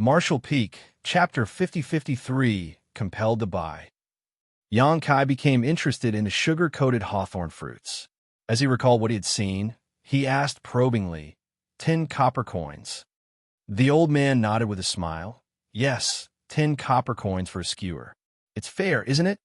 Marshall Peak, Chapter 5053, Compelled to Buy. Xianxia became interested in the sugar-coated hawthorn fruits. As he recalled what he had seen, he asked probingly, 10 copper coins. The old man nodded with a smile. Yes, 10 copper coins for a skewer. It's fair, isn't it?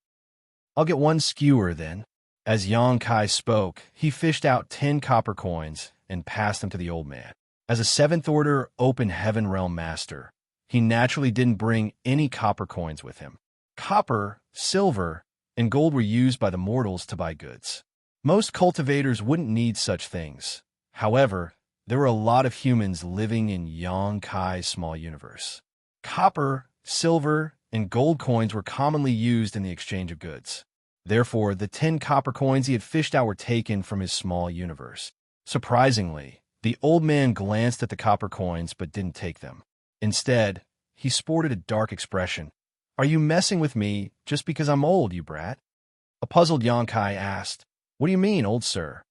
I'll get 1 skewer then. As Xianxia spoke, he fished out 10 copper coins and passed them to the old man. As a 7th-order open heaven realm master, he naturally didn't bring any copper coins with him. Copper, silver, and gold were used by the mortals to buy goods. Most cultivators wouldn't need such things. However, there were a lot of humans living in Xianxia's small universe. Copper, silver, and gold coins were commonly used in the exchange of goods. Therefore, the 10 copper coins he had fished out were taken from his small universe. Surprisingly, the old man glanced at the copper coins but didn't take them. Instead, he sported a dark expression. Are you messing with me just because I'm old, you brat? A puzzled Xianxia asked. What do you mean, old sir?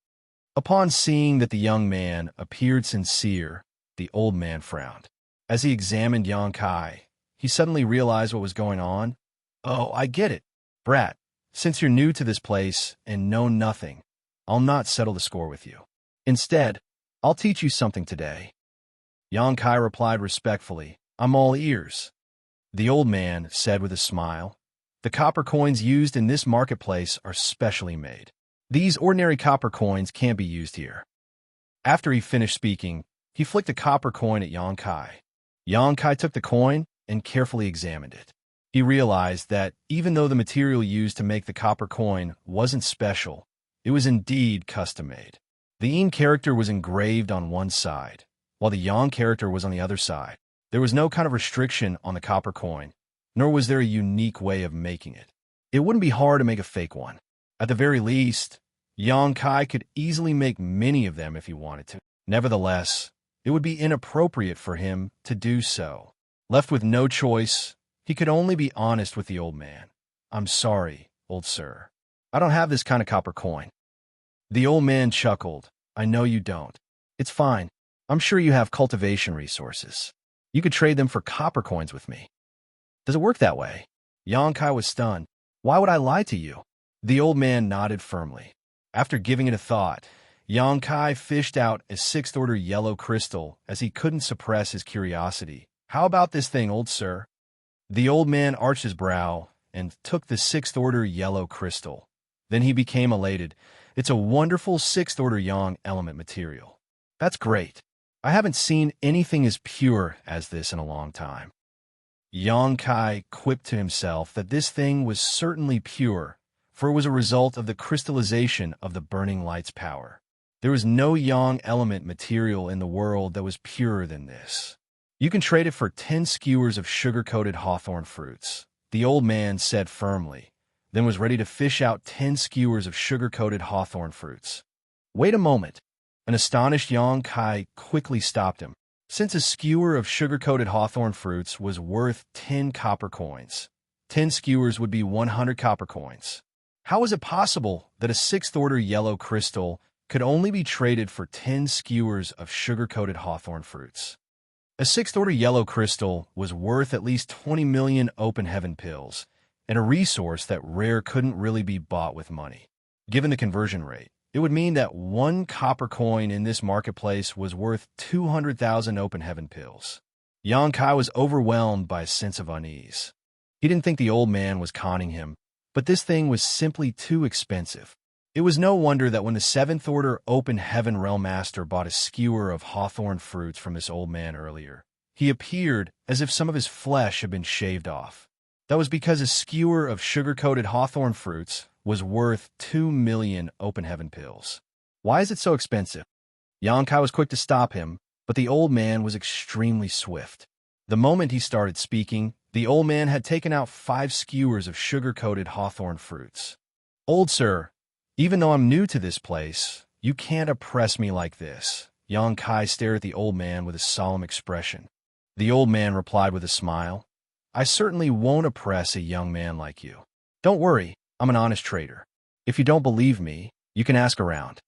Upon seeing that the young man appeared sincere, the old man frowned. As he examined Xianxia, he suddenly realized what was going on. Oh, I get it. Brat, since you're new to this place and know nothing, I'll not settle the score with you. Instead, I'll teach you something today. Xianxia replied respectfully, I'm all ears. The old man said with a smile, the copper coins used in this marketplace are specially made. These ordinary copper coins can't be used here. After he finished speaking, he flicked a copper coin at Xianxia. Xianxia took the coin and carefully examined it. He realized that even though the material used to make the copper coin wasn't special, it was indeed custom-made. The Yin character was engraved on one side, while the Yang character was on the other side. There was no kind of restriction on the copper coin, nor was there a unique way of making it. It wouldn't be hard to make a fake one. At the very least, Xianxia could easily make many of them if he wanted to. Nevertheless, it would be inappropriate for him to do so. Left with no choice, he could only be honest with the old man. I'm sorry, old sir. I don't have this kind of copper coin. The old man chuckled. I know you don't. It's fine. I'm sure you have cultivation resources. You could trade them for copper coins with me. Does it work that way? Xianxia was stunned. Why would I lie to you? The old man nodded firmly. After giving it a thought, Xianxia fished out a 6th-order yellow crystal as he couldn't suppress his curiosity. How about this thing, old sir? The old man arched his brow and took the 6th-order yellow crystal. Then he became elated. It's a wonderful 6th-order yang element material. That's great. I haven't seen anything as pure as this in a long time. Xianxia quipped to himself that this thing was certainly pure, for it was a result of the crystallization of the burning light's power. There was no yang element material in the world that was purer than this. You can trade it for 10 skewers of sugar-coated hawthorn fruits, the old man said firmly, then was ready to fish out 10 skewers of sugar-coated hawthorn fruits. Wait a moment. An astonished Xianxia quickly stopped him. Since a skewer of sugar-coated hawthorn fruits was worth 10 copper coins, 10 skewers would be 100 copper coins. How is it possible that a 6th-order yellow crystal could only be traded for 10 skewers of sugar-coated hawthorn fruits? A 6th-order yellow crystal was worth at least 20 million open heaven pills, and a resource that rare couldn't really be bought with money. Given the conversion rate, it would mean that 1 copper coin in this marketplace was worth 200,000 open heaven pills. Xianxia was overwhelmed by a sense of unease. He didn't think the old man was conning him, but this thing was simply too expensive. It was no wonder that when the 7th-order open heaven realm master bought a skewer of hawthorn fruits from this old man earlier, he appeared as if some of his flesh had been shaved off. That was because a skewer of sugar-coated hawthorn fruits was worth 2 million open heaven pills. Why is it so expensive? Xianxia was quick to stop him, but the old man was extremely swift. The moment he started speaking, the old man had taken out 5 skewers of sugar-coated hawthorn fruits. Old sir, even though I'm new to this place, you can't oppress me like this. Xianxia stared at the old man with a solemn expression. The old man replied with a smile, I certainly won't oppress a young man like you. Don't worry. I'm an honest trader. If you don't believe me, you can ask around.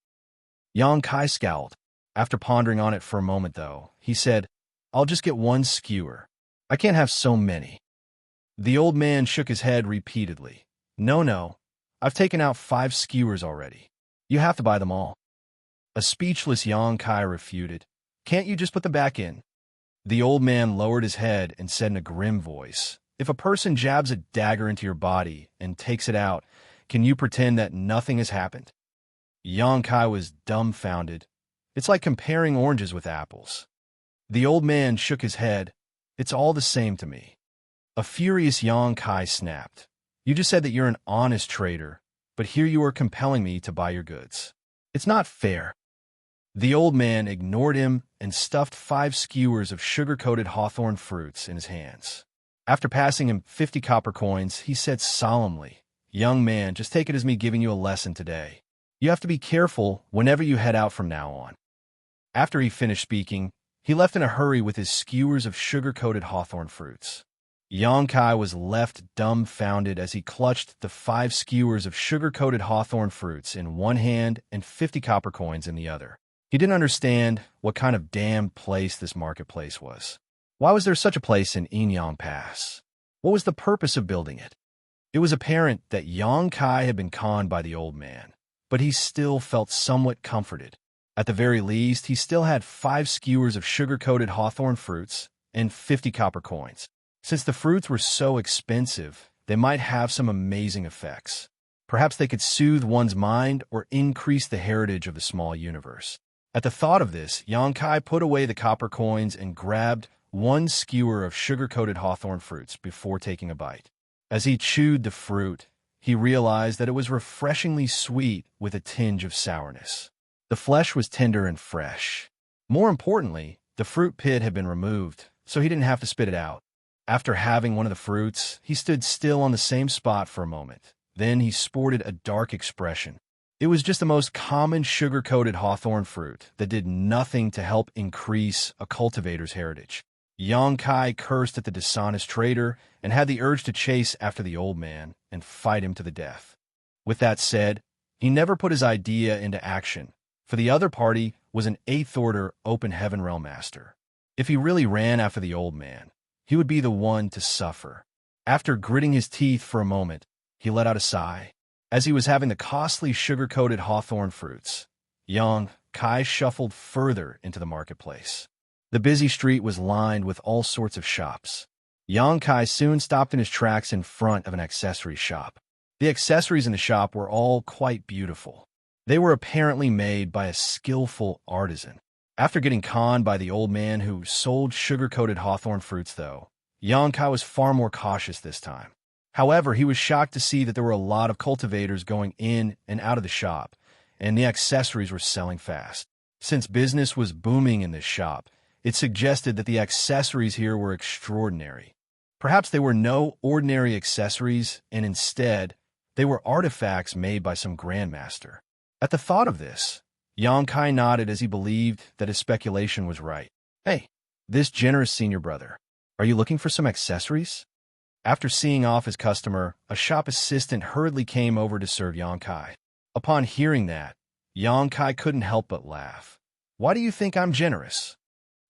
Xianxia scowled. After pondering on it for a moment, though, he said, I'll just get 1 skewer. I can't have so many. The old man shook his head repeatedly. No, no. I've taken out 5 skewers already. You have to buy them all. A speechless Xianxia refuted. Can't you just put them back in? The old man lowered his head and said in a grim voice, if a person jabs a dagger into your body and takes it out, can you pretend that nothing has happened? Xianxia was dumbfounded. It's like comparing oranges with apples. The old man shook his head. It's all the same to me. A furious Xianxia snapped. You just said that you're an honest trader, but here you are compelling me to buy your goods. It's not fair. The old man ignored him and stuffed 5 skewers of sugar-coated hawthorn fruits in his hands. After passing him 50 copper coins, he said solemnly, Young man, just take it as me giving you a lesson today. You have to be careful whenever you head out from now on. After he finished speaking, he left in a hurry with his skewers of sugar-coated hawthorn fruits. Xianxia was left dumbfounded as he clutched the 5 skewers of sugar-coated hawthorn fruits in one hand and 50 copper coins in the other. He didn't understand what kind of damned place this marketplace was. Why was there such a place in Inyang Pass? What was the purpose of building it? It was apparent that Xianxia had been conned by the old man, but he still felt somewhat comforted. At the very least, he still had 5 skewers of sugar-coated hawthorn fruits and 50 copper coins. Since the fruits were so expensive, they might have some amazing effects. Perhaps they could soothe one's mind or increase the heritage of the small universe. At the thought of this, Xianxia put away the copper coins and grabbed 1 skewer of sugar-coated hawthorn fruits before taking a bite. As he chewed the fruit, he realized that it was refreshingly sweet with a tinge of sourness. The flesh was tender and fresh. More importantly, the fruit pit had been removed, so he didn't have to spit it out. After having one of the fruits, he stood still on the same spot for a moment. Then he sported a dark expression. It was just the most common sugar-coated hawthorn fruit that did nothing to help increase a cultivator's heritage. Xianxia cursed at the dishonest trader and had the urge to chase after the old man and fight him to the death. With that said, he never put his idea into action, for the other party was an 8th-order open heaven realm master. If he really ran after the old man, he would be the one to suffer. After gritting his teeth for a moment, he let out a sigh. As he was having the costly sugar-coated hawthorn fruits, Xianxia shuffled further into the marketplace. The busy street was lined with all sorts of shops. Xianxia soon stopped in his tracks in front of an accessory shop. The accessories in the shop were all quite beautiful. They were apparently made by a skillful artisan. After getting conned by the old man who sold sugar-coated hawthorn fruits, though, Xianxia was far more cautious this time. However, he was shocked to see that there were a lot of cultivators going in and out of the shop, and the accessories were selling fast. Since business was booming in this shop, it suggested that the accessories here were extraordinary. Perhaps they were no ordinary accessories, and instead, they were artifacts made by some grandmaster. At the thought of this, Xianxia nodded as he believed that his speculation was right. Hey, this generous senior brother, are you looking for some accessories? After seeing off his customer, a shop assistant hurriedly came over to serve Xianxia. Upon hearing that, Xianxia couldn't help but laugh. Why do you think I'm generous?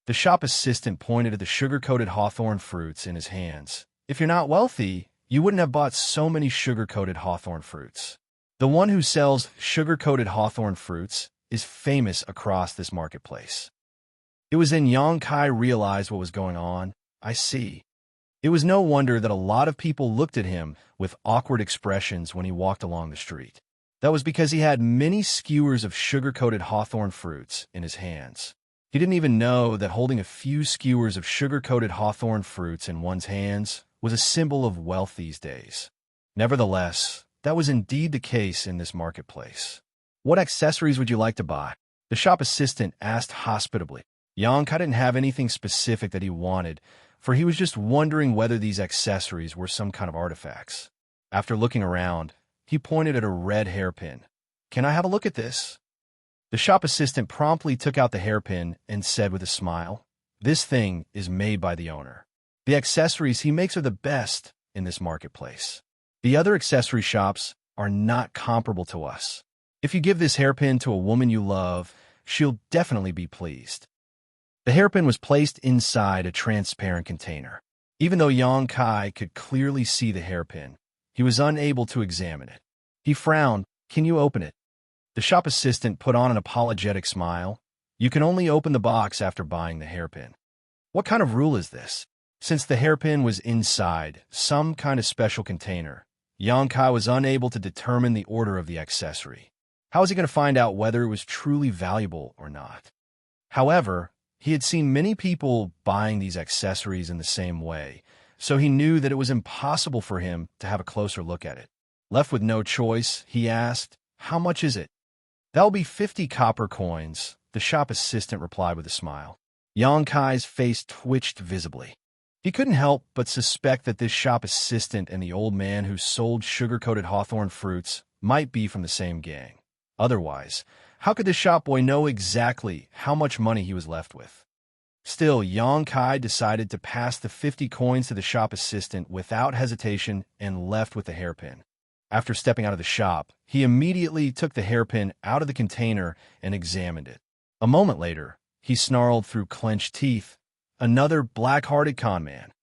The shop assistant pointed at the sugar-coated hawthorn fruits in his hands. If you're not wealthy, you wouldn't have bought so many sugar-coated hawthorn fruits. The one who sells sugar-coated hawthorn fruits is famous across this marketplace. It was then Xianxia realized what was going on. I see. It was no wonder that a lot of people looked at him with awkward expressions when he walked along the street. That was because he had many skewers of sugar-coated hawthorn fruits in his hands. He didn't even know that holding a few skewers of sugar-coated hawthorn fruits in one's hands was a symbol of wealth these days. Nevertheless, that was indeed the case in this marketplace. What accessories would you like to buy? The shop assistant asked hospitably. Xianxia didn't have anything specific that he wanted, for he was just wondering whether these accessories were some kind of artifacts. After looking around, he pointed at a red hairpin. Can I have a look at this? The shop assistant promptly took out the hairpin and said with a smile, This thing is made by the owner. The accessories he makes are the best in this marketplace. The other accessory shops are not comparable to us. If you give this hairpin to a woman you love, she'll definitely be pleased. The hairpin was placed inside a transparent container. Even though Yang Kai could clearly see the hairpin, he was unable to examine it. He frowned. "Can you open it?" The shop assistant put on an apologetic smile. "You can only open the box after buying the hairpin." What kind of rule is this? Since the hairpin was inside some kind of special container, Yang Kai was unable to determine the order of the accessory. How was he going to find out whether it was truly valuable or not? However, he had seen many people buying these accessories in the same way, so he knew that it was impossible for him to have a closer look at it. Left with no choice, he asked, "How much is it?" "That'll be 50 copper coins," the shop assistant replied with a smile. Yang Kai's face twitched visibly. He couldn't help but suspect that this shop assistant and the old man who sold sugar-coated hawthorn fruits might be from the same gang. Otherwise, how could the shop boy know exactly how much money he was left with? Still, Yang Kai decided to pass the 50 coins to the shop assistant without hesitation and left with the hairpin. After stepping out of the shop, he immediately took the hairpin out of the container and examined it. A moment later, he snarled through clenched teeth, "Another black-hearted con man."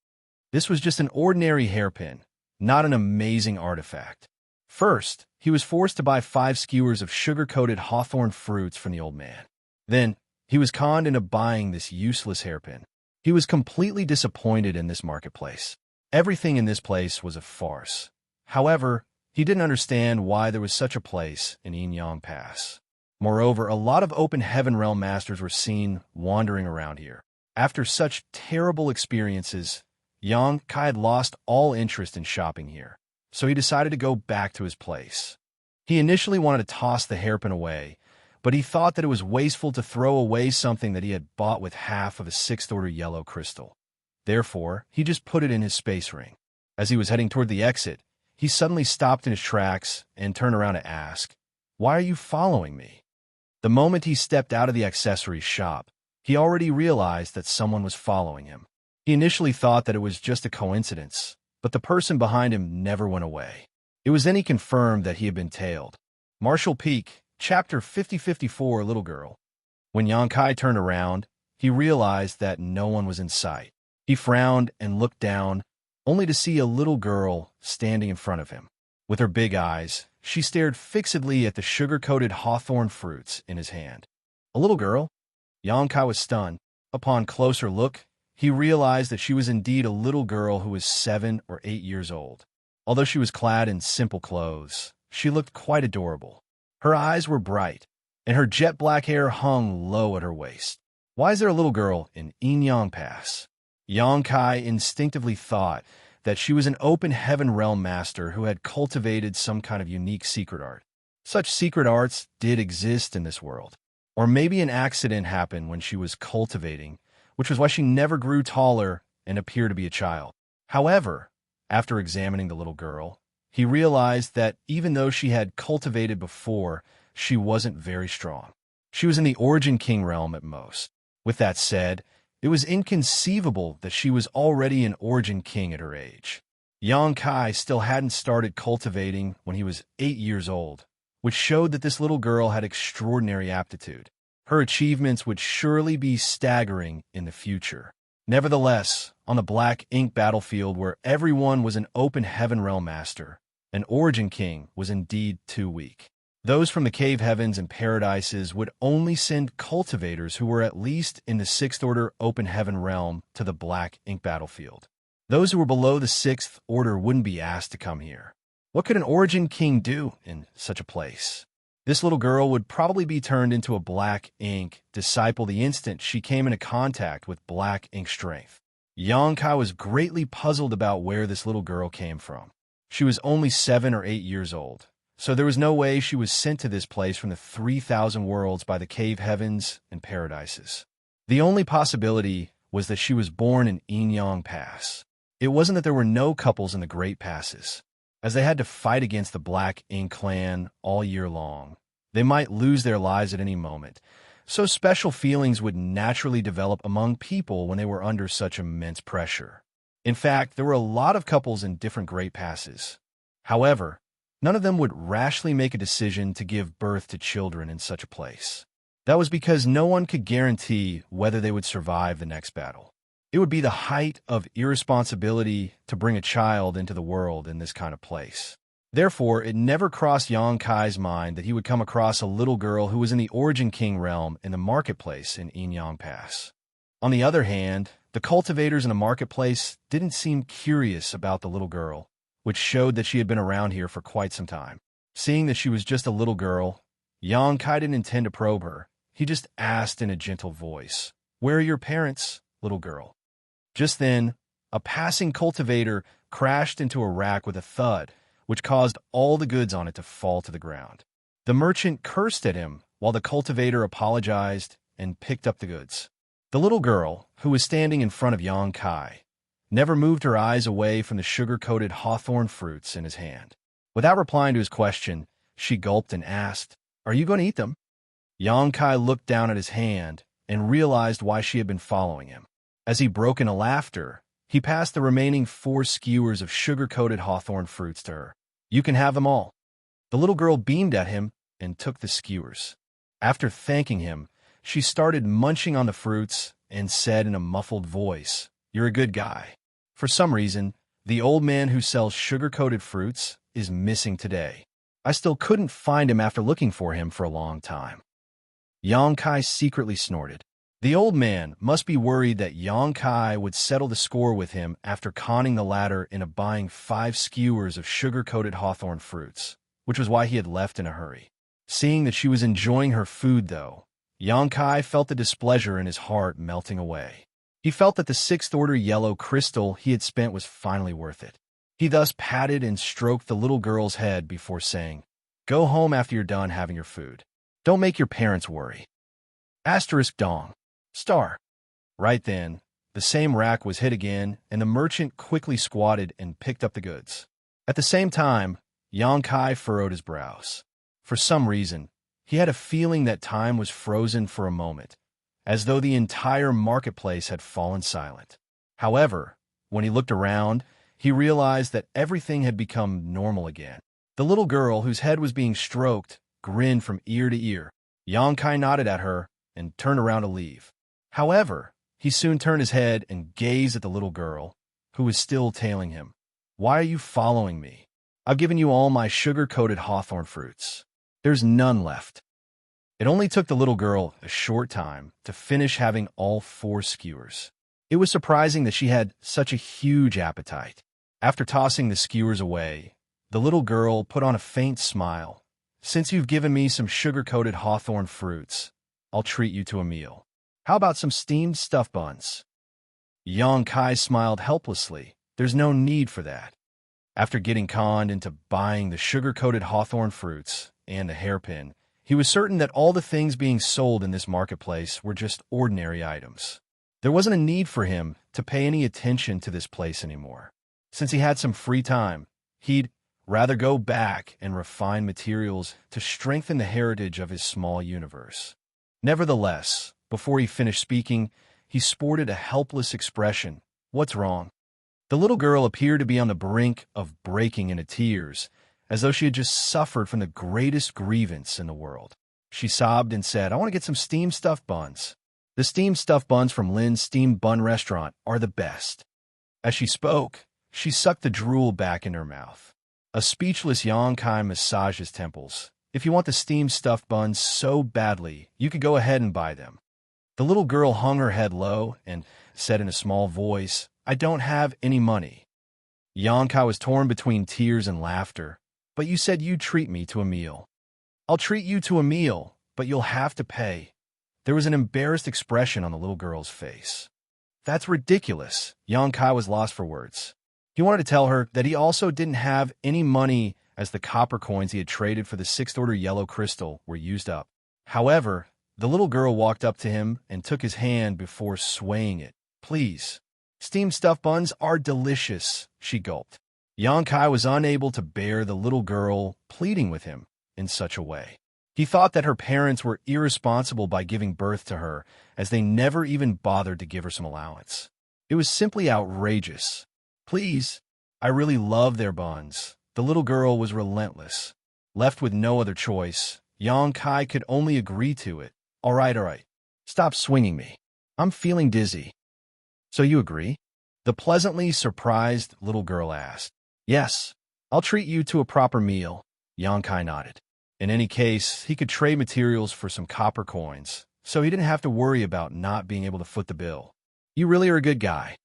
This was just an ordinary hairpin, not an amazing artifact. First, he was forced to buy 5 skewers of sugar-coated hawthorn fruits from the old man. Then, he was conned into buying this useless hairpin. He was completely disappointed in this marketplace. Everything in this place was a farce. However, he didn't understand why there was such a place in Inyang Pass. Moreover, a lot of Open Heaven Realm masters were seen wandering around here. After such terrible experiences, Yang Kai had lost all interest in shopping here, so he decided to go back to his place. He initially wanted to toss the hairpin away, but he thought that it was wasteful to throw away something that he had bought with half of a 6th-order yellow crystal. Therefore, he just put it in his space ring. As he was heading toward the exit, he suddenly stopped in his tracks and turned around to ask, "Why are you following me?" The moment he stepped out of the accessories shop, he already realized that someone was following him. He initially thought that it was just a coincidence, but the person behind him never went away. It was then he confirmed that he had been tailed. Marshall Peak, Chapter 5054, Little Girl. When Yang Kai turned around, he realized that no one was in sight. He frowned and looked down, only to see a little girl standing in front of him. With her big eyes, she stared fixedly at the sugar-coated hawthorn fruits in his hand. A little girl? Yang Kai was stunned. Upon closer look, he realized that she was indeed a little girl who was 7 or 8 years old. Although she was clad in simple clothes, she looked quite adorable. Her eyes were bright, and her jet-black hair hung low at her waist. Why is there a little girl in Inyang Pass? Yang Kai instinctively thought that she was an Open Heaven Realm master who had cultivated some kind of unique secret art. Such secret arts did exist in this world. Or maybe an accident happened when she was cultivating, which was why she never grew taller and appeared to be a child. However, after examining the little girl, he realized that even though she had cultivated before, she wasn't very strong. She was in the Origin King realm at most. With that said, it was inconceivable that she was already an Origin King at her age. Yang Kai still hadn't started cultivating when he was 8 years old, which showed that this little girl had extraordinary aptitude. Her achievements would surely be staggering in the future. Nevertheless, on the Black Ink battlefield where everyone was an Open Heaven Realm master, an Origin King was indeed too weak. Those from the Cave Heavens and Paradises would only send cultivators who were at least in the 6th Order Open Heaven Realm to the Black Ink battlefield. Those who were below the 6th Order wouldn't be asked to come here. What could an Origin King do in such a place? This little girl would probably be turned into a Black Ink disciple the instant she came into contact with Black Ink strength. Yang Kai was greatly puzzled about where this little girl came from. She was only 7 or 8 years old, so there was no way she was sent to this place from the 3,000 worlds by the Cave Heavens and Paradises. The only possibility was that she was born in Inyang Pass. It wasn't that there were no couples in the Great Passes. As they had to fight against the Black Ink clan all year long, they might lose their lives at any moment, so special feelings would naturally develop among people when they were under such immense pressure. In fact, there were a lot of couples in different Great Passes. However, none of them would rashly make a decision to give birth to children in such a place. That was because no one could guarantee whether they would survive the next battle. It would be the height of irresponsibility to bring a child into the world in this kind of place. Therefore, it never crossed Yang Kai's mind that he would come across a little girl who was in the Origin King realm in the marketplace in Yinyang Pass. On the other hand, the cultivators in the marketplace didn't seem curious about the little girl, which showed that she had been around here for quite some time. Seeing that she was just a little girl, Yang Kai didn't intend to probe her. He just asked in a gentle voice, "Where are your parents, little girl?" Just then, a passing cultivator crashed into a rack with a thud, which caused all the goods on it to fall to the ground. The merchant cursed at him while the cultivator apologized and picked up the goods. The little girl, who was standing in front of Yang Kai, never moved her eyes away from the sugar-coated hawthorn fruits in his hand. Without replying to his question, she gulped and asked, "Are you going to eat them?" Yang Kai looked down at his hand and realized why she had been following him. As he broke into laughter, he passed the remaining 4 skewers of sugar-coated hawthorn fruits to her. "You can have them all." The little girl beamed at him and took the skewers. After thanking him, she started munching on the fruits and said in a muffled voice, "You're a good guy." For some reason, the old man who sells sugar-coated fruits is missing today. I still couldn't find him after looking for him for a long time. Yang Kai secretly snorted. The old man must be worried that Yang Kai would settle the score with him after conning the latter into buying 5 skewers of sugar-coated hawthorn fruits, which was why he had left in a hurry. Seeing that she was enjoying her food, though, Yang Kai felt the displeasure in his heart melting away. He felt that the 6th-order yellow crystal he had spent was finally worth it. He thus patted and stroked the little girl's head before saying, "Go home after you're done having your food. Don't make your parents worry." Asterisk dong. Star. Right then, the same rack was hit again, and the merchant quickly squatted and picked up the goods. At the same time, Yang Kai furrowed his brows. For some reason, he had a feeling that time was frozen for a moment, as though the entire marketplace had fallen silent. However, when he looked around, he realized that everything had become normal again. The little girl, whose head was being stroked, grinned from ear to ear. Yang Kai nodded at her and turned around to leave. However, he soon turned his head and gazed at the little girl, who was still tailing him. "Why are you following me? I've given you all my sugar-coated hawthorn fruits. There's none left." It only took the little girl a short time to finish having all 4 skewers. It was surprising that she had such a huge appetite. After tossing the skewers away, the little girl put on a faint smile. "Since you've given me some sugar-coated hawthorn fruits, I'll treat you to a meal. How about some steamed stuffed buns?" Yang Kai smiled helplessly. "There's no need for that." After getting conned into buying the sugar-coated hawthorn fruits and the hairpin, he was certain that all the things being sold in this marketplace were just ordinary items. There wasn't a need for him to pay any attention to this place anymore. Since he had some free time, he'd rather go back and refine materials to strengthen the heritage of his small universe. Nevertheless, before he finished speaking, he sported a helpless expression. "What's wrong?" The little girl appeared to be on the brink of breaking into tears, as though she had just suffered from the greatest grievance in the world. She sobbed and said, "I want to get some steamed stuffed buns. The steamed stuffed buns from Lin's Steamed Bun Restaurant are the best." As she spoke, she sucked the drool back in her mouth. A speechless Yang Kai massaged his temples. "If you want the steamed stuffed buns so badly, you could go ahead and buy them." The little girl hung her head low and said in a small voice, "I don't have any money." Yang Kai was torn between tears and laughter. "But you said you'd treat me to a meal." "I'll treat you to a meal, but you'll have to pay." There was an embarrassed expression on the little girl's face. "That's ridiculous." Yang Kai was lost for words. He wanted to tell her that he also didn't have any money, as the copper coins he had traded for the 6th-order yellow crystal were used up. However, the little girl walked up to him and took his hand before swaying it. "Please. Steamed stuffed buns are delicious," she gulped. Yang Kai was unable to bear the little girl pleading with him in such a way. He thought that her parents were irresponsible by giving birth to her, as they never even bothered to give her some allowance. It was simply outrageous. "Please. I really love their buns." The little girl was relentless. Left with no other choice, Yang Kai could only agree to it. All right. Stop swinging me. I'm feeling dizzy." So you agree? The pleasantly surprised little girl asked. Yes, I'll treat you to a proper meal, Yonkai nodded. In any case, he could trade materials for some copper coins, so he didn't have to worry about not being able to foot the bill. You really are a good guy.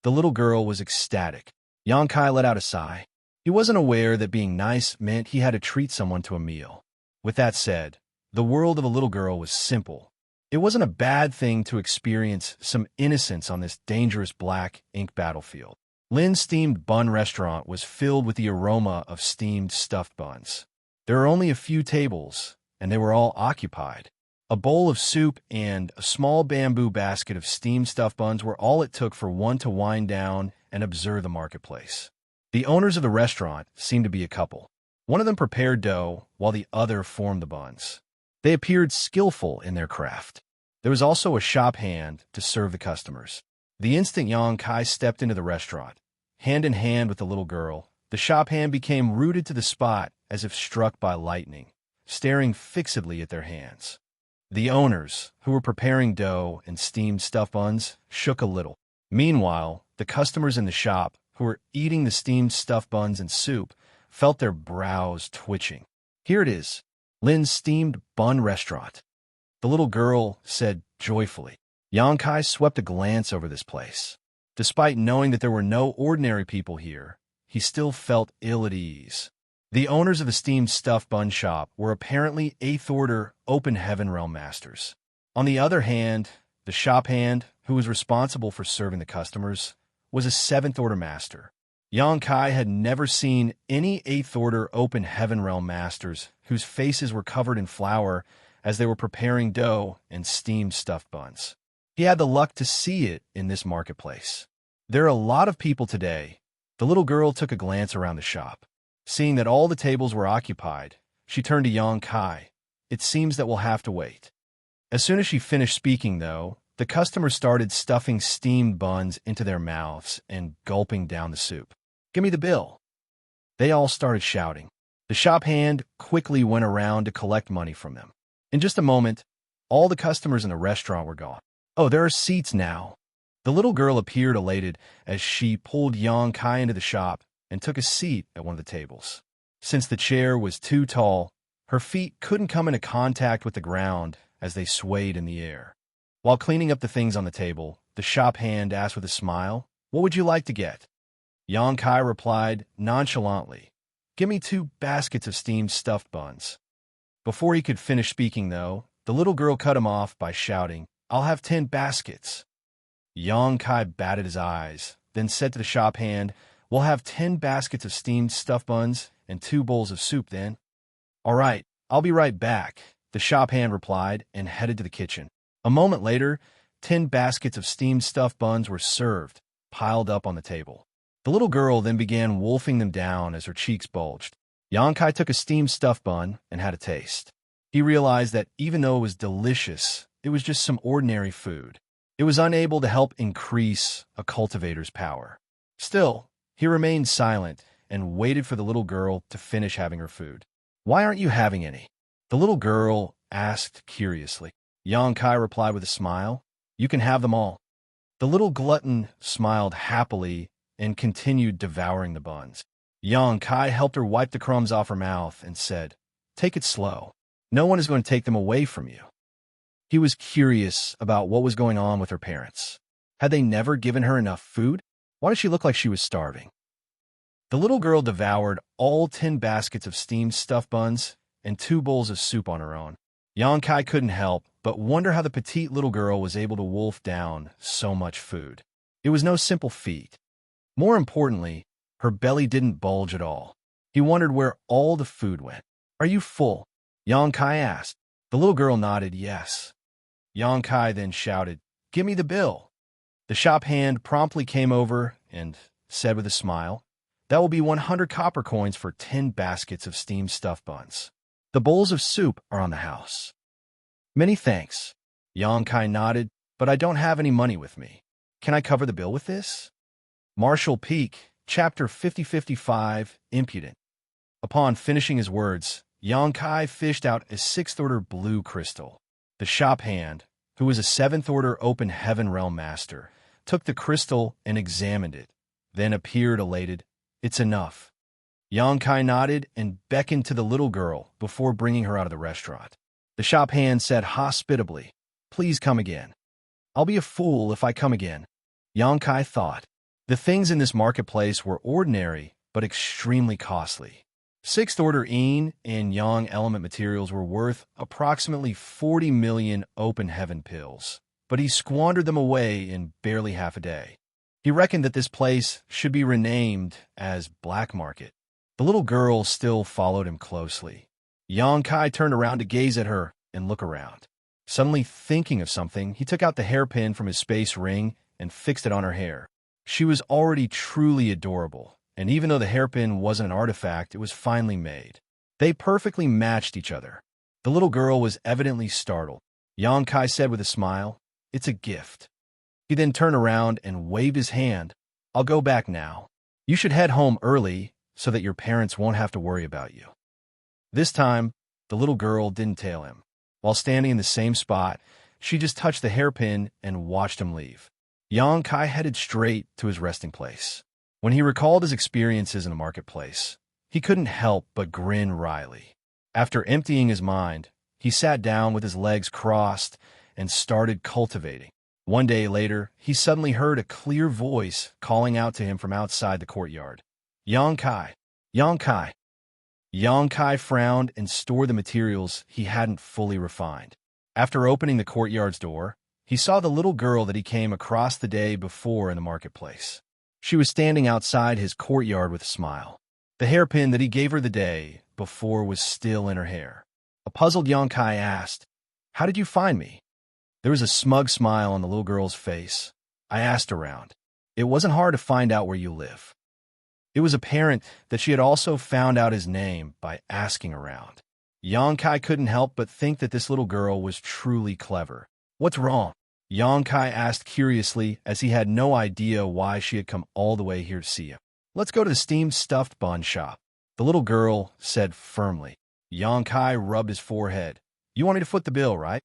The little girl was ecstatic. Yonkai let out a sigh. He wasn't aware that being nice meant he had to treat someone to a meal. With that said, the world of a little girl was simple. It wasn't a bad thing to experience some innocence on this dangerous black ink battlefield. Lin's steamed bun restaurant was filled with the aroma of steamed stuffed buns. There were only a few tables, and they were all occupied. A bowl of soup and a small bamboo basket of steamed stuffed buns were all it took for one to wind down and observe the marketplace. The owners of the restaurant seemed to be a couple. One of them prepared dough, while the other formed the buns. They appeared skillful in their craft. There was also a shop hand to serve the customers. The instant Yonkai stepped into the restaurant, hand in hand with the little girl, the shop hand became rooted to the spot as if struck by lightning, staring fixedly at their hands. The owners, who were preparing dough and steamed stuffed buns, shook a little. Meanwhile, the customers in the shop, who were eating the steamed stuffed buns and soup, felt their brows twitching. Here it is, Lin's steamed bun restaurant, the little girl said joyfully. Yonkai swept a glance over this place. Despite knowing that there were no ordinary people here, he still felt ill at ease. The owners of the steamed stuffed bun shop were apparently 8th Order Open Heaven Realm Masters. On the other hand, the shop hand, who was responsible for serving the customers, was a 7th Order Master. Yonkai had never seen any 8th Order Open Heaven Realm Masters whose faces were covered in flour as they were preparing dough and steamed stuffed buns. He had the luck to see it in this marketplace. There are a lot of people today. The little girl took a glance around the shop. Seeing that all the tables were occupied, she turned to Yonkai. It seems that we'll have to wait. As soon as she finished speaking, though, the customers started stuffing steamed buns into their mouths and gulping down the soup. Give me the bill. They all started shouting. The shop hand quickly went around to collect money from them. In just a moment, all the customers in the restaurant were gone. Oh, there are seats now. The little girl appeared elated as she pulled Yonkai into the shop and took a seat at one of the tables. Since the chair was too tall, her feet couldn't come into contact with the ground as they swayed in the air. While cleaning up the things on the table, the shop hand asked with a smile, "What would you like to get?" Yonkai replied nonchalantly, "Give me 2 baskets of steamed stuffed buns." Before he could finish speaking, though, the little girl cut him off by shouting, "I'll have 10 baskets." Yonkai batted his eyes, then said to the shop hand, "We'll have 10 baskets of steamed stuffed buns and 2 bowls of soup then." "All right, I'll be right back," the shop hand replied and headed to the kitchen. A moment later, 10 baskets of steamed stuffed buns were served, piled up on the table. The little girl then began wolfing them down as her cheeks bulged. Yonkai took a steamed stuffed bun and had a taste. He realized that even though it was delicious, it was just some ordinary food. It was unable to help increase a cultivator's power. Still, he remained silent and waited for the little girl to finish having her food. "Why aren't you having any?" the little girl asked curiously. Yonkai replied with a smile, "You can have them all." The little glutton smiled happily and continued devouring the buns. Yonkai helped her wipe the crumbs off her mouth and said, "Take it slow. No one is going to take them away from you." He was curious about what was going on with her parents. Had they never given her enough food? Why did she look like she was starving? The little girl devoured all 10 baskets of steamed stuffed buns and 2 bowls of soup on her own. Yonkai couldn't help but wonder how the petite little girl was able to wolf down so much food. It was no simple feat. More importantly, her belly didn't bulge at all. He wondered where all the food went. "Are you full?" Yonkai asked. The little girl nodded yes. Yonkai then shouted, "Give me the bill." The shop hand promptly came over and said with a smile, "That will be 100 copper coins for 10 baskets of steamed stuffed buns. The bowls of soup are on the house." "Many thanks." Yonkai nodded, "But I don't have any money with me. Can I cover the bill with this?" Martial Peak, Chapter 5055, Impudent. Upon finishing his words, Yonkai fished out a 6th Order blue crystal. The shop hand, who was a 7th Order Open Heaven Realm Master, took the crystal and examined it, then appeared elated. "It's enough." Xianxia nodded and beckoned to the little girl before bringing her out of the restaurant. The shop hand said hospitably, "Please come again." "I'll be a fool if I come again," Xianxia thought. The things in this marketplace were ordinary, but extremely costly. Sixth-order yin and yang element materials were worth approximately 40 million open heaven pills, but he squandered them away in barely half a day. He reckoned that this place should be renamed as Black Market. The little girl still followed him closely. Xianxia turned around to gaze at her and look around. Suddenly thinking of something, he took out the hairpin from his space ring and fixed it on her hair. She was already truly adorable, and even though the hairpin wasn't an artifact, it was finely made. They perfectly matched each other. The little girl was evidently startled. Xianxia said with a smile, "It's a gift." He then turned around and waved his hand. "I'll go back now. You should head home early so that your parents won't have to worry about you." This time, the little girl didn't tail him. While standing in the same spot, she just touched the hairpin and watched him leave. Xianxia headed straight to his resting place. When he recalled his experiences in the marketplace, he couldn't help but grin wryly. After emptying his mind, he sat down with his legs crossed and started cultivating. One day later, he suddenly heard a clear voice calling out to him from outside the courtyard. "Xianxia! Xianxia!" Xianxia frowned and stored the materials he hadn't fully refined. After opening the courtyard's door, he saw the little girl that he came across the day before in the marketplace. She was standing outside his courtyard with a smile. The hairpin that he gave her the day before was still in her hair. A puzzled Xianxia asked, "How did you find me?" There was a smug smile on the little girl's face. "I asked around. It wasn't hard to find out where you live." It was apparent that she had also found out his name by asking around. Xianxia couldn't help but think that this little girl was truly clever. "What's wrong?" Xianxia asked curiously, as he had no idea why she had come all the way here to see him. "Let's go to the steamed stuffed bun shop," the little girl said firmly. Xianxia rubbed his forehead. "You want me to foot the bill, right?"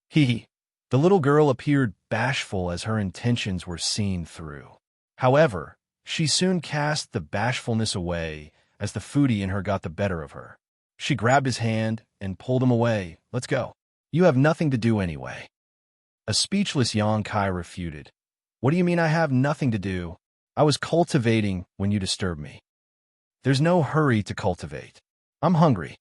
He. The little girl appeared bashful as her intentions were seen through. However, she soon cast the bashfulness away as the foodie in her got the better of her. She grabbed his hand and pulled him away. "Let's go. You have nothing to do anyway." A speechless Xianxia refuted. "What do you mean I have nothing to do? I was cultivating when you disturbed me." "There's no hurry to cultivate. I'm hungry."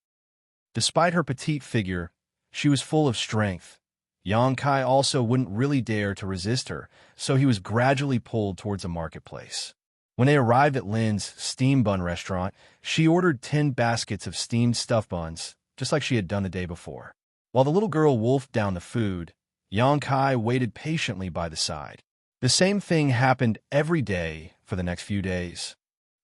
Despite her petite figure, she was full of strength. Xianxia also wouldn't really dare to resist her, so he was gradually pulled towards a marketplace. When they arrived at Lin's steam bun restaurant, she ordered 10 baskets of steamed stuffed buns, just like she had done the day before. While the little girl wolfed down the food, Xianxia waited patiently by the side. The same thing happened every day for the next few days.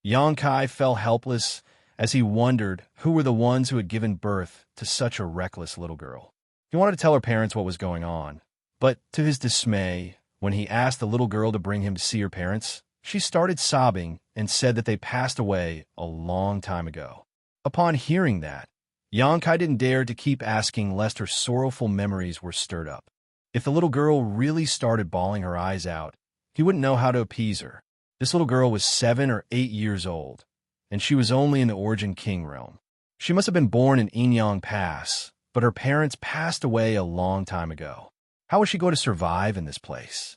Xianxia fell helpless as he wondered who were the ones who had given birth to such a reckless little girl. He wanted to tell her parents what was going on, but to his dismay, when he asked the little girl to bring him to see her parents, she started sobbing and said that they passed away a long time ago. Upon hearing that, Xianxia didn't dare to keep asking lest her sorrowful memories were stirred up. If the little girl really started bawling her eyes out, he wouldn't know how to appease her. This little girl was 7 or 8 years old, and she was only in the Origin King realm. She must have been born in Inyang Pass, but her parents passed away a long time ago. How was she going to survive in this place?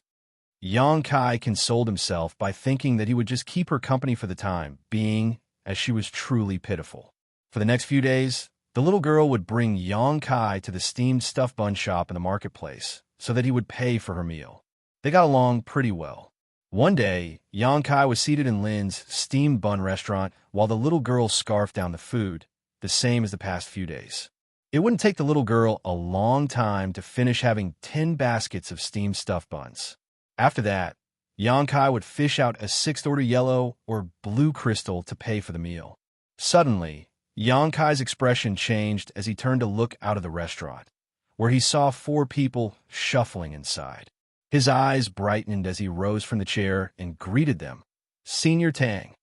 Xianxia consoled himself by thinking that he would just keep her company for the time being, as she was truly pitiful. For the next few days, the little girl would bring Xianxia to the steamed stuffed bun shop in the marketplace so that he would pay for her meal. They got along pretty well. One day, Xianxia was seated in Lin's steamed bun restaurant while the little girl scarfed down the food, the same as the past few days. It wouldn't take the little girl a long time to finish having 10 baskets of steamed stuffed buns. After that, Xianxia would fish out a 6th-order yellow or blue crystal to pay for the meal. Suddenly, Xianxia's expression changed as he turned to look out of the restaurant, where he saw 4 people shuffling inside. His eyes brightened as he rose from the chair and greeted them. "Senior Tang."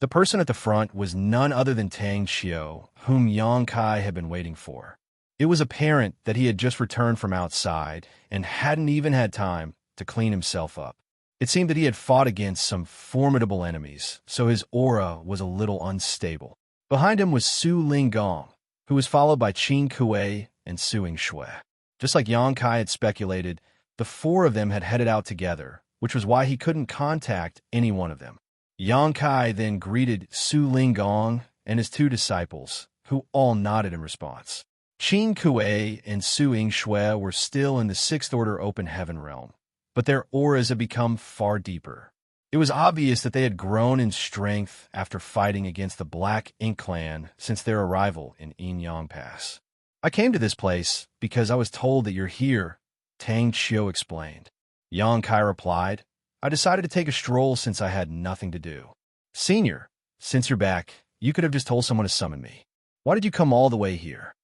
The person at the front was none other than Tang Xiao, whom Xianxia had been waiting for. It was apparent that he had just returned from outside and hadn't even had time to clean himself up. It seemed that he had fought against some formidable enemies, so his aura was a little unstable. Behind him was Su Linggong, who was followed by Qin Kuei and Xianxia. Just like Yang Kai had speculated, the four of them had headed out together, which was why he couldn't contact any one of them. Yang Kai then greeted Su Linggong and his two disciples, who all nodded in response. Qin Kuei and Xianxia were still in the Sixth Order Open Heaven realm, but their auras had become far deeper. It was obvious that they had grown in strength after fighting against the Black Ink Clan since their arrival in Yin Pass. I came to this place because I was told that you're here, Tang Qiu explained. Yang Kai replied, I decided to take a stroll since I had nothing to do. Senior, since you're back, you could have just told someone to summon me. Why did you come all the way here?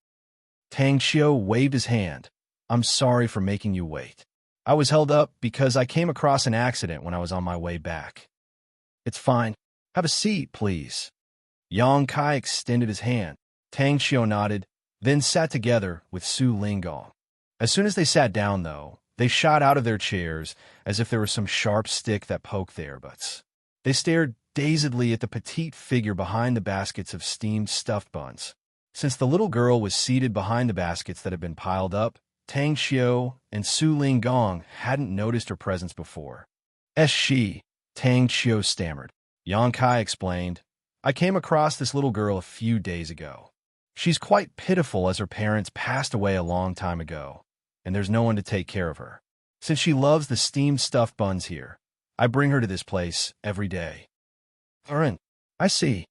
Tang Qiu waved his hand. I'm sorry for making you wait. I was held up because I came across an accident when I was on my way back. It's fine. Have a seat, please. Yang Kai extended his hand. Tang Qiu nodded, then sat together with Su Linggong. As soon as they sat down, though, they shot out of their chairs as if there was some sharp stick that poked their butts. They stared dazedly at the petite figure behind the baskets of steamed stuffed buns. Since the little girl was seated behind the baskets that had been piled up, Tang Qiu and Su Linggong hadn't noticed her presence before. She, Tang Qiu stammered. Yang Kai explained, I came across this little girl a few days ago. She's quite pitiful as her parents passed away a long time ago, and there's no one to take care of her. Since she loves the steamed stuffed buns here, I bring her to this place every day. I see.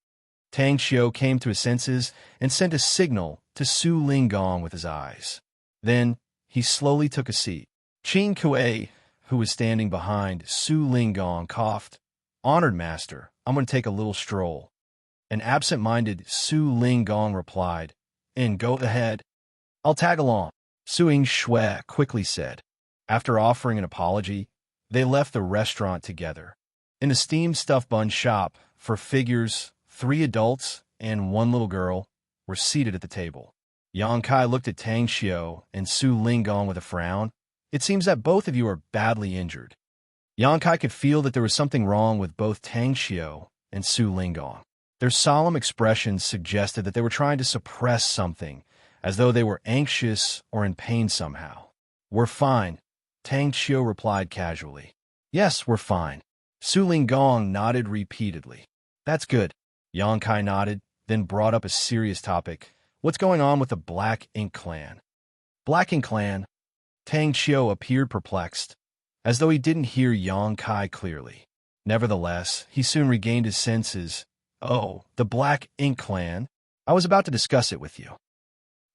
Tang Qiu came to his senses and sent a signal to Su Linggong with his eyes. Then he slowly took a seat. Qin Kuei, who was standing behind Su Linggong, coughed. Honored master, I'm going to take a little stroll. An absent-minded Su Linggong replied, And go ahead. I'll tag along. Xianxia quickly said. After offering an apology, they left the restaurant together. In the steamed stuffed bun shop, for figures, 3 adults and 1 little girl were seated at the table. Yang Kai looked at Tang Qiu and Su Linggong with a frown. It seems that both of you are badly injured. Yang Kai could feel that there was something wrong with both Tang Qiu and Su Linggong. Their solemn expressions suggested that they were trying to suppress something, as though they were anxious or in pain somehow. We're fine, Tang Qiu replied casually. Yes, we're fine. Su Linggong nodded repeatedly. That's good. Yang Kai nodded, then brought up a serious topic. What's going on with the Black Ink Clan? Black Ink Clan? Tang Qiu appeared perplexed, as though he didn't hear Yang Kai clearly. Nevertheless, he soon regained his senses. Oh, the Black Ink Clan? I was about to discuss it with you.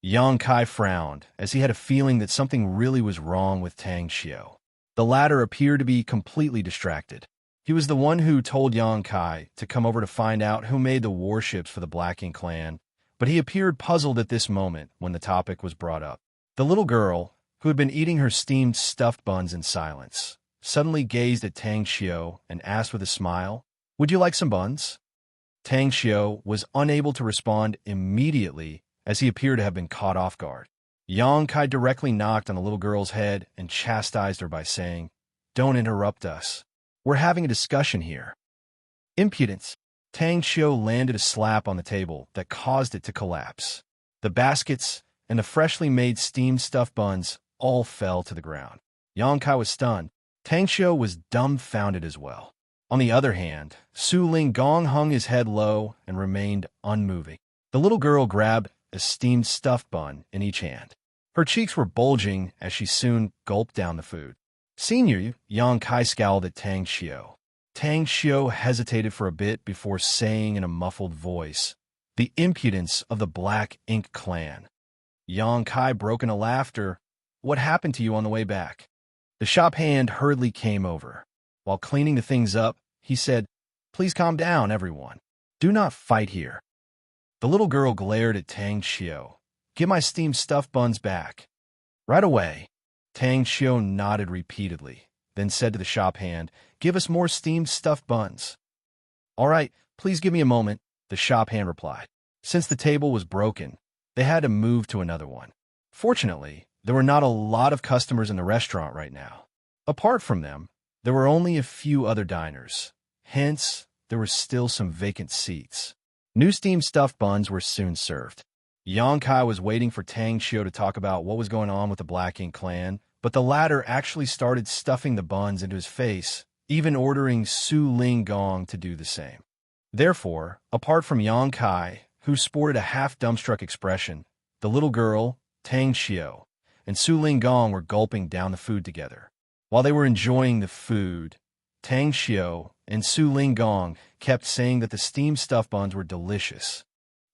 Yang Kai frowned, as he had a feeling that something really was wrong with Tang Qiu. The latter appeared to be completely distracted. He was the one who told Yang Kai to come over to find out who made the warships for the Black Ink Clan, but he appeared puzzled at this moment when the topic was brought up. The little girl, who had been eating her steamed stuffed buns in silence, suddenly gazed at Tang Qiu and asked with a smile, Would you like some buns? Tang Qiu was unable to respond immediately as he appeared to have been caught off guard. Yang Kai directly knocked on the little girl's head and chastised her by saying, Don't interrupt us. We're having a discussion here. Impudence. Tang Qiu landed a slap on the table that caused it to collapse. The baskets and the freshly made steamed stuffed buns all fell to the ground. Yang Kai was stunned. Tang Qiu was dumbfounded as well. On the other hand, Su Linggong hung his head low and remained unmoving. The little girl grabbed a steamed stuffed bun in each hand. Her cheeks were bulging as she soon gulped down the food. Senior, Yang Kai scowled at Tang Qiu. Tang Qiu hesitated for a bit before saying in a muffled voice, The impudence of the Black Ink Clan. Yang Kai broke into laughter. What happened to you on the way back? The shop hand hurriedly came over. While cleaning the things up, he said, Please calm down, everyone. Do not fight here. The little girl glared at Tang Qiu. Give my steamed stuffed buns back. Right away. Tang Qiu nodded repeatedly, then said to the shop hand, Give us more steamed stuffed buns. All right, please give me a moment, the shop hand replied. Since the table was broken, they had to move to another one. Fortunately, there were not a lot of customers in the restaurant right now. Apart from them, There were only a few other diners. Hence, there were still some vacant seats. New steamed stuffed buns were soon served. Yangkai was waiting for Tang Xiu to talk about what was going on with the Black Ink clan, but the latter actually started stuffing the buns into his face, even ordering Su Linggong to do the same. Therefore, apart from Yangkai, who sported a half-dumbstruck expression, the little girl, Tang Xiu, and Su Linggong were gulping down the food together. While they were enjoying the food, Tang Xiu and Su Linggong kept saying that the steamed stuffed buns were delicious.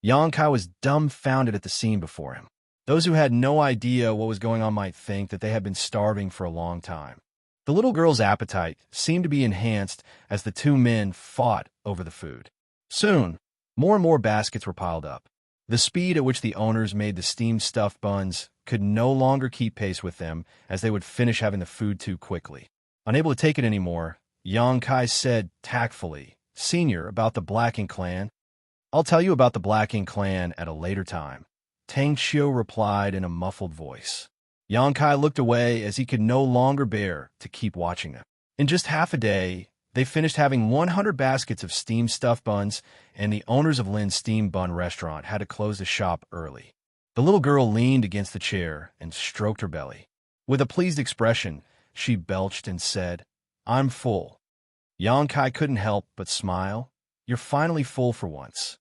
Yangkai was dumbfounded at the scene before him. Those who had no idea what was going on might think that they had been starving for a long time. The little girl's appetite seemed to be enhanced as the two men fought over the food. Soon, more and more baskets were piled up. The speed at which the owners made the steamed stuffed buns could no longer keep pace with them, as they would finish having the food too quickly. Unable to take it anymore, Yangkai said tactfully, "Senior, about the Black Ink clan." "I'll tell you about the Black Ink clan at a later time," Tang Xiu replied in a muffled voice. Yangkai looked away as he could no longer bear to keep watching them. In just half a day, they finished having 100 baskets of steamed stuffed buns, and the owners of Lin's Steamed Bun restaurant had to close the shop early. The little girl leaned against the chair and stroked her belly. With a pleased expression, she belched and said, "I'm full." Yangkai couldn't help but smile. "You're finally full for once."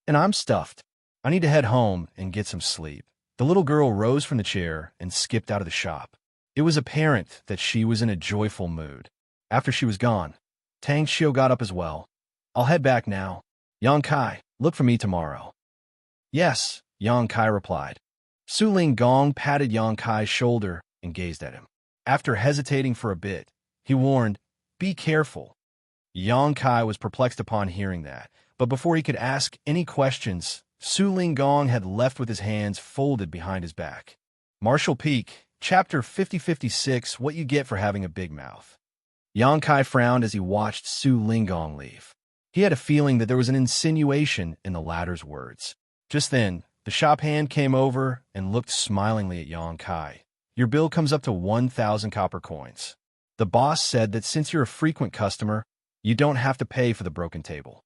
"And I'm stuffed. I need to head home and get some sleep." The little girl rose from the chair and skipped out of the shop. It was apparent that she was in a joyful mood. After she was gone, Tang Xiu got up as well. "I'll head back now. Yangkai, look for me tomorrow." "Yes," Yangkai replied. Su Linggong patted Yangkai's shoulder and gazed at him. After hesitating for a bit, he warned, "Be careful." Yangkai was perplexed upon hearing that, but before he could ask any questions, Su Linggong had left with his hands folded behind his back. Marshall Peak, Chapter 5056, What You Get for Having a Big Mouth. Yangkai frowned as he watched Su Linggong leave. He had a feeling that there was an insinuation in the latter's words. Just then, the shop hand came over and looked smilingly at Yangkai. "Your bill comes up to 1,000 copper coins. The boss said that since you're a frequent customer, you don't have to pay for the broken table."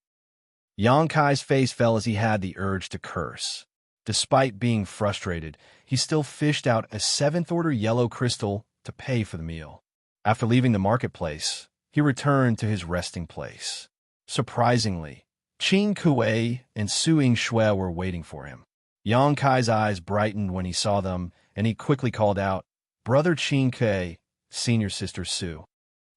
Yangkai's face fell as he had the urge to curse. Despite being frustrated, he still fished out a 7th-order yellow crystal to pay for the meal. After leaving the marketplace, he returned to his resting place. Surprisingly, Qin Kuei and Su Yingxue were waiting for him. Yangkai's eyes brightened when he saw them, and he quickly called out, "Brother Qin Kuei, senior sister Su."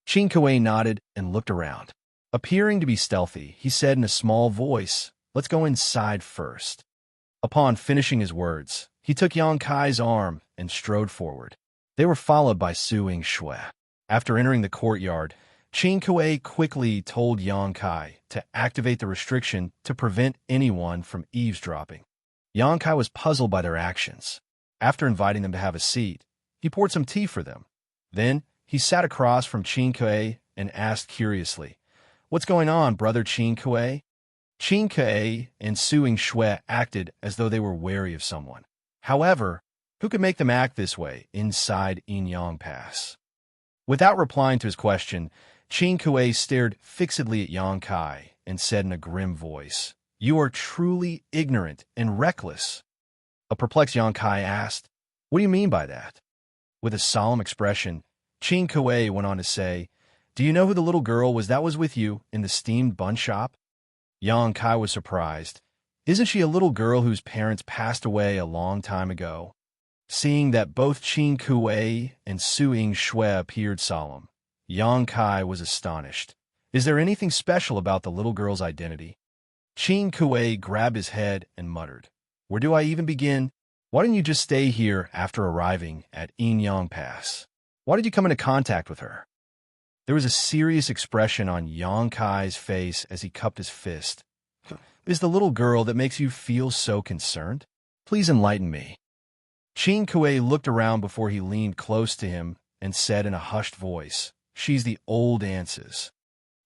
Qin Kuei nodded and looked around. Appearing to be stealthy, he said in a small voice, "Let's go inside first." Upon finishing his words, he took Yangkai's arm and strode forward. They were followed by Su Yingxue. After entering the courtyard, Qin Kuei quickly told Yangkai to activate the restriction to prevent anyone from eavesdropping. Yangkai was puzzled by their actions. After inviting them to have a seat, he poured some tea for them. Then, he sat across from Qin Kuei and asked curiously, "What's going on, brother Qin Kuei?" Qin Kuei and Su Yingxue acted as though they were wary of someone. However, who could make them act this way inside Inyang Pass? Without replying to his question, Qin Kuei stared fixedly at Yangkai and said in a grim voice, "You are truly ignorant and reckless." A perplexed Yangkai asked, "What do you mean by that?" With a solemn expression, Qin Kuei went on to say, "Do you know who the little girl was that was with you in the steamed bun shop?" Yangkai was surprised. "Isn't she a little girl whose parents passed away a long time ago?" Seeing that both Qin Kuei and Su Yingxue appeared solemn, Yangkai was astonished. "Is there anything special about the little girl's identity?" Qin Kuei grabbed his head and muttered, "Where do I even begin? Why didn't you just stay here after arriving at Inyang Pass? Why did you come into contact with her?" There was a serious expression on Yangkai's face as he cupped his fist. "Is the little girl that makes you feel so concerned? Please enlighten me." Qin Kuei looked around before he leaned close to him and said in a hushed voice, "She's the old Ance's."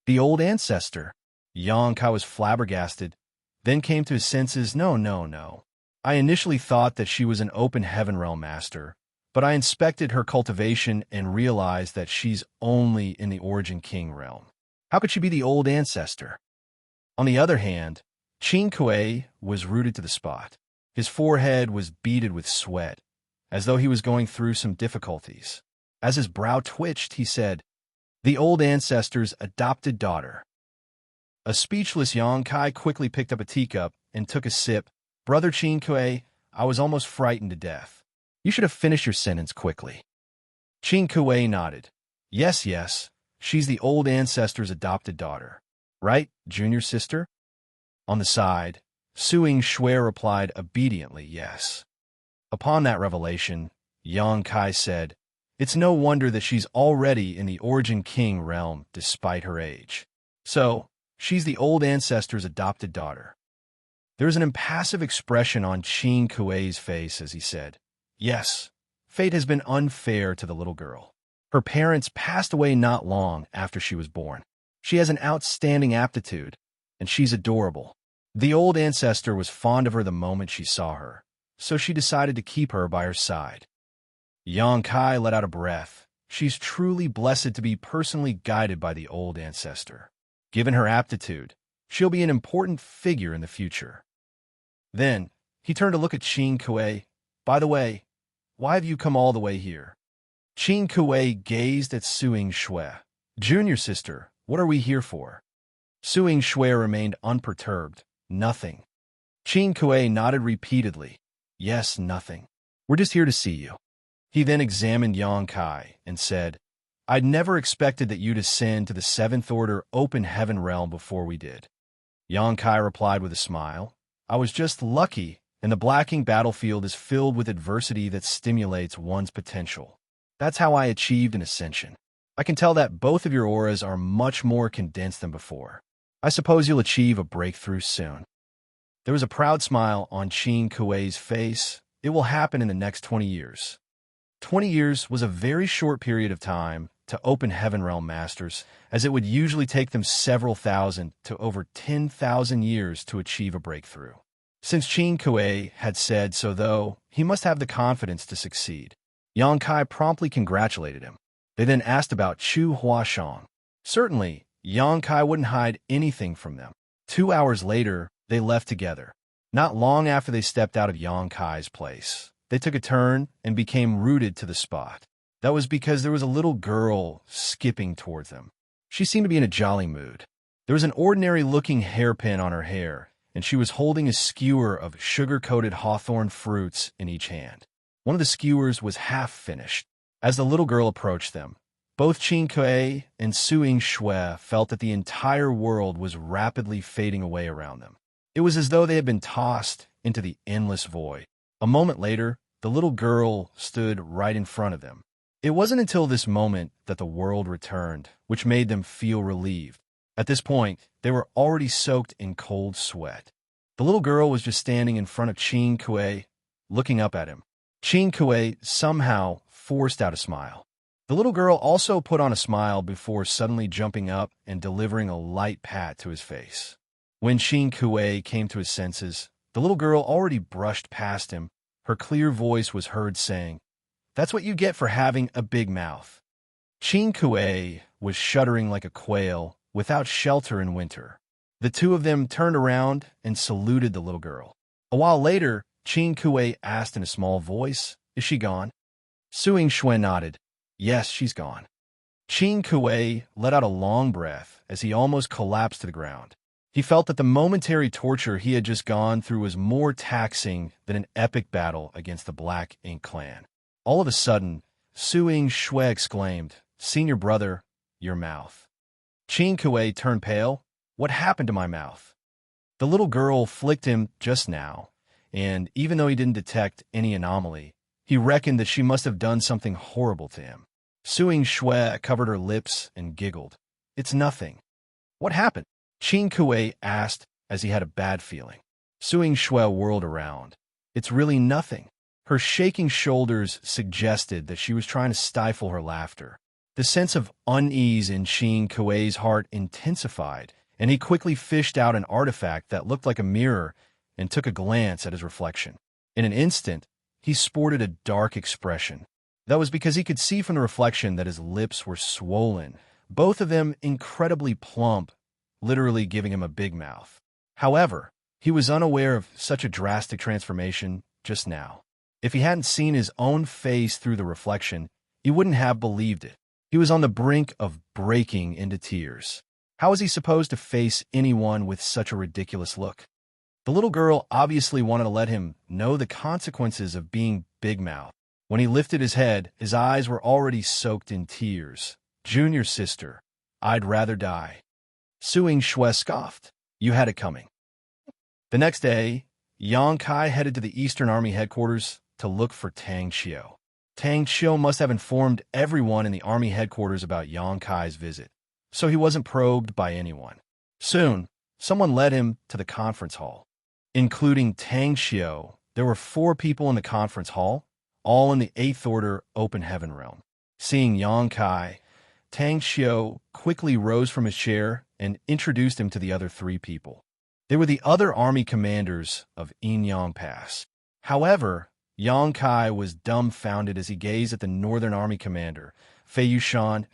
"The old ancestor?" Yangkai was flabbergasted, then came to his senses. No. I initially thought that she was an open heaven realm master, but I inspected her cultivation and realized that she's only in the Origin King realm. How could she be the old ancestor? On the other hand, Qin Kuei was rooted to the spot. His forehead was beaded with sweat, as though he was going through some difficulties. As his brow twitched, he said, "The old ancestor's adopted daughter." A speechless Yongkai quickly picked up a teacup and took a sip. "Brother Qin Kuei, I was almost frightened to death. You should have finished your sentence quickly." Qin Kuei nodded. Yes, she's the old ancestor's adopted daughter. Right, junior sister?" On the side, Xianxia replied obediently, yes. Upon that revelation, Yang Kai said, "It's no wonder that she's already in the Origin King realm despite her age. So, she's the old ancestor's adopted daughter." There was an impassive expression on Qin Kuei's face as he said, "Yes, fate has been unfair to the little girl. Her parents passed away not long after she was born. She has an outstanding aptitude, and she's adorable. The old ancestor was fond of her the moment she saw her, so she decided to keep her by her side." Yang Kai let out a breath. She's truly blessed to be personally guided by the old ancestor. Given her aptitude, she'll be an important figure in the future. Then, he turned to look at Qin Kuei. "By the way, why have you come all the way here?" Qin Kuei gazed at Xianxia. "Junior sister, what are we here for?" Xianxia remained unperturbed. "Nothing." Qin Kuei nodded repeatedly. "Yes, nothing. We're just here to see you." He then examined Yang Kai and said, "I'd never expected that you'd ascend to the 7th Order Open Heaven realm before we did." Yang Kai replied with a smile, "I was just lucky, and the Blacking battlefield is filled with adversity that stimulates one's potential. That's how I achieved an ascension. I can tell that both of your auras are much more condensed than before. I suppose you'll achieve a breakthrough soon." There was a proud smile on Qin Kuei's face. "It will happen in the next 20 years. 20 years was a very short period of time to Open Heaven Realm Masters, as it would usually take them several thousand to over 10,000 years to achieve a breakthrough. Since Qin Kuei had said so, though, he must have the confidence to succeed. Yang Kai promptly congratulated him. They then asked about Chu Huashang. Certainly, Yang Kai wouldn't hide anything from them. 2 hours later, they left together. Not long after they stepped out of Yang Kai's place, they took a turn and became rooted to the spot. That was because there was a little girl skipping towards them. She seemed to be in a jolly mood. There was an ordinary-looking hairpin on her hair, and she was holding a skewer of sugar-coated hawthorn fruits in each hand. One of the skewers was half finished. As the little girl approached them, both Qin Kuei and Xianxia felt that the entire world was rapidly fading away around them. It was as though they had been tossed into the endless void. A moment later, the little girl stood right in front of them. It wasn't until this moment that the world returned, which made them feel relieved. At this point, they were already soaked in cold sweat. The little girl was just standing in front of Qin Kuei, looking up at him. Qin Kuei somehow forced out a smile. The little girl also put on a smile before suddenly jumping up and delivering a light pat to his face. When Qin Kuei came to his senses, the little girl already brushed past him. Her clear voice was heard saying, "That's what you get for having a big mouth." Qin Kuei was shuddering like a quail, without shelter in winter. The two of them turned around and saluted the little girl. A while later, Qin Kuei asked in a small voice, "Is she gone?" Xianxia nodded. "Yes, she's gone." Qin Kuei let out a long breath as he almost collapsed to the ground. He felt that the momentary torture he had just gone through was more taxing than an epic battle against the Black Ink clan. All of a sudden, Xianxia exclaimed, "Senior brother, your mouth." Qin Kuei turned pale. "What happened to my mouth?" The little girl flicked him just now, and even though he didn't detect any anomaly, he reckoned that she must have done something horrible to him. Xianxia covered her lips and giggled. "It's nothing." "What happened?" Qin Kuei asked as he had a bad feeling. Xianxia whirled around. "It's really nothing." Her shaking shoulders suggested that she was trying to stifle her laughter. The sense of unease in Qin Kuei's heart intensified, and he quickly fished out an artifact that looked like a mirror and took a glance at his reflection. In an instant, he sported a dark expression. That was because he could see from the reflection that his lips were swollen, both of them incredibly plump, literally giving him a big mouth. However, he was unaware of such a drastic transformation just now. If he hadn't seen his own face through the reflection, he wouldn't have believed it. He was on the brink of breaking into tears. How was he supposed to face anyone with such a ridiculous look? The little girl obviously wanted to let him know the consequences of being big-mouthed. When he lifted his head, his eyes were already soaked in tears. "Junior sister, I'd rather die." Xianxia scoffed. "You had it coming." The next day, Xianxia headed to the Eastern Army headquarters to look for Tang Xiu. Tang Xiu must have informed everyone in the army headquarters about Xianxia's visit, so he wasn't probed by anyone. Soon, someone led him to the conference hall. Including Tang Xiu, there were 4 people in the conference hall, all in the 8th Order Open Heaven realm. Seeing Xianxia, Tang Xiu quickly rose from his chair and introduced him to the other 3 people. They were the other army commanders of Inyang Pass. However, Xianxia was dumbfounded as he gazed at the Northern Army commander, Fei Yushan.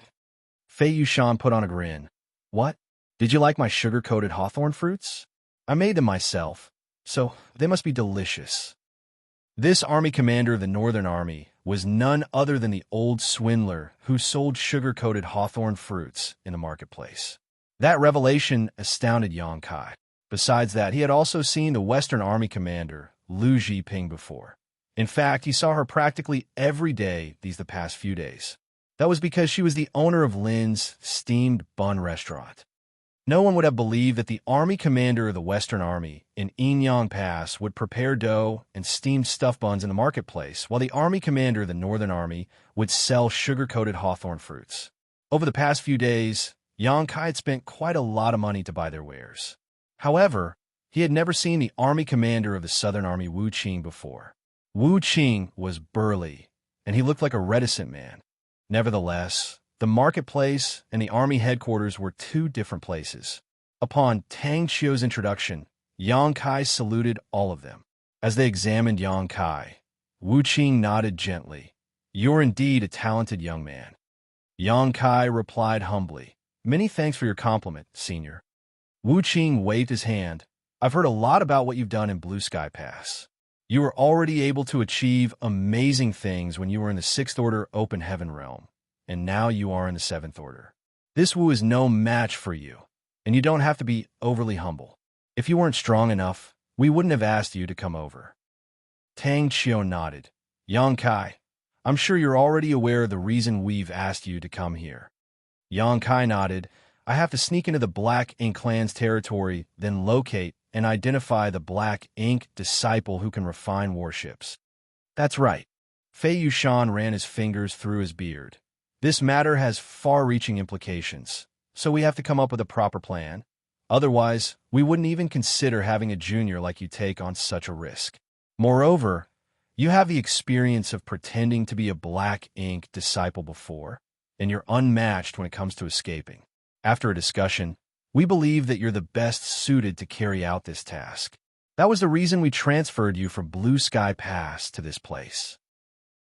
Fei Yushan put on a grin. "What? Did you like my sugar-coated hawthorn fruits? I made them myself, so they must be delicious." This army commander of the Northern Army was none other than the old swindler who sold sugar-coated hawthorn fruits in the marketplace. That revelation astounded Xianxia. Besides that, he had also seen the Western Army commander, Lu Zhiping, before. In fact, he saw her practically every day the past few days. That was because she was the owner of Lin's steamed bun restaurant. No one would have believed that the army commander of the Western Army in Inyang Pass would prepare dough and steamed stuffed buns in the marketplace, while the army commander of the Northern Army would sell sugar-coated hawthorn fruits. Over the past few days, Xianxia had spent quite a lot of money to buy their wares. However, he had never seen the army commander of the Southern Army, Wu Qing, before. Wu Qing was burly, and he looked like a reticent man. Nevertheless, the marketplace and the army headquarters were 2 different places. Upon Tang Xiu's introduction, Xianxia saluted all of them. As they examined Xianxia, Wu Qing nodded gently. "You're indeed a talented young man." Xianxia replied humbly, "Many thanks for your compliment, senior." Wu Qing waved his hand. "I've heard a lot about what you've done in Blue Sky Pass. You were already able to achieve amazing things when you were in the 6th Order Open Heaven realm, and now you are in the 7th Order. This Wu is no match for you, and you don't have to be overly humble. If you weren't strong enough, we wouldn't have asked you to come over." Tang Xiu nodded. "Xianxia, I'm sure you're already aware of the reason we've asked you to come here." Xianxia nodded. "I have to sneak into the Black Ink clan's territory, then locate and identify the Black Ink disciple who can refine warships." "That's right." Fei Yushan ran his fingers through his beard. "This matter has far-reaching implications, so we have to come up with a proper plan. Otherwise, we wouldn't even consider having a junior like you take on such a risk. Moreover, you have the experience of pretending to be a Black Ink disciple before, and you're unmatched when it comes to escaping. After a discussion, we believe that you're the best suited to carry out this task. That was the reason we transferred you from Blue Sky Pass to this place."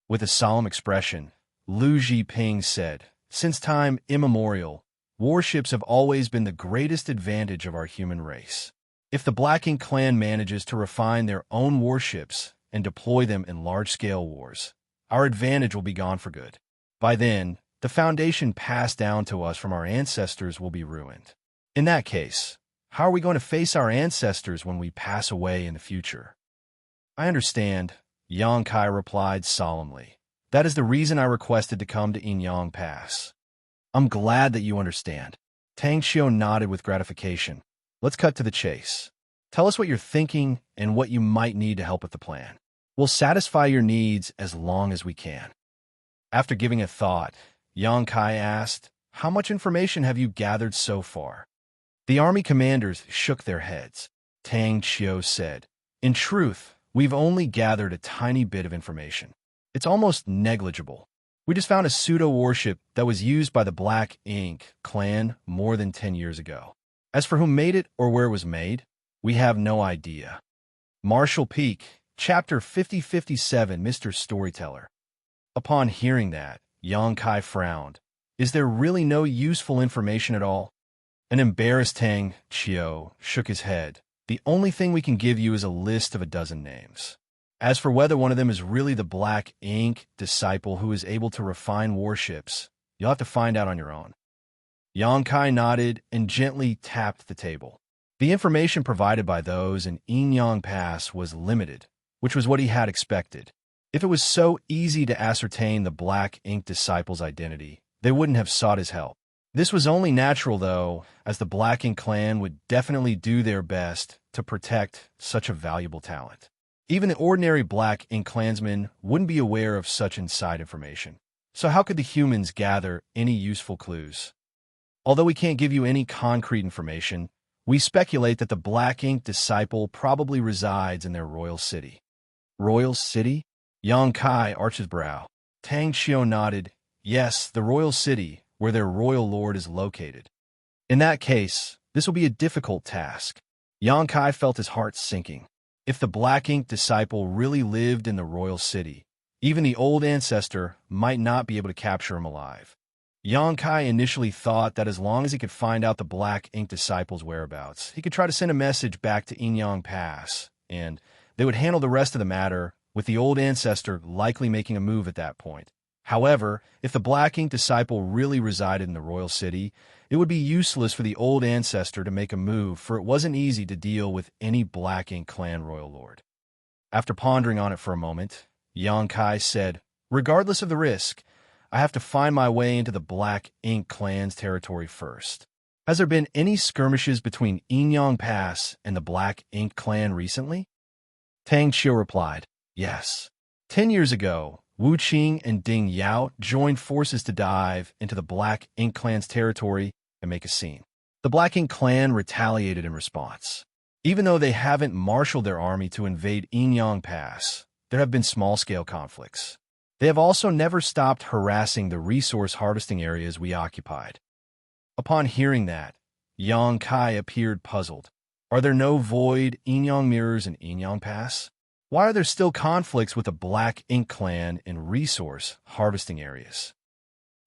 With a solemn expression, Lu Zhiping said, "Since time immemorial, warships have always been the greatest advantage of our human race. If the Black Ink clan manages to refine their own warships and deploy them in large-scale wars, our advantage will be gone for good. By then, the foundation passed down to us from our ancestors will be ruined. In that case, how are we going to face our ancestors when we pass away in the future?" "I understand," Xianxia replied solemnly. "That is the reason I requested to come to Inyang Pass." "I'm glad that you understand." Tang Xiu nodded with gratification. "Let's cut to the chase. Tell us what you're thinking and what you might need to help with the plan. We'll satisfy your needs as long as we can." After giving it thought, Xianxia asked, "How much information have you gathered so far?" The army commanders shook their heads. Tang Xiu said, "In truth, we've only gathered a tiny bit of information. It's almost negligible. We just found a pseudo-warship that was used by the Black Ink clan more than 10 years ago. As for who made it or where it was made, we have no idea." Marshall Peak, Chapter 5057, Mr. Storyteller. Upon hearing that, Yangkai frowned. Is there really no useful information at all? An embarrassed Tang Qiu shook his head. The only thing we can give you is a list of a dozen names. As for whether one of them is really the Black Ink disciple who is able to refine warships, you'll have to find out on your own. Yangkai nodded and gently tapped the table. The information provided by those in Yingyang Pass was limited, which was what he had expected. If it was so easy to ascertain the Black Ink disciple's identity, they wouldn't have sought his help. This was only natural, though, as the Black Ink clan would definitely do their best to protect such a valuable talent. Even the ordinary Black Ink clansmen wouldn't be aware of such inside information. So how could the humans gather any useful clues? Although we can't give you any concrete information, we speculate that the Black Ink disciple probably resides in their royal city. Royal city? Yangkai arched his brow. Tang Qiu nodded. Yes, the royal city, where their royal lord is located. In that case, this will be a difficult task. Yangkai felt his heart sinking. If the Black Ink disciple really lived in the royal city, even the old ancestor might not be able to capture him alive. Yangkai initially thought that as long as he could find out the Black Ink disciple's whereabouts, he could try to send a message back to Yingyang Pass, and they would handle the rest of the matter, with the old ancestor likely making a move at that point. However, if the Black Ink disciple really resided in the royal city, it would be useless for the old ancestor to make a move, for it wasn't easy to deal with any Black Ink clan royal lord. After pondering on it for a moment, Yangkai said, regardless of the risk, I have to find my way into the Black Ink clan's territory first. Has there been any skirmishes between Yingyang Pass and the Black Ink clan recently? Tang Qiu replied, yes. 10 years ago, Wu Qing and Ding Yao joined forces to dive into the Black Ink clan's territory and make a scene. The Black Ink clan retaliated in response. Even though they haven't marshaled their army to invade Yingyang Pass, there have been small-scale conflicts. They have also never stopped harassing the resource harvesting areas we occupied. Upon hearing that, Yangkai appeared puzzled. Are there no void Yingyang mirrors in Yingyang Pass? Why are there still conflicts with the Black Ink clan in resource harvesting areas?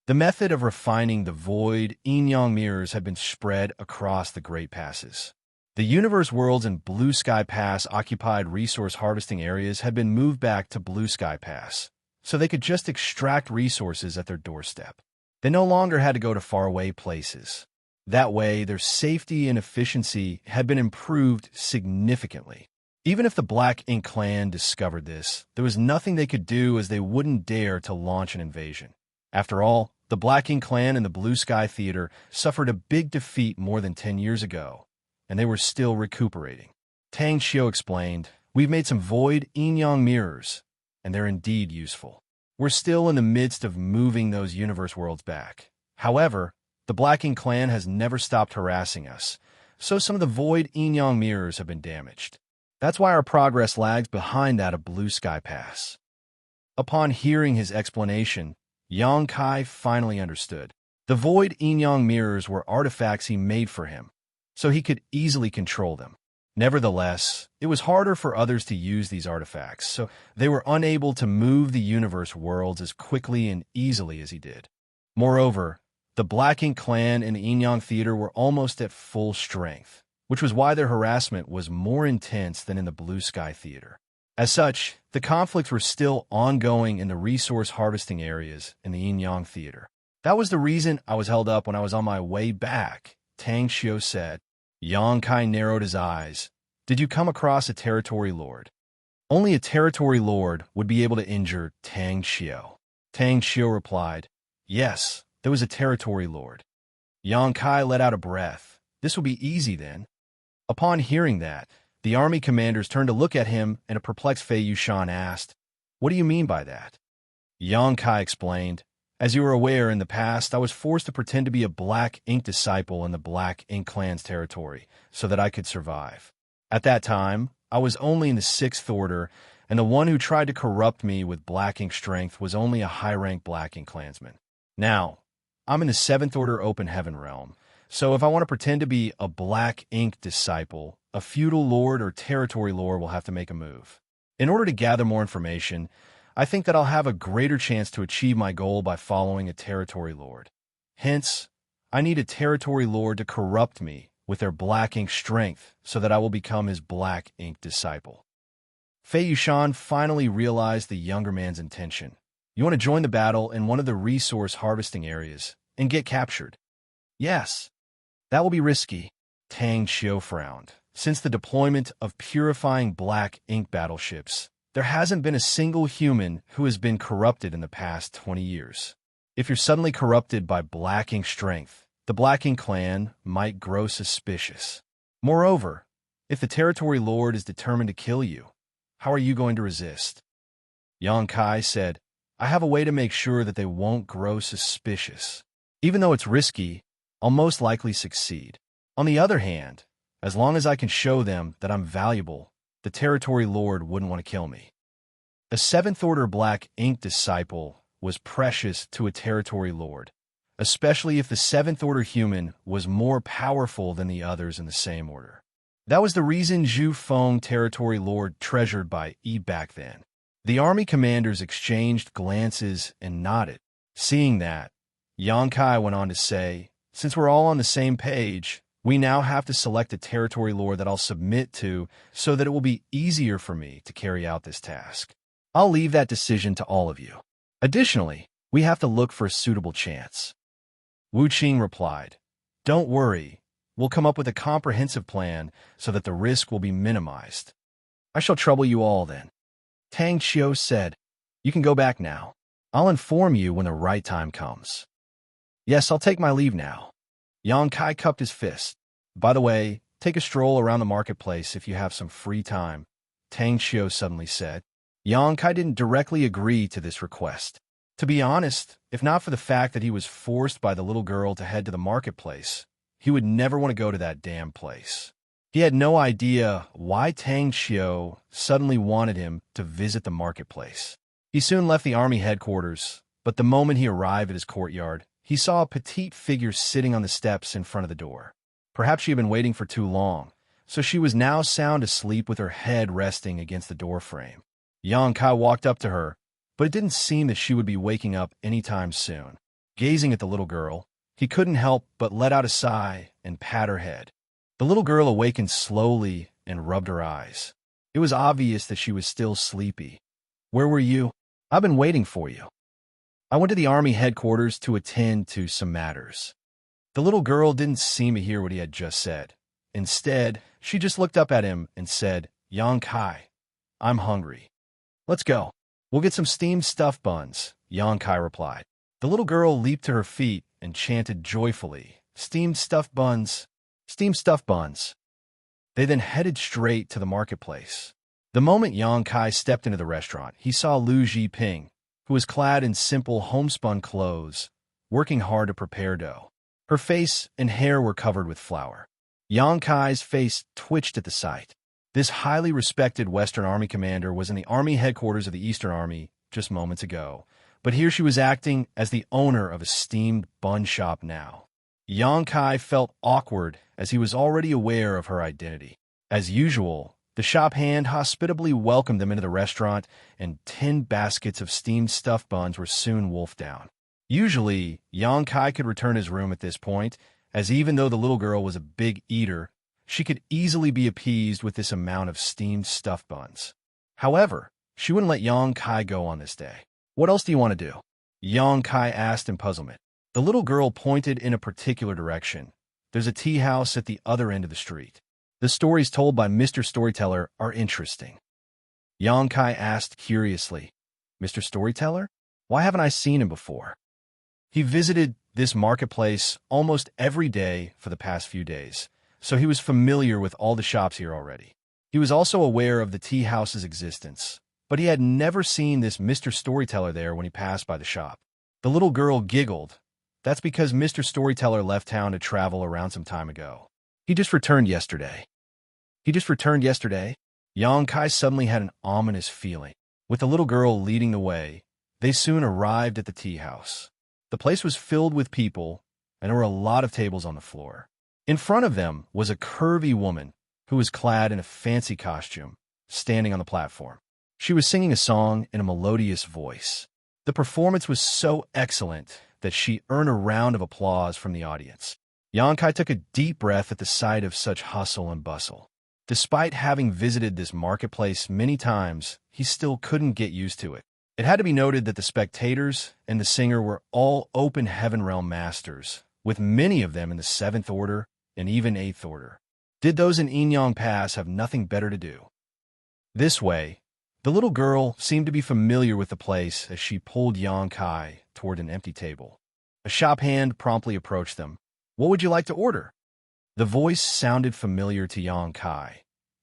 The method of refining the void Yingyang mirrors had been spread across the Great Passes. The Universe Worlds and Blue Sky Pass occupied resource harvesting areas had been moved back to Blue Sky Pass, so they could just extract resources at their doorstep. They no longer had to go to faraway places. That way, their safety and efficiency had been improved significantly. Even if the Black Ink clan discovered this, there was nothing they could do, as they wouldn't dare to launch an invasion. After all, the Black Ink clan and the Blue Sky Theater suffered a big defeat more than 10 years ago, and they were still recuperating. Tang Qiu explained, we've made some void Yingyang mirrors, and they're indeed useful. We're still in the midst of moving those universe worlds back. However, the Black Ink clan has never stopped harassing us, so some of the void Yingyang mirrors have been damaged. That's why our progress lags behind that of Blue Sky Pass. Upon hearing his explanation, Yangkai finally understood. The void Yingyang mirrors were artifacts he made for him, so he could easily control them. Nevertheless, it was harder for others to use these artifacts, so they were unable to move the universe worlds as quickly and easily as he did. Moreover, the Black Ink clan and the Yingyang Theater were almost at full strength, which was why their harassment was more intense than in the Blue Sky Theater. As such, the conflicts were still ongoing in the resource harvesting areas in the Yingyang Theater. That was the reason I was held up when I was on my way back, Tang Qiu said. Yangkai narrowed his eyes. Did you come across a territory lord? Only a territory lord would be able to injure Tang Qiu. Tang Qiu replied, yes, there was a territory lord. Yangkai let out a breath. This will be easy then. Upon hearing that, the army commanders turned to look at him, and a perplexed Fei Yushan asked, what do you mean by that? Yangkai explained, as you are aware, in the past, I was forced to pretend to be a Black Ink disciple in the Black Ink clan's territory, so that I could survive. At that time, I was only in the 6th Order, and the one who tried to corrupt me with Black Ink strength was only a high-rank Black Ink clansman. Now, I'm in the 7th Order Open Heaven realm, so if I want to pretend to be a Black Ink disciple, a feudal lord or territory lord will have to make a move. In order to gather more information, I think that I'll have a greater chance to achieve my goal by following a territory lord. Hence, I need a territory lord to corrupt me with their black ink strength so that I will become his black ink disciple. Fei Yushan finally realized the younger man's intention. You want to join the battle in one of the resource harvesting areas and get captured? Yes. That will be risky. Tang Xiu frowned. Since the deployment of purifying black ink battleships, there hasn't been a single human who has been corrupted in the past 20 years. If you're suddenly corrupted by black ink strength, the Black Ink clan might grow suspicious. Moreover, if the territory lord is determined to kill you, how are you going to resist? Yang Kai said, I have a way to make sure that they won't grow suspicious. Even though it's risky, I'll most likely succeed. On the other hand, as long as I can show them that I'm valuable, the territory lord wouldn't want to kill me. A seventh-order black ink disciple was precious to a territory lord, especially if the seventh-order human was more powerful than the others in the same order. That was the reason Zhu Feng, territory lord, treasured by Yi back then. The army commanders exchanged glances and nodded. Seeing that, Yang Kai went on to say, since we're all on the same page, we now have to select a territory lord that I'll submit to so that it will be easier for me to carry out this task. I'll leave that decision to all of you. Additionally, we have to look for a suitable chance. Wu Qing replied, Don't worry, we'll come up with a comprehensive plan so that the risk will be minimized. I shall trouble you all then. Tang Xiu said, You can go back now. I'll inform you when the right time comes. Yes, I'll take my leave now. Yang Kai cupped his fist. By the way, take a stroll around the marketplace if you have some free time, Tang Xiu suddenly said. Yang Kai didn't directly agree to this request. To be honest, if not for the fact that he was forced by the little girl to head to the marketplace, he would never want to go to that damn place. He had no idea why Tang Xiu suddenly wanted him to visit the marketplace. He soon left the army headquarters, but the moment he arrived at his courtyard, he saw a petite figure sitting on the steps in front of the door. Perhaps she had been waiting for too long, so she was now sound asleep with her head resting against the doorframe. Yang Kai walked up to her, but it didn't seem that she would be waking up anytime soon. Gazing at the little girl, he couldn't help but let out a sigh and pat her head. The little girl awakened slowly and rubbed her eyes. It was obvious that she was still sleepy. Where were you? I've been waiting for you. I went to the army headquarters to attend to some matters. The little girl didn't seem to hear what he had just said. Instead, she just looked up at him and said, Yang Kai, I'm hungry. Let's go. We'll get some steamed stuffed buns, Yang Kai replied. The little girl leaped to her feet and chanted joyfully, Steamed stuffed buns, steamed stuffed buns. They then headed straight to the marketplace. The moment Yang Kai stepped into the restaurant, he saw Lu Zhiping, who was clad in simple homespun clothes, working hard to prepare dough. Her face and hair were covered with flour. Yang Kai's face twitched at the sight. This highly respected Western Army commander was in the army headquarters of the Eastern Army just moments ago, but here she was acting as the owner of a steamed bun shop now. Yang Kai felt awkward as he was already aware of her identity. As usual, the shop hand hospitably welcomed them into the restaurant, and 10 baskets of steamed stuffed buns were soon wolfed down. Usually, Yang Kai could return his room at this point, as even though the little girl was a big eater, she could easily be appeased with this amount of steamed stuffed buns. However, she wouldn't let Yang Kai go on this day. What else do you want to do? Yang Kai asked in puzzlement. The little girl pointed in a particular direction. There's a tea house at the other end of the street. The stories told by Mr. Storyteller are interesting. Yang Kai asked curiously, Mr. Storyteller? Why haven't I seen him before? He visited this marketplace almost every day for the past few days, so he was familiar with all the shops here already. He was also aware of the tea house's existence, but he had never seen this Mr. Storyteller there when he passed by the shop. The little girl giggled. That's because Mr. Storyteller left town to travel around some time ago. He just returned yesterday. He just returned yesterday? Yang Kai suddenly had an ominous feeling. With the little girl leading the way, they soon arrived at the tea house. The place was filled with people, and there were a lot of tables on the floor. In front of them was a curvy woman who was clad in a fancy costume, standing on the platform. She was singing a song in a melodious voice. The performance was so excellent that she earned a round of applause from the audience. Xianxia took a deep breath at the sight of such hustle and bustle. Despite having visited this marketplace many times, he still couldn't get used to it. It had to be noted that the spectators and the singer were all open heaven realm masters, with many of them in the 7th order and even 8th order. Did those in Inyang Pass have nothing better to do? This way, the little girl seemed to be familiar with the place as she pulled Xianxia toward an empty table. A shop hand promptly approached them. "What would you like to order?" The voice sounded familiar to Xianxia,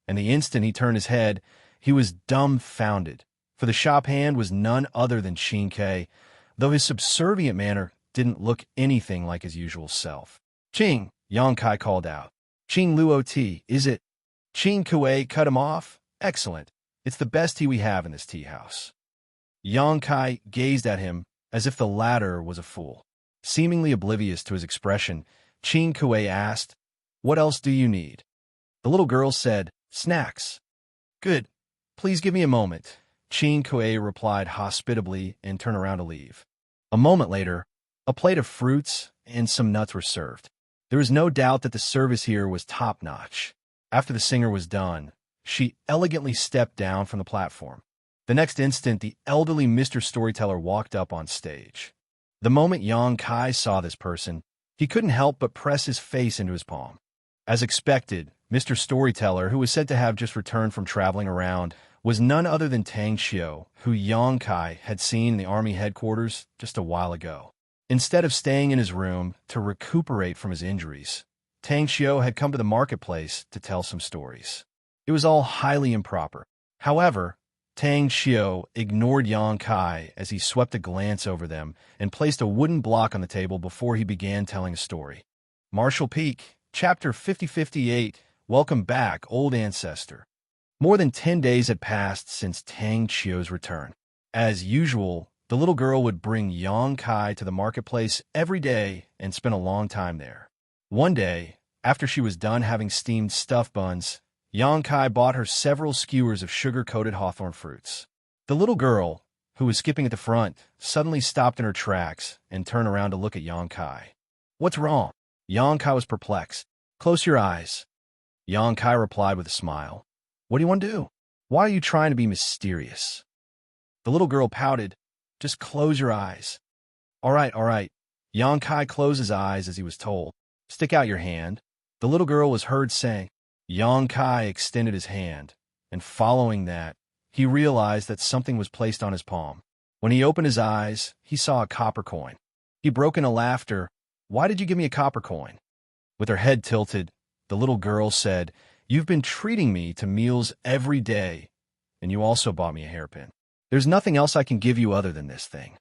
and the instant he turned his head, he was dumbfounded, for the shop hand was none other than Xianxia, though his subservient manner didn't look anything like his usual self. "Ching," Xianxia called out. "Ching Luo tea, is it?" "Ching Kuei cut him off? Excellent. It's the best tea we have in this tea house." Xianxia gazed at him as if the latter was a fool. Seemingly oblivious to his expression, Ching Kuei asked, "What else do you need?" The little girl said, "Snacks." "Good. Please give me a moment." Ching Kuei replied hospitably and turned around to leave. A moment later, a plate of fruits and some nuts were served. There was no doubt that the service here was top-notch. After the singer was done, she elegantly stepped down from the platform. The next instant, the elderly Mr. Storyteller walked up on stage. The moment Xianxia saw this person, he couldn't help but press his face into his palm. As expected, Mr. Storyteller, who was said to have just returned from traveling around, was none other than Xianxia, who Xianxia had seen in the army headquarters just a while ago. Instead of staying in his room to recuperate from his injuries, Xianxia had come to the marketplace to tell some stories. It was all highly improper. However, Xianxia ignored Xianxia as he swept a glance over them and placed a wooden block on the table before he began telling a story. Martial Peak, Chapter 5058, Welcome back, old ancestor. More than 10 days had passed since Xiao's return. As usual, the little girl would bring Xianxia to the marketplace every day and spend a long time there. One day, after she was done having steamed stuffed buns, Xianxia bought her several skewers of sugar-coated hawthorn fruits. The little girl, who was skipping at the front, suddenly stopped in her tracks and turned around to look at Xianxia. "What's wrong?" Xianxia was perplexed. "Close your eyes." Xianxia replied with a smile. "What do you want to do? Why are you trying to be mysterious?" The little girl pouted. "Just close your eyes." All right. Xianxia closed his eyes as he was told. "Stick out your hand." The little girl was heard saying. Xianxia extended his hand, and following that, he realized that something was placed on his palm. When he opened his eyes, he saw a copper coin. He broke into laughter. "Why did you give me a copper coin?" With her head tilted, the little girl said, "You've been treating me to meals every day, and you also bought me a hairpin. There's nothing else I can give you other than this thing."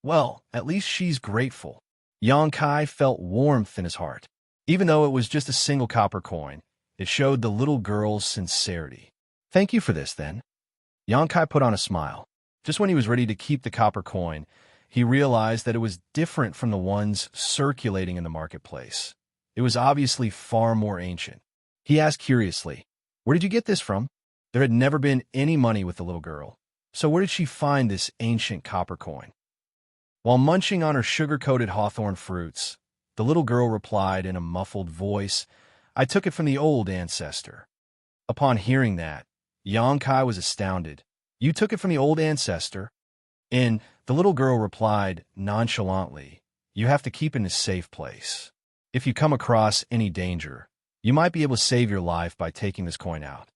Well, at least she's grateful. Xianxia felt warmth in his heart. Even though it was just a single copper coin, it showed the little girl's sincerity. "Thank you for this, then." Xianxia put on a smile. Just when he was ready to keep the copper coin, he realized that it was different from the ones circulating in the marketplace. It was obviously far more ancient. He asked curiously, "Where did you get this from?" There had never been any money with the little girl, so where did she find this ancient copper coin? While munching on her sugar-coated hawthorn fruits, the little girl replied in a muffled voice, "I took it from the old ancestor." Upon hearing that, Xianxia was astounded. "You took it from the old ancestor?" And the little girl replied nonchalantly, "You have to keep it in a safe place. If you come across any danger, you might be able to save your life by taking this coin out."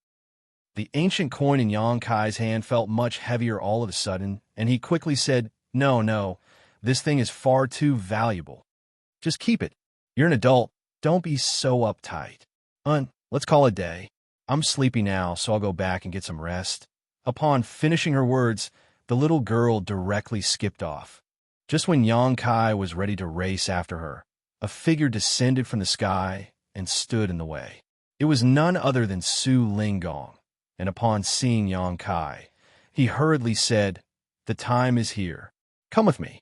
The ancient coin in Xianxia's hand felt much heavier all of a sudden, and he quickly said, No, this thing is far too valuable. Just keep it. You're an adult. Don't be so uptight. Let's call it a day. I'm sleepy now, so I'll go back and get some rest." Upon finishing her words, the little girl directly skipped off. Just when Xianxia was ready to race after her, a figure descended from the sky and stood in the way. It was none other than Su Linggong, and upon seeing Xianxia, he hurriedly said, "The time is here. Come with me."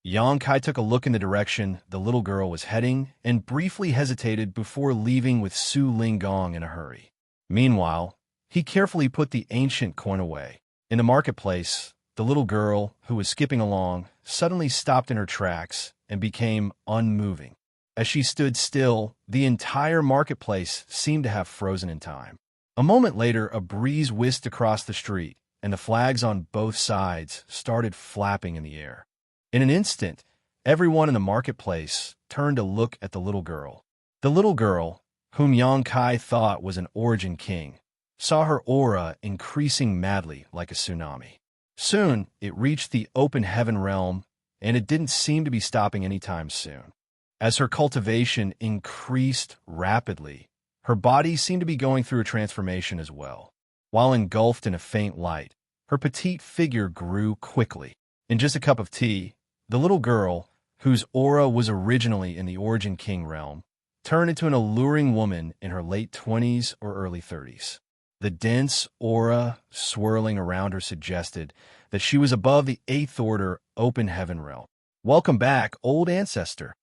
Xianxia took a look in the direction the little girl was heading and briefly hesitated before leaving with Su Linggong in a hurry. Meanwhile, He carefully put the ancient coin away. In the marketplace, the little girl, who was skipping along, suddenly stopped in her tracks and became unmoving. As she stood still, the entire marketplace seemed to have frozen in time. A moment later, a breeze whisked across the street, and the flags on both sides started flapping in the air. In an instant, everyone in the marketplace turned to look at the little girl. The little girl, whom Xianxia thought was an origin king, saw her aura increasing madly like a tsunami. Soon, it reached the open heaven realm, and it didn't seem to be stopping anytime soon. As her cultivation increased rapidly, her body seemed to be going through a transformation as well. While engulfed in a faint light, her petite figure grew quickly. In just a cup of tea, the little girl, whose aura was originally in the Origin King realm, turned into an alluring woman in her late 20s or early 30s. The dense aura swirling around her suggested that she was above the 8th Order Open Heaven realm. Welcome back, old ancestor.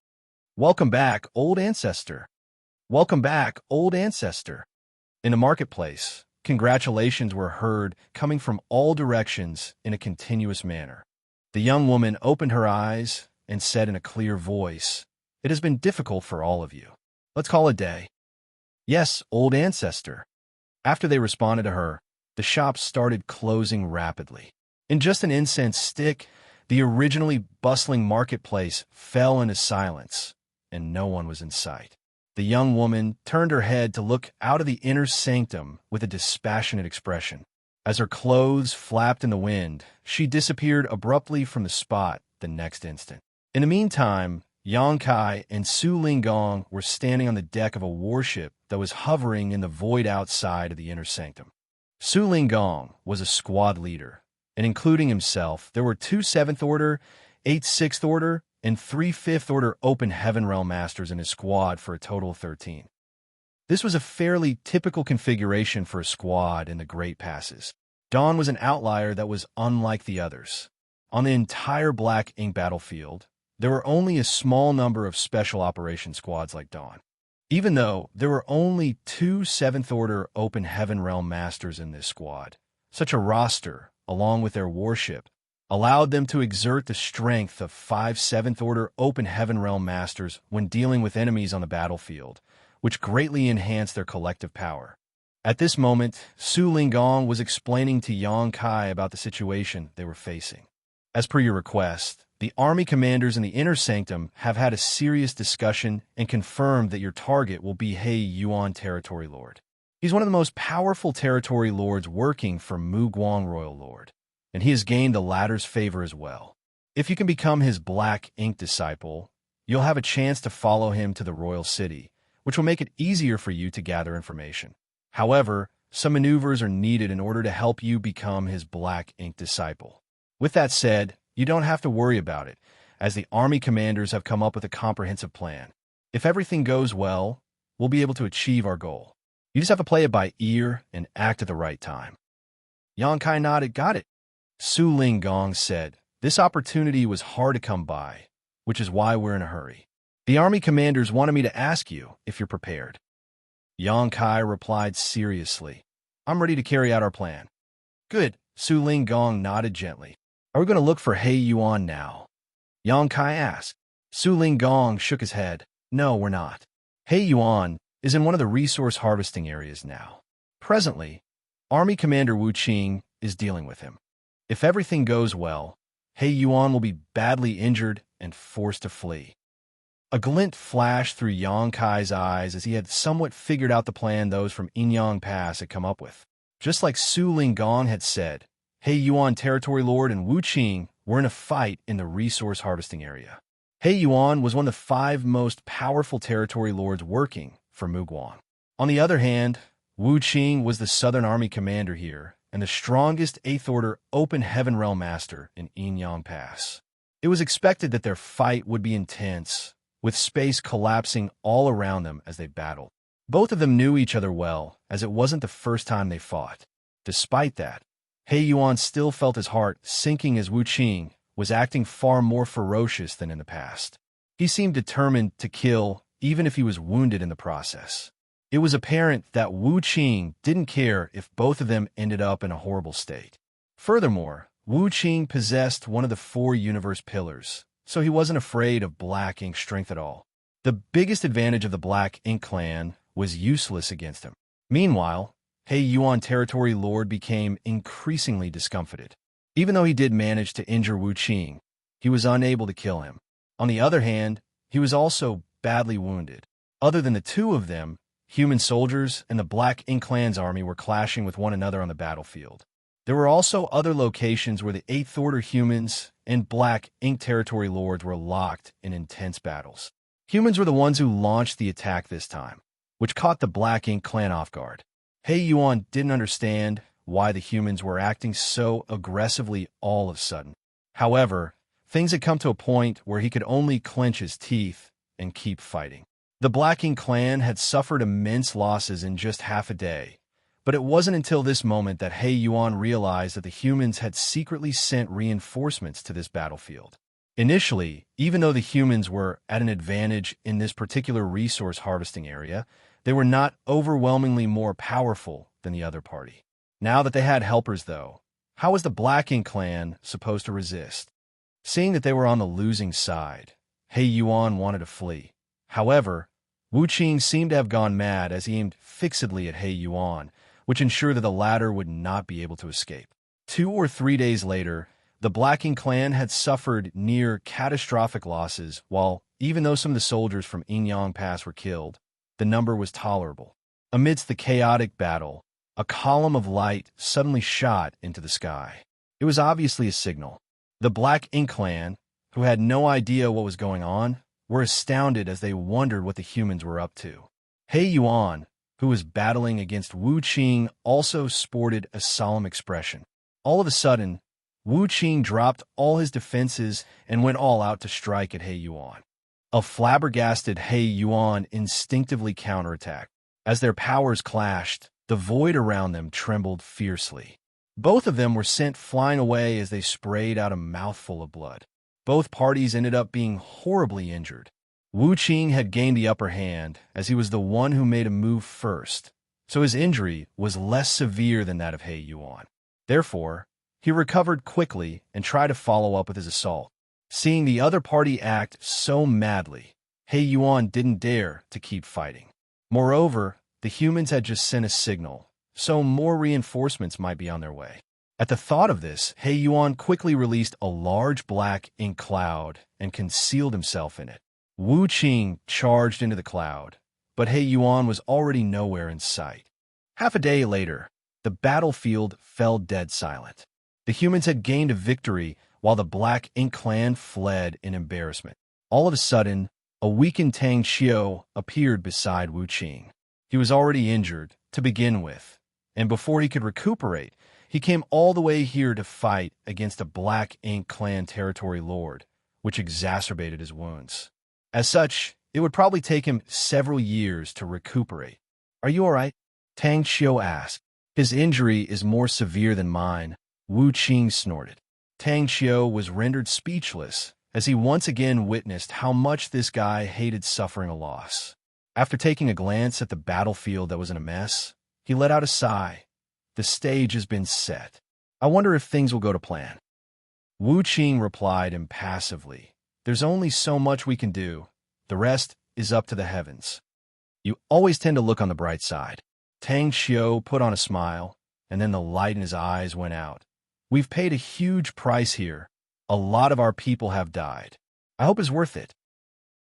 Welcome back, old ancestor. Welcome back, old ancestor. In the marketplace, congratulations were heard coming from all directions in a continuous manner. The young woman opened her eyes and said in a clear voice, "It has been difficult for all of you. Let's call it a day." "Yes, old ancestor." After they responded to her, the shops started closing rapidly. In just an incense stick, the originally bustling marketplace fell into silence, and no one was in sight. The young woman turned her head to look out of the inner sanctum with a dispassionate expression. As her clothes flapped in the wind, she disappeared abruptly from the spot the next instant. In the meantime, Xianxia and Su Linggong were standing on the deck of a warship that was hovering in the void outside of the inner sanctum. Su Linggong was a squad leader, and including himself, there were 2 7th Order, 8 6th Order, and 3 5th Order Open Heaven Realm Masters in his squad for a total of 13. This was a fairly typical configuration for a squad in the Great Passes. Dawn was an outlier that was unlike the others. On the entire Black Ink battlefield, there were only a small number of special operations squads like Dawn. Even though there were only 2 7th Order Open Heaven Realm Masters in this squad, such a roster, along with their warship, allowed them to exert the strength of 5 7th Order Open Heaven Realm Masters when dealing with enemies on the battlefield, which greatly enhanced their collective power. At this moment, Su Linggong was explaining to Xianxia about the situation they were facing. As per your request, the army commanders in the Inner Sanctum have had a serious discussion and confirmed that your target will be He Yuan Territory Lord. He's one of the most powerful territory lords working for Mu Guang Royal Lord, and he has gained the latter's favor as well. If you can become his Black Ink disciple, you'll have a chance to follow him to the royal city, which will make it easier for you to gather information. However, some maneuvers are needed in order to help you become his Black Ink disciple. With that said, you don't have to worry about it, as the army commanders have come up with a comprehensive plan. If everything goes well, we'll be able to achieve our goal. You just have to play it by ear and act at the right time. Xianxia nodded. Got it. Su Linggong said, "This opportunity was hard to come by, which is why we're in a hurry. The army commanders wanted me to ask you if you're prepared." Xianxia replied seriously, "I'm ready to carry out our plan." "Good." Su Linggong nodded gently. "Are we going to look for He Yuan now?" Xianxia asked. Su Linggong shook his head. "No, we're not. He Yuan is in one of the resource harvesting areas now. Presently, Army Commander Wuxia is dealing with him. If everything goes well, He Yuan will be badly injured and forced to flee." A glint flashed through Xianxia's eyes as he had somewhat figured out the plan those from Inyang Pass had come up with. Just like Su Linggong had said, He Yuan Territory Lord and Wuxia were in a fight in the resource harvesting area. He Yuan was one of the 5 most powerful territory lords working for Mu Guang. On the other hand, Wuxia was the Southern Army commander here and the strongest 8th Order Open Heaven Realm Master in Inyang Pass. It was expected that their fight would be intense, with space collapsing all around them as they battled. Both of them knew each other well, as it wasn't the first time they fought. Despite that, He Yuan still felt his heart sinking as Wuxia was acting far more ferocious than in the past. He seemed determined to kill, even if he was wounded in the process. It was apparent that Wuxia didn't care if both of them ended up in a horrible state. Furthermore, Wuxia possessed one of the 4 universe pillars, so he wasn't afraid of Black Ink's strength at all. The biggest advantage of the Black Ink clan was useless against him. Meanwhile, He Yuan territory lord became increasingly discomfited. Even though he did manage to injure Wuxia, he was unable to kill him. On the other hand, he was also badly wounded. Other than the 2 of them, human soldiers and the Black Ink clan's army were clashing with one another on the battlefield. There were also other locations where the 8th Order humans and Black Ink territory lords were locked in intense battles. Humans were the ones who launched the attack this time, which caught the Black Ink clan off guard. He Yuan didn't understand why the humans were acting so aggressively all of a sudden. However, things had come to a point where he could only clench his teeth and keep fighting. The Black Ink clan had suffered immense losses in just half a day, but it wasn't until this moment that He Yuan realized that the humans had secretly sent reinforcements to this battlefield. Initially, even though the humans were at an advantage in this particular resource harvesting area, they were not overwhelmingly more powerful than the other party. Now that they had helpers, though, how was the Black Ink clan supposed to resist? Seeing that they were on the losing side, He Yuan wanted to flee. However, Wuxia seemed to have gone mad as he aimed fixedly at He Yuan, which ensured that the latter would not be able to escape. 2 or 3 days later, the Black Ink clan had suffered near catastrophic losses, while even though some of the soldiers from Inyang Pass were killed, the number was tolerable. Amidst the chaotic battle, a column of light suddenly shot into the sky. It was obviously a signal. The Black Ink clan, who had no idea what was going on, were astounded as they wondered what the humans were up to. He Yuan, who was battling against Wuxia, also sported a solemn expression. All of a sudden, Wuxia dropped all his defenses and went all out to strike at He Yuan. A flabbergasted He Yuan instinctively counterattacked. As their powers clashed, the void around them trembled fiercely. Both of them were sent flying away as they sprayed out a mouthful of blood. Both parties ended up being horribly injured. Wuxia had gained the upper hand as he was the one who made a move first, so his injury was less severe than that of He Yuan. Therefore, he recovered quickly and tried to follow up with his assault. Seeing the other party act so madly, He Yuan didn't dare to keep fighting. Moreover, the humans had just sent a signal, so more reinforcements might be on their way. At the thought of this, He Yuan quickly released a large Black Ink cloud and concealed himself in it. Wuxia charged into the cloud, but He Yuan was already nowhere in sight. Half a day later, the battlefield fell dead silent. The humans had gained a victory while the Black Ink clan fled in embarrassment. All of a sudden, a weakened Xianxia appeared beside Wuxia. He was already injured to begin with, and before he could recuperate, he came all the way here to fight against a Black Ink clan territory lord, which exacerbated his wounds. As such, it would probably take him several years to recuperate. "Are you all right?" Tang Xiu asked. "His injury is more severe than mine," Wuxia snorted. Tang Xiu was rendered speechless as he once again witnessed how much this guy hated suffering a loss. After taking a glance at the battlefield that was in a mess, he let out a sigh. The stage has been set. I wonder if things will go to plan. Wuxia replied impassively. There's only so much we can do. The rest is up to the heavens. You always tend to look on the bright side. Tang Xiu put on a smile, and then the light in his eyes went out. We've paid a huge price here. A lot of our people have died. I hope it's worth it.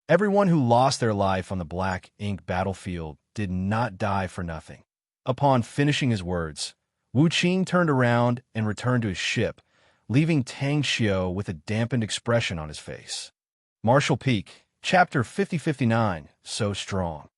Everyone who lost their life on the Black Ink battlefield did not die for nothing. Upon finishing his words, Wuxia turned around and returned to his ship, leaving Tang Xiu with a dampened expression on his face. Marshall Peak, Chapter 5059, So Strong.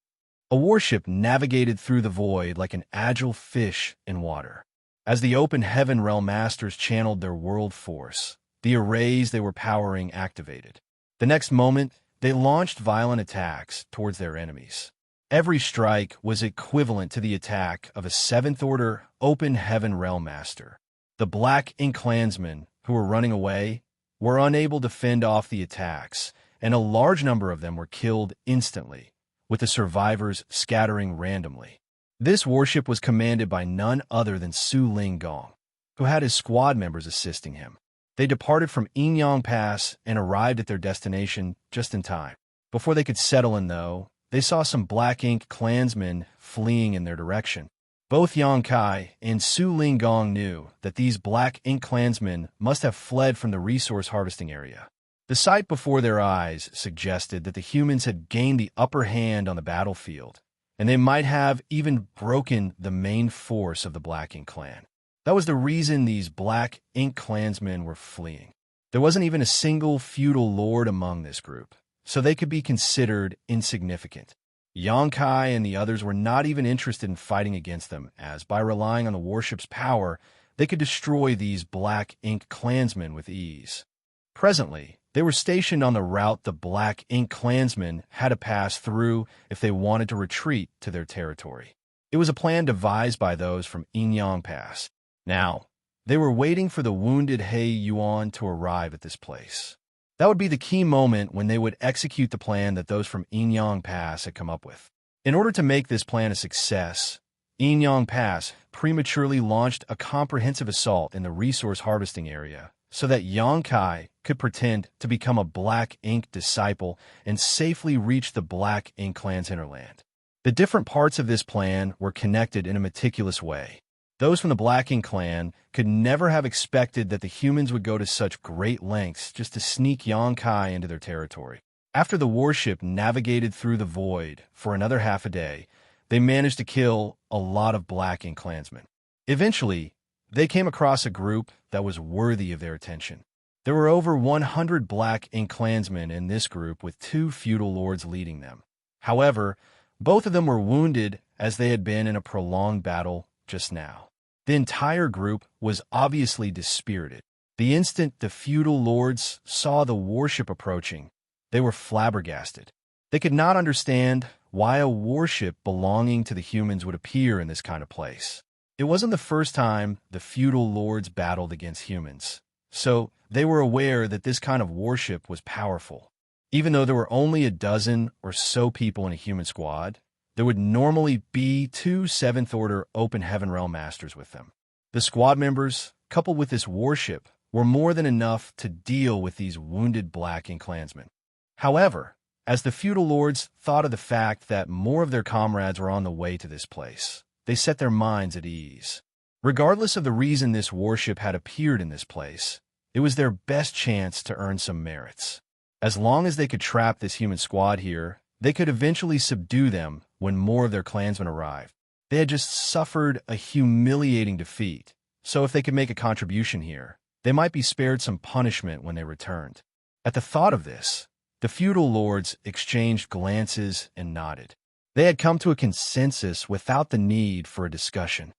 A warship navigated through the void like an agile fish in water. As the open heaven realm masters channeled their world force, the arrays they were powering activated. The next moment, they launched violent attacks towards their enemies. Every strike was equivalent to the attack of a 7th Order open heaven realm master. The Black Ink clansmen, who were running away, were unable to fend off the attacks, and a large number of them were killed instantly, with the survivors scattering randomly. This warship was commanded by none other than Su Linggong, who had his squad members assisting him. They departed from Inyang Pass and arrived at their destination just in time. Before they could settle in, though, they saw some Black Ink clansmen fleeing in their direction. Both Yang Kai and Su Linggong knew that these Black Ink clansmen must have fled from the resource harvesting area. The sight before their eyes suggested that the humans had gained the upper hand on the battlefield, and they might have even broken the main force of the Black Ink clan. That was the reason these Black Ink clansmen were fleeing. There wasn't even a single feudal lord among this group, so they could be considered insignificant. Yang Kai and the others were not even interested in fighting against them, as by relying on the warship's power, they could destroy these Black Ink clansmen with ease. Presently, they were stationed on the route the Black Ink clansmen had to pass through if they wanted to retreat to their territory. It was a plan devised by those from Inyang Pass. Now, they were waiting for the wounded He Yuan to arrive at this place. That would be the key moment when they would execute the plan that those from Inyang Pass had come up with. In order to make this plan a success, Inyang Pass prematurely launched a comprehensive assault in the resource harvesting area so that Yang Kai could pretend to become a Black Ink disciple and safely reach the Black Ink clan's hinterland. The different parts of this plan were connected in a meticulous way. Those from the Black Ink clan could never have expected that the humans would go to such great lengths just to sneak Yang Kai into their territory. After the warship navigated through the void for another half a day, they managed to kill a lot of Black Ink clansmen. Eventually, they came across a group that was worthy of their attention. There were over 100 Black Ink clansmen in this group with 2 feudal lords leading them. However, both of them were wounded as they had been in a prolonged battle just now. The entire group was obviously dispirited. The instant the feudal lords saw the warship approaching, they were flabbergasted. They could not understand why a warship belonging to the humans would appear in this kind of place. It wasn't the first time the feudal lords battled against humans, so they were aware that this kind of warship was powerful. Even though there were only a dozen or so people in a human squad, there would normally be 2 7th-order open heaven realm masters with them. The squad members, coupled with this warship, were more than enough to deal with these wounded Black Ink clansmen. However, as the feudal lords thought of the fact that more of their comrades were on the way to this place, they set their minds at ease. Regardless of the reason this warship had appeared in this place, it was their best chance to earn some merits. As long as they could trap this human squad here, they could eventually subdue them when more of their clansmen arrived. They had just suffered a humiliating defeat, so if they could make a contribution here, they might be spared some punishment when they returned. At the thought of this, the feudal lords exchanged glances and nodded. They had come to a consensus without the need for a discussion.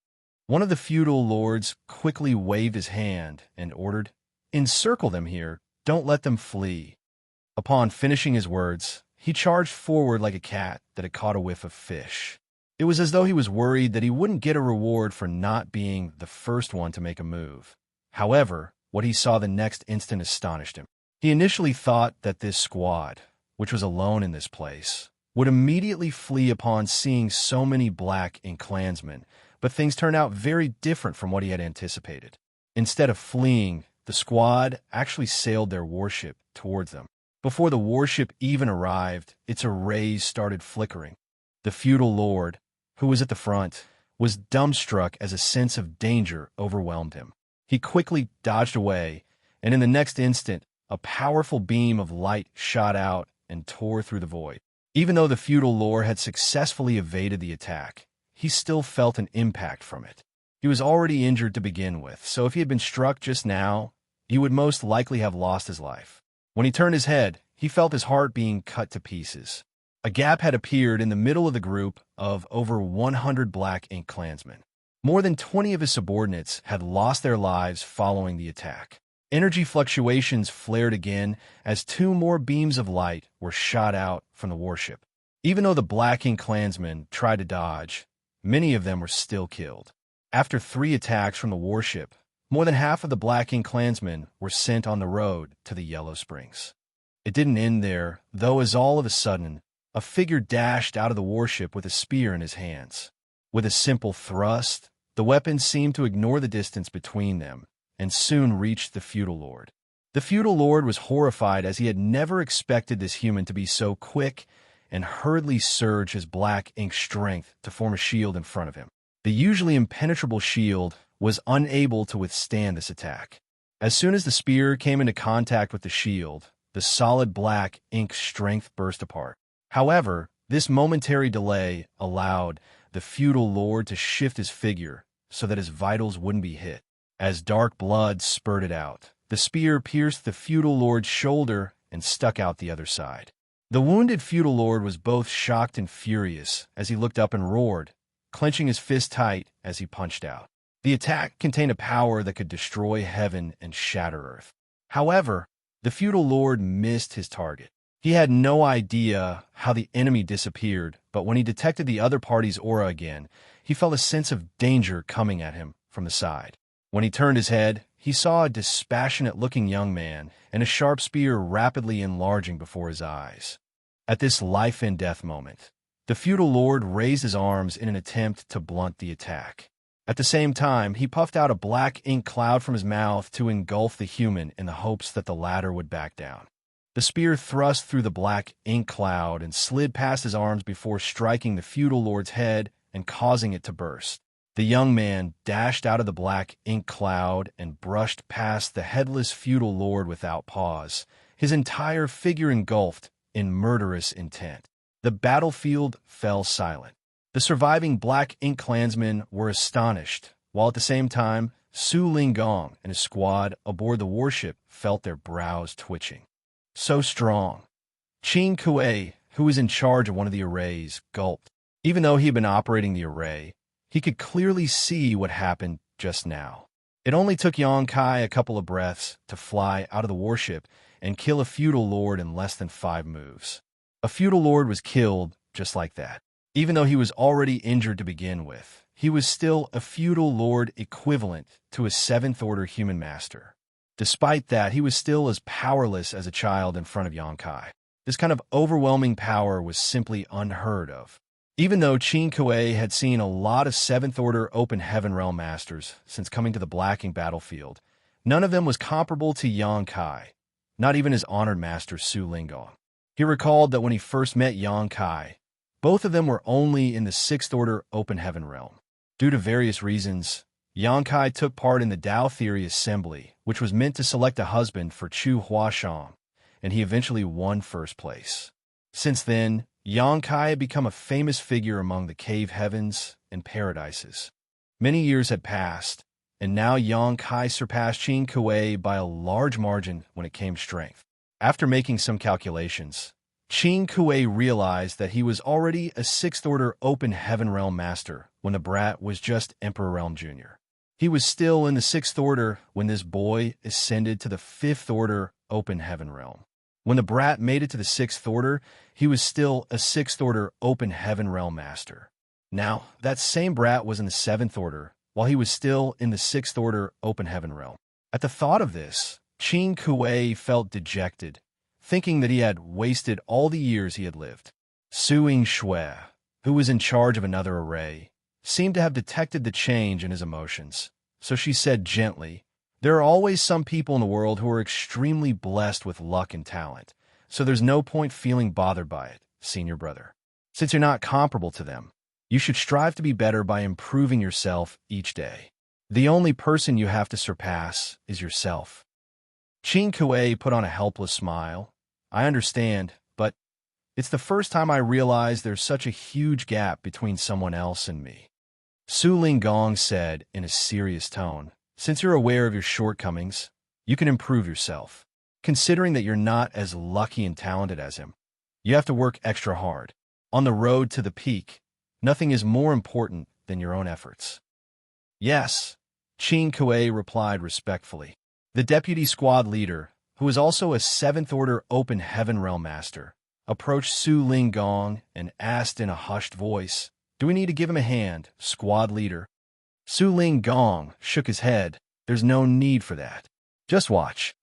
One of the feudal lords quickly waved his hand and ordered, "Encircle them here, don't let them flee." Upon finishing his words, he charged forward like a cat that had caught a whiff of fish. It was as though he was worried that he wouldn't get a reward for not being the first one to make a move. However, what he saw the next instant astonished him. He initially thought that this squad, which was alone in this place, would immediately flee upon seeing so many Black Ink clansmen, but things turned out very different from what he had anticipated. Instead of fleeing, the squad actually sailed their warship towards them. Before the warship even arrived, its arrays started flickering. The feudal lord, who was at the front, was dumbstruck as a sense of danger overwhelmed him. He quickly dodged away, and in the next instant, a powerful beam of light shot out and tore through the void. Even though the feudal lord had successfully evaded the attack, he still felt an impact from it. He was already injured to begin with, so if he had been struck just now, he would most likely have lost his life. When he turned his head, he felt his heart being cut to pieces. A gap had appeared in the middle of the group of over 100 Black Ink clansmen. More than 20 of his subordinates had lost their lives following the attack. Energy fluctuations flared again as 2 more beams of light were shot out from the warship. Even though the Black Ink clansmen tried to dodge, many of them were still killed. After 3 attacks from the warship, more than half of the Black Ink clansmen were sent on the road to the Yellow Springs. It didn't end there, though, as all of a sudden, a figure dashed out of the warship with a spear in his hands. With a simple thrust, the weapon seemed to ignore the distance between them and soon reached the feudal lord. The feudal lord was horrified as he had never expected this human to be so quick and hurriedly surge his black ink strength to form a shield in front of him. The usually impenetrable shield was unable to withstand this attack. As soon as the spear came into contact with the shield, the solid black ink strength burst apart. However, this momentary delay allowed the feudal lord to shift his figure so that his vitals wouldn't be hit. As dark blood spurted out, the spear pierced the feudal lord's shoulder and stuck out the other side. The wounded feudal lord was both shocked and furious as he looked up and roared, clenching his fist tight as he punched out. The attack contained a power that could destroy heaven and shatter earth. However, the feudal lord missed his target. He had no idea how the enemy disappeared, but when he detected the other party's aura again, he felt a sense of danger coming at him from the side. When he turned his head, he saw a dispassionate-looking young man and a sharp spear rapidly enlarging before his eyes. At this life-and-death moment, the feudal lord raised his arms in an attempt to blunt the attack. At the same time, he puffed out a black ink cloud from his mouth to engulf the human in the hopes that the latter would back down. The spear thrust through the black ink cloud and slid past his arms before striking the feudal lord's head and causing it to burst. The young man dashed out of the black ink cloud and brushed past the headless feudal lord without pause, his entire figure engulfed in murderous intent. The battlefield fell silent. The surviving black ink clansmen were astonished, while at the same time, Su Linggong and his squad aboard the warship felt their brows twitching. So strong. Qin Kuei, who was in charge of one of the arrays, gulped. Even though he had been operating the array, he could clearly see what happened just now. It only took Xianxia a couple of breaths to fly out of the warship and kill a feudal lord in less than 5 moves. A feudal lord was killed just like that. Even though he was already injured to begin with, he was still a feudal lord equivalent to a 7th-order human master. Despite that, he was still as powerless as a child in front of Xianxia. This kind of overwhelming power was simply unheard of. Even though Qin Kuei had seen a lot of 7th-order open heaven realm masters since coming to the Black Ink battlefield, none of them was comparable to Xianxia, not even his honored master Su Linggong. He recalled that when he first met Xianxia, both of them were only in the 6th-order open heaven realm. Due to various reasons, Xianxia took part in the Tao Theory Assembly, which was meant to select a husband for Chu Huashang, and he eventually won first place. Since then, Xianxia had become a famous figure among the cave heavens and paradises. Many years had passed, and now Xianxia surpassed Qin Kuei by a large margin when it came to strength. After making some calculations, Qin Kuei realized that he was already a 6th-order open heaven realm master when the brat was just Emperor Realm Jr. He was still in the 6th order when this boy ascended to the 5th order open heaven realm. When the brat made it to the 6th order, he was still a 6th order open heaven realm master. Now, that same brat was in the 7th order, while he was still in the 6th order open heaven realm. At the thought of this, Qin Kuei felt dejected, thinking that he had wasted all the years he had lived. Su Yingxue, who was in charge of another array, seemed to have detected the change in his emotions, so she said gently, "There are always some people in the world who are extremely blessed with luck and talent, so there's no point feeling bothered by it, senior brother. Since you're not comparable to them, you should strive to be better by improving yourself each day. The only person you have to surpass is yourself." Qin Kuei put on a helpless smile. "I understand, but it's the first time I realize there's such a huge gap between someone else and me." Su Linggong said in a serious tone, "Since you're aware of your shortcomings, you can improve yourself. Considering that you're not as lucky and talented as him, you have to work extra hard. On the road to the peak, nothing is more important than your own efforts." "Yes," Qin Kuei replied respectfully. The deputy squad leader, who was also a 7th order open heaven realm master, approached Su Linggong and asked in a hushed voice, "Do we need to give him a hand, squad leader?" Su Linggong shook his head. "There's no need for that. Just watch."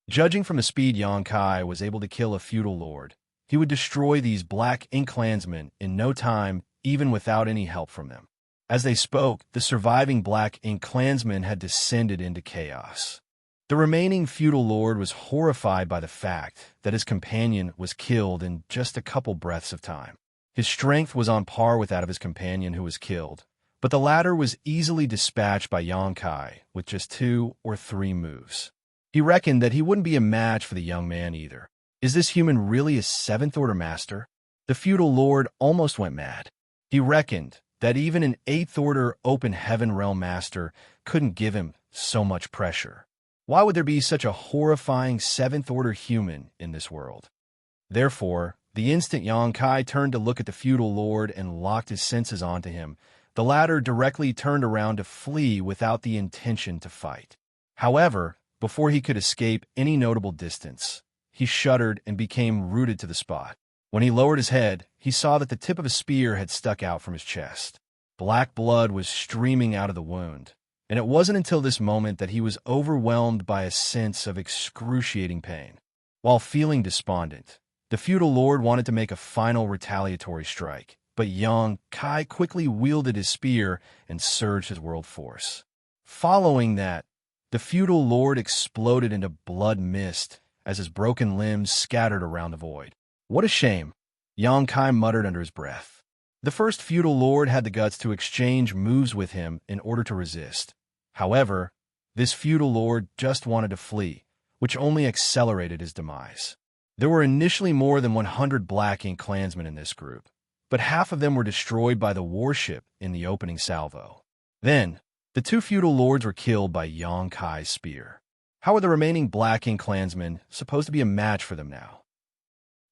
Judging from the speed Xianxia was able to kill a feudal lord, he would destroy these Black Ink clansmen in no time, even without any help from them. As they spoke, the surviving Black Ink clansmen had descended into chaos. The remaining feudal lord was horrified by the fact that his companion was killed in just a couple breaths of time. His strength was on par with that of his companion who was killed, but the latter was easily dispatched by Xianxia with just 2 or 3 moves. He reckoned that he wouldn't be a match for the young man either. Is this human really a 7th Order master? The feudal lord almost went mad. He reckoned that even an 8th Order open heaven realm master couldn't give him so much pressure. Why would there be such a horrifying 7th Order human in this world? Therefore, the instant Xianxia turned to look at the feudal lord and locked his senses onto him, the latter directly turned around to flee without the intention to fight. However, before he could escape any notable distance, he shuddered and became rooted to the spot. When he lowered his head, he saw that the tip of a spear had stuck out from his chest. Black blood was streaming out of the wound, and it wasn't until this moment that he was overwhelmed by a sense of excruciating pain. While feeling despondent, the feudal lord wanted to make a final retaliatory strike, but Xianxia quickly wielded his spear and surged his world force. Following that, the feudal lord exploded into blood mist as his broken limbs scattered around the void. What a shame, Xianxia muttered under his breath. The first feudal lord had the guts to exchange moves with him in order to resist. However, this feudal lord just wanted to flee, which only accelerated his demise. There were initially more than 100 Black Ink clansmen in this group, but half of them were destroyed by the warship in the opening salvo. Then, the 2 feudal lords were killed by Xianxia's spear. How were the remaining Black Ink clansmen supposed to be a match for them now?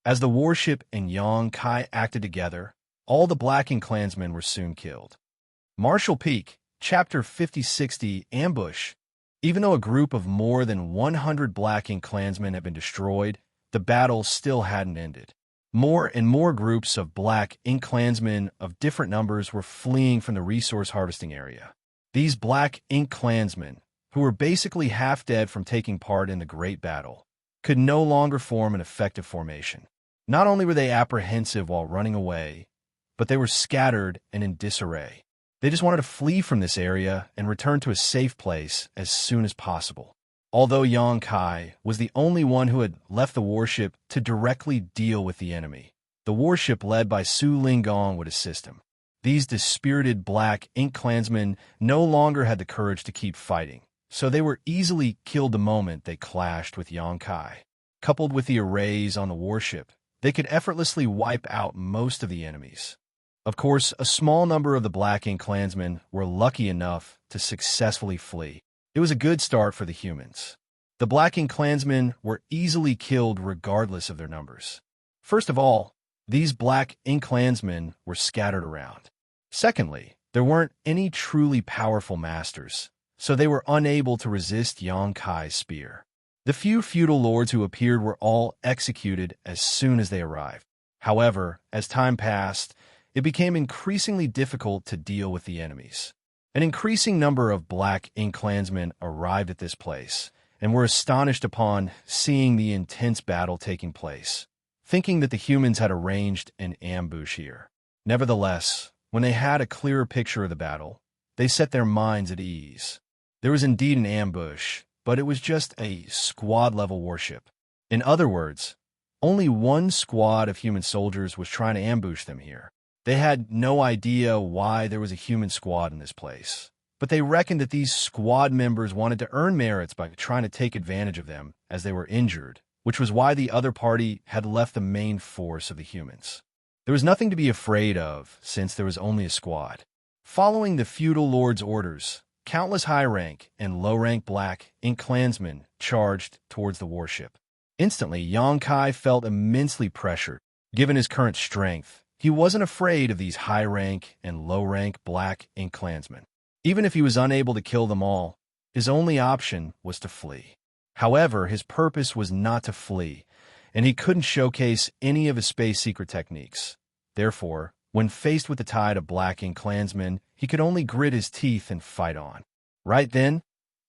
As the warship and Xianxia acted together, all the Black Ink clansmen were soon killed. Martial Peak, Chapter 5060, Ambush. Even though a group of more than 100 Black Ink clansmen had been destroyed, the battle still hadn't ended. More and more groups of Black Ink clansmen of different numbers were fleeing from the resource harvesting area. These Black Ink clansmen, who were basically half dead from taking part in the Great Battle, could no longer form an effective formation. Not only were they apprehensive while running away, but they were scattered and in disarray. They just wanted to flee from this area and return to a safe place as soon as possible. Although Xianxia was the only one who had left the warship to directly deal with the enemy, the warship led by Su Linggong would assist him. These dispirited Black Ink clansmen no longer had the courage to keep fighting, so they were easily killed the moment they clashed with Xianxia. Coupled with the arrays on the warship, they could effortlessly wipe out most of the enemies. Of course, a small number of the Black Ink clansmen were lucky enough to successfully flee. It was a good start for the humans. The Black Ink clansmen were easily killed regardless of their numbers. First of all, these Black Ink clansmen were scattered around. Secondly, there weren't any truly powerful masters, so they were unable to resist Xianxia's spear. The few feudal lords who appeared were all executed as soon as they arrived. However, as time passed, it became increasingly difficult to deal with the enemies. An increasing number of Black Ink clansmen arrived at this place and were astonished upon seeing the intense battle taking place, thinking that the humans had arranged an ambush here. Nevertheless, when they had a clearer picture of the battle, they set their minds at ease. There was indeed an ambush, but it was just a squad-level warship. In other words, only one squad of human soldiers was trying to ambush them here. They had no idea why there was a human squad in this place, but they reckoned that these squad members wanted to earn merits by trying to take advantage of them as they were injured, which was why the other party had left the main force of the humans. There was nothing to be afraid of, since there was only a squad. Following the feudal lord's orders, countless high-rank and low-rank Black Ink clansmen charged towards the warship. Instantly, Xianxia felt immensely pressured. Given his current strength, he wasn't afraid of these high-rank and low-rank Black Ink clansmen. Even if he was unable to kill them all, his only option was to flee. However, his purpose was not to flee, and he couldn't showcase any of his space secret techniques. Therefore, when faced with the tide of Black Ink clansmen, he could only grit his teeth and fight on. Right then,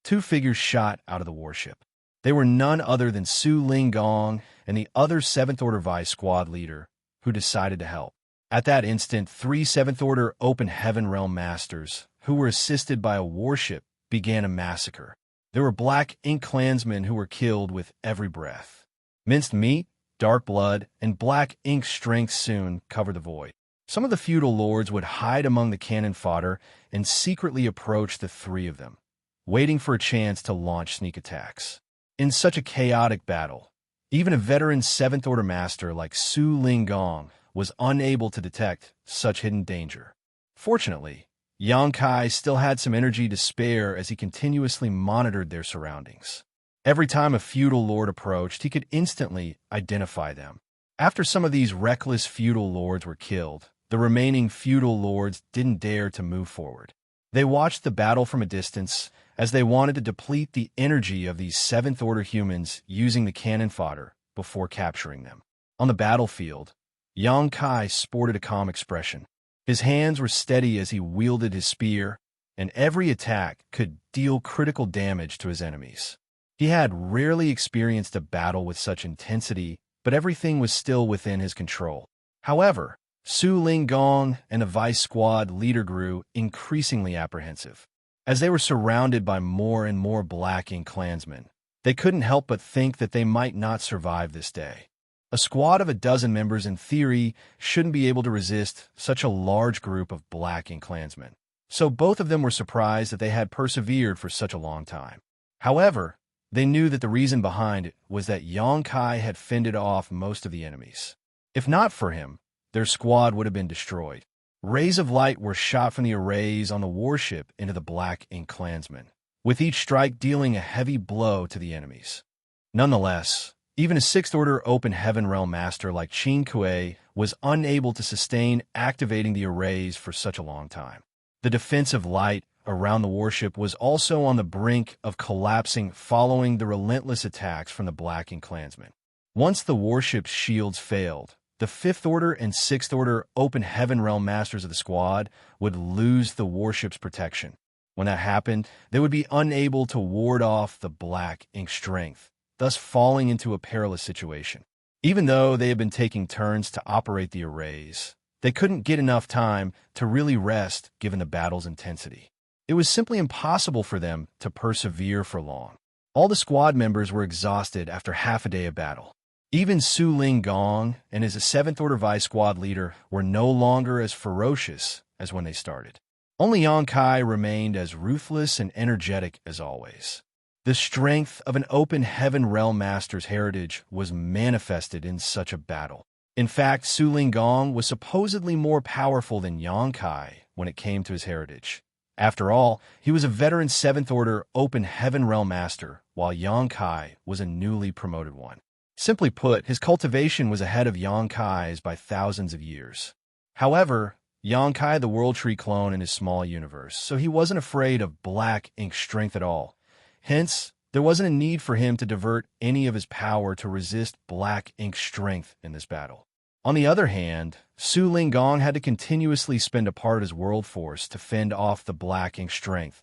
2 figures shot out of the warship. They were none other than Su Linggong and the other 7th Order Vice Squad leader, who decided to help. At that instant, 3 7th Order Open Heaven Realm Masters, who were assisted by a warship, began a massacre. There were Black Ink clansmen who were killed with every breath. Minced meat, dark blood, and Black Ink strength soon covered the void. Some of the feudal lords would hide among the cannon fodder and secretly approach the 3 of them, waiting for a chance to launch sneak attacks. In such a chaotic battle, even a veteran 7th Order Master like Su Linggong was unable to detect such hidden danger. Fortunately, Xianxia still had some energy to spare as he continuously monitored their surroundings. Every time a feudal lord approached, he could instantly identify them. After some of these reckless feudal lords were killed, the remaining feudal lords didn't dare to move forward. They watched the battle from a distance as they wanted to deplete the energy of these 7th Order humans using the cannon fodder before capturing them. On the battlefield, Xianxia sported a calm expression. His hands were steady as he wielded his spear, and every attack could deal critical damage to his enemies. He had rarely experienced a battle with such intensity, but everything was still within his control. However, Su Linggong and the Vice Squad leader grew increasingly apprehensive. As they were surrounded by more and more Black Ink clansmen, they couldn't help but think that they might not survive this day. A squad of a dozen members, in theory, shouldn't be able to resist such a large group of Black Ink clansmen. So both of them were surprised that they had persevered for such a long time. However, they knew that the reason behind it was that Xianxia had fended off most of the enemies. If not for him, their squad would have been destroyed. Rays of light were shot from the arrays on the warship into the Black Ink clansmen, with each strike dealing a heavy blow to the enemies. Nonetheless, even a 6th Order Open Heaven Realm Master like Qin Kuei was unable to sustain activating the arrays for such a long time. The defensive light around the warship was also on the brink of collapsing following the relentless attacks from the Black Ink clansmen. Once the warship's shields failed, the 5th Order and 6th Order Open Heaven Realm Masters of the squad would lose the warship's protection. When that happened, they would be unable to ward off the Black Ink strength, thus falling into a perilous situation. Even though they had been taking turns to operate the arrays, they couldn't get enough time to really rest given the battle's intensity. It was simply impossible for them to persevere for long. All the squad members were exhausted after half a day of battle. Even Su Linggong and his 7th Order Vice Squad leader were no longer as ferocious as when they started. Only Xianxia remained as ruthless and energetic as always. The strength of an Open Heaven Realm Master's heritage was manifested in such a battle. In fact, Su Linggong was supposedly more powerful than Xianxia when it came to his heritage. After all, he was a veteran 7th Order Open Heaven Realm Master, while Xianxia was a newly promoted one. Simply put, his cultivation was ahead of Xianxia's by thousands of years. However, Xianxia the World Tree clone in his small universe, so he wasn't afraid of Black Ink strength at all. Hence, there wasn't a need for him to divert any of his power to resist Black Ink strength in this battle. On the other hand, Su Linggong had to continuously spend a part of his world force to fend off the Black Ink strength,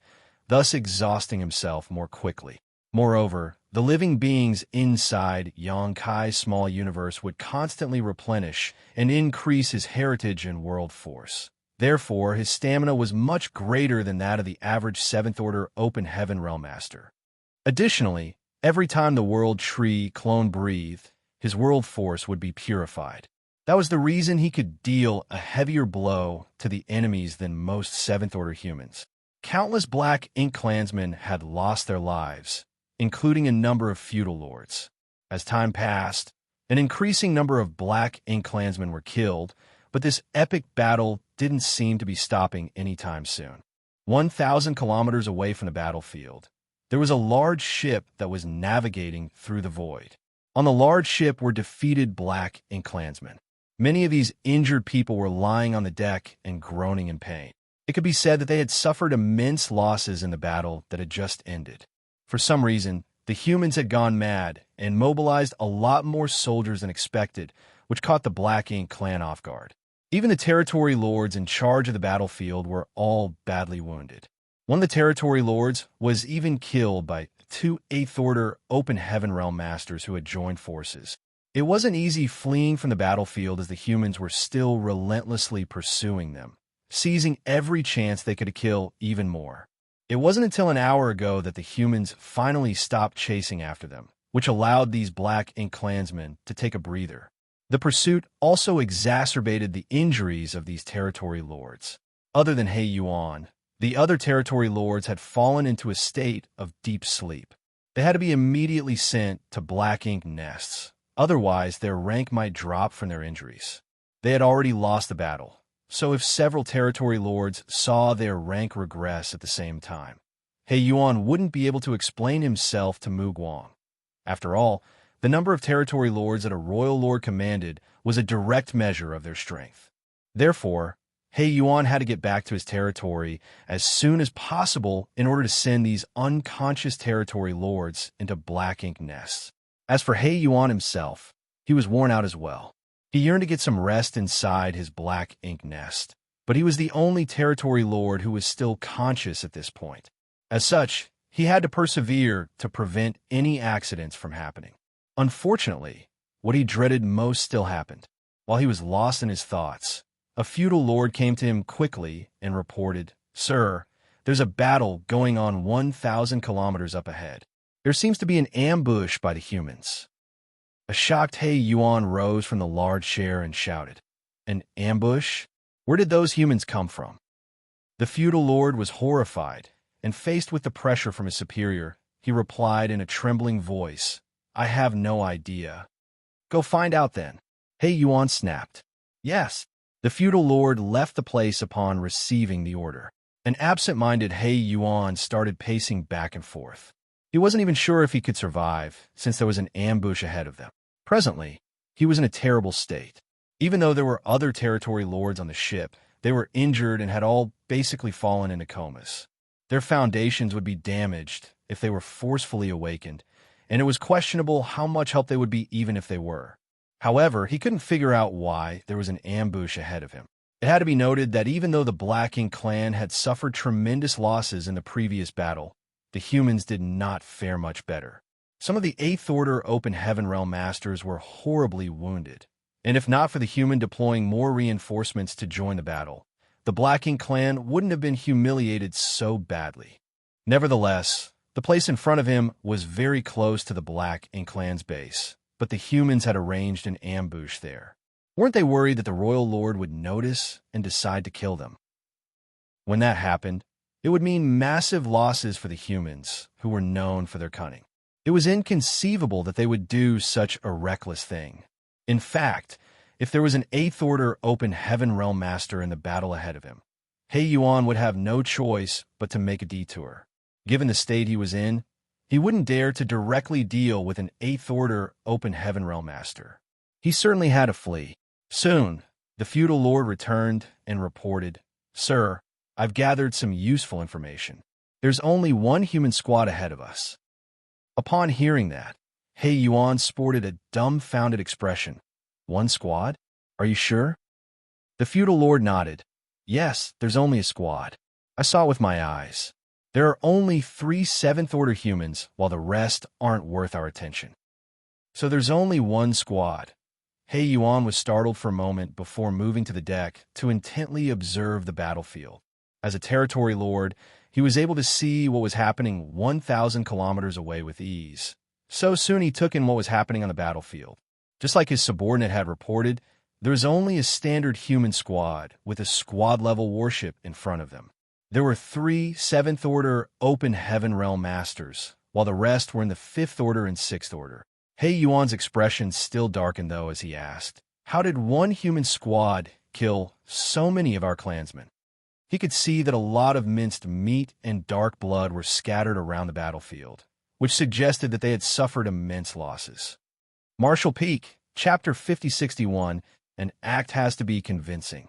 thus exhausting himself more quickly. Moreover, the living beings inside Xianxia's small universe would constantly replenish and increase his heritage and world force. Therefore, his stamina was much greater than that of the average 7th Order Open Heaven Realm Master. Additionally, every time the World Tree clone breathed, his world force would be purified. That was the reason he could deal a heavier blow to the enemies than most 7th Order humans. Countless Black Ink clansmen had lost their lives, including a number of feudal lords. As time passed, an increasing number of Black Ink clansmen were killed, but this epic battle didn't seem to be stopping anytime soon. 1,000 kilometers away from the battlefield, there was a large ship that was navigating through the void. On the large ship were defeated Black Ink clansmen. Many of these injured people were lying on the deck and groaning in pain. It could be said that they had suffered immense losses in the battle that had just ended. For some reason, the humans had gone mad and mobilized a lot more soldiers than expected, which caught the Black Ink clan off guard. Even the territory lords in charge of the battlefield were all badly wounded. One of the territory lords was even killed by two Eighth Order Open Heaven Realm Masters who had joined forces. It wasn't easy fleeing from the battlefield as the humans were still relentlessly pursuing them, seizing every chance they could kill even more. It wasn't until an hour ago that the humans finally stopped chasing after them, which allowed these Black Ink clansmen to take a breather. The pursuit also exacerbated the injuries of these territory lords. Other than He Yuan, the other territory lords had fallen into a state of deep sleep. They had to be immediately sent to Black Ink nests. Otherwise, their rank might drop from their injuries. They had already lost the battle, so if several territory lords saw their rank regress at the same time, He Yuan wouldn't be able to explain himself to Mu Guang. After all, the number of territory lords that a royal lord commanded was a direct measure of their strength. Therefore, He Yuan had to get back to his territory as soon as possible in order to send these unconscious territory lords into Black Ink nests. As for He Yuan himself, he was worn out as well. He yearned to get some rest inside his Black Ink nest, but he was the only territory lord who was still conscious at this point. As such, he had to persevere to prevent any accidents from happening. Unfortunately, what he dreaded most still happened. While he was lost in his thoughts, a feudal lord came to him quickly and reported, "Sir, there's a battle going on 1,000 kilometers up ahead. There seems to be an ambush by the humans." A shocked He Yuan rose from the large chair and shouted, "An ambush? Where did those humans come from?" The feudal lord was horrified, and faced with the pressure from his superior, he replied in a trembling voice, "I have no idea." "Go find out then," He Yuan snapped. Yes. The feudal lord left the place upon receiving the order. An absent-minded He Yuan started pacing back and forth. He wasn't even sure if he could survive, since there was an ambush ahead of them. Presently, he was in a terrible state. Even though there were other territory lords on the ship, they were injured and had all basically fallen into comas. Their foundations would be damaged if they were forcefully awakened, and it was questionable how much help they would be even if they were. However, he couldn't figure out why there was an ambush ahead of him. It had to be noted that even though the Black Ink clan had suffered tremendous losses in the previous battle, the humans did not fare much better. Some of the Eighth Order Open Heaven Realm Masters were horribly wounded, and if not for the human deploying more reinforcements to join the battle, the Black Ink clan wouldn't have been humiliated so badly. Nevertheless, the place in front of him was very close to the Black Ink clan's base, but the humans had arranged an ambush there. Weren't they worried that the royal lord would notice and decide to kill them? When that happened, it would mean massive losses for the humans, who were known for their cunning. It was inconceivable that they would do such a reckless thing. In fact, if there was an Eighth Order Open Heaven Realm Master in the battle ahead of him, He Yuan would have no choice but to make a detour. Given the state he was in, he wouldn't dare to directly deal with an Eighth Order Open Heaven Realm Master. He certainly had to flee. Soon, the feudal lord returned and reported, "Sir, I've gathered some useful information. There's only one human squad ahead of us." Upon hearing that, He Yuan sported a dumbfounded expression. "One squad? Are you sure?" The feudal lord nodded. "Yes, there's only a squad. I saw it with my eyes. There are only 3 Seventh Order humans, while the rest aren't worth our attention." So there's only one squad. He Yuan was startled for a moment before moving to the deck to intently observe the battlefield. As a territory lord, he was able to see what was happening 1,000 kilometers away with ease. So soon he took in what was happening on the battlefield. Just like his subordinate had reported, there was only a standard human squad with a squad-level warship in front of them. There were 3 Seventh Order Open Heaven Realm Masters, while the rest were in the 5th Order and 6th Order. He Yuan's expression still darkened, though, as he asked, "How did one human squad kill so many of our clansmen?" He could see that a lot of minced meat and dark blood were scattered around the battlefield, which suggested that they had suffered immense losses. Martial Peak, Chapter 5061, an act has to be convincing.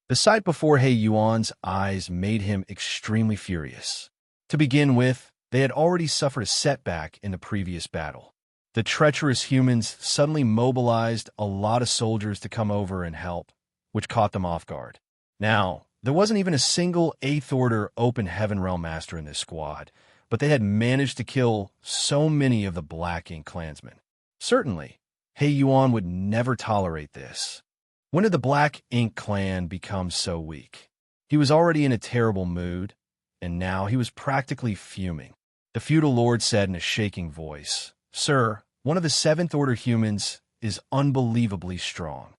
The sight before He Yuan's eyes made him extremely furious. To begin with, they had already suffered a setback in the previous battle. The treacherous humans suddenly mobilized a lot of soldiers to come over and help, which caught them off guard. Now, there wasn't even a single Eighth Order Open Heaven Realm Master in this squad, but they had managed to kill so many of the Black Ink clansmen. Certainly, He Yuan would never tolerate this. When did the Black Ink clan become so weak? He was already in a terrible mood, and now he was practically fuming. The feudal lord said in a shaking voice, "Sir, one of the Seventh Order humans is unbelievably strong."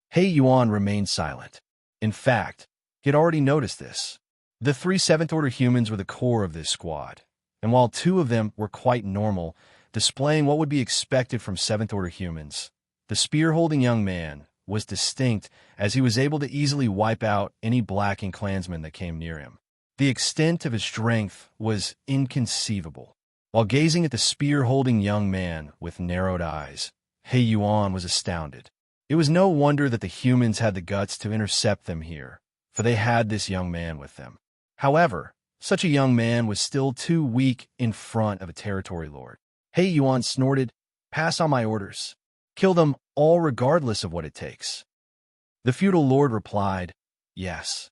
He Yuan remained silent. In fact, he had already noticed this. The 3 Seventh Order humans were the core of this squad, and while 2 of them were quite normal, displaying what would be expected from Seventh Order humans, the spear-holding young man was distinct as he was able to easily wipe out any Black Ink clansman that came near him. The extent of his strength was inconceivable. While gazing at the spear-holding young man with narrowed eyes, He Yuan was astounded. It was no wonder that the humans had the guts to intercept them here, for they had this young man with them. However, such a young man was still too weak in front of a territory lord. He Yuan snorted, "Pass on my orders. Kill them all regardless of what it takes." The feudal lord replied, "Yes."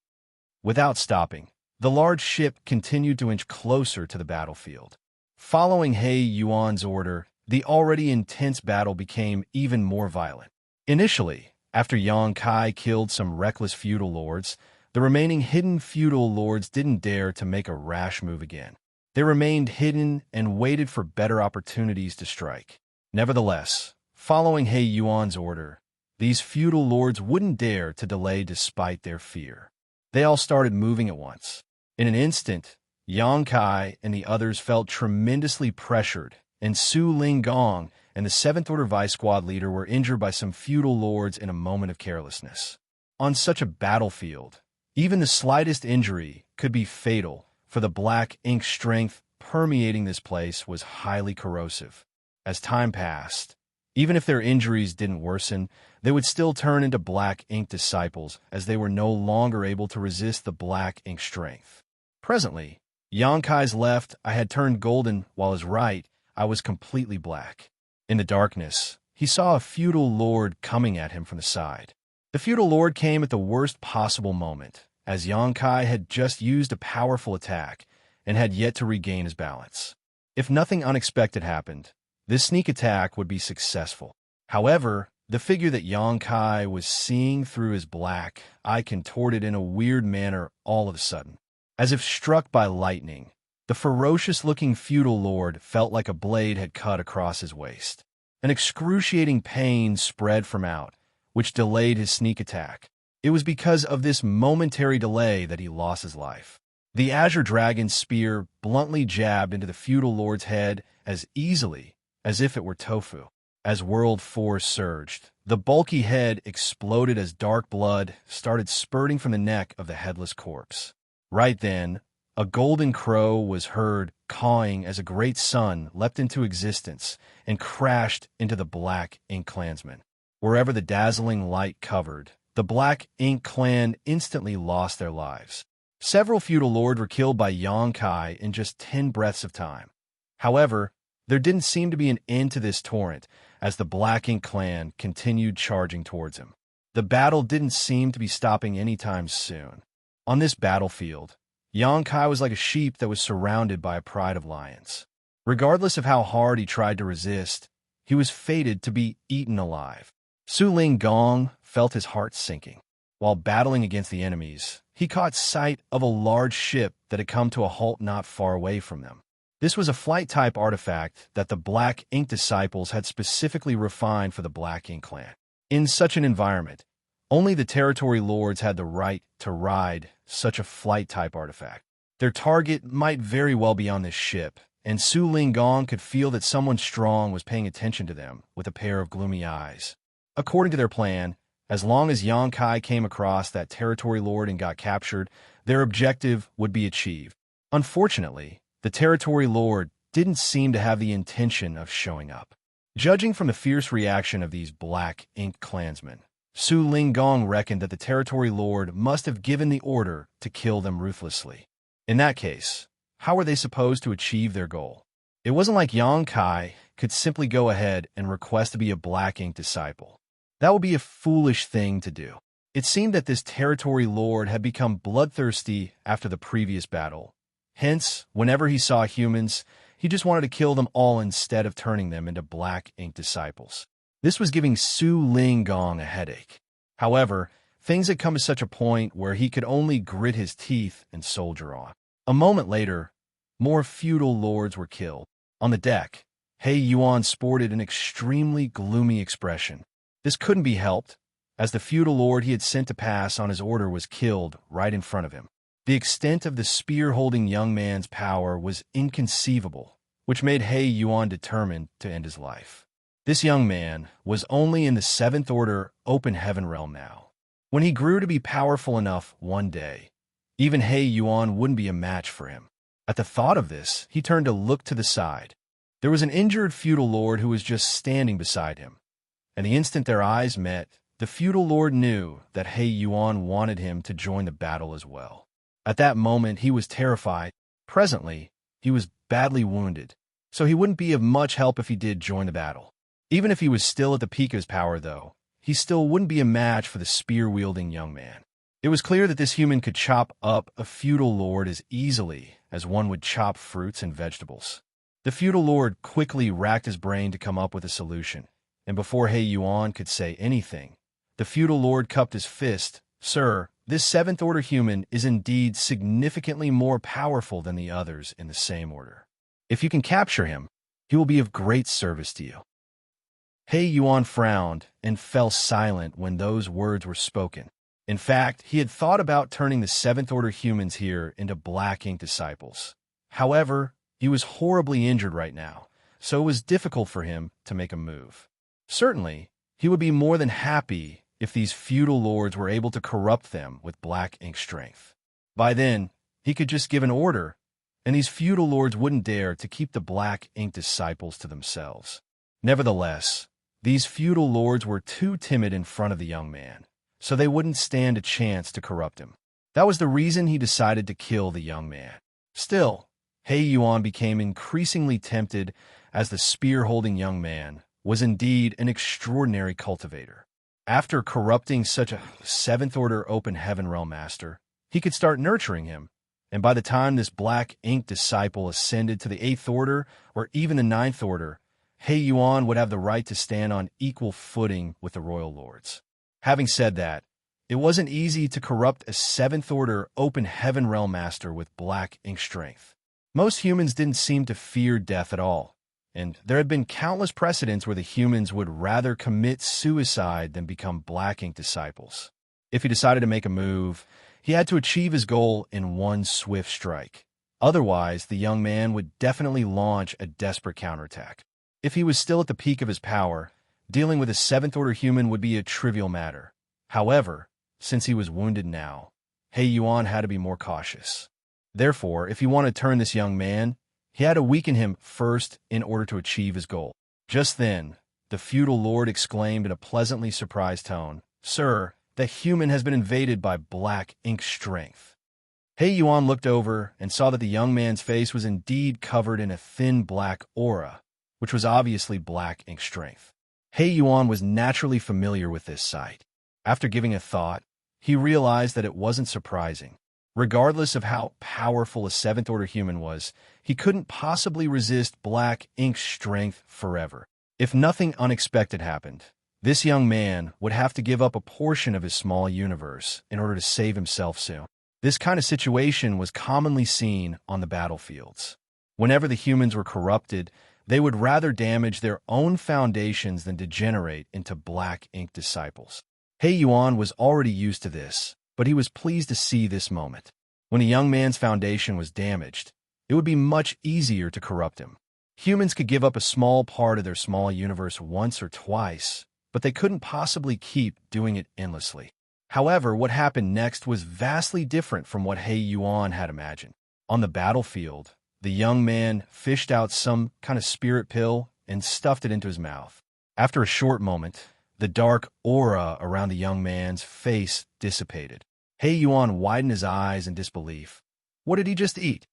Without stopping, the large ship continued to inch closer to the battlefield. Following He Yuan's order, the already intense battle became even more violent. Initially, after Yang Kai killed some reckless feudal lords, the remaining hidden feudal lords didn't dare to make a rash move again. They remained hidden and waited for better opportunities to strike. Nevertheless, following He Yuan's order, these feudal lords wouldn't dare to delay despite their fear. They all started moving at once. In an instant, Yang Kai and the others felt tremendously pressured, and Su Linggong and the Seventh Order Vice Squad leader were injured by some feudal lords in a moment of carelessness. On such a battlefield, even the slightest injury could be fatal, for the Black Ink strength permeating this place was highly corrosive. As time passed, even if their injuries didn't worsen, they would still turn into Black Ink disciples as they were no longer able to resist the Black Ink strength. Presently, Yang Kai's left eye had turned golden, while his right eye was completely black. In the darkness, he saw a feudal lord coming at him from the side. The feudal lord came at the worst possible moment, as Yang Kai had just used a powerful attack and had yet to regain his balance. If nothing unexpected happened, this sneak attack would be successful. However, the figure that Yang Kai was seeing through his black eye contorted in a weird manner all of a sudden. As if struck by lightning, the ferocious-looking feudal lord felt like a blade had cut across his waist. An excruciating pain spread from out, which delayed his sneak attack. It was because of this momentary delay that he lost his life. The Azure Dragon's spear bluntly jabbed into the feudal lord's head as easily as if it were tofu. As World Force surged, the bulky head exploded as dark blood started spurting from the neck of the headless corpse. Right then, a golden crow was heard cawing as a great sun leapt into existence and crashed into the Black Ink clansmen. Wherever the dazzling light covered, the Black Ink clan instantly lost their lives. Several feudal lords were killed by Yang Kai in just 10 breaths of time. However, there didn't seem to be an end to this torrent as the Black Ink clan continued charging towards him. The battle didn't seem to be stopping anytime soon. On this battlefield, Yang Kai was like a sheep that was surrounded by a pride of lions. Regardless of how hard he tried to resist, he was fated to be eaten alive. Su Linggong felt his heart sinking. While battling against the enemies, he caught sight of a large ship that had come to a halt not far away from them. This was a flight-type artifact that the Black Ink disciples had specifically refined for the Black Ink clan. In such an environment, only the territory lords had the right to ride such a flight-type artifact. Their target might very well be on this ship, and Su Linggong could feel that someone strong was paying attention to them with a pair of gloomy eyes. According to their plan, as long as Yang Kai came across that territory lord and got captured, their objective would be achieved. Unfortunately, the territory lord didn't seem to have the intention of showing up. Judging from the fierce reaction of these Black Ink clansmen, Su Linggong reckoned that the territory lord must have given the order to kill them ruthlessly. In that case, how were they supposed to achieve their goal? It wasn't like Yang Kai could simply go ahead and request to be a Black Ink disciple. That would be a foolish thing to do. It seemed that this territory lord had become bloodthirsty after the previous battle, Hence, whenever he saw humans, he just wanted to kill them all instead of turning them into black ink disciples. This was giving Su Linggong a headache. However, things had come to such a point where he could only grit his teeth and soldier on. A moment later, more feudal lords were killed. On the deck, He Yuan sported an extremely gloomy expression. This couldn't be helped, as the feudal lord he had sent to pass on his order was killed right in front of him. The extent of the spear-holding young man's power was inconceivable, which made He Yuan determined to end his life. This young man was only in the 7th Order Open Heaven realm now. When he grew to be powerful enough one day, even He Yuan wouldn't be a match for him. At the thought of this, he turned to look to the side. There was an injured feudal lord who was just standing beside him, and the instant their eyes met, the feudal lord knew that He Yuan wanted him to join the battle as well. At that moment, he was terrified. Presently, he was badly wounded, so he wouldn't be of much help if he did join the battle. Even if he was still at the peak of his power, though, he still wouldn't be a match for the spear-wielding young man. It was clear that this human could chop up a feudal lord as easily as one would chop fruits and vegetables. The feudal lord quickly racked his brain to come up with a solution, and before He Yuan could say anything, the feudal lord cupped his fist. "Sir, this 7th Order human is indeed significantly more powerful than the others in the same order. If you can capture him, he will be of great service to you." He Yuan frowned and fell silent when those words were spoken. In fact, he had thought about turning the 7th Order humans here into black ink disciples. However, he was horribly injured right now, so it was difficult for him to make a move. Certainly, he would be more than happy if these feudal lords were able to corrupt them with black ink strength. By then, he could just give an order, and these feudal lords wouldn't dare to keep the black ink disciples to themselves. Nevertheless, these feudal lords were too timid in front of the young man, so they wouldn't stand a chance to corrupt him. That was the reason he decided to kill the young man. Still, He Yuan became increasingly tempted, as the spear-holding young man was indeed an extraordinary cultivator. After corrupting such a 7th Order Open Heaven realm master, he could start nurturing him, and by the time this black ink disciple ascended to the 8th Order or even the 9th Order, He Yuan would have the right to stand on equal footing with the royal lords. Having said that, it wasn't easy to corrupt a 7th Order Open Heaven realm master with black ink strength. Most humans didn't seem to fear death at all, and there had been countless precedents where the humans would rather commit suicide than become black ink disciples. If he decided to make a move, he had to achieve his goal in one swift strike. Otherwise, the young man would definitely launch a desperate counterattack. If he was still at the peak of his power, dealing with a 7th Order human would be a trivial matter. However, since he was wounded now, He Yuan had to be more cautious. Therefore, if he wanted to turn this young man, he had to weaken him first in order to achieve his goal. Just then, the feudal lord exclaimed in a pleasantly surprised tone, "Sir, the human has been invaded by black ink strength." He Yuan looked over and saw that the young man's face was indeed covered in a thin black aura, which was obviously black ink strength. He Yuan was naturally familiar with this sight. After giving a thought, he realized that it wasn't surprising. Regardless of how powerful a 7th Order human was, he couldn't possibly resist black ink strength forever. If nothing unexpected happened, this young man would have to give up a portion of his small universe in order to save himself soon. This kind of situation was commonly seen on the battlefields. Whenever the humans were corrupted, they would rather damage their own foundations than degenerate into black ink disciples. He Yuan was already used to this, but he was pleased to see this moment. When a young man's foundation was damaged, it would be much easier to corrupt him. Humans could give up a small part of their small universe once or twice, but they couldn't possibly keep doing it endlessly. However, what happened next was vastly different from what He Yuan had imagined. On the battlefield, the young man fished out some kind of spirit pill and stuffed it into his mouth. After a short moment, the dark aura around the young man's face dissipated. He Yuan widened his eyes in disbelief. What did he just eat?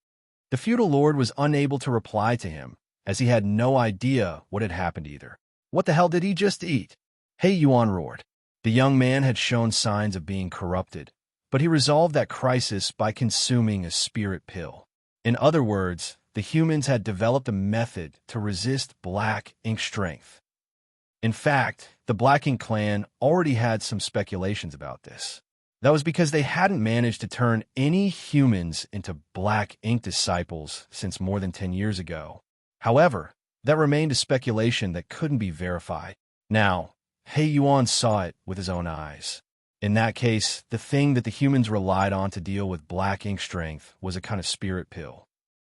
The feudal lord was unable to reply to him, as he had no idea what had happened either. What the hell did he just eat? He Yuan roared. The young man had shown signs of being corrupted, but he resolved that crisis by consuming a spirit pill. In other words, the humans had developed a method to resist black ink strength. In fact, the Black Ink clan already had some speculations about this. That was because they hadn't managed to turn any humans into Black Ink disciples since more than 10 years ago. However, that remained a speculation that couldn't be verified. Now, He Yuan saw it with his own eyes. In that case, the thing that the humans relied on to deal with Black Ink strength was a kind of spirit pill.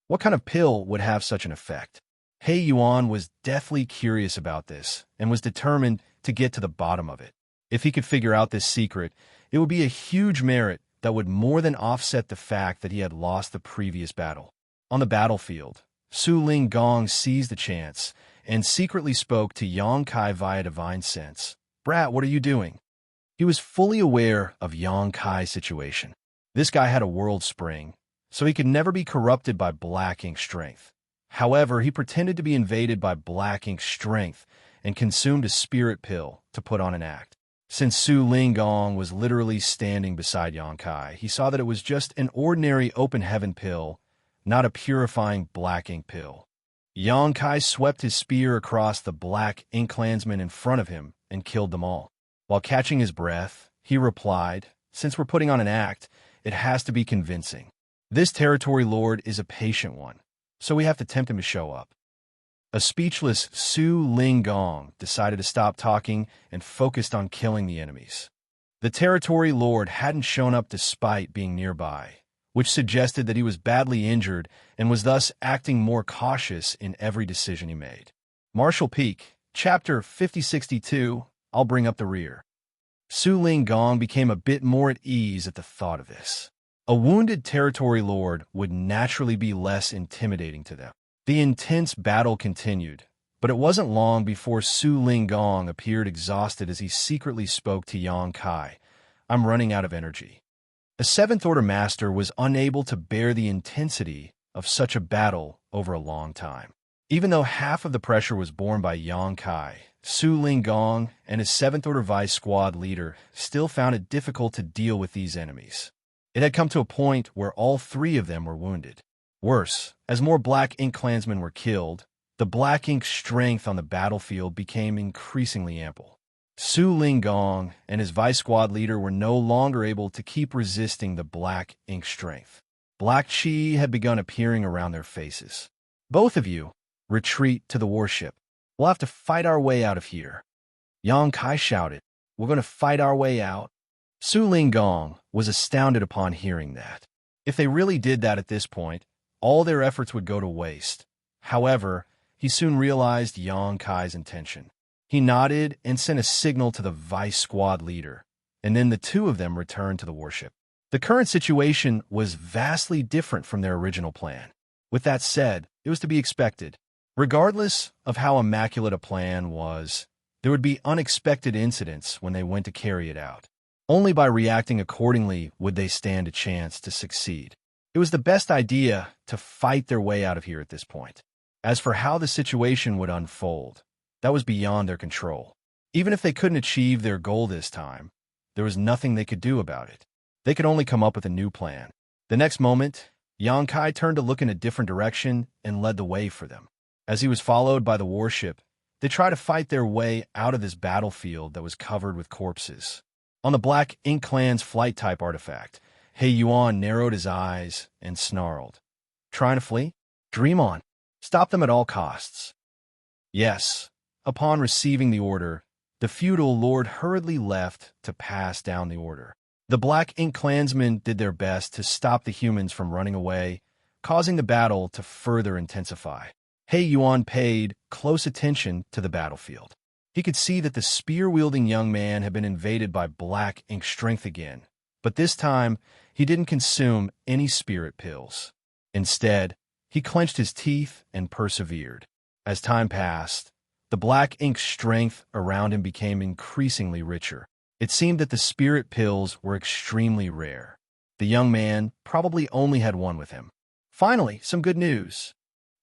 What kind of pill would have such an effect? He Yuan was deathly curious about this and was determined to get to the bottom of it. If he could figure out this secret, it would be a huge merit that would more than offset the fact that he had lost the previous battle. On the battlefield, Su Ling Gong seized the chance and secretly spoke to Yang Kai via divine sense. "Brat, what are you doing?" He was fully aware of Yang Kai's situation. This guy had a world spring, so he could never be corrupted by Black Ink strength. However, he pretended to be invaded by Black Ink strength and consumed a spirit pill to put on an act. Since Su Ling Gong was literally standing beside Yang Kai, he saw that it was just an ordinary open heaven pill, not a purifying Black Ink pill. Yang Kai swept his spear across the Black Ink clansmen in front of him and killed them all. While catching his breath, he replied, "Since we're putting on an act, it has to be convincing. This territory lord is a patient one, so we have to tempt him to show up." A speechless Su Ling Gong decided to stop talking and focused on killing the enemies. The territory lord hadn't shown up despite being nearby, which suggested that he was badly injured and was thus acting more cautious in every decision he made. Martial Peak, Chapter 5062, I'll bring up the rear. Su Ling Gong became a bit more at ease at the thought of this. A wounded territory lord would naturally be less intimidating to them. The intense battle continued, but it wasn't long before Su Ling Gong appeared exhausted as he secretly spoke to Yang Kai. "I'm running out of energy." A seventh-order master was unable to bear the intensity of such a battle over a long time. Even though half of the pressure was borne by Yang Kai, Su Ling Gong and his seventh-order vice squad leader still found it difficult to deal with these enemies. It had come to a point where all three of them were wounded. Worse, as more Black Ink clansmen were killed, the Black Ink strength on the battlefield became increasingly ample. Su Ling Gong and his vice squad leader were no longer able to keep resisting the Black Ink strength. Black Chi had begun appearing around their faces. "Both of you, retreat to the warship. We'll have to fight our way out of here." Yang Kai shouted, "We're going to fight our way out?" Su Ling Gong was astounded upon hearing that. If they really did that at this point, all their efforts would go to waste. However, he soon realized Yang Kai's intention. He nodded and sent a signal to the vice squad leader, and then the two of them returned to the warship. The current situation was vastly different from their original plan. With that said, it was to be expected. Regardless of how immaculate a plan was, there would be unexpected incidents when they went to carry it out. Only by reacting accordingly would they stand a chance to succeed. It was the best idea to fight their way out of here at this point. As for how the situation would unfold, that was beyond their control. Even if they couldn't achieve their goal this time, there was nothing they could do about it. They could only come up with a new plan. The next moment, Yang Kai turned to look in a different direction and led the way for them. As he was followed by the warship, they tried to fight their way out of this battlefield that was covered with corpses. On the Black Ink clan's flight-type artifact, He Yuan narrowed his eyes and snarled. "Trying to flee? Dream on. Stop them at all costs." Yes. Upon receiving the order, the feudal lord hurriedly left to pass down the order. The Black Ink clansmen did their best to stop the humans from running away, causing the battle to further intensify. He Yuan paid close attention to the battlefield. He could see that the spear-wielding young man had been invaded by Black Ink strength again, but this time he didn't consume any spirit pills. Instead, he clenched his teeth and persevered. As time passed, the Black Ink strength around him became increasingly richer. It seemed that the spirit pills were extremely rare. The young man probably only had one with him. Finally, some good news.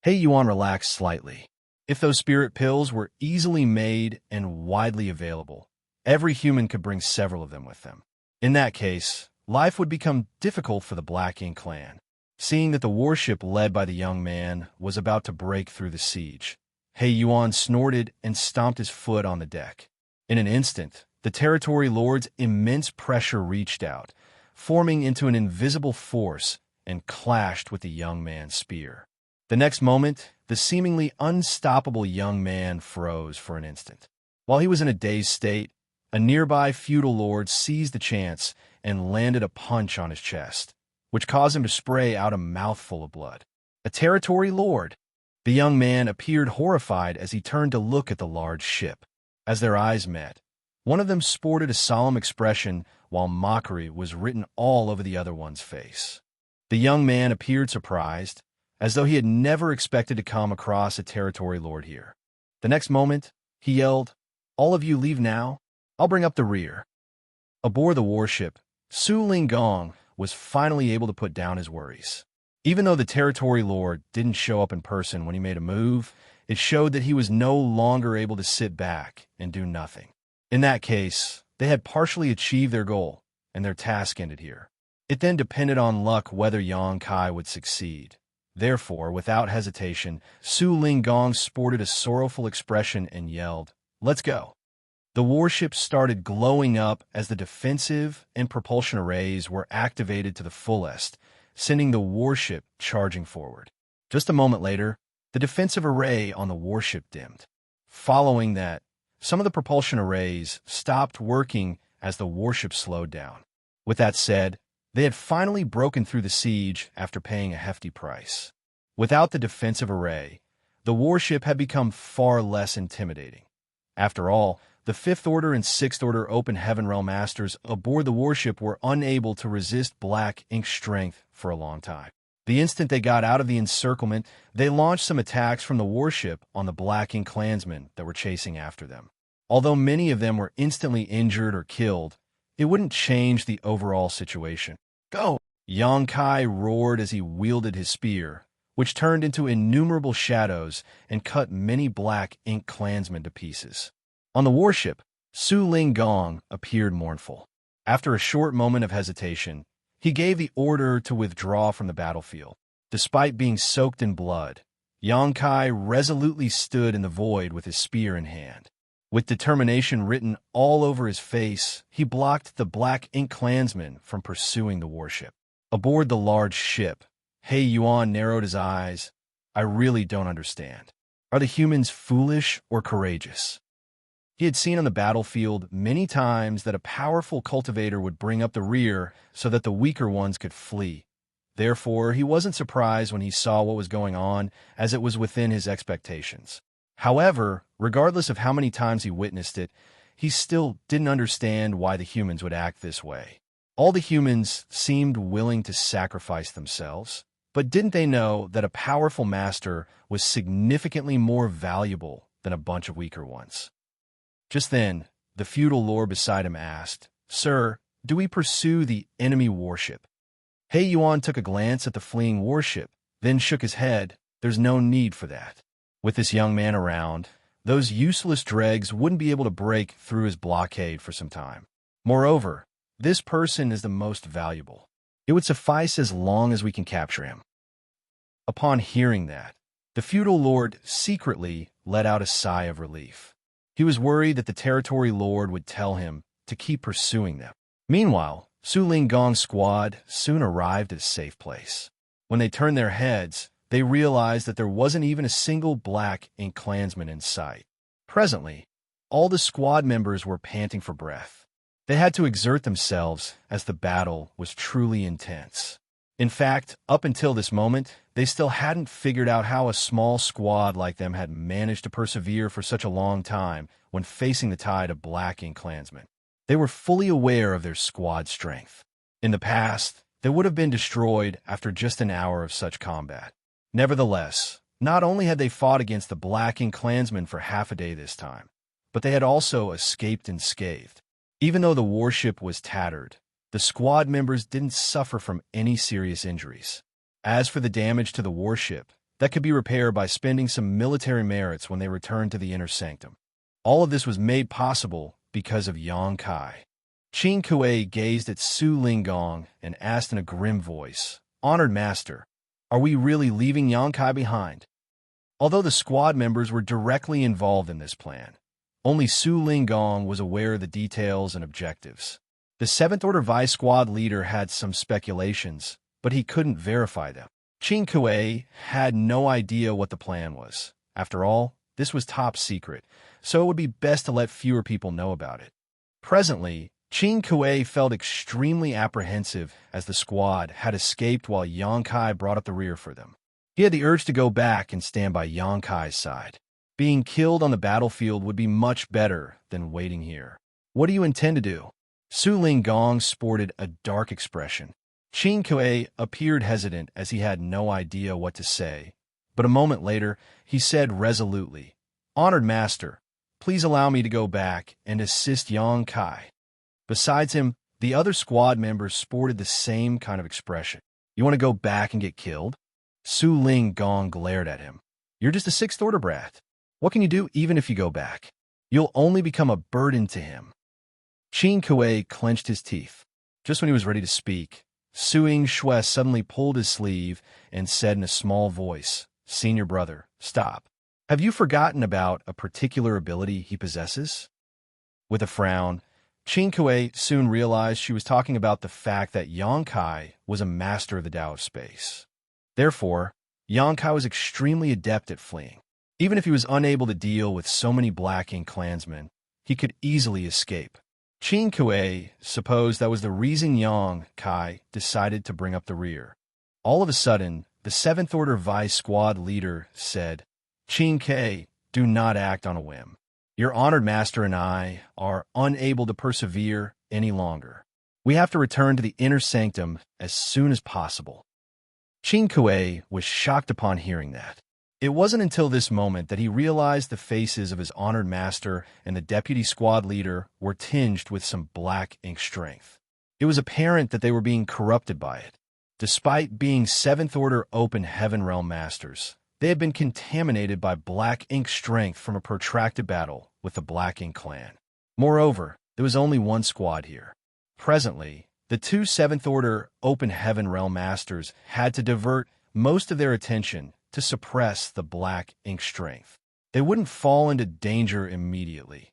He Yuan relaxed slightly. If those spirit pills were easily made and widely available, every human could bring several of them with them. In that case, life would become difficult for the Black Ink clan. Seeing that the warship led by the young man was about to break through the siege, He Yuan snorted and stomped his foot on the deck. In an instant, the territory lord's immense pressure reached out, forming into an invisible force, and clashed with the young man's spear. The next moment, the seemingly unstoppable young man froze for an instant. While he was in a dazed state, a nearby feudal lord seized the chance and landed a punch on his chest, which caused him to spray out a mouthful of blood. A territory lord! The young man appeared horrified as he turned to look at the large ship. As their eyes met, one of them sported a solemn expression while mockery was written all over the other one's face. The young man appeared surprised, as though he had never expected to come across a territory lord here. The next moment, he yelled, "All of you leave now. I'll bring up the rear." Aboard the warship, Su Linggong was finally able to put down his worries. Even though the territory lord didn't show up in person when he made a move, it showed that he was no longer able to sit back and do nothing. In that case, they had partially achieved their goal, and their task ended here. It then depended on luck whether Yang Kai would succeed. Therefore, without hesitation, Su Linggong sported a sorrowful expression and yelled, "Let's go." The warship started glowing up as the defensive and propulsion arrays were activated to the fullest, sending the warship charging forward. Just a moment later, the defensive array on the warship dimmed. Following that, some of the propulsion arrays stopped working as the warship slowed down. With that said, they had finally broken through the siege after paying a hefty price. Without the defensive array, the warship had become far less intimidating. After all, the Fifth Order and Sixth Order Open Heaven Realm Masters aboard the warship were unable to resist Black Ink's strength for a long time. The instant they got out of the encirclement, they launched some attacks from the warship on the Black Ink clansmen that were chasing after them. Although many of them were instantly injured or killed, it wouldn't change the overall situation. "Go!" Yang Kai roared as he wielded his spear, which turned into innumerable shadows and cut many Black Ink clansmen to pieces. On the warship, Su Linggong appeared mournful. After a short moment of hesitation, he gave the order to withdraw from the battlefield. Despite being soaked in blood, Yang Kai resolutely stood in the void with his spear in hand. With determination written all over his face, he blocked the Black Ink clansmen from pursuing the warship. Aboard the large ship, He Yuan narrowed his eyes. "I really don't understand. Are the humans foolish or courageous?" He had seen on the battlefield many times that a powerful cultivator would bring up the rear so that the weaker ones could flee. Therefore, he wasn't surprised when he saw what was going on, as it was within his expectations. However, regardless of how many times he witnessed it, he still didn't understand why the humans would act this way. All the humans seemed willing to sacrifice themselves, but didn't they know that a powerful master was significantly more valuable than a bunch of weaker ones? Just then, the feudal lord beside him asked, "Sir, do we pursue the enemy warship?" He Yuan took a glance at the fleeing warship, then shook his head. "There's no need for that." With this young man around, those useless dregs wouldn't be able to break through his blockade for some time. Moreover, this person is the most valuable. It would suffice as long as we can capture him. Upon hearing that, the feudal lord secretly let out a sigh of relief. He was worried that the territory lord would tell him to keep pursuing them. Meanwhile, Su Linggong's squad soon arrived at a safe place. When they turned their heads, they realized that there wasn't even a single Black Ink clansman in sight. Presently, all the squad members were panting for breath. They had to exert themselves as the battle was truly intense. In fact, up until this moment, they still hadn't figured out how a small squad like them had managed to persevere for such a long time when facing the tide of Black Ink clansmen. They were fully aware of their squad strength. In the past, they would have been destroyed after just an hour of such combat. Nevertheless, not only had they fought against the Black Ink clansmen for half a day this time, but they had also escaped unscathed. Even though the warship was tattered, the squad members didn't suffer from any serious injuries. As for the damage to the warship, that could be repaired by spending some military merits when they returned to the inner sanctum. All of this was made possible because of Yang Kai. Qin Kuei gazed at Su Linggong and asked in a grim voice, "Honored master, Are we really leaving Yangkai behind? Although the squad members were directly involved in this plan, only Su Linggong was aware of the details and objectives. The 7th Order Vice Squad leader had some speculations, but he couldn't verify them. Qin Kuei had no idea what the plan was. After all, this was top secret, so it would be best to let fewer people know about it. Presently, Qin Kuei felt extremely apprehensive as the squad had escaped while Yangkai brought up the rear for them. He had the urge to go back and stand by Yangkai's side. Being killed on the battlefield would be much better than waiting here. What do you intend to do? Su Linggong sported a dark expression. Qin Kuei appeared hesitant as he had no idea what to say, but a moment later he said resolutely, "Honored Master, please allow me to go back and assist Yangkai." Besides him, the other squad members sported the same kind of expression. You want to go back and get killed? Su Linggong glared at him. You're just a 6th Order brat. What can you do even if you go back? You'll only become a burden to him. Qin Kuei clenched his teeth. Just when he was ready to speak, Su Yingxue suddenly pulled his sleeve and said in a small voice, "Senior brother, stop. Have you forgotten about a particular ability he possesses?" With a frown, Qin Kuei soon realized she was talking about the fact that Yangkai was a master of the Tao of space. Therefore, Yangkai was extremely adept at fleeing. Even if he was unable to deal with so many Black Ink clansmen, he could easily escape. Qin Kuei supposed that was the reason Yangkai decided to bring up the rear. All of a sudden, the 7th Order Vice Squad leader said, "Qin Kuei, do not act on a whim. Your honored master and I are unable to persevere any longer. We have to return to the inner sanctum as soon as possible." Qin Kuei was shocked upon hearing that. It wasn't until this moment that he realized the faces of his honored master and the deputy squad leader were tinged with some Black Ink strength. It was apparent that they were being corrupted by it. Despite being 7th Order Open Heaven Realm Masters, they had been contaminated by Black Ink strength from a protracted battle with the Black Ink clan. Moreover, there was only one squad here. Presently, the two 7th Order Open Heaven Realm Masters had to divert most of their attention to suppress the Black Ink strength. They wouldn't fall into danger immediately.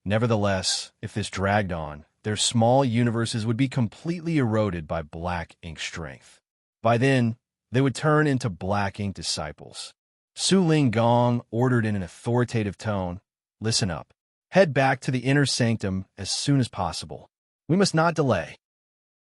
Nevertheless, if this dragged on, their small universes would be completely eroded by Black Ink strength. By then, they would turn into Black Ink disciples. Su Linggong ordered in an authoritative tone, "Listen up. Head back to the inner sanctum as soon as possible. We must not delay."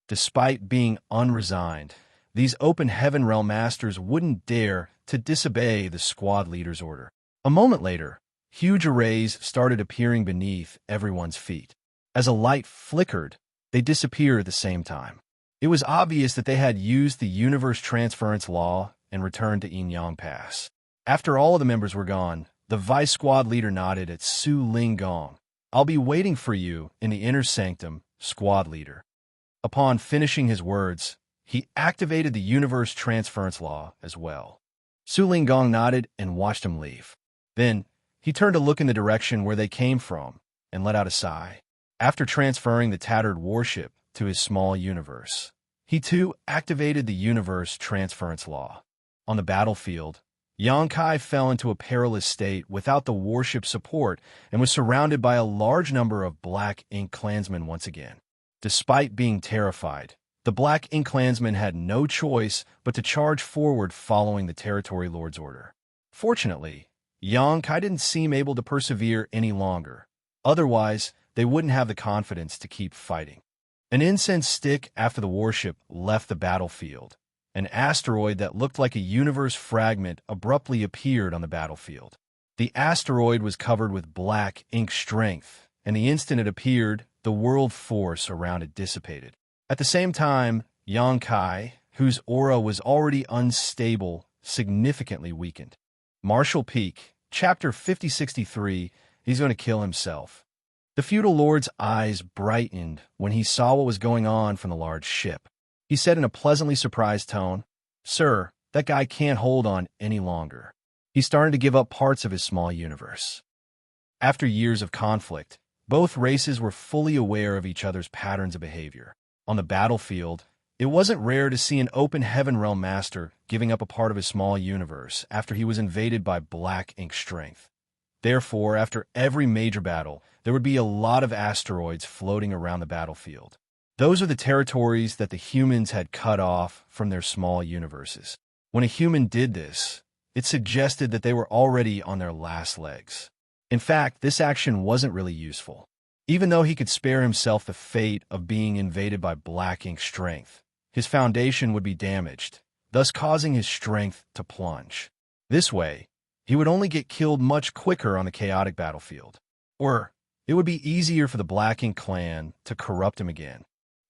Despite being unresigned, these Open Heaven Realm Masters wouldn't dare to disobey the squad leader's order. A moment later, huge arrays started appearing beneath everyone's feet. As a light flickered, they disappeared at the same time. It was obvious that they had used the universe transference law and returned to Yin-Yang Pass. After all of the members were gone, the vice squad leader nodded at Su Linggong. "I'll be waiting for you in the inner sanctum, squad leader." Upon finishing his words, he activated the universe transference law as well. Su Linggong nodded and watched him leave. Then, he turned to look in the direction where they came from and let out a sigh. After transferring the tattered warship to his small universe, he too activated the universe transference law. On the battlefield, Yangkai fell into a perilous state without the warship support and was surrounded by a large number of Black Ink clansmen once again. Despite being terrified, the Black Ink clansmen had no choice but to charge forward following the Territory Lord's order. Fortunately, Yangkai didn't seem able to persevere any longer. Otherwise, they wouldn't have the confidence to keep fighting. An incense stick after the warship left the battlefield. An asteroid that looked like a universe fragment abruptly appeared on the battlefield. The asteroid was covered with Black Ink strength, and the instant it appeared, the world force around it dissipated. At the same time, Yangkai, whose aura was already unstable, significantly weakened. Martial Peak, Chapter 5063, he's going to kill himself. The feudal lord's eyes brightened when he saw what was going on from the large ship. He said in a pleasantly surprised tone, "Sir, that guy can't hold on any longer. He's starting to give up parts of his small universe." After years of conflict, both races were fully aware of each other's patterns of behavior. On the battlefield, It wasn't rare to see an open heaven realm master giving up a part of his small universe after he was invaded by black ink strength. Therefore, after every major battle, there would be a lot of asteroids floating around the battlefield. Those are the territories that the humans had cut off from their small universes. When a human did this, it suggested that they were already on their last legs. In fact, this action wasn't really useful. Even though he could spare himself the fate of being invaded by black ink strength, his foundation would be damaged, thus causing his strength to plunge. This way, he would only get killed much quicker on the chaotic battlefield. Or, it would be easier for the Black Ink clan to corrupt him again.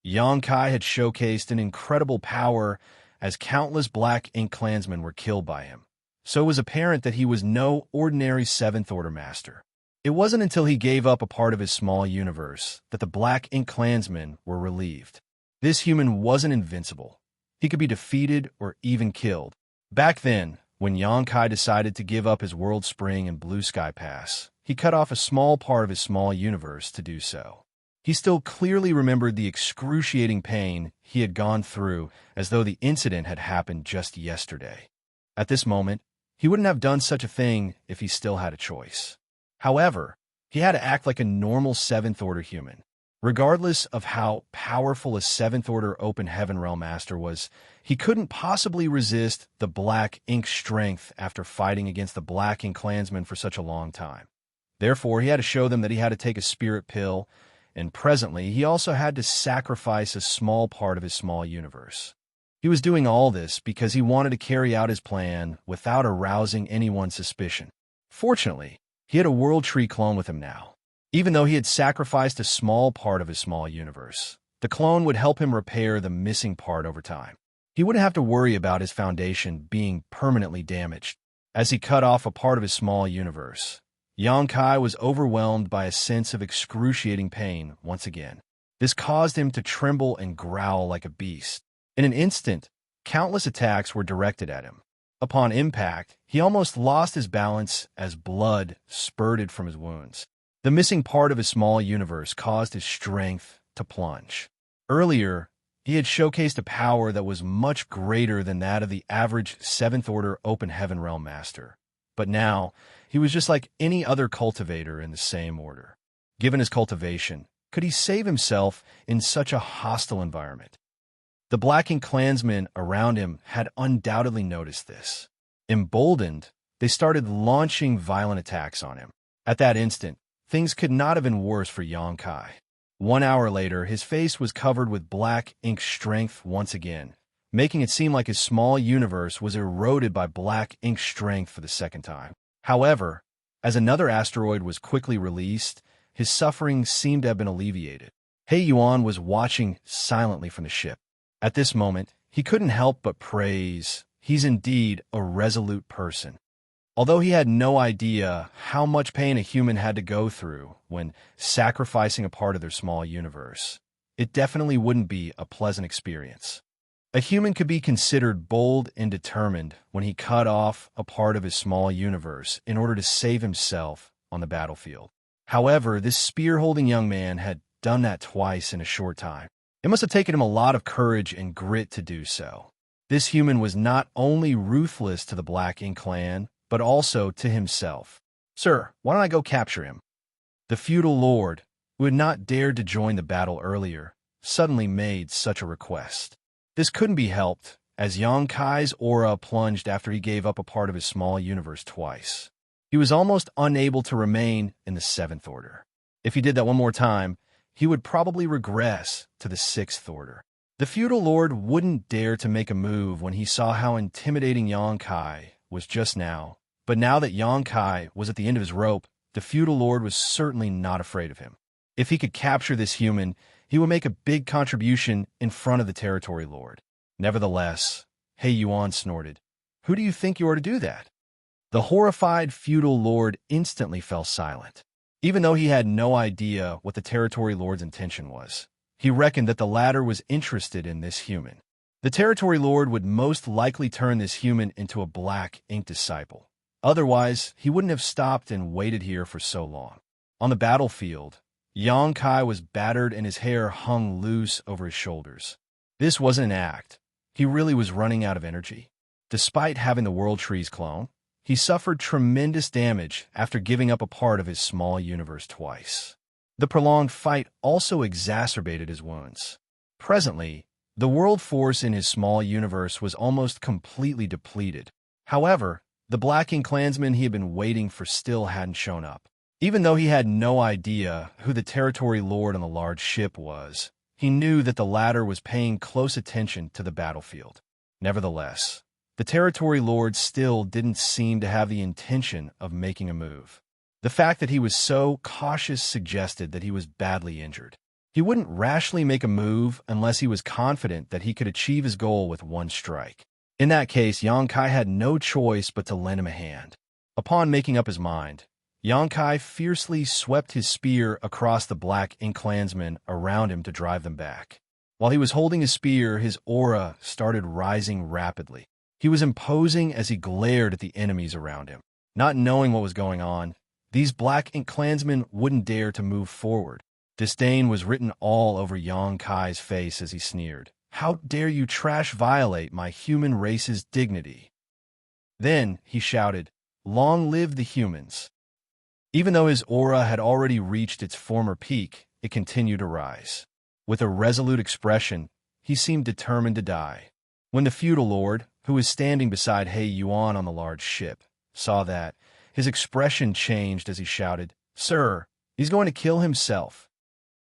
Xianxia had showcased an incredible power as countless Black Ink clansmen were killed by him. So it was apparent that he was no ordinary Seventh Order master. It wasn't until he gave up a part of his small universe that the Black Ink clansmen were relieved. This human wasn't invincible. He could be defeated or even killed. Back then, when Xianxia decided to give up his World Spring and Blue Sky Pass, he cut off a small part of his small universe to do so. He still clearly remembered the excruciating pain he had gone through as though the incident had happened just yesterday. At this moment, he wouldn't have done such a thing if he still had a choice. However, he had to act like a normal Seventh Order human. Regardless of how powerful a Seventh Order Open Heaven Realm Master was, he couldn't possibly resist the Black Ink strength after fighting against the Black Ink clansmen for such a long time. Therefore, he had to show them that he had to take a spirit pill, and presently he also had to sacrifice a small part of his small universe. He was doing all this because he wanted to carry out his plan without arousing anyone's suspicion. Fortunately, he had a World Tree clone with him now. Even though he had sacrificed a small part of his small universe, the clone would help him repair the missing part over time. He wouldn't have to worry about his foundation being permanently damaged. As he cut off a part of his small universe, Xianxia was overwhelmed by a sense of excruciating pain once again. This caused him to tremble and growl like a beast. In an instant, countless attacks were directed at him. Upon impact, he almost lost his balance as blood spurted from his wounds. The missing part of his small universe caused his strength to plunge. Earlier, he had showcased a power that was much greater than that of the average Seventh Order Open Heaven Realm Master. But now, he was just like any other cultivator in the same order. Given his cultivation, could he save himself in such a hostile environment? The Black Ink clansmen around him had undoubtedly noticed this. Emboldened, they started launching violent attacks on him. At that instant, things could not have been worse for Xianxia. 1 hour later, his face was covered with Black Ink strength once again, making it seem like his small universe was eroded by Black Ink strength for the second time. However, as another asteroid was quickly released, his suffering seemed to have been alleviated. He Yuan was watching silently from the ship. At this moment, he couldn't help but praise, "He's indeed a resolute person." Although he had no idea how much pain a human had to go through when sacrificing a part of their small universe, it definitely wouldn't be a pleasant experience. A human could be considered bold and determined when he cut off a part of his small universe in order to save himself on the battlefield. However, this spear-holding young man had done that twice in a short time. It must have taken him a lot of courage and grit to do so. This human was not only ruthless to the Black Ink clan, but also to himself. "Sir, why don't I go capture him?" The feudal lord, who had not dared to join the battle earlier, suddenly made such a request. This couldn't be helped, as Xianxia's aura plunged after he gave up a part of his small universe twice. He was almost unable to remain in the Seventh Order. If he did that one more time, he would probably regress to the Sixth Order. The feudal lord wouldn't dare to make a move when he saw how intimidating Xianxia was just now, but now that Xianxia was at the end of his rope, the feudal lord was certainly not afraid of him. If he could capture this human, he would make a big contribution in front of the territory lord. Nevertheless, He Yuan snorted, "Who do you think you are to do that?" The horrified feudal lord instantly fell silent. Even though he had no idea what the territory lord's intention was, he reckoned that the latter was interested in this human. The territory lord would most likely turn this human into a Black Ink disciple. Otherwise, he wouldn't have stopped and waited here for so long. On the battlefield, Xianxia was battered and his hair hung loose over his shoulders. This wasn't an act. He really was running out of energy. Despite having the World Tree's clone, he suffered tremendous damage after giving up a part of his small universe twice. The prolonged fight also exacerbated his wounds. Presently, the world force in his small universe was almost completely depleted. However, the Black Ink clansman he had been waiting for still hadn't shown up. Even though he had no idea who the territory lord on the large ship was, he knew that the latter was paying close attention to the battlefield. Nevertheless, the territory lord still didn't seem to have the intention of making a move. The fact that he was so cautious suggested that he was badly injured. He wouldn't rashly make a move unless he was confident that he could achieve his goal with one strike. In that case, Xianxia had no choice but to lend him a hand. Upon making up his mind, Xianxia fiercely swept his spear across the Black Ink clansmen around him to drive them back. While he was holding his spear, his aura started rising rapidly. He was imposing as he glared at the enemies around him. Not knowing what was going on, these Black Ink clansmen wouldn't dare to move forward. Disdain was written all over Xianxia's face as he sneered. "How dare you violate my human race's dignity?" Then he shouted, "Long live the humans!" Even though his aura had already reached its former peak, it continued to rise. With a resolute expression, he seemed determined to die. When the feudal lord, who was standing beside He Yuan on the large ship, saw that, his expression changed as he shouted, "Sir, he's going to kill himself."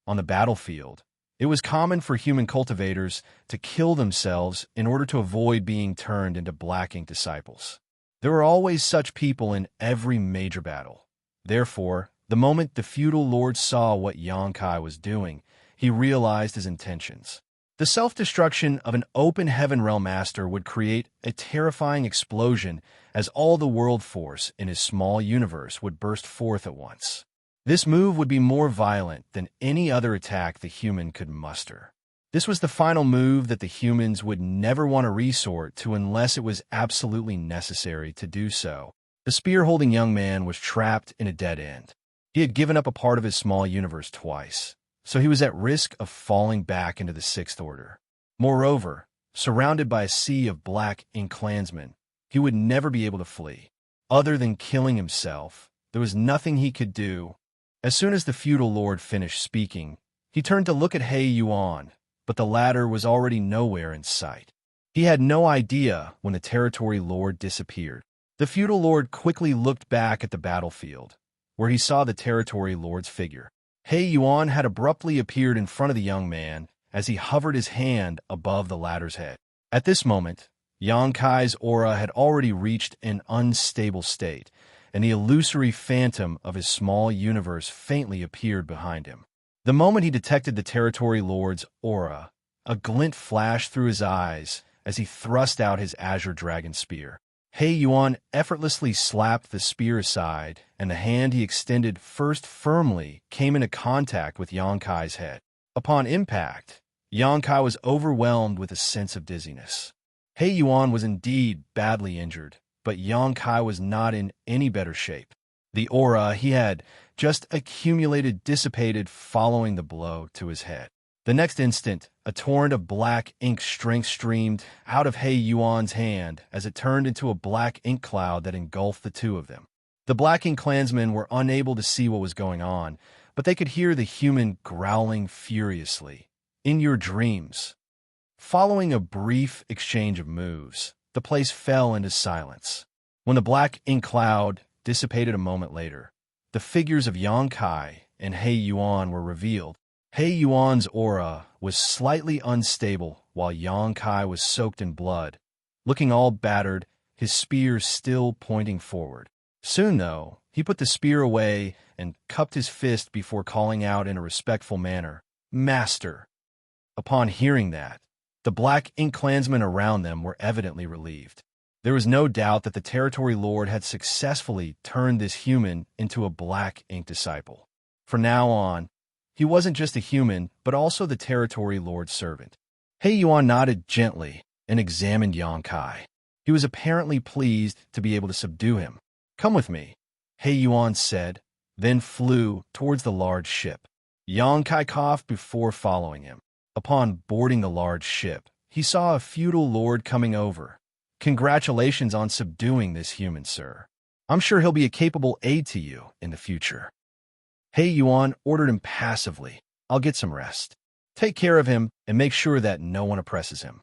On the battlefield, it was common for human cultivators to kill themselves in order to avoid being turned into Black Ink disciples. There were always such people in every major battle. Therefore, the moment the feudal lord saw what Xianxia was doing, he realized his intentions. The self-destruction of an open heaven realm master would create a terrifying explosion as all the world force in his small universe would burst forth at once. This move would be more violent than any other attack the human could muster. This was the final move that the humans would never want to resort to unless it was absolutely necessary to do so. The spear-holding young man was trapped in a dead end. He had given up a part of his small universe twice, so he was at risk of falling back into the Sixth Order. Moreover, surrounded by a sea of Black Ink clansmen, he would never be able to flee. Other than killing himself, there was nothing he could do. As soon as the feudal lord finished speaking, he turned to look at He Yuan, but the latter was already nowhere in sight. He had no idea when the territory lord disappeared. The feudal lord quickly looked back at the battlefield, where he saw the territory lord's figure. He Yuan had abruptly appeared in front of the young man as he hovered his hand above the latter's head. At this moment, Xianxia's aura had already reached an unstable state, and the illusory phantom of his small universe faintly appeared behind him. The moment he detected the territory lord's aura, a glint flashed through his eyes as he thrust out his azure dragon spear. He Yuan effortlessly slapped the spear aside, and the hand he extended first firmly came into contact with Xianxia's head. Upon impact, Xianxia was overwhelmed with a sense of dizziness. He Yuan was indeed badly injured, but Xianxia was not in any better shape. The aura he had just accumulated dissipated following the blow to his head. The next instant, a torrent of Black Ink strength streamed out of He Yuan's hand as it turned into a Black Ink cloud that engulfed the two of them. The Black Ink clansmen were unable to see what was going on, but they could hear the human growling furiously. "In your dreams." Following a brief exchange of moves, the place fell into silence. When the Black Ink cloud dissipated a moment later, the figures of Xianxia and He Yuan were revealed. He Yuan's aura was slightly unstable while Xianxia was soaked in blood, looking all battered, his spear still pointing forward. Soon, though, he put the spear away and cupped his fist before calling out in a respectful manner, "Master." Upon hearing that, the Black Ink clansmen around them were evidently relieved. There was no doubt that the territory lord had successfully turned this human into a Black Ink disciple. From now on, he wasn't just a human, but also the territory lord's servant. He Yuan nodded gently and examined Xianxia. He was apparently pleased to be able to subdue him. "Come with me," He Yuan said, then flew towards the large ship. Xianxia coughed before following him. Upon boarding the large ship, he saw a feudal lord coming over. "Congratulations on subduing this human, sir. I'm sure he'll be a capable aid to you in the future." He Yuan ordered impassively. "I'll get some rest. Take care of him and make sure that no one oppresses him."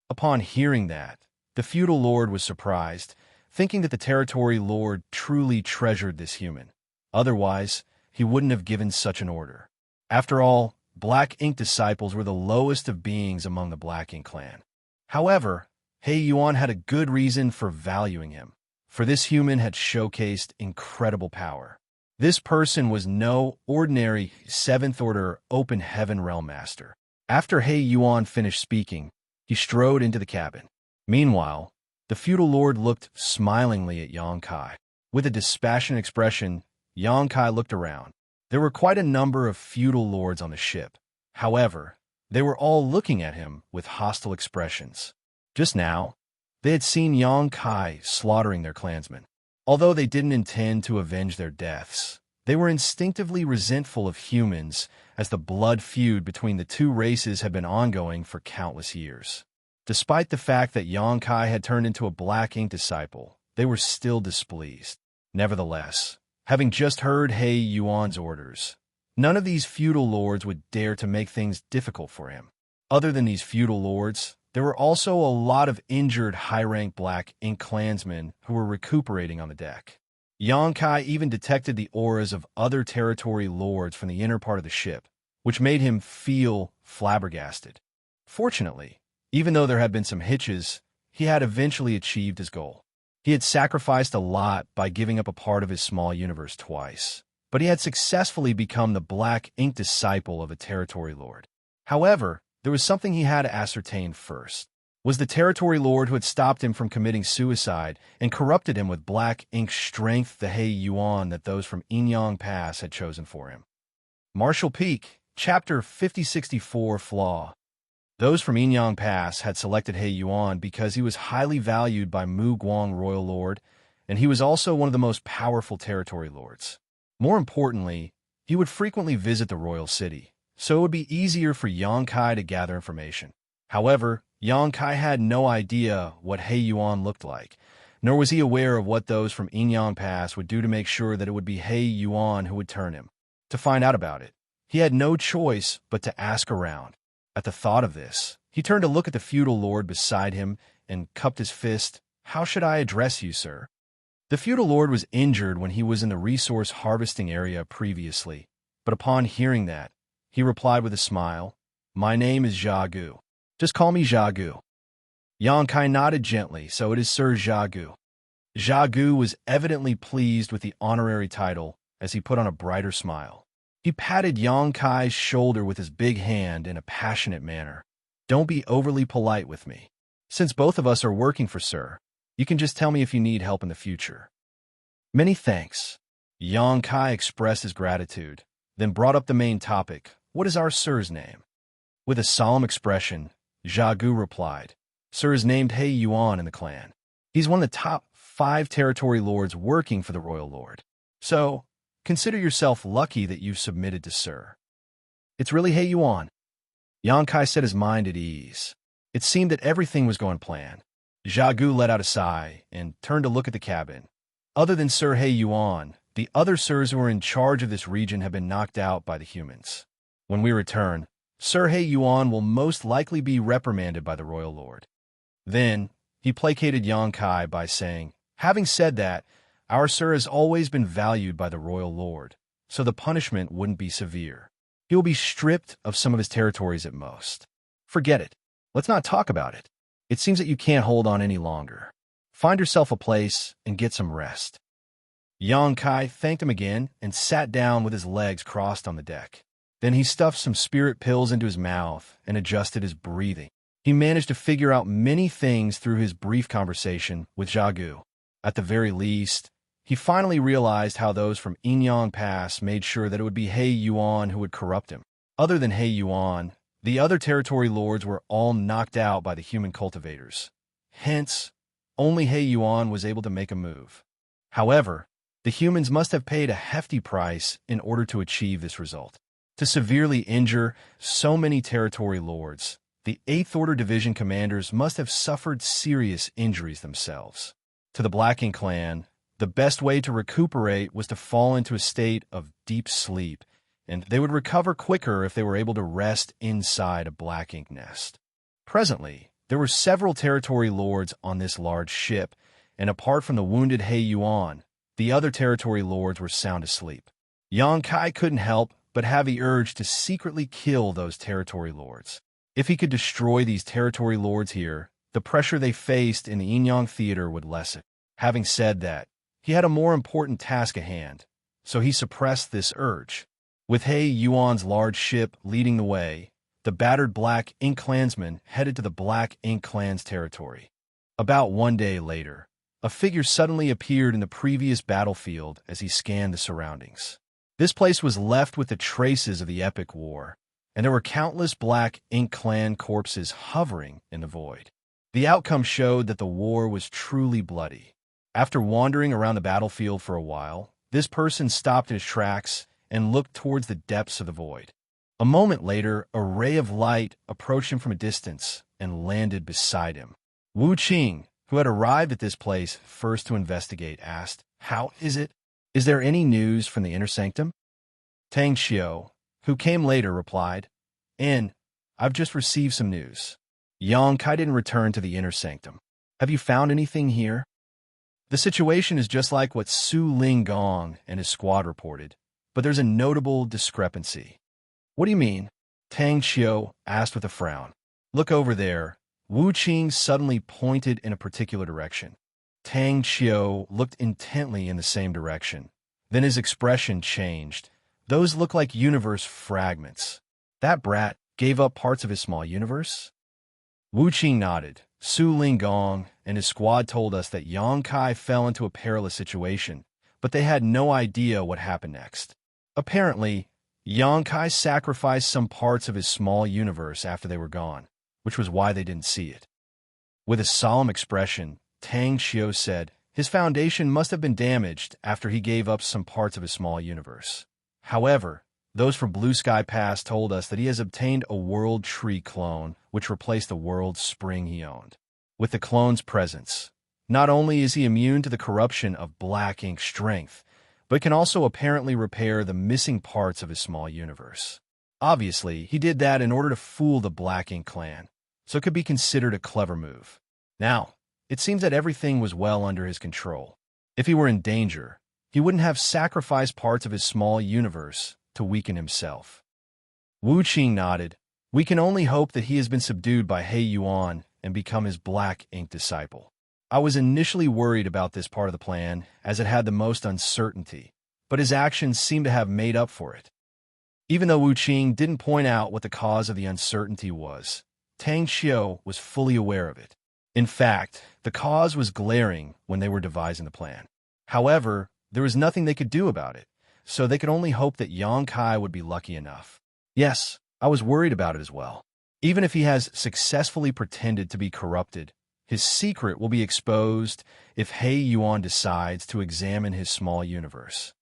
Upon hearing that, the feudal lord was surprised, thinking that the territory lord truly treasured this human. Otherwise, he wouldn't have given such an order. After all, Black Ink disciples were the lowest of beings among the Black Ink clan. However, He Yuan had a good reason for valuing him, for this human had showcased incredible power. This person was no ordinary 7th Order Open Heaven Realm Master. After He Yuan finished speaking, he strode into the cabin. Meanwhile, the feudal lord looked smilingly at Yang Kai. With a dispassionate expression, Yang Kai looked around. There were quite a number of feudal lords on the ship. However, they were all looking at him with hostile expressions. Just now, they had seen Yang Kai slaughtering their clansmen. Although they didn't intend to avenge their deaths, they were instinctively resentful of humans, as the blood feud between the two races had been ongoing for countless years. Despite the fact that Yang Kai had turned into a Black Ink disciple, they were still displeased. Nevertheless, having just heard He Yuan's orders, none of these feudal lords would dare to make things difficult for him. Other than these feudal lords, there were also a lot of injured high-rank Black Ink clansmen who were recuperating on the deck. Yang Kai even detected the auras of other territory lords from the inner part of the ship, which made him feel flabbergasted. Fortunately, even though there had been some hitches, he had eventually achieved his goal. He had sacrificed a lot by giving up a part of his small universe twice, but he had successfully become the Black Ink disciple of a territory lord. However, there was something he had to ascertain first. Was the territory lord who had stopped him from committing suicide and corrupted him with Black Ink strength the He Yuan that those from Inyang Pass had chosen for him? Martial Peak, Chapter 5064 Flaw. Those from Inyang Pass had selected He Yuan because he was highly valued by Mu Guang Royal Lord, and he was also one of the most powerful territory lords. More importantly, he would frequently visit the royal city, so it would be easier for Yang Kai to gather information. However, Yang Kai had no idea what He Yuan looked like, nor was he aware of what those from Inyang Pass would do to make sure that it would be He Yuan who would turn him. To find out about it, he had no choice but to ask around. At the thought of this, he turned to look at the feudal lord beside him and cupped his fist. "How should I address you, sir?" The feudal lord was injured when he was in the resource harvesting area previously, but upon hearing that, he replied with a smile, "My name is Jia Gu. Just call me Jia Gu." Yang Kai nodded gently, "So it is Sir Jia Gu." Jia Gu was evidently pleased with the honorary title as he put on a brighter smile. He patted Yang Kai's shoulder with his big hand in a passionate manner. "Don't be overly polite with me. Since both of us are working for Sir, you can just tell me if you need help in the future." "Many thanks." Yang Kai expressed his gratitude, then brought up the main topic. "What is our Sir's name?" With a solemn expression, Jia Gu replied, "Sir is named He Yuan in the clan. He's one of the top 5 territory lords working for the royal lord. So, consider yourself lucky that you submitted to Sir." "It's really He Yuan." Yang Kai set his mind at ease. It seemed that everything was going planned. Jia Gu let out a sigh and turned to look at the cabin. Other than Sir He Yuan, the other Sirs who were in charge of this region have been knocked out by the humans. When we return, Sir He Yuan will most likely be reprimanded by the royal lord. Then, he placated Yang Kai by saying, "Having said that, our Sir has always been valued by the royal lord, so the punishment wouldn't be severe. He will be stripped of some of his territories at most. Forget it. Let's not talk about it. It seems that you can't hold on any longer. Find yourself a place and get some rest." Yang Kai thanked him again and sat down with his legs crossed on the deck. Then he stuffed some spirit pills into his mouth and adjusted his breathing. He managed to figure out many things through his brief conversation with Jia Gu. At the very least, he finally realized how those from Inyang Pass made sure that it would be He Yuan who would corrupt him. Other than He Yuan, the other territory lords were all knocked out by the human cultivators. Hence, only He Yuan was able to make a move. However, the humans must have paid a hefty price in order to achieve this result. To severely injure so many territory lords, the 8th Order Division commanders must have suffered serious injuries themselves. To the Black Ink clan, the best way to recuperate was to fall into a state of deep sleep, and they would recover quicker if they were able to rest inside a Black Ink nest. Presently, there were several territory lords on this large ship, and apart from the wounded He Yuan, the other territory lords were sound asleep. Xianxia couldn't help but have the urge to secretly kill those territory lords. If he could destroy these territory lords here, the pressure they faced in the Inyang theater would lessen. Having said that, he had a more important task at hand, so he suppressed this urge. With He Yuan's large ship leading the way, the battered Black Ink clansmen headed to the Black Ink clan's territory. About 1 day later, a figure suddenly appeared in the previous battlefield as he scanned the surroundings. This place was left with the traces of the epic war, and there were countless Black Ink clan corpses hovering in the void. The outcome showed that the war was truly bloody. After wandering around the battlefield for a while, this person stopped in his tracks and looked towards the depths of the void. A moment later, a ray of light approached him from a distance and landed beside him. Wu Qing, who had arrived at this place first to investigate, asked, "How is it? Is there any news from the inner sanctum?" Tang Xiao, who came later, replied, I've just received some news. Xianxia didn't return to the inner sanctum. Have you found anything here?" The situation is just like what Su Linggong and his squad reported, but there's a notable discrepancy. "What do you mean?" Tang Xiao asked with a frown. "Look over there." Wu Qing suddenly pointed in a particular direction. Tang Xiao looked intently in the same direction. Then his expression changed. "Those look like universe fragments. That brat gave up parts of his small universe?" Wu Qing nodded. Su Linggong and his squad told us that Xianxia fell into a perilous situation, but they had no idea what happened next. Apparently, Xianxia sacrificed some parts of his small universe after they were gone, which was why they didn't see it. With a solemn expression, Tang Xiao said, "His foundation must have been damaged after he gave up some parts of his small universe. However, those from Blue Sky Pass told us that he has obtained a World Tree clone, which replaced the World Spring he owned. With the clone's presence, not only is he immune to the corruption of Black Ink strength, but can also apparently repair the missing parts of his small universe. Obviously, he did that in order to fool the Black Ink clan, so it could be considered a clever move. Now, it seems that everything was well under his control. If he were in danger, he wouldn't have sacrificed parts of his small universe to weaken himself." Wu Qing nodded. "We can only hope that he has been subdued by He Yuan and become his Black Ink disciple. I was initially worried about this part of the plan, as it had the most uncertainty, but his actions seem to have made up for it." Even though Wu Qing didn't point out what the cause of the uncertainty was, Tang Xiao was fully aware of it. In fact, the cause was glaring when they were devising the plan. However, there was nothing they could do about it, so they could only hope that Xianxia would be lucky enough. Yes, I was worried about it as well. Even if he has successfully pretended to be corrupted, his secret will be exposed if He Yuan decides to examine his small universe.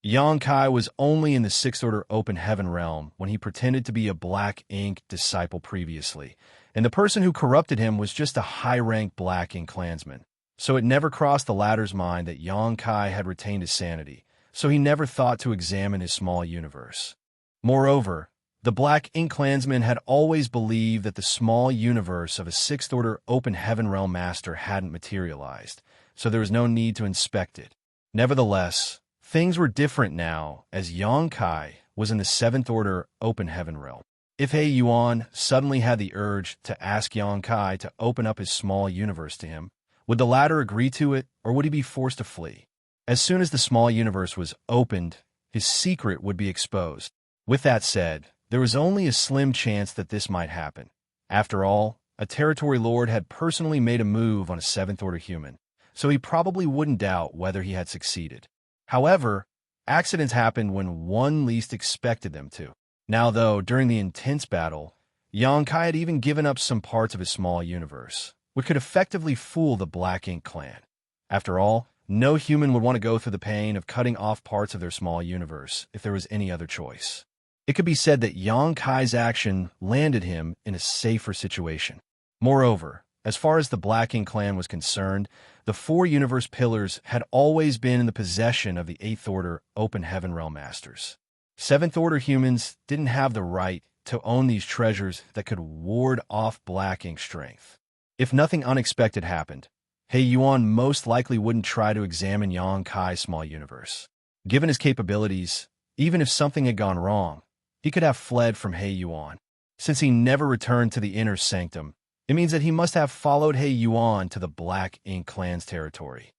Xianxia was only in the 6th Order Open Heaven realm when he pretended to be a Black Ink disciple previously, and the person who corrupted him was just a high-ranked Black Ink clansman. So it never crossed the latter's mind that Xianxia had retained his sanity, so he never thought to examine his small universe. Moreover, the Black Ink clansmen had always believed that the small universe of a 6th Order Open Heaven realm master hadn't materialized, so there was no need to inspect it. Nevertheless, things were different now, as Xianxia was in the 7th Order Open Heaven realm. If He Yuan suddenly had the urge to ask Xianxia to open up his small universe to him, would the latter agree to it, or would he be forced to flee? As soon as the small universe was opened, his secret would be exposed. With that said, there was only a slim chance that this might happen. After all, a territory lord had personally made a move on a 7th Order human, so he probably wouldn't doubt whether he had succeeded. However, accidents happened when one least expected them to. Now, though, during the intense battle, Xianxia had even given up some parts of his small universe, which could effectively fool the Black Ink clan. After all, no human would want to go through the pain of cutting off parts of their small universe if there was any other choice. It could be said that Yang Kai's action landed him in a safer situation. Moreover, as far as the Black Ink clan was concerned, the four universe pillars had always been in the possession of the Eighth Order Open Heaven Realm Masters. Seventh Order humans didn't have the right to own these treasures that could ward off Black Ink strength. If nothing unexpected happened, He Yuan most likely wouldn't try to examine Yang Kai's small universe. Given his capabilities, even if something had gone wrong, he could have fled from He Yuan. Since he never returned to the inner sanctum, it means that he must have followed He Yuan to the Black Ink clan's territory.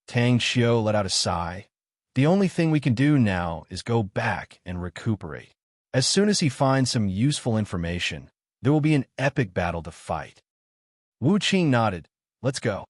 Tang Xiu let out a sigh. The only thing we can do now is go back and recuperate. As soon as he finds some useful information, there will be an epic battle to fight. Wu Qing nodded. Let's go.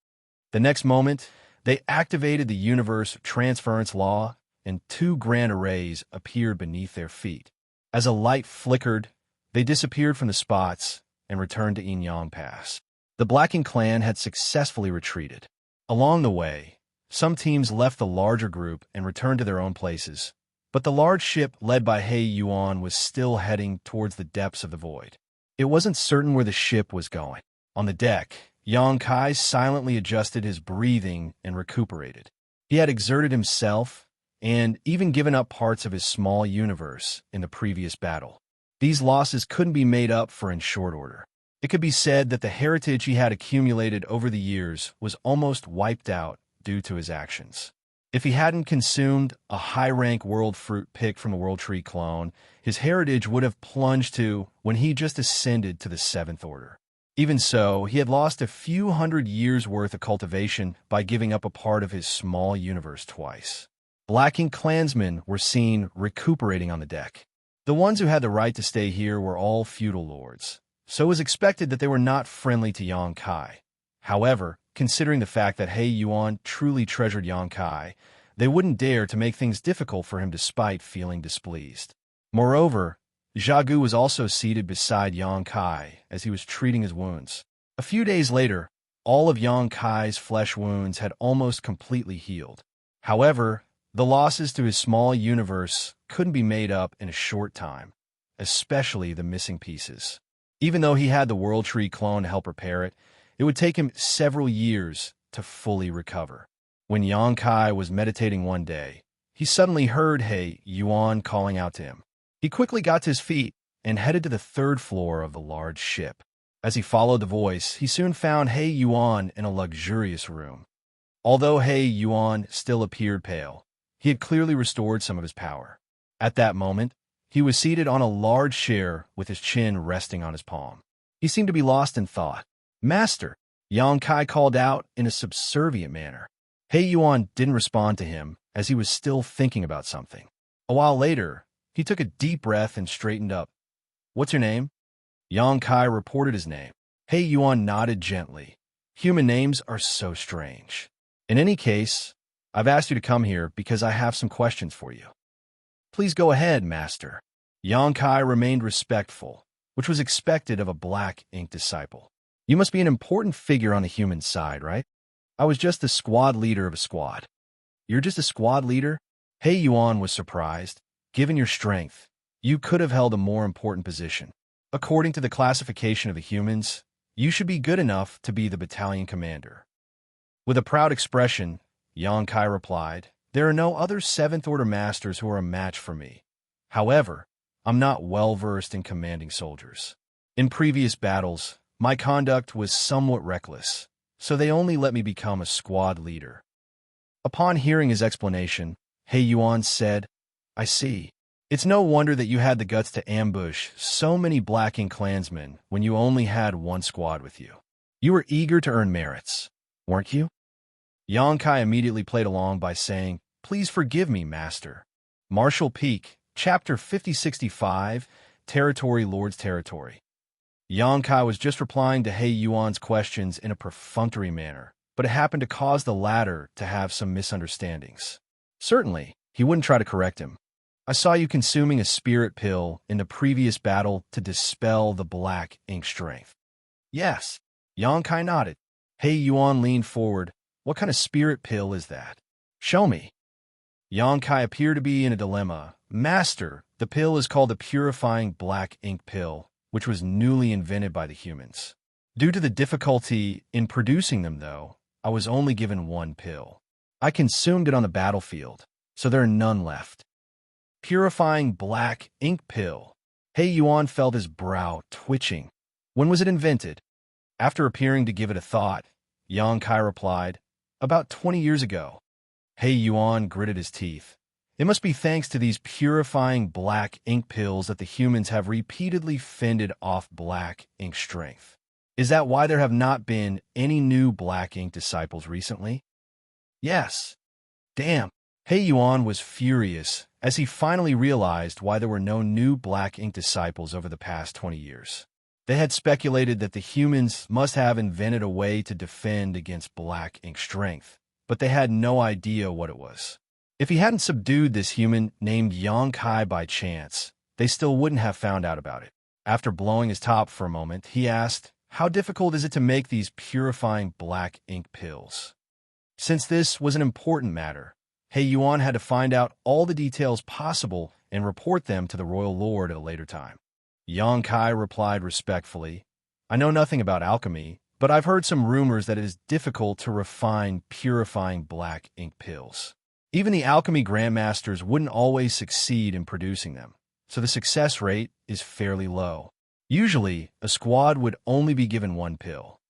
The next moment, they activated the universe transference law, and two grand arrays appeared beneath their feet. As a light flickered, they disappeared from the spots and returned to Yinyang Pass. The Black Ink clan had successfully retreated. Along the way, some teams left the larger group and returned to their own places, but the large ship led by He Yuan was still heading towards the depths of the void. It wasn't certain where the ship was going. On the deck, Yang Kai silently adjusted his breathing and recuperated. He had exerted himself and even given up parts of his small universe in the previous battle. These losses couldn't be made up for in short order. It could be said that the heritage he had accumulated over the years was almost wiped out due to his actions. If he hadn't consumed a high-rank world fruit picked from the World Tree clone, his heritage would have plunged to when he just ascended to the Seventh Order. Even so, he had lost a few hundred years' worth of cultivation by giving up a part of his small universe twice. Black Ink clansmen were seen recuperating on the deck. The ones who had the right to stay here were all feudal lords, so it was expected that they were not friendly to Yang Kai. However, considering the fact that He Yuan truly treasured Yang Kai, they wouldn't dare to make things difficult for him despite feeling displeased. Moreover, Xiagu was also seated beside Yang Kai as he was treating his wounds. A few days later, all of Yang Kai's flesh wounds had almost completely healed. However, the losses to his small universe couldn't be made up in a short time, especially the missing pieces. Even though he had the World Tree clone to help repair it, it would take him several years to fully recover. When Yang Kai was meditating one day, he suddenly heard He Yuan calling out to him. He quickly got to his feet and headed to the third floor of the large ship. As he followed the voice, he soon found He Yuan in a luxurious room. Although He Yuan still appeared pale, he had clearly restored some of his power. At that moment, he was seated on a large chair with his chin resting on his palm. He seemed to be lost in thought. "Master," Yang Kai called out in a subservient manner. He Yuan didn't respond to him as he was still thinking about something. A while later, he took a deep breath and straightened up. "What's your name?" Yang Kai reported his name. He Yuan nodded gently. "Human names are so strange. In any case, I've asked you to come here because I have some questions for you." "Please go ahead, Master." Yang Kai remained respectful, which was expected of a Black Ink disciple. "You must be an important figure on the human side, right?" "I was just the squad leader of a squad." "You're just a squad leader?" He Yuan was surprised. "Given your strength, you could have held a more important position. According to the classification of the humans, you should be good enough to be the battalion commander." With a proud expression, Yang Kai replied, "There are no other Seventh Order Masters who are a match for me. However, I'm not well-versed in commanding soldiers. In previous battles, my conduct was somewhat reckless, so they only let me become a squad leader." Upon hearing his explanation, He Yuan said, "I see. It's no wonder that you had the guts to ambush so many Black Ink clansmen when you only had one squad with you. You were eager to earn merits, weren't you?" Yang Kai immediately played along by saying, "Please forgive me, Master." Martial Peak, Chapter 5065, Territory Lord's Territory. Yang Kai was just replying to He Yuan's questions in a perfunctory manner, but it happened to cause the latter to have some misunderstandings. Certainly, he wouldn't try to correct him. "I saw you consuming a spirit pill in the previous battle to dispel the Black Ink strength." "Yes." Yang Kai nodded. He Yuan leaned forward. "What kind of spirit pill is that? Show me." Yang Kai appeared to be in a dilemma. "Master, The pill is called the purifying black ink pill, which was newly invented by the humans. Due to the difficulty in producing them, though, I was only given one pill. I consumed it on the battlefield, so there are none left. Purifying black ink pill. He Yuan felt his brow twitching. When was it invented? After appearing to give it a thought, Yang Kai replied, about 20 years ago. He Yuan gritted his teeth. It must be thanks to these purifying black ink pills that the humans have repeatedly fended off black ink strength. Is that why there have not been any new black ink disciples recently? Yes. Damn. He Yuan was furious as he finally realized why there were no new black ink disciples over the past 20 years. They had speculated that the humans must have invented a way to defend against black ink strength, but they had no idea what it was. If he hadn't subdued this human named Yang Kai by chance, they still wouldn't have found out about it. After blowing his top for a moment, he asked, how difficult is it to make these purifying black ink pills? Since this was an important matter, He Yuan had to find out all the details possible and report them to the royal lord at a later time. Yang Kai replied respectfully, I know nothing about alchemy, but I've heard some rumors that it is difficult to refine purifying black ink pills. Even the alchemy grandmasters wouldn't always succeed in producing them, so the success rate is fairly low. Usually, a squad would only be given one pill.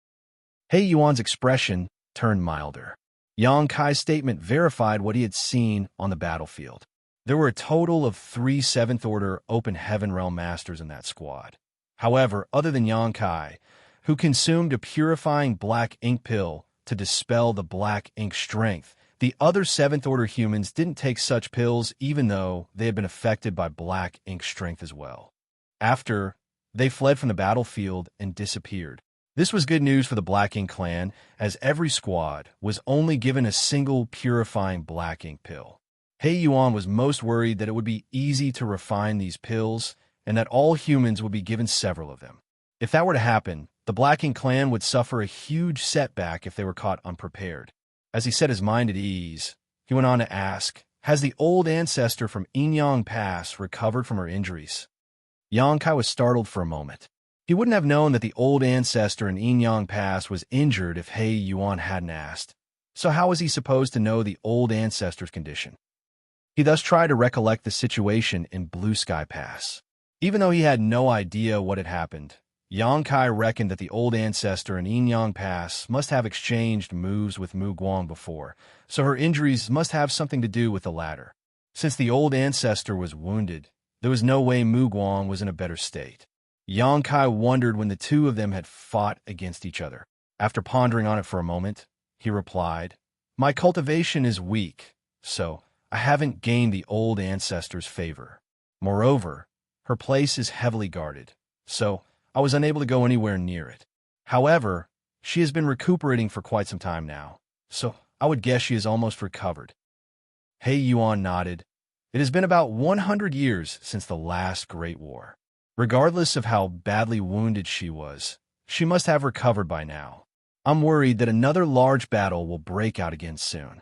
He Yuan's expression turned milder. Yang Kai's statement verified what he had seen on the battlefield. There were a total of 3 7th-order Open Heaven Realm Masters in that squad. However, other than Yang Kai, who consumed a purifying black ink pill to dispel the black ink strength, the other 7th-order humans didn't take such pills even though they had been affected by black ink strength as well. After, they fled from the battlefield and disappeared. This was good news for the Black Ink clan, as every squad was only given a single purifying black ink pill. He Yuan was most worried that it would be easy to refine these pills and that all humans would be given several of them. If that were to happen, the Black Ink clan would suffer a huge setback if they were caught unprepared. As he set his mind at ease, he went on to ask, has the old ancestor from Inyang Pass recovered from her injuries? Yang Kai was startled for a moment. He wouldn't have known that the old ancestor in Inyang Pass was injured if He Yuan hadn't asked. So how was he supposed to know the old ancestor's condition? He thus tried to recollect the situation in Blue Sky Pass. Even though he had no idea what had happened, Yang Kai reckoned that the old ancestor in Inyang Pass must have exchanged moves with Mu Guang before, so her injuries must have something to do with the latter. Since the old ancestor was wounded, there was no way Mu Guang was in a better state. Yang Kai wondered when the two of them had fought against each other. After pondering on it for a moment, he replied, my cultivation is weak, so I haven't gained the old ancestor's favor. Moreover, her place is heavily guarded, so I was unable to go anywhere near it. However, she has been recuperating for quite some time now, so I would guess she is almost recovered. He Yuan nodded. It has been about 100 years since the last Great War. Regardless of how badly wounded she was, she must have recovered by now. I'm worried that another large battle will break out again soon.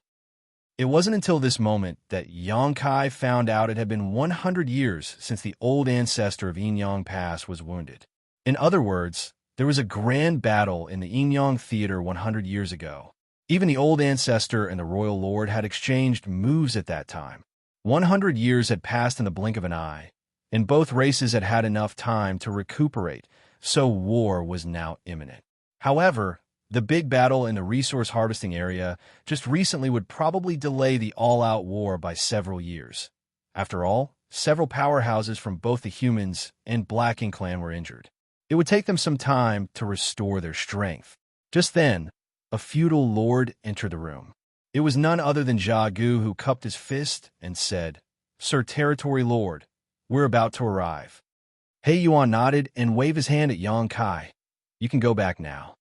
It wasn't until this moment that Yang Kai found out it had been 100 years since the old ancestor of Inyang Pass was wounded. In other words, there was a grand battle in the Inyang Theater 100 years ago. Even the old ancestor and the royal lord had exchanged moves at that time. 100 years had passed in the blink of an eye, and both races had had enough time to recuperate, so war was now imminent. However, the big battle in the resource harvesting area just recently would probably delay the all-out war by several years. After all, several powerhouses from both the humans and Black Ink clan were injured. It would take them some time to restore their strength. Just then, a feudal lord entered the room. It was none other than Jia Gu, who cupped his fist and said, Sir Territory Lord, we're about to arrive. He Yuan nodded and waved his hand at Yang Kai. You can go back now.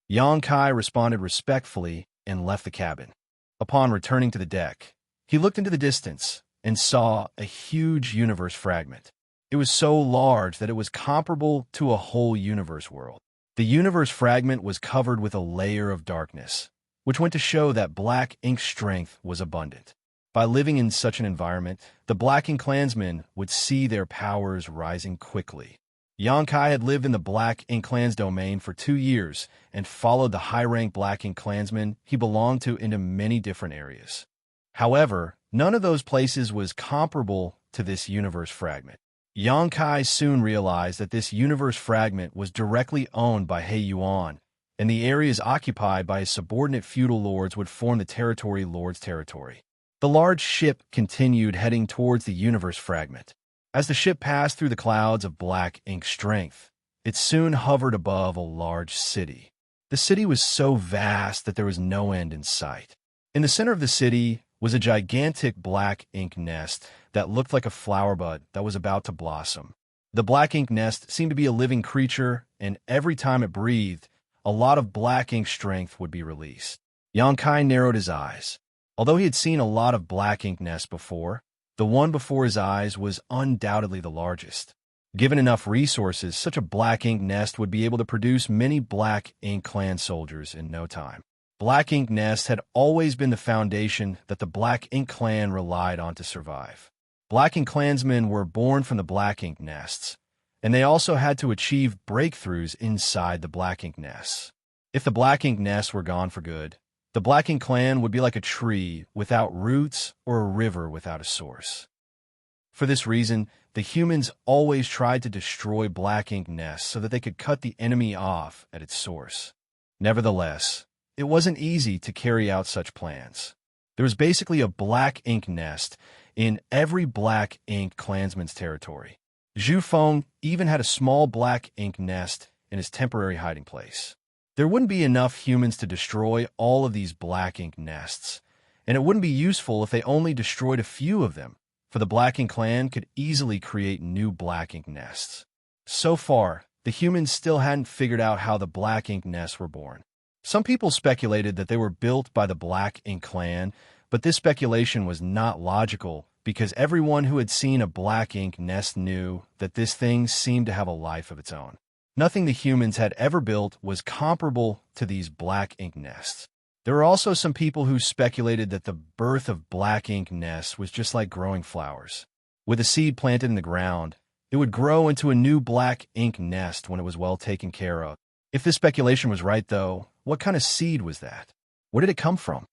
Yang Kai responded respectfully and left the cabin. Upon returning to the deck, he looked into the distance and saw a huge universe fragment. It was so large that it was comparable to a whole universe world. The universe fragment was covered with a layer of darkness, which went to show that black ink strength was abundant. By living in such an environment, the Black Ink clansmen would see their powers rising quickly. Xianxia had lived in the Black Ink clan's domain for 2 years and followed the high-ranked Black Ink clansmen he belonged to into many different areas. However, none of those places was comparable to this universe fragment. Xianxia soon realized that this universe fragment was directly owned by He Yuan, and the areas occupied by his subordinate feudal lords would form the territory lord's territory. The large ship continued heading towards the universe fragment. As the ship passed through the clouds of Black Ink strength, it soon hovered above a large city. The city was so vast that there was no end in sight. In the center of the city was a gigantic Black Ink nest that looked like a flower bud that was about to blossom. The Black Ink nest seemed to be a living creature, and every time it breathed, a lot of Black Ink strength would be released. Xianxia narrowed his eyes. Although he had seen a lot of Black Ink nests before, the one before his eyes was undoubtedly the largest. Given enough resources, such a Black Ink nest would be able to produce many Black Ink clan soldiers in no time. Black Ink nests had always been the foundation that the Black Ink clan relied on to survive. Black Ink clansmen were born from the Black Ink nests, and they also had to achieve breakthroughs inside the Black Ink nests. If the Black Ink nests were gone for good, the Black Ink clan would be like a tree without roots or a river without a source. For this reason, the humans always tried to destroy Black Ink nests so that they could cut the enemy off at its source. Nevertheless, it wasn't easy to carry out such plans. There was basically a Black Ink nest in every Black Ink clansman's territory. Zhu Feng even had a small Black Ink nest in his temporary hiding place. There wouldn't be enough humans to destroy all of these Black Ink nests, and it wouldn't be useful if they only destroyed a few of them, for the Black Ink clan could easily create new Black Ink nests. So far, the humans still hadn't figured out how the Black Ink nests were born. Some people speculated that they were built by the Black Ink clan, but this speculation was not logical because everyone who had seen a Black Ink nest knew that this thing seemed to have a life of its own. Nothing the humans had ever built was comparable to these Black Ink nests. There were also some people who speculated that the birth of Black Ink nests was just like growing flowers. With a seed planted in the ground, it would grow into a new Black Ink nest when it was well taken care of. If this speculation was right, though, what kind of seed was that? Where did it come from?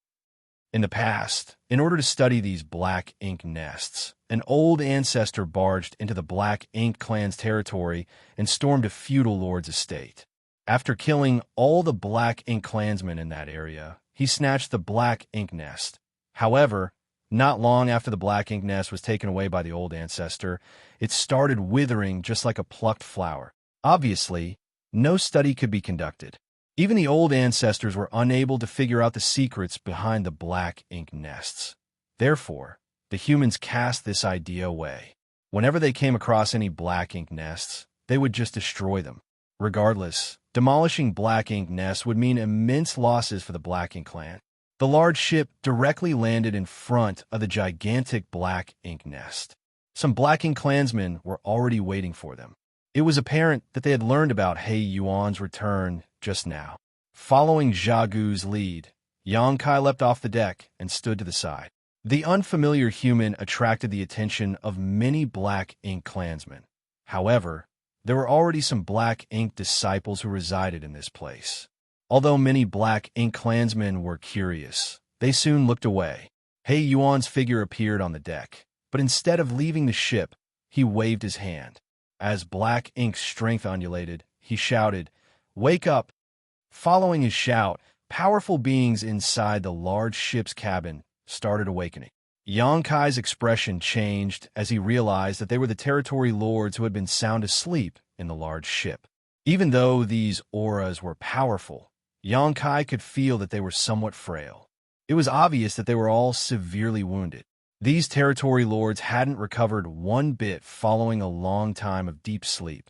In the past, in order to study these Black Ink nests, an old ancestor barged into the Black Ink clan's territory and stormed a feudal lord's estate. After killing all the Black Ink clansmen in that area, he snatched the Black Ink nest. However, not long after the Black Ink nest was taken away by the old ancestor, it started withering just like a plucked flower. Obviously, no study could be conducted. Even the old ancestors were unable to figure out the secrets behind the Black Ink nests. Therefore, the humans cast this idea away. Whenever they came across any Black Ink nests, they would just destroy them. Regardless, demolishing Black Ink nests would mean immense losses for the Black Ink clan. The large ship directly landed in front of the gigantic Black Ink nest. Some Black Ink clansmen were already waiting for them. It was apparent that they had learned about He Yuan's return just now. Following Zha Gu's lead, Xianxia leapt off the deck and stood to the side. The unfamiliar human attracted the attention of many Black Ink clansmen. However, there were already some Black Ink disciples who resided in this place. Although many Black Ink clansmen were curious, they soon looked away. He Yuan's figure appeared on the deck, but instead of leaving the ship, he waved his hand. As Black Ink's strength undulated, he shouted, "Wake up!" Following his shout, powerful beings inside the large ship's cabin started awakening. Xianxia's expression changed as he realized that they were the territory lords who had been sound asleep in the large ship. Even though these auras were powerful, Xianxia could feel that they were somewhat frail. It was obvious that they were all severely wounded. These territory lords hadn't recovered one bit following a long time of deep sleep.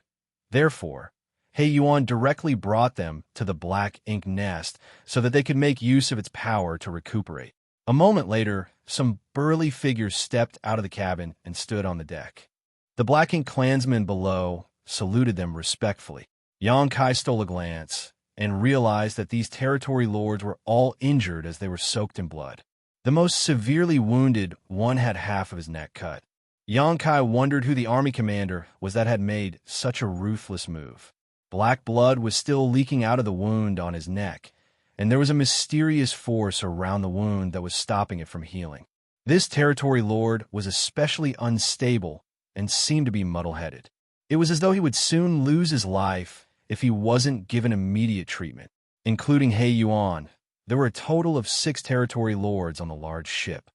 Therefore, He Yuan directly brought them to the Black Ink nest so that they could make use of its power to recuperate. A moment later, some burly figures stepped out of the cabin and stood on the deck. The Black Ink clansmen below saluted them respectfully. Xianxia stole a glance and realized that these territory lords were all injured as they were soaked in blood. The most severely wounded one had half of his neck cut. Xianxia wondered who the army commander was that had made such a ruthless move. Black blood was still leaking out of the wound on his neck, and there was a mysterious force around the wound that was stopping it from healing. This territory lord was especially unstable and seemed to be muddle-headed. It was as though he would soon lose his life if he wasn't given immediate treatment. Including He Yuan, there were a total of 6 territory lords on the large ship.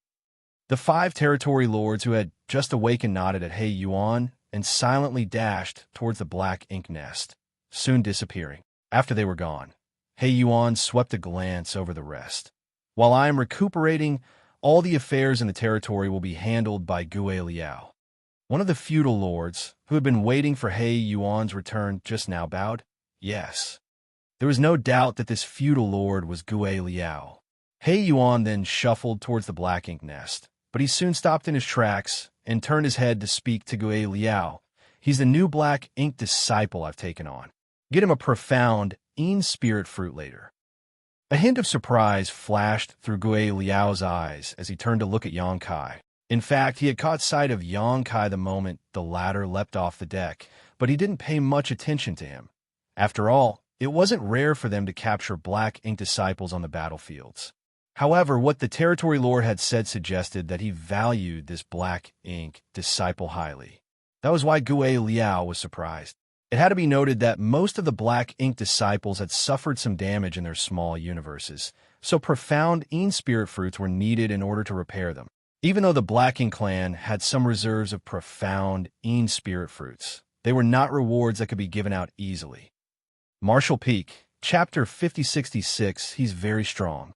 The 5 territory lords who had just awakened nodded at He Yuan and silently dashed towards the black ink nest, soon disappearing. After they were gone, He Yuan swept a glance over the rest. While I am recuperating, all the affairs in the territory will be handled by Gue Liao. One of the feudal lords, who had been waiting for He Yuan's return, just now bowed. Yes. There was no doubt that this feudal lord was Gue Liao. He Yuan then shuffled towards the black ink nest, but he soon stopped in his tracks and turned his head to speak to Gue Liao. He's the new black ink disciple I've taken on. Get him a profound spirit fruit later. A hint of surprise flashed through Gue Liao's eyes as he turned to look at Xianxia. In fact, he had caught sight of Xianxia the moment the latter leapt off the deck, but he didn't pay much attention to him. After all, it wasn't rare for them to capture black ink disciples on the battlefields. However, what the territory lord had said suggested that he valued this black ink disciple highly. That was why Gue Liao was surprised. It had to be noted that most of the black ink disciples had suffered some damage in their small universes, so profound spirit fruits were needed in order to repair them. Even though the black ink clan had some reserves of profound spirit fruits, they were not rewards that could be given out easily. Martial Peak, Chapter 5066, he's very strong.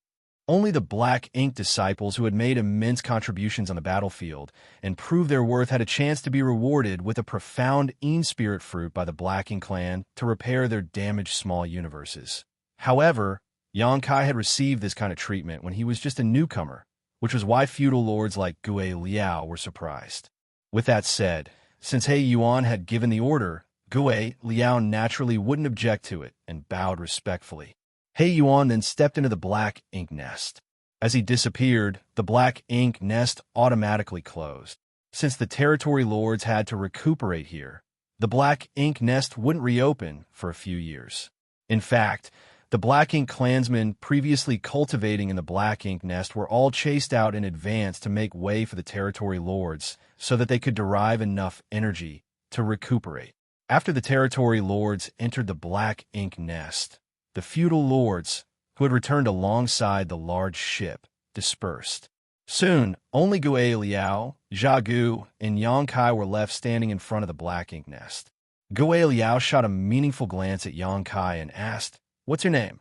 Only the black ink disciples who had made immense contributions on the battlefield and proved their worth had a chance to be rewarded with a profound spirit fruit by the black ink clan to repair their damaged small universes. However, Xianxia had received this kind of treatment when he was just a newcomer, which was why feudal lords like Gue Liao were surprised. With that said, since He Yuan had given the order, Gue Liao naturally wouldn't object to it and bowed respectfully. He Yuan then stepped into the black ink nest. As he disappeared, the black ink nest automatically closed. Since the territory lords had to recuperate here, the black ink nest wouldn't reopen for a few years. In fact, the black ink clansmen previously cultivating in the black ink nest were all chased out in advance to make way for the territory lords so that they could derive enough energy to recuperate. After the territory lords entered the black ink nest, the feudal lords, who had returned alongside the large ship, dispersed. Soon, only Gue Liao, Xiagu, and Xianxia were left standing in front of the black ink nest. Gue Liao shot a meaningful glance at Xianxia and asked, "What's your name?"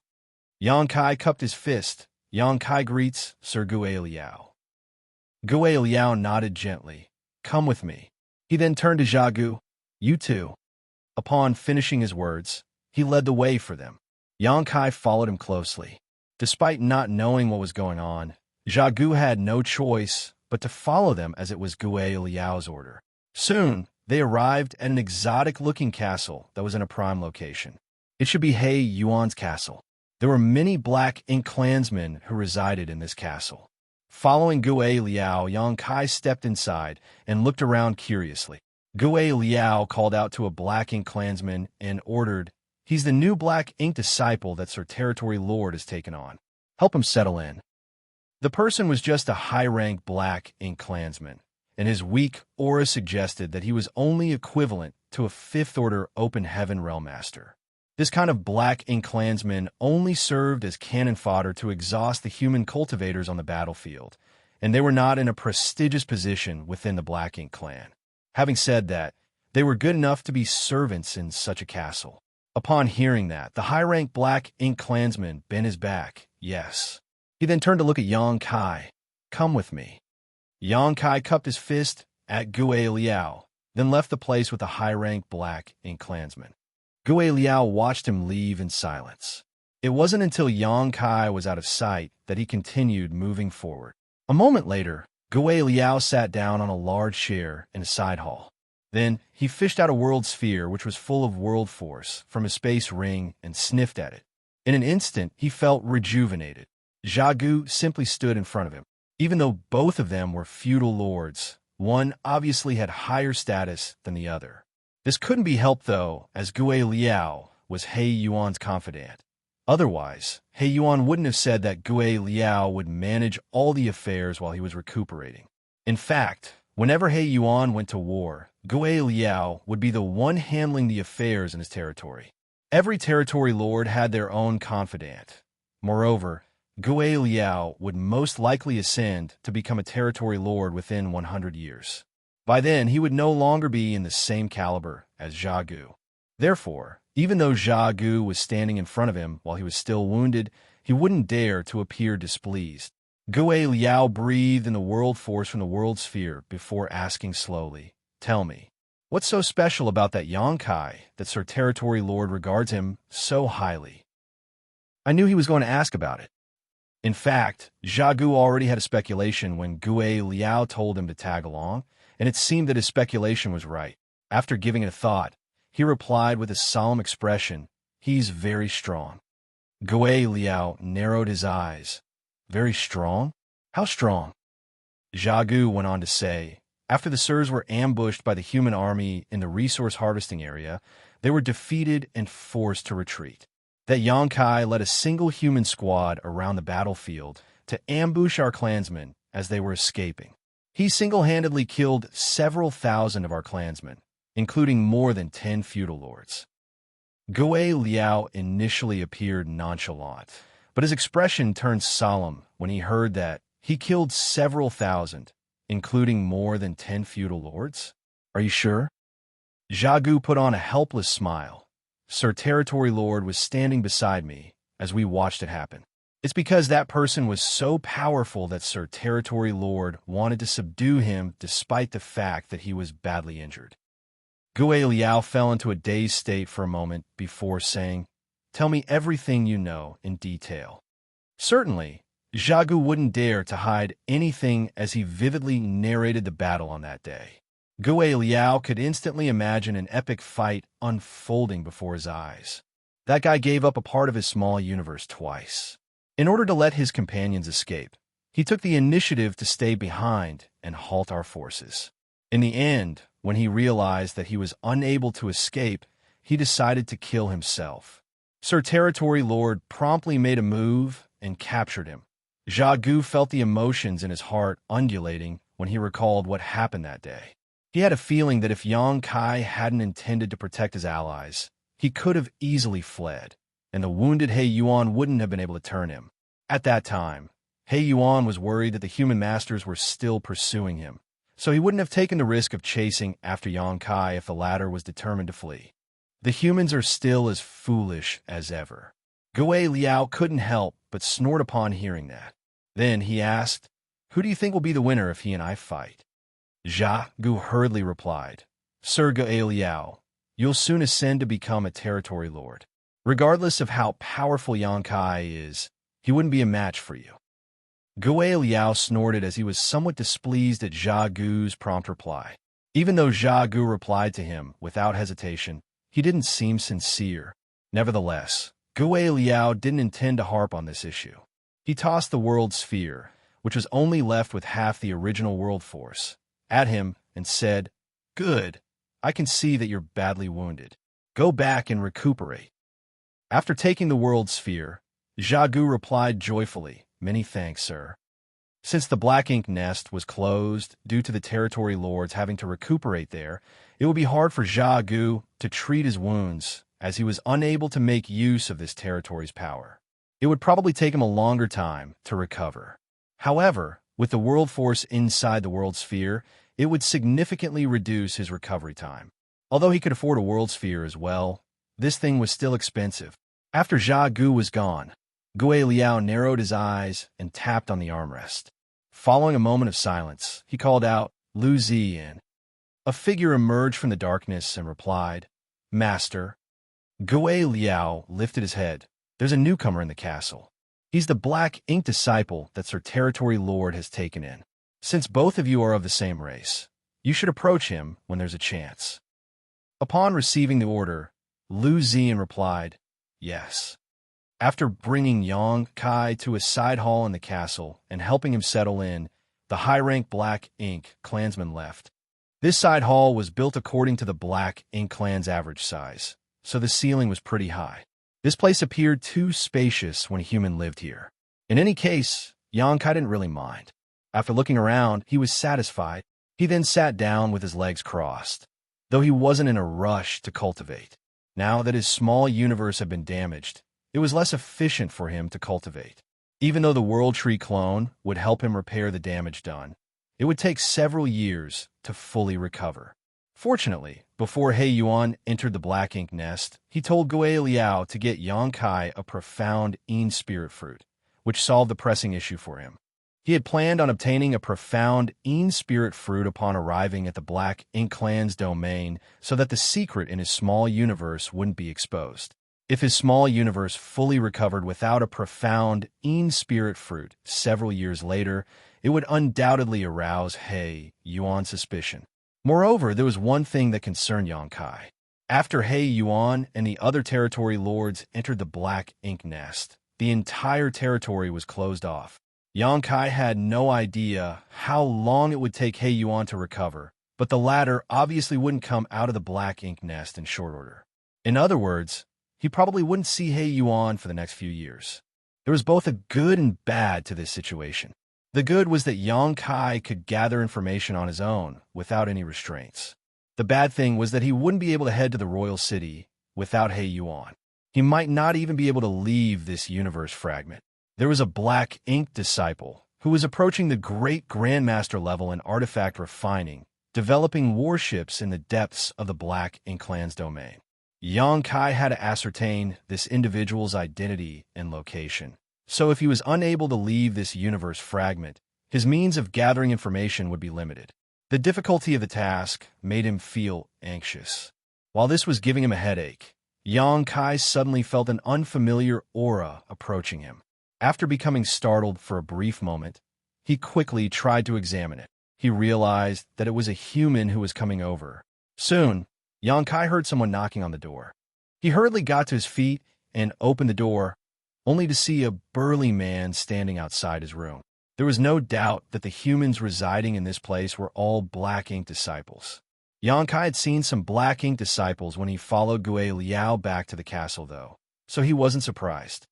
Xianxia cupped his fist. "Xianxia greets Sir Gue Liao." Gue Liao nodded gently. "Come with me." He then turned to Xiagu. "You too." Upon finishing his words, he led the way for them. Xianxia followed him closely. Despite not knowing what was going on, Xiagu had no choice but to follow them as it was Gue Liao's order. Soon, they arrived at an exotic-looking castle that was in a prime location. It should be He Yuan's castle. There were many black ink clansmen who resided in this castle. Following Gue Liao, Xianxia stepped inside and looked around curiously. Gue Liao called out to a black ink clansman and ordered, "He's the new black ink disciple that Sir Territory Lord has taken on. Help him settle in." The person was just a high-rank black ink clansman, and his weak aura suggested that he was only equivalent to a fifth-order open heaven realm master. This kind of black ink clansman only served as cannon fodder to exhaust the human cultivators on the battlefield, and they were not in a prestigious position within the black ink clan. Having said that, they were good enough to be servants in such a castle. Upon hearing that, the high-rank black ink clansman bent his back. Yes. He then turned to look at Xianxia. "Come with me." Xianxia cupped his fist at Gue Liao, then left the place with the high-rank black ink clansman. Gue Liao watched him leave in silence. It wasn't until Xianxia was out of sight that he continued moving forward. A moment later, Gue Liao sat down on a large chair in a side hall. Then, he fished out a world sphere which was full of world force from a space ring and sniffed at it. In an instant, he felt rejuvenated. Xiagu simply stood in front of him. Even though both of them were feudal lords, one obviously had higher status than the other. This couldn't be helped, though, as Gue Liao was He Yuan's confidant. Otherwise, He Yuan wouldn't have said that Gue Liao would manage all the affairs while he was recuperating. In fact, whenever He Yuan went to war, Gue Liao would be the one handling the affairs in his territory. Every territory lord had their own confidant. Moreover, Gue Liao would most likely ascend to become a territory lord within 100 years. By then, he would no longer be in the same caliber as Jia Gu. Therefore, even though Jia Gu was standing in front of him while he was still wounded, he wouldn't dare to appear displeased. Gue Liao breathed in the world force from the world sphere before asking slowly, "Tell me, what's so special about that Yangkai that Sir Territory Lord regards him so highly?" I knew he was going to ask about it. In fact, Jia Gu already had a speculation when Gue Liao told him to tag along, and it seemed that his speculation was right. After giving it a thought, he replied with a solemn expression, "He's very strong." Gue Liao narrowed his eyes. "Very strong? How strong?" Jia Gu went on to say, after the Sirs were ambushed by the human army in the resource harvesting area, they were defeated and forced to retreat. That Yangkai led a single human squad around the battlefield to ambush our clansmen as they were escaping. He single-handedly killed several thousand of our clansmen, including more than 10 feudal lords. Gue Liao initially appeared nonchalant, but his expression turned solemn when he heard that he killed several thousand, including more than 10 feudal lords. "Are you sure?" Jia Gu put on a helpless smile. Sir Territory Lord was standing beside me as we watched it happen. It's because that person was so powerful that Sir Territory Lord wanted to subdue him despite the fact that he was badly injured. Gue Liao fell into a dazed state for a moment before saying, "Tell me everything you know in detail." Certainly, Jia Gu wouldn't dare to hide anything as he vividly narrated the battle on that day. Gue Liao could instantly imagine an epic fight unfolding before his eyes. That guy gave up a part of his small universe twice. In order to let his companions escape, he took the initiative to stay behind and halt our forces. In the end, when he realized that he was unable to escape, he decided to kill himself. Sir Territory Lord promptly made a move and captured him. Jia Gu felt the emotions in his heart undulating when he recalled what happened that day. He had a feeling that if Yang Kai hadn't intended to protect his allies, he could have easily fled, and the wounded He Yuan wouldn't have been able to turn him. At that time, He Yuan was worried that the human masters were still pursuing him, so he wouldn't have taken the risk of chasing after Yang Kai if the latter was determined to flee. The humans are still as foolish as ever. Gue Liao couldn't help but snort upon hearing that. Then he asked, "Who do you think will be the winner if he and I fight?" Jia Gu hurriedly replied, "Sir Gue Liao, you'll soon ascend to become a territory lord. Regardless of how powerful Yang Kai is, he wouldn't be a match for you." Gue Liao snorted as he was somewhat displeased at Jia Gu's prompt reply. Even though Jia Gu replied to him without hesitation, he didn't seem sincere. Nevertheless, Gue Liao didn't intend to harp on this issue. He tossed the world sphere, which was only left with half the original world force, at him and said, "Good, I can see that you're badly wounded. Go back and recuperate." After taking the world sphere, Jia Gu replied joyfully, "Many thanks, sir." Since the Black Ink Nest was closed due to the territory lords having to recuperate there, it would be hard for Jia Gu to treat his wounds, as he was unable to make use of this territory's power. It would probably take him a longer time to recover. However, with the world force inside the world sphere, it would significantly reduce his recovery time. Although he could afford a world sphere as well, this thing was still expensive. After Jia Gu was gone, Gue Liao narrowed his eyes and tapped on the armrest. Following a moment of silence, he called out, "Lu Ziyin." A figure emerged from the darkness and replied, "Master." Gue Liao lifted his head. "There's a newcomer in the castle. He's the Black Ink disciple that Sir Territory Lord has taken in. Since both of you are of the same race, you should approach him when there's a chance." Upon receiving the order, Lu Ziyin replied, "Yes." After bringing Yang Kai to a side hall in the castle and helping him settle in, the high-rank Black Ink clansman left. This side hall was built according to the Black Ink clan's average size, so the ceiling was pretty high. This place appeared too spacious when a human lived here. In any case, Yang Kai didn't really mind. After looking around, he was satisfied. He then sat down with his legs crossed, though he wasn't in a rush to cultivate. Now that his small universe had been damaged, it was less efficient for him to cultivate. Even though the World Tree clone would help him repair the damage done, it would take several years to fully recover. Fortunately, before He Yuan entered the Black Ink nest, he told Gui Liao to get Yang Kai a profound Yin spirit fruit, which solved the pressing issue for him. He had planned on obtaining a profound Yin spirit fruit upon arriving at the Black Ink clan's domain so that the secret in his small universe wouldn't be exposed. If his small universe fully recovered without a profound Yin spirit fruit several years later, it would undoubtedly arouse He Yuan's suspicion. Moreover, there was one thing that concerned Yang Kai. After He Yuan and the other territory lords entered the Black Ink nest, the entire territory was closed off. Yang Kai had no idea how long it would take He Yuan to recover, but the latter obviously wouldn't come out of the Black Ink nest in short order. In other words, he probably wouldn't see He Yuan for the next few years. There was both a good and bad to this situation. The good was that Yang Kai could gather information on his own without any restraints. The bad thing was that he wouldn't be able to head to the royal city without He Yuan. He might not even be able to leave this universe fragment. There was a Black Ink disciple who was approaching the great grandmaster level in artifact refining, developing warships in the depths of the Black Ink clan's domain. Yang Kai had to ascertain this individual's identity and location. So if he was unable to leave this universe fragment, his means of gathering information would be limited. The difficulty of the task made him feel anxious. While this was giving him a headache, Yang Kai suddenly felt an unfamiliar aura approaching him. After becoming startled for a brief moment, he quickly tried to examine it. He realized that it was a human who was coming over. Soon, Yang Kai heard someone knocking on the door. He hurriedly got to his feet and opened the door, only to see a burly man standing outside his room. There was no doubt that the humans residing in this place were all Black Ink disciples. Yang Kai had seen some Black Ink disciples when he followed Gui Liao back to the castle, though, so he wasn't surprised.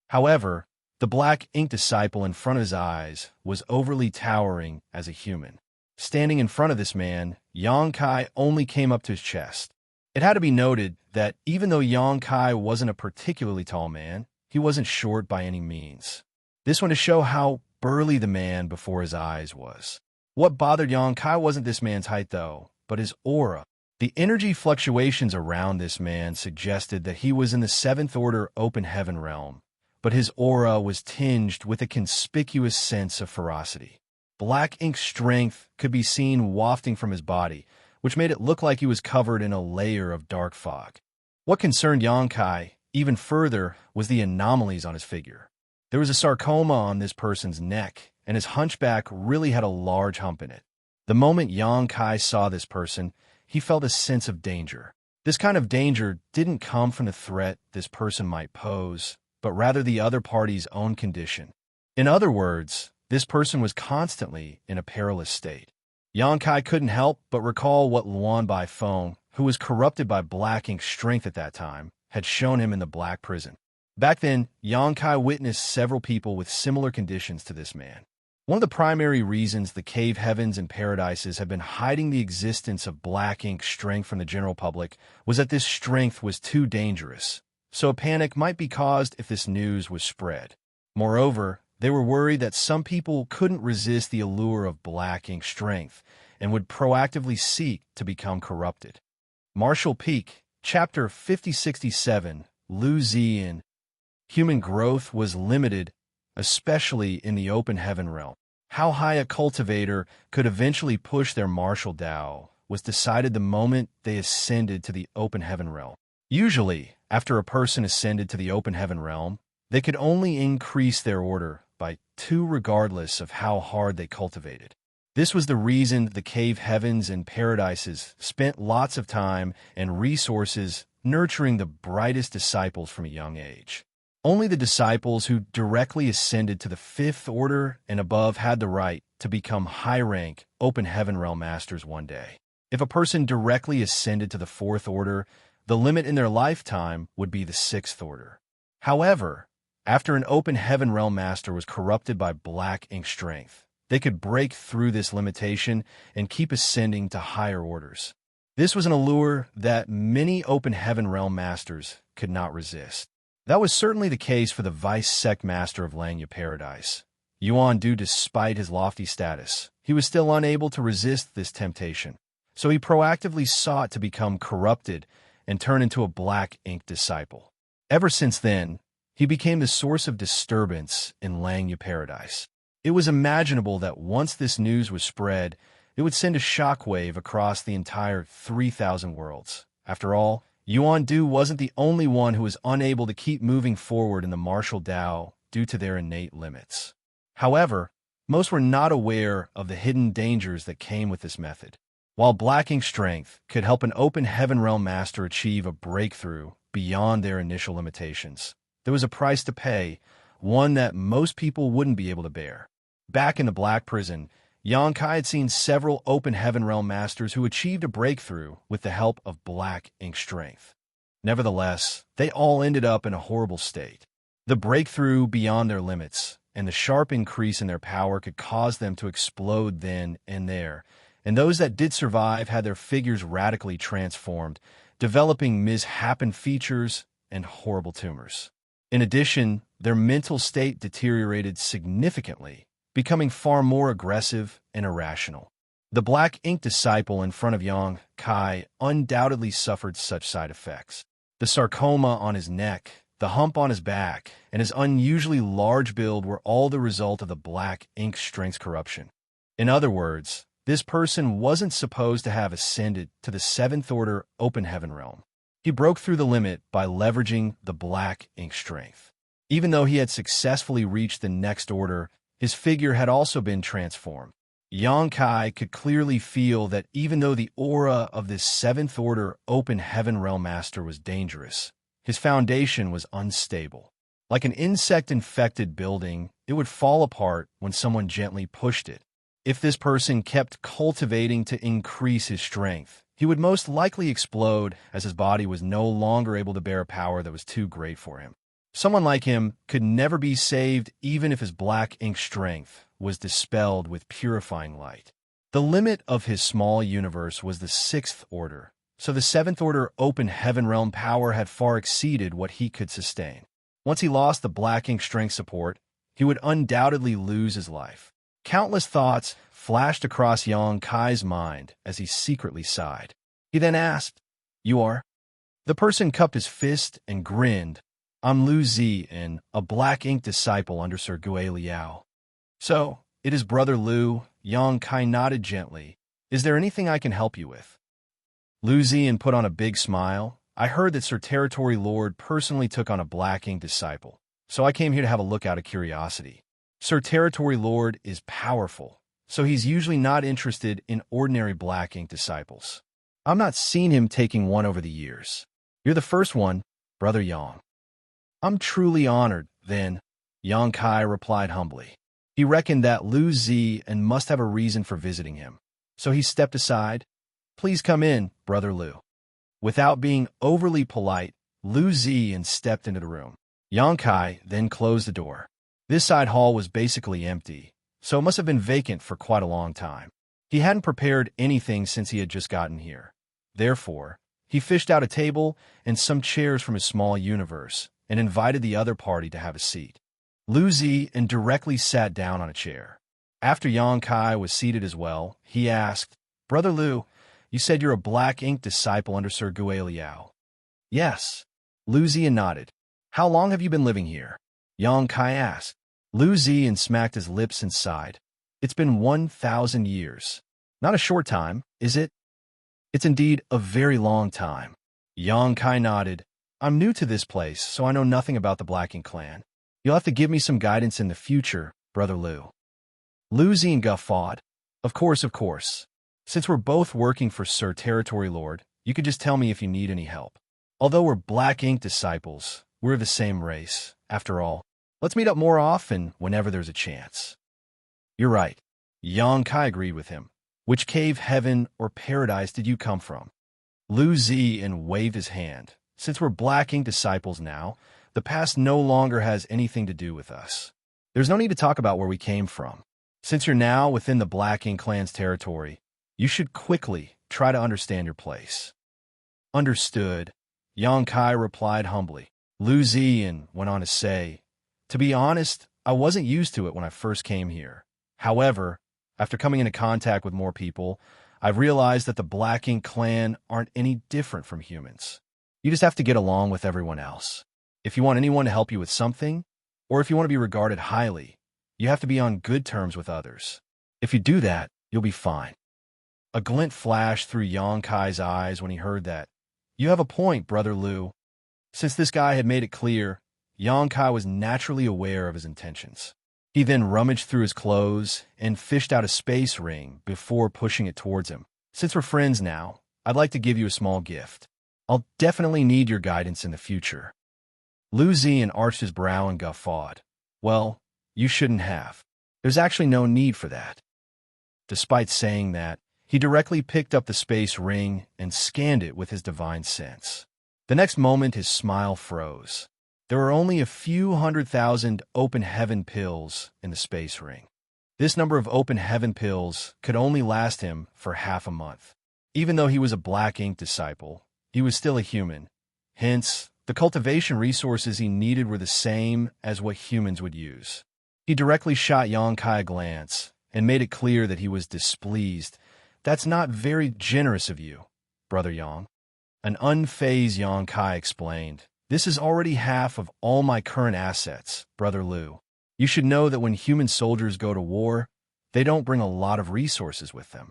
However, the Black Ink disciple in front of his eyes was overly towering as a human. Standing in front of this man, Yang Kai only came up to his chest. It had to be noted that even though Yang Kai wasn't a particularly tall man, he wasn't short by any means. This went to show how burly the man before his eyes was. What bothered Yang Kai wasn't this man's height, though, but his aura. The energy fluctuations around this man suggested that he was in the seventh order open heaven realm, but his aura was tinged with a conspicuous sense of ferocity. Black Ink strength could be seen wafting from his body, which made it look like he was covered in a layer of dark fog. What concerned Yang Kai even further was the anomalies on his figure. There was a sarcoma on this person's neck, and his hunchback really had a large hump in it. The moment Yang Kai saw this person, he felt a sense of danger. This kind of danger didn't come from the threat this person might pose, but rather the other party's own condition. In other words, this person was constantly in a perilous state. Yang Kai couldn't help but recall what Luan Baifeng, who was corrupted by Black Ink strength at that time, had shown him in the Black Prison. Back then, Yang Kai witnessed several people with similar conditions to this man. One of the primary reasons the cave heavens and paradises have been hiding the existence of Black Ink strength from the general public was that this strength was too dangerous, so a panic might be caused if this news was spread. Moreover, they were worried that some people couldn't resist the allure of Black Ink strength and would proactively seek to become corrupted. Martial Peak, Chapter 5067, Lu Ziyin. Human growth was limited, especially in the open heaven realm. How high a cultivator could eventually push their martial Tao was decided the moment they ascended to the open heaven realm. Usually, after a person ascended to the open heaven realm, they could only increase their order by 2 regardless of how hard they cultivated. This was the reason the cave heavens and paradises spent lots of time and resources nurturing the brightest disciples from a young age. Only the disciples who directly ascended to the fifth order and above had the right to become high-rank, open heaven realm masters one day. If a person directly ascended to the fourth order, the limit in their lifetime would be the sixth order. However, after an open heaven realm master was corrupted by black ink strength, they could break through this limitation and keep ascending to higher orders. This was an allure that many open heaven realm masters could not resist. That was certainly the case for the vice sect master of Langya Paradise. Yuan Du, despite his lofty status, he was still unable to resist this temptation, so he proactively sought to become corrupted and turn into a black ink disciple. Ever since then, he became the source of disturbance in Langya Paradise. It was imaginable that once this news was spread, it would send a shockwave across the entire 3,000 worlds. After all, Yuan Du wasn't the only one who was unable to keep moving forward in the martial Tao due to their innate limits. However, most were not aware of the hidden dangers that came with this method. While black ink strength could help an open heaven realm master achieve a breakthrough beyond their initial limitations, there was a price to pay, one that most people wouldn't be able to bear. Back in the Black Prison, Xianxia had seen several open heaven realm masters who achieved a breakthrough with the help of black ink strength. Nevertheless, they all ended up in a horrible state. The breakthrough beyond their limits and the sharp increase in their power could cause them to explode then and there, and those that did survive had their figures radically transformed, developing misshapen features and horrible tumors. In addition, their mental state deteriorated significantly, becoming far more aggressive and irrational. The black ink disciple in front of Xianxia undoubtedly suffered such side effects. The sarcoma on his neck, the hump on his back, and his unusually large build were all the result of the black ink strength's corruption. In other words, this person wasn't supposed to have ascended to the seventh order open heaven realm. He broke through the limit by leveraging the black ink strength. Even though he had successfully reached the next order, his figure had also been transformed. Xianxia could clearly feel that even though the aura of this seventh order open heaven realm master was dangerous, his foundation was unstable. Like an insect-infected building, it would fall apart when someone gently pushed it. If this person kept cultivating to increase his strength, he would most likely explode as his body was no longer able to bear a power that was too great for him. Someone like him could never be saved even if his black ink strength was dispelled with purifying light. The limit of his small universe was the sixth order, so the seventh order open heaven realm power had far exceeded what he could sustain. Once he lost the black ink strength support, he would undoubtedly lose his life. Countless thoughts flashed across Xianxia's mind as he secretly sighed. He then asked, "You are?" The person cupped his fist and grinned. "I'm Lu Ziyin, a black ink disciple under Sir Gui Liao." "So, it is Brother Lu," Xianxia nodded gently. "Is there anything I can help you with?" Lu Ziyin put on a big smile. "I heard that Sir Territory Lord personally took on a black ink disciple, so I came here to have a look out of curiosity. Sir Territory Lord is powerful, so he's usually not interested in ordinary black ink disciples. I've not seen him taking one over the years. You're the first one, Brother Yang." "I'm truly honored, then," Xianxia replied humbly. He reckoned that Lu Ziyin must have a reason for visiting him, so he stepped aside. "Please come in, Brother Lu." Without being overly polite, Lu Ziyin stepped into the room. Xianxia then closed the door. This side hall was basically empty, so it must have been vacant for quite a long time. He hadn't prepared anything since he had just gotten here. Therefore, he fished out a table and some chairs from his small universe and invited the other party to have a seat. Lu Ziyin directly sat down on a chair. After Xianxia was seated as well, he asked, "Brother Lu, you said you're a black ink disciple under Sir Gui Liao." "Yes." Lu Ziyin nodded. "How long have you been living here?" Xianxia asked. Lu Ziyin smacked his lips and sighed. "It's been 1,000 years. Not a short time, is it?" "It's indeed a very long time." Xianxia nodded. "I'm new to this place, so I know nothing about the Black Ink clan. You'll have to give me some guidance in the future, Brother Lu." Lu Ziyin guffawed. Of course. Since we're both working for Sir Territory Lord, you could just tell me if you need any help. Although we're Black Ink disciples, we're of the same race, After all, let's meet up more often whenever there's a chance. You're right. Yang Kai agreed with him. Which cave, heaven, or paradise did you come from? Lu Ziyan waved his hand. Since we're Black Ink disciples now, the past no longer has anything to do with us. There's no need to talk about where we came from. Since you're now within the Black Ink clan's territory, you should quickly try to understand your place. Understood, Yang Kai replied humbly. Lu Ziyan went on to say, to be honest, I wasn't used to it when I first came here. However, after coming into contact with more people, I've realized that the Black Ink clan aren't any different from humans. You just have to get along with everyone else. If you want anyone to help you with something, or if you want to be regarded highly, you have to be on good terms with others. If you do that, you'll be fine. A glint flashed through Yang Kai's eyes when he heard that. You have a point, Brother Lu. Since this guy had made it clear, Yang Kai was naturally aware of his intentions. He then rummaged through his clothes and fished out a space ring before pushing it towards him. Since we're friends now, I'd like to give you a small gift. I'll definitely need your guidance in the future. Lu Ziyan arched his brow and guffawed. Well, you shouldn't have. There's actually no need for that. Despite saying that, he directly picked up the space ring and scanned it with his divine sense. The next moment, his smile froze. There were only a few 100,000 open heaven pills in the space ring. This number of open heaven pills could only last him for half a month. Even though he was a Black Ink disciple, he was still a human. Hence, the cultivation resources he needed were the same as what humans would use. He directly shot Yang Kai a glance and made it clear that he was displeased. That's not very generous of you, Brother Yang. An unfazed Yang Kai explained. This is already half of all my current assets, Brother Lu. You should know that when human soldiers go to war, they don't bring a lot of resources with them.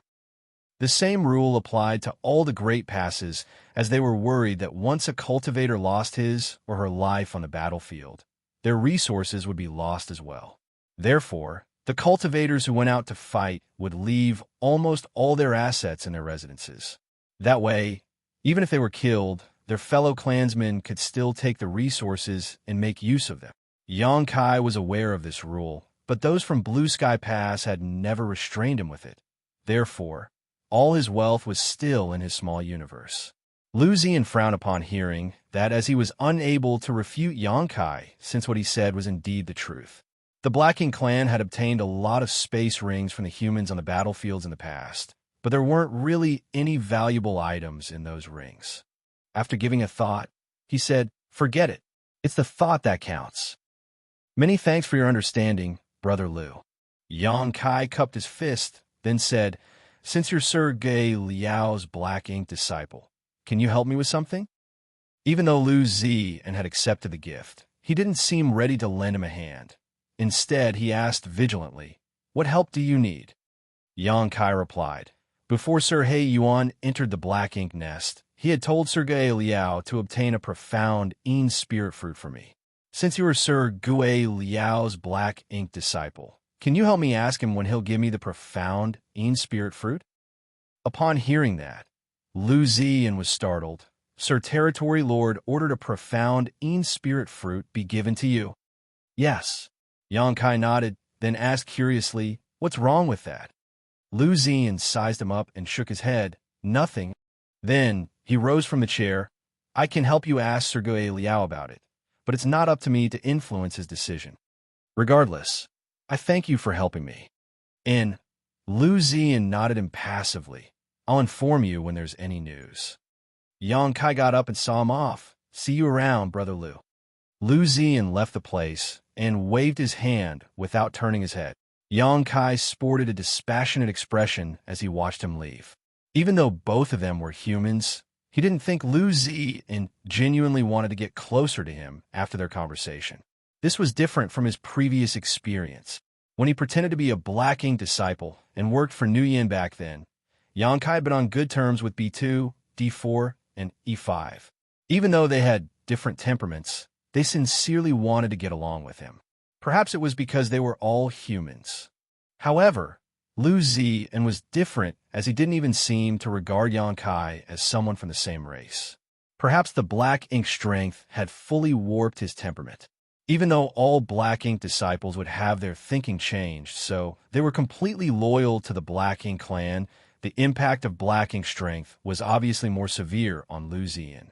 The same rule applied to all the great passes, as they were worried that once a cultivator lost his or her life on the battlefield, their resources would be lost as well. Therefore, the cultivators who went out to fight would leave almost all their assets in their residences. That way, even if they were killed, their fellow clansmen could still take the resources and make use of them. Yang Kai was aware of this rule, but those from Blue Sky Pass had never restrained him with it. Therefore, all his wealth was still in his small universe. Lu Ziyan frowned upon hearing that, as he was unable to refute Yang Kai, since what he said was indeed the truth. The Black Ink clan had obtained a lot of space rings from the humans on the battlefields in the past, but there weren't really any valuable items in those rings. After giving a thought, he said, forget it. It's the thought that counts. Many thanks for your understanding, Brother Lu. Yang Kai cupped his fist, then said, since you're Sergei Liao's Black Ink disciple, can you help me with something? Even though Lu Ziyan had accepted the gift, he didn't seem ready to lend him a hand. Instead, he asked vigilantly, what help do you need? Yang Kai replied, before Sir He Yuan entered the Black Ink nest, he had told Sergei Liao to obtain a profound Yin spirit fruit for me. Since you are Sir Gui Liao's Black Ink disciple, can you help me ask him when he'll give me the profound Yin spirit fruit? Upon hearing that, Lu Ziyan was startled. Sir Territory Lord ordered a profound Yin spirit fruit be given to you. Yes. Yang Kai nodded, then asked curiously, what's wrong with that? Lu Ziyan sized him up and shook his head. Nothing. Then, he rose from the chair. I can help you ask Sergei Liao about it, but it's not up to me to influence his decision. Regardless, I thank you for helping me. And Lu Ziyan nodded impassively. I'll inform you when there's any news. Yang Kai got up and saw him off. See you around, Brother Lu. Lu Ziyan left the place and waved his hand without turning his head. Yang Kai sported a dispassionate expression as he watched him leave. Even though both of them were humans, he didn't think Lu Ziyan genuinely wanted to get closer to him after their conversation. This was different from his previous experience. When he pretended to be a Black Ink disciple and worked for Nuyen back then, Yang Kai had been on good terms with B2, D4, and E5. Even though they had different temperaments, they sincerely wanted to get along with him. Perhaps it was because they were all humans. However, Lu Ziyan was different, as he didn't even seem to regard Yang Kai as someone from the same race. Perhaps the Black Ink strength had fully warped his temperament. Even though all Black Ink disciples would have their thinking changed, so they were completely loyal to the Black Ink clan, the impact of Black Ink strength was obviously more severe on Lu Ziyan.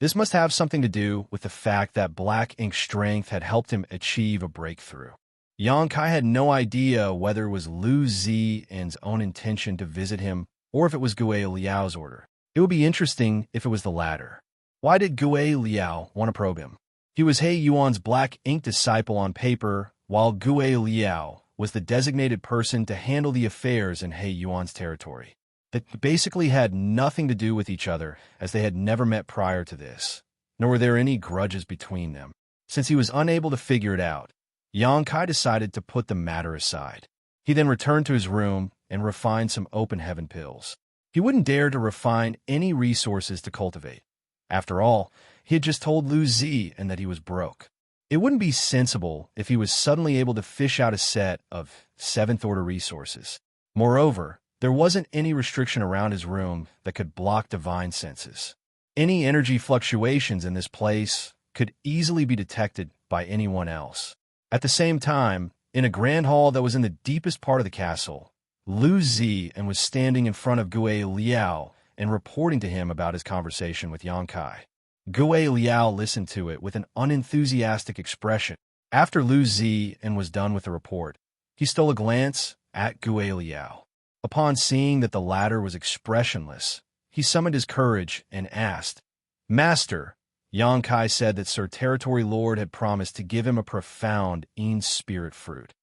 This must have something to do with the fact that Black Ink's strength had helped him achieve a breakthrough. Yang Kai had no idea whether it was Lu Ziyan's own intention to visit him or if it was Gue Liao's order. It would be interesting if it was the latter. Why did Gue Liao want to probe him? He was He Yuan's Black Ink disciple on paper, while Gue Liao was the designated person to handle the affairs in He Yuan's territory. They basically had nothing to do with each other, as they had never met prior to this, nor were there any grudges between them. Since he was unable to figure it out, Yang Kai decided to put the matter aside. He then returned to his room and refined some open heaven pills. He wouldn't dare to refine any resources to cultivate. After all, he had just told Lu Ziyan that he was broke. It wouldn't be sensible if he was suddenly able to fish out a set of seventh-order resources. Moreover, there wasn't any restriction around his room that could block divine senses. Any energy fluctuations in this place could easily be detected by anyone else. At the same time, in a grand hall that was in the deepest part of the castle, Lu Ziyan was standing in front of Gue Liao and reporting to him about his conversation with Yang Kai. Gue Liao listened to it with an unenthusiastic expression. After Lu Ziyan was done with the report, he stole a glance at Gue Liao. Upon seeing that the latter was expressionless, he summoned his courage and asked, "Master," Yang Kai said that Sir Territory Lord had promised to give him a profound Yin spirit fruit.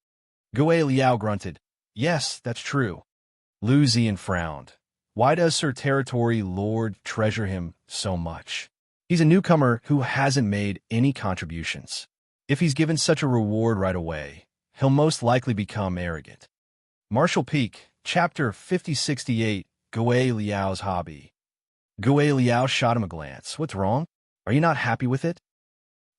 Gue Liao grunted, "Yes, that's true." Lu Ziyan frowned. Why does Sir Territory Lord treasure him so much? He's a newcomer who hasn't made any contributions. If he's given such a reward right away, he'll most likely become arrogant. Martial Peak, Chapter 5068, Gue Liao's Hobby. Gue Liao shot him a glance. What's wrong? Are you not happy with it?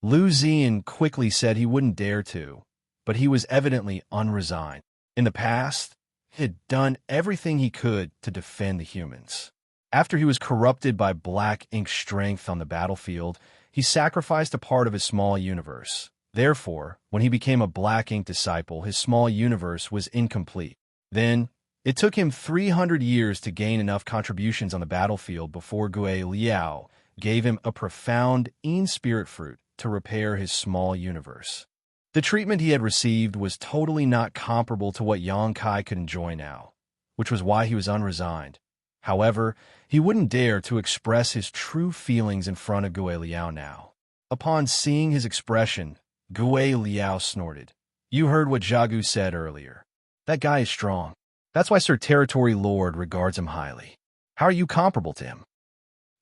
Lu Ziyan quickly said he wouldn't dare to, but he was evidently unresigned. In the past, he had done everything he could to defend the humans. After he was corrupted by Black Ink's strength on the battlefield, he sacrificed a part of his small universe. Therefore, when he became a Black Ink disciple, his small universe was incomplete. Then, it took him 300 years to gain enough contributions on the battlefield before Gue Liao gave him a profound Yin spirit fruit to repair his small universe. The treatment he had received was totally not comparable to what Yang Kai could enjoy now, which was why he was unresigned. However, he wouldn't dare to express his true feelings in front of Gue Liao now. Upon seeing his expression, Gue Liao snorted. "You heard what Zhagu said earlier. That guy is strong. That's why Sir Territory Lord regards him highly. How are you comparable to him?"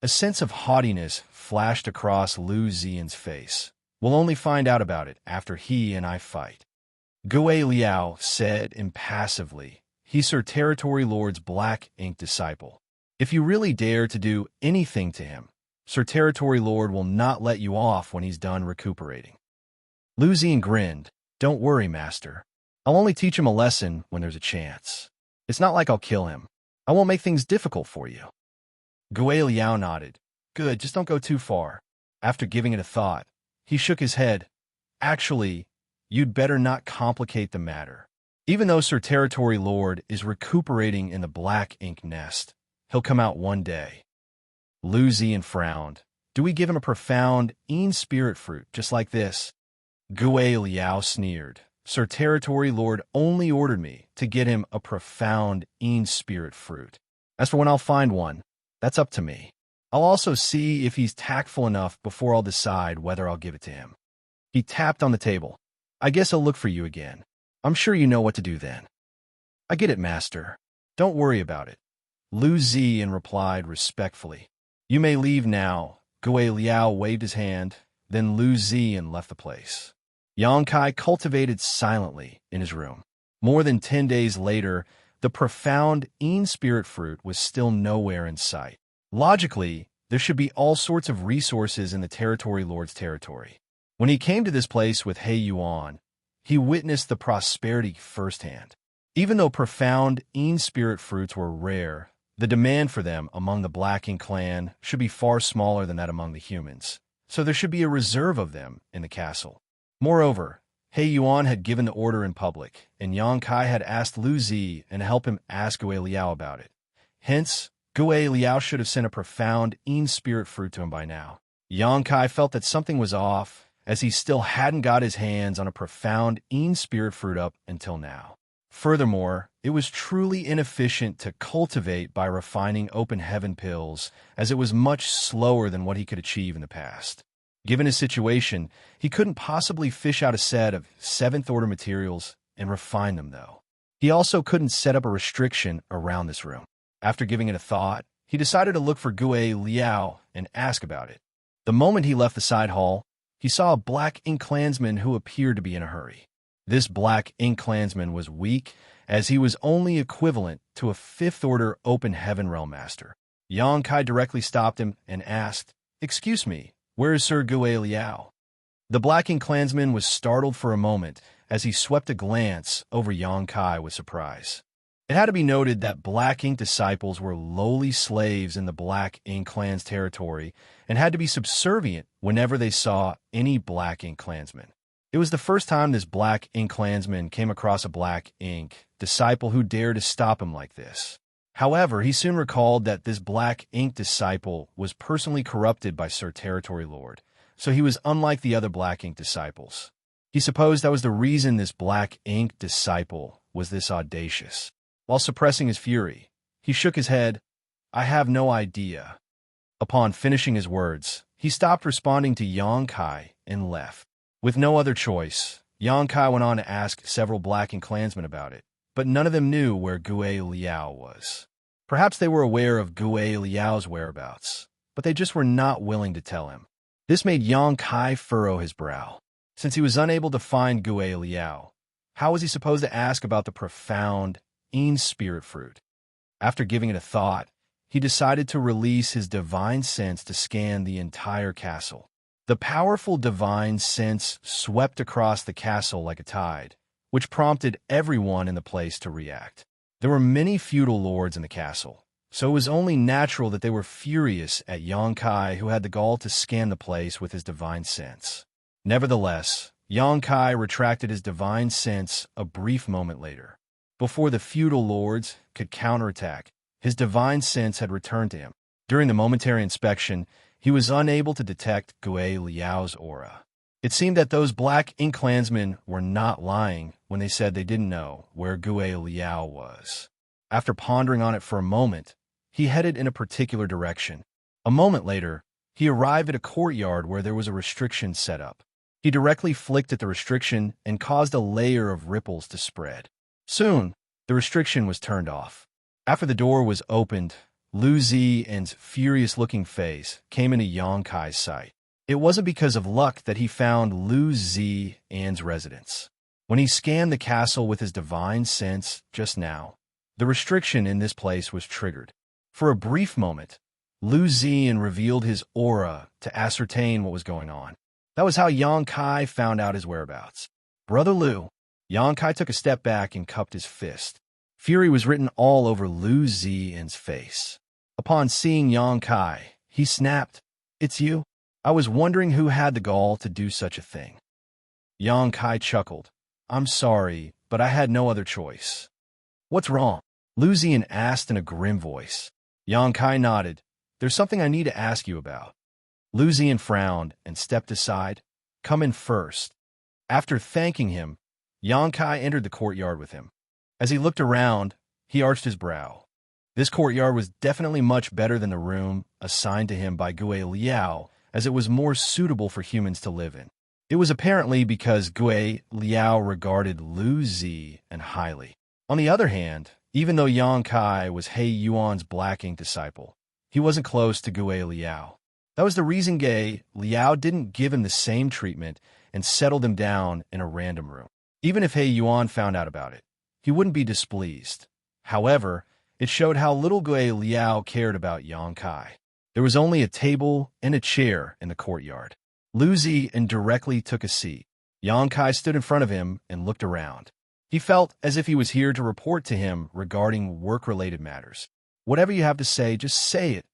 A sense of haughtiness flashed across Lu Ziyan's face. "We'll only find out about it after he and I fight." Gue Liao said impassively, "He's Sir Territory Lord's Black Ink disciple. If you really dare to do anything to him, Sir Territory Lord will not let you off when he's done recuperating." Lu Ziyan grinned. "Don't worry, Master. I'll only teach him a lesson when there's a chance. It's not like I'll kill him. I won't make things difficult for you." Gue Liao nodded. "Good, just don't go too far." After giving it a thought, he shook his head. "Actually, you'd better not complicate the matter. Even though Sir Territory Lord is recuperating in the Black Ink nest, he'll come out one day." Lu Ziyan frowned. "Do we give him a profound Yin spirit fruit just like this?" Gue Liao sneered. "Sir Territory Lord only ordered me to get him a profound Yin spirit fruit. As for when I'll find one, that's up to me. I'll also see if he's tactful enough before I'll decide whether I'll give it to him." He tapped on the table. "I guess I'll look for you again. I'm sure you know what to do then." "I get it, Master. Don't worry about it." Lu Ziyan replied respectfully. "You may leave now." Gue Liao waved his hand, then Lu Ziyan left the place. Yang Kai cultivated silently in his room. More than 10 days later, the profound Yin spirit fruit was still nowhere in sight. Logically, there should be all sorts of resources in the Territory Lord's territory. When he came to this place with He Yuan, he witnessed the prosperity firsthand. Even though profound Yin spirit fruits were rare, the demand for them among the Black Ink clan should be far smaller than that among the humans, so there should be a reserve of them in the castle. Moreover, He Yuan had given the order in public, and Yang Kai had asked Lu Zi and helped him ask Gue Liao about it. Hence, Gue Liao should have sent a profound Yin spirit fruit to him by now. Yang Kai felt that something was off, as he still hadn't got his hands on a profound Yin spirit fruit up until now. Furthermore, it was truly inefficient to cultivate by refining open heaven pills, as it was much slower than what he could achieve in the past. Given his situation, he couldn't possibly fish out a set of 7th-order materials and refine them, though. He also couldn't set up a restriction around this room. After giving it a thought, he decided to look for Gue Liao and ask about it. The moment he left the side hall, he saw a black ink clansman who appeared to be in a hurry. This black ink clansman was weak, as he was only equivalent to a 5th-order open heaven realm master. Yang Kai directly stopped him and asked, "Excuse me, where is Sir Gue Liao?" The black ink clansman was startled for a moment as he swept a glance over Yang Kai with surprise. It had to be noted that black ink disciples were lowly slaves in the black ink clan's territory and had to be subservient whenever they saw any black ink clansman. It was the first time this black ink clansman came across a black ink disciple who dared to stop him like this. However, he soon recalled that this black ink disciple was personally corrupted by Sir Territory Lord, so he was unlike the other black ink disciples. He supposed that was the reason this black ink disciple was this audacious. While suppressing his fury, he shook his head. "I have no idea." Upon finishing his words, he stopped responding to Yang Kai and left. With no other choice, Yang Kai went on to ask several black ink clansmen about it, but none of them knew where Gue Liao was. Perhaps they were aware of Gue Liao's whereabouts, but they just were not willing to tell him. This made Yang Kai furrow his brow. Since he was unable to find Gue Liao, how was he supposed to ask about the profound Yin spirit fruit? After giving it a thought, he decided to release his divine sense to scan the entire castle. The powerful divine sense swept across the castle like a tide, which prompted everyone in the place to react. There were many feudal lords in the castle, so it was only natural that they were furious at Yang Kai, who had the gall to scan the place with his divine sense. Nevertheless, Yang Kai retracted his divine sense a brief moment later. Before the feudal lords could counterattack, his divine sense had returned to him. During the momentary inspection, he was unable to detect Gue Liao's aura. It seemed that those black ink clansmen were not lying when they said they didn't know where Gue Liao was. After pondering on it for a moment, he headed in a particular direction. A moment later, he arrived at a courtyard where there was a restriction set up. He directly flicked at the restriction and caused a layer of ripples to spread. Soon, the restriction was turned off. After the door was opened, Lu Zi's furious-looking face came into Yang Kai's sight. It wasn't because of luck that he found Lu Zi's residence. When he scanned the castle with his divine sense just now, the restriction in this place was triggered. For a brief moment, Lu Zian revealed his aura to ascertain what was going on. That was how Yang Kai found out his whereabouts. "Brother Lu." Yang Kai took a step back and cupped his fist. Fury was written all over Lu Zian's face. Upon seeing Yang Kai, he snapped, "It's you? I was wondering who had the gall to do such a thing." Yang Kai chuckled. "I'm sorry, but I had no other choice." "What's wrong?" Lu Zian asked in a grim voice. Yang Kai nodded. "There's something I need to ask you about." Lu Zian frowned and stepped aside. "Come in first." After thanking him, Yang Kai entered the courtyard with him. As he looked around, he arched his brow. This courtyard was definitely much better than the room assigned to him by Gue Liao, as it was more suitable for humans to live in. It was apparently because Gue Liao regarded Lu Zi and highly. On the other hand, even though Yang Kai was He Yuan's black ink disciple, he wasn't close to Gue Liao. That was the reason Gue Liao didn't give him the same treatment and settled him down in a random room. Even if He Yuan found out about it, he wouldn't be displeased. However, it showed how little Gue Liao cared about Yang Kai. There was only a table and a chair in the courtyard. Lu Zi indirectly took a seat. Yang Kai stood in front of him and looked around. He felt as if he was here to report to him regarding work-related matters. "Whatever you have to say, just say it,"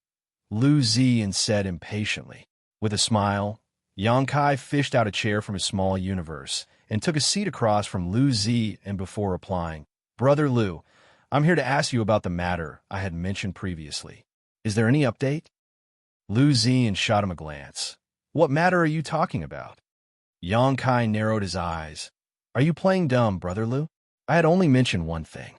Lu Zi said impatiently. With a smile, Yang Kai fished out a chair from his small universe and took a seat across from Lu Zi and before replying, "Brother Lu, I'm here to ask you about the matter I had mentioned previously. Is there any update?" Lu Zi shot him a glance. "What matter are you talking about?" Yang Kai narrowed his eyes. "Are you playing dumb, Brother Lu? I had only mentioned one thing."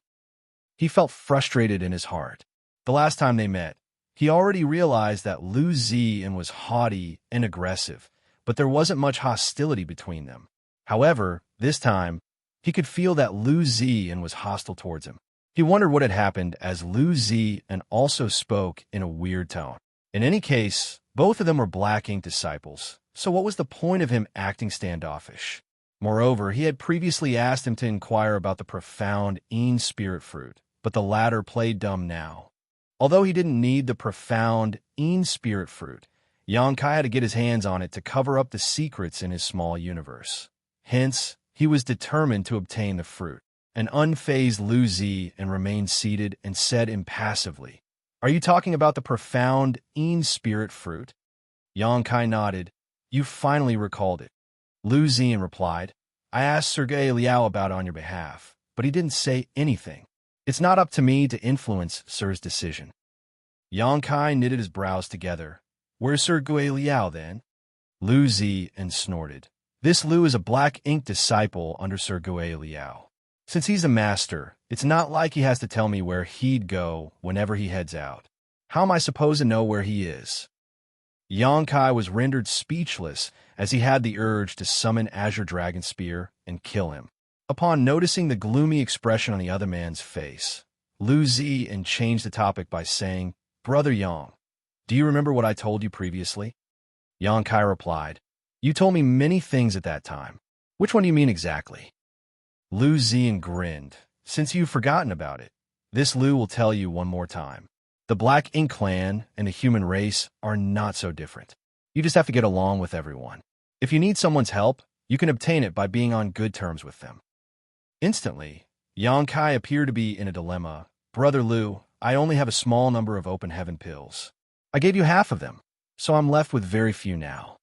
He felt frustrated in his heart. The last time they met, he already realized that Lu Zi was haughty and aggressive, but there wasn't much hostility between them. However, this time, he could feel that Lu Zi was hostile towards him. He wondered what had happened as Lu Zi also spoke in a weird tone. In any case, both of them were Black Ink disciples, so what was the point of him acting standoffish? Moreover, he had previously asked him to inquire about the profound Yin spirit fruit, but the latter played dumb now. Although he didn't need the profound Yin spirit fruit, Yang Kai had to get his hands on it to cover up the secrets in his small universe. Hence, he was determined to obtain the fruit. An unfazed Lu Zi remained seated and said impassively, "Are you talking about the profound Yin spirit fruit?" Yang Kai nodded. "You finally recalled it." Lu Zi replied, "I asked Sergei Liao about it on your behalf, but he didn't say anything. It's not up to me to influence Sir's decision." Yang Kai knitted his brows together. "Where's Sergei Liao, then?" Lu Zi snorted. "This Lu is a Black Ink disciple under Sergei Liao. Since he's the master, it's not like he has to tell me where he'd go whenever he heads out. How am I supposed to know where he is?" Yang Kai was rendered speechless as he had the urge to summon Azure Dragon Spear and kill him. Upon noticing the gloomy expression on the other man's face, Lu Zi changed the topic by saying, "Brother Yang, do you remember what I told you previously?" Yang Kai replied, "You told me many things at that time. Which one do you mean exactly?" Lu Zi grinned. "Since you've forgotten about it, this Lu will tell you one more time. The Black Ink clan and the human race are not so different. You just have to get along with everyone. If you need someone's help, you can obtain it by being on good terms with them." Instantly, Yang Kai appeared to be in a dilemma. "Brother Lu, I only have a small number of open heaven pills. I gave you half of them, so I'm left with very few now."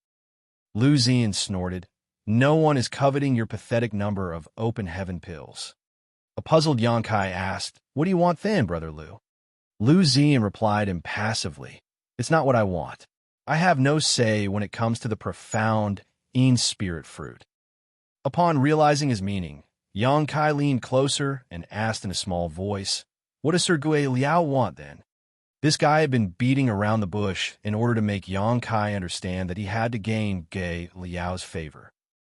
Lu Zi snorted. "No one is coveting your pathetic number of open heaven pills." A puzzled Yang Kai asked, "What do you want then, Brother Lu?" Lu Zi replied impassively, "It's not what I want. I have no say when it comes to the profound Yin spirit fruit." Upon realizing his meaning, Yang Kai leaned closer and asked in a small voice, "What does Sergei Liao want then?" This guy had been beating around the bush in order to make Yang Kai understand that he had to gain Gui Liao's favor.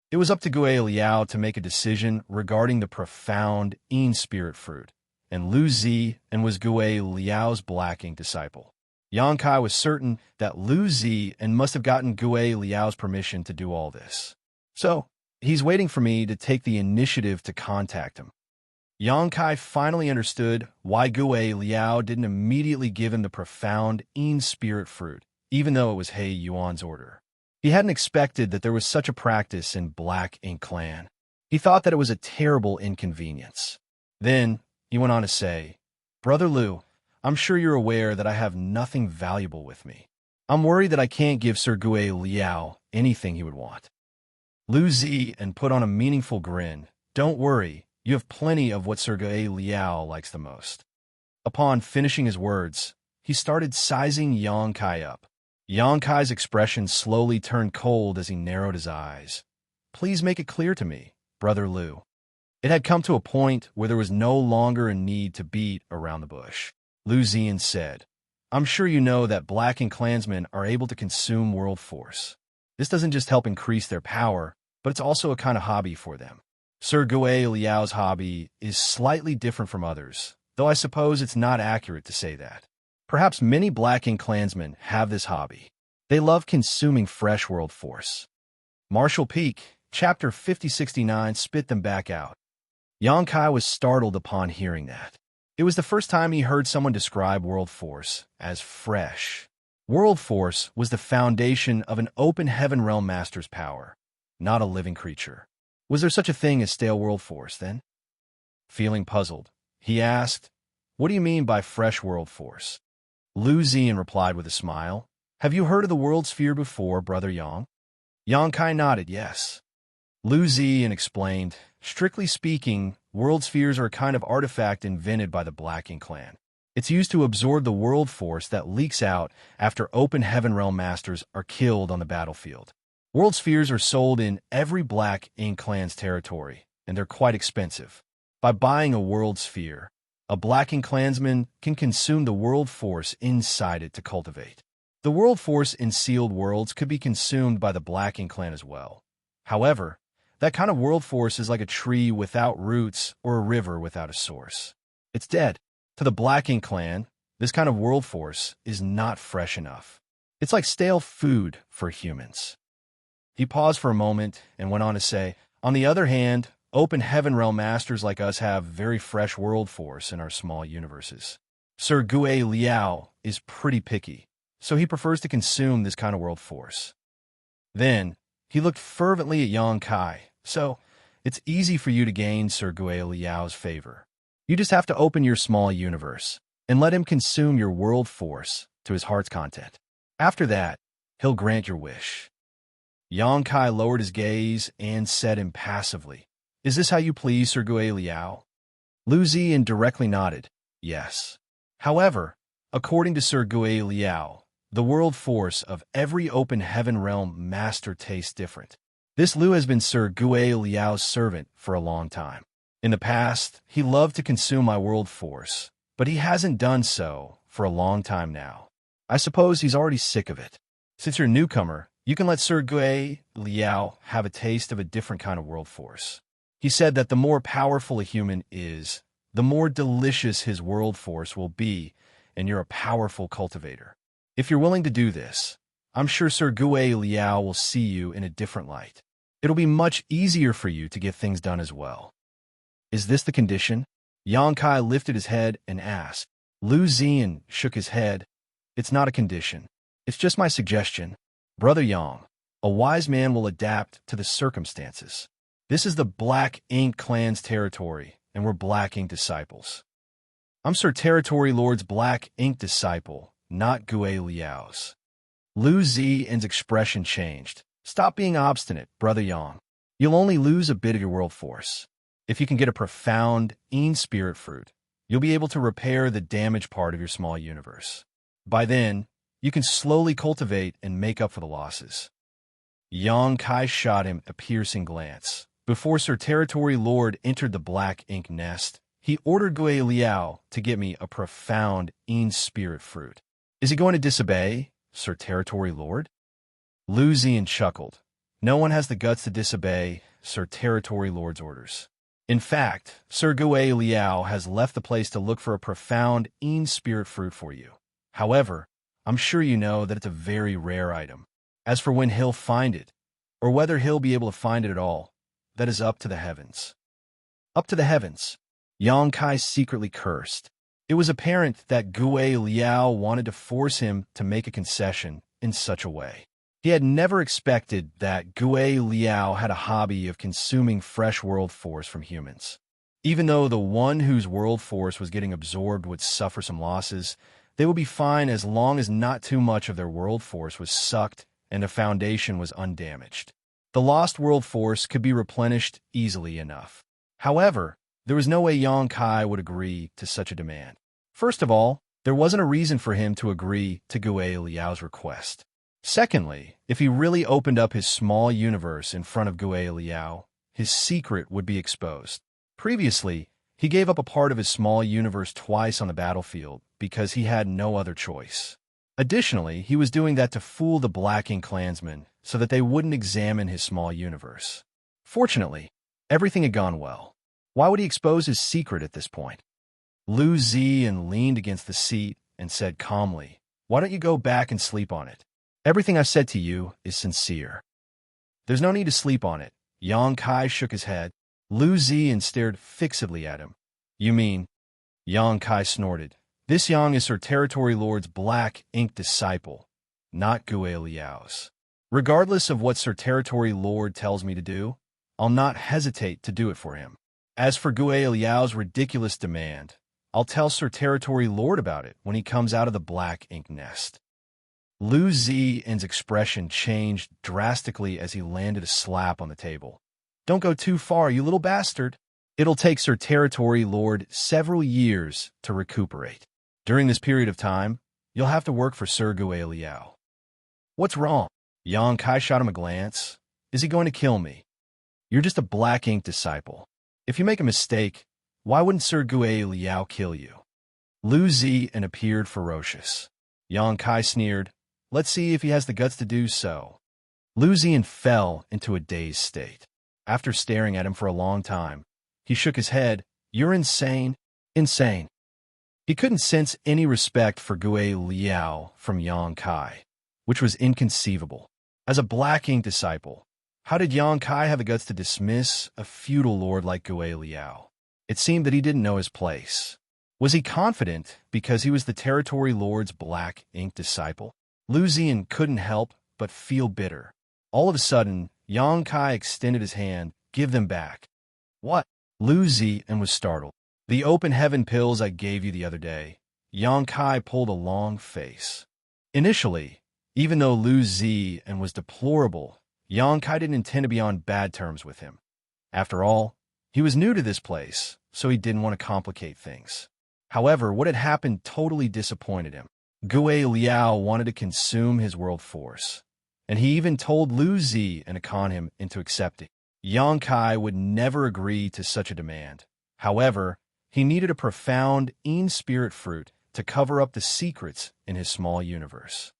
It was up to Gui Liao to make a decision regarding the profound Yin spirit fruit, and Lu Zi was Gui Liao's Black Ink disciple. Yang Kai was certain that Lu Zi must have gotten Gui Liao's permission to do all this. So, he's waiting for me to take the initiative to contact him. Yang Kai finally understood why Gui Liao didn't immediately give him the profound Yin spirit fruit, even though it was He Yuan's order. He hadn't expected that there was such a practice in Black Ink clan. He thought that it was a terrible inconvenience. Then, he went on to say, "Brother Lu, I'm sure you're aware that I have nothing valuable with me. I'm worried that I can't give Sergei Liao anything he would want." Lu Zi put on a meaningful grin. "Don't worry, you have plenty of what Sergei Liao likes the most." Upon finishing his words, he started sizing Yang Kai up. Yang Kai's expression slowly turned cold as he narrowed his eyes. "Please make it clear to me, Brother Lu." It had come to a point where there was no longer a need to beat around the bush. Lu Zi said, "I'm sure you know that Black Ink clansmen are able to consume world force. This doesn't just help increase their power, but it's also a kind of hobby for them. Sergei Liao's hobby is slightly different from others, though I suppose it's not accurate to say that. Perhaps many Black Ink clansmen have this hobby. They love consuming fresh world force." Martial Peak, Chapter 5069 spit them back out. Yang Kai was startled upon hearing that. It was the first time he heard someone describe world force as fresh. World force was the foundation of an open heaven realm master's power, not a living creature. Was there such a thing as stale world force, then? Feeling puzzled, he asked, "What do you mean by fresh world force?" Lu Zi replied with a smile, "Have you heard of the world sphere before, Brother Yang?" Yang Kai nodded yes. Lu Ziyan explained, strictly speaking, world spheres are a kind of artifact invented by the Black Ink clan. It's used to absorb the world force that leaks out after Open Heaven Realm Masters are killed on the battlefield. World spheres are sold in every Black Ink clan's territory, and they're quite expensive. By buying a world sphere, a Black Ink clansman can consume the world force inside it to cultivate. The world force in sealed worlds could be consumed by the Black Ink clan as well. However, that kind of world force is like a tree without roots or a river without a source. It's dead. To the Black Ink clan, this kind of world force is not fresh enough. It's like stale food for humans. He paused for a moment and went on to say, on the other hand, Open Heaven Realm Masters like us have very fresh world force in our small universes. Sir Gue Liao is pretty picky, so he prefers to consume this kind of world force. Then, he looked fervently at Yang Kai. So, it's easy for you to gain Sir Gue Liao's favor. You just have to open your small universe and let him consume your world force to his heart's content. After that, he'll grant your wish. Yang Kai lowered his gaze and said impassively, is this how you please Sir Gue Liao? Lu Ziyan directly nodded, yes. However, according to Sir Gue Liao, the world force of every Open Heaven Realm Master tastes different. This Lu has been Sir Gue Liao's servant for a long time. In the past, he loved to consume my world force, but he hasn't done so for a long time now. I suppose he's already sick of it. Since you're a newcomer, you can let Sir Gue Liao have a taste of a different kind of world force. He said that the more powerful a human is, the more delicious his world force will be, and you're a powerful cultivator. If you're willing to do this, I'm sure Sir Gue Liao will see you in a different light. It'll be much easier for you to get things done as well. Is this the condition? Yang Kai lifted his head and asked. Lu Ziyan shook his head. It's not a condition. It's just my suggestion. Brother Yang, a wise man will adapt to the circumstances. This is the Black Ink clan's territory, and we're Black Ink disciples. I'm Sir Territory Lord's Black Ink disciple, not Gue Liao's. Lu Ziyan's expression changed. Stop being obstinate, Brother Yang. You'll only lose a bit of your world force. If you can get a profound Yin spirit fruit, you'll be able to repair the damaged part of your small universe. By then, you can slowly cultivate and make up for the losses. Yang Kai shot him a piercing glance. Before Sir Territory Lord entered the Black Ink nest, he ordered Gue Liao to get me a profound Yin spirit fruit. Is he going to disobey, Sir Territory Lord? Lu Ziyan chuckled. No one has the guts to disobey Sir Territory Lord's orders. In fact, Sir Gue Liao has left the place to look for a profound Yin spirit fruit for you. However, I'm sure you know that it's a very rare item. As for when he'll find it, or whether he'll be able to find it at all, that is up to the heavens. Up to the heavens. Yang Kai secretly cursed. It was apparent that Gue Liao wanted to force him to make a concession in such a way. He had never expected that Gue Liao had a hobby of consuming fresh world force from humans. Even though the one whose world force was getting absorbed would suffer some losses, they would be fine as long as not too much of their world force was sucked and the foundation was undamaged. The lost world force could be replenished easily enough. However, there was no way Yang Kai would agree to such a demand. First of all, there wasn't a reason for him to agree to Gue Liao's request. Secondly, if he really opened up his small universe in front of Gue Liao, his secret would be exposed. Previously, he gave up a part of his small universe twice on the battlefield because he had no other choice. Additionally, he was doing that to fool the Black Ink clansmen so that they wouldn't examine his small universe. Fortunately, everything had gone well. Why would he expose his secret at this point? Lu Ziyan leaned against the seat and said calmly, "Why don't you go back and sleep on it? Everything I've said to you is sincere." "There's no need to sleep on it." Yang Kai shook his head. Lu Ziyan stared fixedly at him. "You mean?" Yang Kai snorted. "This Yang is Sir Territory Lord's Black Ink disciple, not Gue Liao's. Regardless of what Sir Territory Lord tells me to do, I'll not hesitate to do it for him. As for Gue Liao's ridiculous demand, I'll tell Sir Territory Lord about it when he comes out of the Black Ink nest." Lu Ziyan's expression changed drastically as he landed a slap on the table. Don't go too far, you little bastard. It'll take Sir Territory Lord several years to recuperate. During this period of time, you'll have to work for Sir Gui Liao. What's wrong? Yang Kai shot him a glance. Is he going to kill me? You're just a black ink disciple. If you make a mistake, why wouldn't Sir Gui Liao kill you? Lu Ziyan appeared ferocious. Yang Kai sneered. Let's see if he has the guts to do so. Lu Ziyan fell into a dazed state. After staring at him for a long time, he shook his head. You're insane. Insane. He couldn't sense any respect for Gui Liao from Yang Kai, which was inconceivable. As a black ink disciple, how did Yang Kai have the guts to dismiss a feudal lord like Gui Liao? It seemed that he didn't know his place. Was he confident because he was the Territory Lord's black ink disciple? Lu Ziyan couldn't help but feel bitter. All of a sudden, Yang Kai extended his hand. Give them back. What? Lu Ziyan was startled. The open heaven pills I gave you the other day. Yang Kai pulled a long face. Initially, even though Lu Ziyan was deplorable, Yang Kai didn't intend to be on bad terms with him. After all, he was new to this place, so he didn't want to complicate things. However, what had happened totally disappointed him. Gui Liao wanted to consume his world force, and he even told Lu Ziyan to con him into accepting. Yang Kai would never agree to such a demand. However, he needed a profound spirit fruit to cover up the secrets in his small universe.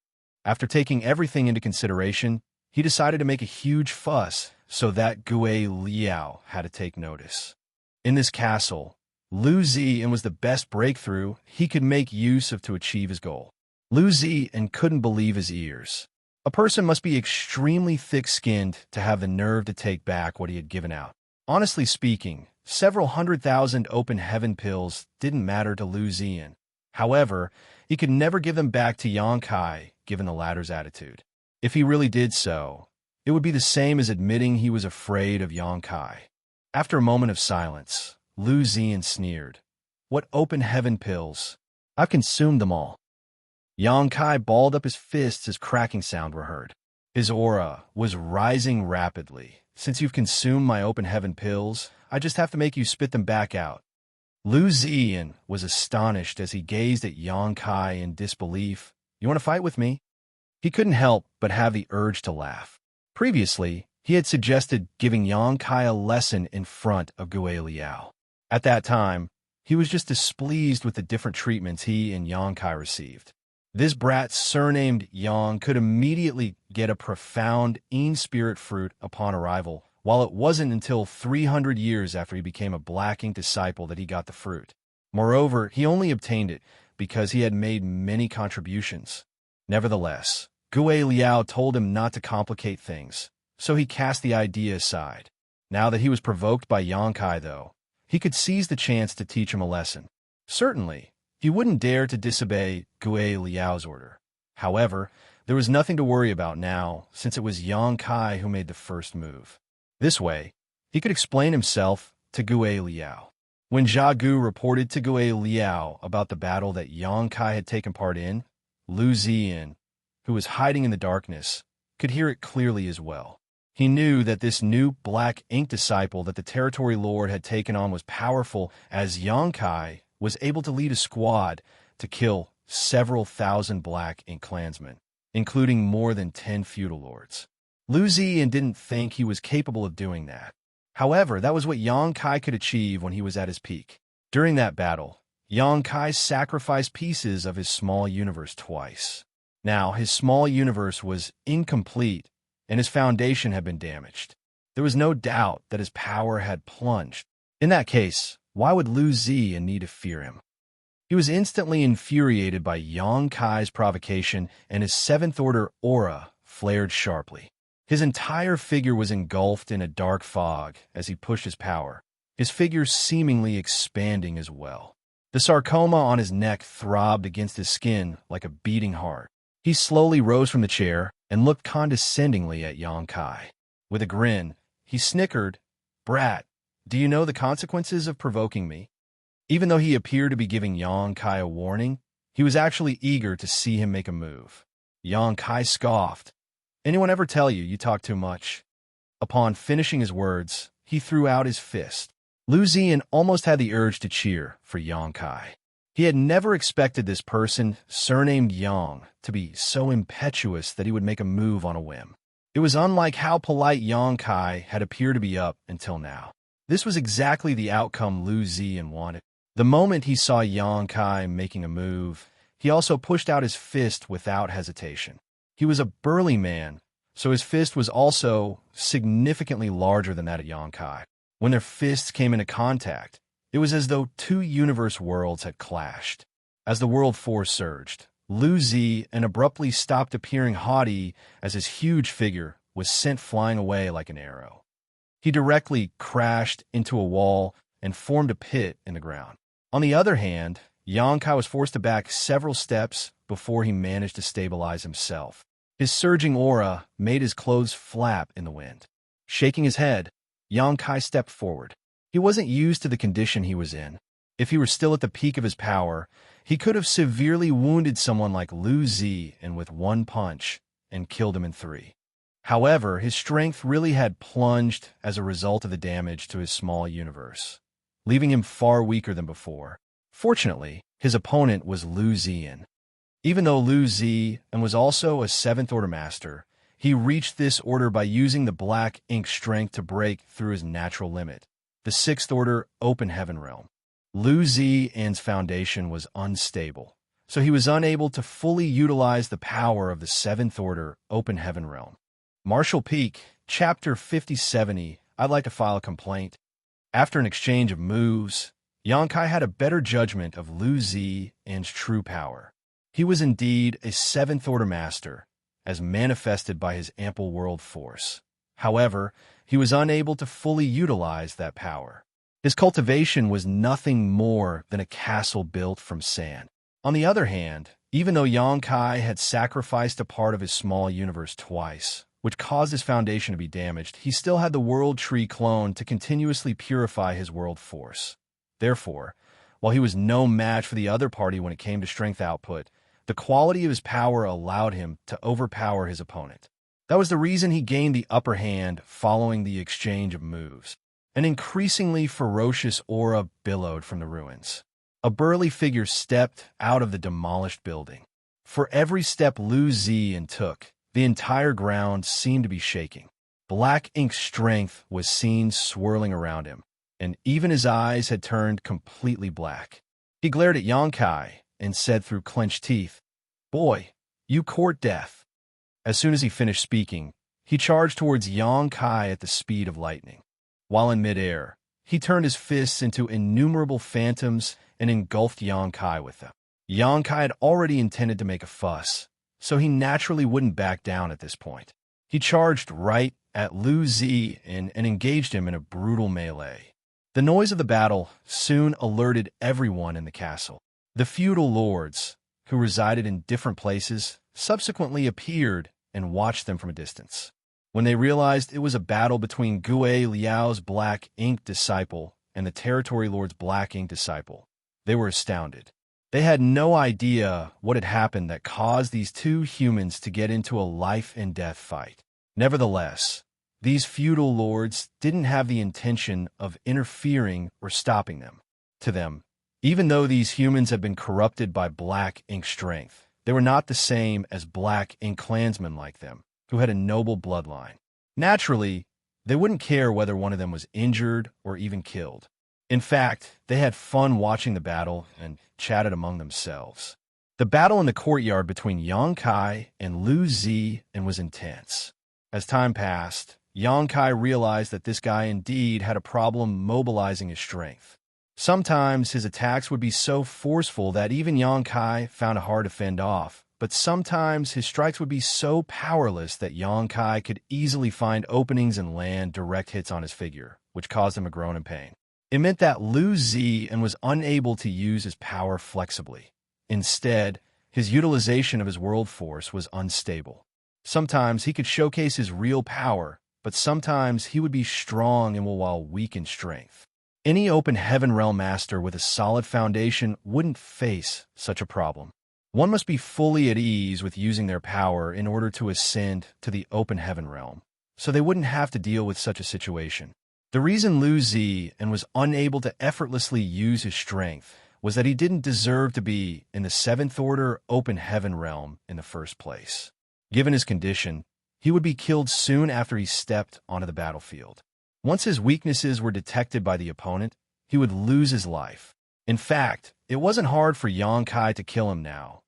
After taking everything into consideration, he decided to make a huge fuss so that Gui Liao had to take notice. In this castle, Lu Ziyan was the best breakthrough he could make use of to achieve his goal. Lu Ziyan couldn't believe his ears. A person must be extremely thick-skinned to have the nerve to take back what he had given out. Honestly speaking, several 100,000 open heaven pills didn't matter to Lu Ziyan. However, he could never give them back to Yang Kai, given the latter's attitude. If he really did so, it would be the same as admitting he was afraid of Yang Kai. After a moment of silence, Lu Ziyan sneered. What open heaven pills? I've consumed them all. Yang Kai balled up his fists as cracking sound were heard. His aura was rising rapidly. Since you've consumed my open heaven pills, I just have to make you spit them back out. Lu Ziyan was astonished as he gazed at Yang Kai in disbelief. You want to fight with me? He couldn't help but have the urge to laugh. Previously, he had suggested giving Yang Kai a lesson in front of Gui Liao. At that time, he was just displeased with the different treatments he and Yang Kai received. This brat surnamed Yang could immediately get a profound spirit fruit upon arrival, while it wasn't until 300 years after he became a black ink disciple that he got the fruit. Moreover, he only obtained it because he had made many contributions. Nevertheless, Gui Liao told him not to complicate things, so he cast the idea aside. Now that he was provoked by Yang Kai, though, he could seize the chance to teach him a lesson. Certainly, he wouldn't dare to disobey Gui Liao's order. However, there was nothing to worry about now, since it was Yang Kai who made the first move. This way, he could explain himself to Gui Liao. When Jia Gu reported to Gui Liao about the battle that Yang Kai had taken part in, Lu Ziyan, who was hiding in the darkness, could hear it clearly as well. He knew that this new black ink disciple that the Territory Lord had taken on was powerful, as Yang Kai was able to lead a squad to kill several thousand black ink clansmen, including more than 10 feudal lords. Lu Ziyan didn't think he was capable of doing that. However, that was what Yang Kai could achieve when he was at his peak. During that battle, Yang Kai sacrificed pieces of his small universe twice. Now, his small universe was incomplete, and his foundation had been damaged. There was no doubt that his power had plunged. In that case, why would Lu Ziyan need to fear him? He was instantly infuriated by Yang Kai's provocation, and his seventh-order aura flared sharply. His entire figure was engulfed in a dark fog as he pushed his power, his figure seemingly expanding as well. The sarcoma on his neck throbbed against his skin like a beating heart. He slowly rose from the chair and looked condescendingly at Yang Kai. With a grin, he snickered, "Brat, do you know the consequences of provoking me?" Even though he appeared to be giving Yang Kai a warning, he was actually eager to see him make a move. Yang Kai scoffed. Anyone ever tell you you talk too much? Upon finishing his words, he threw out his fist. Lu Ziyan almost had the urge to cheer for Yang Kai. He had never expected this person, surnamed Yang, to be so impetuous that he would make a move on a whim. It was unlike how polite Yang Kai had appeared to be up until now. This was exactly the outcome Lu Ziyan wanted. The moment he saw Yang Kai making a move, he also pushed out his fist without hesitation. He was a burly man, so his fist was also significantly larger than that of Yang Kai. When their fists came into contact, it was as though two universe worlds had clashed. As the world force surged, Lu Ziyan abruptly stopped appearing haughty as his huge figure was sent flying away like an arrow. He directly crashed into a wall and formed a pit in the ground. On the other hand, Yang Kai was forced to back several steps before he managed to stabilize himself. His surging aura made his clothes flap in the wind. Shaking his head, Yang Kai stepped forward. He wasn't used to the condition he was in. If he were still at the peak of his power, he could have severely wounded someone like Lu Ziyan with one punch and killed him in 3. However, his strength really had plunged as a result of the damage to his small universe, leaving him far weaker than before. Fortunately, his opponent was Lu Ziyan. Even though Lu Ziyan was also a 7th Order Master, he reached this order by using the black ink strength to break through his natural limit, the 6th Order Open Heaven Realm. Lu Ziyan's foundation was unstable, so he was unable to fully utilize the power of the 7th Order Open Heaven Realm. Martial Peak, Chapter 5070, I'd like to file a complaint. After an exchange of moves, Yang Kai had a better judgment of Lu Ziyan's true power. He was indeed a 7th Order Master, as manifested by his ample world force. However, he was unable to fully utilize that power. His cultivation was nothing more than a castle built from sand. On the other hand, even though Yang Kai had sacrificed a part of his small universe twice, which caused his foundation to be damaged, he still had the World Tree clone to continuously purify his world force. Therefore, while he was no match for the other party when it came to strength output, the quality of his power allowed him to overpower his opponent. That was the reason he gained the upper hand following the exchange of moves. An increasingly ferocious aura billowed from the ruins. A burly figure stepped out of the demolished building. For every step Lu Ziyan took, the entire ground seemed to be shaking. Black ink strength was seen swirling around him, and even his eyes had turned completely black. He glared at Yang Kai and said through clenched teeth, "Boy, you court death." As soon as he finished speaking, he charged towards Yang Kai at the speed of lightning. While in midair, he turned his fists into innumerable phantoms and engulfed Yang Kai with them. Yang Kai had already intended to make a fuss, so he naturally wouldn't back down at this point. He charged right at Lu Ziyan and engaged him in a brutal melee. The noise of the battle soon alerted everyone in the castle. The feudal lords, who resided in different places, subsequently appeared and watched them from a distance. When they realized it was a battle between Gui Liao's Black Ink disciple and the Territory Lord's Black Ink disciple, they were astounded. They had no idea what had happened that caused these two humans to get into a life-and-death fight. Nevertheless, these feudal lords didn't have the intention of interfering or stopping them. To them, even though these humans had been corrupted by Black Ink strength, they were not the same as Black Ink clansmen like them, who had a noble bloodline. Naturally, they wouldn't care whether one of them was injured or even killed. In fact, they had fun watching the battle and chatted among themselves. The battle in the courtyard between Yang Kai and Lu Ziyan was intense. As time passed, Yang Kai realized that this guy indeed had a problem mobilizing his strength. Sometimes his attacks would be so forceful that even Yang Kai found it hard to fend off, but sometimes his strikes would be so powerless that Yang Kai could easily find openings and land direct hits on his figure, which caused him a groan in pain. It meant that Lu Ziyan was unable to use his power flexibly. Instead, his utilization of his world force was unstable. Sometimes he could showcase his real power, but sometimes he would be strong and while weak in strength. Any open heaven realm master with a solid foundation wouldn't face such a problem. One must be fully at ease with using their power in order to ascend to the open heaven realm, so they wouldn't have to deal with such a situation. The reason Lu Ziyan was unable to effortlessly use his strength was that he didn't deserve to be in the seventh order open heaven realm in the first place. Given his condition, he would be killed soon after he stepped onto the battlefield. Once his weaknesses were detected by the opponent, he would lose his life. In fact, it wasn't hard for Xianxia to kill him now,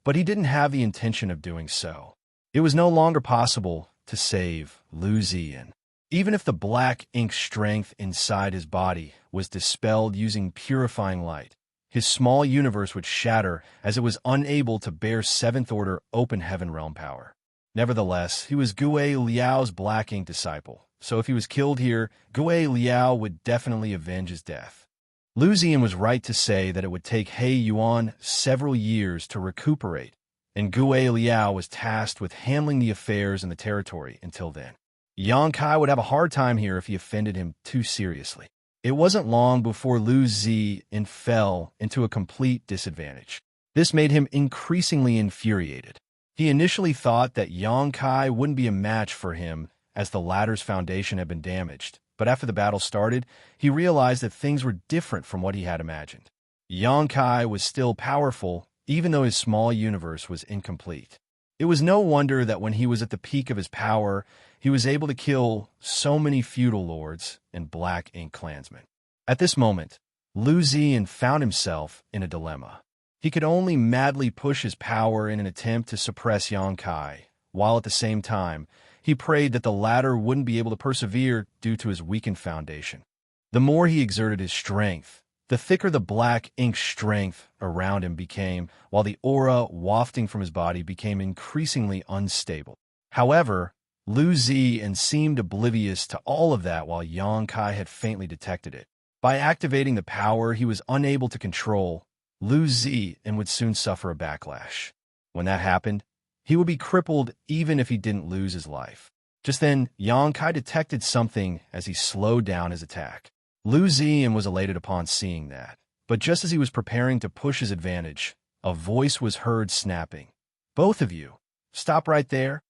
but he didn't have the intention of doing so. It was no longer possible to save Lu Ziyan. Even if the black ink strength inside his body was dispelled using purifying light, his small universe would shatter as it was unable to bear seventh order open heaven realm power. Nevertheless, he was Gui Liao's black ink disciple, so if he was killed here, Gui Liao would definitely avenge his death. Lu Ziyan was right to say that it would take He Yuan several years to recuperate, and Gui Liao was tasked with handling the affairs in the territory until then. Xianxia would have a hard time here if he offended him too seriously. It wasn't long before Lu Ziyan fell into a complete disadvantage. This made him increasingly infuriated. He initially thought that Xianxia wouldn't be a match for him as the latter's foundation had been damaged, but after the battle started, he realized that things were different from what he had imagined. Xianxia was still powerful, even though his small universe was incomplete. It was no wonder that when he was at the peak of his power, he was able to kill so many feudal lords and black ink clansmen. At this moment, Lu Ziyan found himself in a dilemma. He could only madly push his power in an attempt to suppress Xianxia, while at the same time, he prayed that the latter wouldn't be able to persevere due to his weakened foundation. The more he exerted his strength, the thicker the black ink strength around him became, while the aura wafting from his body became increasingly unstable. However, Lu Ziyan seemed oblivious to all of that while Xianxia had faintly detected it. By activating the power he was unable to control, Lu Ziyan would soon suffer a backlash. When that happened, he would be crippled even if he didn't lose his life. Just then, Xianxia detected something as he slowed down his attack. Lu Ziyan was elated upon seeing that, but just as he was preparing to push his advantage, a voice was heard snapping. "Both of you, stop right there."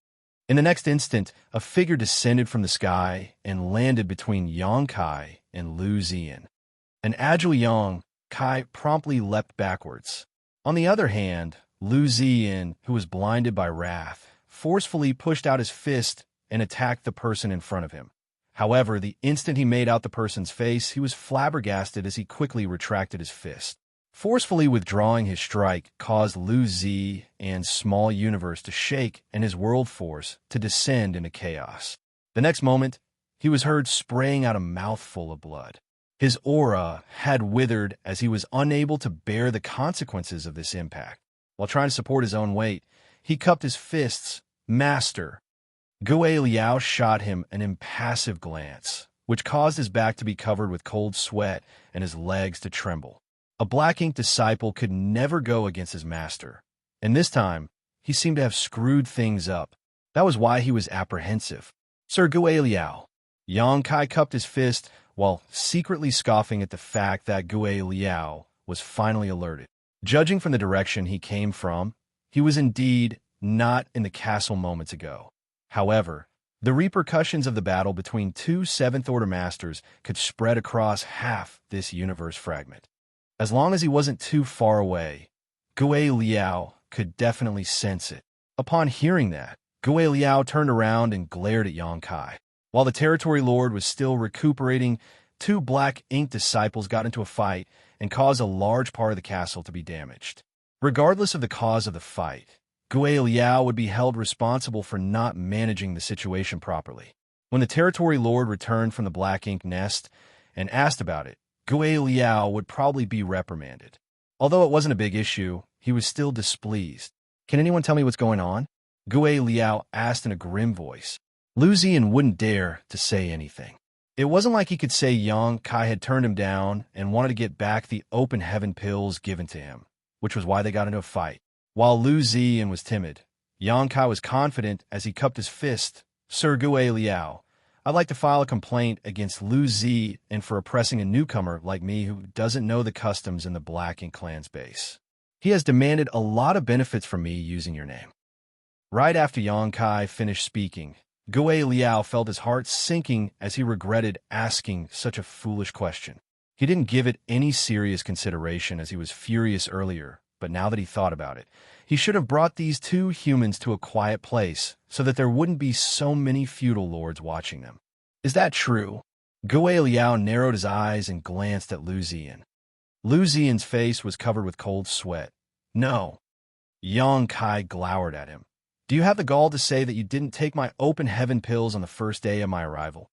In the next instant, a figure descended from the sky and landed between Xianxia and Lu Ziyan. An agile Xianxia promptly leapt backwards. On the other hand, Lu Ziyan, who was blinded by wrath, forcefully pushed out his fist and attacked the person in front of him. However, the instant he made out the person's face, he was flabbergasted as he quickly retracted his fist. Forcefully withdrawing his strike caused Lu Ziyan's small universe to shake and his world force to descend into chaos. The next moment, he was heard spraying out a mouthful of blood. His aura had withered as he was unable to bear the consequences of this impact. While trying to support his own weight, he cupped his fists. "Master!" Gui Liao shot him an impassive glance, which caused his back to be covered with cold sweat and his legs to tremble. A black ink disciple could never go against his master, and this time, he seemed to have screwed things up. That was why he was apprehensive. "Sir Gui Liao." Xianxia cupped his fist while secretly scoffing at the fact that Gui Liao was finally alerted. Judging from the direction he came from, he was indeed not in the castle moments ago. However, the repercussions of the battle between two seventh-order masters could spread across half this universe fragment. As long as he wasn't too far away, Gui Liao could definitely sense it. Upon hearing that, Gui Liao turned around and glared at Xianxia. While the territory lord was still recuperating, two black ink disciples got into a fight and caused a large part of the castle to be damaged. Regardless of the cause of the fight, Gui Liao would be held responsible for not managing the situation properly. When the territory lord returned from the black ink nest and asked about it, Gui Liao would probably be reprimanded. Although it wasn't a big issue, he was still displeased. "Can anyone tell me what's going on?" Gui Liao asked in a grim voice. Lu Ziyan wouldn't dare to say anything. It wasn't like he could say Xianxia had turned him down and wanted to get back the open heaven pills given to him, which was why they got into a fight. While Lu Ziyan was timid, Xianxia was confident as he cupped his fist. "Sir Gui Liao, I'd like to file a complaint against Lu Ziyan for oppressing a newcomer like me who doesn't know the customs in the Black Ink clan's base." He has demanded a lot of benefits from me using your name. Right after Yang Kai finished speaking, Gui Liao felt his heart sinking as he regretted asking such a foolish question. He didn't give it any serious consideration as he was furious earlier, but now that he thought about it, he should have brought these two humans to a quiet place so that there wouldn't be so many feudal lords watching them. Is that true? Gui Liao narrowed his eyes and glanced at Lu Ziyan. Lu Ziyan's face was covered with cold sweat. No. Yang Kai glowered at him. Do you have the gall to say that you didn't take my open heaven pills on the first day of my arrival?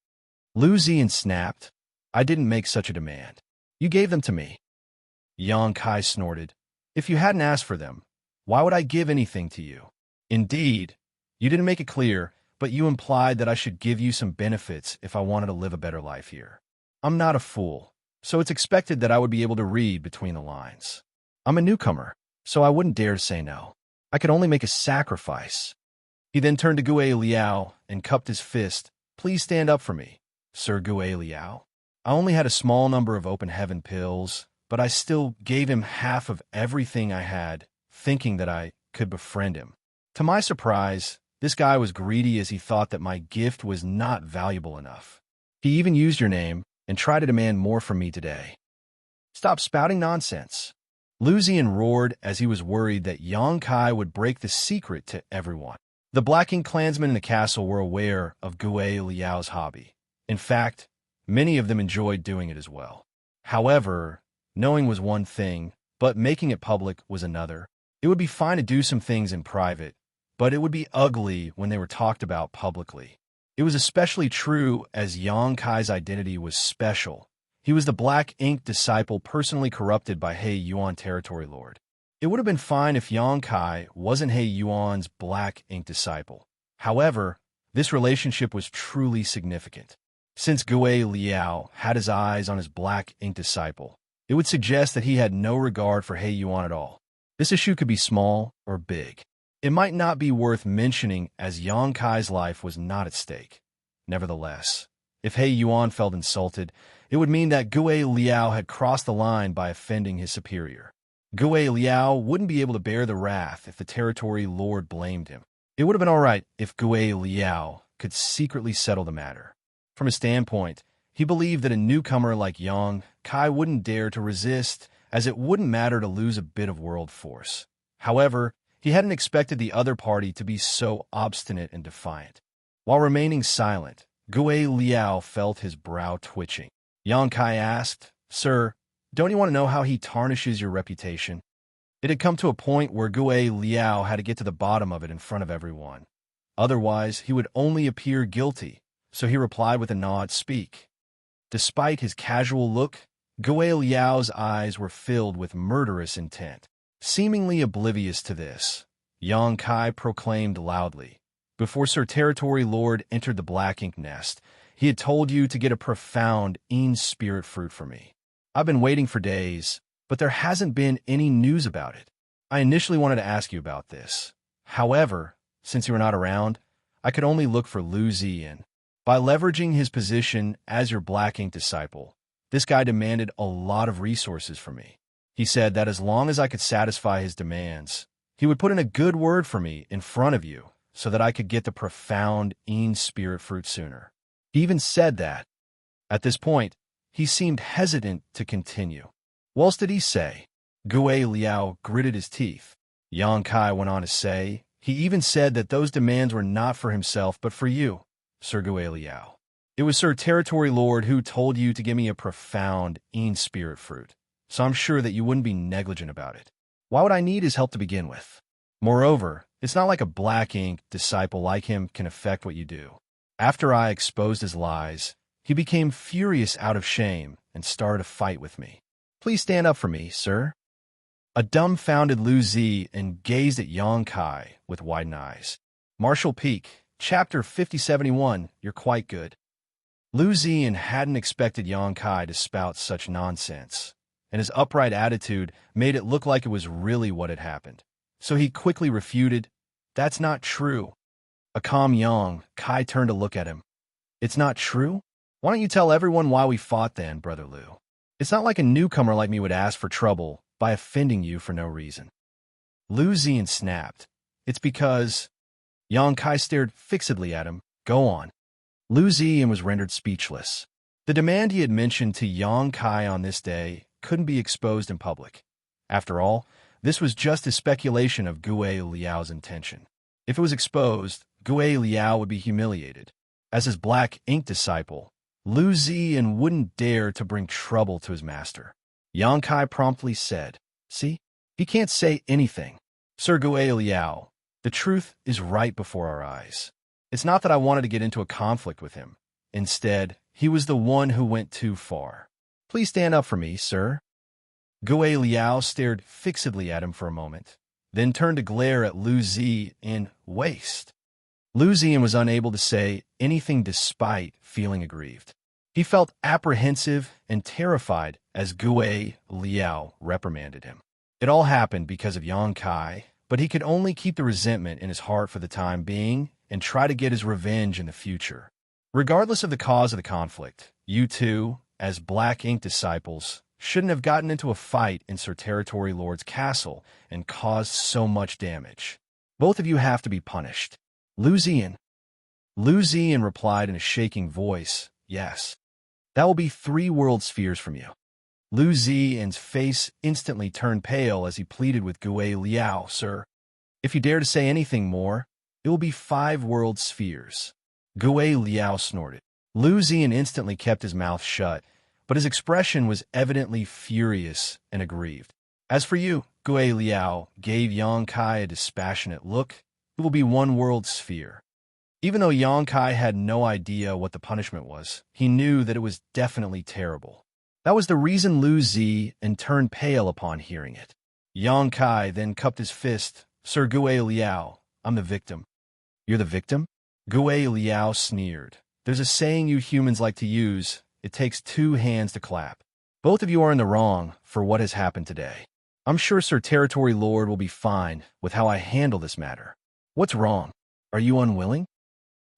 Lu Ziyan snapped. I didn't make such a demand. You gave them to me. Yang Kai snorted. If you hadn't asked for them, why would I give anything to you? Indeed, you didn't make it clear, but you implied that I should give you some benefits if I wanted to live a better life here. I'm not a fool, so it's expected that I would be able to read between the lines. I'm a newcomer, so I wouldn't dare to say no. I could only make a sacrifice. He then turned to Gui Liao and cupped his fist. Please stand up for me, Sir Gui Liao. I only had a small number of open heaven pills, but I still gave him half of everything I had, thinking that I could befriend him. To my surprise, this guy was greedy as he thought that my gift was not valuable enough. He even used your name and tried to demand more from me today. Stop spouting nonsense. Lu Ziyan roared as he was worried that Yang Kai would break the secret to everyone. The Black Ink clansmen in the castle were aware of Gui Liao's hobby. In fact, many of them enjoyed doing it as well. However, knowing was one thing, but making it public was another. It would be fine to do some things in private, but it would be ugly when they were talked about publicly. It was especially true as Yang Kai's identity was special. He was the Black Ink disciple personally corrupted by He Yuan territory lord. It would have been fine if Yang Kai wasn't He Yuan's Black Ink disciple. However, this relationship was truly significant. Since Gui Liao had his eyes on his Black Ink disciple, it would suggest that he had no regard for He Yuan at all. This issue could be small or big. It might not be worth mentioning as Yang Kai's life was not at stake. Nevertheless, if He Yuan felt insulted, it would mean that Gui Liao had crossed the line by offending his superior. Gui Liao wouldn't be able to bear the wrath if the territory lord blamed him. It would have been all right if Gui Liao could secretly settle the matter. From his standpoint, he believed that a newcomer like Yang Kai wouldn't dare to resist, as it wouldn't matter to lose a bit of world force. However, he hadn't expected the other party to be so obstinate and defiant. While remaining silent, Gui Liao felt his brow twitching. Yang Kai asked, Sir, don't you want to know how he tarnishes your reputation? It had come to a point where Gui Liao had to get to the bottom of it in front of everyone. Otherwise, he would only appear guilty, so he replied with a nod, speak. Despite his casual look, Gui Liao's eyes were filled with murderous intent. Seemingly oblivious to this, Yang Kai proclaimed loudly, before Sir Territory Lord entered the Black Ink nest, he had told you to get a profound Een spirit fruit for me. I've been waiting for days, but there hasn't been any news about it. I initially wanted to ask you about this. However, since you were not around, I could only look for Lu Ziyan. By leveraging his position as your Black Ink disciple, this guy demanded a lot of resources from me. He said that as long as I could satisfy his demands, he would put in a good word for me in front of you so that I could get the profound Een spirit fruit sooner. He even said that. At this point, he seemed hesitant to continue. What else did he say? Gui Liao gritted his teeth. Yang Kai went on to say, he even said that those demands were not for himself but for you, Sir Gui Liao. It was Sir Territory Lord who told you to give me a profound Een spirit fruit, so I'm sure that you wouldn't be negligent about it. Why would I need his help to begin with? Moreover, it's not like a Black Ink disciple like him can affect what you do. After I exposed his lies, he became furious out of shame and started a fight with me. Please stand up for me, sir. A dumbfounded Lu Ziyan gazed at Yang Kai with widened eyes. Martial Peak, Chapter 5071, You're quite good. Lu Ziyan hadn't expected Yang Kai to spout such nonsense, and his upright attitude made it look like it was really what had happened. So he quickly refuted, That's not true. A calm Yang Kai turned to look at him. It's not true? Why don't you tell everyone why we fought then, Brother Lu? It's not like a newcomer like me would ask for trouble by offending you for no reason. Lu Ziyan snapped. It's because... Yang Kai stared fixedly at him. Go on. Lu Ziyan was rendered speechless. The demand he had mentioned to Yang Kai on this day couldn't be exposed in public. After all, this was just a speculation of Gue Liao's intention. If it was exposed, Gue Liao would be humiliated. As his black ink disciple, Lu Ziyan wouldn't dare to bring trouble to his master. Yang Kai promptly said, See, he can't say anything. Sir Gue Liao, the truth is right before our eyes. It's not that I wanted to get into a conflict with him. Instead, he was the one who went too far. Please stand up for me, sir. Gue Liao stared fixedly at him for a moment, then turned to glare at Lu Zi in waste. Lu Ziyan was unable to say anything despite feeling aggrieved. He felt apprehensive and terrified as Gue Liao reprimanded him. It all happened because of Yang Kai, but he could only keep the resentment in his heart for the time being and try to get his revenge in the future. Regardless of the cause of the conflict, you two, as Black Ink disciples, shouldn't have gotten into a fight in Sir Territory Lord's castle and caused so much damage. Both of you have to be punished. Lu Ziyan replied in a shaking voice, Yes. That will be 3 world spheres from you. Lu Ziyan's face instantly turned pale as he pleaded with Gue Liao, Sir. If you dare to say anything more, it will be 5 world spheres. Gue Liao snorted. Lu Ziyan instantly kept his mouth shut, but his expression was evidently furious and aggrieved. As for you, Gue Liao gave Yang Kai a dispassionate look. It will be 1 world sphere. Even though Yang Kai had no idea what the punishment was, he knew that it was definitely terrible. That was the reason Lu Ziyan turned pale upon hearing it. Yang Kai then cupped his fist. Sir Gue Liao, I'm the victim. You're the victim? Gue Liao sneered. There's a saying you humans like to use. It takes 2 hands to clap. Both of you are in the wrong for what has happened today. I'm sure Sir Territory Lord will be fine with how I handle this matter. What's wrong? Are you unwilling?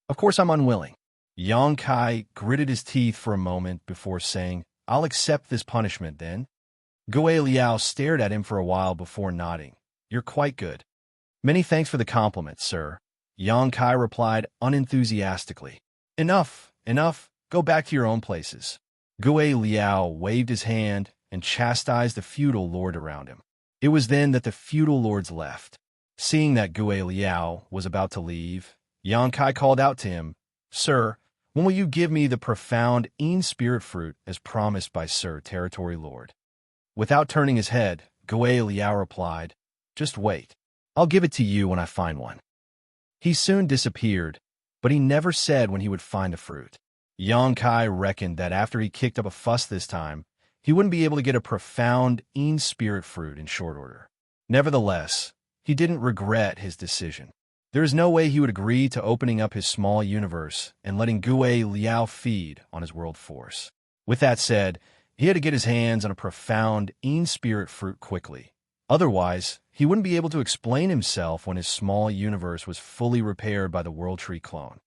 Of course I'm unwilling. Yang Kai gritted his teeth for a moment before saying, I'll accept this punishment then. Gue Liao stared at him for a while before nodding. You're quite good. Many thanks for the compliment, sir. Yang Kai replied unenthusiastically. Enough. Go back to your own places. Gue Liao waved his hand and chastised the feudal lord around him. It was then that the feudal lords left. Seeing that Gue Liao was about to leave, Yang Kai called out to him, Sir, when will you give me the profound Een Spirit Fruit as promised by Sir Territory Lord? Without turning his head, Gue Liao replied, Just wait. I'll give it to you when I find one. He soon disappeared, but he never said when he would find the fruit. Yang Kai reckoned that after he kicked up a fuss this time, he wouldn't be able to get a profound Een Spirit Fruit in short order. Nevertheless, he didn't regret his decision. There is no way he would agree to opening up his small universe and letting Gue Liao feed on his world force. With that said, he had to get his hands on a profound Een Spirit Fruit quickly. Otherwise, he wouldn't be able to explain himself when his small universe was fully repaired by the World Tree clone.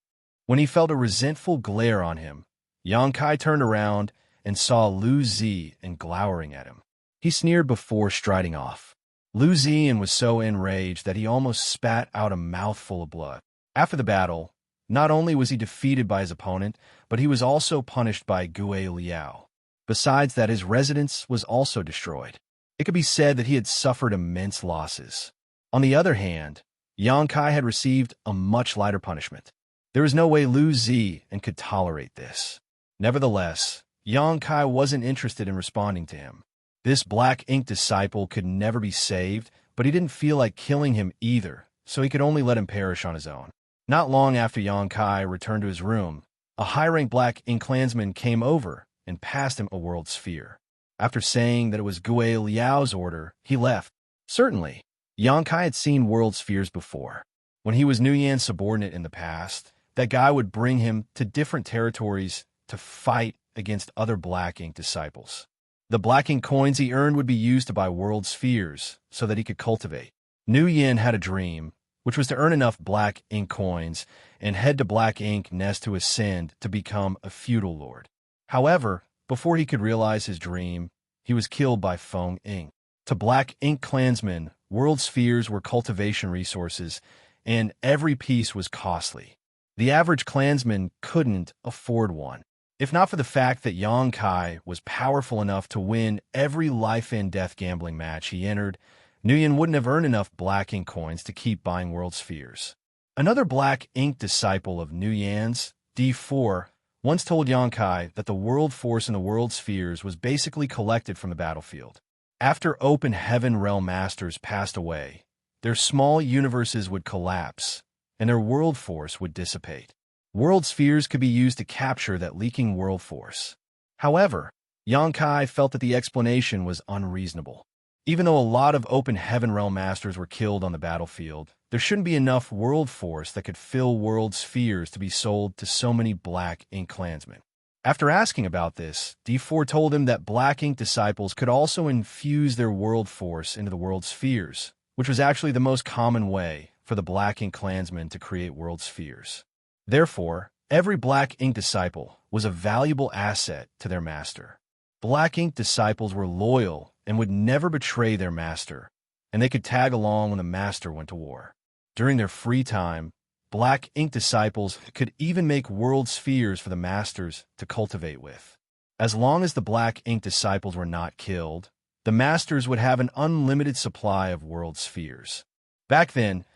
When he felt a resentful glare on him, Yang Kai turned around and saw Lu Ziyan glowering at him. He sneered before striding off. Lu Ziyan was so enraged that he almost spat out a mouthful of blood. After the battle, not only was he defeated by his opponent, but he was also punished by Gue Liao. Besides that, his residence was also destroyed. It could be said that he had suffered immense losses. On the other hand, Yang Kai had received a much lighter punishment. There was no way Lu Ziyan could tolerate this. Nevertheless, Yang Kai wasn't interested in responding to him. This Black Ink disciple could never be saved, but he didn't feel like killing him either, so he could only let him perish on his own. Not long after Yang Kai returned to his room, a high-ranked Black Ink clansman came over and passed him a world sphere. After saying that it was Gue Liao's order, he left. Certainly, Yang Kai had seen world spheres before. When he was Nuyan's subordinate in the past, that guy would bring him to different territories to fight against other Black Ink disciples. The Black Ink coins he earned would be used to buy world spheres so that he could cultivate. Nuyan had a dream, which was to earn enough Black Ink coins and head to Black Ink Nest to ascend to become a feudal lord. However, before he could realize his dream, he was killed by Feng Ink. To Black Ink clansmen, world spheres were cultivation resources, and every piece was costly. The average clansman couldn't afford one. If not for the fact that Yang Kai was powerful enough to win every life-and-death gambling match he entered, Nguyen wouldn't have earned enough black ink coins to keep buying world spheres. Another black ink disciple of Nguyen's, D4, once told Yang Kai that the world force in the world spheres was basically collected from the battlefield. After open heaven realm masters passed away, their small universes would collapse, and their world force would dissipate. World spheres could be used to capture that leaking world force. However, Yang Kai felt that the explanation was unreasonable. Even though a lot of open heaven realm masters were killed on the battlefield, there shouldn't be enough world force that could fill world spheres to be sold to so many black ink clansmen. After asking about this, D4 told him that black ink disciples could also infuse their world force into the world spheres, which was actually the most common way for the black ink clansmen to create world spheres. Therefore, every black ink disciple was a valuable asset to their master. Black ink disciples were loyal and would never betray their master, and they could tag along when the master went to war. During their free time, black ink disciples could even make world spheres for the masters to cultivate with. As long as the black ink disciples were not killed, the masters would have an unlimited supply of world spheres. Back then,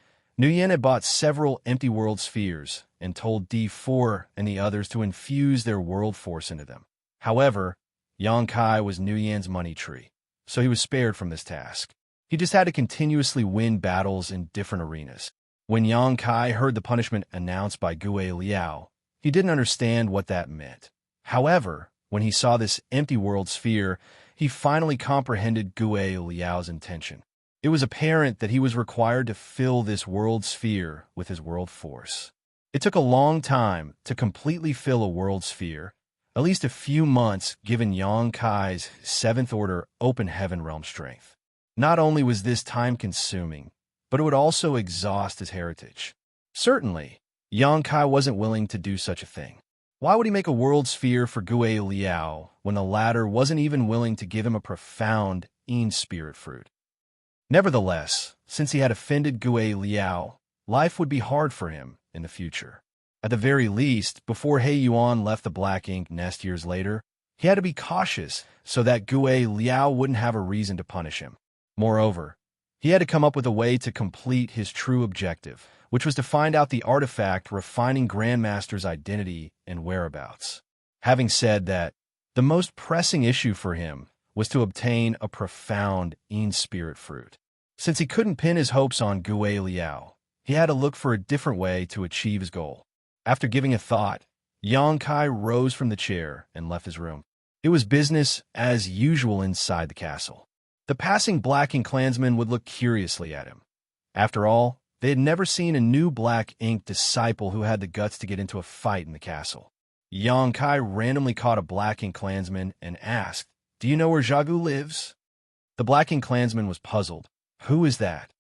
Nguyen had bought several empty world spheres and told D4 and the others to infuse their world force into them. However, Yang Kai was Nguyen's money tree, so he was spared from this task. He just had to continuously win battles in different arenas. When Yang Kai heard the punishment announced by Gue Liao, he didn't understand what that meant. However, when he saw this empty world sphere, he finally comprehended Gue Liao's intention. It was apparent that he was required to fill this world sphere with his world force. It took a long time to completely fill a world sphere, at least a few months given Yang Kai's 7th order open heaven realm strength. Not only was this time-consuming, but it would also exhaust his heritage. Certainly, Yang Kai wasn't willing to do such a thing. Why would he make a world sphere for Gue Liao when the latter wasn't even willing to give him a profound Yin spirit fruit? Nevertheless, since he had offended Gue Liao, life would be hard for him in the future. At the very least, before He Yuan left the black ink nest years later, he had to be cautious so that Gue Liao wouldn't have a reason to punish him. Moreover, he had to come up with a way to complete his true objective, which was to find out the artifact refining Grandmaster's identity and whereabouts. Having said that, the most pressing issue for him was to obtain a profound Yin spirit fruit. Since he couldn't pin his hopes on Gue Liao, he had to look for a different way to achieve his goal. After giving a thought, Yang Kai rose from the chair and left his room. It was business as usual inside the castle. The passing black ink clansmen would look curiously at him. After all, they had never seen a new black ink disciple who had the guts to get into a fight in the castle. Yang Kai randomly caught a black ink clansman and asked, "Do you know where Xiagu lives?" The black ink clansman was puzzled. Who is that?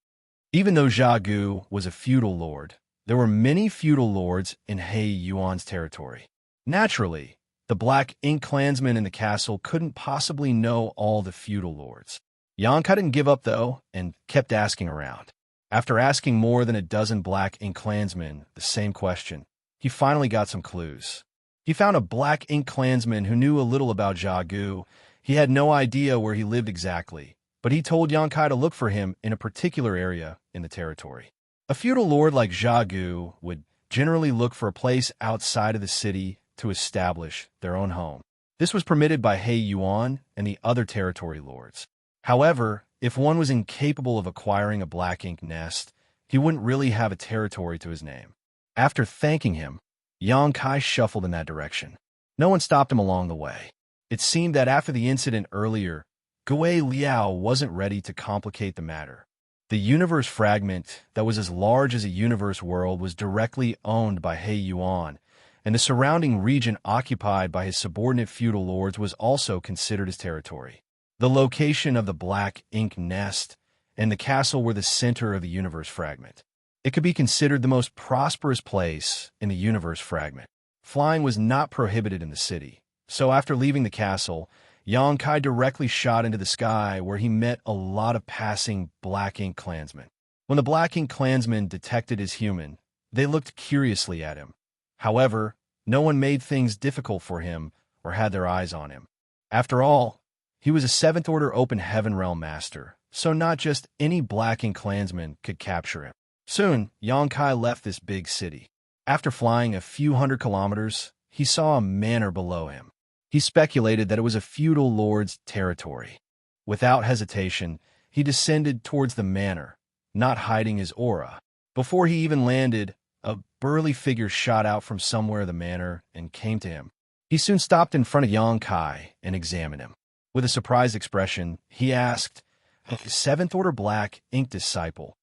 Even though Xiagu was a feudal lord, there were many feudal lords in He Yuan's territory. Naturally, the black ink clansmen in the castle couldn't possibly know all the feudal lords. Yang Kai didn't give up, though, and kept asking around. After asking more than a dozen black ink clansmen the same question, he finally got some clues. He found a black ink clansman who knew a little about Xiagu. He had no idea where he lived exactly, but he told Yang Kai to look for him in a particular area in the territory. A feudal lord like Xiagu would generally look for a place outside of the city to establish their own home. This was permitted by He Yuan and the other territory lords. However, if one was incapable of acquiring a black ink nest, he wouldn't really have a territory to his name. After thanking him, Yang Kai shuffled in that direction. No one stopped him along the way. It seemed that after the incident earlier, Gue Liao wasn't ready to complicate the matter. The universe fragment that was as large as a universe world was directly owned by He Yuan, and the surrounding region occupied by his subordinate feudal lords was also considered his territory. The location of the black ink nest and the castle were the center of the universe fragment. It could be considered the most prosperous place in the universe fragment. Flying was not prohibited in the city, so after leaving the castle, Yang Kai directly shot into the sky where he met a lot of passing Black Ink clansmen. When the Black Ink clansmen detected his human, they looked curiously at him. However, no one made things difficult for him or had their eyes on him. After all, he was a 7th Order Open Heaven Realm Master, so not just any Black Ink clansman could capture him. Soon, Yang Kai left this big city. After flying a few hundred kilometers, he saw a manor below him. He speculated that it was a feudal lord's territory. Without hesitation, he descended towards the manor, not hiding his aura. Before he even landed, a burly figure shot out from somewhere in the manor and came to him. He soon stopped in front of Yang Kai and examined him. With a surprised expression, he asked, "7th Order Black Ink Disciple."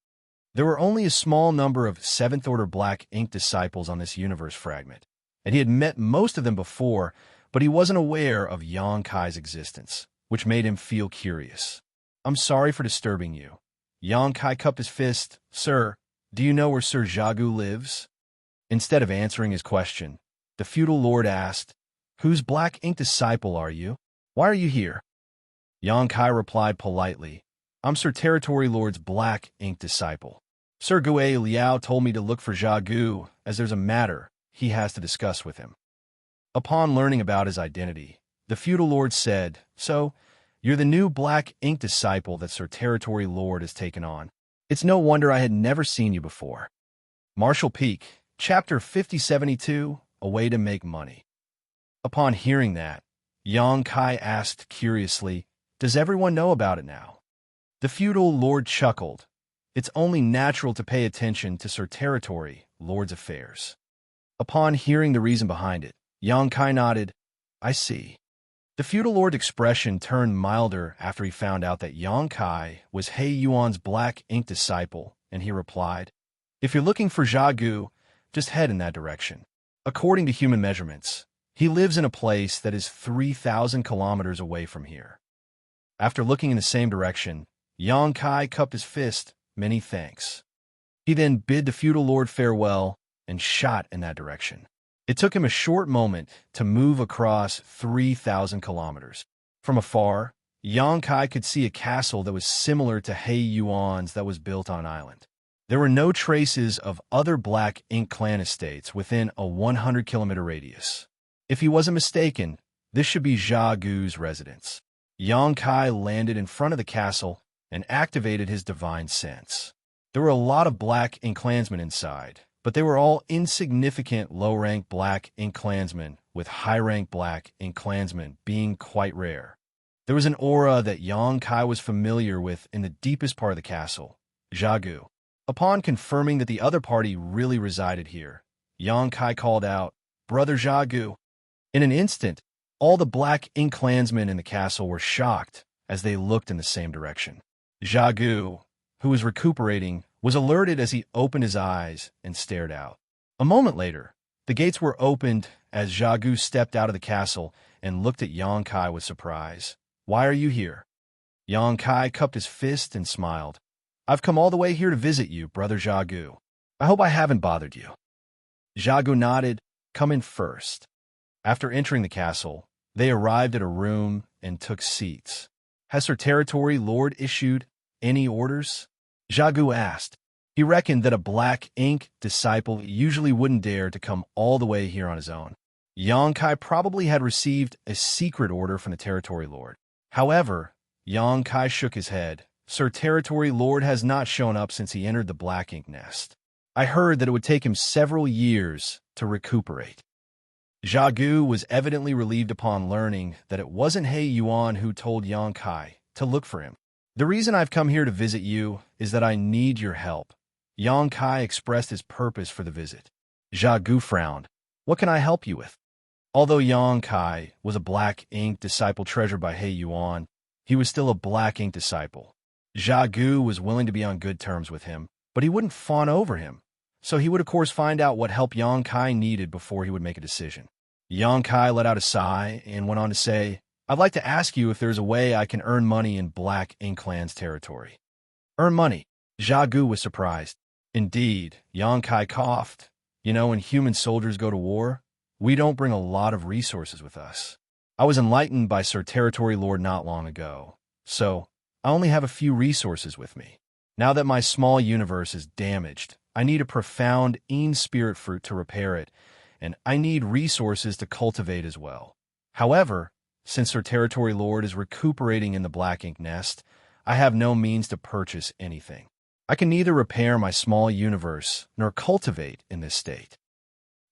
There were only a small number of 7th Order Black Ink Disciples on this universe fragment, and he had met most of them before, but he wasn't aware of Yang Kai's existence, which made him feel curious. "I'm sorry for disturbing you." Yang Kai cupped his fist. "Sir, do you know where Sir Xiagu lives?" Instead of answering his question, the feudal lord asked, "Whose Black Ink Disciple are you? Why are you here?" Yang Kai replied politely, "I'm Sir Territory Lord's Black Ink Disciple. Sir Gue Liao told me to look for Xiagu, as there's a matter he has to discuss with him." Upon learning about his identity, the feudal lord said, "So, you're the new Black Ink Disciple that Sir Territory Lord has taken on. It's no wonder I had never seen you before." Martial Peak, Chapter 5072, A Way to Make Money. Upon hearing that, Yang Kai asked curiously, "Does everyone know about it now?" The feudal lord chuckled. "It's only natural to pay attention to Sir Territory Lord's affairs." Upon hearing the reason behind it, Yang Kai nodded. "I see." The feudal lord's expression turned milder after he found out that Yang Kai was He Yuan's Black Ink Disciple, and he replied, "If you're looking for Xiagu, just head in that direction. According to human measurements, he lives in a place that is 3,000 kilometers away from here." After looking in the same direction, Yang Kai cupped his fist. "Many thanks." He then bid the feudal lord farewell and shot in that direction. It took him a short moment to move across 3,000 kilometers. From afar, Yang Kai could see a castle that was similar to He Yuan's that was built on an island. There were no traces of other Black Ink clan estates within a 100-kilometer radius. If he wasn't mistaken, this should be Xiagu's residence. Yang Kai landed in front of the castle and activated his divine sense. There were a lot of Black Ink clansmen inside, but they were all insignificant low-rank Black Ink clansmen, with high-rank Black Ink clansmen being quite rare. There was an aura that Yang Kai was familiar with in the deepest part of the castle, Xiagu. Upon confirming that the other party really resided here, Yang Kai called out, "Brother Xiagu." In an instant, all the Black Ink clansmen in the castle were shocked as they looked in the same direction. Xiagu, who was recuperating, was alerted as he opened his eyes and stared out. A moment later, the gates were opened as Xiagu stepped out of the castle and looked at Yang Kai with surprise. "Why are you here?" Yang Kai cupped his fist and smiled. "I've come all the way here to visit you, Brother Xiagu. I hope I haven't bothered you." Xiagu nodded. "Come in first." After entering the castle, they arrived at a room and took seats. "Has Sir Territory Lord issued any orders?" Xiagu asked. He reckoned that a Black Ink Disciple usually wouldn't dare to come all the way here on his own. Yang Kai probably had received a secret order from the Territory Lord. However, Yang Kai shook his head. "Sir Territory Lord has not shown up since he entered the Black Ink Nest. I heard that it would take him several years to recuperate." Xiagu was evidently relieved upon learning that it wasn't He Yuan who told Yang Kai to look for him. "The reason I've come here to visit you is that I need your help." Yang Kai expressed his purpose for the visit. Xiagu frowned. "What can I help you with?" Although Yang Kai was a Black Ink Disciple treasured by He Yuan, he was still a Black Ink Disciple. Xiagu was willing to be on good terms with him, but he wouldn't fawn over him, so he would of course find out what help Yang Kai needed before he would make a decision. Yang Kai let out a sigh and went on to say, "I'd like to ask you if there's a way I can earn money in Black Ink Clan's territory." "Earn money?" Xiagu was surprised. "Indeed," Yang Kai coughed. "You know, when human soldiers go to war, we don't bring a lot of resources with us. I was enlightened by Sir Territory Lord not long ago, so I only have a few resources with me. Now that my small universe is damaged, I need a profound spirit fruit to repair it, and I need resources to cultivate as well. However, since Sir Territory Lord is recuperating in the black ink nest, I have no means to purchase anything. I can neither repair my small universe nor cultivate in this state.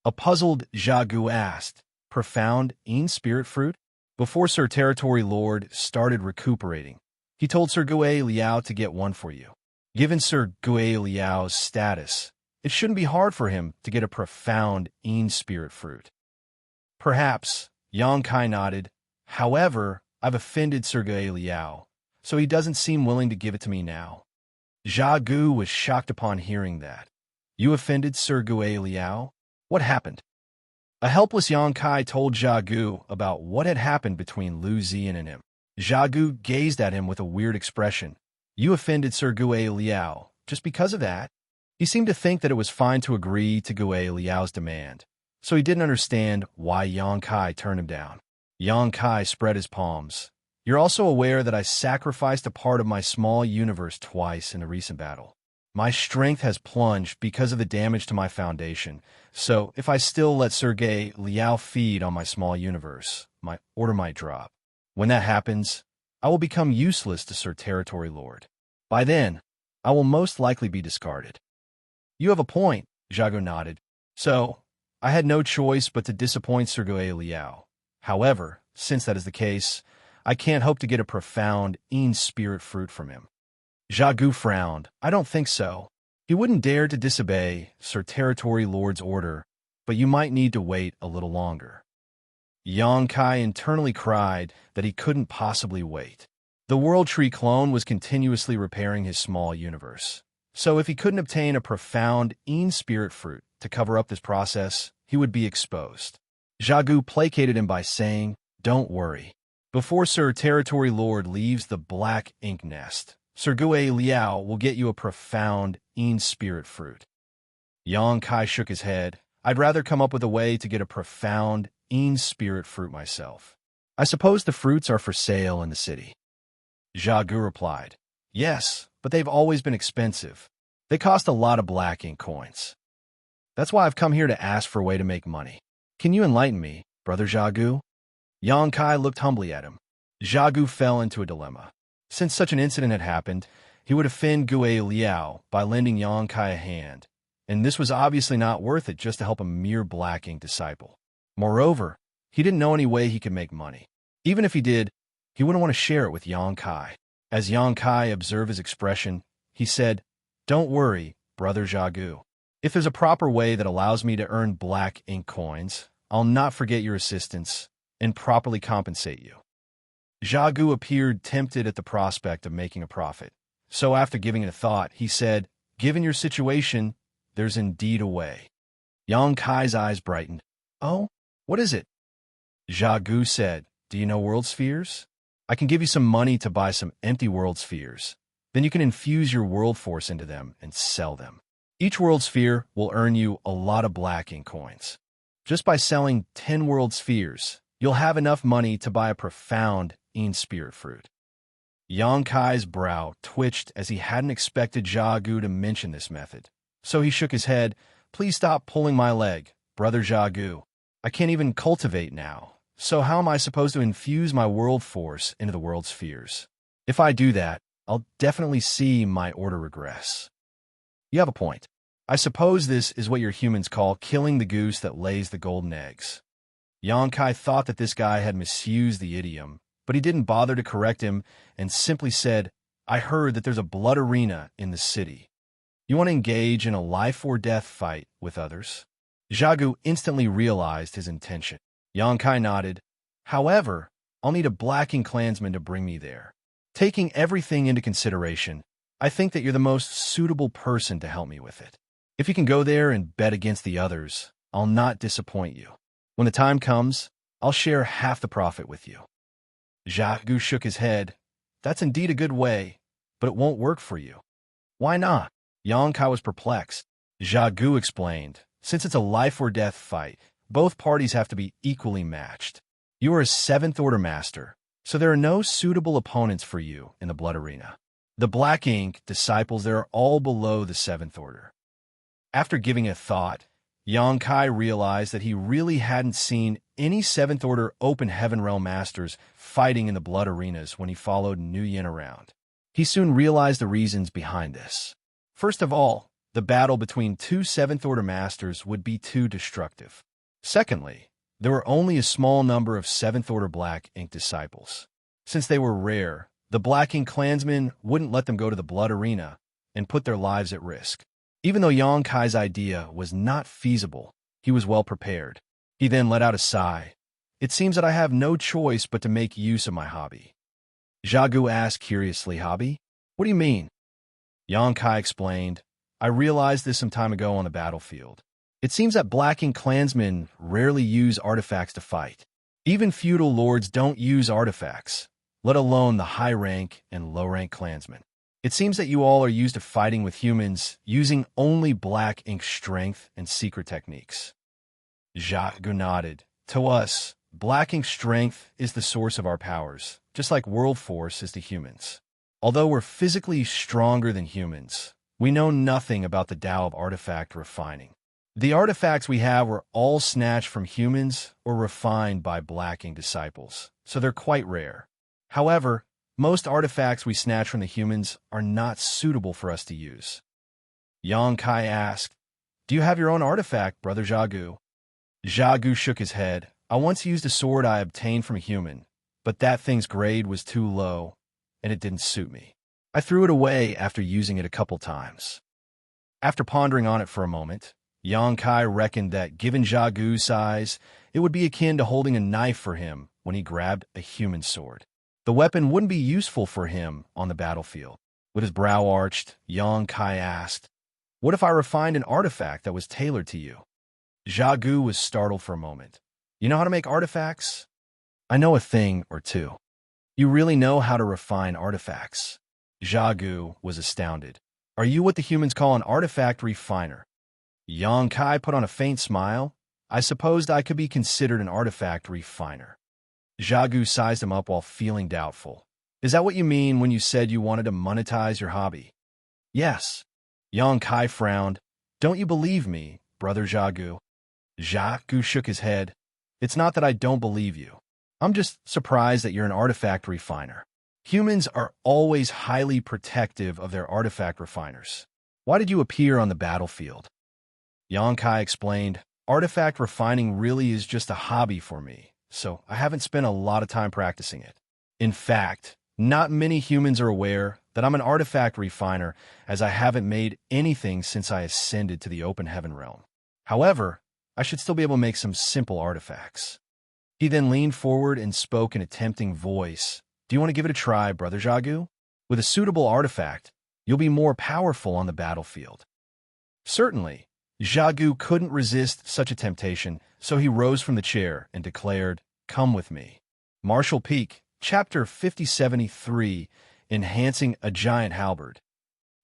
A puzzled Xiagu asked, "Profound spirit fruit?" Before Sir Territory Lord started recuperating, he told Sir Gue Liao to get one for you. Given Sir Gue Liao's status, it shouldn't be hard for him to get a profound spirit fruit. Perhaps, Yang Kai nodded. However, I've offended Sir Gue Liao, so he doesn't seem willing to give it to me now. Jia Gu was shocked upon hearing that. You offended Sir Gue Liao? What happened? A helpless Yang Kai told Jia Gu about what had happened between Lu Ziyan and him. Jia Gu gazed at him with a weird expression. You offended Sir Gue Liao just because of that? He seemed to think that it was fine to agree to Gue Liao's demand, so he didn't understand why Yang Kai turned him down. Yang Kai spread his palms. You're also aware that I sacrificed a part of my small universe twice in a recent battle. My strength has plunged because of the damage to my foundation, so if I still let Sergei Liao feed on my small universe, my order might drop. When that happens, I will become useless to Sir Territory Lord. By then, I will most likely be discarded. You have a point, Xiagu nodded. So, I had no choice but to disappoint Sergei Liao. However, since that is the case, I can't hope to get a profound spirit fruit from him. Xiagu frowned. I don't think so. He wouldn't dare to disobey Sir Territory Lord's order, but you might need to wait a little longer. Yang Kai internally cried that he couldn't possibly wait. The World Tree clone was continuously repairing his small universe, so if he couldn't obtain a profound spirit fruit to cover up this process, he would be exposed. Xiagu placated him by saying, Don't worry. Before Sir Territory Lord leaves the black ink nest, Sir Gue Liao will get you a profound spirit fruit. Yang Kai shook his head. I'd rather come up with a way to get a profound spirit fruit myself. I suppose the fruits are for sale in the city. Xiagu replied, Yes, but they've always been expensive. They cost a lot of black ink coins. That's why I've come here to ask for a way to make money. Can you enlighten me, Brother Xiagu? Yang Kai looked humbly at him. Xiagu fell into a dilemma. Since such an incident had happened, he would offend Gue Liao by lending Yang Kai a hand, and this was obviously not worth it just to help a mere black ink disciple. Moreover, he didn't know any way he could make money. Even if he did, he wouldn't want to share it with Yang Kai. As Yang Kai observed his expression, he said, Don't worry, Brother Xiagu. If there's a proper way that allows me to earn black ink coins, I'll not forget your assistance and properly compensate you. Xiagu appeared tempted at the prospect of making a profit. So after giving it a thought, he said, Given your situation, there's indeed a way. Yang Kai's eyes brightened. Oh, what is it? Xiagu said, Do you know world spheres? I can give you some money to buy some empty world spheres. Then you can infuse your world force into them and sell them. Each world sphere will earn you a lot of black ink coins. Just by selling 10 world spheres, you'll have enough money to buy a profound spirit fruit. Yang Kai's brow twitched as he hadn't expected Xiagu to mention this method. So he shook his head. Please stop pulling my leg, Brother Xiagu. I can't even cultivate now. So how am I supposed to infuse my world force into the world spheres? If I do that, I'll definitely see my order regress. You have a point. I suppose this is what your humans call killing the goose that lays the golden eggs. Yang Kai thought that this guy had misused the idiom, but he didn't bother to correct him and simply said, I heard that there's a blood arena in the city. You want to engage in a life-or-death fight with others? Xiagu instantly realized his intention. Yang Kai nodded. However, I'll need a black ink clansman to bring me there. Taking everything into consideration, I think that you're the most suitable person to help me with it. If you can go there and bet against the others, I'll not disappoint you. When the time comes, I'll share half the profit with you. Xiagu shook his head. That's indeed a good way, but it won't work for you. Why not? Yang Kai was perplexed. Xiagu explained, since it's a life-or-death fight, both parties have to be equally matched. You are a 7th Order Master, so there are no suitable opponents for you in the Blood Arena. The Black Ink disciples there are all below the 7th Order. After giving it thought, Xianxia realized that he really hadn't seen any 7th Order Open Heaven Realm Masters fighting in the Blood Arenas when he followed Nuyen around. He soon realized the reasons behind this. First of all, the battle between two 7th Order Masters would be too destructive. Secondly, there were only a small number of 7th Order Black Ink disciples. Since they were rare, the Black Ink clansmen wouldn't let them go to the Blood Arena and put their lives at risk. Even though Xianxia's idea was not feasible, he was well prepared. He then let out a sigh. It seems that I have no choice but to make use of my hobby. Xiagu asked curiously, hobby? What do you mean? Xianxia explained, I realized this some time ago on the battlefield. It seems that Black Ink clansmen rarely use artifacts to fight. Even feudal lords don't use artifacts, let alone the high-rank and low-rank clansmen. It seems that you all are used to fighting with humans using only Black Ink strength and secret techniques. Xiagu nodded. To us, Black Ink strength is the source of our powers, just like World Force is to humans. Although we're physically stronger than humans, we know nothing about the Tao of artifact refining. The artifacts we have were all snatched from humans or refined by Black Ink disciples, so they're quite rare. However, most artifacts we snatch from the humans are not suitable for us to use. Xianxia asked, Do you have your own artifact, Brother Xiagu? Xiagu shook his head. I once used a sword I obtained from a human, but that thing's grade was too low, and it didn't suit me. I threw it away after using it a couple times. After pondering on it for a moment, Xianxia reckoned that given Xiagu's size, it would be akin to holding a knife for him when he grabbed a human sword. The weapon wouldn't be useful for him on the battlefield. With his brow arched, Xianxia asked, What if I refined an artifact that was tailored to you? Xiagu was startled for a moment. You know how to make artifacts? I know a thing or two. You really know how to refine artifacts? Xiagu was astounded. Are you what the humans call an artifact refiner? Xianxia put on a faint smile. I supposed I could be considered an artifact refiner. Xiagu sized him up while feeling doubtful. Is that what you mean when you said you wanted to monetize your hobby? Yes. Xianxia frowned. Don't you believe me, Brother Xiagu? Xiagu shook his head. It's not that I don't believe you. I'm just surprised that you're an artifact refiner. Humans are always highly protective of their artifact refiners. Why did you appear on the battlefield? Xianxia explained, Artifact refining really is just a hobby for me, so I haven't spent a lot of time practicing it. In fact, not many humans are aware that I'm an artifact refiner, as I haven't made anything since I ascended to the open heaven realm. However, I should still be able to make some simple artifacts. He then leaned forward and spoke in a tempting voice. Do you want to give it a try, Brother Xiagu? With a suitable artifact, you'll be more powerful on the battlefield. Certainly, Xiagu couldn't resist such a temptation, so he rose from the chair and declared, Come with me. Martial Peak, Chapter 5073, Enhancing a Giant Halberd.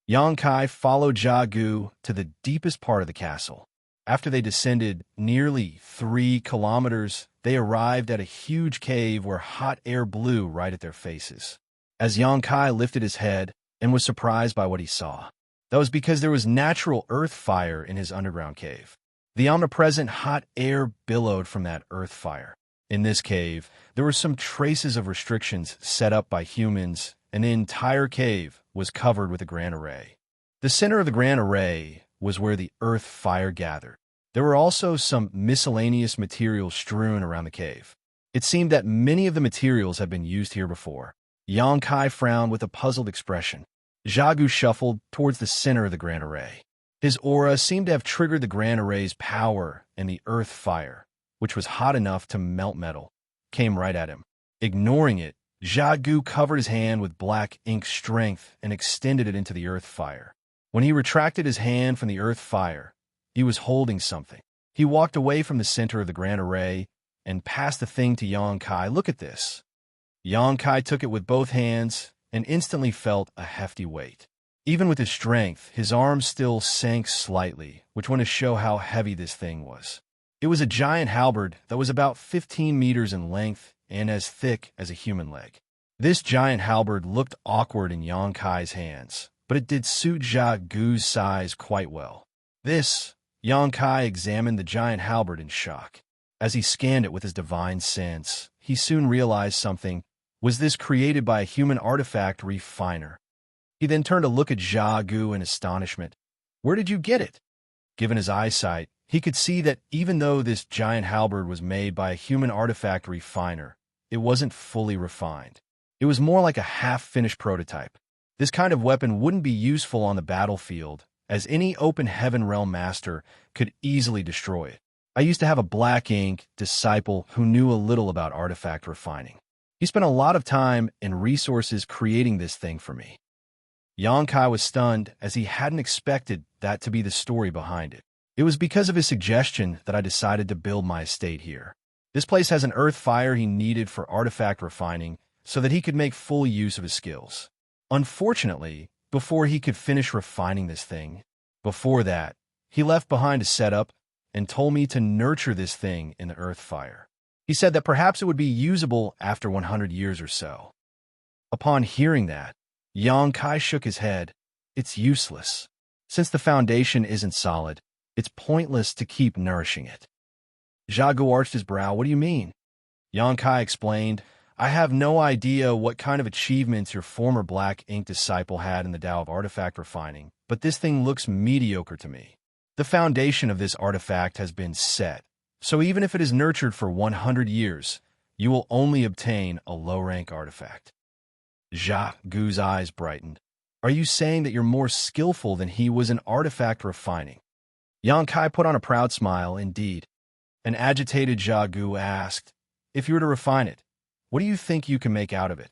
Xianxia followed Xiagu to the deepest part of the castle. After they descended nearly 3 kilometers, they arrived at a huge cave where hot air blew right at their faces. As Xianxia lifted his head and was surprised by what he saw, that was because there was natural earth fire in his underground cave. The omnipresent hot air billowed from that earth fire. In this cave, there were some traces of restrictions set up by humans, and the entire cave was covered with a grand array. The center of the grand array was where the earth fire gathered. There were also some miscellaneous materials strewn around the cave. It seemed that many of the materials had been used here before. Xianxia frowned with a puzzled expression. Xiagu shuffled towards the center of the grand array. His aura seemed to have triggered the grand array's power, and the earth fire, which was hot enough to melt metal, came right at him. Ignoring it, Xiagu covered his hand with Black Ink strength and extended it into the earth fire. When he retracted his hand from the earth fire, he was holding something. He walked away from the center of the grand array and passed the thing to Xianxia. Look at this. Xianxia took it with both hands and instantly felt a hefty weight. Even with his strength, his arms still sank slightly, which went to show how heavy this thing was. It was a giant halberd that was about 15 meters in length and as thick as a human leg. This giant halberd looked awkward in Yang Kai's hands, but it did suit Jia Gu's size quite well. Yang Kai examined the giant halberd in shock. As he scanned it with his divine sense, he soon realized something. Was this created by a human artifact refiner? He then turned to look at Jia Gu in astonishment. Where did you get it? Given his eyesight, he could see that even though this giant halberd was made by a human artifact refiner, it wasn't fully refined. It was more like a half-finished prototype. This kind of weapon wouldn't be useful on the battlefield, as any open heaven realm master could easily destroy it. I used to have a black ink disciple who knew a little about artifact refining. He spent a lot of time and resources creating this thing for me. Yang Kai was stunned, as he hadn't expected that to be the story behind it. It was because of his suggestion that I decided to build my estate here. This place has an earth fire he needed for artifact refining so that he could make full use of his skills. Unfortunately, before he could finish refining this thing, he left behind a setup and told me to nurture this thing in the earth fire. He said that perhaps it would be usable after 100 years or so. Upon hearing that, Yang Kai shook his head. It's useless. Since the foundation isn't solid, it's pointless to keep nourishing it. Jia Gu arched his brow. What do you mean? Yang Kai explained, I have no idea what kind of achievements your former black ink disciple had in the Tao of artifact refining, but this thing looks mediocre to me. The foundation of this artifact has been set, so even if it is nurtured for 100 years, you will only obtain a low-rank artifact. Jia Gu's eyes brightened. Are you saying that you're more skillful than he was in artifact refining? Yang Kai put on a proud smile. Indeed. An agitated Jia Gu asked, if you were to refine it, what do you think you can make out of it?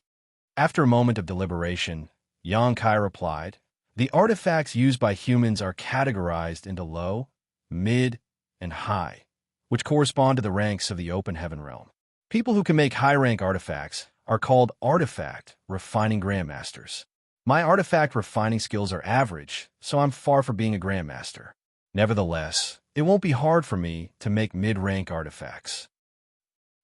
After a moment of deliberation, Yang Kai replied, the artifacts used by humans are categorized into low, mid, and high, which correspond to the ranks of the open heaven realm. People who can make high-rank artifacts are called artifact refining grandmasters. My artifact refining skills are average, so I'm far from being a grandmaster. Nevertheless, it won't be hard for me to make mid-rank artifacts.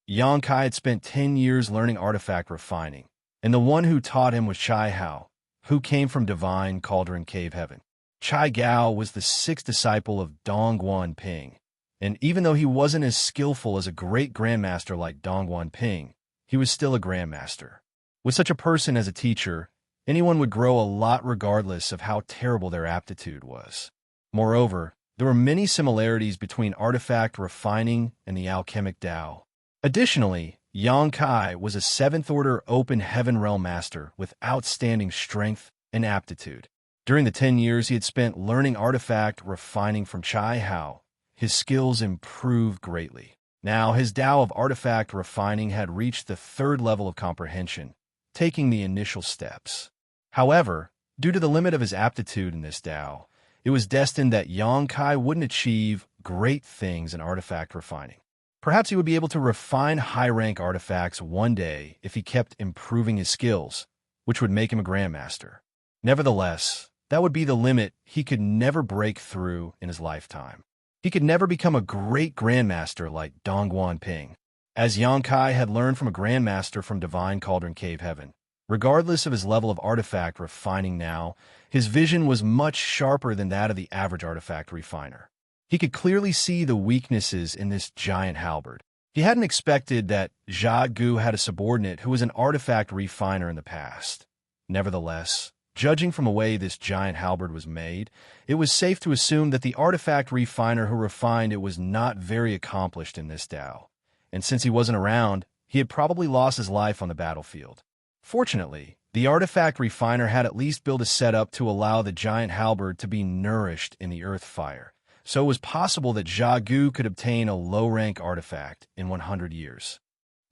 Yang Kai had spent 10 years learning artifact refining, and the one who taught him was Chai Hao, who came from Divine Cauldron Cave Heaven. Chai Gao was the sixth disciple of Dongguan Ping, and even though he wasn't as skillful as a great grandmaster like Dongguan Ping, he was still a grandmaster. With such a person as a teacher, anyone would grow a lot regardless of how terrible their aptitude was. Moreover, there were many similarities between artifact refining and the alchemic Tao. Additionally, Yang Kai was a 7th-order open heaven realm master with outstanding strength and aptitude. During the 10 years he had spent learning artifact refining from Chai Hao, his skills improved greatly. Now his Tao of artifact refining had reached the 3rd level of comprehension, taking the initial steps. However, due to the limit of his aptitude in this Tao, it was destined that Yang Kai wouldn't achieve great things in artifact refining. Perhaps he would be able to refine high-rank artifacts one day if he kept improving his skills, which would make him a grandmaster. Nevertheless, that would be the limit he could never break through in his lifetime. He could never become a great grandmaster like Dongguan Ping. As Yang Kai had learned from a grandmaster from Divine Cauldron Cave Heaven, regardless of his level of artifact refining now, his vision was much sharper than that of the average artifact refiner. He could clearly see the weaknesses in this giant halberd. He hadn't expected that Jia Gu had a subordinate who was an artifact refiner in the past. Nevertheless, judging from the way this giant halberd was made, it was safe to assume that the artifact refiner who refined it was not very accomplished in this Tao, and since he wasn't around, he had probably lost his life on the battlefield. Fortunately, the artifact refiner had at least built a setup to allow the giant halberd to be nourished in the earth fire, so it was possible that Jia Gu could obtain a low-rank artifact in 100 years.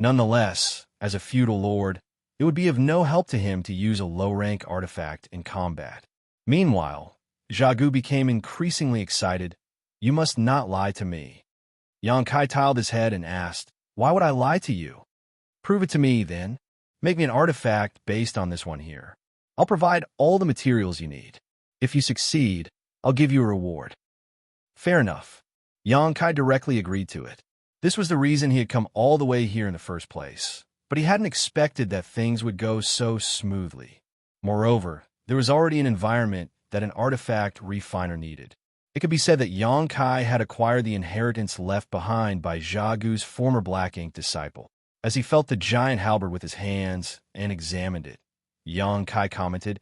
Nonetheless, as a feudal lord, it would be of no help to him to use a low-rank artifact in combat. Meanwhile, Jia Gu became increasingly excited. You must not lie to me. Yang Kai tiled his head and asked, why would I lie to you? Prove it to me, then. Make me an artifact based on this one here. I'll provide all the materials you need. If you succeed, I'll give you a reward. Fair enough. Yang Kai directly agreed to it. This was the reason he had come all the way here in the first place, but he hadn't expected that things would go so smoothly. Moreover, there was already an environment that an artifact refiner needed. It could be said that Yang Kai had acquired the inheritance left behind by Jia Gu's former Black Ink disciple. As he felt the giant halberd with his hands and examined it, Yang Kai commented,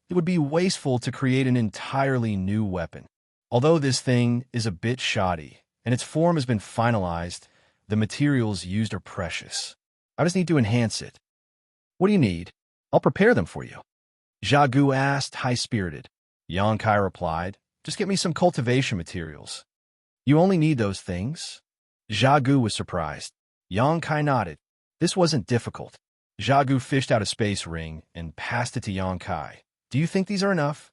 "It would be wasteful to create an entirely new weapon. Although this thing is a bit shoddy, and its form has been finalized, the materials used are precious. I just need to enhance it." "What do you need? I'll prepare them for you," Jia Gu asked, high-spirited. Yang Kai replied, "Just get me some cultivation materials." "You only need those things?" Jia Gu was surprised. Yang Kai nodded. This wasn't difficult. Jia Gu fished out a space ring and passed it to Yang Kai. "Do you think these are enough?"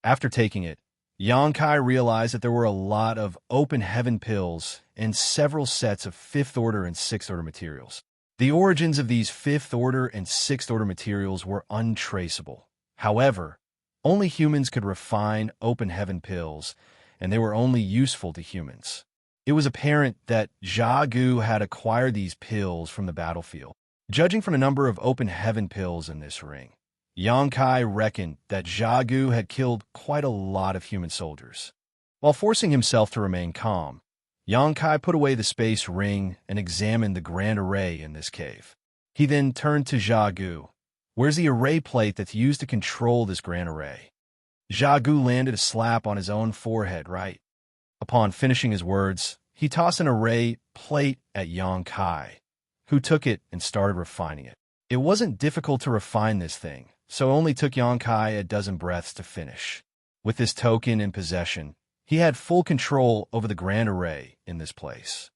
After taking it, Yang Kai realized that there were a lot of open heaven pills and several sets of 5th order and 6th order materials. The origins of these 5th order and 6th order materials were untraceable. However, only humans could refine open heaven pills, and they were only useful to humans. It was apparent that Jia Gu had acquired these pills from the battlefield. Judging from the number of open heaven pills in this ring, Yang Kai reckoned that Jia Gu had killed quite a lot of human soldiers. While forcing himself to remain calm, Yang Kai put away the space ring and examined the grand array in this cave. He then turned to Jia Gu. "Where's the array plate that's used to control this grand array?" Jia Gu landed a slap on his own forehead, right? Upon finishing his words, he tossed an array plate at Yang Kai, who took it and started refining it. It wasn't difficult to refine this thing, so it only took Yang Kai a dozen breaths to finish. With this token in possession, he had full control over the grand array in this place.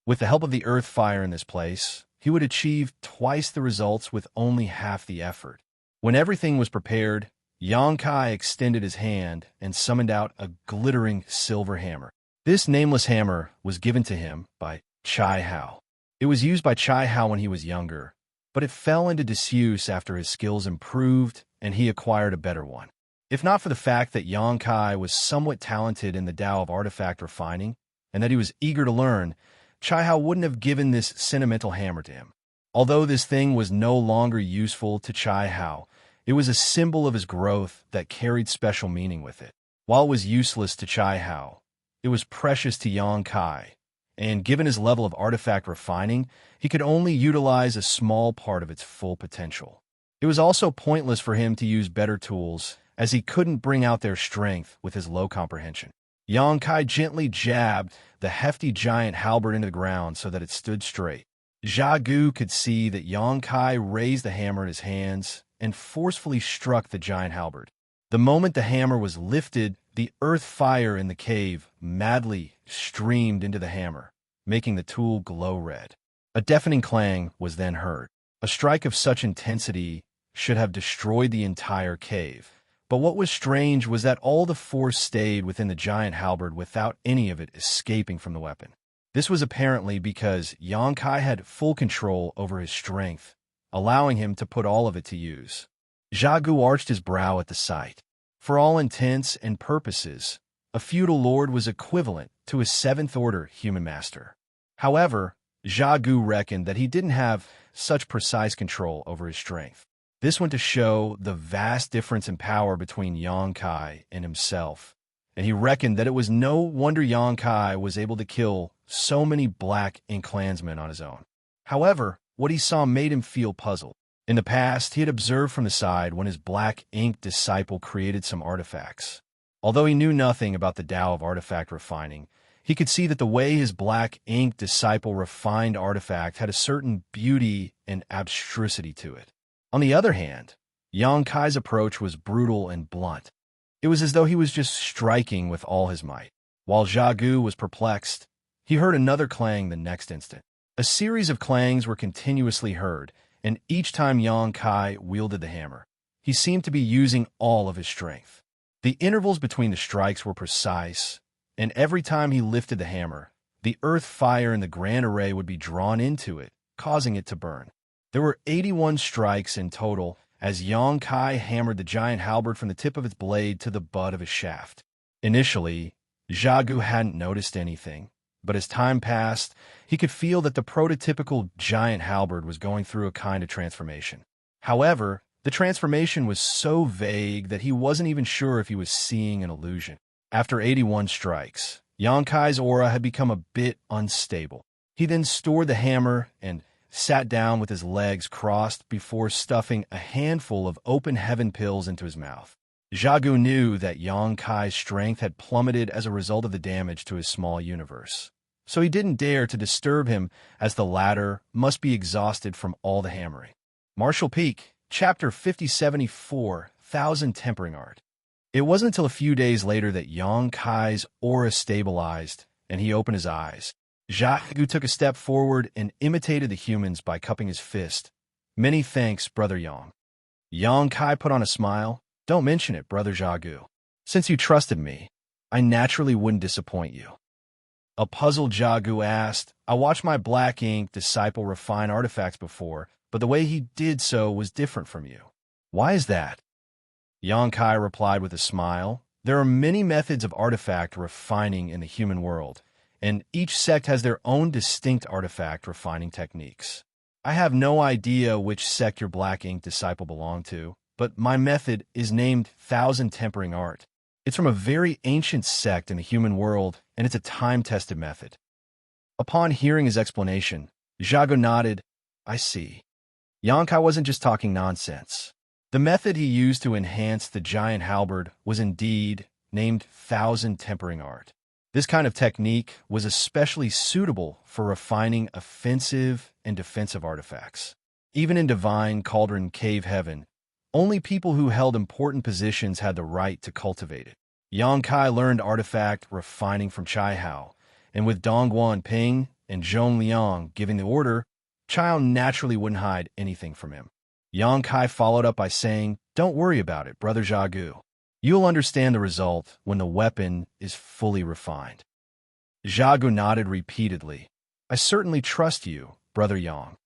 With the help of the earth fire in this place, he would achieve twice the results with only half the effort. When everything was prepared, Yang Kai extended his hand and summoned out a glittering silver hammer. This nameless hammer was given to him by Chai Hao. It was used by Chai Hao when he was younger, but it fell into disuse after his skills improved and he acquired a better one. If not for the fact that Yang Kai was somewhat talented in the Tao of artifact refining, and that he was eager to learn, Chai Hao wouldn't have given this sentimental hammer to him. Although this thing was no longer useful to Chai Hao, it was a symbol of his growth that carried special meaning with it. While it was useless to Chai Hao, it was precious to Yang Kai, and given his level of artifact refining, he could only utilize a small part of its full potential. It was also pointless for him to use better tools, as he couldn't bring out their strength with his low comprehension. Yang Kai gently jabbed the hefty giant halberd into the ground so that it stood straight. Jia Gu could see that Yang Kai raised the hammer in his hands and forcefully struck the giant halberd. The moment the hammer was lifted, the earth fire in the cave madly streamed into the hammer, making the tool glow red. A deafening clang was then heard. A strike of such intensity should have destroyed the entire cave. But what was strange was that all the force stayed within the giant halberd without any of it escaping from the weapon. This was apparently because Yang Kai had full control over his strength, allowing him to put all of it to use. Jia Gu arched his brow at the sight. For all intents and purposes, a feudal lord was equivalent to a 7th order human master. However, Jia Gu reckoned that he didn't have such precise control over his strength. This went to show the vast difference in power between Yang Kai and himself, and he reckoned that it was no wonder Yang Kai was able to kill so many Black Ink clansmen on his own. However, what he saw made him feel puzzled. In the past, he had observed from the side when his Black Ink disciple created some artifacts. Although he knew nothing about the Tao of artifact refining, he could see that the way his Black Ink disciple refined artifact had a certain beauty and abstrusity to it. On the other hand, Yang Kai's approach was brutal and blunt. It was as though he was just striking with all his might. While Jia Gu was perplexed, he heard another clang the next instant. A series of clangs were continuously heard, and each time Yang Kai wielded the hammer, he seemed to be using all of his strength. The intervals between the strikes were precise, and every time he lifted the hammer, the earth fire in the grand array would be drawn into it, causing it to burn. There were 81 strikes in total as Yang Kai hammered the giant halberd from the tip of its blade to the butt of his shaft. Initially, Xiagu hadn't noticed anything, but as time passed, he could feel that the prototypical giant halberd was going through a kind of transformation. However, the transformation was so vague that he wasn't even sure if he was seeing an illusion. After 81 strikes, Yankai's aura had become a bit unstable. He then stored the hammer and sat down with his legs crossed before stuffing a handful of open heaven pills into his mouth. Xiagu knew that Yankai's strength had plummeted as a result of the damage to his small universe, so he didn't dare to disturb him as the latter must be exhausted from all the hammering. Martial Peak, Chapter 5074, Thousand Tempering Art. It wasn't until a few days later that Yankai's aura stabilized and he opened his eyes. Xiagu took a step forward and imitated the humans by cupping his fist. "Many thanks, Brother Yang." Yankai put on a smile. "Don't mention it, Brother Xiagu. Since you trusted me, I naturally wouldn't disappoint you." A puzzled Xiagu asked, "I watched my black ink disciple refine artifacts before, but the way he did so was different from you. Why is that?" Yankai replied with a smile, "There are many methods of artifact refining in the human world, and each sect has their own distinct artifact refining techniques. I have no idea which sect your black ink disciple belonged to, but my method is named Thousand Tempering Art. It's from a very ancient sect in the human world, and it's a time-tested method." Upon hearing his explanation, Xiagu nodded. "I see." Yankai wasn't just talking nonsense. The method he used to enhance the giant halberd was indeed named Thousand Tempering Art. This kind of technique was especially suitable for refining offensive and defensive artifacts. Even in Divine Cauldron Cave Heaven, only people who held important positions had the right to cultivate it. Yankai learned artifact refining from Chai Hao, and with Dongguan Ping and Zhong Liang giving the order, Chai naturally wouldn't hide anything from him. Yankai followed up by saying, "Don't worry about it, Brother Xiagu. You'll understand the result when the weapon is fully refined." Xiagu nodded repeatedly. "I certainly trust you, Brother Yang."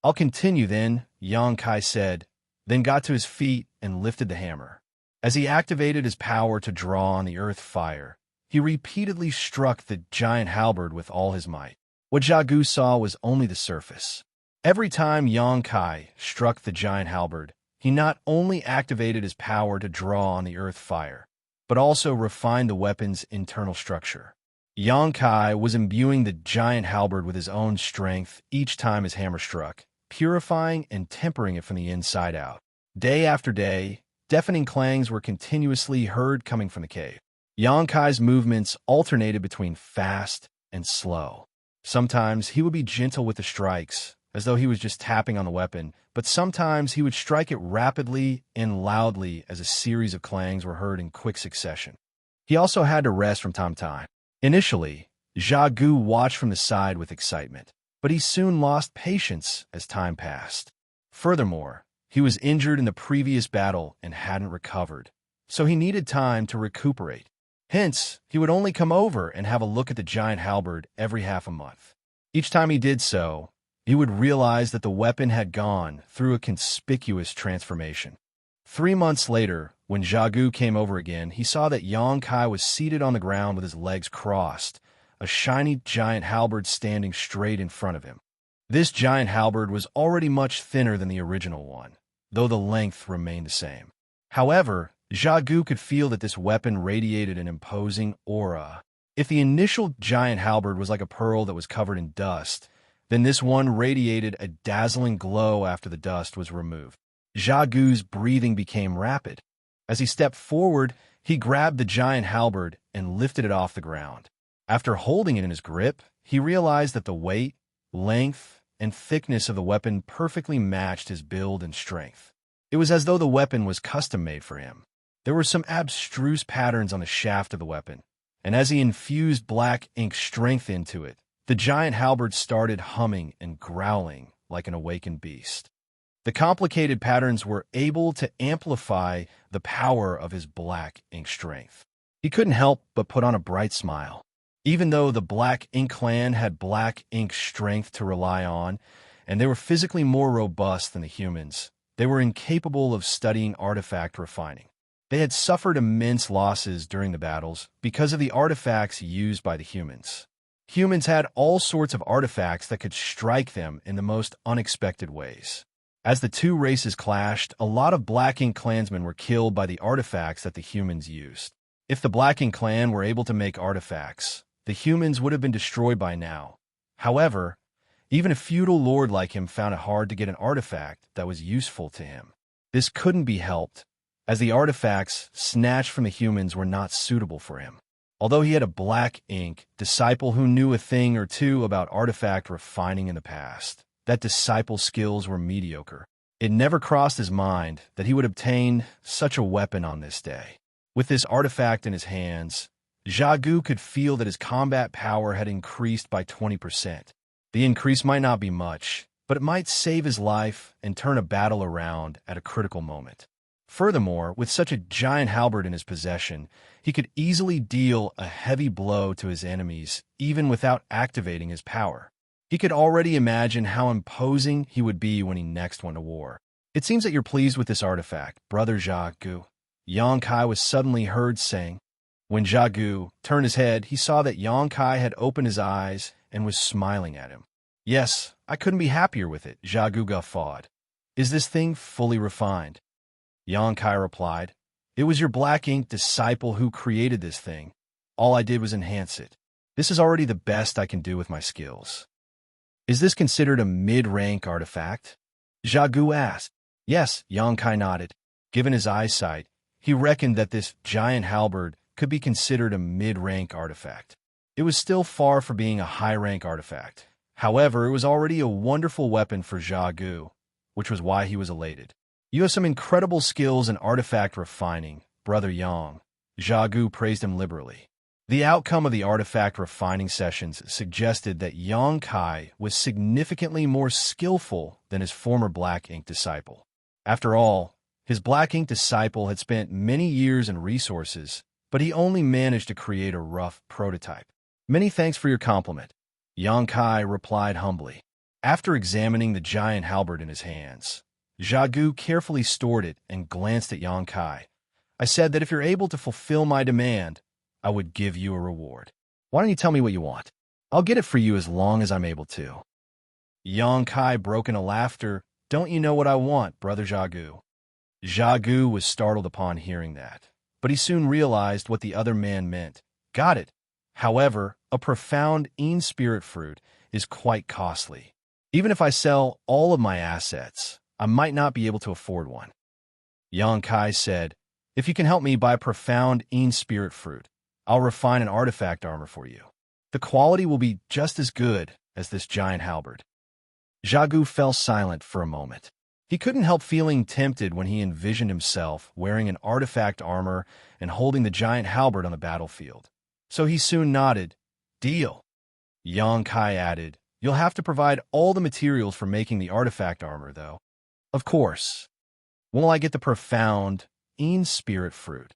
"I'll continue then," Yankai said, then got to his feet and lifted the hammer. As he activated his power to draw on the earth fire, he repeatedly struck the giant halberd with all his might. What Xiagu saw was only the surface. Every time Yankai struck the giant halberd, he not only activated his power to draw on the earth fire, but also refined the weapon's internal structure. Yankai was imbuing the giant halberd with his own strength each time his hammer struck, purifying and tempering it from the inside out. Day after day, deafening clangs were continuously heard coming from the cave. Yankai's movements alternated between fast and slow. Sometimes he would be gentle with the strikes, as though he was just tapping on the weapon, but sometimes he would strike it rapidly and loudly as a series of clangs were heard in quick succession. He also had to rest from time to time. Initially, Xiagu watched from the side with excitement, but he soon lost patience as time passed. Furthermore, he was injured in the previous battle and hadn't recovered, so he needed time to recuperate. Hence, he would only come over and have a look at the giant halberd every half a month. Each time he did so, he would realize that the weapon had gone through a conspicuous transformation. 3 months later, when Xiagu came over again, he saw that Yankai was seated on the ground with his legs crossed, a shiny giant halberd standing straight in front of him. This giant halberd was already much thinner than the original one, though the length remained the same. However, Xiagu could feel that this weapon radiated an imposing aura. If the initial giant halberd was like a pearl that was covered in dust, then this one radiated a dazzling glow after the dust was removed. Xiagu's breathing became rapid. As he stepped forward, he grabbed the giant halberd and lifted it off the ground. After holding it in his grip, he realized that the weight, length, and thickness of the weapon perfectly matched his build and strength. It was as though the weapon was custom-made for him. There were some abstruse patterns on the shaft of the weapon, and as he infused black ink strength into it, the giant halberd started humming and growling like an awakened beast. The complicated patterns were able to amplify the power of his black ink strength. He couldn't help but put on a bright smile. Even though the Black Ink clan had black ink strength to rely on, and they were physically more robust than the humans, they were incapable of studying artifact refining. They had suffered immense losses during the battles because of the artifacts used by the humans. Humans had all sorts of artifacts that could strike them in the most unexpected ways. As the two races clashed, a lot of Black Ink clansmen were killed by the artifacts that the humans used. If the Black Ink clan were able to make artifacts, the humans would have been destroyed by now. However, even a feudal lord like him found it hard to get an artifact that was useful to him. This couldn't be helped, as the artifacts snatched from the humans were not suitable for him. Although he had a Black Ink disciple who knew a thing or two about artifact refining in the past, that disciple's skills were mediocre. It never crossed his mind that he would obtain such a weapon on this day. With this artifact in his hands, Xiagu could feel that his combat power had increased by 20%. The increase might not be much, but it might save his life and turn a battle around at a critical moment. Furthermore, with such a giant halberd in his possession, he could easily deal a heavy blow to his enemies even without activating his power. He could already imagine how imposing he would be when he next went to war. "It seems that you're pleased with this artifact, Brother Xiagu," Yang Kai was suddenly heard saying. When Xiagu turned his head, he saw that Yang Kai had opened his eyes and was smiling at him. "Yes, I couldn't be happier with it," Xiagu guffawed. "Is this thing fully refined?" Yang Kai replied, "It was your Black Ink disciple who created this thing. All I did was enhance it. This is already the best I can do with my skills." "Is this considered a mid-rank artifact?" Xiagu asked. "Yes," Yang Kai nodded. Given his eyesight, he reckoned that this giant halberd could be considered a mid-rank artifact. It was still far from being a high-rank artifact. However, it was already a wonderful weapon for Xiagu, which was why he was elated. "You have some incredible skills in artifact refining, Brother Yang." Xiagu praised him liberally. The outcome of the artifact refining sessions suggested that Yang Kai was significantly more skillful than his former Black Ink disciple. After all, his Black Ink disciple had spent many years and resources, but he only managed to create a rough prototype. "Many thanks for your compliment," Yang Kai replied humbly. After examining the giant halberd in his hands, Xiagu carefully stored it and glanced at Yang Kai. "I said that if you're able to fulfill my demand, I would give you a reward. Why don't you tell me what you want? I'll get it for you as long as I'm able to." Yang Kai broke into laughter. "Don't you know what I want, Brother Xiagu?" Xiagu was startled upon hearing that, but he soon realized what the other man meant. "Got it. However, a profound Yin spirit fruit is quite costly. Even if I sell all of my assets, I might not be able to afford one." Yang Kai said, "If you can help me buy a profound Yin spirit fruit, I'll refine an artifact armor for you. The quality will be just as good as this giant halberd." Xiagu fell silent for a moment. He couldn't help feeling tempted when he envisioned himself wearing an artifact armor and holding the giant halberd on the battlefield. So he soon nodded. "Deal." Yang Kai added, "You'll have to provide all the materials for making the artifact armor, though." "Of course. When will I get the profound Yin spirit fruit?"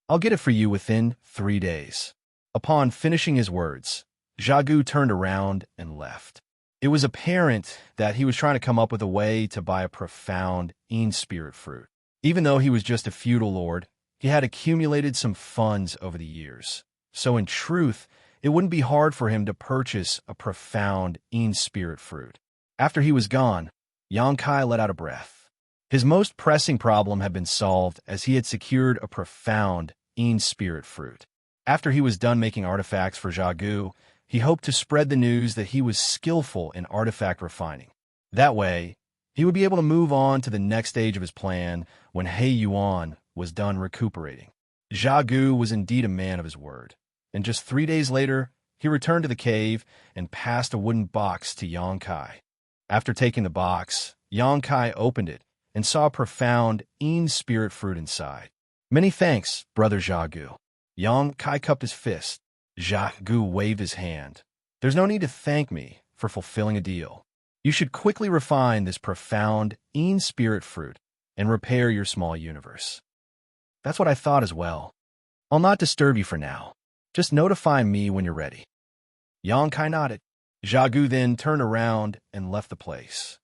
"I'll get it for you within 3 days." Upon finishing his words, Xiagu turned around and left. It was apparent that he was trying to come up with a way to buy a profound Yin spirit fruit. Even though he was just a feudal lord, he had accumulated some funds over the years. So in truth, it wouldn't be hard for him to purchase a profound Yin spirit fruit. After he was gone, Yang Kai let out a breath. His most pressing problem had been solved as he had secured a profound Yin spirit fruit. After he was done making artifacts for Xiagu, he hoped to spread the news that he was skillful in artifact refining. That way, he would be able to move on to the next stage of his plan when He Yuan was done recuperating. Xiagu was indeed a man of his word, and just 3 days later, he returned to the cave and passed a wooden box to Yang Kai. After taking the box, Yang Kai opened it and saw a profound Yin spirit fruit inside. "Many thanks, Brother Xiagu." Yang Kai cupped his fist. Xiagu waved his hand. "There's no need to thank me for fulfilling a deal. You should quickly refine this profound Yin spirit fruit and repair your small universe." "That's what I thought as well. I'll not disturb you for now. Just notify me when you're ready." Yang Kai nodded. Xiagu then turned around and left the place.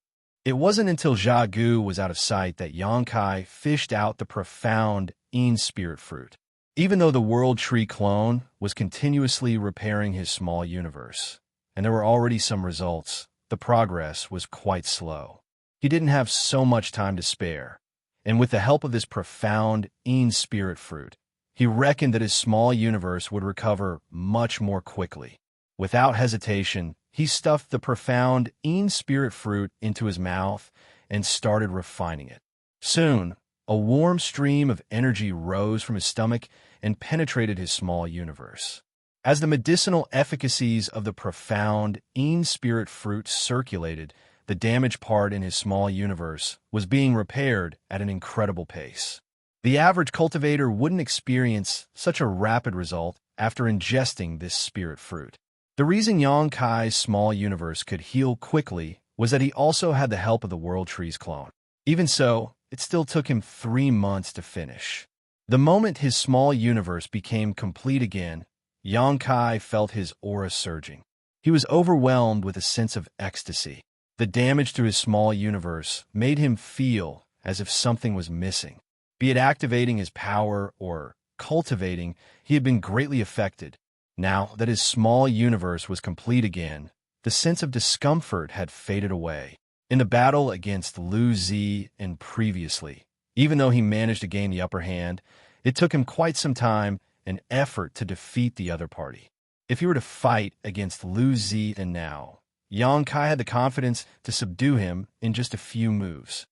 It wasn't until Jia Gu was out of sight that Yang Kai fished out the profound Yin spirit fruit. Even though the World Tree clone was continuously repairing his small universe, and there were already some results, the progress was quite slow. He didn't have so much time to spare, and with the help of this profound Yin spirit fruit, he reckoned that his small universe would recover much more quickly. Without hesitation, he stuffed the profound Yin spirit fruit into his mouth and started refining it. Soon, a warm stream of energy rose from his stomach and penetrated his small universe. As the medicinal efficacies of the profound Yin spirit fruit circulated, the damaged part in his small universe was being repaired at an incredible pace. The average cultivator wouldn't experience such a rapid result after ingesting this spirit fruit. The reason Yang Kai's small universe could heal quickly was that he also had the help of the World Tree's clone. Even so, it still took him 3 months to finish. The moment his small universe became complete again, Yang Kai felt his aura surging. He was overwhelmed with a sense of ecstasy. The damage to his small universe made him feel as if something was missing. Be it activating his power or cultivating, he had been greatly affected. Now that his small universe was complete again, the sense of discomfort had faded away. In the battle against Lu Zi and previously, even though he managed to gain the upper hand, it took him quite some time and effort to defeat the other party. If he were to fight against Lu Zi and now, Yang Kai had the confidence to subdue him in just a few moves.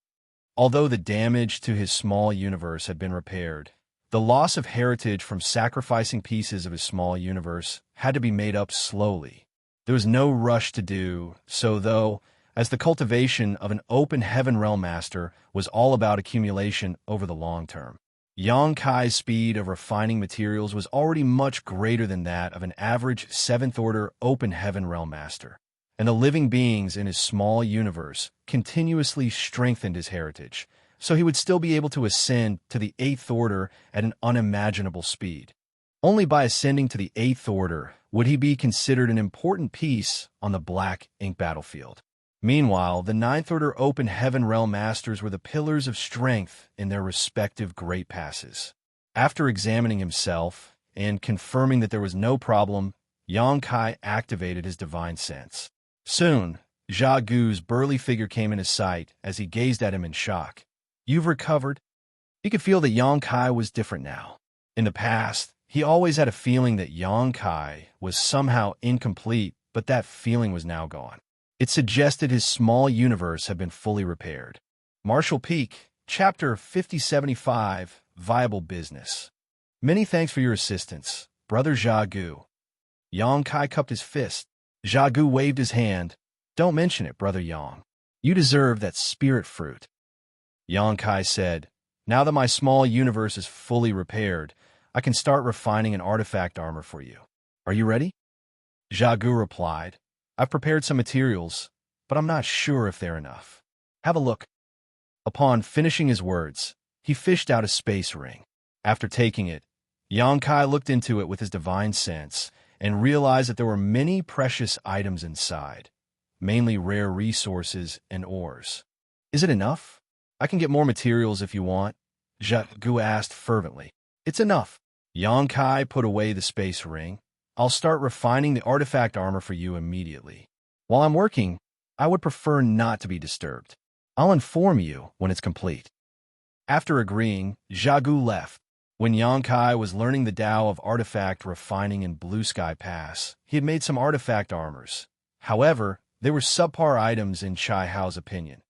Although the damage to his small universe had been repaired, the loss of heritage from sacrificing pieces of his small universe had to be made up slowly. There was no rush to do so, though, as the cultivation of an open heaven realm master was all about accumulation over the long term. Yang Kai's speed of refining materials was already much greater than that of an average 7th-order open heaven realm master, and the living beings in his small universe continuously strengthened his heritage, so he would still be able to ascend to the 8th order at an unimaginable speed. Only by ascending to the 8th order would he be considered an important piece on the black ink battlefield. Meanwhile, the 9th order open heaven realm masters were the pillars of strength in their respective great passes. After examining himself and confirming that there was no problem, Yang Kai activated his divine sense. Soon, Jia Gu's burly figure came into sight as he gazed at him in shock. "You've recovered?" He could feel that Yang Kai was different now. In the past, he always had a feeling that Yang Kai was somehow incomplete, but that feeling was now gone. It suggested his small universe had been fully repaired. Marshall Peak, Chapter 5075, Viable Business. Many thanks for your assistance, Brother Jia Gu. Yang Kai cupped his fist. Jia Gu waved his hand. "Don't mention it, Brother Yang. You deserve that spirit fruit." Yang Kai said, "Now that my small universe is fully repaired, I can start refining an artifact armor for you. Are you ready?" Jia Gu replied, "I've prepared some materials, but I'm not sure if they're enough. Have a look." Upon finishing his words, he fished out a space ring. After taking it, Yang Kai looked into it with his divine sense and realized that there were many precious items inside, mainly rare resources and ores. "Is it enough? I can get more materials if you want," Jia Gu asked fervently. "It's enough." Yang Kai put away the space ring. "I'll start refining the artifact armor for you immediately. While I'm working, I would prefer not to be disturbed. I'll inform you when it's complete." After agreeing, Jia Gu left. When Yang Kai was learning the Tao of artifact refining in Blue Sky Pass, he had made some artifact armors. However, they were subpar items in Chai Hao's opinion.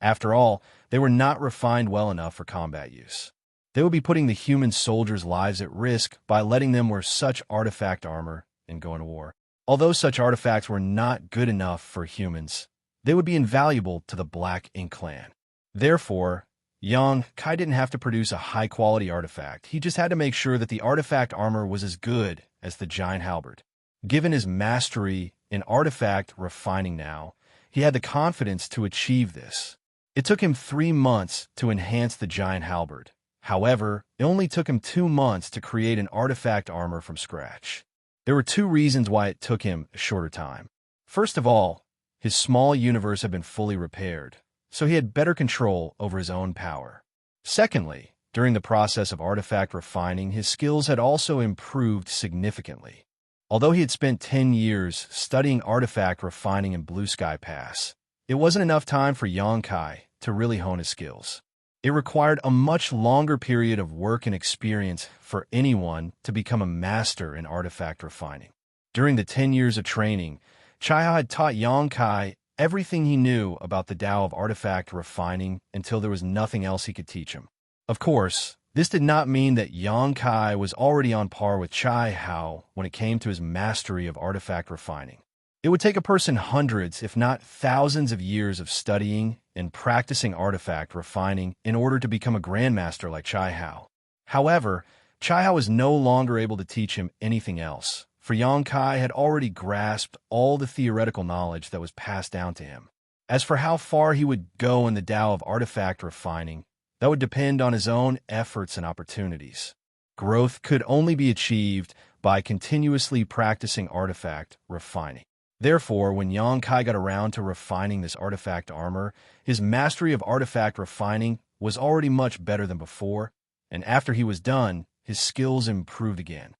After all, they were not refined well enough for combat use. They would be putting the human soldiers' lives at risk by letting them wear such artifact armor and go into war. Although such artifacts were not good enough for humans, they would be invaluable to the Black Ink clan. Therefore, Yang Kai didn't have to produce a high-quality artifact. He just had to make sure that the artifact armor was as good as the giant halberd. Given his mastery in artifact refining now, he had the confidence to achieve this. It took him 3 months to enhance the giant halberd. However, it only took him 2 months to create an artifact armor from scratch. There were 2 reasons why it took him a shorter time. First of all, his small universe had been fully repaired, so he had better control over his own power. Secondly, during the process of artifact refining, his skills had also improved significantly. Although he had spent 10 years studying artifact refining in Blue Sky Pass, it wasn't enough time for Xianxia to really hone his skills. It required a much longer period of work and experience for anyone to become a master in artifact refining. During the 10 years of training, Xianxia had taught Xianxia everything he knew about the Tao of artifact refining until there was nothing else he could teach him. Of course, this did not mean that Xianxia was already on par with Xianxia when it came to his mastery of artifact refining. It would take a person hundreds, if not thousands of years of studying and practicing artifact refining in order to become a grandmaster like Xianxia. However, Xianxia was no longer able to teach him anything else, for Xianxia had already grasped all the theoretical knowledge that was passed down to him. As for how far he would go in the Tao of artifact refining, that would depend on his own efforts and opportunities. Growth could only be achieved by continuously practicing artifact refining. Therefore, when Xianxia got around to refining this artifact armor, his mastery of artifact refining was already much better than before, and after he was done, his skills improved again.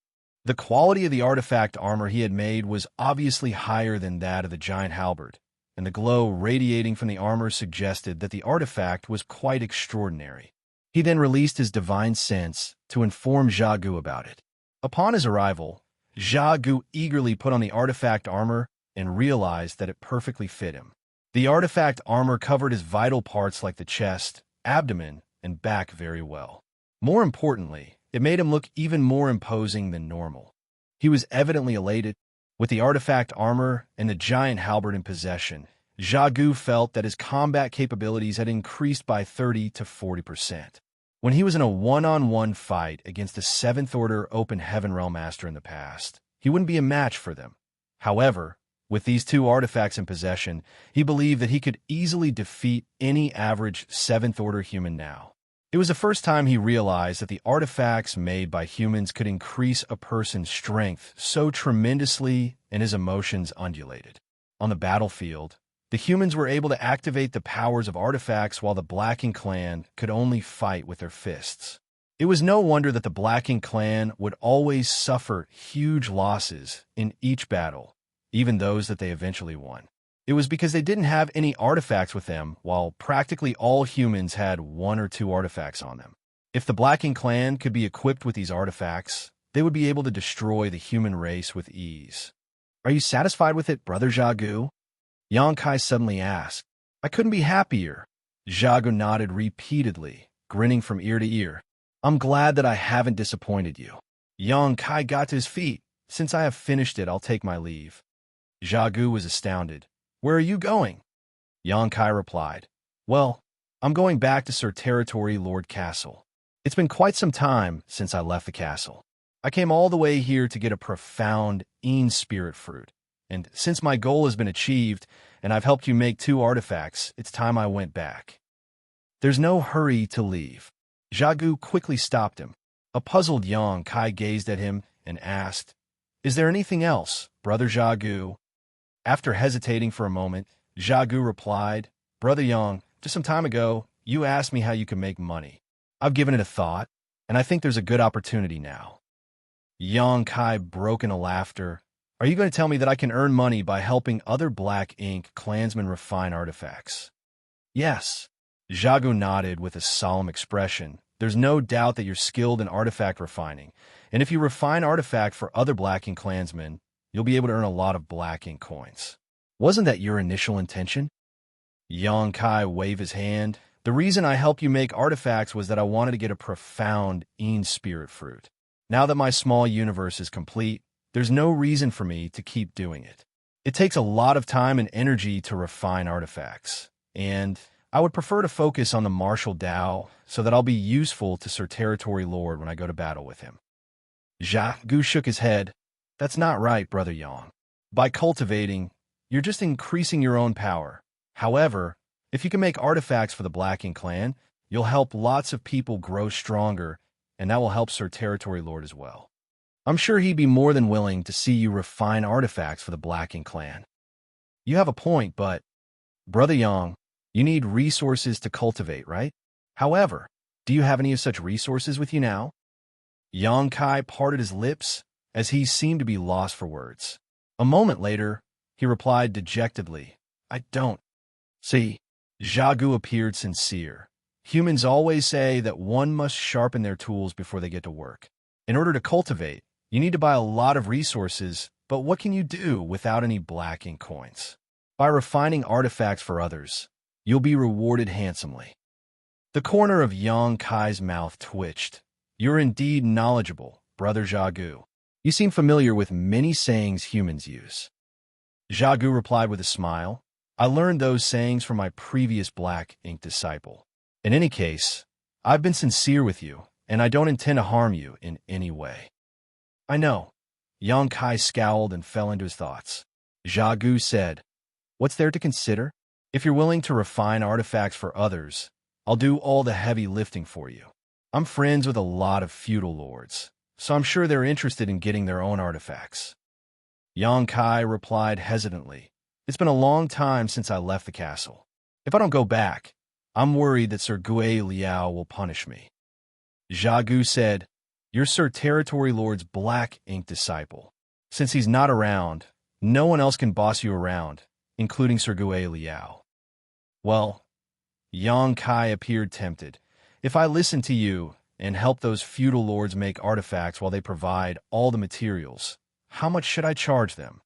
The quality of the artifact armor he had made was obviously higher than that of the giant halberd, and the glow radiating from the armor suggested that the artifact was quite extraordinary. He then released his divine sense to inform Xiaogu about it. Upon his arrival, Xiaogu eagerly put on the artifact armor and realized that it perfectly fit him. The artifact armor covered his vital parts like the chest, abdomen, and back very well. More importantly, it made him look even more imposing than normal. He was evidently elated. With the artifact armor and the giant halberd in possession, Xiaogu felt that his combat capabilities had increased by 30 to 40%. When he was in a one-on-one fight against the 7th Order Open Heaven Realm Master in the past, he wouldn't be a match for them. However, with these two artifacts in possession, he believed that he could easily defeat any average 7th Order human now. It was the first time he realized that the artifacts made by humans could increase a person's strength so tremendously, and his emotions undulated. On the battlefield, the humans were able to activate the powers of artifacts while the Blacking Clan could only fight with their fists. It was no wonder that the Blacking Clan would always suffer huge losses in each battle, even those that they eventually won. It was because they didn't have any artifacts with them, while practically all humans had 1 or 2 artifacts on them. If the Blacking Clan could be equipped with these artifacts, they would be able to destroy the human race with ease. "Are you satisfied with it, Brother Xiaogu?" Xianxia suddenly asked. "I couldn't be happier." Xiaogu nodded repeatedly, grinning from ear to ear. "I'm glad that I haven't disappointed you." Xianxia got to his feet. "Since I have finished it, I'll take my leave." Xiaogu was astounded. "Where are you going?" Xianxia replied, "Well, I'm going back to Sir Territory Lord Castle. It's been quite some time since I left the castle. I came all the way here to get a profound spirit fruit, and since my goal has been achieved and I've helped you make 2 artifacts, it's time I went back." "There's no hurry to leave." Xiaogu quickly stopped him. A puzzled Xianxia gazed at him and asked, "Is there anything else, Brother Xiaogu?" After hesitating for a moment, Xiaogu replied, "Brother Yang, just some time ago, you asked me how you could make money. I've given it a thought, and I think there's a good opportunity now." Xianxia broke into laughter. "Are you going to tell me that I can earn money by helping other Black Ink clansmen refine artifacts?" "Yes." Xiaogu nodded with a solemn expression. "There's no doubt that you're skilled in artifact refining, and if you refine artifact for other Black Ink clansmen, you'll be able to earn a lot of Black Ink coins. Wasn't that your initial intention?" Xianxia waved his hand. "The reason I helped you make artifacts was that I wanted to get a profound spirit fruit. Now that my small universe is complete, there's no reason for me to keep doing it. It takes a lot of time and energy to refine artifacts, and I would prefer to focus on the martial Tao so that I'll be useful to Sir Territory Lord when I go to battle with him." Xiaogu shook his head. "That's not right, Brother Yang. By cultivating, you're just increasing your own power. However, if you can make artifacts for the Blacking Clan, you'll help lots of people grow stronger, and that will help Sir Territory Lord as well. I'm sure he'd be more than willing to see you refine artifacts for the Blacking Clan." "You have a point, but..." "Brother Yang, You need resources to cultivate, right? However, do you have any of such resources with you now? Yang Kai parted his lips as he seemed to be lost for words. A moment later, he replied dejectedly, I don't. See, Xiagu appeared sincere. Humans always say that one must sharpen their tools before they get to work. In order to cultivate, you need to buy a lot of resources, but what can you do without any black ink coins? By refining artifacts for others, you'll be rewarded handsomely. The corner of Yang Kai's mouth twitched. You're indeed knowledgeable, Brother Xiagu. You seem familiar with many sayings humans use. Xiagu replied with a smile. I learned those sayings from my previous black ink disciple. In any case, I've been sincere with you, and I don't intend to harm you in any way. I know. Yang Kai scowled and fell into his thoughts. Xiagu said, What's there to consider? If you're willing to refine artifacts for others, I'll do all the heavy lifting for you. I'm friends with a lot of feudal lords, so I'm sure they're interested in getting their own artifacts. Yang Kai replied hesitantly, It's been a long time since I left the castle. If I don't go back, I'm worried that Sir Gui Liao will punish me. Xiagu said, You're Sir Territory Lord's black ink disciple. Since he's not around, no one else can boss you around, including Sir Gui Liao. Well, Yang Kai appeared tempted. If I listen to you and help those feudal lords make artifacts while they provide all the materials, how much should I charge them?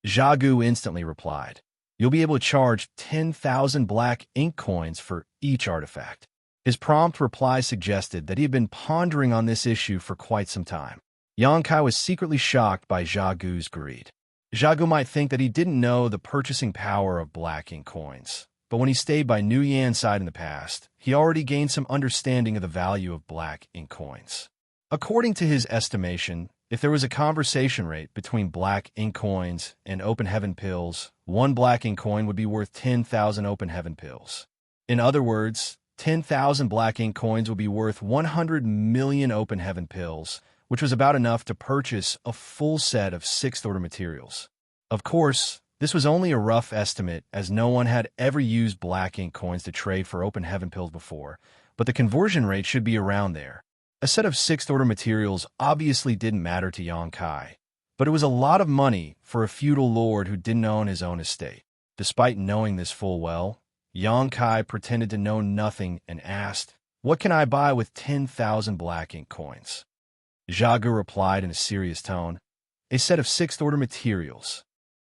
Xiagu instantly replied, You'll be able to charge 10,000 black ink coins for each artifact. His prompt reply suggested that he had been pondering on this issue for quite some time. Yang Kai was secretly shocked by Xiagu's greed. Xiagu might think that he didn't know the purchasing power of black ink coins, but when he stayed by Nu Yan's side in the past, he already gained some understanding of the value of black ink coins. According to his estimation, if there was a conversation rate between black ink coins and open heaven pills, one black ink coin would be worth 10,000 open heaven pills. In other words, 10,000 black ink coins would be worth 100 million open heaven pills, which was about enough to purchase a full set of sixth-order materials. Of course, this was only a rough estimate, as no one had ever used black ink coins to trade for open heaven pills before, but the conversion rate should be around there. A set of sixth-order materials obviously didn't matter to Yang Kai, but it was a lot of money for a feudal lord who didn't own his own estate. Despite knowing this full well, Yang Kai pretended to know nothing and asked, What can I buy with 10,000 black ink coins? Xiagu replied in a serious tone, A set of sixth-order materials.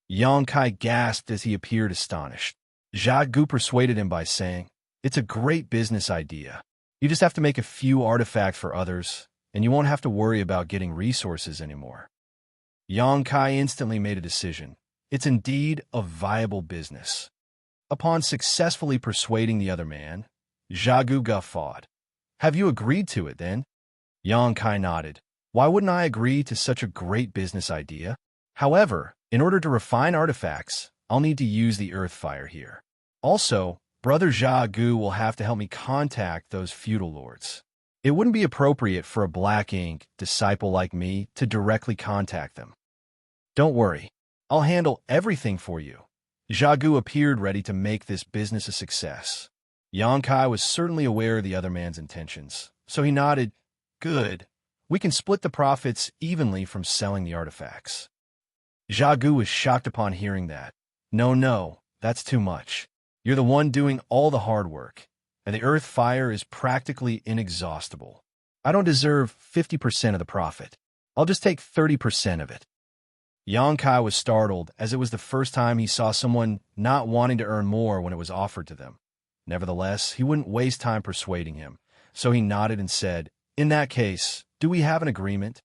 Yang Kai gasped as he appeared astonished. Xiagu persuaded him by saying, It's a great business idea. You just have to make a few artifacts for others, and you won't have to worry about getting resources anymore. Yang Kai instantly made a decision. It's indeed a viable business. Upon successfully persuading the other man, Xiagu guffawed. Have you agreed to it, then? Yang Kai nodded. Why wouldn't I agree to such a great business idea? However, in order to refine artifacts, I'll need to use the earth fire here. Also, Brother Xiagu will have to help me contact those feudal lords. It wouldn't be appropriate for a black ink disciple like me to directly contact them. Don't worry, I'll handle everything for you. Xiagu appeared ready to make this business a success. Yang Kai was certainly aware of the other man's intentions, so he nodded, Good. We can split the profits evenly from selling the artifacts. Xiagu was shocked upon hearing that. No, that's too much. You're the one doing all the hard work, and the earth fire is practically inexhaustible. I don't deserve 50% of the profit. I'll just take 30% of it. Yang Kai was startled, as it was the first time he saw someone not wanting to earn more when it was offered to them. Nevertheless, he wouldn't waste time persuading him, so he nodded and said, In that case, do we have an agreement?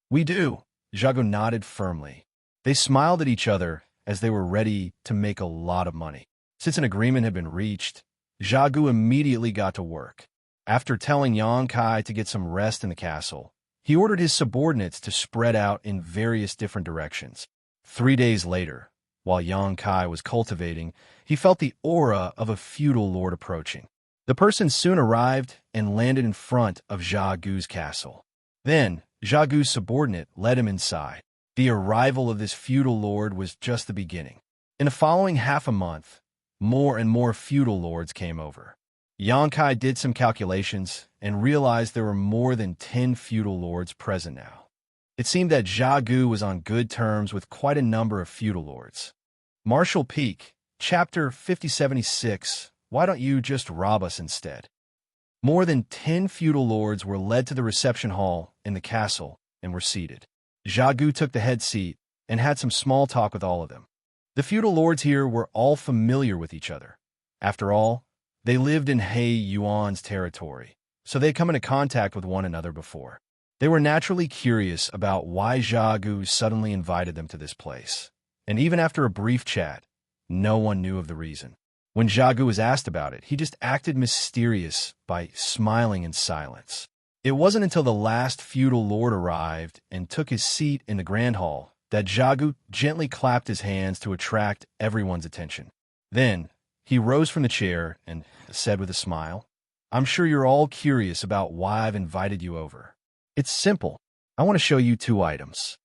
We do. Xiagu nodded firmly. They smiled at each other as they were ready to make a lot of money. Since an agreement had been reached, Xiagu immediately got to work. After telling Yang Kai to get some rest in the castle, he ordered his subordinates to spread out in various different directions. 3 days later, while Yang Kai was cultivating, he felt the aura of a feudal lord approaching. The person soon arrived and landed in front of Xiagu's castle. Then, Xiagu's subordinate led him inside. The arrival of this feudal lord was just the beginning. In the following half a month, more and more feudal lords came over. Xianxia did some calculations and realized there were more than 10 feudal lords present now. It seemed that Xiagu was on good terms with quite a number of feudal lords. Martial Peak, Chapter 5076, Why don't you just rob us instead? More than 10 feudal lords were led to the reception hall in the castle and were seated. Xiagu took the head seat and had some small talk with all of them. The feudal lords here were all familiar with each other. After all, they lived in He Yuan's territory, so they had come into contact with one another before. They were naturally curious about why Xiagu suddenly invited them to this place, and even after a brief chat, no one knew of the reason. When Xiagu was asked about it, he just acted mysterious by smiling in silence. It wasn't until the last feudal lord arrived and took his seat in the grand hall that Xiagu gently clapped his hands to attract everyone's attention. Then, he rose from the chair and said with a smile, "I'm sure you're all curious about why I've invited you over. It's simple. I want to show you 2 items."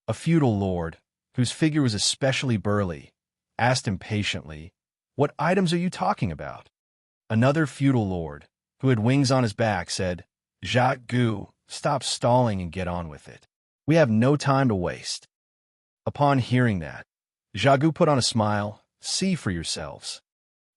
A feudal lord, whose figure was especially burly, asked impatiently, "What items are you talking about?" Another feudal lord, who had wings on his back, said, "Xiagu, stop stalling and get on with it. We have no time to waste." Upon hearing that, Xiagu put on a smile. "See for yourselves."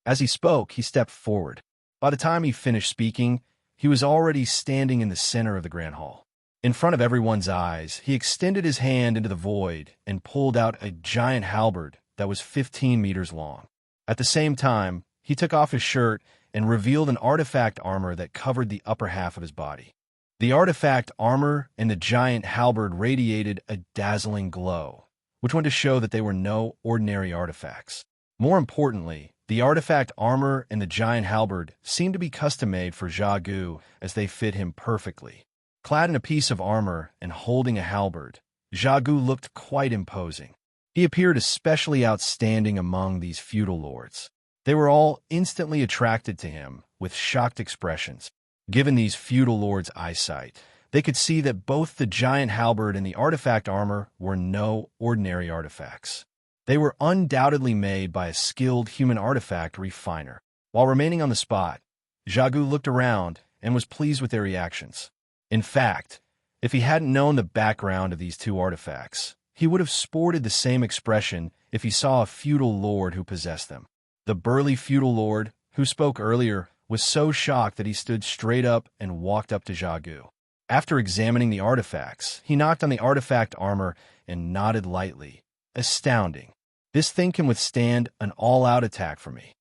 As he spoke, he stepped forward. By the time he finished speaking, he was already standing in the center of the grand hall. In front of everyone's eyes, he extended his hand into the void and pulled out a giant halberd that was 15 meters long. At the same time, he took off his shirt and revealed an artifact armor that covered the upper half of his body. The artifact armor and the giant halberd radiated a dazzling glow, which went to show that they were no ordinary artifacts. More importantly, the artifact armor and the giant halberd seemed to be custom-made for Xiagu as they fit him perfectly. Clad in a piece of armor and holding a halberd, Xiagu looked quite imposing. He appeared especially outstanding among these feudal lords. They were all instantly attracted to him with shocked expressions. Given these feudal lords' eyesight, they could see that both the giant halberd and the artifact armor were no ordinary artifacts. They were undoubtedly made by a skilled human artifact refiner. While remaining on the spot, Xiagu looked around and was pleased with their reactions. In fact, if he hadn't known the background of these 2 artifacts, he would have sported the same expression if he saw a feudal lord who possessed them. The burly feudal lord, who spoke earlier, was so shocked that he stood straight up and walked up to Xiagu. After examining the artifacts, he knocked on the artifact armor and nodded lightly. "Astounding. This thing can withstand an all-out attack from me."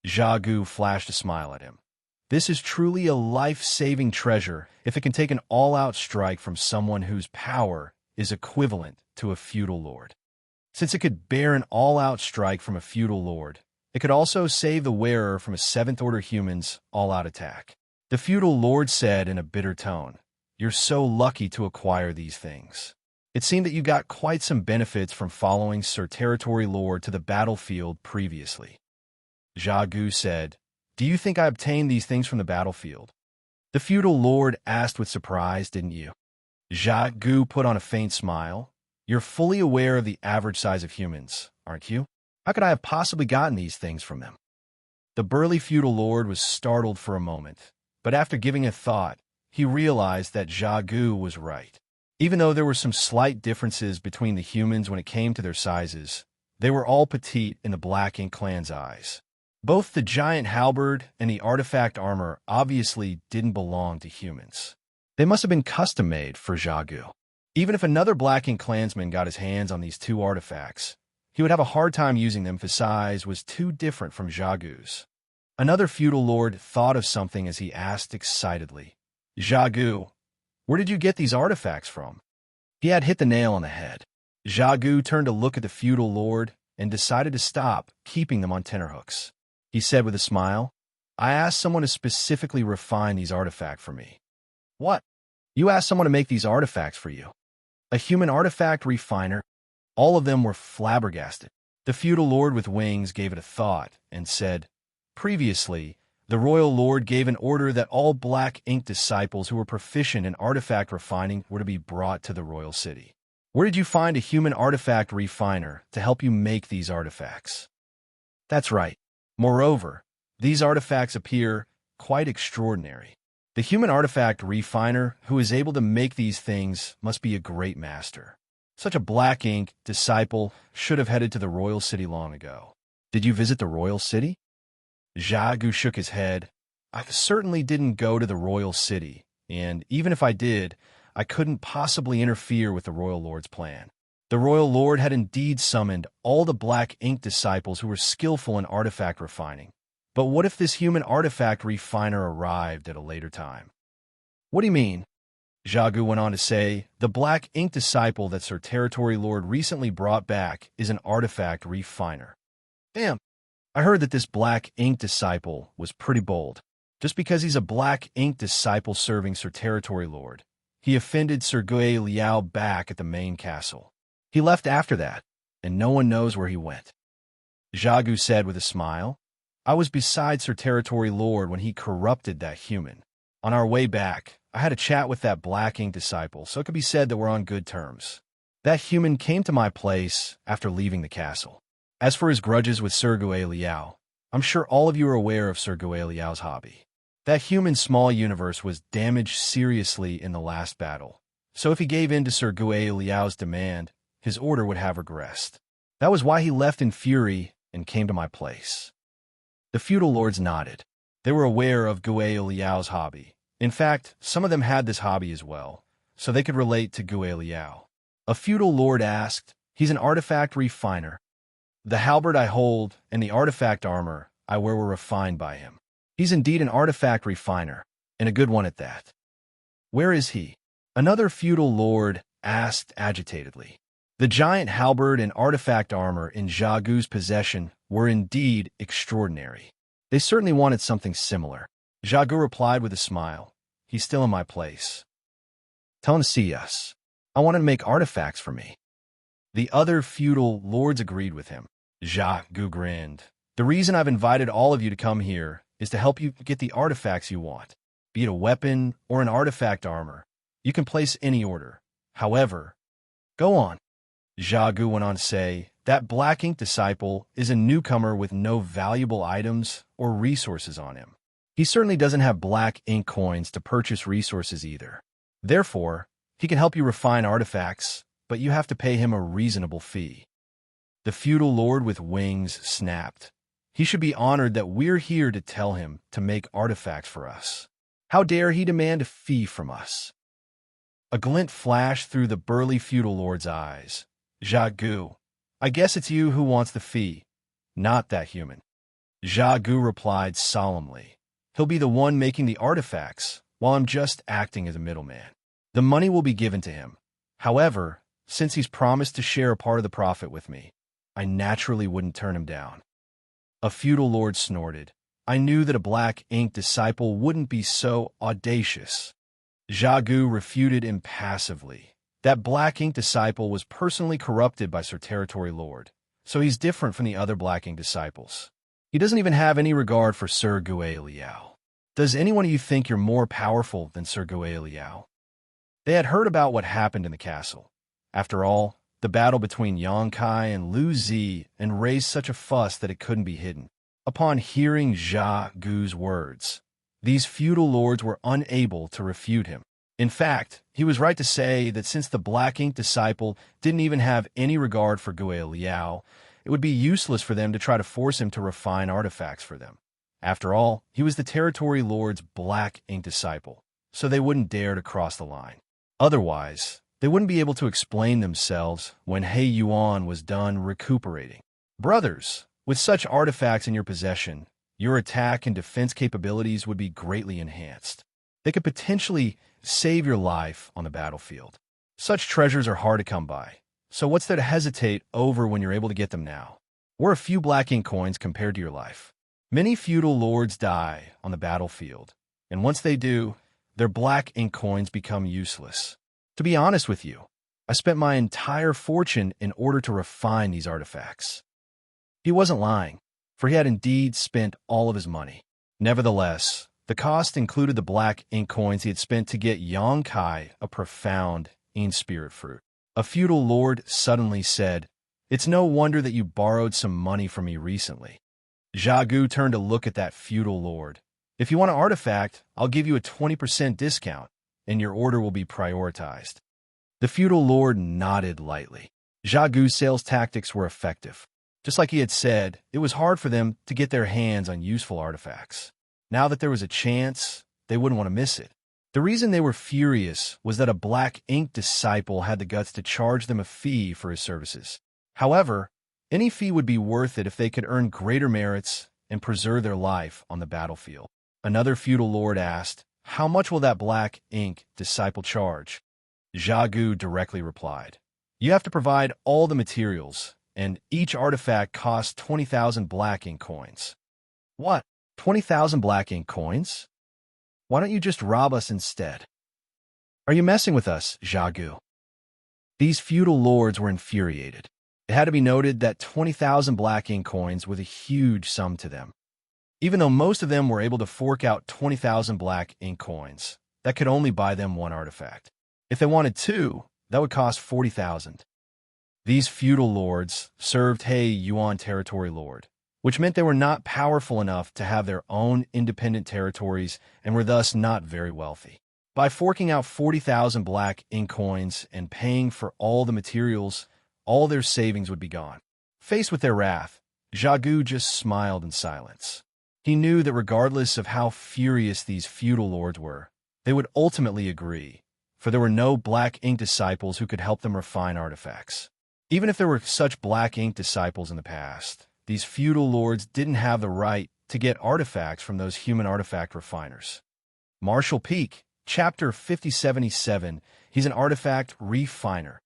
Xiagu flashed a smile at him. "This is truly a life-saving treasure if it can take an all-out strike from someone whose power is equivalent to a feudal lord. Since it could bear an all-out strike from a feudal lord, it could also save the wearer from a 7th-order human's all-out attack." The feudal lord said in a bitter tone, "You're so lucky to acquire these things. It seemed that you got quite some benefits from following Sir Territory Lord to the battlefield previously." Xiagu said, "Do you think I obtained these things from the battlefield?" The feudal lord asked with surprise, "Didn't you?" Xiagu put on a faint smile. "You're fully aware of the average size of humans, aren't you? How could I have possibly gotten these things from them?" The burly feudal lord was startled for a moment, but after giving it thought, he realized that Xiagu was right. Even though there were some slight differences between the humans when it came to their sizes, they were all petite in the Black Ink clan's eyes. Both the giant halberd and the artifact armor obviously didn't belong to humans. They must have been custom-made for Xiagu. Even if another Black Ink clansman got his hands on these 2 artifacts, he would have a hard time using them if his size was too different from Xiagu's. Another feudal lord thought of something as he asked excitedly, "Xiagu, where did you get these artifacts from?" He had hit the nail on the head. Xiagu turned to look at the feudal lord and decided to stop keeping them on tenterhooks. He said with a smile, "I asked someone to specifically refine these artifacts for me." "What? You asked someone to make these artifacts for you? A human artifact refiner?" All of them were flabbergasted. The feudal lord with wings gave it a thought and said, "Previously, the royal lord gave an order that all Black Ink disciples who were proficient in artifact refining were to be brought to the royal city. Where did you find a human artifact refiner to help you make these artifacts?" That's right. Moreover, these artifacts appear quite extraordinary. The human artifact refiner who is able to make these things must be a great master. Such a black ink disciple should have headed to the royal city long ago. Did you visit the royal city? Xiagu shook his head. I certainly didn't go to the royal city, and even if I did, I couldn't possibly interfere with the royal lord's plan. The royal lord had indeed summoned all the black ink disciples who were skillful in artifact refining. But what if this human artifact refiner arrived at a later time? What do you mean? Xiagu went on to say, the black ink disciple that Sir Territory Lord recently brought back is an artifact refiner. Damn, I heard that this black ink disciple was pretty bold. Just because he's a black ink disciple serving Sir Territory Lord, he offended Sir Gui Liao back at the main castle. He left after that, and no one knows where he went. Xiagu said with a smile, I was beside Sir Territory Lord when he corrupted that human. On our way back, I had a chat with that black ink disciple, so it could be said that we're on good terms. That human came to my place after leaving the castle. As for his grudges with Sir Gui Liao, I'm sure all of you are aware of Sir Gui Liao's hobby. That human small universe was damaged seriously in the last battle, so if he gave in to Sir Gui Liao's demand, his order would have regressed. That was why he left in fury and came to my place. The feudal lords nodded. They were aware of Gui Liao's hobby. In fact, some of them had this hobby as well, so they could relate to Gui Liao. A feudal lord asked, he's an artifact refiner. The halberd I hold and the artifact armor I wear were refined by him. He's indeed an artifact refiner, and a good one at that. Where is he? Another feudal lord asked agitatedly. The giant halberd and artifact armor in Xiagu's possession were indeed extraordinary. They certainly wanted something similar. Xiagu replied with a smile. He's still in my place. Tell him to see us. I want him to make artifacts for me. The other feudal lords agreed with him. Xiagu grinned. The reason I've invited all of you to come here is to help you get the artifacts you want. Be it a weapon or an artifact armor. You can place any order. However, go on. Xiagu went on to say, that black ink disciple is a newcomer with no valuable items or resources on him. He certainly doesn't have black ink coins to purchase resources either. Therefore, he can help you refine artifacts, but you have to pay him a reasonable fee. The feudal lord with wings snapped. He should be honored that we're here to tell him to make artifacts for us. How dare he demand a fee from us? A glint flashed through the burly feudal lord's eyes. Xiagu, I guess it's you who wants the fee, not that human. Xiagu replied solemnly. He'll be the one making the artifacts, while I'm just acting as a middleman. The money will be given to him. However, since he's promised to share a part of the profit with me, I naturally wouldn't turn him down. A feudal lord snorted. I knew that a black ink disciple wouldn't be so audacious. Xiagu refuted impassively. That black ink disciple was personally corrupted by Sir Territory Lord, so he's different from the other black ink disciples. He doesn't even have any regard for Sir Gui Liao. Does anyone of you think you're more powerful than Sir Gui Liao? They had heard about what happened in the castle. After all, the battle between Xianxia and Lu Zi and raised such a fuss that it couldn't be hidden. Upon hearing Xiagu's words, these feudal lords were unable to refute him. In fact, he was right to say that since the black ink disciple didn't even have any regard for Gui Liao, it would be useless for them to try to force him to refine artifacts for them. After all, he was the Territory Lord's black ink disciple, so they wouldn't dare to cross the line. Otherwise, they wouldn't be able to explain themselves when He Yuan was done recuperating. Brothers, with such artifacts in your possession, your attack and defense capabilities would be greatly enhanced. They could potentially save your life on the battlefield. Such treasures are hard to come by, so what's there to hesitate over when you're able to get them now? We're a few black ink coins compared to your life. Many feudal lords die on the battlefield, and once they do, their black ink coins become useless. To be honest with you, I spent my entire fortune in order to refine these artifacts. He wasn't lying, for he had indeed spent all of his money. Nevertheless, the cost included the black ink coins he had spent to get Xianxia a profound in-spirit fruit. A feudal lord suddenly said, "It's no wonder that you borrowed some money from me recently. Gu turned to look at that feudal lord. If you want an artifact, I'll give you a 20% discount, and your order will be prioritized. The feudal lord nodded lightly. Gu's sales tactics were effective. Just like he had said, it was hard for them to get their hands on useful artifacts. Now that there was a chance, they wouldn't want to miss it. The reason they were furious was that a black ink disciple had the guts to charge them a fee for his services. However, any fee would be worth it if they could earn greater merits and preserve their life on the battlefield. Another feudal lord asked, "How much will that black ink disciple charge?" Gu directly replied, "You have to provide all the materials, and each artifact costs 20,000 black ink coins." "What? 20,000 black ink coins? Why don't you just rob us instead?" "Are you messing with us, Gu?" These feudal lords were infuriated. It had to be noted that 20,000 black ink coins was a huge sum to them. Even though most of them were able to fork out 20,000 black ink coins, that could only buy them one artifact. If they wanted two, that would cost 40,000. These feudal lords served He Yuan territory lord, which meant they were not powerful enough to have their own independent territories and were thus not very wealthy. By forking out 40,000 black ink coins and paying for all the materials, all their savings would be gone. Faced with their wrath, Gu just smiled in silence. He knew that regardless of how furious these feudal lords were, they would ultimately agree, for there were no black ink disciples who could help them refine artifacts. Even if there were such black ink disciples in the past, these feudal lords didn't have the right to get artifacts from those human artifact refiners. Marshall Peak, Chapter 5077, he's an artifact refiner.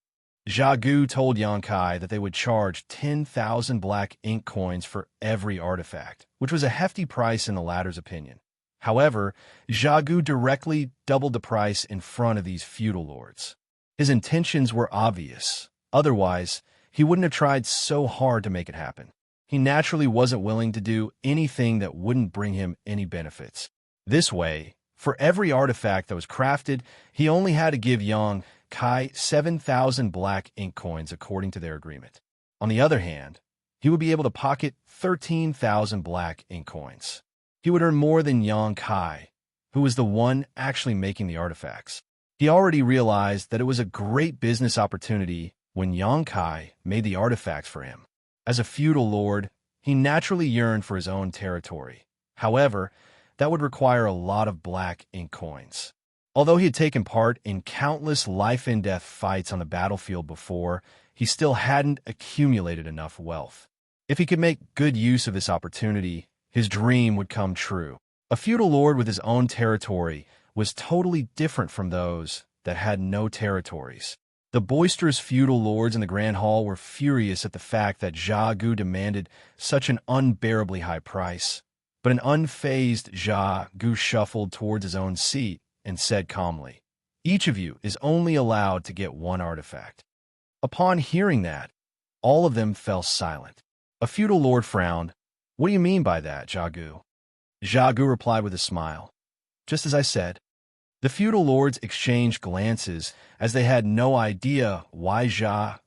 Gu told Xianxia that they would charge 10,000 black ink coins for every artifact, which was a hefty price in the latter's opinion. However, Gu directly doubled the price in front of these feudal lords. His intentions were obvious. Otherwise, he wouldn't have tried so hard to make it happen. He naturally wasn't willing to do anything that wouldn't bring him any benefits. This way, for every artifact that was crafted, he only had to give Xianxia 7,000 black ink coins according to their agreement. On the other hand, he would be able to pocket 13,000 black ink coins. He would earn more than Xianxia, who was the one actually making the artifacts. He already realized that it was a great business opportunity when Xianxia made the artifacts for him. As a feudal lord, he naturally yearned for his own territory. However, that would require a lot of black ink coins. Although he had taken part in countless life-and-death fights on the battlefield before, he still hadn't accumulated enough wealth. If he could make good use of this opportunity, his dream would come true. A feudal lord with his own territory was totally different from those that had no territories. The boisterous feudal lords in the Grand Hall were furious at the fact that Gu demanded such an unbearably high price. But an unfazed Gu shuffled towards his own seat and said calmly, "Each of you is only allowed to get one artifact." Upon hearing that, all of them fell silent. A feudal lord frowned. "What do you mean by that, Gu?" Gu replied with a smile, "Just as I said." The feudal lords exchanged glances as they had no idea why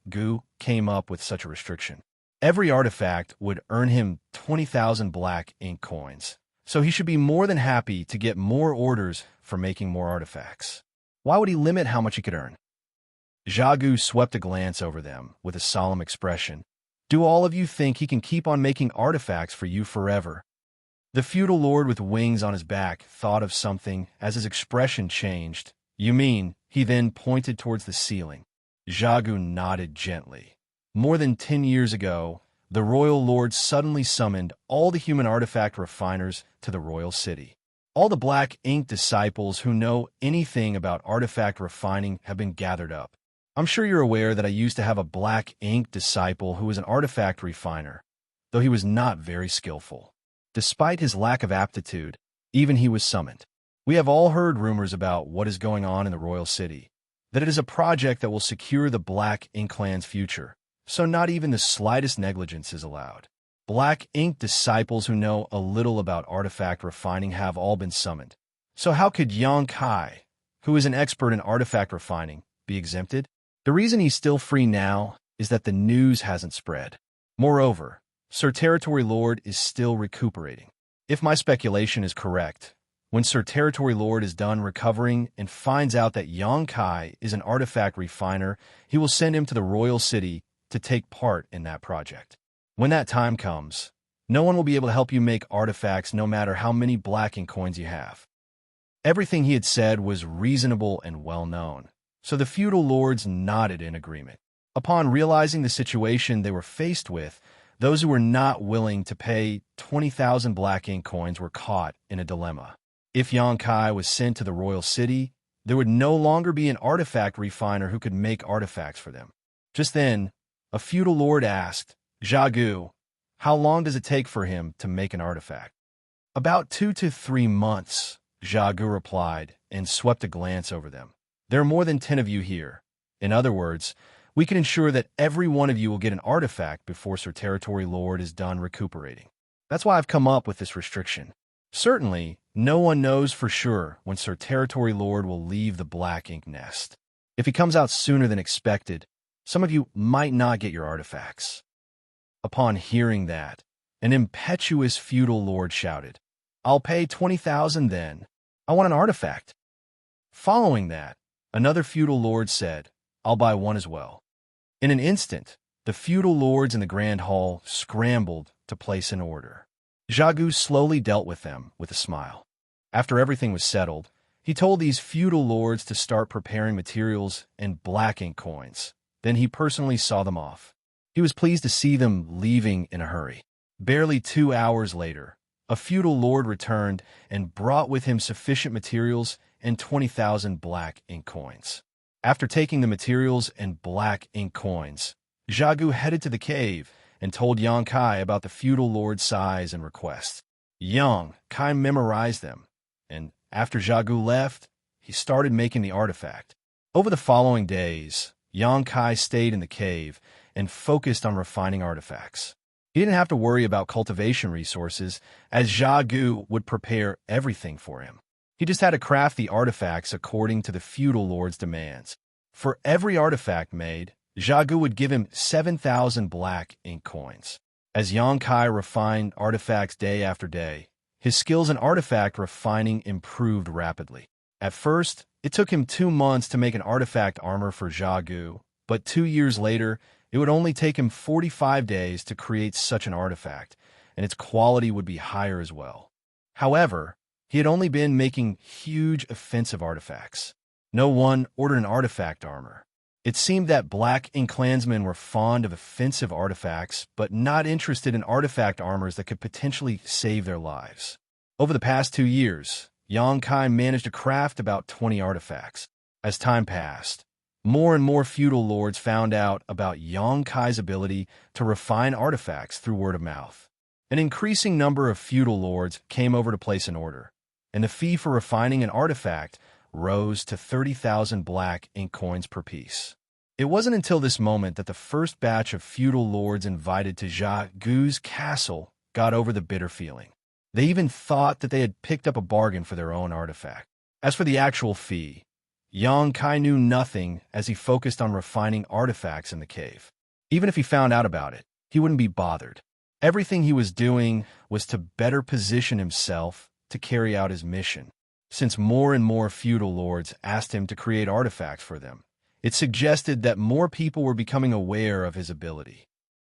Gu came up with such a restriction. Every artifact would earn him 20,000 black ink coins, so he should be more than happy to get more orders for making more artifacts. Why would he limit how much he could earn? Gu swept a glance over them with a solemn expression. "Do all of you think he can keep on making artifacts for you forever?" The feudal lord with wings on his back thought of something as his expression changed. "You mean," he then pointed towards the ceiling. Gu nodded gently. More than 10 years ago, the royal lord suddenly summoned all the human artifact refiners to the royal city. All the black ink disciples who know anything about artifact refining have been gathered up. I'm sure you're aware that I used to have a black ink disciple who was an artifact refiner, though he was not very skillful. Despite his lack of aptitude, even he was summoned. We have all heard rumors about what is going on in the royal city, that it is a project that will secure the Black Ink clan's future, so not even the slightest negligence is allowed. Black Ink disciples who know a little about artifact refining have all been summoned. So how could Xianxia, who is an expert in artifact refining, be exempted? The reason he's still free now is that the news hasn't spread. Moreover, Sir Territory Lord is still recuperating. If my speculation is correct, when Sir Territory Lord is done recovering and finds out that Yang Kai is an artifact refiner, he will send him to the royal city to take part in that project. When that time comes, no one will be able to help you make artifacts no matter how many black ink coins you have. Everything he had said was reasonable and well-known, so the feudal lords nodded in agreement. Upon realizing the situation they were faced with, those who were not willing to pay 20,000 black ink coins were caught in a dilemma. If Yang Kai was sent to the royal city, there would no longer be an artifact refiner who could make artifacts for them. Just then, a feudal lord asked, "Xiagu, how long does it take for him to make an artifact?" "About 2 to 3 months," Xiagu replied and swept a glance over them. "There are more than 10 of you here. In other words, we can ensure that every one of you will get an artifact before Sir Territory Lord is done recuperating. That's why I've come up with this restriction. Certainly, no one knows for sure when Sir Territory Lord will leave the black ink nest. If he comes out sooner than expected, some of you might not get your artifacts." Upon hearing that, an impetuous feudal lord shouted, "I'll pay 20,000 then. I want an artifact." Following that, another feudal lord said, "I'll buy one as well." In an instant, the feudal lords in the grand hall scrambled to place an order. Xiagu slowly dealt with them with a smile. After everything was settled, he told these feudal lords to start preparing materials and black ink coins. Then he personally saw them off. He was pleased to see them leaving in a hurry. Barely 2 hours later, a feudal lord returned and brought with him sufficient materials and 20,000 black ink coins. After taking the materials and black ink coins, Xiagu headed to the cave and told Yang Kai about the feudal lord's size and requests. Yang Kai memorized them, and after Xiagu left, he started making the artifact. Over the following days, Yang Kai stayed in the cave and focused on refining artifacts. He didn't have to worry about cultivation resources, as Xiagu would prepare everything for him. He just had to craft the artifacts according to the feudal lord's demands. For every artifact made, Xiagu would give him 7,000 black ink coins. As Yang Kai refined artifacts day after day, his skills in artifact refining improved rapidly. At first, it took him 2 months to make an artifact armor for Xiagu, but 2 years later, it would only take him 45 days to create such an artifact, and its quality would be higher as well. However, he had only been making huge offensive artifacts. No one ordered an artifact armor. It seemed that black ink clansmen were fond of offensive artifacts, but not interested in artifact armors that could potentially save their lives. Over the past 2 years, Yang Kai managed to craft about 20 artifacts. As time passed, more and more feudal lords found out about Yang Kai's ability to refine artifacts through word of mouth. An increasing number of feudal lords came over to place an order, and the fee for refining an artifact rose to 30,000 black ink coins per piece. It wasn't until this moment that the first batch of feudal lords invited to Xiagu's castle got over the bitter feeling. They even thought that they had picked up a bargain for their own artifact. As for the actual fee, Yang Kai knew nothing as he focused on refining artifacts in the cave. Even if he found out about it, he wouldn't be bothered. Everything he was doing was to better position himself to carry out his mission. Since more and more feudal lords asked him to create artifacts for them, it suggested that more people were becoming aware of his ability.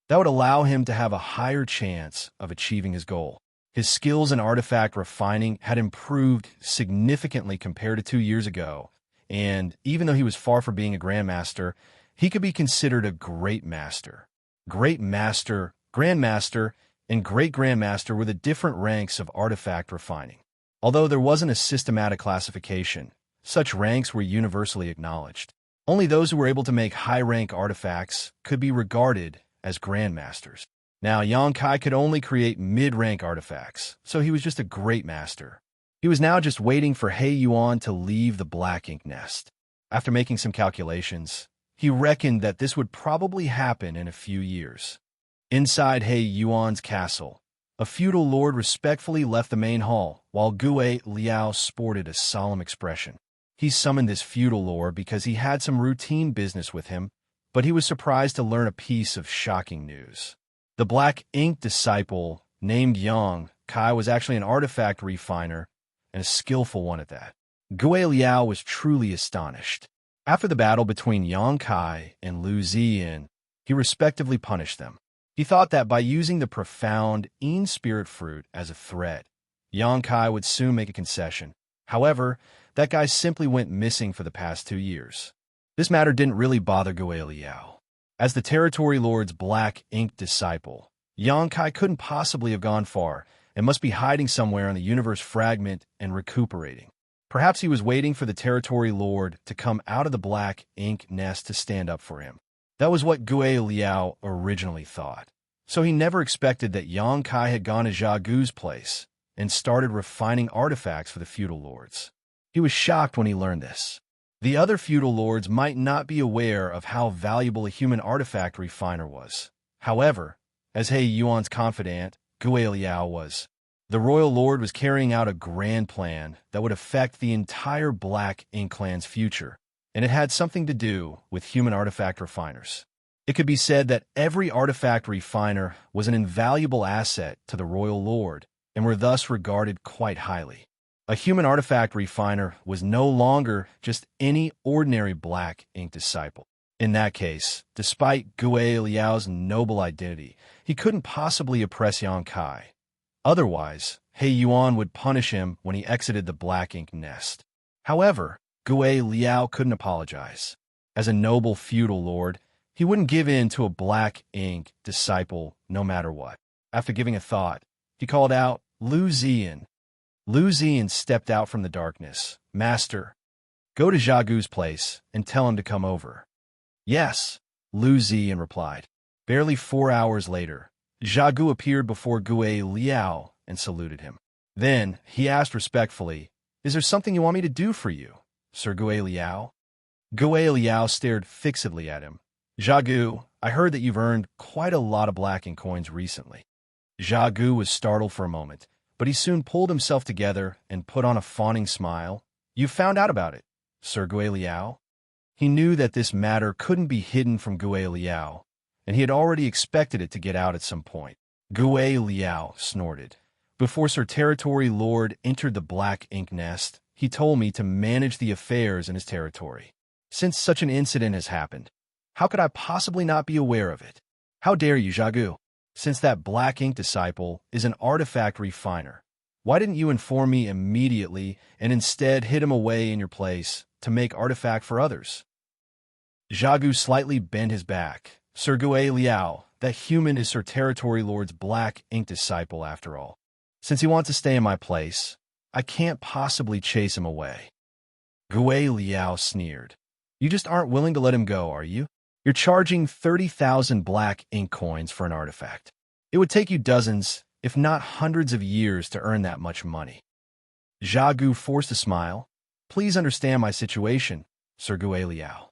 That would allow him to have a higher chance of achieving his goal. His skills in artifact refining had improved significantly compared to 2 years ago, and even though he was far from being a grandmaster, he could be considered a great master. Great master, grandmaster, and great grandmaster were the different ranks of artifact refining. Although there wasn't a systematic classification, such ranks were universally acknowledged. Only those who were able to make high-rank artifacts could be regarded as grandmasters. Now, Yang Kai could only create mid-rank artifacts, so he was just a great master. He was now just waiting for He Yuan to leave the black ink nest. After making some calculations, he reckoned that this would probably happen in a few years. Inside He Yuan's castle, a feudal lord respectfully left the main hall, while Gue Liao sported a solemn expression. He summoned this feudal lord because he had some routine business with him, but he was surprised to learn a piece of shocking news. The black ink disciple, named Yang Kai, was actually an artifact refiner, and a skillful one at that. Gui Liao was truly astonished. After the battle between Yang Kai and Lu Ziyin, he respectively punished them. He thought that by using the profound Yin spirit fruit as a threat, Yang Kai would soon make a concession. However, that guy simply went missing for the past 2 years. This matter didn't really bother Gui Liao. As the Territory Lord's black ink disciple, Yang Kai couldn't possibly have gone far and must be hiding somewhere on the universe fragment and recuperating. Perhaps he was waiting for the Territory Lord to come out of the black ink nest to stand up for him. That was what Gui Liao originally thought. So he never expected that Yang Kai had gone to Jia Gu's place and started refining artifacts for the feudal lords. He was shocked when he learned this. The other feudal lords might not be aware of how valuable a human artifact refiner was. However, as He Yuan's confidant, Gui Liao was. The royal lord was carrying out a grand plan that would affect the entire Black Ink clan's future, and it had something to do with human artifact refiners. It could be said that every artifact refiner was an invaluable asset to the royal lord and were thus regarded quite highly. A human artifact refiner was no longer just any ordinary black ink disciple. In that case, despite Gui Liao's noble identity, he couldn't possibly oppress Yang Kai. Otherwise, He Yuan would punish him when he exited the black ink nest. However, Gui Liao couldn't apologize. As a noble feudal lord, he wouldn't give in to a black ink disciple no matter what. After giving a thought, he called out, "Lu Ziyin." Lu Ziyin stepped out from the darkness. "Master, go to Jia Gu's place and tell him to come over." "Yes," Lu Ziyin replied. Barely 4 hours later, Jia Gu appeared before Gui Liao and saluted him. Then he asked respectfully, "Is there something you want me to do for you, Sir Gui Liao?" Gui Liao stared fixedly at him. "Jia Gu, I heard that you've earned quite a lot of black ink coins recently." Jia Gu was startled for a moment, but he soon pulled himself together and put on a fawning smile. "You found out about it, Sir Gui Liao?" He knew that this matter couldn't be hidden from Gui Liao, and he had already expected it to get out at some point. Gui Liao snorted. "Before Sir Territory Lord entered the black ink nest, he told me to manage the affairs in his territory. Since such an incident has happened, how could I possibly not be aware of it? How dare you, Jia Gu? Since that black ink disciple is an artifact refiner, why didn't you inform me immediately and instead hid him away in your place to make artifact for others?" Jia Gu slightly bent his back. "Sir Gui Liao, that human is Sir Territory Lord's black ink disciple after all. Since he wants to stay in my place, I can't possibly chase him away." Gui Liao sneered. "You just aren't willing to let him go, are you? You're charging 30,000 black ink coins for an artifact. It would take you dozens, if not hundreds of years to earn that much money." Jia Gu forced a smile. "Please understand my situation, Sir Gui Liao.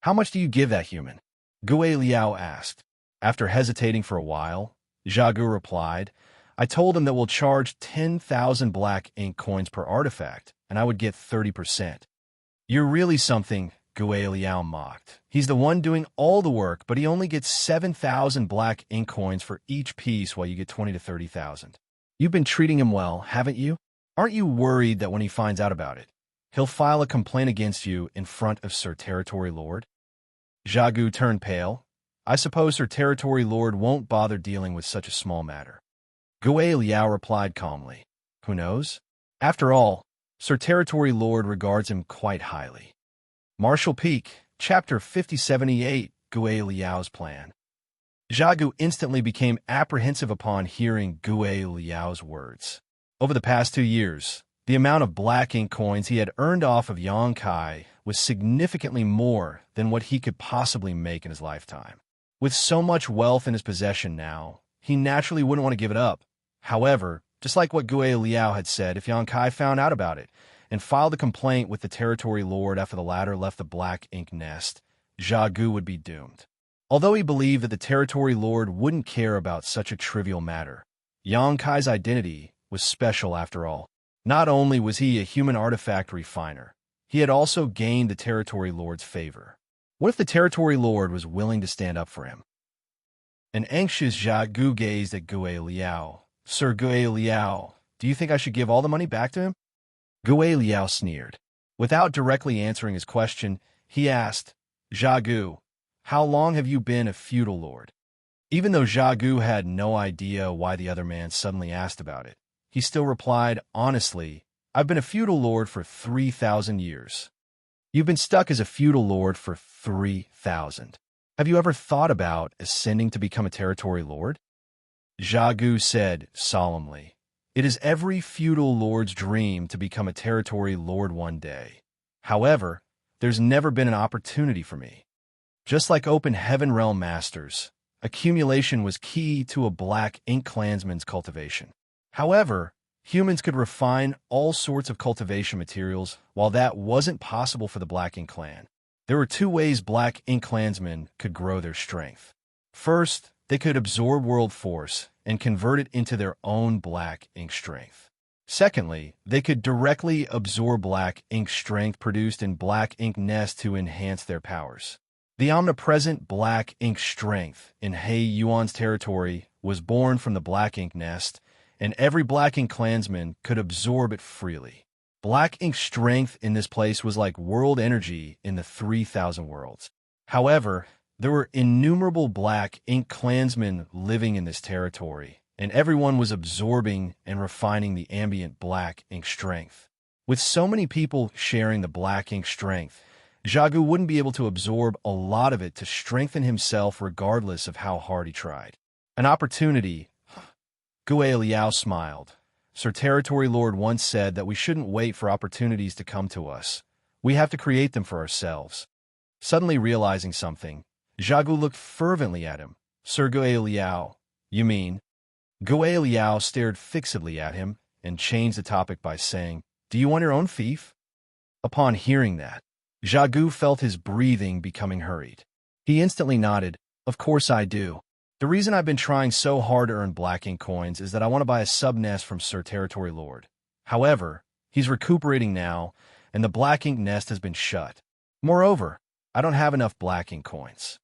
How much do you give that human?" Gui Liao asked. After hesitating for a while, Jia Gu replied, "I told him that we'll charge 10,000 black ink coins per artifact, and I would get 30%. "You're really something," Gui Liao mocked. "He's the one doing all the work, but he only gets 7,000 black ink coins for each piece while you get 20 to 30,000. You've been treating him well, haven't you? Aren't you worried that when he finds out about it, he'll file a complaint against you in front of Sir Territory Lord?" Jia Gu turned pale. "I suppose Sir Territory Lord won't bother dealing with such a small matter." Gui Liao replied calmly, "Who knows? After all, Sir Territory Lord regards him quite highly." Martial Peak, Chapter 5078, Gui Liao's Plan. Jia Gu instantly became apprehensive upon hearing Gui Liao's words. Over the past 2 years, the amount of black ink coins he had earned off of Yang Kai was significantly more than what he could possibly make in his lifetime. With so much wealth in his possession now, he naturally wouldn't want to give it up. However, just like what Gui Liao had said, if Yang Kai found out about it and filed a complaint with the Territory Lord after the latter left the black ink nest, Jia Gu would be doomed. Although he believed that the Territory Lord wouldn't care about such a trivial matter, Yang Kai's identity was special after all. Not only was he a human artifact refiner, he had also gained the Territory Lord's favor. What if the Territory Lord was willing to stand up for him? An anxious Jia Gu gazed at Gue Liao. Sir Gue Liao, do you think I should give all the money back to him? Gue Liao sneered. Without directly answering his question, he asked, Jia Gu, how long have you been a feudal lord? Even though Jia Gu had no idea why the other man suddenly asked about it, he still replied, honestly, I've been a feudal lord for 3,000 years. You've been stuck as a feudal lord for 3,000. Have you ever thought about ascending to become a territory lord? Jia Gu said solemnly, it is every feudal lord's dream to become a territory lord one day. However, there's never been an opportunity for me. Just like open heaven realm masters, accumulation was key to a black ink clansman's cultivation. However, humans could refine all sorts of cultivation materials, while that wasn't possible for the Black Ink clan. There were two ways Black Ink clansmen could grow their strength. First, they could absorb world force and convert it into their own Black Ink strength. Secondly, they could directly absorb Black Ink strength produced in Black Ink Nest to enhance their powers. The omnipresent Black Ink strength in He Yuan's territory was born from the Black Ink Nest, and every Black Ink clansman could absorb it freely. Black Ink strength in this place was like world energy in the 3,000 worlds. However, there were innumerable Black Ink clansmen living in this territory, and everyone was absorbing and refining the ambient Black Ink strength. With so many people sharing the Black Ink strength, Jia Gu wouldn't be able to absorb a lot of it to strengthen himself regardless of how hard he tried. An opportunity. Gue Liao smiled. Sir Territory Lord once said that we shouldn't wait for opportunities to come to us. We have to create them for ourselves. Suddenly realizing something, Jia Gu looked fervently at him. Sir Gue Liao, you mean? Gue Liao stared fixedly at him and changed the topic by saying, do you want your own fief? Upon hearing that, Jia Gu felt his breathing becoming hurried. He instantly nodded, of course I do. The reason I've been trying so hard to earn Black Ink coins is that I want to buy a sub-nest from Sir Territory Lord. However, he's recuperating now, and the Black Ink nest has been shut. Moreover, I don't have enough Black Ink coins.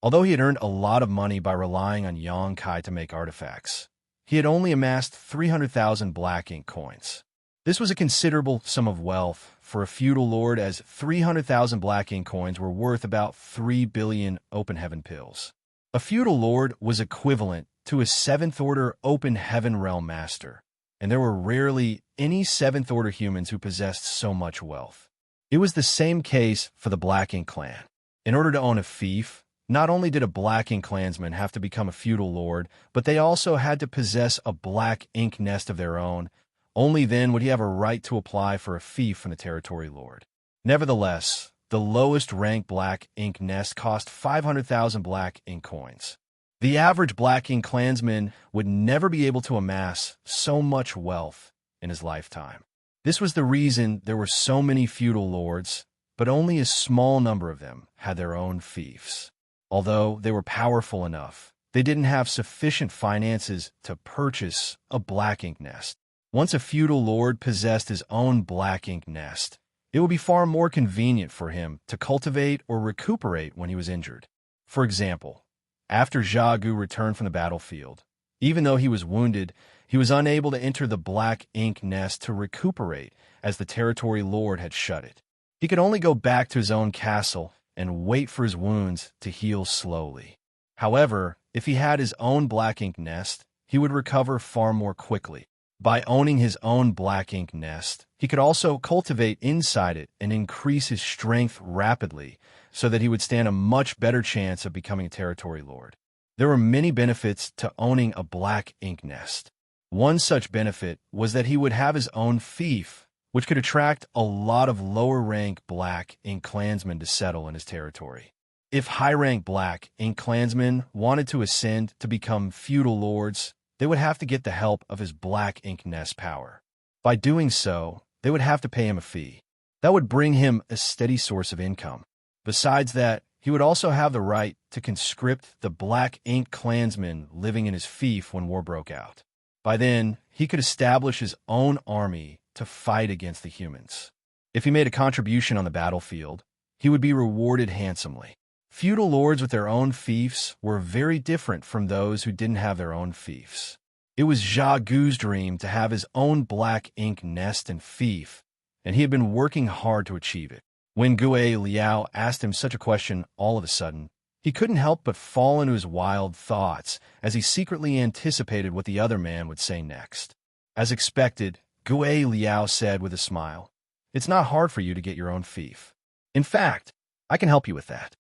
Although he had earned a lot of money by relying on Xianxia to make artifacts, he had only amassed 300,000 Black Ink coins. This was a considerable sum of wealth for a feudal lord, as 300,000 Black Ink coins were worth about 3 billion open heaven pills. A feudal lord was equivalent to a 7th-order open heaven realm master, and there were rarely any 7th-order humans who possessed so much wealth. It was the same case for the Black Ink clan. In order to own a fief, not only did a Black Ink clansman have to become a feudal lord, but they also had to possess a Black Ink nest of their own. Only then would he have a right to apply for a fief from the territory lord. Nevertheless, the lowest rank Black Ink nest cost 500,000 Black Ink coins. The average Black Ink clansman would never be able to amass so much wealth in his lifetime. This was the reason there were so many feudal lords, but only a small number of them had their own fiefs. Although they were powerful enough, they didn't have sufficient finances to purchase a Black Ink nest. Once a feudal lord possessed his own Black Ink nest, it would be far more convenient for him to cultivate or recuperate when he was injured. For example, after Jia Gu returned from the battlefield, even though he was wounded, he was unable to enter the Black Ink nest to recuperate, as the territory lord had shut it. He could only go back to his own castle and wait for his wounds to heal slowly. However, if he had his own Black Ink nest, he would recover far more quickly. By owning his own Black Ink nest, he could also cultivate inside it and increase his strength rapidly so that he would stand a much better chance of becoming a territory lord. There were many benefits to owning a Black Ink nest. One such benefit was that he would have his own fief, which could attract a lot of lower-rank Black Ink clansmen to settle in his territory. If high-rank Black Ink clansmen wanted to ascend to become feudal lords, they would have to get the help of his Black Ink nest power. By doing so, they would have to pay him a fee. That would bring him a steady source of income. Besides that, he would also have the right to conscript the Black Ink clansmen living in his fief when war broke out. By then, he could establish his own army to fight against the humans. If he made a contribution on the battlefield, he would be rewarded handsomely. Feudal lords with their own fiefs were very different from those who didn't have their own fiefs. It was Jia Gu's dream to have his own black ink nest and fief, and he had been working hard to achieve it. When Gue Liao asked him such a question all of a sudden, he couldn't help but fall into his wild thoughts as he secretly anticipated what the other man would say next. As expected, Gue Liao said with a smile, "It's not hard for you to get your own fief. In fact, I can help you with that."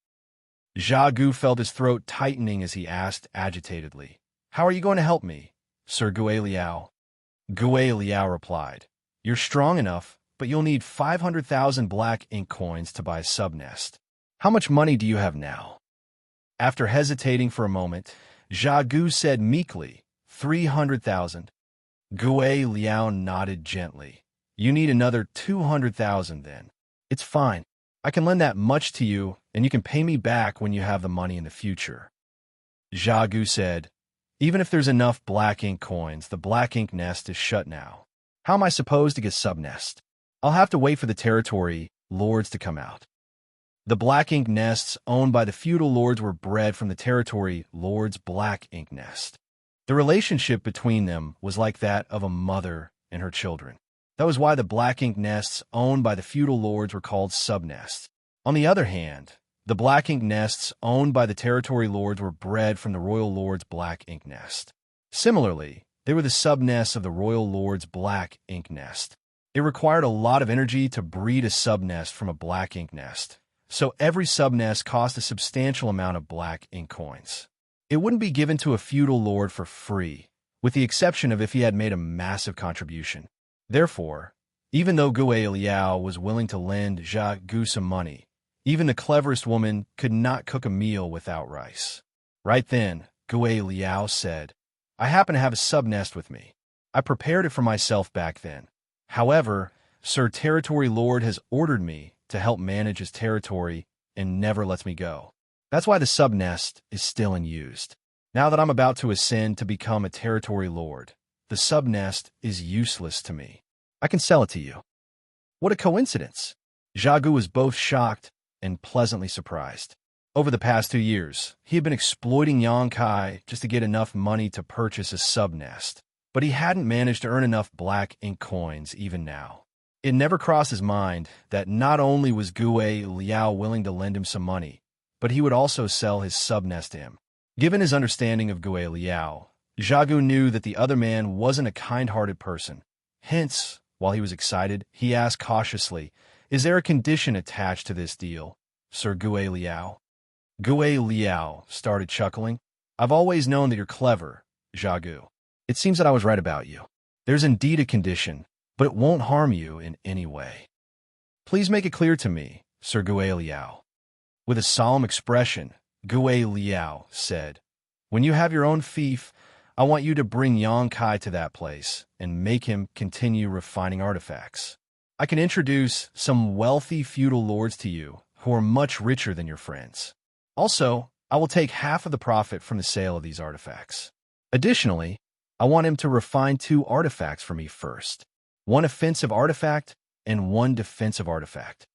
Jia Gu felt his throat tightening as he asked agitatedly, "How are you going to help me, Sir Gue Liao?" Gue Liao replied, "You're strong enough, but you'll need 500,000 black ink coins to buy a subnest. How much money do you have now?" After hesitating for a moment, Jia Gu said meekly, 300,000. Gue Liao nodded gently. "You need another 200,000 then. It's fine. I can lend that much to you, and you can pay me back when you have the money in the future." Jia Gu said, "Even if there's enough black ink coins, the black ink nest is shut now. How am I supposed to get subnest? I'll have to wait for the territory lords to come out." The black ink nests owned by the feudal lords were bred from the territory lord's black ink nest. The relationship between them was like that of a mother and her children. That was why the black ink nests owned by the feudal lords were called subnests. On the other hand, the black ink nests owned by the territory lords were bred from the royal lord's black ink nest. Similarly, they were the subnests of the royal lord's black ink nest. It required a lot of energy to breed a subnest from a black ink nest, so every subnest cost a substantial amount of black ink coins. It wouldn't be given to a feudal lord for free, with the exception of if he had made a massive contribution. Therefore, even though Gue Liao was willing to lend Jia Gu some money, even the cleverest woman could not cook a meal without rice. Right then, Gue Liao said, "I happen to have a subnest with me. I prepared it for myself back then. However, Sir Territory Lord has ordered me to help manage his territory and never lets me go. That's why the subnest is still in use. Now that I'm about to ascend to become a territory lord, the subnest is useless to me. I can sell it to you." What a coincidence! Jia Gu was both shocked and pleasantly surprised. Over the past 2 years, he had been exploiting Xianxia just to get enough money to purchase a subnest, but he hadn't managed to earn enough black ink coins even now. It never crossed his mind that not only was Gue Liao willing to lend him some money, but he would also sell his subnest to him. Given his understanding of Gue Liao, Jia Gu knew that the other man wasn't a kind-hearted person. Hence, while he was excited, he asked cautiously, "Is there a condition attached to this deal, Sir Gue Liao?" Gue Liao started chuckling. "I've always known that you're clever, Jia Gu. It seems that I was right about you. There's indeed a condition, but it won't harm you in any way. Please make it clear to me, Sir Gue Liao." With a solemn expression, Gue Liao said, "When you have your own fief, I want you to bring Xianxia to that place and make him continue refining artifacts. I can introduce some wealthy feudal lords to you who are much richer than your friends. Also, I will take half of the profit from the sale of these artifacts. Additionally, I want him to refine 2 artifacts for me first, 1 offensive artifact and 1 defensive artifact."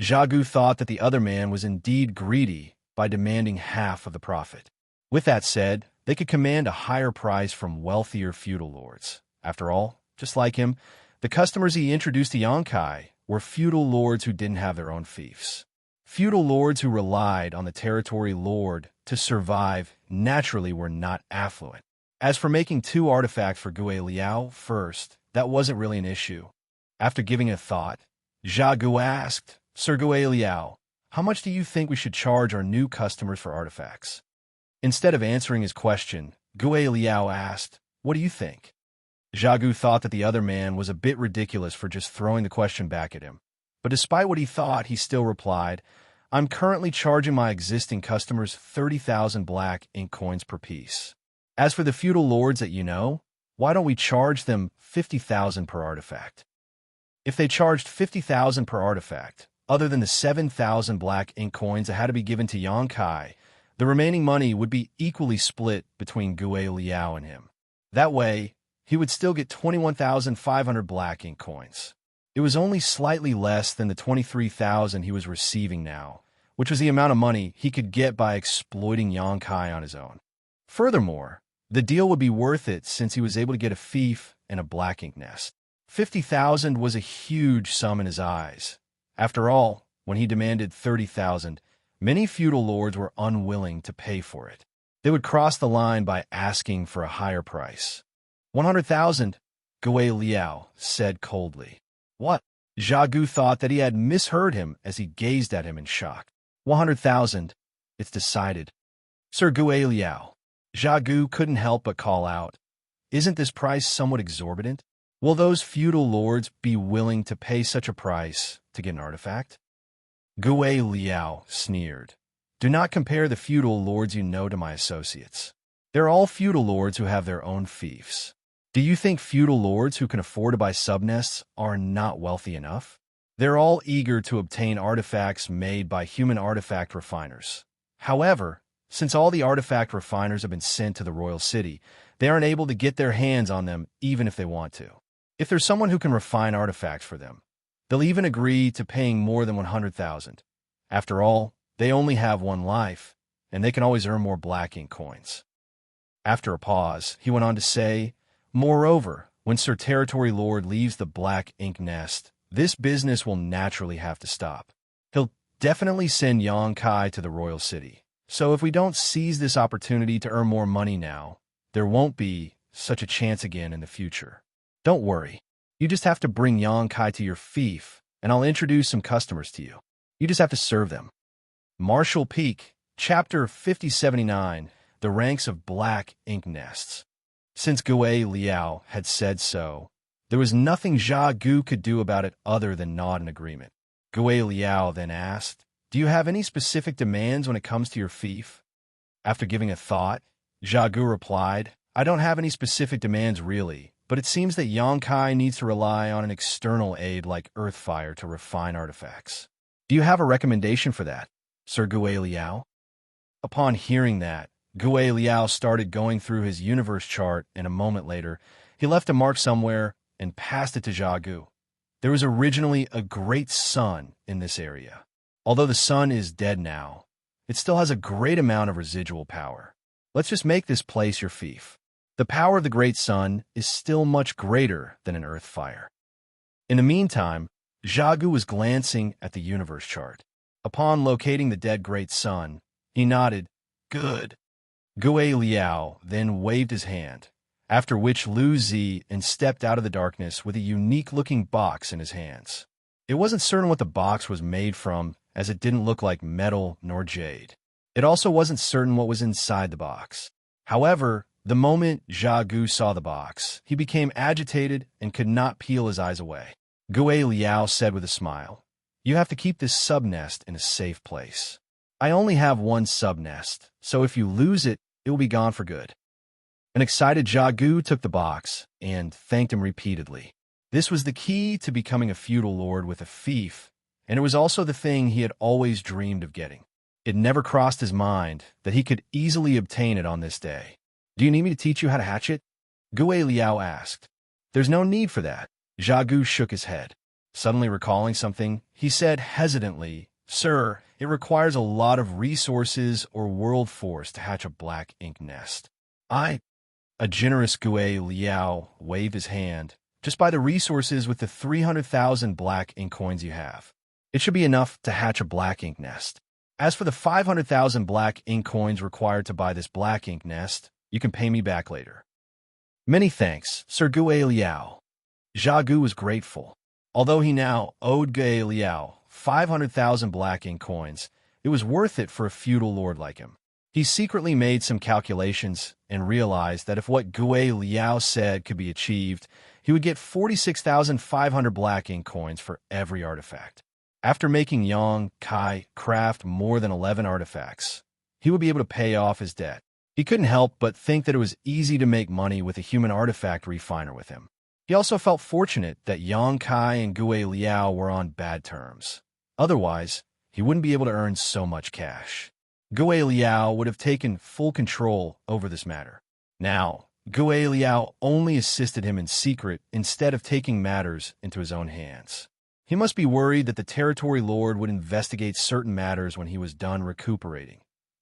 Jia Gu thought that the other man was indeed greedy by demanding half of the profit. With that said, they could command a higher price from wealthier feudal lords. After all, just like him, the customers he introduced to Xianxia were feudal lords who didn't have their own fiefs. Feudal lords who relied on the territory lord to survive naturally were not affluent. As for making 2 artifacts for Gue Liao first, that wasn't really an issue. After giving it a thought, Jia Gu asked, "Sir Gue Liao, how much do you think we should charge our new customers for artifacts?" Instead of answering his question, Gue Liao asked, "What do you think?" Jia Gu thought that the other man was a bit ridiculous for just throwing the question back at him. But despite what he thought, he still replied, "I'm currently charging my existing customers 30,000 black ink coins per piece. As for the feudal lords that you know, why don't we charge them 50,000 per artifact?" If they charged 50,000 per artifact, other than the 7,000 black ink coins that had to be given to Xianxia, the remaining money would be equally split between Gue Liao and him. That way, he would still get 21,500 black ink coins. It was only slightly less than the 23,000 he was receiving now, which was the amount of money he could get by exploiting Yang Kai on his own. Furthermore, the deal would be worth it since he was able to get a fief and a black ink nest. 50,000 was a huge sum in his eyes. After all, when he demanded 30,000, many feudal lords were unwilling to pay for it. They would cross the line by asking for a higher price. 100,000, Gui Liao said coldly. What? Zha Gu thought that he had misheard him as he gazed at him in shock. 100,000, it's decided. Sir Gui Liao. Zha Gu couldn't help but call out. Isn't this price somewhat exorbitant? Will those feudal lords be willing to pay such a price to get an artifact? Gui Liao sneered. Do not compare the feudal lords you know to my associates. They're all feudal lords who have their own fiefs. Do you think feudal lords who can afford to buy subnests are not wealthy enough? They're all eager to obtain artifacts made by human artifact refiners. However, since all the artifact refiners have been sent to the royal city, they aren't able to get their hands on them even if they want to. If there's someone who can refine artifacts for them, they'll even agree to paying more than 100,000. After all, they only have one life, and they can always earn more black ink coins. After a pause, he went on to say, moreover, when Sir Territory Lord leaves the black ink nest, this business will naturally have to stop. He'll definitely send Yang Kai to the royal city. So if we don't seize this opportunity to earn more money now, there won't be such a chance again in the future. Don't worry. You just have to bring Yang Kai to your fief, and I'll introduce some customers to you. You just have to serve them. Martial Peak, Chapter 5079, The Ranks of Black Ink Nests. Since Gui Liao had said so, there was nothing Zha Gu could do about it other than nod in agreement. Gui Liao then asked, do you have any specific demands when it comes to your fief? After giving a thought, Zha Gu replied, I don't have any specific demands really, but it seems that Yang Kai needs to rely on an external aid like Earthfire to refine artifacts. Do you have a recommendation for that, Sir Gui Liao? Upon hearing that, Gui Liao started going through his universe chart, and a moment later, he left a mark somewhere and passed it to Zha Gu. There was originally a great sun in this area. Although the sun is dead now, it still has a great amount of residual power. Let's just make this place your fief. The power of the great sun is still much greater than an earth fire. In the meantime, Zha Gu was glancing at the universe chart. Upon locating the dead great sun, he nodded, good. Gui Liao then waved his hand, after which Lu Zi stepped out of the darkness with a unique-looking box in his hands. It wasn't certain what the box was made from, as it didn't look like metal nor jade. It also wasn't certain what was inside the box. However, the moment Zha Gu saw the box, he became agitated and could not peel his eyes away. Gui Liao said with a smile, you have to keep this subnest in a safe place. I only have one subnest, so if you lose it, it will be gone for good. An excited Zha Gu took the box and thanked him repeatedly. This was the key to becoming a feudal lord with a fief, and it was also the thing he had always dreamed of getting. It never crossed his mind that he could easily obtain it on this day. Do you need me to teach you how to hatch it? Gui Liao asked. There's no need for that. Zha Gu shook his head. Suddenly recalling something, he said hesitantly, Sir, it requires a lot of resources or world force to hatch a black ink nest. A generous Gui Liao waved his hand. Just buy the resources with the 300,000 black ink coins you have. It should be enough to hatch a black ink nest. As for the 500,000 black ink coins required to buy this black ink nest, you can pay me back later. Many thanks, Sir Gui Liao. Zha Gu was grateful. Although he now owed Gui Liao 500,000 black ink coins, it was worth it for a feudal lord like him. He secretly made some calculations and realized that if what Gui Liao said could be achieved, he would get 46,500 black ink coins for every artifact. After making Yang Kai craft more than 11 artifacts, he would be able to pay off his debt. He couldn't help but think that it was easy to make money with a human artifact refiner with him. He also felt fortunate that Yang Kai and Gui Liao were on bad terms. Otherwise, he wouldn't be able to earn so much cash. Gui Liao would have taken full control over this matter. Now, Gui Liao only assisted him in secret instead of taking matters into his own hands. He must be worried that the territory lord would investigate certain matters when he was done recuperating.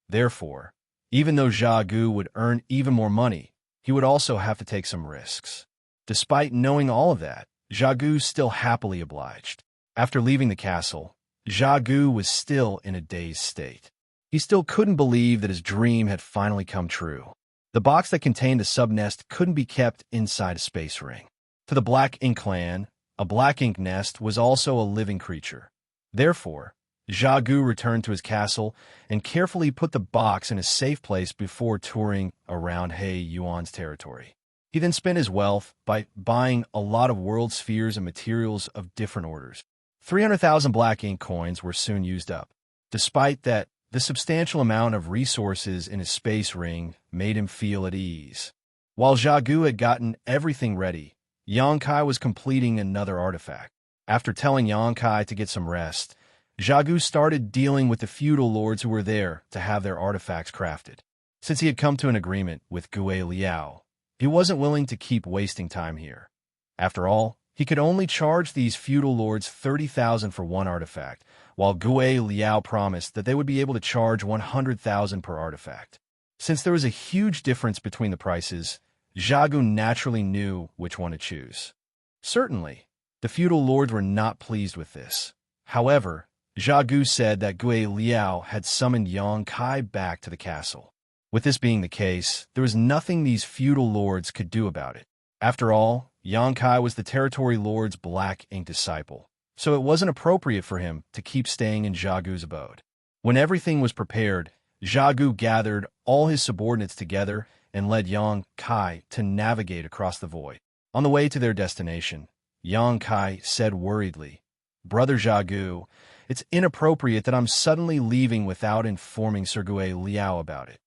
Therefore, even though Zha Gu would earn even more money, he would also have to take some risks. Despite knowing all of that, Zha Gu still happily obliged. After leaving the castle, Zha Gu was still in a dazed state. He still couldn't believe that his dream had finally come true. The box that contained the sub-nest couldn't be kept inside a space ring. To the Black Ink clan, a black ink nest was also a living creature. Therefore, Zha Gu returned to his castle and carefully put the box in a safe place before touring around He Yuan's territory. He then spent his wealth by buying a lot of world spheres and materials of different orders. 300,000 black ink coins were soon used up. Despite that, the substantial amount of resources in his space ring made him feel at ease. While Zha Gu had gotten everything ready, Xianxia was completing another artifact. After telling Xianxia to get some rest, Zha Gu started dealing with the feudal lords who were there to have their artifacts crafted. Since he had come to an agreement with Gue Liao, he wasn't willing to keep wasting time here. After all, he could only charge these feudal lords 30,000 for one artifact, while Gue Liao promised that they would be able to charge 100,000 per artifact. Since there was a huge difference between the prices, Zha Gu naturally knew which one to choose. Certainly, the feudal lords were not pleased with this. However, Zha Gu said that Gue Liao had summoned Xianxia back to the castle. With this being the case, there was nothing these feudal lords could do about it. After all, Xianxia was the territory lord's black ink disciple, so it wasn't appropriate for him to keep staying in Zha Gu's abode. When everything was prepared, Zha Gu gathered all his subordinates together and led Xianxia to navigate across the void. On the way to their destination, Xianxia said worriedly, "Brother Zha Gu, it's inappropriate that I'm suddenly leaving without informing Sir Gue Liao about it."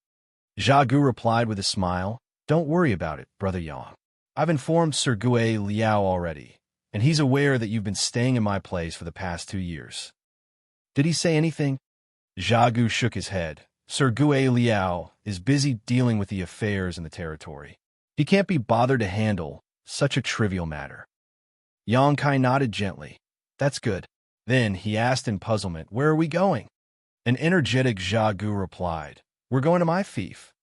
Zha Gu replied with a smile, "Don't worry about it, Brother Yang. I've informed Sir Gue Liao already, and he's aware that you've been staying in my place for the past 2 years." "Did he say anything?" Zha Gu shook his head. Sir Gue Liao is busy dealing with the affairs in the territory. He can't be bothered to handle such a trivial matter. Xianxia nodded gently. "That's good." Then he asked in puzzlement, "Where are we going?" An energetic Zha Gu replied, "We're going to my fief."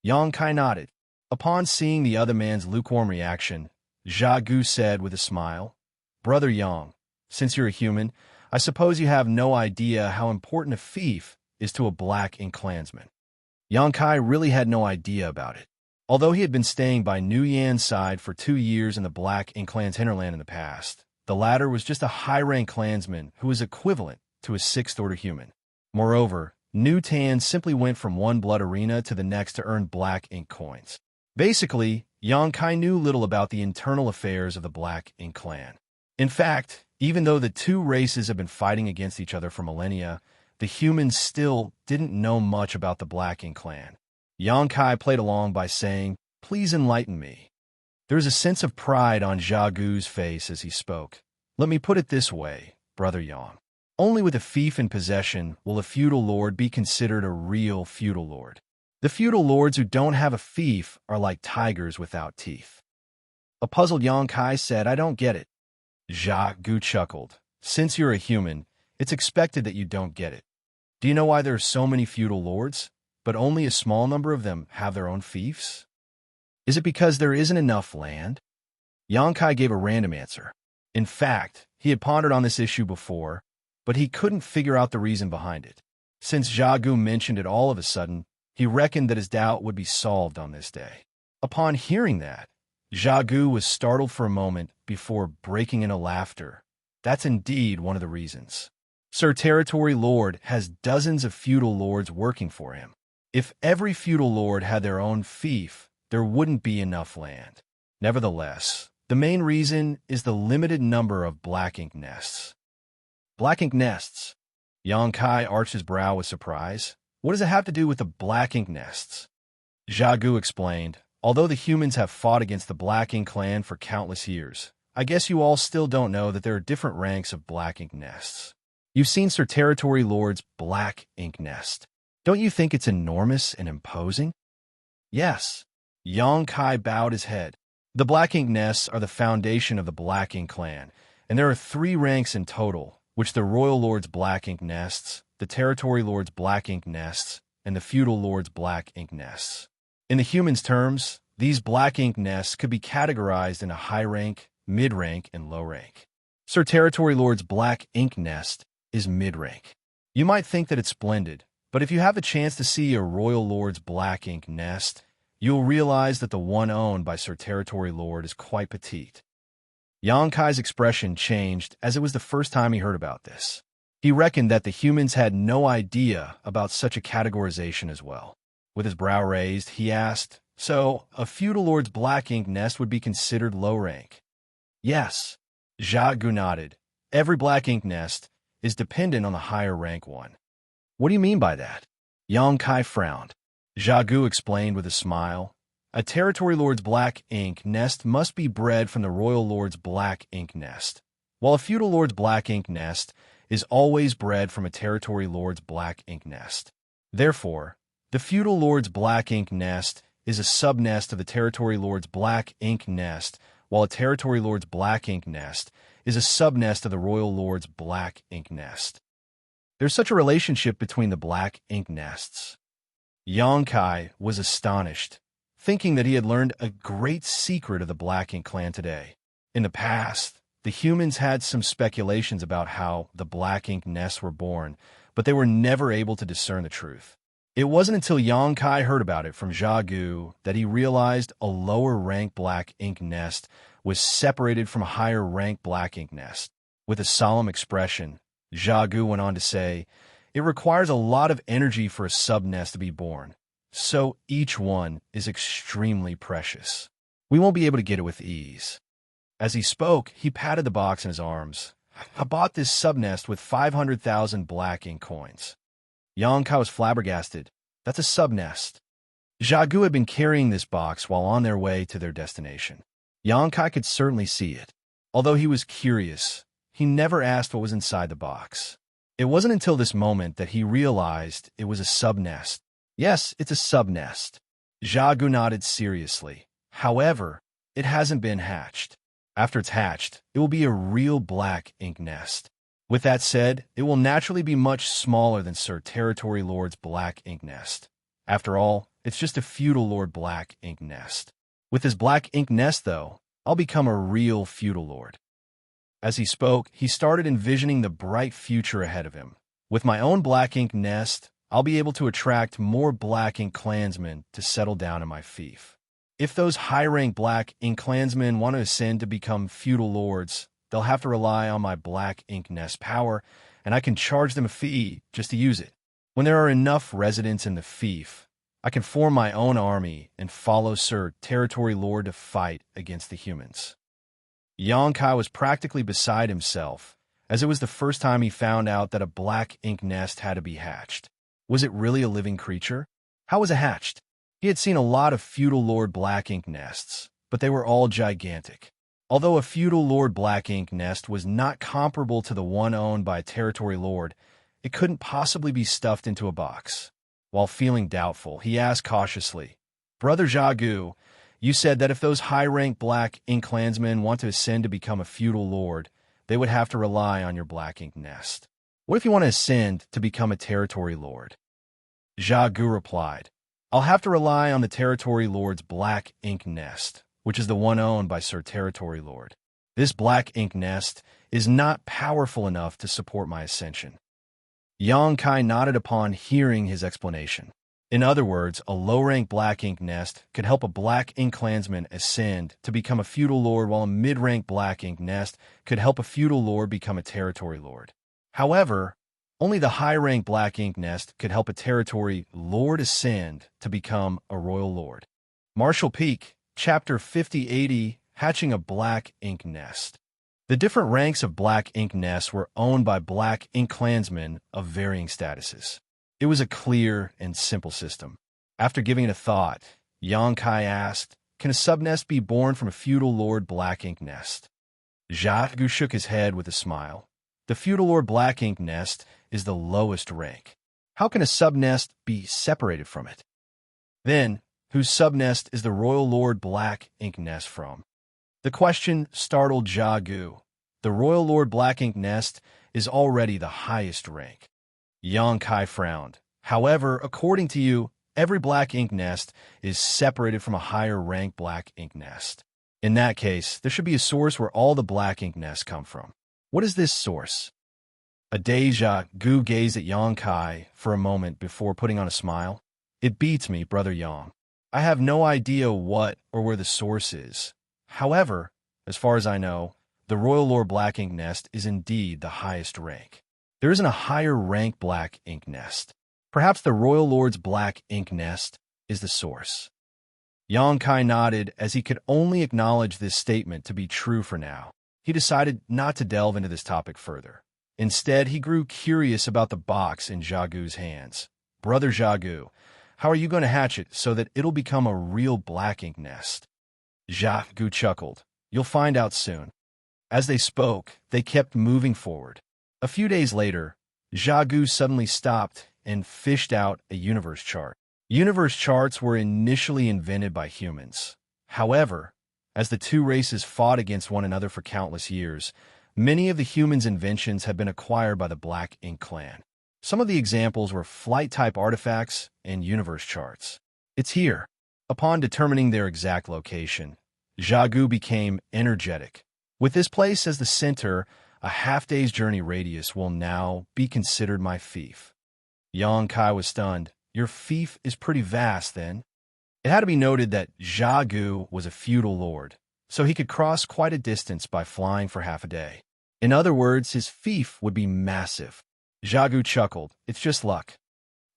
Xianxia nodded. Upon seeing the other man's lukewarm reaction, Zha Gu said with a smile, "Brother Yang, since you're a human, I suppose you have no idea how important a fief is to a black ink clansman." Xianxia really had no idea about it. Although he had been staying by Nu Yan's side for 2 years in the Black Ink clan's hinterland in the past, the latter was just a high-rank clansman who was equivalent to a 6th-order human. Moreover, Nu Tan simply went from one blood arena to the next to earn black ink coins. Basically, Xianxia knew little about the internal affairs of the Black Ink clan. In fact, even though the two races have been fighting against each other for millennia, the humans still didn't know much about the Black Ink clan. Xianxia played along by saying, "Please enlighten me." There was a sense of pride on Zha Gu's face as he spoke. "Let me put it this way, Brother Yang. Only with a fief in possession will a feudal lord be considered a real feudal lord. The feudal lords who don't have a fief are like tigers without teeth." A puzzled Xianxia said, "I don't get it." Zha Gu chuckled. "Since you're a human, it's expected that you don't get it. Do you know why there are so many feudal lords, but only a small number of them have their own fiefs? Is it because there isn't enough land?" Xianxia gave a random answer. In fact, he had pondered on this issue before, but he couldn't figure out the reason behind it. Since Zha Gu mentioned it all of a sudden, he reckoned that his doubt would be solved on this day. Upon hearing that, Zha Gu was startled for a moment before breaking into laughter. That's indeed one of the reasons. Sir Territory Lord has dozens of feudal lords working for him. If every feudal lord had their own fief, there wouldn't be enough land. Nevertheless, the main reason is the limited number of black ink nests. Black ink nests? Xianxia arched his brow with surprise. What does it have to do with the black ink nests? Zha Gu explained, "Although the humans have fought against the Black Ink clan for countless years, I guess you all still don't know that there are different ranks of black ink nests. You've seen Sir Territory Lord's black ink nest. Don't you think it's enormous and imposing?" "Yes." Xianxia bowed his head. "The black ink nests are the foundation of the Black Ink clan, and there are 3 ranks in total, which the Royal Lord's Black Ink Nests, the Territory Lord's Black Ink Nests, and the Feudal Lord's Black Ink Nests. In the humans' terms, these Black Ink Nests could be categorized into high rank, mid rank, and low rank. Sir Territory Lord's Black Ink Nest is mid rank. You might think that it's splendid, but if you have the chance to see a Royal Lord's Black Ink Nest, you'll realize that the one owned by Sir Territory Lord is quite petite. Xianxia's expression changed as it was the first time he heard about this. He reckoned that the humans had no idea about such a categorization as well. With his brow raised, he asked, "So, a Feudal Lord's Black Ink Nest would be considered low rank?" "Yes." Xianxia nodded. "Every Black Ink Nest is dependent on the higher rank one." "What do you mean by that?" Xianxia frowned. Xianxia explained with a smile. "A Territory Lord's Black Ink Nest must be bred from the Royal Lord's Black Ink Nest, while a Feudal Lord's Black Ink Nest is always bred from a Territory Lord's Black Ink Nest. Therefore, the Feudal Lord's Black Ink Nest is a subnest of the Territory Lord's Black Ink Nest, while a Territory Lord's Black Ink Nest is a subnest of the Royal Lord's Black Ink Nest. There's such a relationship between the Black Ink Nests." Xianxia was astonished, thinking that he had learned a great secret of the Black Ink clan today. In the past, the humans had some speculations about how the Black Ink Nests were born, but they were never able to discern the truth. It wasn't until Xianxia heard about it from Xianxia that he realized a lower rank Black Ink Nest was separated from a higher rank Black Ink Nest. With a solemn expression, Xianxia went on to say, "It requires a lot of energy for a subnest to be born, so each one is extremely precious. We won't be able to get it with ease." As he spoke, he patted the box in his arms. "I bought this subnest with 500,000 Black Ink coins." Xianxia was flabbergasted. "That's a subnest." Xianxia had been carrying this box while on their way to their destination. Xianxia could certainly see it. Although he was curious, he never asked what was inside the box. It wasn't until this moment that he realized it was a subnest. "Yes, it's a subnest." Xianxia nodded seriously. "However, it hasn't been hatched. After it's hatched, it will be a real Black Ink Nest. With that said, it will naturally be much smaller than Sir Territory Lord's Black Ink Nest. After all, it's just a Feudal Lord Black Ink Nest. With this Black Ink Nest, though, I'll become a real Feudal Lord." As he spoke, he started envisioning the bright future ahead of him. "With my own Black Ink Nest, I'll be able to attract more Black Ink clansmen to settle down in my fief. If those high-rank Black Ink clansmen want to ascend to become Feudal Lords, they'll have to rely on my Black Ink Nest power, and I can charge them a fee just to use it. When there are enough residents in the fief, I can form my own army and follow Sir Territory Lord to fight against the humans." Xianxia was practically beside himself, as it was the first time he found out that a Black Ink Nest had to be hatched. Was it really a living creature? How was it hatched? He had seen a lot of Feudal Lord Black Ink Nests, but they were all gigantic. Although a Feudal Lord Black Ink Nest was not comparable to the one owned by a Territory Lord, it couldn't possibly be stuffed into a box. While feeling doubtful, he asked cautiously, "Brother Xianxia, you said that if those high-rank Black Ink clansmen want to ascend to become a Feudal Lord, they would have to rely on your Black Ink Nest. What if you want to ascend to become a Territory Lord?" Xianxia replied, "I'll have to rely on the Territory Lord's Black Ink Nest, which is the one owned by Sir Territory Lord. This Black Ink Nest is not powerful enough to support my ascension." Xianxia nodded upon hearing his explanation. In other words, a low-rank Black Ink Nest could help a Black Ink clansman ascend to become a Feudal Lord, while a mid-rank Black Ink Nest could help a Feudal Lord become a Territory Lord. However, only the high-rank Black Ink Nest could help a Territory Lord ascend to become a Royal Lord. Marshall Peak, Chapter 5080, Hatching a Black Ink Nest. The different ranks of Black Ink Nests were owned by Black Ink clansmen of varying statuses. It was a clear and simple system. After giving it a thought, Xianxia asked, "Can a subnest be born from a Feudal Lord Black Ink Nest?" Xianxia shook his head with a smile. "The Feudal Lord Black Ink Nest is the lowest rank. How can a subnest be separated from it?" "Then, whose subnest is the Royal Lord Black Ink Nest from?" The question startled Xianxia. The Royal Lord Black Ink Nest is already the highest rank. Xianxia frowned. However, according to you, every black ink nest is separated from a higher rank black ink nest. In that case, there should be a source where all the black ink nests come from. What is this source? A deja Gu gazed at Xianxia for a moment before putting on a smile. It beats me, Brother Yang. I have no idea what or where the source is. However, as far as I know, the Royal Lord Black Ink Nest is indeed the highest rank. There isn't a higher rank black ink nest. Perhaps the Royal Lord's Black Ink Nest is the source. Xianxia nodded as he could only acknowledge this statement to be true for now. He decided not to delve into this topic further. Instead, he grew curious about the box in Xiaogu's hands. Brother Xiaogu, how are you going to hatch it so that it'll become a real black ink nest? Xiaogu chuckled. You'll find out soon. As they spoke, they kept moving forward. A few days later, Xiaogu suddenly stopped and fished out a universe chart. Universe charts were initially invented by humans. However, as the two races fought against one another for countless years, many of the humans' inventions had been acquired by the Black Ink clan. Some of the examples were flight-type artifacts and universe charts. It's here. Upon determining their exact location, Xiaogu became energetic. With this place as the center, a half-day's journey radius will now be considered my fief. Xianxia was stunned. Your fief is pretty vast, then. It had to be noted that Xiaogu was a feudal lord, so he could cross quite a distance by flying for half a day. In other words, his fief would be massive. Xiaogu chuckled. It's just luck.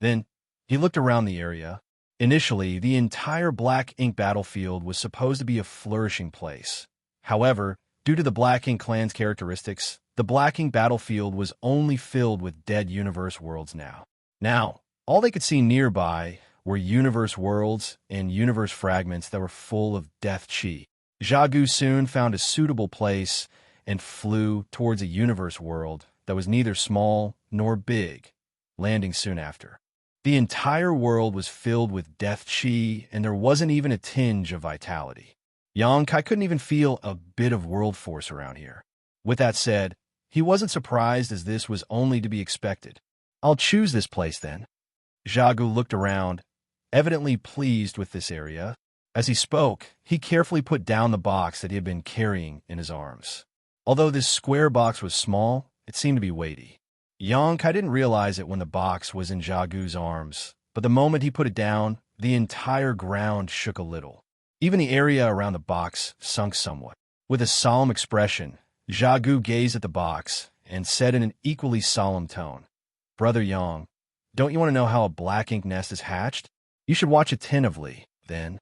Then, he looked around the area. Initially, the entire Black Ink battlefield was supposed to be a flourishing place. However, due to the Black Ink clan's characteristics, the Black Ink battlefield was only filled with dead universe worlds now. All they could see nearby were universe worlds and universe fragments that were full of death chi. Xiaogu soon found a suitable place and flew towards a universe world that was neither small nor big, landing soon after. The entire world was filled with death chi, and there wasn't even a tinge of vitality. Xianxia couldn't even feel a bit of world force around here. With that said, he wasn't surprised as this was only to be expected. I'll choose this place then. Xiaogu looked around, evidently pleased with this area. As he spoke, he carefully put down the box that he had been carrying in his arms. Although this square box was small, it seemed to be weighty. Xianxia didn't realize it when the box was in Xiaogu's arms, but the moment he put it down, the entire ground shook a little. Even the area around the box sunk somewhat. With a solemn expression, Xiaogu gazed at the box and said in an equally solemn tone, Brother Yang, don't you want to know how a black ink nest is hatched? You should watch attentively, then.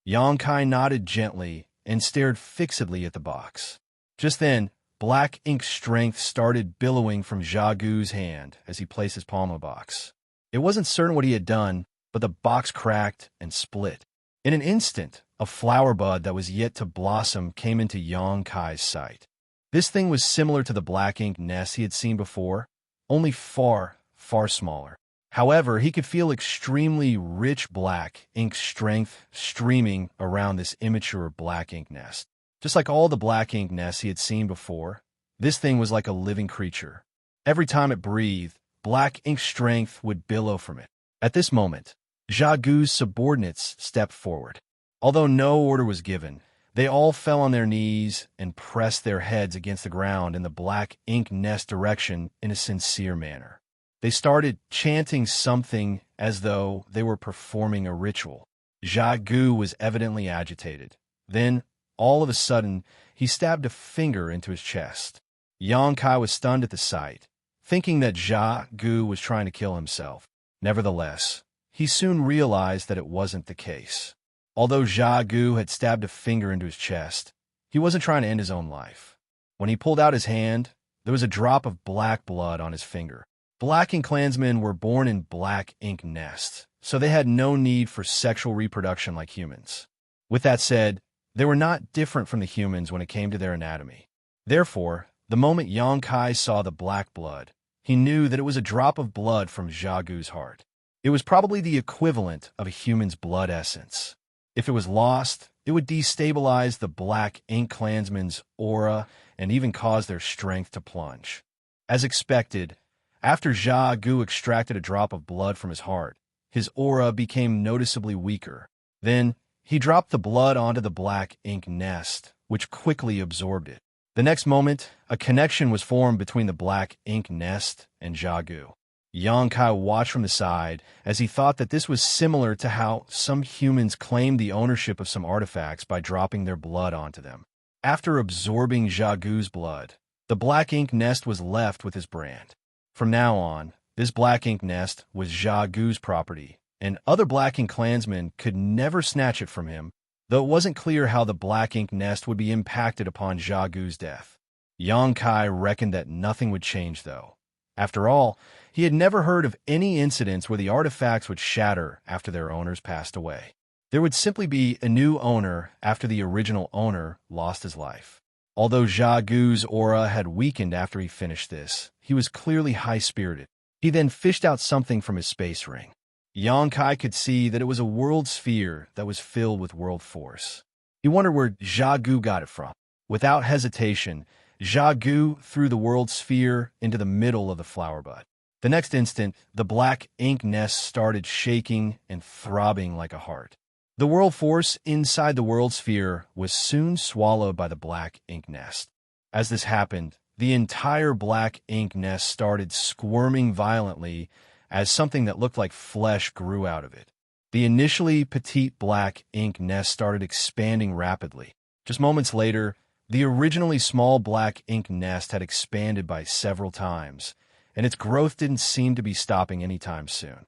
Xianxia nodded gently and stared fixedly at the box. Just then, black ink strength started billowing from Xiaogu's hand as he placed his palm on the box. It wasn't certain what he had done, but the box cracked and split. In an instant, a flower bud that was yet to blossom came into Xianxia's sight. This thing was similar to the black ink nest he had seen before, only far, far smaller. However, he could feel extremely rich black ink strength streaming around this immature black ink nest. Just like all the black ink nests he had seen before, this thing was like a living creature. Every time it breathed, black ink strength would billow from it. At this moment, Xiaogu's subordinates stepped forward. Although no order was given, they all fell on their knees and pressed their heads against the ground in the black ink nest direction in a sincere manner. They started chanting something as though they were performing a ritual. Xiaogu was evidently agitated. Then, all of a sudden, he stabbed a finger into his chest. Xianxia was stunned at the sight, thinking that Xiaogu was trying to kill himself. Nevertheless, he soon realized that it wasn't the case. Although Xiaogu had stabbed a finger into his chest, he wasn't trying to end his own life. When he pulled out his hand, there was a drop of black blood on his finger. Black Ink clansmen were born in black ink nests, so they had no need for sexual reproduction like humans. With that said, they were not different from the humans when it came to their anatomy. Therefore, the moment Xianxia saw the black blood, he knew that it was a drop of blood from Xiaogu's heart. It was probably the equivalent of a human's blood essence. If it was lost, It would destabilize the Black Ink clansmen's aura and even cause their strength to plunge. As expected, after Jia Gu extracted a drop of blood from his heart, his aura became noticeably weaker. Then, he dropped the blood onto the Black Ink nest, which quickly absorbed it. The next moment, a connection was formed between the Black Ink nest and Jia Gu. Xianxia watched from the side as he thought that this was similar to how some humans claimed the ownership of some artifacts by dropping their blood onto them. After absorbing Jia Gu's blood, the Black Ink nest was left with his brand. From now on, this Black Ink nest was Jia Gu's property, and other Black Ink clansmen could never snatch it from him, though it wasn't clear how the Black Ink nest would be impacted upon Jia Gu's death. Xianxia reckoned that nothing would change, though. After all, he had never heard of any incidents where the artifacts would shatter after their owners passed away. There would simply be a new owner after the original owner lost his life. Although Jia Gu's aura had weakened after he finished this, he was clearly high-spirited. He then fished out something from his space ring. Xianxia could see that it was a world sphere that was filled with world force. He wondered where Jia Gu got it from. Without hesitation, Jia Gu threw the world sphere into the middle of the flower bud. The next instant, the Black Ink nest started shaking and throbbing like a heart. The world force inside the world sphere was soon swallowed by the Black Ink nest. As this happened, the entire Black Ink nest started squirming violently as something that looked like flesh grew out of it. The initially petite Black Ink nest started expanding rapidly. Just moments later, the originally small Black Ink nest had expanded by several times, and its growth didn't seem to be stopping anytime soon.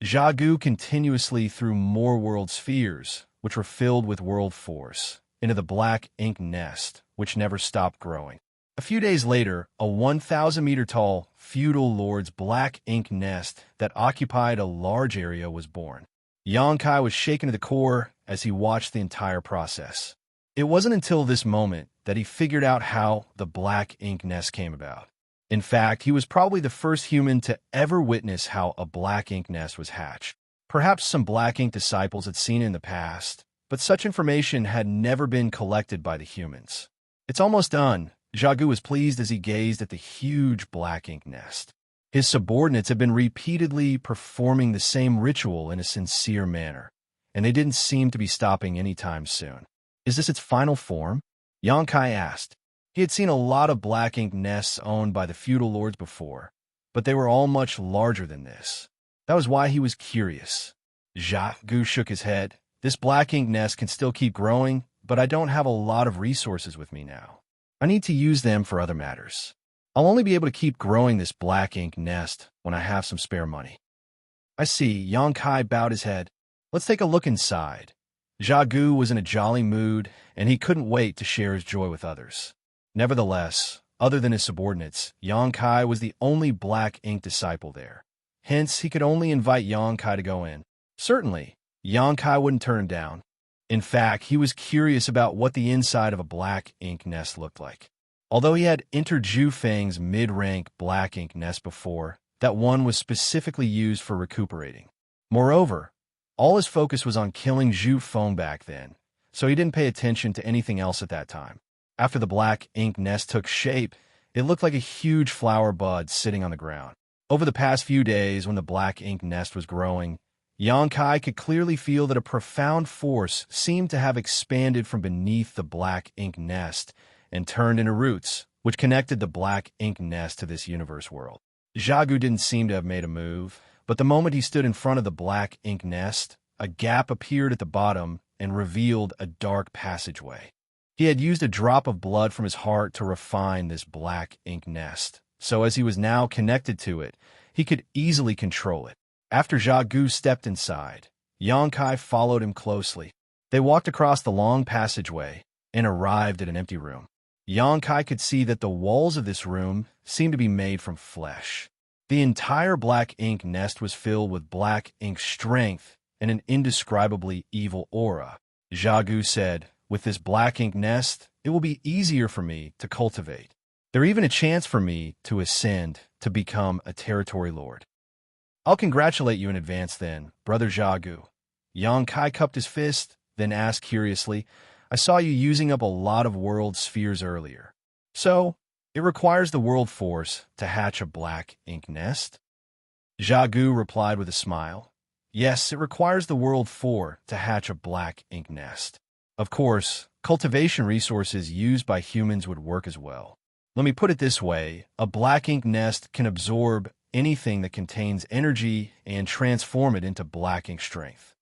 Jia Gu continuously threw more world spheres, which were filled with world force, into the Black Ink nest, which never stopped growing. A few days later, a 1,000-meter-tall feudal lord's Black Ink nest that occupied a large area was born. Xianxia was shaken to the core as he watched the entire process. It wasn't until this moment that he figured out how the Black Ink nest came about. In fact, he was probably the first human to ever witness how a Black Ink nest was hatched. Perhaps some Black Ink disciples had seen it in the past, but such information had never been collected by the humans. It's almost done. Jia Gu was pleased as he gazed at the huge Black Ink nest. His subordinates had been repeatedly performing the same ritual in a sincere manner, and they didn't seem to be stopping anytime soon. Is this its final form? Xianxia asked. He had seen a lot of Black Ink nests owned by the feudal lords before, but they were all much larger than this. That was why he was curious. Jia Gu shook his head. This Black Ink nest can still keep growing, but I don't have a lot of resources with me now. I need to use them for other matters. I'll only be able to keep growing this Black Ink nest when I have some spare money. I see. Xianxia bowed his head. Let's take a look inside. Jia Gu was in a jolly mood, and he couldn't wait to share his joy with others. Nevertheless, other than his subordinates, Xianxia was the only Black Ink disciple there. Hence, he could only invite Xianxia to go in. Certainly, Xianxia wouldn't turn him down. In fact, he was curious about what the inside of a Black Ink nest looked like. Although he had entered Zhu Feng's mid-rank Black Ink nest before, that one was specifically used for recuperating. Moreover, all his focus was on killing Zhu Feng back then, so he didn't pay attention to anything else at that time. After the Black Ink nest took shape, it looked like a huge flower bud sitting on the ground. Over the past few days, when the Black Ink nest was growing, Xianxia could clearly feel that a profound force seemed to have expanded from beneath the Black Ink nest and turned into roots, which connected the Black Ink nest to this universe world. Jia Gu didn't seem to have made a move, but the moment he stood in front of the Black Ink nest, a gap appeared at the bottom and revealed a dark passageway. He had used a drop of blood from his heart to refine this Black Ink nest, so as he was now connected to it, he could easily control it. After Jia Gu stepped inside, Xianxia followed him closely. They walked across the long passageway and arrived at an empty room. Xianxia could see that the walls of this room seemed to be made from flesh. The entire Black Ink nest was filled with Black Ink strength and an indescribably evil aura. Jia Gu said, "With this Black Ink nest, it will be easier for me to cultivate. There's even a chance for me to ascend to become a territory lord." "I'll congratulate you in advance then, Brother Jia Gu." Xianxia cupped his fist, then asked curiously, I saw you using up a lot of world spheres earlier. So, it requires the world force to hatch a black ink nest? Xiaogu replied with a smile. Yes, it requires the world force to hatch a black ink nest. Of course, cultivation resources used by humans would work as well. Let me put it this way, a black ink nest can absorb anything that contains energy and transform it into black ink strength.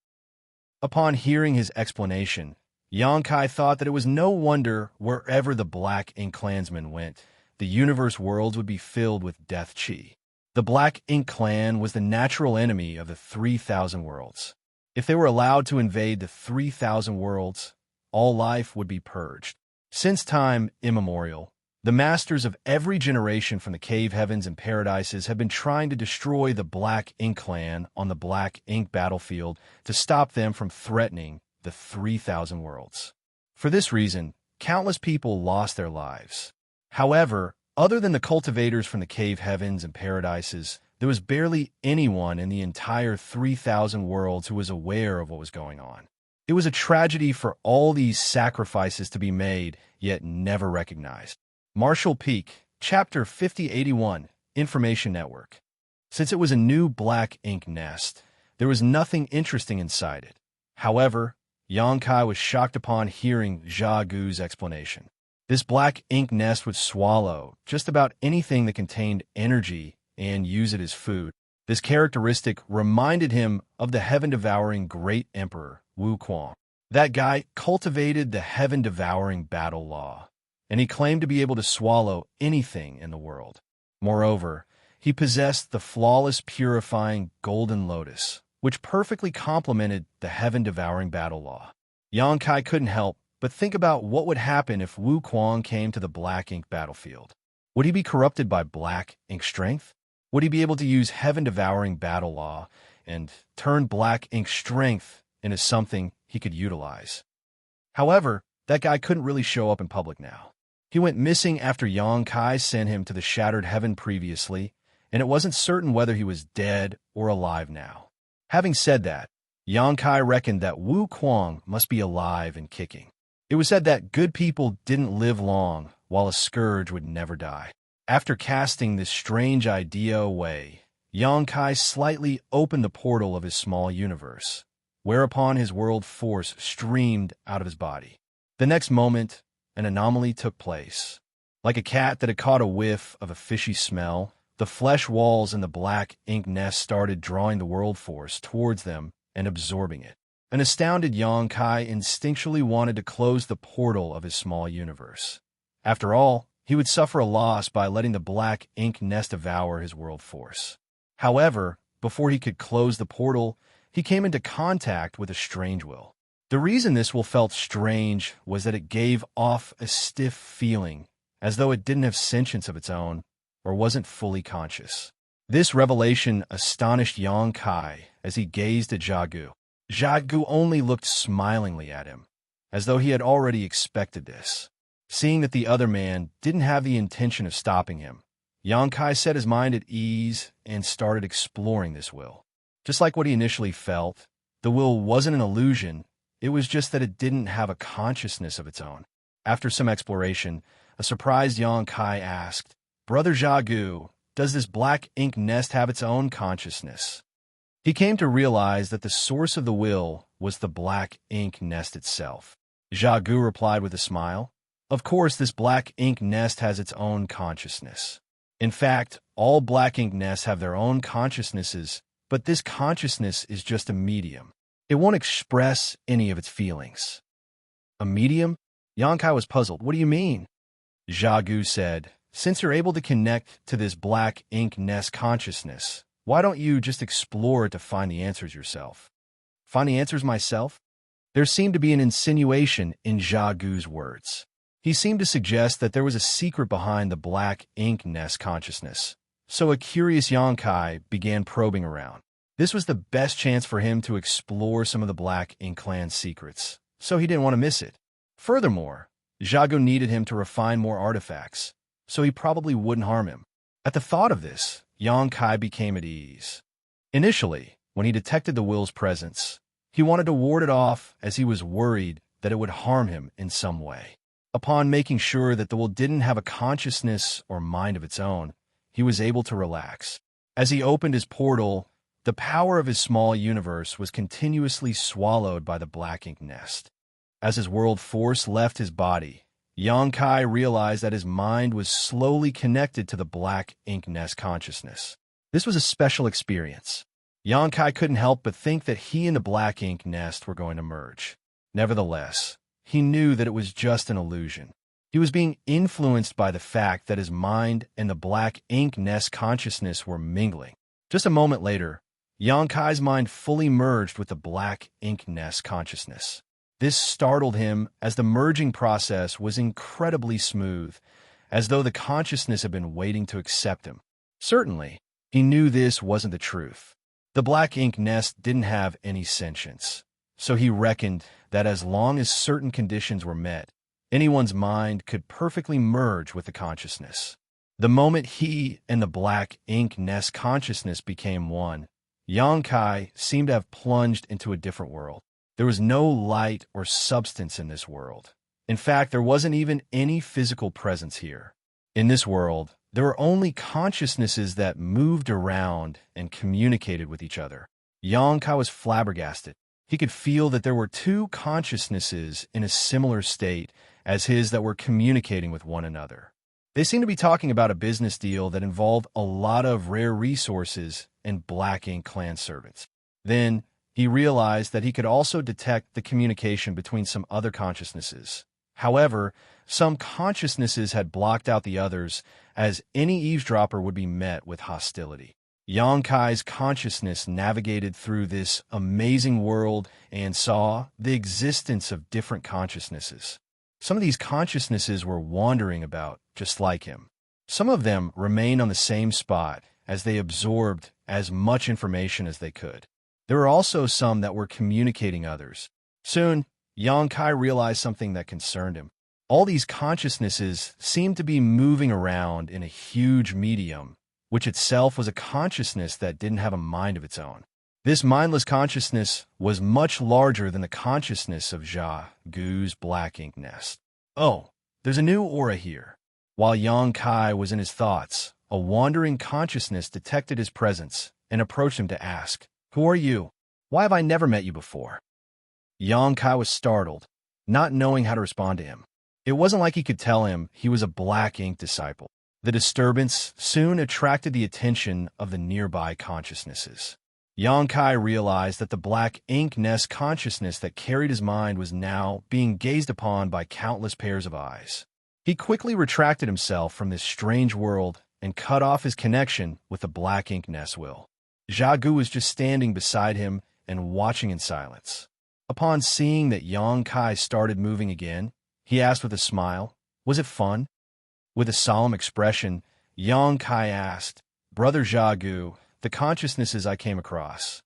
Upon hearing his explanation, Yonkai thought that it was no wonder wherever the Black Ink clansmen went, the universe worlds would be filled with death chi. The Black Ink clan was the natural enemy of the 3,000 worlds. If they were allowed to invade the 3,000 worlds, all life would be purged. Since time immemorial, the masters of every generation from the cave heavens and paradises have been trying to destroy the Black Ink clan on the Black Ink battlefield to stop them from threatening the 3,000 worlds. For this reason, countless people lost their lives. However, other than the cultivators from the cave heavens and paradises, there was barely anyone in the entire 3,000 worlds who was aware of what was going on. It was a tragedy for all these sacrifices to be made, yet never recognized. Marshall Peak, Chapter 5081, Information Network. Since it was a new black ink nest, there was nothing interesting inside it. However, Yonkai was shocked upon hearing Xiaogu's explanation. This black ink nest would swallow just about anything that contained energy and use it as food. This characteristic reminded him of the heaven-devouring great emperor, Wuxia. That guy cultivated the heaven-devouring battle law, and he claimed to be able to swallow anything in the world. Moreover, he possessed the flawless purifying golden lotus, which perfectly complemented the heaven-devouring battle law. Yonkai couldn't help but think about what would happen if Wuxia came to the black ink battlefield. Would he be corrupted by black ink strength? Would he be able to use heaven-devouring battle law and turn black ink strength into something he could utilize? However, that guy couldn't really show up in public now. He went missing after Yonkai sent him to the Shattered Heaven previously, and it wasn't certain whether he was dead or alive now. Having said that, Yonkai reckoned that Wuxia must be alive and kicking. It was said that good people didn't live long, while a scourge would never die. After casting this strange idea away, Yonkai slightly opened the portal of his small universe, whereupon his world force streamed out of his body. The next moment, an anomaly took place. Like a cat that had caught a whiff of a fishy smell, the flesh walls in the black ink nest started drawing the world force towards them and absorbing it. An astounded Yonkai instinctually wanted to close the portal of his small universe. After all, he would suffer a loss by letting the black ink nest devour his world force. However, before he could close the portal, he came into contact with a strange will. The reason this will felt strange was that it gave off a stiff feeling, as though it didn't have sentience of its own, or wasn't fully conscious. This revelation astonished Yonkai as he gazed at Xiaogu. Xiaogu only looked smilingly at him, as though he had already expected this. Seeing that the other man didn't have the intention of stopping him, Yonkai set his mind at ease and started exploring this will. Just like what he initially felt, the will wasn't an illusion, it was just that it didn't have a consciousness of its own. After some exploration, a surprised Yonkai asked, Brother Xiaogu, does this black ink nest have its own consciousness? He came to realize that the source of the will was the black ink nest itself. Xiaogu replied with a smile, Of course, this black ink nest has its own consciousness. In fact, all black ink nests have their own consciousnesses, but this consciousness is just a medium. It won't express any of its feelings. A medium? Yonkai was puzzled. What do you mean? Xiaogu said, Since you're able to connect to this black ink nest consciousness, why don't you just explore it to find the answers yourself? Find the answers myself? There seemed to be an insinuation in Xiaogu's words. He seemed to suggest that there was a secret behind the black ink nest consciousness. So a curious Yonkai began probing around. This was the best chance for him to explore some of the Black Ink clan's secrets, so he didn't want to miss it. Furthermore, Xiaogu needed him to refine more artifacts, so he probably wouldn't harm him. At the thought of this, Yonkai became at ease. Initially, when he detected the will's presence, He wanted to ward it off as he was worried that it would harm him in some way. Upon making sure that the will didn't have a consciousness or mind of its own, he was able to relax. As he opened his portal, the power of his small universe was continuously swallowed by the black ink nest. As his world force left his body, Xianxia realized that his mind was slowly connected to the black ink nest consciousness. This was a special experience. Xianxia couldn't help but think that he and the black ink nest were going to merge. Nevertheless, he knew that it was just an illusion. He was being influenced by the fact that his mind and the black ink nest consciousness were mingling. Just a moment later, Xianxia's mind fully merged with the black ink nest consciousness. This startled him as the merging process was incredibly smooth, as though the consciousness had been waiting to accept him. Certainly, he knew this wasn't the truth. The black ink nest didn't have any sentience, so he reckoned that as long as certain conditions were met, anyone's mind could perfectly merge with the consciousness. The moment he and the black ink nest consciousness became one, Xianxia seemed to have plunged into a different world. There was no light or substance in this world. In fact, there wasn't even any physical presence here. In this world, there were only consciousnesses that moved around and communicated with each other. Xianxia was flabbergasted. He could feel that there were two consciousnesses in a similar state as his that were communicating with one another. They seemed to be talking about a business deal that involved a lot of rare resources and black ink clan servants. Then, he realized that he could also detect the communication between some other consciousnesses. However, some consciousnesses had blocked out the others, as any eavesdropper would be met with hostility. Xianxia's consciousness navigated through this amazing world and saw the existence of different consciousnesses. Some of these consciousnesses were wandering about just like him. Some of them remained on the same spot as they absorbed as much information as they could. There were also some that were communicating others. Soon, Xianxia realized something that concerned him. All these consciousnesses seemed to be moving around in a huge medium, which itself was a consciousness that didn't have a mind of its own. This mindless consciousness was much larger than the consciousness of Jia Gu's black ink nest. Oh, there's a new aura here. While Xianxia was in his thoughts, a wandering consciousness detected his presence and approached him to ask, "Who are you? Why have I never met you before?" Xianxia was startled, not knowing how to respond to him. It wasn't like he could tell him he was a black ink disciple. The disturbance soon attracted the attention of the nearby consciousnesses. Xianxia realized that the black ink nest consciousness that carried his mind was now being gazed upon by countless pairs of eyes. He quickly retracted himself from this strange world and cut off his connection with the black ink nest will. Jia Gu was just standing beside him and watching in silence. Upon seeing that Xianxia started moving again, he asked with a smile, "Was it fun?" With a solemn expression, Xianxia asked, "Brother Jia Gu, the consciousnesses I came across."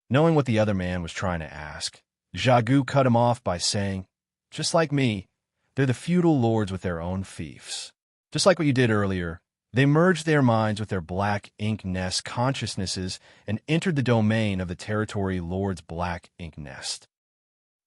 Knowing what the other man was trying to ask, Jia Gu cut him off by saying, "Just like me, they're the feudal lords with their own fiefs. Just like what you did earlier, they merged their minds with their black ink nest consciousnesses and entered the domain of the territory lord's black ink nest."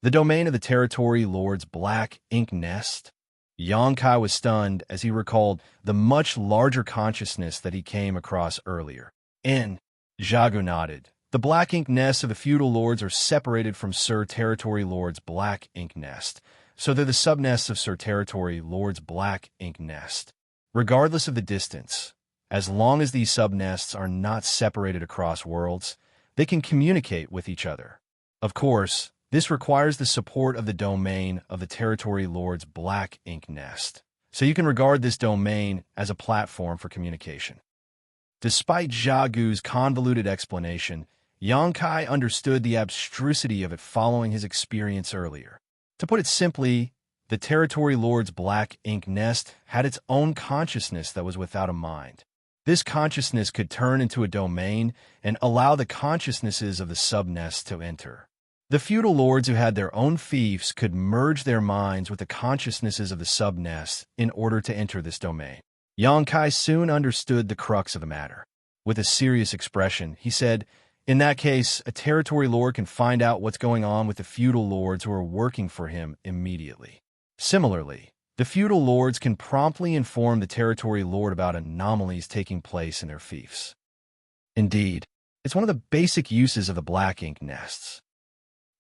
The domain of the territory lord's black ink nest? Xianxia was stunned as he recalled the much larger consciousness that he came across earlier. Jia Gu nodded. The black ink nests of the feudal lords are separated from Sir Territory Lord's black ink nest, so they're the subnests of Sir Territory Lord's black ink nest. Regardless of the distance, as long as these subnests are not separated across worlds, they can communicate with each other. Of course, this requires the support of the domain of the Territory Lord's black ink nest, so you can regard this domain as a platform for communication. Despite Jia Gu's convoluted explanation, Xianxia understood the abstrusity of it following his experience earlier. To put it simply, the Territory Lord's black ink nest had its own consciousness that was without a mind. This consciousness could turn into a domain and allow the consciousnesses of the subnests to enter. The feudal lords who had their own fiefs could merge their minds with the consciousnesses of the subnests in order to enter this domain. Xianxia soon understood the crux of the matter. With a serious expression, he said, In that case, a territory lord can find out what's going on with the feudal lords who are working for him immediately. Similarly, the feudal lords can promptly inform the territory lord about anomalies taking place in their fiefs. Indeed, it's one of the basic uses of the black ink nests.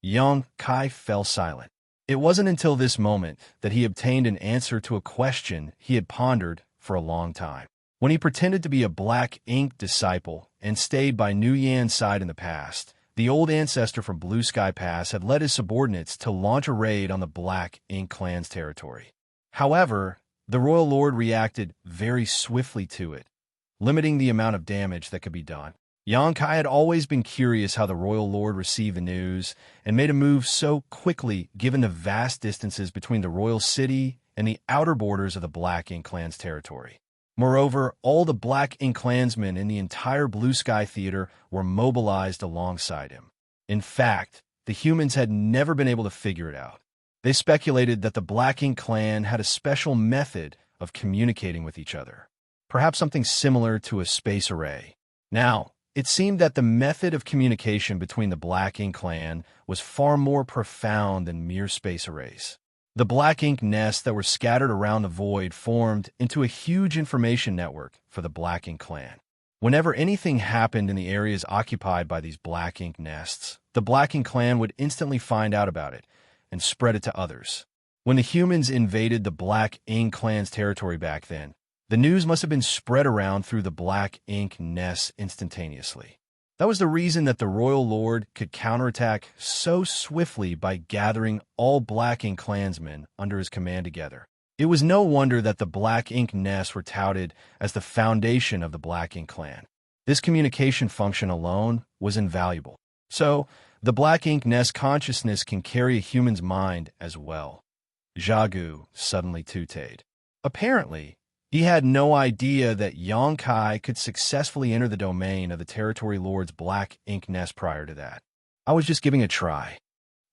Xianxia fell silent. It wasn't until this moment that he obtained an answer to a question he had pondered for a long time. When he pretended to be a black ink disciple and stayed by Nu Yan's side in the past, the old ancestor from Blue Sky Pass had led his subordinates to launch a raid on the Black Ink clan's territory. However, the royal lord reacted very swiftly to it, limiting the amount of damage that could be done. Xianxia had always been curious how the royal lord received the news and made a move so quickly given the vast distances between the royal city and the outer borders of the Black Ink clan's territory. Moreover, all the Black Ink clansmen in the entire Blue Sky Theater were mobilized alongside him. In fact, the humans had never been able to figure it out. They speculated that the Black Ink clan had a special method of communicating with each other, perhaps something similar to a space array. Now, it seemed that the method of communication between the Black Ink clan was far more profound than mere space arrays. The black ink nests that were scattered around the void formed into a huge information network for the Black Ink clan. Whenever anything happened in the areas occupied by these black ink nests, the Black Ink clan would instantly find out about it and spread it to others. When the humans invaded the Black Ink clan's territory back then, the news must have been spread around through the black ink nests instantaneously. That was the reason that the royal lord could counterattack so swiftly by gathering all Black Ink clansmen under his command together. It was no wonder that the black ink nests were touted as the foundation of the Black Ink clan. This communication function alone was invaluable. So, the black ink nest consciousness can carry a human's mind as well. Xiagu suddenly tutayed. Apparently, he had no idea that Xianxia could successfully enter the domain of the territory lord's black ink nest prior to that. I was just giving a try.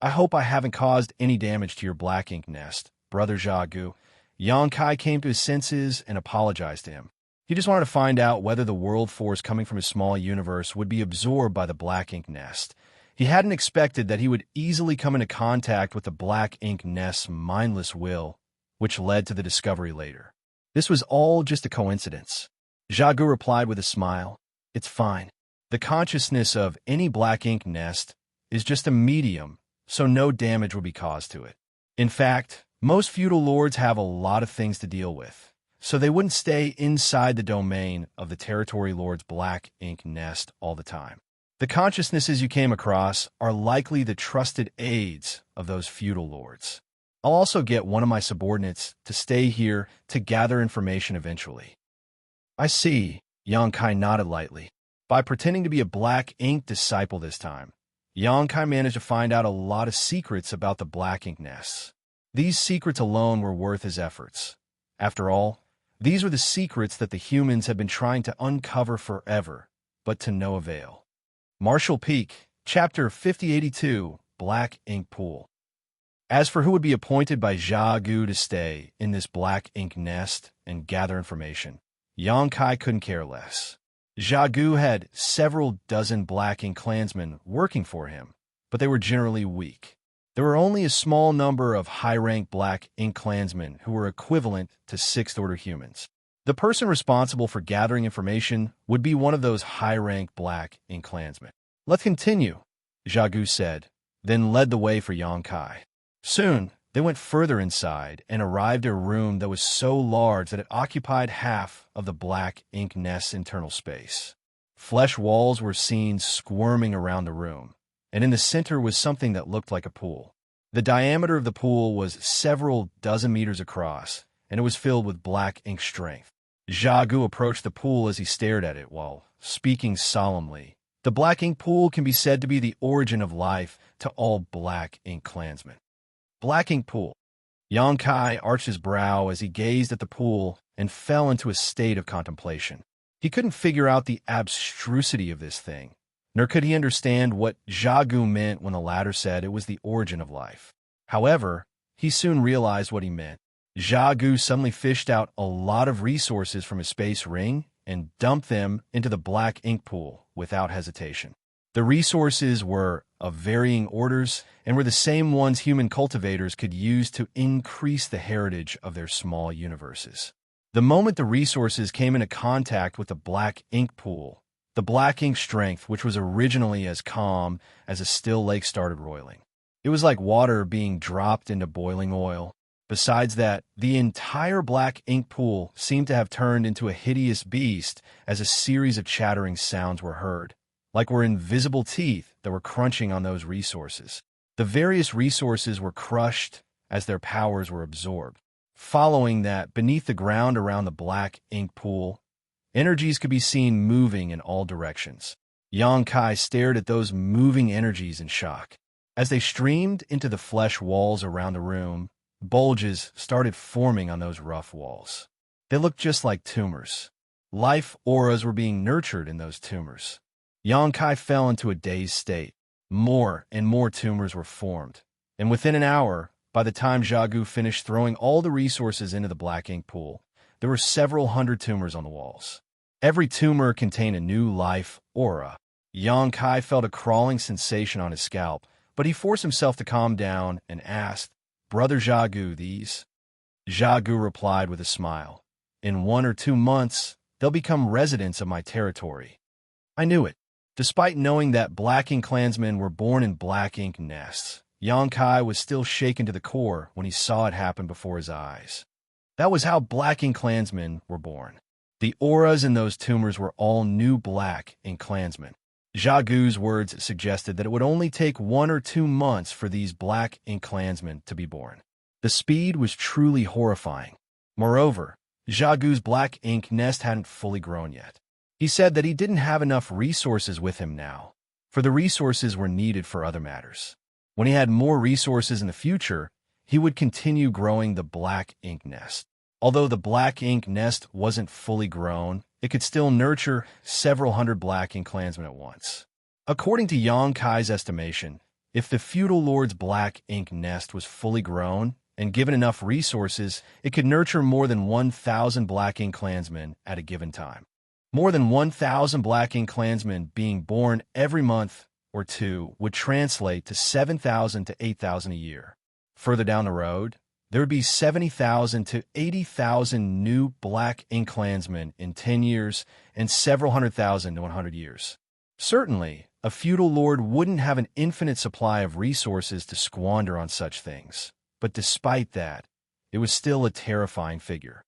I hope I haven't caused any damage to your black ink nest, Brother Xiagu. Xianxia came to his senses and apologized to him. He just wanted to find out whether the world force coming from his small universe would be absorbed by the black ink nest. He hadn't expected that he would easily come into contact with the black ink nest's mindless will, which led to the discovery later. This was all just a coincidence. Xiagu replied with a smile. It's fine. The consciousness of any black ink nest is just a medium, so no damage will be caused to it. In fact, most feudal lords have a lot of things to deal with, so they wouldn't stay inside the domain of the territory lord's black ink nest all the time. The consciousnesses you came across are likely the trusted aides of those feudal lords. I'll also get one of my subordinates to stay here to gather information eventually. I see, Xianxia nodded lightly. By pretending to be a black ink disciple this time, Xianxia managed to find out a lot of secrets about the black ink nests. These secrets alone were worth his efforts. After all, these were the secrets that the humans had been trying to uncover forever, but to no avail. Martial Peak, Chapter 5082, Black Ink Pool. As for who would be appointed by Xiagu to stay in this black ink nest and gather information, Xianxia couldn't care less. Xiagu had several dozen black ink clansmen working for him, but they were generally weak. There were only a small number of high-rank black ink clansmen who were equivalent to sixth-order humans. The person responsible for gathering information would be one of those high-rank black ink clansmen. Let's continue, Xiagu said, then led the way for Xianxia. Soon, they went further inside and arrived at a room that was so large that it occupied half of the black ink nest's internal space. Flesh walls were seen squirming around the room, and in the center was something that looked like a pool. The diameter of the pool was several dozen meters across, and it was filled with black ink strength. Xiagu approached the pool as he stared at it while speaking solemnly. The black ink pool can be said to be the origin of life to all black ink clansmen. Black ink pool. Xianxia arched his brow as he gazed at the pool and fell into a state of contemplation. He couldn't figure out the abstrusity of this thing, nor could he understand what Xiagu meant when the latter said it was the origin of life. However, he soon realized what he meant. Xiagu suddenly fished out a lot of resources from his space ring and dumped them into the black ink pool without hesitation. The resources were of varying orders and were the same ones human cultivators could use to increase the heritage of their small universes. The moment the resources came into contact with the black ink pool, the black ink strength, which was originally as calm as a still lake, started roiling. It was like water being dropped into boiling oil. Besides that, the entire black ink pool seemed to have turned into a hideous beast as a series of chattering sounds were heard, like were invisible teeth that were crunching on those resources. The various resources were crushed as their powers were absorbed. Following that, beneath the ground around the black ink pool, energies could be seen moving in all directions. Xianxia stared at those moving energies in shock. As they streamed into the flesh walls around the room, bulges started forming on those rough walls. They looked just like tumors. Life auras were being nurtured in those tumors. Xianxia fell into a dazed state. More and more tumors were formed, and within an hour, by the time Xiagu finished throwing all the resources into the black ink pool, there were several hundred tumors on the walls. Every tumor contained a new life aura. Xianxia felt a crawling sensation on his scalp, but he forced himself to calm down and asked, "Brother Xiagu, these?" Xiagu replied with a smile, "In 1 or 2 months, they'll become residents of my territory." I knew it. Despite knowing that black ink clansmen were born in black ink nests, Xianxia was still shaken to the core when he saw it happen before his eyes. That was how black ink clansmen were born. The auras in those tumors were all new black ink clansmen. Xiagu's words suggested that it would only take 1 or 2 months for these black ink clansmen to be born. The speed was truly horrifying. Moreover, Xiagu's black ink nest hadn't fully grown yet. He said that he didn't have enough resources with him now, for the resources were needed for other matters. When he had more resources in the future, he would continue growing the black ink nest. Although the black ink nest wasn't fully grown, it could still nurture several hundred black ink clansmen at once. According to Xianxia's estimation, if the feudal lord's black ink nest was fully grown and given enough resources, it could nurture more than 1,000 black ink clansmen at a given time. More than 1,000 black ink clansmen being born every month or two would translate to 7,000 to 8,000 a year. Further down the road, there would be 70,000 to 80,000 new black ink clansmen in 10 years and several 100,000 in 100 years. Certainly, a feudal lord wouldn't have an infinite supply of resources to squander on such things. But despite that, it was still a terrifying figure.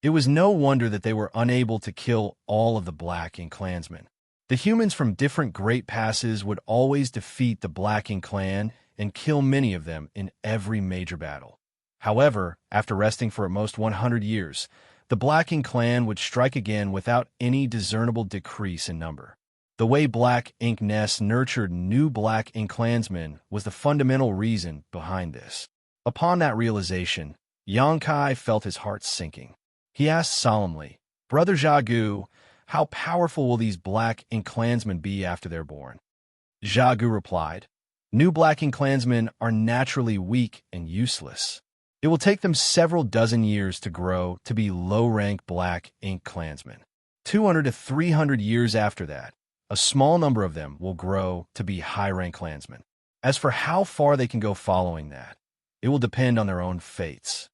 It was no wonder that they were unable to kill all of the black ink clansmen. The humans from different great passes would always defeat the black ink clan and kill many of them in every major battle. However, after resting for at most 100 years, the black ink clan would strike again without any discernible decrease in number. The way black ink nests nurtured new black ink clansmen was the fundamental reason behind this. Upon that realization, Xianxia felt his heart sinking. He asked solemnly, "Brother Xiagu, how powerful will these black ink clansmen be after they're born?" Xiagu replied, "New black ink clansmen are naturally weak and useless. It will take them several dozen years to grow to be low-rank black ink clansmen. 200 to 300 years after that, a small number of them will grow to be high-rank clansmen. As for how far they can go following that, it will depend on their own fates."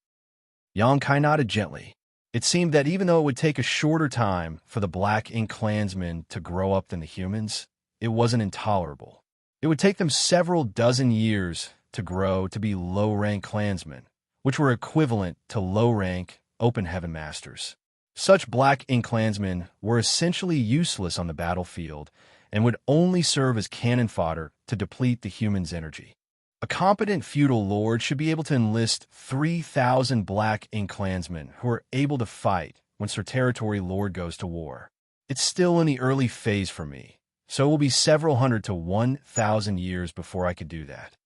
Xianxia nodded gently. It seemed that even though it would take a shorter time for the black ink clansmen to grow up than the humans, it wasn't intolerable. It would take them several dozen years to grow to be low-rank clansmen, which were equivalent to low-rank open heaven masters. Such black ink clansmen were essentially useless on the battlefield and would only serve as cannon fodder to deplete the humans' energy. A competent feudal lord should be able to enlist 3,000 black ink clansmen who are able to fight once their territory lord goes to war. It's still in the early phase for me, so it will be several hundred to 1,000 years before I could do that.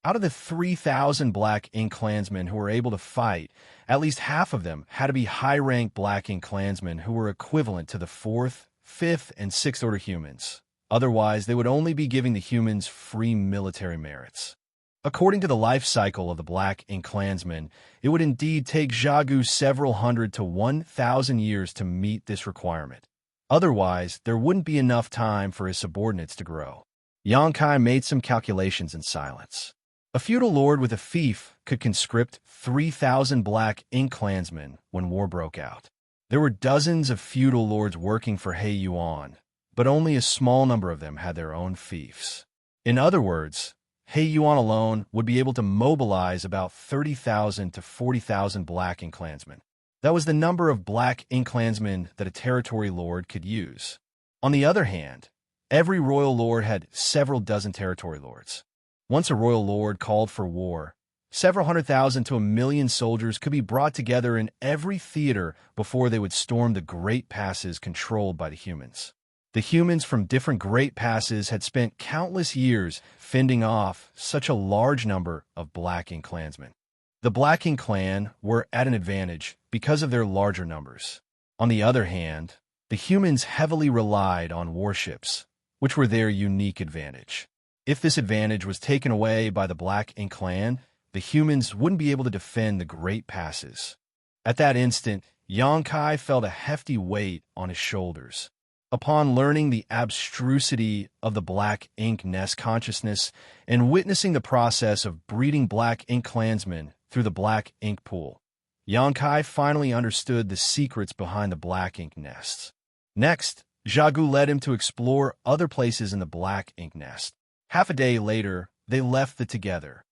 Out of the 3,000 black ink clansmen who were able to fight, at least half of them had to be high-rank black ink clansmen who were equivalent to the 4th, 5th, and 6th order humans. Otherwise, they would only be giving the humans free military merits. According to the life cycle of the black ink clansmen, it would indeed take Xiagu several hundred to 1,000 years to meet this requirement. Otherwise, there wouldn't be enough time for his subordinates to grow. Yangkai made some calculations in silence. A feudal lord with a fief could conscript 3,000 black ink clansmen when war broke out. There were dozens of feudal lords working for He Yuan, but only a small number of them had their own fiefs. In other words, He Yuan alone would be able to mobilize about 30,000 to 40,000 black ink clansmen. That was the number of black ink clansmen that a territory lord could use. On the other hand, every royal lord had several dozen territory lords. Once a royal lord called for war, several 100,000 to 1,000,000 soldiers could be brought together in every theater before they would storm the great passes controlled by the humans. The humans from different great passes had spent countless years fending off such a large number of black ink clansmen. The black ink clan were at an advantage because of their larger numbers. On the other hand, the humans heavily relied on warships, which were their unique advantage. If this advantage was taken away by the black ink clan, the humans wouldn't be able to defend the great passes. At that instant, Yangkai felt a hefty weight on his shoulders. Upon learning the abstrusity of the black ink nest consciousness and witnessing the process of breeding black ink clansmen through the black ink pool, Yangkai finally understood the secrets behind the black ink nests. Next, Xiaogu led him to explore other places in the black ink nest. Half a day later, they left the together.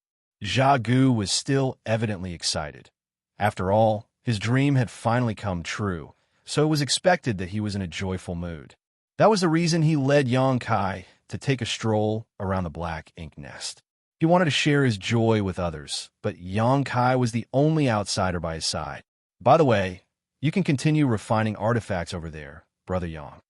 Xiaogu was still evidently excited. After all, his dream had finally come true, so it was expected that he was in a joyful mood. That was the reason he led Yangkai to take a stroll around the black ink nest. He wanted to share his joy with others, but Yangkai was the only outsider by his side. By the way, you can continue refining artifacts over there, Brother Yang.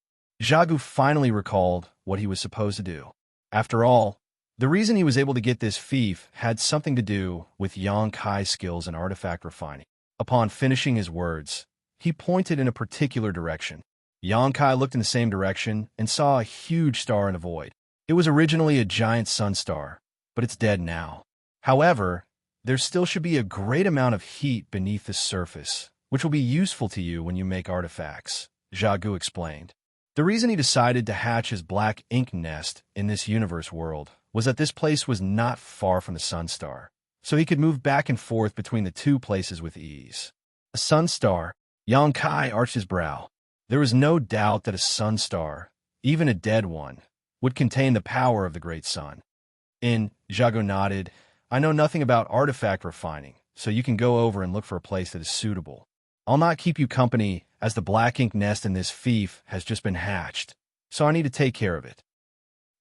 Xiaogu finally recalled what he was supposed to do. After all, the reason he was able to get this fief had something to do with Yangkai's skills in artifact refining. Upon finishing his words, he pointed in a particular direction. Yangkai looked in the same direction and saw a huge star in the void. It was originally a giant sun star, but it's dead now. However, there still should be a great amount of heat beneath the surface, which will be useful to you when you make artifacts, Xiaogu explained. The reason he decided to hatch his black ink nest in this universe world was that this place was not far from the sun star, so he could move back and forth between the two places with ease. A sun star? Yangkai arched his brow. There was no doubt that a sun star, even a dead one, would contain the power of the great sun. Xiaogu nodded. I know nothing about artifact refining, so you can go over and look for a place that is suitable. I'll not keep you company, as the black ink nest in this fief has just been hatched, so I need to take care of it.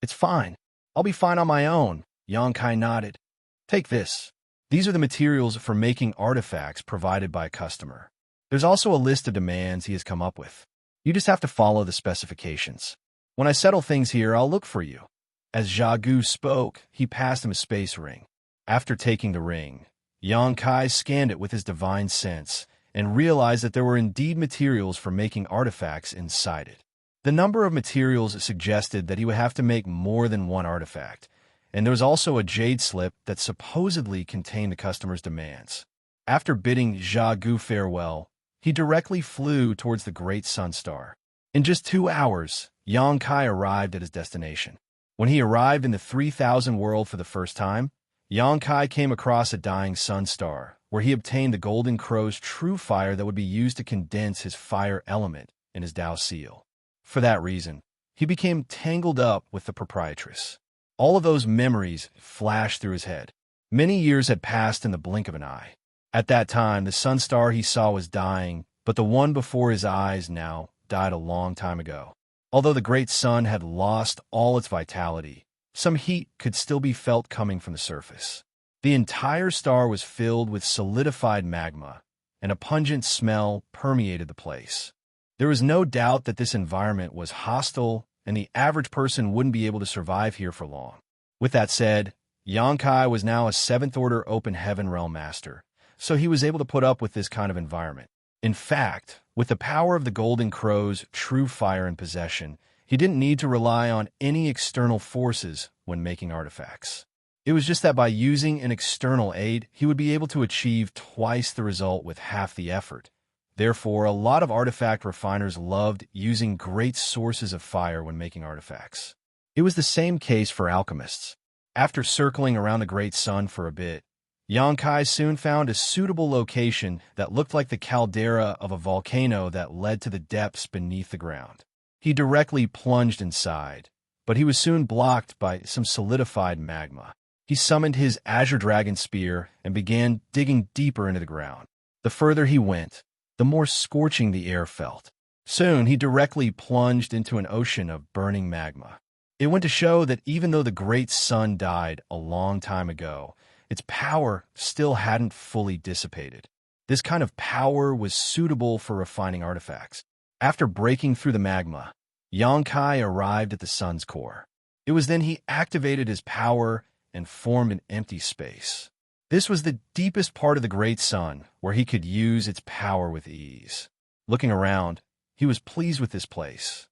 It's fine. I'll be fine on my own, Yangkai nodded. Take this. These are the materials for making artifacts provided by a customer. There's also a list of demands he has come up with. You just have to follow the specifications. When I settle things here, I'll look for you. As Xiaogu spoke, he passed him a space ring. After taking the ring, Yangkai scanned it with his divine sense and realized that there were indeed materials for making artifacts inside it. The number of materials suggested that he would have to make more than one artifact, and there was also a jade slip that supposedly contained the customer's demands. After bidding Xiaogu farewell, he directly flew towards the great sun star. In just 2 hours, Yangkai arrived at his destination. When he arrived in the 3000 world for the first time, Yangkai came across a dying sun star, where he obtained the golden crow's true fire that would be used to condense his fire element in his Dao seal. For that reason, he became tangled up with the proprietress. All of those memories flashed through his head. Many years had passed in the blink of an eye. At that time, the sun star he saw was dying, but the one before his eyes now died a long time ago. Although the great sun had lost all its vitality, some heat could still be felt coming from the surface. The entire star was filled with solidified magma, and a pungent smell permeated the place. There was no doubt that this environment was hostile, and the average person wouldn't be able to survive here for long. With that said, Yangkai was now a 7th-order open heaven realm master, so he was able to put up with this kind of environment. In fact, with the power of the Golden Crow's true fire in possession, he didn't need to rely on any external forces when making artifacts. It was just that by using an external aid, he would be able to achieve twice the result with half the effort. Therefore, a lot of artifact refiners loved using great sources of fire when making artifacts. It was the same case for alchemists. After circling around the great sun for a bit, Xianxia soon found a suitable location that looked like the caldera of a volcano that led to the depths beneath the ground. He directly plunged inside, but he was soon blocked by some solidified magma. He summoned his azure dragon spear and began digging deeper into the ground. The further he went, the more scorching the air felt. Soon, he directly plunged into an ocean of burning magma. It went to show that even though the great sun died a long time ago, its power still hadn't fully dissipated. This kind of power was suitable for refining artifacts. After breaking through the magma, Xianxia arrived at the sun's core. It was then he activated his power and formed an empty space. This was the deepest part of the great sun, where he could use its power with ease. Looking around, he was pleased with this place.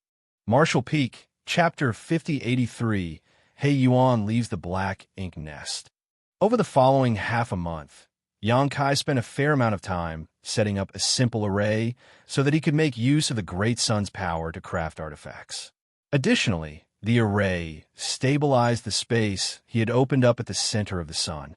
Martial Peak, Chapter 5083, He Yuan leaves the black ink nest. Over the following half a month, Xianxia spent a fair amount of time setting up a simple array so that he could make use of the great sun's power to craft artifacts. Additionally, the array stabilized the space he had opened up at the center of the sun.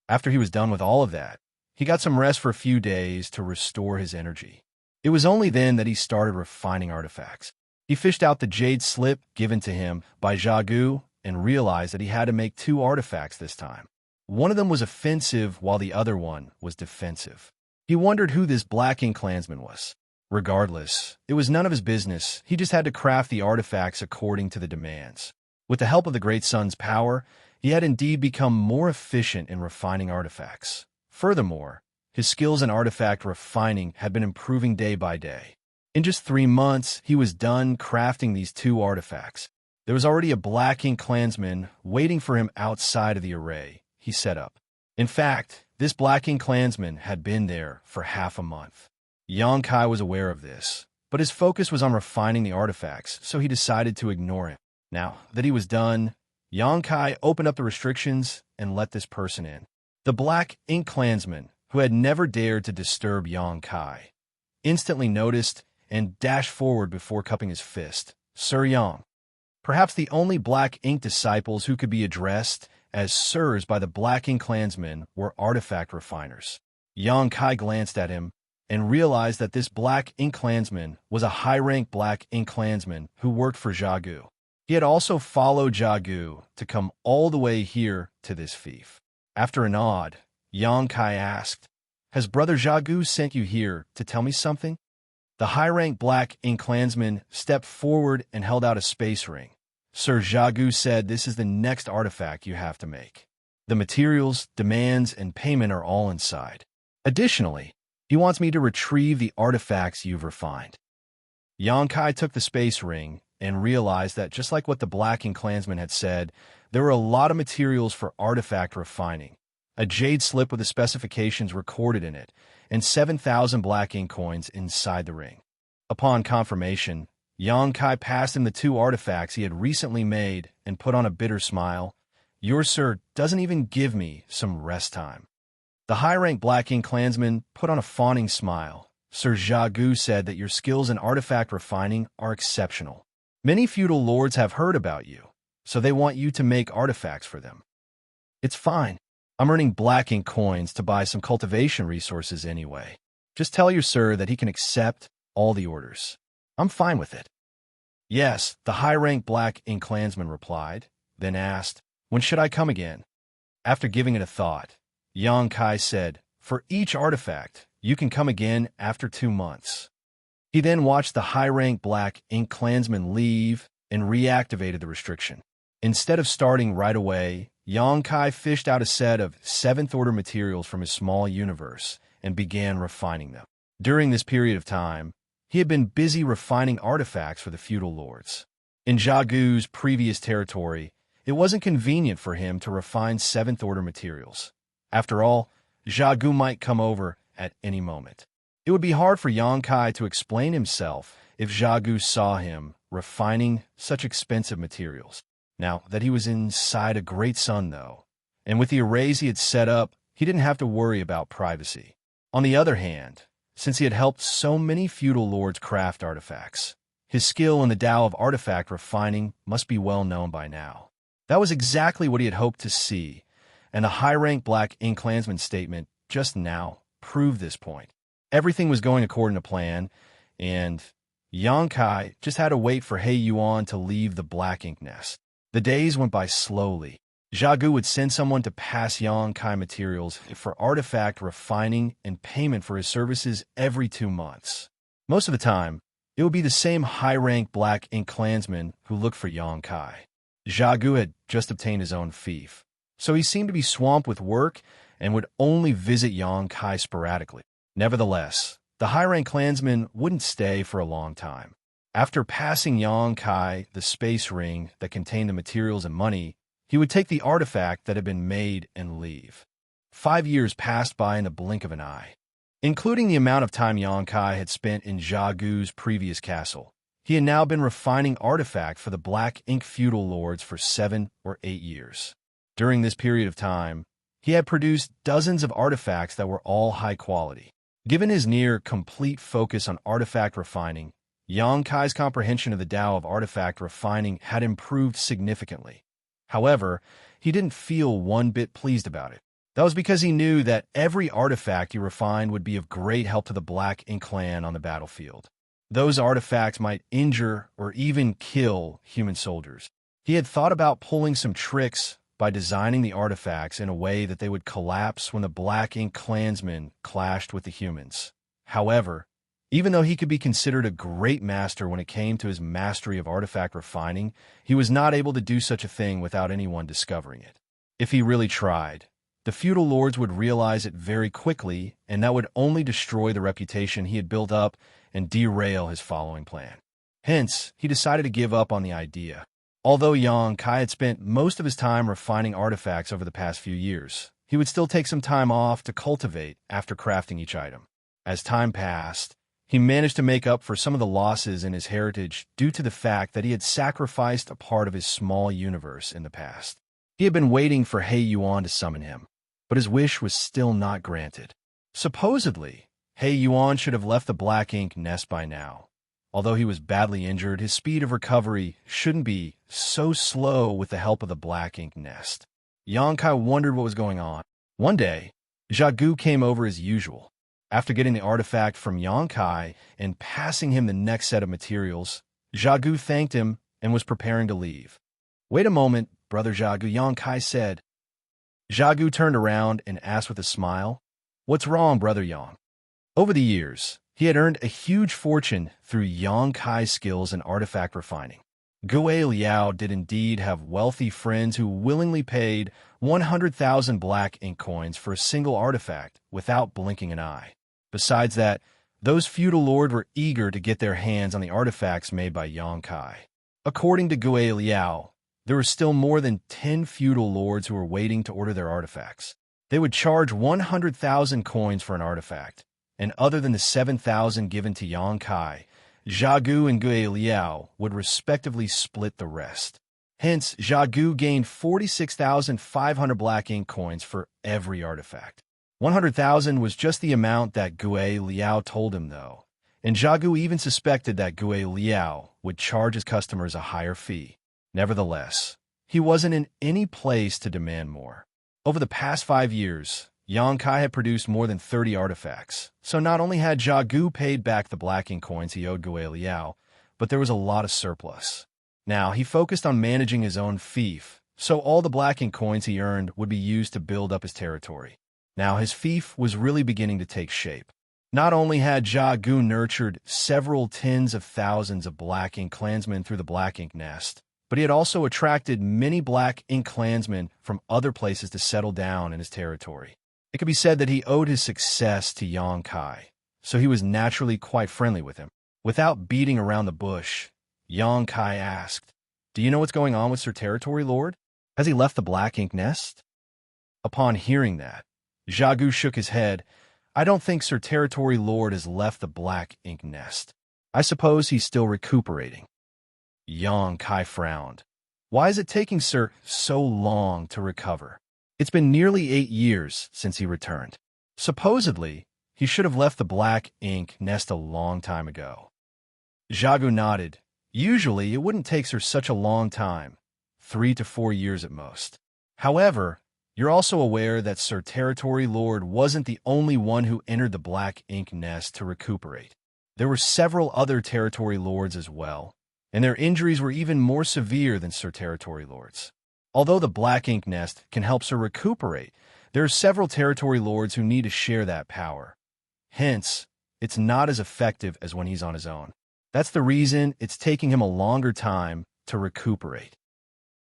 After he was done with all of that, he got some rest for a few days to restore his energy. It was only then that he started refining artifacts. He fished out the jade slip given to him by Xiagu and realized that he had to make 2 artifacts this time. One of them was offensive while the other one was defensive. He wondered who this Black Ink clansman was. Regardless, it was none of his business. He just had to craft the artifacts according to the demands. With the help of the Great Sun's power, he had indeed become more efficient in refining artifacts. Furthermore, his skills in artifact refining had been improving day by day. In just 3 months, he was done crafting these 2 artifacts. There was already a Black Ink clansman waiting for him outside of the array he set up. In fact, this Black Ink clansman had been there for half a month. Xianxia was aware of this, but his focus was on refining the artifacts, so he decided to ignore it. Now that he was done, Xianxia opened up the restrictions and let this person in. The Black Ink clansman, who had never dared to disturb Xianxia, instantly noticed and dashed forward before cupping his fist. Sir Yang. Perhaps the only Black Ink disciples who could be addressed as sirs by the Black Ink clansmen were artifact refiners. Xianxia glanced at him and realized that this Black Ink clansman was a high-rank Black Ink clansman who worked for Xiagu. He had also followed Xiagu to come all the way here to this fief. After a nod, Xianxia asked, "Has Brother Xiagu sent you here to tell me something?" The high-rank Black Ink clansman stepped forward and held out a space ring. Sir Xiagu said this is the next artifact you have to make. The materials, demands, and payment are all inside. Additionally, he wants me to retrieve the artifacts you've refined. Xianxia took the space ring and realized that just like what the Black Ink clansman had said, there were a lot of materials for artifact refining. A jade slip with the specifications recorded in it, and 7,000 Black Ink coins inside the ring. Upon confirmation, Xianxia passed him the 2 artifacts he had recently made and put on a bitter smile. "Your sir doesn't even give me some rest time." The high-rank Black Ink clansman put on a fawning smile. "Sir Xiagu said that your skills in artifact refining are exceptional. Many feudal lords have heard about you, so they want you to make artifacts for them." "It's fine. I'm earning Black Ink coins to buy some cultivation resources anyway. Just tell your sir that he can accept all the orders. I'm fine with it." "Yes," the high-rank Black Ink clansman replied, then asked, "When should I come again?" After giving it a thought, Xianxia said, "For each artifact, you can come again after 2 months." He then watched the high-rank Black Ink clansman leave and reactivated the restriction. Instead of starting right away, Xianxia fished out a set of 7th-order materials from his small universe and began refining them. During this period of time, he had been busy refining artifacts for the feudal lords. In Xiagu's previous territory, it wasn't convenient for him to refine 7th-order materials. After all, Xiagu might come over at any moment. It would be hard for Xianxia to explain himself if Xiagu saw him refining such expensive materials. Now that he was inside a great sun, though, and with the arrays he had set up, he didn't have to worry about privacy. On the other hand, since he had helped so many feudal lords craft artifacts, His skill in the Tao of artifact refining must be well known by now. That was exactly what he had hoped to see, and the high-rank Black Ink Clansman's statement just now proved this point. Everything was going according to plan, and Xianxia just had to wait for He Yuan to leave the Black Ink nest. The days went by slowly. Xiagu would send someone to pass Xianxia materials for artifact refining and payment for his services every 2 months. Most of the time, it would be the same high-rank Black Ink Clansman who looked for Xianxia. Xiagu had just obtained his own fief, so he seemed to be swamped with work and would only visit Xianxia sporadically. Nevertheless, the high-rank clansman wouldn't stay for a long time. After passing Xianxia the space ring that contained the materials and money, he would take the artifact that had been made and leave. 5 years passed by in the blink of an eye. Including the amount of time Xianxia had spent in Xiagu's previous castle, he had now been refining artifact for the Black Ink feudal lords for 7 or 8 years. During this period of time, he had produced dozens of artifacts that were all high quality. Given his near-complete focus on artifact refining, Xianxia's comprehension of the Tao of artifact refining had improved significantly. However, he didn't feel one bit pleased about it. That was because he knew that every artifact he refined would be of great help to the Black Ink clan on the battlefield. Those artifacts might injure or even kill human soldiers. He had thought about pulling some tricks by designing the artifacts in a way that they would collapse when the Black Ink clansmen clashed with the humans. However, even though he could be considered a great master when it came to his mastery of artifact refining, he was not able to do such a thing without anyone discovering it. If he really tried, the feudal lords would realize it very quickly, and that would only destroy the reputation he had built up and derail his following plan. Hence, he decided to give up on the idea. Although Xianxia had spent most of his time refining artifacts over the past few years, he would still take some time off to cultivate after crafting each item. As time passed, he managed to make up for some of the losses in his heritage due to the fact that he had sacrificed a part of his small universe in the past. He had been waiting for He Yuan to summon him, but his wish was still not granted. Supposedly, He Yuan should have left the Black Ink nest by now. Although he was badly injured, his speed of recovery shouldn't be so slow with the help of the Black Ink nest. Xianxia wondered what was going on. One day, Xiagu came over as usual. After getting the artifact from Xianxia and passing him the next set of materials, Xiagu thanked him and was preparing to leave. "Wait a moment, Brother Xiagu," Xianxia said. Xiagu turned around and asked with a smile, "What's wrong, Brother Yang?" Over the years, he had earned a huge fortune through Xianxia's skills in artifact refining. Gui Liao did indeed have wealthy friends who willingly paid 100,000 Black Ink coins for a single artifact without blinking an eye. Besides that, those feudal lords were eager to get their hands on the artifacts made by Xianxia. According to Gui Liao, there were still more than 10 feudal lords who were waiting to order their artifacts. They would charge 100,000 coins for an artifact, and other than the 7,000 given to Xianxia, Xiagu and Gui Liao would respectively split the rest. Hence, Xiagu gained 46,500 Black Ink coins for every artifact. 100,000 was just the amount that Gui Liao told him, though, and Xiagu even suspected that Gui Liao would charge his customers a higher fee. Nevertheless, he wasn't in any place to demand more. Over the past 5 years, Xianxia had produced more than 30 artifacts, so not only had Xiagu paid back the Black Ink coins he owed Gui Liao, but there was a lot of surplus. Now, he focused on managing his own fief, so all the Black Ink coins he earned would be used to build up his territory. Now, his fief was really beginning to take shape. Not only had Xiagu nurtured several tens of thousands of Black Ink clansmen through the Black Ink nest, but he had also attracted many Black Ink clansmen from other places to settle down in his territory. It could be said that he owed his success to Xianxia, so he was naturally quite friendly with him. Without beating around the bush, Xianxia asked, "Do you know what's going on with Sir Territory Lord? Has he left the Black Ink nest?" Upon hearing that, Xiagu shook his head. "I don't think Sir Territory Lord has left the Black Ink nest. I suppose he's still recuperating." Xianxia frowned. "Why is it taking Sir so long to recover? It's been nearly 8 years since he returned. Supposedly, he should have left the Black Ink nest a long time ago." Xiagu nodded Usually, it wouldn't take her such a long time, 3 to 4 years at most. However, you're also aware that Sir Territory Lord wasn't the only one who entered the Black Ink Nest to recuperate. There were several other Territory Lords as well, and their injuries were even more severe than Sir Territory Lord's. Although the Black Ink Nest can help Sir recuperate, there are several Territory Lords who need to share that power. Hence, it's not as effective as when he's on his own. That's the reason it's taking him a longer time to recuperate.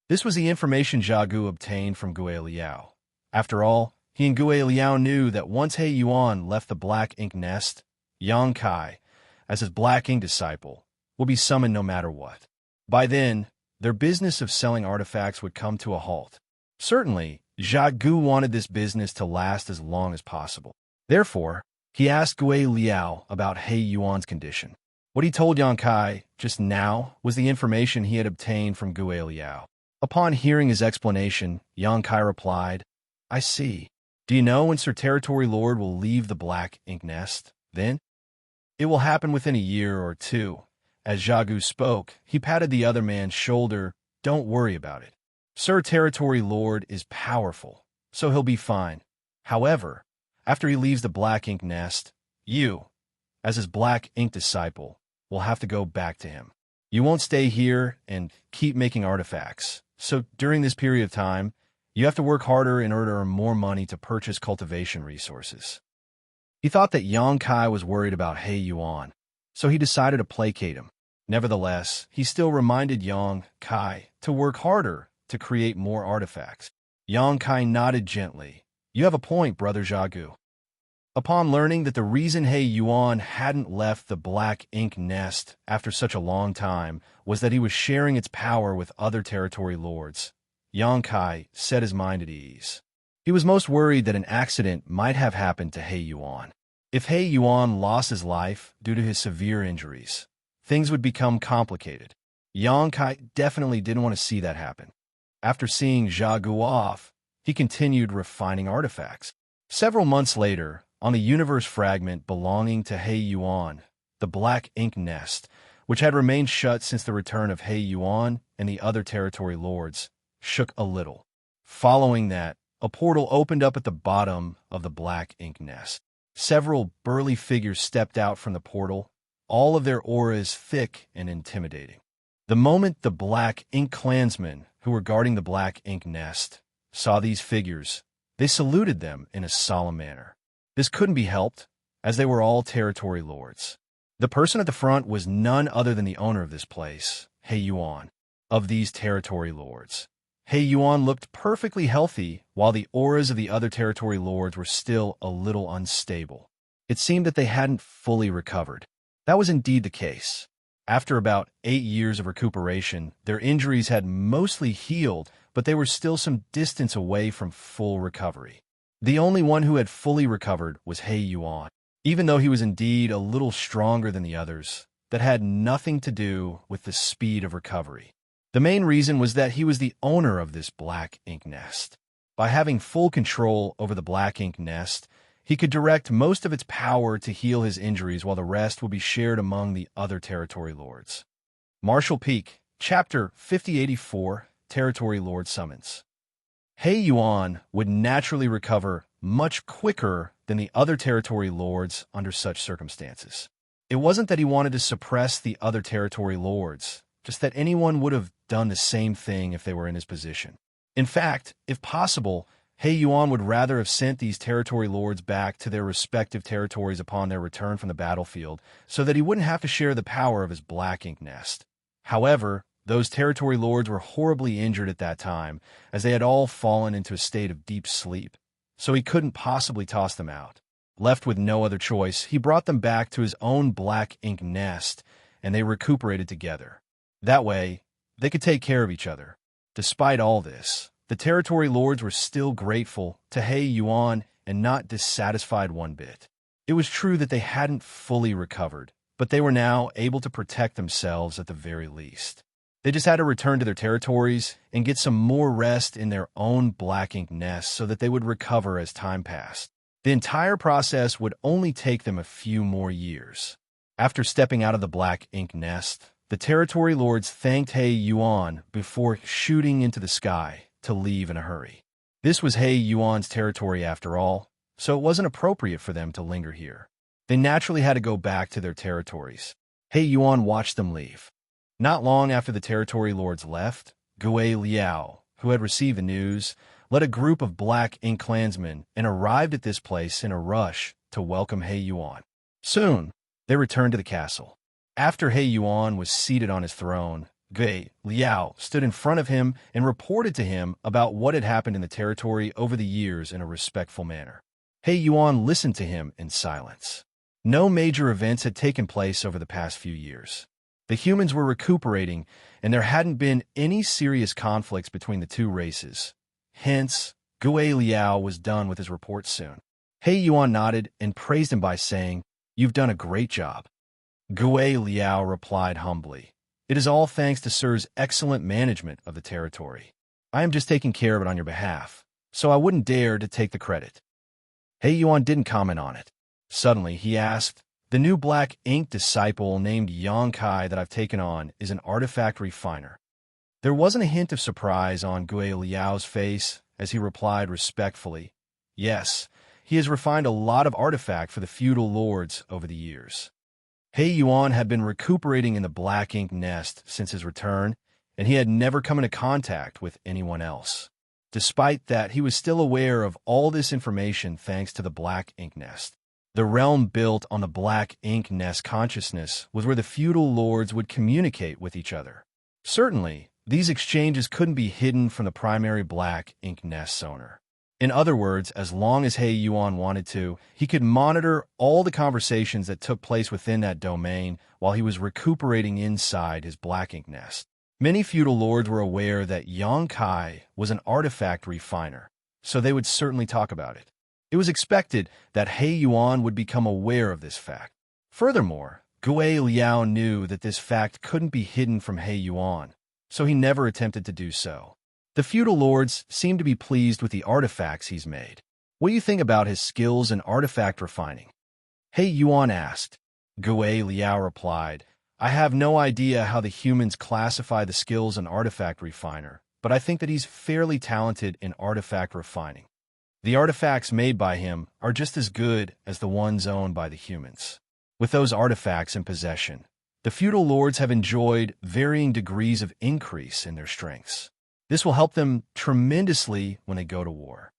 This was the information Jia Gu obtained from Gue Liao. After all, he and Gue Liao knew that once He Yuan left the Black Ink Nest, Yang Kai, as his Black Ink disciple, will be summoned no matter what. By then, their business of selling artifacts would come to a halt. Certainly, Jia Gu wanted this business to last as long as possible. Therefore, he asked Gue Liao about He Yuan's condition. What he told Yang Kai just now was the information he had obtained from Gue Liao. Upon hearing his explanation, Yang Kai replied, I see. Do you know when Sir Territory Lord will leave the Black Ink Nest? Then? It will happen within a year or two. As Jia Gu spoke, he patted the other man's shoulder. Don't worry about it. Sir Territory Lord is powerful, so he'll be fine. However, after he leaves the Black Ink Nest, you, as his Black Ink disciple, will have to go back to him. You won't stay here and keep making artifacts. So during this period of time, you have to work harder in order to earn more money to purchase cultivation resources. He thought that Yang Kai was worried about He Yuan, so he decided to placate him. Nevertheless, he still reminded Yang Kai to work harder to create more artifacts. Yang Kai nodded gently. You have a point, Brother Jia Gu. Upon learning that the reason He Yuan hadn't left the Black Ink Nest after such a long time was that he was sharing its power with other Territory Lords, Yang Kai set his mind at ease. He was most worried that an accident might have happened to He Yuan. If He Yuan lost his life due to his severe injuries, things would become complicated. Yang Kai definitely didn't want to see that happen. After seeing Jia Gu off, he continued refining artifacts. Several months later, on the universe fragment belonging to He Yuan, the Black Ink Nest, which had remained shut since the return of He Yuan and the other Territory Lords, shook a little. Following that, a portal opened up at the bottom of the Black Ink Nest. Several burly figures stepped out from the portal, all of their auras thick and intimidating. The moment the Black Ink clansmen who were guarding the Black Ink Nest saw these figures, they saluted them in a solemn manner. This couldn't be helped, as they were all Territory Lords. The person at the front was none other than the owner of this place, He Yuan, of these Territory Lords. He Yuan looked perfectly healthy, while the auras of the other Territory Lords were still a little unstable. It seemed that they hadn't fully recovered. That was indeed the case. After about 8 years of recuperation, their injuries had mostly healed, but they were still some distance away from full recovery. The only one who had fully recovered was He Yuan. Even though he was indeed a little stronger than the others, that had nothing to do with the speed of recovery. The main reason was that he was the owner of this Black Ink Nest. By having full control over the Black Ink Nest, he could direct most of its power to heal his injuries while the rest would be shared among the other Territory Lords. Martial Peak, Chapter 5084, Territory Lord Summons. He Yuan would naturally recover much quicker than the other Territory Lords under such circumstances. It wasn't that he wanted to suppress the other Territory Lords, just that anyone would have done the same thing if they were in his position. In fact, if possible, He Yuan would rather have sent these Territory Lords back to their respective territories upon their return from the battlefield, so that he wouldn't have to share the power of his Black Ink Nest. However, those Territory Lords were horribly injured at that time, as they had all fallen into a state of deep sleep, so he couldn't possibly toss them out. Left with no other choice, he brought them back to his own Black Ink Nest, and they recuperated together. That way, they could take care of each other. Despite all this, the Territory Lords were still grateful to He Yuan and not dissatisfied one bit. It was true that they hadn't fully recovered, but they were now able to protect themselves at the very least. They just had to return to their territories and get some more rest in their own Black Ink Nest so that they would recover as time passed. The entire process would only take them a few more years. After stepping out of the Black Ink Nest, The territory lords thanked He Yuan before shooting into the sky to leave in a hurry. This was He Yuan's territory after all, so it wasn't appropriate for them to linger here. They naturally had to go back to their territories. He Yuan watched them leave. Not long after the territory lords left, Gui Liao, who had received the news, led a group of Black Ink clansmen and arrived at this place in a rush to welcome He Yuan. Soon, they returned to the castle. After He Yuan was seated on his throne, Gui Liao stood in front of him and reported to him about what had happened in the territory over the years in a respectful manner. He Yuan listened to him in silence. No major events had taken place over the past few years. The humans were recuperating, and there hadn't been any serious conflicts between the two races. Hence, Gui Liao was done with his report soon. He Yuan nodded and praised him by saying, "You've done a great job." Gui Liao replied humbly, "It is all thanks to Sir's excellent management of the territory. I am just taking care of it on your behalf, so I wouldn't dare to take the credit." He Yuan didn't comment on it. Suddenly, he asked, "The new Black Ink disciple named Xianxia that I've taken on is an artifact refiner." There wasn't a hint of surprise on Gui Liao's face as he replied respectfully, "Yes, he has refined a lot of artifact for the feudal lords over the years." He Yuan had been recuperating in the Black Ink nest since his return, and he had never come into contact with anyone else. Despite that, he was still aware of all this information thanks to the Black Ink nest. The realm built on the Black Ink nest consciousness was where the feudal lords would communicate with each other. Certainly, these exchanges couldn't be hidden from the primary Black Ink nest's owner. In other words, as long as He Yuan wanted to, he could monitor all the conversations that took place within that domain while he was recuperating inside his Black Ink nest. Many feudal lords were aware that Xianxia was an artifact refiner, so they would certainly talk about it. It was expected that He Yuan would become aware of this fact. Furthermore, Gui Liao knew that this fact couldn't be hidden from He Yuan, so he never attempted to do so. The feudal lords seemed to be pleased with the artifacts he's made. "What do you think about his skills in artifact refining?" He Yuan asked. Gui Liao replied, "I have no idea how the humans classify the skills in artifact refiner, but I think that he's fairly talented in artifact refining. The artifacts made by him are just as good as the ones owned by the humans. With those artifacts in possession, the feudal lords have enjoyed varying degrees of increase in their strengths. This will help them tremendously when they go to war."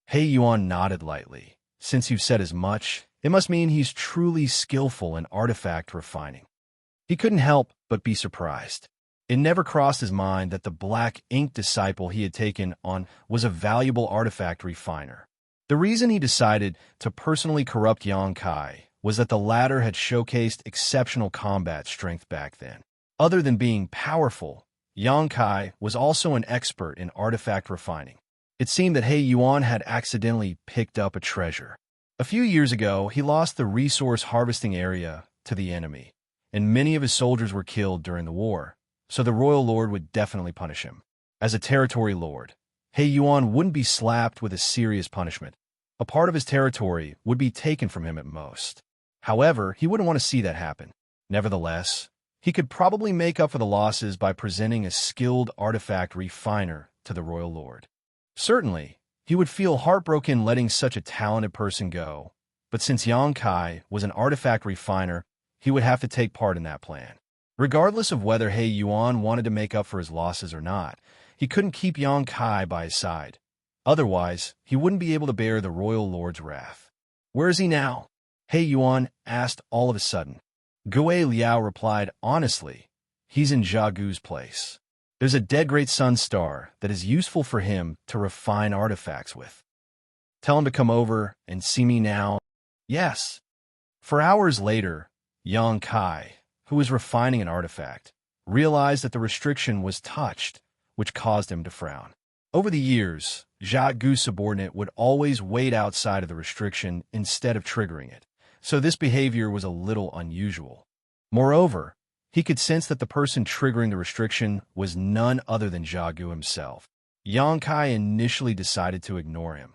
He Yuan nodded lightly. "Since you've said as much, it must mean he's truly skillful in artifact refining." He couldn't help but be surprised. It never crossed his mind that the Black Ink disciple he had taken on was a valuable artifact refiner. The reason he decided to personally corrupt Xianxia was that the latter had showcased exceptional combat strength back then. Other than being powerful, Xianxia was also an expert in artifact refining. It seemed that He Yuan had accidentally picked up a treasure. A few years ago, he lost the resource harvesting area to the enemy, and many of his soldiers were killed during the war, so the royal lord would definitely punish him. As a territory lord, He Yuan wouldn't be slapped with a serious punishment. A part of his territory would be taken from him at most. However, he wouldn't want to see that happen. Nevertheless, he could probably make up for the losses by presenting a skilled artifact refiner to the royal lord. Certainly, he would feel heartbroken letting such a talented person go, but since Xianxia was an artifact refiner, he would have to take part in that plan. Regardless of whether He Yuan wanted to make up for his losses or not, he couldn't keep Xianxia by his side. Otherwise, he wouldn't be able to bear the royal lord's wrath. "Where is he now?" He Yuan asked all of a sudden. Gui Liao replied honestly, "He's in Zhagu's place. There's a dead great sun star that is useful for him to refine artifacts with. Tell him to come over and see me now." "Yes." For hours later, Xianxia, who was refining an artifact, realized that the restriction was touched, which caused him to frown. Over the years, Zhagu's subordinate would always wait outside of the restriction instead of triggering it, so this behavior was a little unusual. Moreover, he could sense that the person triggering the restriction was none other than Xiagu himself. Xianxia initially decided to ignore him.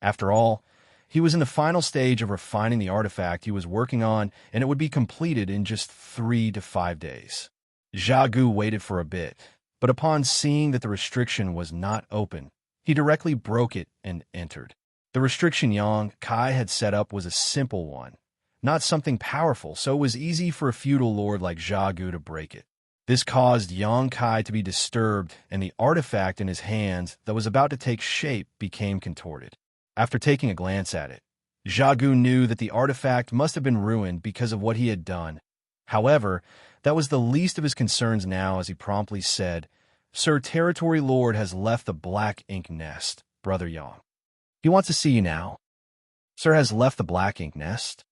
After all, he was in the final stage of refining the artifact he was working on, and it would be completed in just 3 to 5 days. Xiagu waited for a bit, but upon seeing that the restriction was not open, he directly broke it and entered. The restriction Yang Kai had set up was a simple one, not something powerful, so it was easy for a feudal lord like Xiagu to break it. This caused Yang Kai to be disturbed, and the artifact in his hands that was about to take shape became contorted. After taking a glance at it, Xiagu knew that the artifact must have been ruined because of what he had done. However, that was the least of his concerns now, as he promptly said, "Sir Territory Lord has left the Black Ink Nest, Brother Yang. He wants to see you now." "Sir has left the Black Ink Nest?"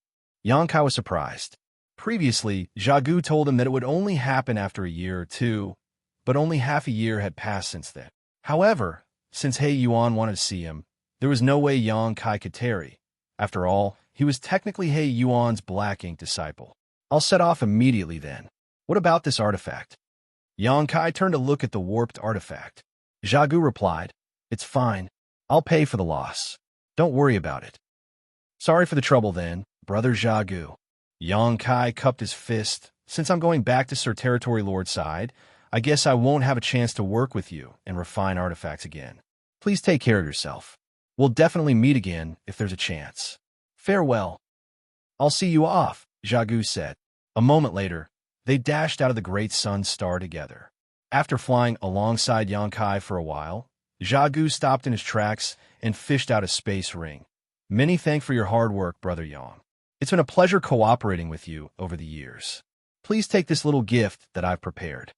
Yang Kai was surprised. Previously, Xiagu told him that it would only happen after a year or two, but only half a year had passed since then. However, since He Yuan wanted to see him, there was no way Yang Kai could tarry. After all, he was technically He Yuan's Black Ink disciple. "I'll set off immediately then. What about this artifact?" Yang Kai turned to look at the warped artifact. Xiagu replied, "It's fine. I'll pay for the loss. Don't worry about it." "Sorry for the trouble then, Brother Xiagu." Yang Kai cupped his fist. "Since I'm going back to Sir Territory Lord's side, I guess I won't have a chance to work with you and refine artifacts again. Please take care of yourself. We'll definitely meet again if there's a chance. Farewell." "I'll see you off," Xiagu said. A moment later, they dashed out of the Great Sun Star together. After flying alongside Yang Kai for a while, Xiagu stopped in his tracks and fished out a space ring. "Many thanks for your hard work, Brother Yang. It's been a pleasure cooperating with you over the years. Please take this little gift that I've prepared."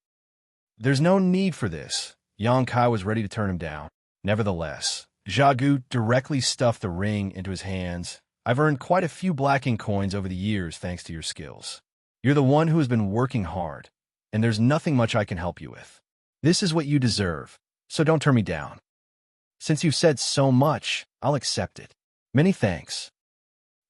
"There's no need for this." Yang Kai was ready to turn him down. Nevertheless, Xiagu directly stuffed the ring into his hands. "I've earned quite a few Black Ink coins over the years thanks to your skills. You're the one who has been working hard, and there's nothing much I can help you with. This is what you deserve, so don't turn me down. Since you've said so much, I'll accept it. Many thanks.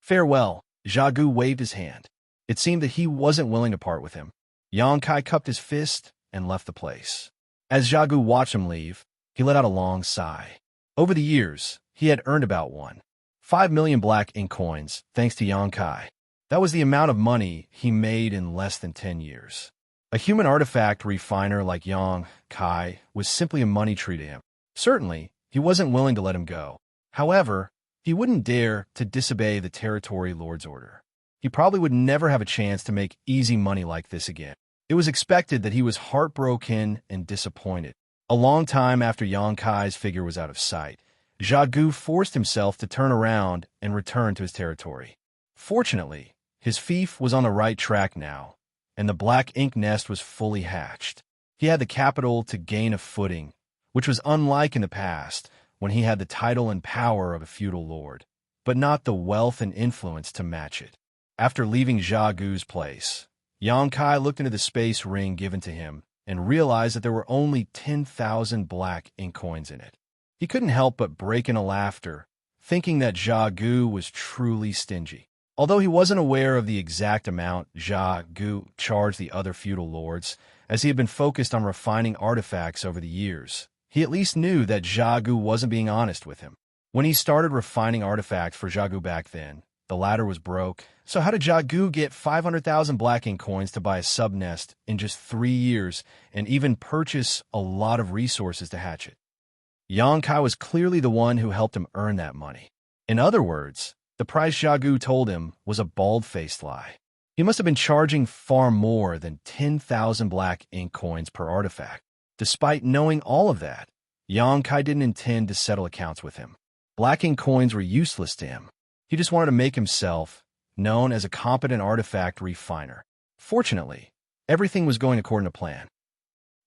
Farewell." Xiagu waved his hand. It seemed that he wasn't willing to part with him. Yang Kai cupped his fist and left the place. As Xiagu watched him leave, he let out a long sigh. Over the years, he had earned about 1.5 million Black Ink coins thanks to Yang Kai. That was the amount of money he made in less than 10 years. A human artifact refiner like Yang Kai was simply a money tree to him. Certainly, he wasn't willing to let him go. However, he wouldn't dare to disobey the Territory Lord's order. He probably would never have a chance to make easy money like this again. It was expected that he was heartbroken and disappointed. A long time after Yang Kai's figure was out of sight, Xiagu forced himself to turn around and return to his territory. Fortunately, his fief was on the right track now, and the Black Ink Nest was fully hatched. He had the capital to gain a footing, which was unlike in the past, when he had the title and power of a feudal lord, but not the wealth and influence to match it. After leaving Xiagu's place, Yang Kai looked into the space ring given to him and realized that there were only 10,000 Black Ink coins in it. He couldn't help but break into laughter, thinking that Xiagu was truly stingy. Although he wasn't aware of the exact amount Xiagu charged the other feudal lords, as he had been focused on refining artifacts over the years, he at least knew that Xiagu wasn't being honest with him. When he started refining artifacts for Xiagu back then, the latter was broke. So how did Xiagu get 500,000 Black Ink coins to buy a sub-nest in just 3 years and even purchase a lot of resources to hatch it? Yang Kai was clearly the one who helped him earn that money. In other words, the price Xiagu told him was a bald-faced lie. He must have been charging far more than 10,000 Black Ink coins per artifact. Despite knowing all of that, Yang Kai didn't intend to settle accounts with him. Black Ink coins were useless to him. He just wanted to make himself known as a competent artifact refiner. Fortunately, everything was going according to plan.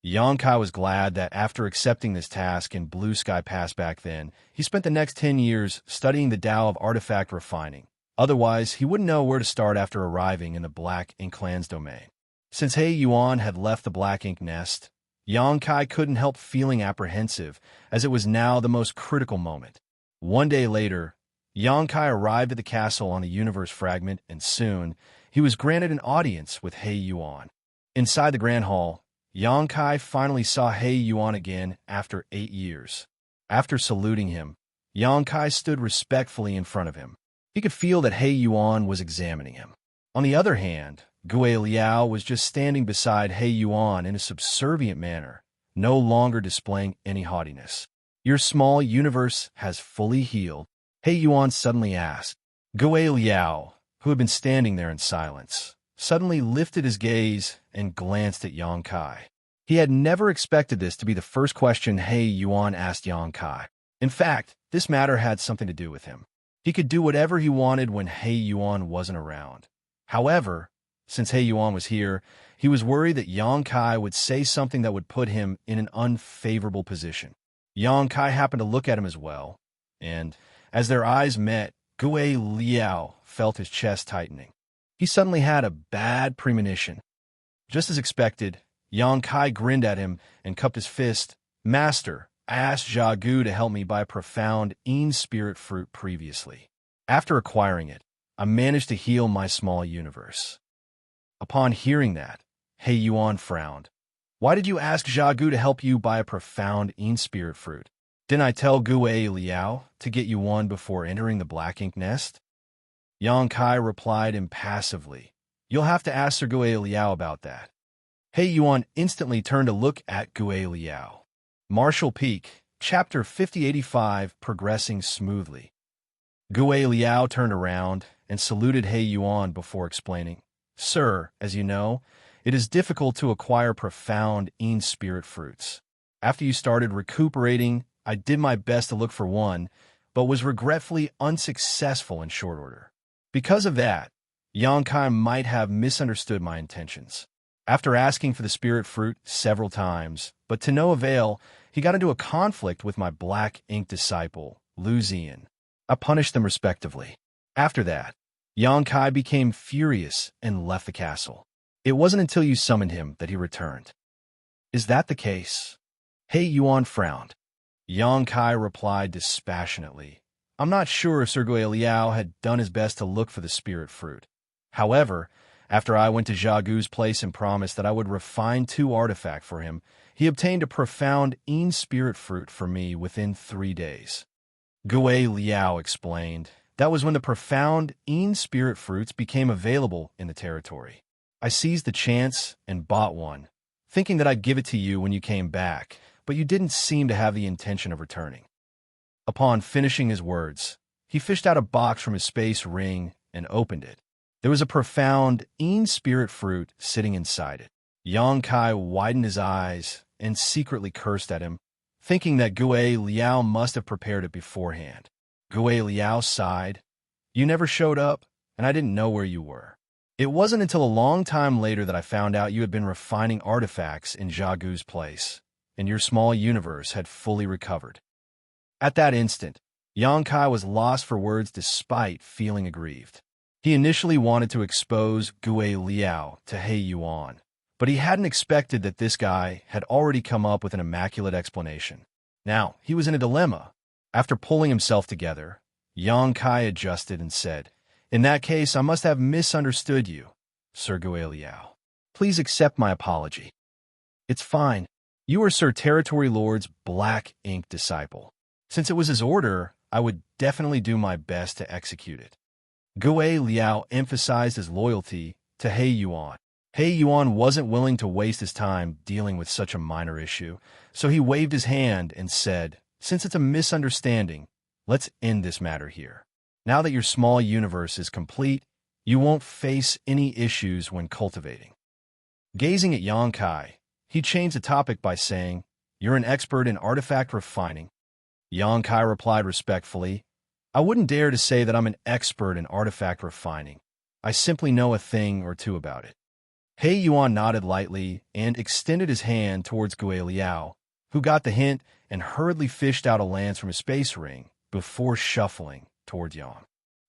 Yang Kai was glad that after accepting this task in Blue Sky Pass back then, he spent the next 10 years studying the Tao of artifact refining. Otherwise, he wouldn't know where to start after arriving in the Black Ink Clan's domain. Since He Yuan had left the Black Ink Nest, Yang Kai couldn't help feeling apprehensive, as it was now the most critical moment. One day later, Yang Kai arrived at the castle on the universe fragment, and soon, he was granted an audience with He Yuan. Inside the Grand Hall, Yang Kai finally saw He Yuan again after 8 years. After saluting him, Yang Kai stood respectfully in front of him. He could feel that He Yuan was examining him. On the other hand, Gue Liao was just standing beside He Yuan in a subservient manner, no longer displaying any haughtiness. Your small universe has fully healed, He Yuan suddenly asked. Gue Liao, who had been standing there in silence, suddenly lifted his gaze and glanced at Yang Kai. He had never expected this to be the first question He Yuan asked Yang Kai. In fact, this matter had something to do with him. He could do whatever he wanted when He Yuan wasn't around. However, since He Yuan was here, he was worried that Yang Kai would say something that would put him in an unfavorable position. Yang Kai happened to look at him as well, and as their eyes met, Gue Liao felt his chest tightening. He suddenly had a bad premonition. Just as expected, Yang Kai grinned at him and cupped his fist. Master, I asked Jia Gu to help me buy a profound Yin spirit fruit previously. After acquiring it, I managed to heal my small universe. Upon hearing that, He Yuan frowned. Why did you ask Jia Gu to help you buy a profound Yin spirit fruit? Didn't I tell Gue Liao to get you one before entering the black ink nest? Yang Kai replied impassively. You'll have to ask Sir Gue Liao about that. He Yuan instantly turned to look at Gue Liao. Martial Peak, Chapter 5085, progressing smoothly. Gue Liao turned around and saluted He Yuan before explaining, Sir, as you know, it is difficult to acquire profound Yin spirit fruits. After you started recuperating, I did my best to look for one, but was regretfully unsuccessful in short order. Because of that, Yang Kai might have misunderstood my intentions. After asking for the spirit fruit several times, but to no avail, he got into a conflict with my black ink disciple, Lu Zian. I punished them respectively. After that, Yang Kai became furious and left the castle. It wasn't until you summoned him that he returned. Is that the case? He Yuan frowned. Yang Kai replied dispassionately. I'm not sure if Sir Gue Liao had done his best to look for the spirit fruit. However, after I went to Jia Gu's place and promised that I would refine 2 artifacts for him, he obtained a profound Yin spirit fruit for me within 3 days. Gue Liao explained, that was when the profound Yin spirit fruits became available in the territory. I seized the chance and bought one, thinking that I'd give it to you when you came back, but you didn't seem to have the intention of returning. Upon finishing his words, he fished out a box from his space ring and opened it. There was a profound Yin spirit fruit sitting inside it. Yang Kai widened his eyes and secretly cursed at him, thinking that Gue Liao must have prepared it beforehand. Gue Liao sighed. You never showed up, and I didn't know where you were. It wasn't until a long time later that I found out you had been refining artifacts in Jia Gu's place, and your small universe had fully recovered. At that instant, Yang Kai was lost for words despite feeling aggrieved. He initially wanted to expose Gue Liao to He Yuan, but he hadn't expected that this guy had already come up with an immaculate explanation. Now, he was in a dilemma. After pulling himself together, Yang Kai adjusted and said, In that case, I must have misunderstood you, Sir Gue Liao. Please accept my apology. It's fine. You are Sir Territory Lord's black ink disciple. Since it was his order, I would definitely do my best to execute it. Gue Liao emphasized his loyalty to He Yuan. He Yuan wasn't willing to waste his time dealing with such a minor issue, so he waved his hand and said, Since it's a misunderstanding, let's end this matter here. Now that your small universe is complete, you won't face any issues when cultivating. Gazing at Yang Kai, he changed the topic by saying, You're an expert in artifact refining. Yang Kai replied respectfully, I wouldn't dare to say that I'm an expert in artifact refining. I simply know a thing or two about it. He Yuan nodded lightly and extended his hand towards Gue Liao, who got the hint and hurriedly fished out a lance from his space ring before shuffling toward Yang.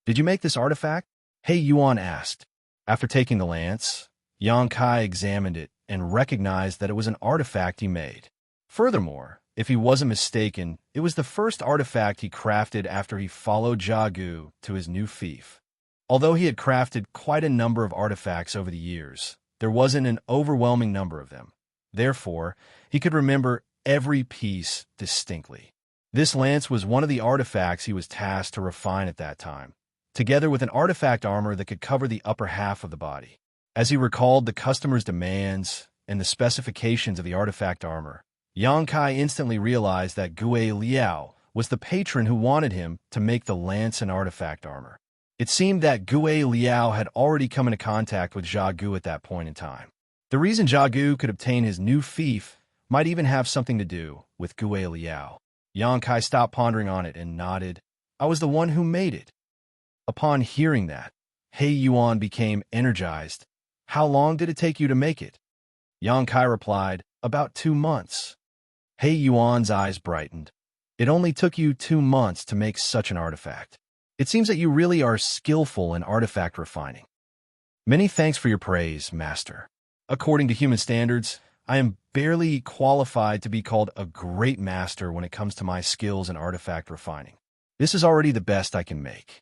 Did you make this artifact? He Yuan asked. After taking the lance, Yang Kai examined it and recognized that it was an artifact he made. Furthermore, if he wasn't mistaken, it was the first artifact he crafted after he followed Jia Gu to his new fief. Although he had crafted quite a number of artifacts over the years, there wasn't an overwhelming number of them. Therefore, he could remember every piece distinctly. This lance was one of the artifacts he was tasked to refine at that time. together with an artifact armor that could cover the upper half of the body. As he recalled the customer's demands and the specifications of the artifact armor, Yang Kai instantly realized that Gue Liao was the patron who wanted him to make the lance and artifact armor. It seemed that Gue Liao had already come into contact with Jia Gu at that point in time. The reason Jia Gu could obtain his new fief might even have something to do with Gue Liao. Yang Kai stopped pondering on it and nodded. I was the one who made it. Upon hearing that, He Yuan became energized. How long did it take you to make it? Yang Kai replied, about 2 months. He Yuan's eyes brightened. It only took you 2 months to make such an artifact. It seems that you really are skillful in artifact refining. Many thanks for your praise, Master. According to human standards, I am barely qualified to be called a great master when it comes to my skills in artifact refining. This is already the best I can make.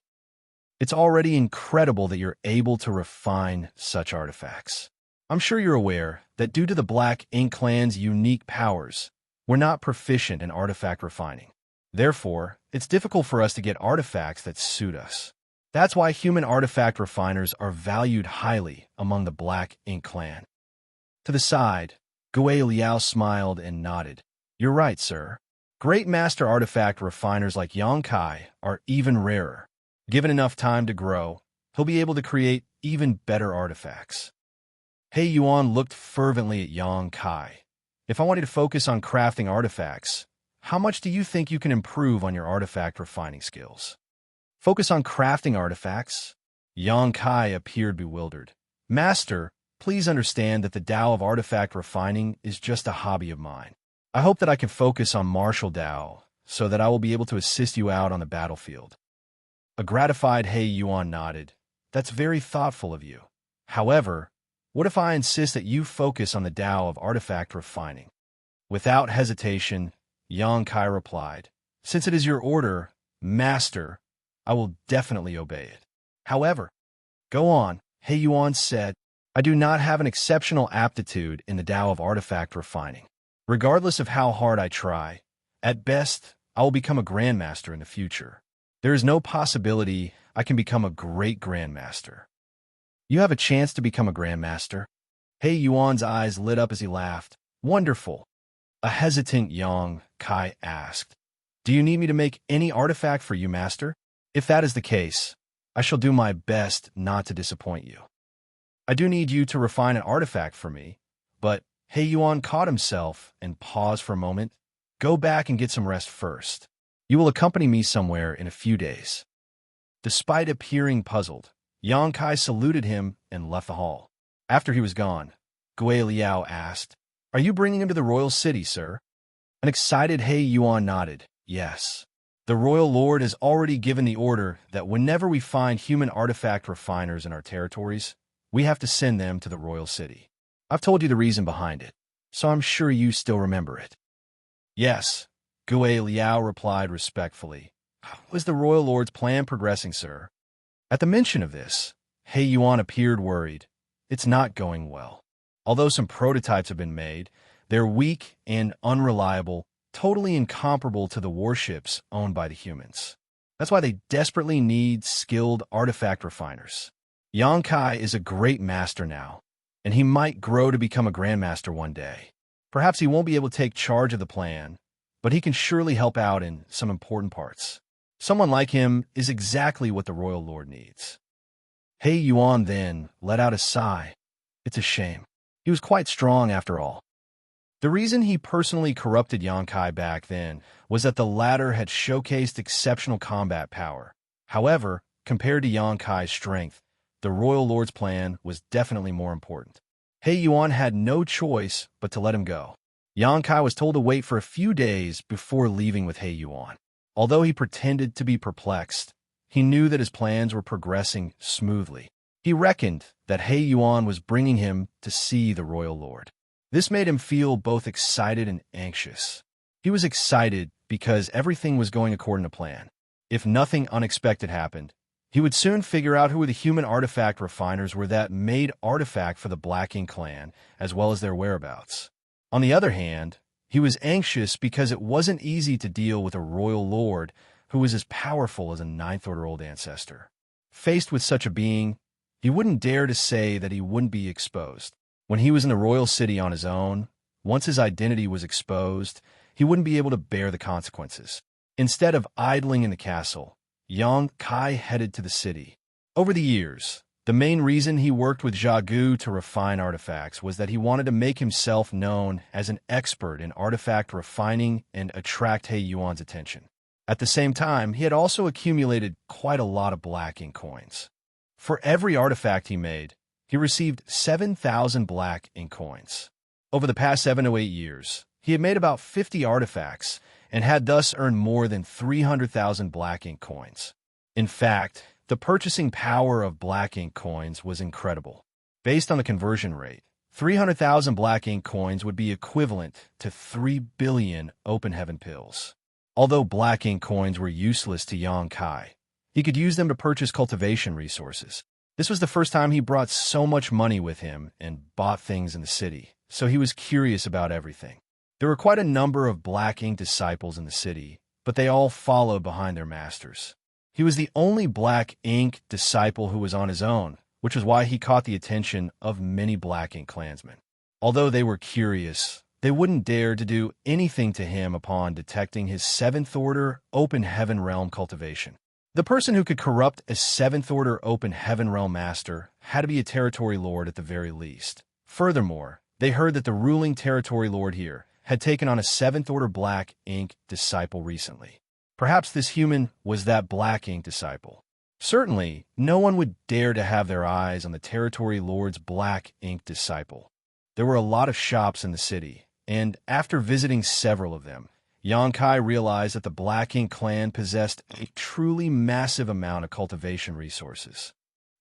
It's already incredible that you're able to refine such artifacts. I'm sure you're aware that due to the Black Ink Clan's unique powers, we're not proficient in artifact refining. Therefore, it's difficult for us to get artifacts that suit us. That's why human artifact refiners are valued highly among the Black Ink Clan. To the side, Gue Liao smiled and nodded. You're right, sir. Great master artifact refiners like Yang Kai are even rarer. Given enough time to grow, he'll be able to create even better artifacts. He Yuan looked fervently at Yang Kai. If I wanted to focus on crafting artifacts, how much do you think you can improve on your artifact refining skills? Focus on crafting artifacts? Yang Kai appeared bewildered. Master, please understand that the Tao of artifact refining is just a hobby of mine. I hope that I can focus on martial Tao so that I will be able to assist you out on the battlefield. A gratified He Yuan nodded. That's very thoughtful of you. However, what if I insist that you focus on the Tao of artifact refining? Without hesitation, Yang Kai replied, since it is your order, Master, I will definitely obey it. However, go on, He Yuan said, I do not have an exceptional aptitude in the Tao of artifact refining. Regardless of how hard I try, at best, I will become a grandmaster in the future. There is no possibility I can become a great grandmaster. You have a chance to become a grandmaster? He Yuan's eyes lit up as he laughed. Wonderful. A hesitant Yang Kai asked, do you need me to make any artifact for you, Master? If that is the case, I shall do my best not to disappoint you. I do need you to refine an artifact for me, but He Yuan caught himself and paused for a moment. Go back and get some rest first. You will accompany me somewhere in a few days. Despite appearing puzzled, Yang Kai saluted him and left the hall. After he was gone, Gue Liao asked, are you bringing him to the royal city, sir? An excited He Yuan nodded. Yes. The royal lord has already given the order that whenever we find human artifact refiners in our territories, we have to send them to the royal city. I've told you the reason behind it, so I'm sure you still remember it. Yes, Gue Liao replied respectfully. How is the royal lord's plan progressing, sir? At the mention of this, He Yuan appeared worried. It's not going well. Although some prototypes have been made, they're weak and unreliable, totally incomparable to the warships owned by the humans. That's why they desperately need skilled artifact refiners. Yang Kai is a great master now, and he might grow to become a grandmaster one day. Perhaps he won't be able to take charge of the plan, but he can surely help out in some important parts. Someone like him is exactly what the royal lord needs. He Yuan then let out a sigh. It's a shame. He was quite strong after all. The reason he personally corrupted Yang Kai back then was that the latter had showcased exceptional combat power. However, compared to Yang Kai's strength, the royal lord's plan was definitely more important. He Yuan had no choice but to let him go. Yang Kai was told to wait for a few days before leaving with He Yuan. Although he pretended to be perplexed, he knew that his plans were progressing smoothly. He reckoned that He Yuan was bringing him to see the royal lord. This made him feel both excited and anxious. He was excited because everything was going according to plan. If nothing unexpected happened, he would soon figure out who the human artifact refiners were that made artifact for the Black Ink Clan, as well as their whereabouts. On the other hand, he was anxious because it wasn't easy to deal with a royal lord who was as powerful as a ninth-order old ancestor. Faced with such a being, he wouldn't dare to say that he wouldn't be exposed. When he was in the royal city on his own, once his identity was exposed, he wouldn't be able to bear the consequences. Instead of idling in the castle, Yang Kai headed to the city. Over the years, the main reason he worked with Jia Gu to refine artifacts was that he wanted to make himself known as an expert in artifact refining and attract He Yuan's attention. At the same time, he had also accumulated quite a lot of black ink coins. For every artifact he made, he received 7,000 black ink coins. Over the past 7 to 8 years, he had made about 50 artifacts and had thus earned more than 300,000 black ink coins. In fact, the purchasing power of black ink coins was incredible. Based on the conversion rate, 300,000 black ink coins would be equivalent to 3 billion open heaven pills. Although black ink coins were useless to Yang Kai, he could use them to purchase cultivation resources. This was the first time he brought so much money with him and bought things in the city, so he was curious about everything. There were quite a number of black ink disciples in the city, but they all followed behind their masters. He was the only black ink disciple who was on his own, which was why he caught the attention of many black ink clansmen. Although they were curious, they wouldn't dare to do anything to him upon detecting his 7th-order open heaven realm cultivation. The person who could corrupt a 7th-order open heaven realm master had to be a territory lord at the very least. Furthermore, they heard that the ruling territory lord here had taken on a 7th-order black ink disciple recently. Perhaps this human was that black ink disciple. Certainly, no one would dare to have their eyes on the territory lord's black ink disciple. There were a lot of shops in the city, and after visiting several of them, Yang Kai realized that the Black Ink clan possessed a truly massive amount of cultivation resources.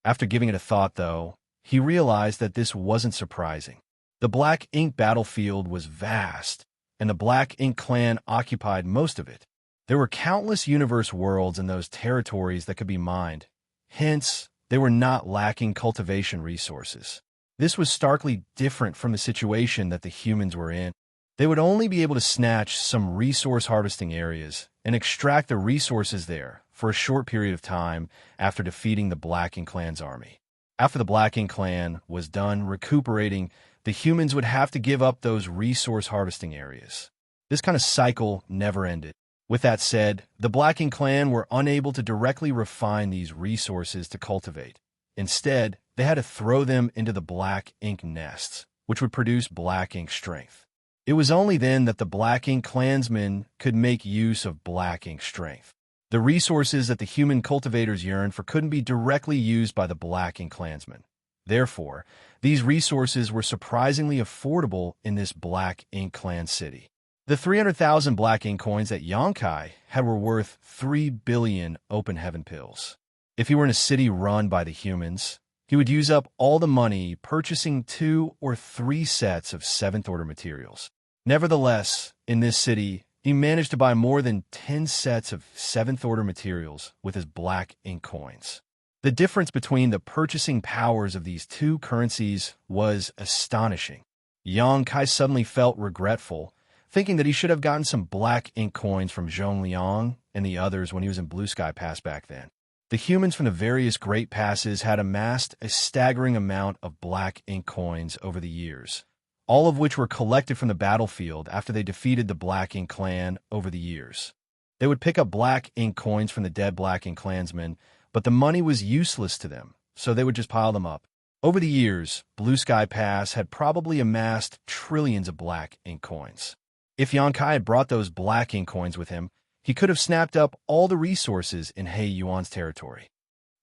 After giving it a thought, though, he realized that this wasn't surprising. The Black Ink battlefield was vast, and the Black Ink clan occupied most of it. There were countless universe worlds in those territories that could be mined. Hence, they were not lacking cultivation resources. This was starkly different from the situation that the humans were in. They would only be able to snatch some resource harvesting areas and extract the resources there for a short period of time after defeating the Black Ink clan's army. After the Black Ink clan was done recuperating, the humans would have to give up those resource harvesting areas. This kind of cycle never ended. With that said, the Black Ink clan were unable to directly refine these resources to cultivate. Instead, they had to throw them into the Black Ink nests, which would produce Black Ink strength. It was only then that the Black Ink clansmen could make use of Black Ink strength. The resources that the human cultivators yearned for couldn't be directly used by the Black Ink clansmen. Therefore, these resources were surprisingly affordable in this Black Ink clan city. The 300,000 Black Ink coins that Yang Kai had were worth 3 billion open heaven pills. If he were in a city run by the humans, he would use up all the money purchasing 2 or 3 sets of 7th-order materials. Nevertheless, in this city, he managed to buy more than 10 sets of 7th-order materials with his Black Ink coins. The difference between the purchasing powers of these two currencies was astonishing. Yang Kai suddenly felt regretful, thinking that he should have gotten some Black Ink coins from Zhongliang and the others when he was in Blue Sky Pass back then. The humans from the various Great Passes had amassed a staggering amount of Black Ink coins over the years, all of which were collected from the battlefield after they defeated the Black Ink clan over the years. They would pick up Black Ink coins from the dead Black Ink clansmen, but the money was useless to them, so they would just pile them up. Over the years, Blue Sky Pass had probably amassed trillions of Black Ink coins. If Yang Kai had brought those Black Ink coins with him, he could have snapped up all the resources in He Yuan's territory.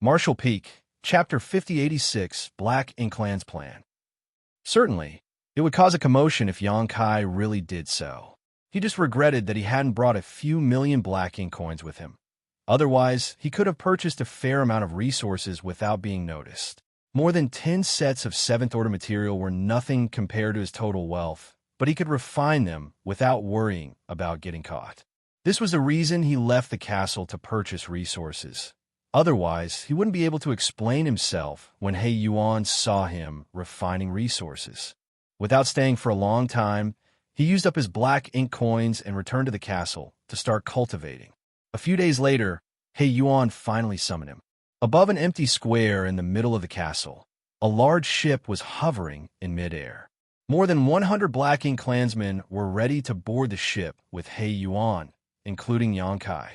Marshall Peak, Chapter 5086, Black Ink Clan's Plan. Certainly, it would cause a commotion if Yang Kai really did so. He just regretted that he hadn't brought a few million Black Ink coins with him. Otherwise, he could have purchased a fair amount of resources without being noticed. More than 10 sets of 7th-order material were nothing compared to his total wealth, but he could refine them without worrying about getting caught. This was the reason he left the castle to purchase resources. Otherwise, he wouldn't be able to explain himself when He Yuan saw him refining resources. Without staying for a long time, he used up his Black Ink coins and returned to the castle to start cultivating. A few days later, He Yuan finally summoned him. Above an empty square in the middle of the castle, a large ship was hovering in midair. More than 100 Black Ink clansmen were ready to board the ship with He Yuan, including Xianxia.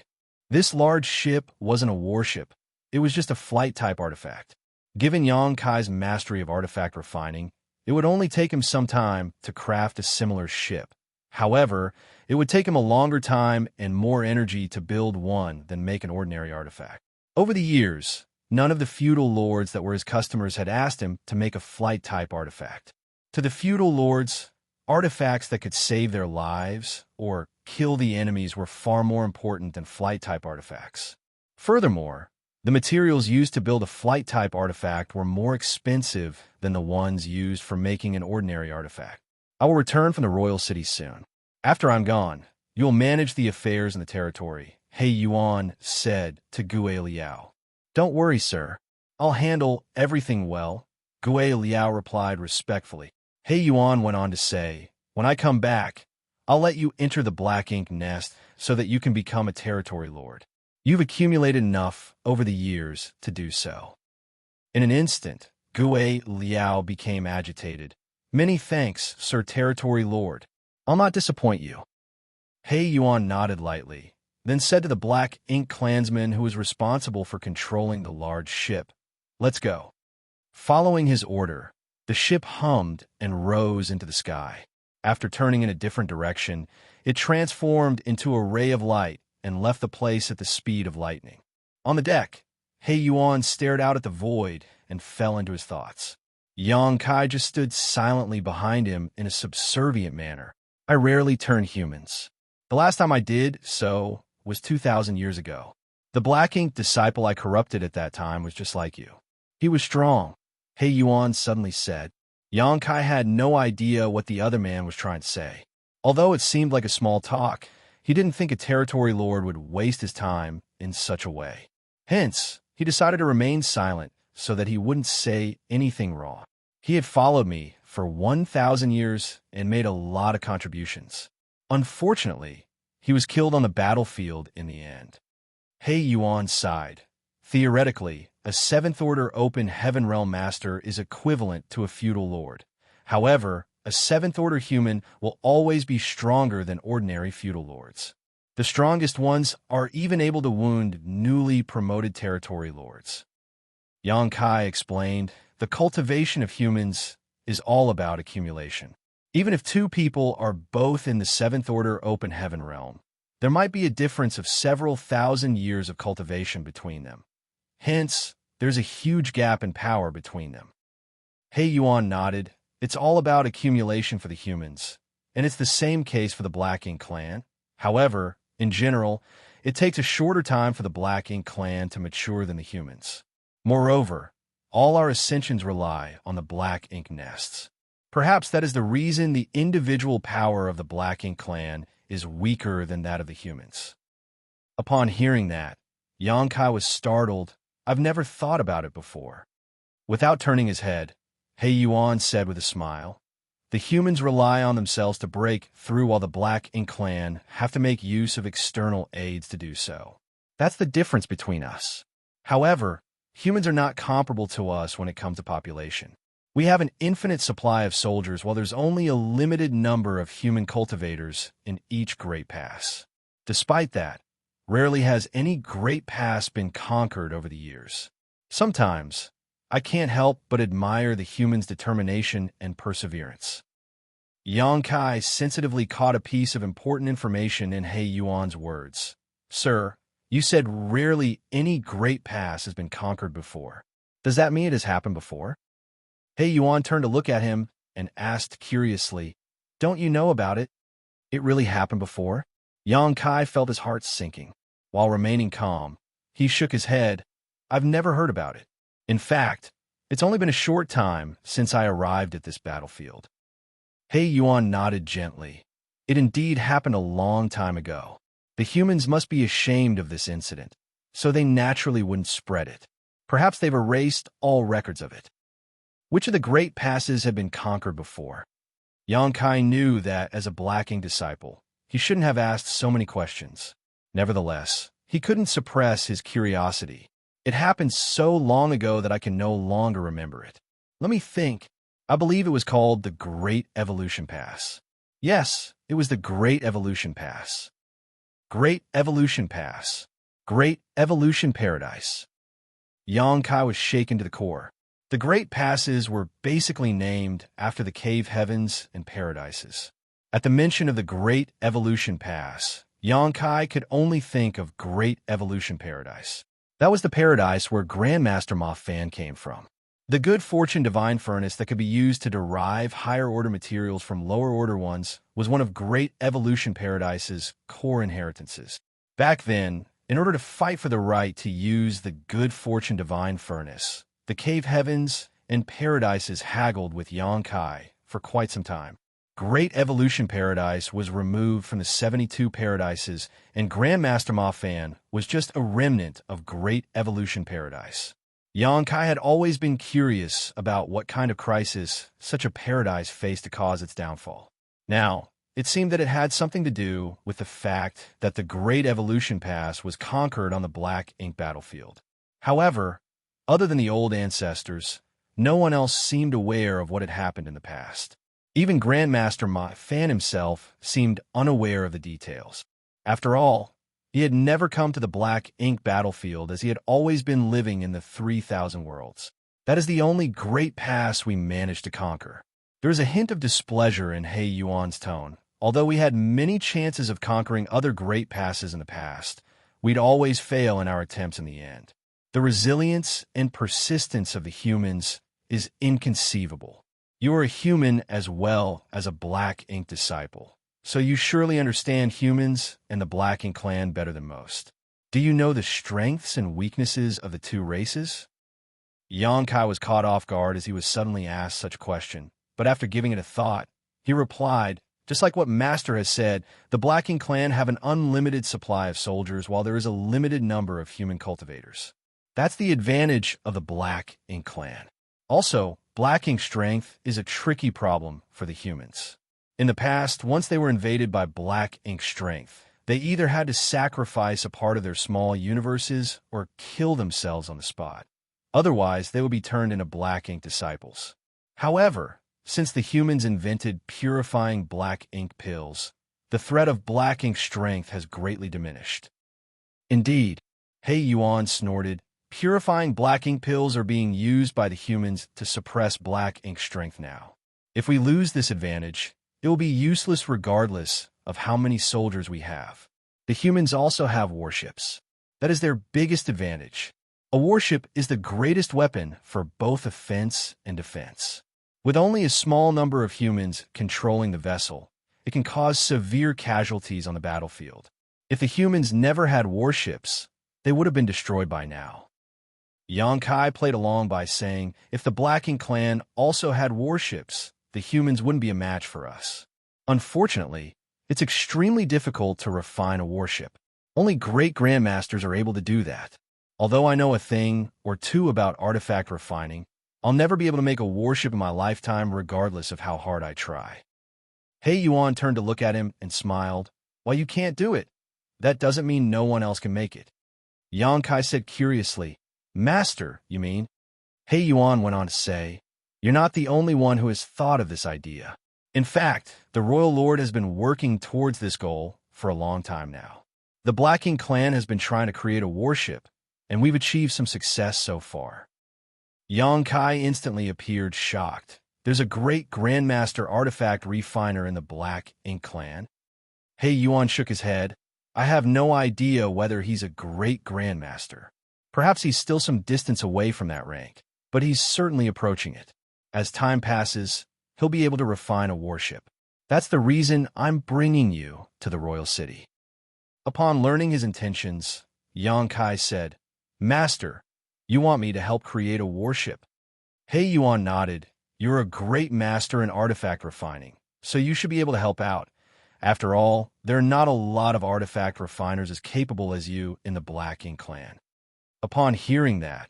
This large ship wasn't a warship. It was just a flight-type artifact. Given Xianxia's mastery of artifact refining, it would only take him some time to craft a similar ship. However, it would take him a longer time and more energy to build one than make an ordinary artifact. Over the years, none of the feudal lords that were his customers had asked him to make a flight-type artifact. To the feudal lords, artifacts that could save their lives or kill the enemies were far more important than flight-type artifacts. Furthermore, the materials used to build a flight-type artifact were more expensive than the ones used for making an ordinary artifact. I will return from the royal city soon. After I'm gone, you will manage the affairs in the territory, He Yuan said to Gue Liao. Don't worry, sir. I'll handle everything well, Gue Liao replied respectfully. He Yuan went on to say, when I come back, I'll let you enter the Black Ink nest so that you can become a territory lord. You've accumulated enough over the years to do so. In an instant, Gue Liao became agitated. Many thanks, Sir Territory Lord. I'll not disappoint you. He Yuan nodded lightly, then said to the Black Ink clansman who was responsible for controlling the large ship, let's go. Following his order, the ship hummed and rose into the sky. After turning in a different direction, it transformed into a ray of light and left the place at the speed of lightning. On the deck, He Yuan stared out at the void and fell into his thoughts. Xianxia just stood silently behind him in a subservient manner. I rarely turn humans. The last time I did so was 2,000 years ago. The Black Ink disciple I corrupted at that time was just like you. He was strong, He Yuan suddenly said. Xianxia had no idea what the other man was trying to say. Although it seemed like a small talk, he didn't think a territory lord would waste his time in such a way. Hence, he decided to remain silent so that he wouldn't say anything wrong. He had followed me for 1,000 years and made a lot of contributions. Unfortunately, he was killed on the battlefield in the end. He Yuan sighed. Theoretically, a 7th Order Open Heaven Realm Master is equivalent to a feudal lord. However, a 7th Order human will always be stronger than ordinary feudal lords. The strongest ones are even able to wound newly promoted territory lords. Xianxia explained, the cultivation of humans is all about accumulation. Even if two people are both in the 7th Order Open Heaven Realm, there might be a difference of several thousand years of cultivation between them. Hence, there's a huge gap in power between them. He Yuan nodded. It's all about accumulation for the humans, and it's the same case for the Black Ink clan. However, in general, it takes a shorter time for the Black Ink clan to mature than the humans. Moreover, all our ascensions rely on the Black Ink nests. Perhaps that is the reason the individual power of the Black Ink clan is weaker than that of the humans. Upon hearing that, Xianxia was startled. I've never thought about it before. Without turning his head, He Yuan said with a smile, the humans rely on themselves to break through while the Black Ink clan have to make use of external aids to do so. That's the difference between us. However, humans are not comparable to us when it comes to population. We have an infinite supply of soldiers while there's only a limited number of human cultivators in each great pass. Despite that, rarely has any great pass been conquered over the years. Sometimes, I can't help but admire the human's determination and perseverance. Xianxia sensitively caught a piece of important information in He Yuan's words. Sir, you said rarely any great pass has been conquered before. Does that mean it has happened before? He Yuan turned to look at him and asked curiously, don't you know about it? It really happened before? Xianxia felt his heart sinking. While remaining calm, he shook his head. I've never heard about it. In fact, it's only been a short time since I arrived at this battlefield. He Yuan nodded gently. It indeed happened a long time ago. The humans must be ashamed of this incident, so they naturally wouldn't spread it. Perhaps they've erased all records of it. Which of the great passes have been conquered before? Xianxia knew that, as a Black Ink disciple, he shouldn't have asked so many questions. Nevertheless, he couldn't suppress his curiosity. It happened so long ago that I can no longer remember it. Let me think. I believe it was called the Great Evolution Pass. Yes, it was the Great Evolution Pass. Great Evolution Pass. Great Evolution Paradise. Xianxia was shaken to the core. The Great Passes were basically named after the cave heavens and paradises. At the mention of the Great Evolution Pass, Xianxia could only think of Great Evolution Paradise. That was the paradise where Grandmaster Ma Fan came from. The good fortune divine furnace that could be used to derive higher-order materials from lower-order ones was one of Great Evolution Paradise's core inheritances. Back then, in order to fight for the right to use the good fortune divine furnace, the cave heavens and paradises haggled with Xianxia for quite some time. Great Evolution Paradise was removed from the 72 paradises, and Grandmaster Ma Fan was just a remnant of Great Evolution Paradise. Xianxia had always been curious about what kind of crisis such a paradise faced to cause its downfall. Now, it seemed that it had something to do with the fact that the Great Evolution Pass was conquered on the Black Ink battlefield. However, other than the old ancestors, no one else seemed aware of what had happened in the past. Even Grandmaster Ma Fan himself seemed unaware of the details. After all, he had never come to the Black Ink battlefield as he had always been living in the 3,000 worlds. That is the only great pass we managed to conquer. There is a hint of displeasure in He Yuan's tone. Although we had many chances of conquering other great passes in the past, we'd always fail in our attempts in the end. The resilience and persistence of the humans is inconceivable. You are a human as well as a Black Ink disciple, so you surely understand humans and the Black Ink clan better than most. Do you know the strengths and weaknesses of the two races? Xianxia was caught off guard as he was suddenly asked such a question, but after giving it a thought, he replied, just like what Master has said, the Black Ink clan have an unlimited supply of soldiers while there is a limited number of human cultivators. That's the advantage of the Black Ink clan. Also, Black Ink strength is a tricky problem for the humans. In the past, once they were invaded by Black Ink strength, they either had to sacrifice a part of their small universes or kill themselves on the spot. Otherwise, they would be turned into Black Ink disciples. However, since the humans invented purifying Black Ink pills, the threat of Black Ink strength has greatly diminished. Indeed, He Yuan snorted, purifying Black Ink pills are being used by the humans to suppress Black Ink strength now. If we lose this advantage, it will be useless regardless of how many soldiers we have. The humans also have warships. That is their biggest advantage. A warship is the greatest weapon for both offense and defense. With only a small number of humans controlling the vessel, it can cause severe casualties on the battlefield. If the humans never had warships, they would have been destroyed by now. Xianxia played along by saying, if the Black Ink clan also had warships, the humans wouldn't be a match for us. Unfortunately, it's extremely difficult to refine a warship. Only great grandmasters are able to do that. Although I know a thing or two about artifact refining, I'll never be able to make a warship in my lifetime regardless of how hard I try. He Yuan turned to look at him and smiled. Well, you can't do it. That doesn't mean no one else can make it. Xianxia said curiously, Master, you mean? He Yuan went on to say, you're not the only one who has thought of this idea. In fact, the Royal Lord has been working towards this goal for a long time now. The Black Ink clan has been trying to create a warship, and we've achieved some success so far. Xianxia instantly appeared shocked. There's a great Grandmaster artifact refiner in the Black Ink clan. He Yuan shook his head. I have no idea whether he's a great Grandmaster. Perhaps he's still some distance away from that rank, but he's certainly approaching it. As time passes, he'll be able to refine a warship. That's the reason I'm bringing you to the royal city. Upon learning his intentions, Xianxia said, Master, you want me to help create a warship? He Yuan nodded. You're a great master in artifact refining, so you should be able to help out. After all, there are not a lot of artifact refiners as capable as you in the Black Ink clan. Upon hearing that,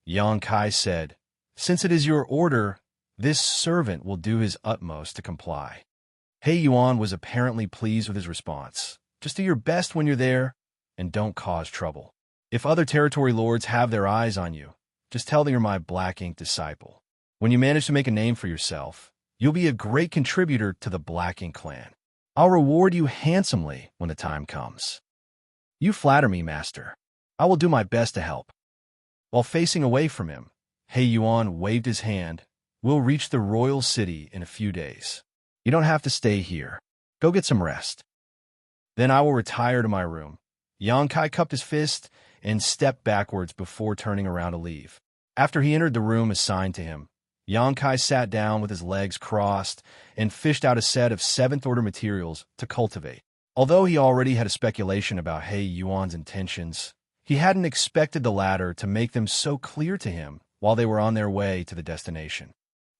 Xianxia said, Since it is your order, this servant will do his utmost to comply. He Yuan was apparently pleased with his response. Just do your best when you're there, and don't cause trouble. If other territory lords have their eyes on you, just tell them you're my black ink disciple. When you manage to make a name for yourself, you'll be a great contributor to the Black Ink clan. I'll reward you handsomely when the time comes. You flatter me, master. I will do my best to help. While facing away from him, He Yuan waved his hand. We'll reach the royal city in a few days. You don't have to stay here. Go get some rest. Then I will retire to my room. Yang Kai cupped his fist and stepped backwards before turning around to leave. After he entered the room assigned to him, Yang Kai sat down with his legs crossed and fished out a set of 7th-order materials to cultivate. Although he already had a speculation about He Yuan's intentions, he hadn't expected the latter to make them so clear to him while they were on their way to the destination.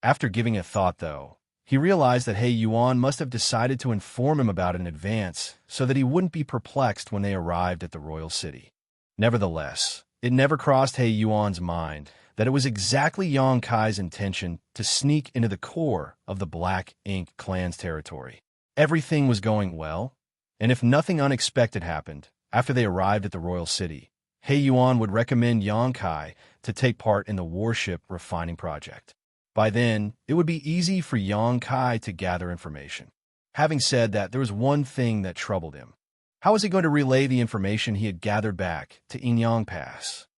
After giving it thought, though, he realized that He Yuan must have decided to inform him about it in advance so that he wouldn't be perplexed when they arrived at the royal city. Nevertheless, it never crossed He Yuan's mind that it was exactly Yang Kai's intention to sneak into the core of the Black Ink clan's territory. Everything was going well, and if nothing unexpected happened, after they arrived at the royal city, He Yuan would recommend Yang Kai to take part in the warship refining project. By then, it would be easy for Yang Kai to gather information. Having said that, there was one thing that troubled him. How was he going to relay the information he had gathered back to Inyang Pass?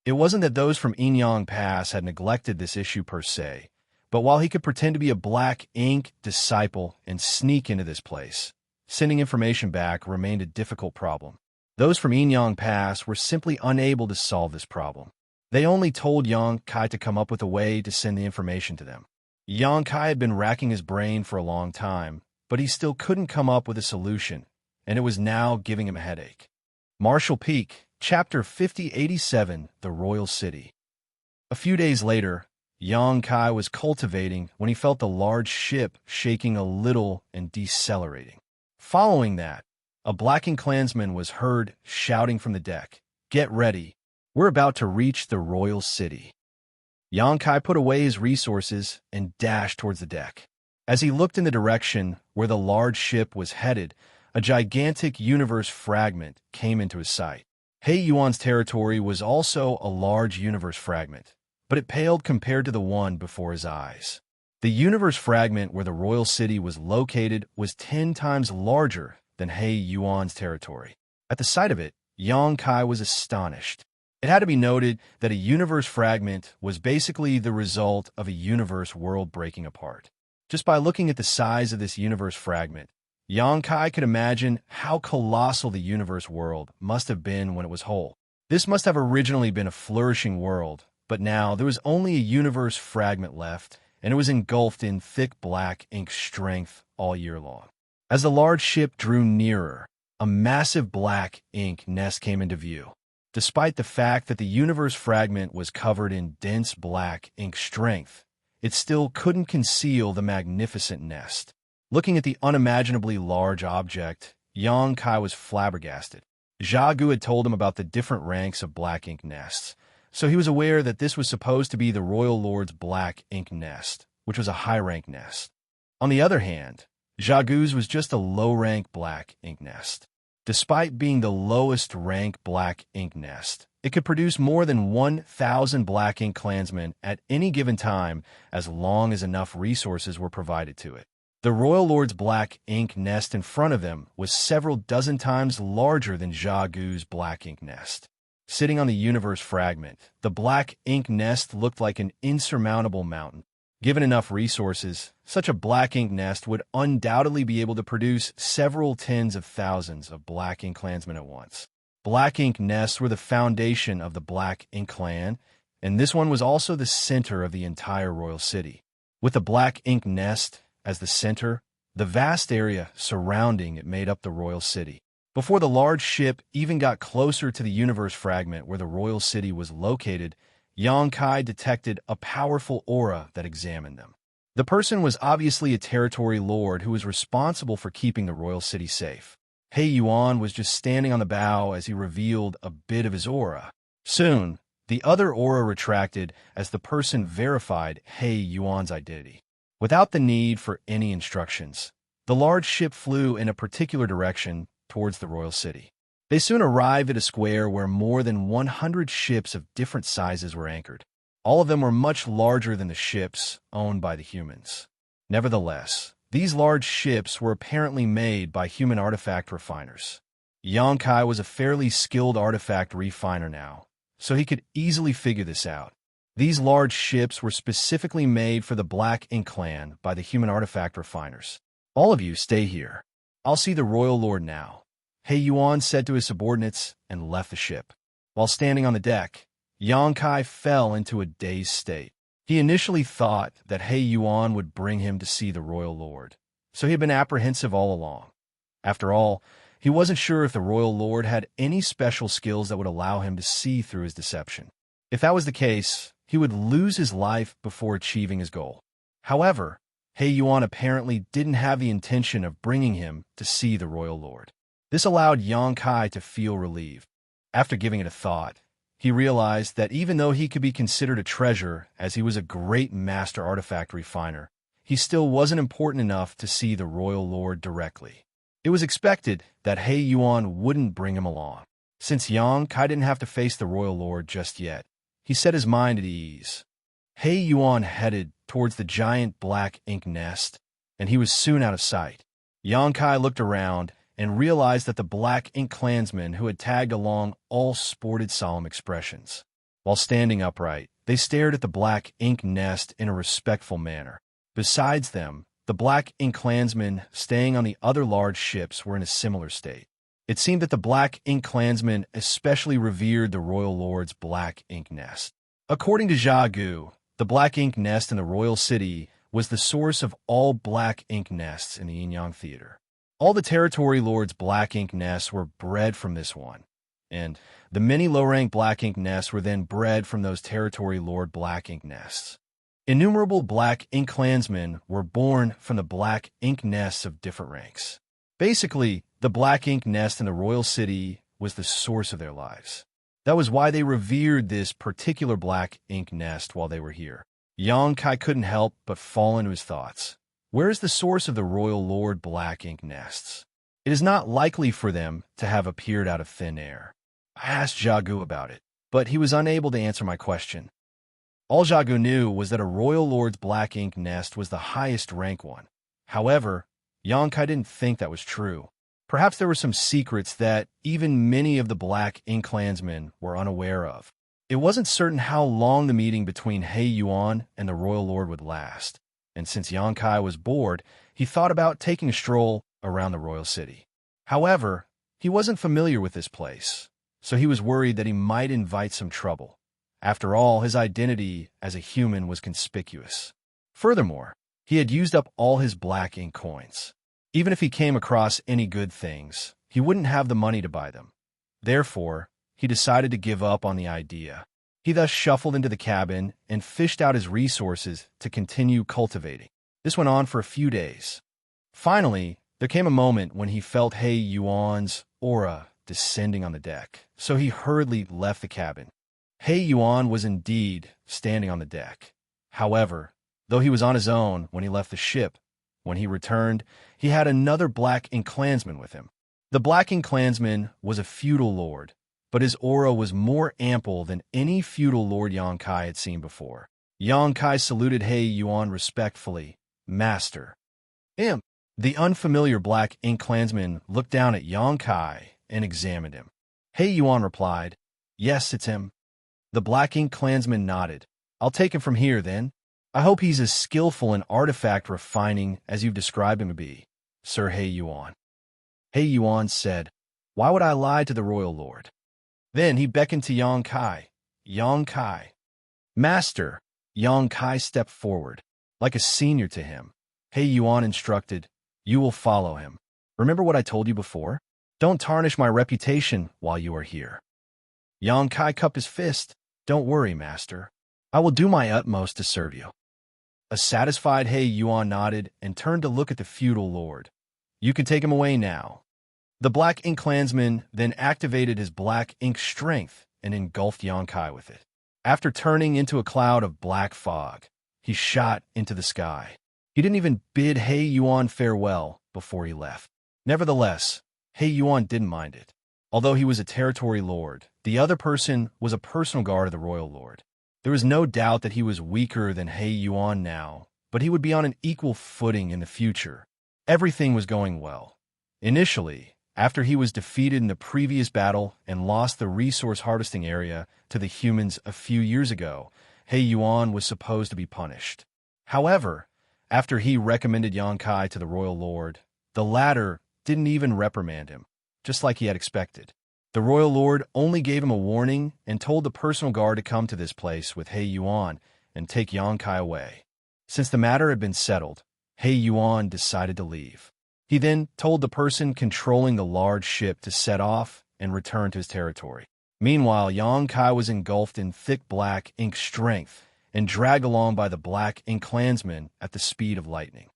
It wasn't that those from Inyang Pass had neglected this issue per se, but while he could pretend to be a Black Ink disciple and sneak into this place, sending information back remained a difficult problem. Those from Inyang Pass were simply unable to solve this problem. They only told Yang Kai to come up with a way to send the information to them. Yang Kai had been racking his brain for a long time, but he still couldn't come up with a solution, and it was now giving him a headache. Marshall Peak, Chapter 5087, The Royal City. A few days later, Yang Kai was cultivating when he felt the large ship shaking a little and decelerating. Following that, a Black Ink clansman was heard shouting from the deck, "Get ready, we're about to reach the royal city." Yang Kai put away his resources and dashed towards the deck. As he looked in the direction where the large ship was headed, a gigantic universe fragment came into his sight. He Yuan's territory was also a large universe fragment, but it paled compared to the one before his eyes. The universe fragment where the royal city was located was 10 times larger than He Yuan's territory. At the sight of it, Yang Kai was astonished. It had to be noted that a universe fragment was basically the result of a universe world breaking apart. Just by looking at the size of this universe fragment, Yang Kai could imagine how colossal the universe world must have been when it was whole. This must have originally been a flourishing world, but now there was only a universe fragment left, and it was engulfed in thick Black Ink strength all year long. As the large ship drew nearer, a massive Black Ink nest came into view. Despite the fact that the universe fragment was covered in dense Black Ink strength, it still couldn't conceal the magnificent nest. Looking at the unimaginably large object, Yang Kai was flabbergasted. Jia Gu had told him about the different ranks of Black Ink nests, so he was aware that this was supposed to be the Royal Lord's Black Ink nest, which was a high-rank nest. On the other hand, Jia Gu's was just a low-rank Black Ink nest. Despite being the lowest rank Black Ink nest, it could produce more than 1,000 Black Ink clansmen at any given time as long as enough resources were provided to it. The Royal Lord's Black Ink nest in front of them was several dozen times larger than Jia Gu's Black Ink nest. Sitting on the universe fragment, the Black Ink nest looked like an insurmountable mountain. Given enough resources, such a Black Ink nest would undoubtedly be able to produce several tens of thousands of Black Ink clansmen at once. Black Ink nests were the foundation of the Black Ink clan, and this one was also the center of the entire royal city. With the Black Ink nest as the center, the vast area surrounding it made up the royal city. Before the large ship even got closer to the universe fragment where the royal city was located, Yang Kai detected a powerful aura that examined them. The person was obviously a territory lord who was responsible for keeping the royal city safe. He Yuan was just standing on the bow as he revealed a bit of his aura. Soon, the other aura retracted as the person verified He Yuan's identity. Without the need for any instructions, the large ship flew in a particular direction towards the royal city. They soon arrived at a square where more than 100 ships of different sizes were anchored. All of them were much larger than the ships owned by the humans. Nevertheless, these large ships were apparently made by human artifact refiners. Xianxia was a fairly skilled artifact refiner now, so he could easily figure this out. These large ships were specifically made for the Black Ink clan by the human artifact refiners. All of you stay here. I'll see the royal lord now, He Yuan said to his subordinates and left the ship. While standing on the deck, Xianxia fell into a dazed state. He initially thought that He Yuan would bring him to see the royal lord, so he had been apprehensive all along. After all, he wasn't sure if the royal lord had any special skills that would allow him to see through his deception. If that was the case, he would lose his life before achieving his goal. However, He Yuan apparently didn't have the intention of bringing him to see the royal lord. This allowed Xianxia to feel relieved. After giving it a thought, he realized that even though he could be considered a treasure as he was a great master artifact refiner, he still wasn't important enough to see the royal lord directly. It was expected that He Yuan wouldn't bring him along. Since Xianxia didn't have to face the royal lord just yet, he set his mind at ease. He Yuan headed towards the giant black ink nest, and he was soon out of sight. Xianxia looked around and realized that the black ink clansmen who had tagged along all sported solemn expressions. While standing upright, they stared at the black ink nest in a respectful manner. Besides them, the black ink clansmen staying on the other large ships were in a similar state. It seemed that the black ink clansmen especially revered the royal lord's black ink nest. According to Xiagu, the black ink nest in the royal city was the source of all black ink nests in the Yin-Yang theater. All the territory lords' black ink nests were bred from this one, and the many low-rank black ink nests were then bred from those territory lord black ink nests. Innumerable black ink clansmen were born from the black ink nests of different ranks. Basically, the black ink nest in the royal city was the source of their lives. That was why they revered this particular black ink nest while they were here. Xianxia couldn't help but fall into his thoughts. Where is the source of the royal lord black ink nests? It is not likely for them to have appeared out of thin air. I asked Xiagu about it, but he was unable to answer my question. All Xiagu knew was that a royal lord's black ink nest was the highest rank one. However, Xianxia didn't think that was true. Perhaps there were some secrets that even many of the black ink clansmen were unaware of. It wasn't certain how long the meeting between He Yuan and the royal lord would last, and since Xianxia was bored, he thought about taking a stroll around the royal city. However, he wasn't familiar with this place, so he was worried that he might invite some trouble. After all, his identity as a human was conspicuous. Furthermore, he had used up all his black ink coins. Even if he came across any good things, he wouldn't have the money to buy them. Therefore, he decided to give up on the idea. He thus shuffled into the cabin and fished out his resources to continue cultivating. This went on for a few days. Finally, there came a moment when he felt He Yuan's aura descending on the deck, so he hurriedly left the cabin. He Yuan was indeed standing on the deck. However, though he was on his own when he left the ship, when he returned, he had another black ink clansman with him. The black ink clansman was a feudal lord, but his aura was more ample than any feudal lord Xianxia had seen before. Xianxia saluted He Yuan respectfully. Master. The unfamiliar black ink clansman looked down at Xianxia and examined him. He Yuan replied, Yes, it's him. The black ink clansman nodded. I'll take him from here, then. I hope he's as skillful in artifact refining as you've described him to be, Sir He Yuan. He Yuan said, Why would I lie to the royal lord? Then he beckoned to Xianxia. Xianxia. Master. Xianxia stepped forward. Like a senior to him, He Yuan instructed, You will follow him. Remember what I told you before? Don't tarnish my reputation while you are here. Xianxia cupped his fist. Don't worry, master. I will do my utmost to serve you. A satisfied He Yuan nodded and turned to look at the feudal lord. You can take him away now. The black ink clansman then activated his black ink strength and engulfed Xianxia with it. After turning into a cloud of black fog, he shot into the sky. He didn't even bid He Yuan farewell before he left. Nevertheless, He Yuan didn't mind it. Although he was a territory lord, the other person was a personal guard of the royal lord. There was no doubt that he was weaker than He Yuan now, but he would be on an equal footing in the future. Everything was going well. Initially, after he was defeated in the previous battle and lost the resource harvesting area to the humans a few years ago, He Yuan was supposed to be punished. However, after he recommended Xianxia to the royal lord, the latter didn't even reprimand him, just like he had expected. The royal lord only gave him a warning and told the personal guard to come to this place with He Yuan and take Xianxia away. Since the matter had been settled, He Yuan decided to leave. He then told the person controlling the large ship to set off and return to his territory. Meanwhile, Xianxia was engulfed in thick black ink strength and dragged along by the black ink clansmen at the speed of lightning.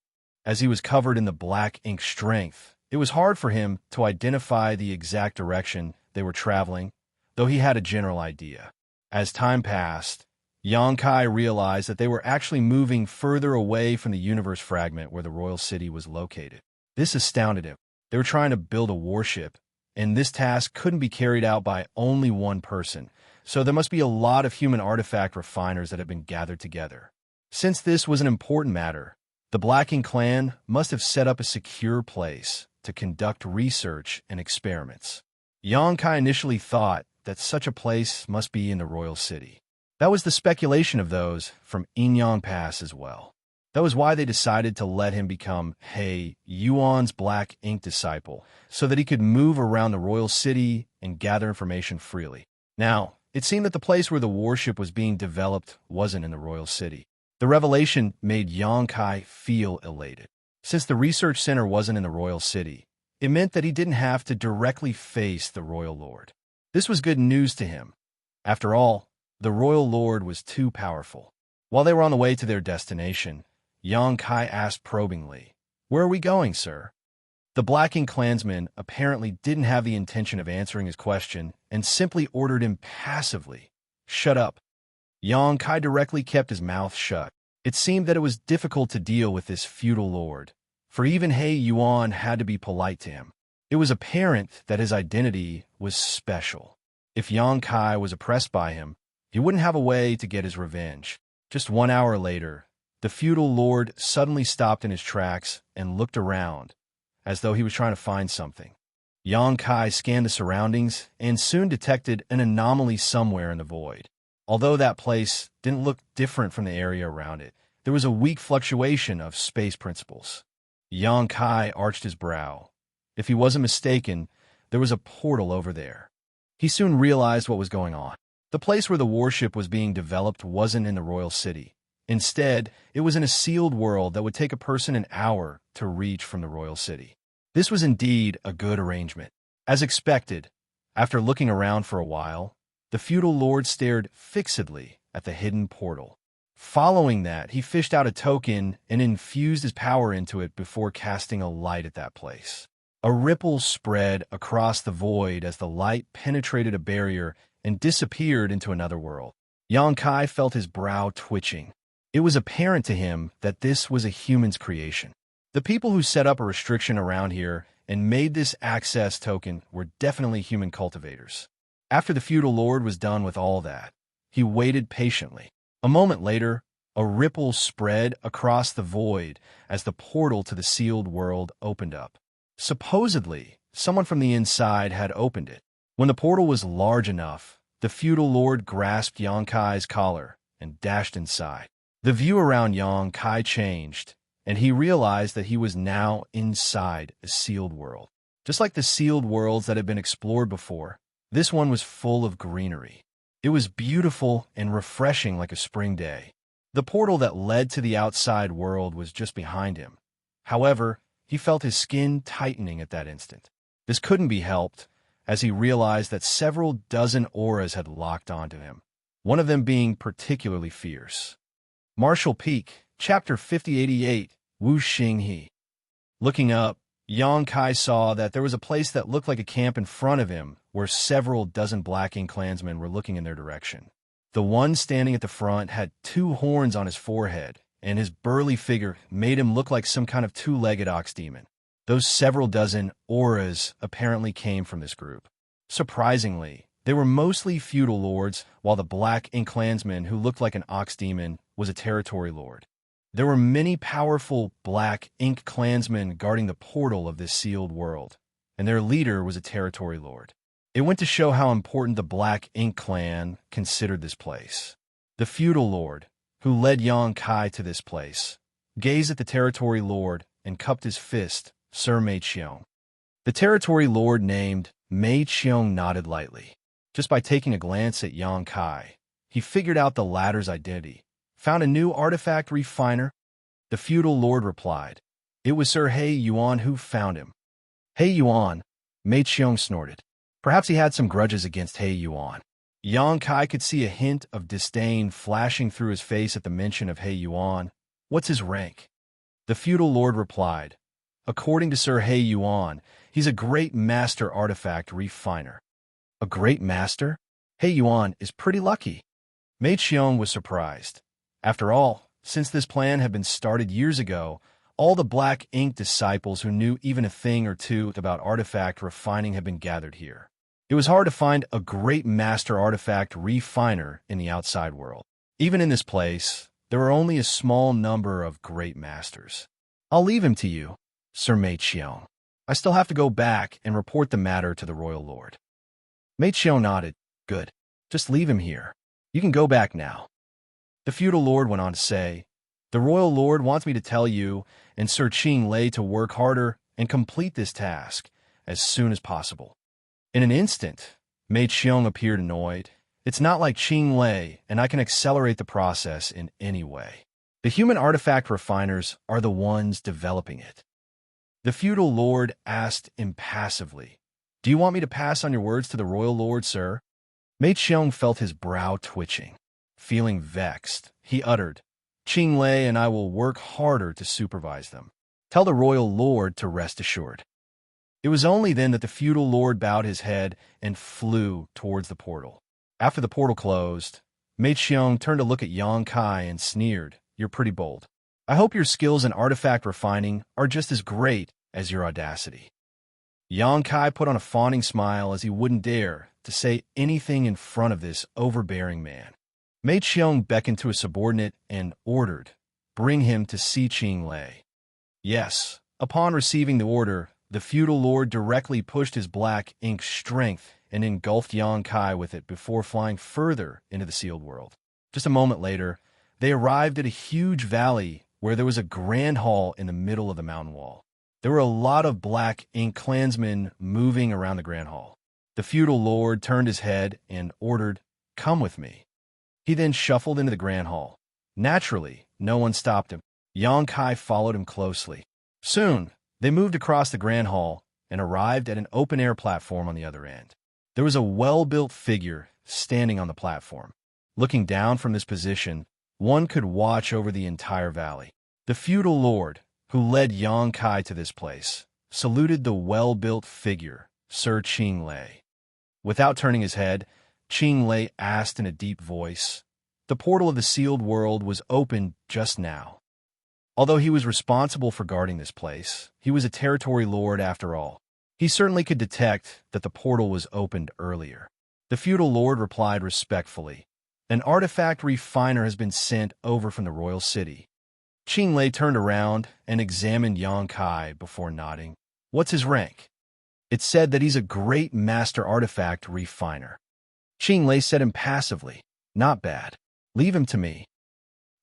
As he was covered in the black ink strength, it was hard for him to identify the exact direction they were traveling, though he had a general idea. As time passed, Xianxia realized that they were actually moving further away from the universe fragment where the royal city was located. This astounded him. They were trying to build a warship, and this task couldn't be carried out by only one person, so there must be a lot of human artifact refiners that had been gathered together. Since this was an important matter, the Blacking clan must have set up a secure place to conduct research and experiments. Xianxia initially thought that such a place must be in the royal city. That was the speculation of those from Inyang Pass as well. That was why they decided to let him become He Yuan's black ink disciple, so that he could move around the royal city and gather information freely. Now, it seemed that the place where the warship was being developed wasn't in the royal city. The revelation made Xianxia feel elated. Since the research center wasn't in the royal city, it meant that he didn't have to directly face the royal lord. This was good news to him. After all, the royal lord was too powerful. While they were on the way to their destination, Xianxia asked probingly, "Where are we going, sir?" The Blacking clansman apparently didn't have the intention of answering his question and simply ordered him passively, "Shut up." Xianxia directly kept his mouth shut. It seemed that it was difficult to deal with this feudal lord, for even He Yuan had to be polite to him. It was apparent that his identity was special. If Xianxia was oppressed by him, he wouldn't have a way to get his revenge. Just 1 hour later, the feudal lord suddenly stopped in his tracks and looked around, as though he was trying to find something. Xianxia scanned the surroundings and soon detected an anomaly somewhere in the void. Although that place didn't look different from the area around it, there was a weak fluctuation of space principles. Xianxia arched his brow. If he wasn't mistaken, there was a portal over there. He soon realized what was going on. The place where the warship was being developed wasn't in the royal city. Instead, it was in a sealed world that would take a person an hour to reach from the royal city. This was indeed a good arrangement. As expected, after looking around for a while, the feudal lord stared fixedly at the hidden portal. Following that, he fished out a token and infused his power into it before casting a light at that place. A ripple spread across the void as the light penetrated a barrier and disappeared into another world. Xianxia felt his brow twitching. It was apparent to him that this was a human's creation. The people who set up a restriction around here and made this access token were definitely human cultivators. After the feudal lord was done with all that, he waited patiently. A moment later, a ripple spread across the void as the portal to the sealed world opened up. Supposedly, someone from the inside had opened it. When the portal was large enough, the feudal lord grasped Xianxia's collar and dashed inside. The view around Xianxia changed, and he realized that he was now inside a sealed world. Just like the sealed worlds that had been explored before, this one was full of greenery. It was beautiful and refreshing like a spring day. The portal that led to the outside world was just behind him. However, he felt his skin tightening at that instant. This couldn't be helped, as he realized that several dozen auras had locked onto him, one of them being particularly fierce. Martial Peak, Chapter 5088, Wu Xinghe. Looking up, Xianxia saw that there was a place that looked like a camp in front of him, where several dozen Blacking clansmen were looking in their direction. The one standing at the front had 2 horns on his forehead, and his burly figure made him look like some kind of 2-legged ox demon. Those several dozen auras apparently came from this group. Surprisingly, they were mostly feudal lords, while the Black Ink clansman, who looked like an ox demon, was a territory lord. There were many powerful Black Ink clansmen guarding the portal of this sealed world, and their leader was a territory lord. It went to show how important the Black Ink clan considered this place. The feudal lord, who led Xianxia to this place, gazed at the territory lord and cupped his fist, Sir Mei Qiong. The territory lord named Mei Qiong nodded lightly. Just by taking a glance at Xianxia, he figured out the latter's identity. Found a new artifact refiner? The feudal lord replied. It was Sir He Yuan who found him. He Yuan, Mei Qiong snorted. Perhaps he had some grudges against He Yuan. Xianxia could see a hint of disdain flashing through his face at the mention of He Yuan. What's his rank? The feudal lord replied. According to Sir He Yuan, he's a great master artifact refiner. A great master? He Yuan is pretty lucky. Mei Qiong was surprised. After all, since this plan had been started years ago, all the Black Ink disciples who knew even a thing or two about artifact refining had been gathered here. It was hard to find a great master artifact refiner in the outside world. Even in this place, there were only a small number of great masters. I'll leave him to you, Sir Mei Qiong. I still have to go back and report the matter to the royal lord. Mei Qiong nodded. Good. Just leave him here. You can go back now. The feudal lord went on to say, the royal lord wants me to tell you and Sir Qinglei to work harder and complete this task as soon as possible. In an instant, Mei Qiong appeared annoyed. It's not like Qinglei, and I can accelerate the process in any way. The human artifact refiners are the ones developing it. The feudal lord asked impassively, Do you want me to pass on your words to the royal lord, sir? Mei Qiong felt his brow twitching. Feeling vexed, he uttered, Qinglei and I will work harder to supervise them. Tell the royal lord to rest assured. It was only then that the feudal lord bowed his head and flew towards the portal. After the portal closed, Mei Qiong turned to look at Xianxia and sneered, You're pretty bold. I hope your skills in artifact refining are just as great as your audacity. Xianxia put on a fawning smile as he wouldn't dare to say anything in front of this overbearing man. Mei Qiong beckoned to a subordinate and ordered, Bring him to see Qinglei. Yes, upon receiving the order, the feudal lord directly pushed his Black Ink strength and engulfed Xianxia with it before flying further into the sealed world. Just a moment later, they arrived at a huge valley where there was a grand hall in the middle of the mountain wall. There were a lot of Black Ink clansmen moving around the grand hall. The feudal lord turned his head and ordered, Come with me. He then shuffled into the grand hall. Naturally, no one stopped him. Xianxia followed him closely. Soon, they moved across the grand hall and arrived at an open-air platform on the other end. There was a well-built figure standing on the platform. Looking down from this position, one could watch over the entire valley. The feudal lord, who led Xianxia to this place, saluted the well-built figure, Sir Qinglei. Without turning his head, Qinglei asked in a deep voice, The portal of the sealed world was opened just now. Although he was responsible for guarding this place, he was a territory lord after all. He certainly could detect that the portal was opened earlier. The feudal lord replied respectfully, An artifact refiner has been sent over from the royal city. Qinglei turned around and examined Xianxia before nodding. What's his rank? It said that he's a great master artifact refiner. Qinglei said impassively, Not bad. Leave him to me.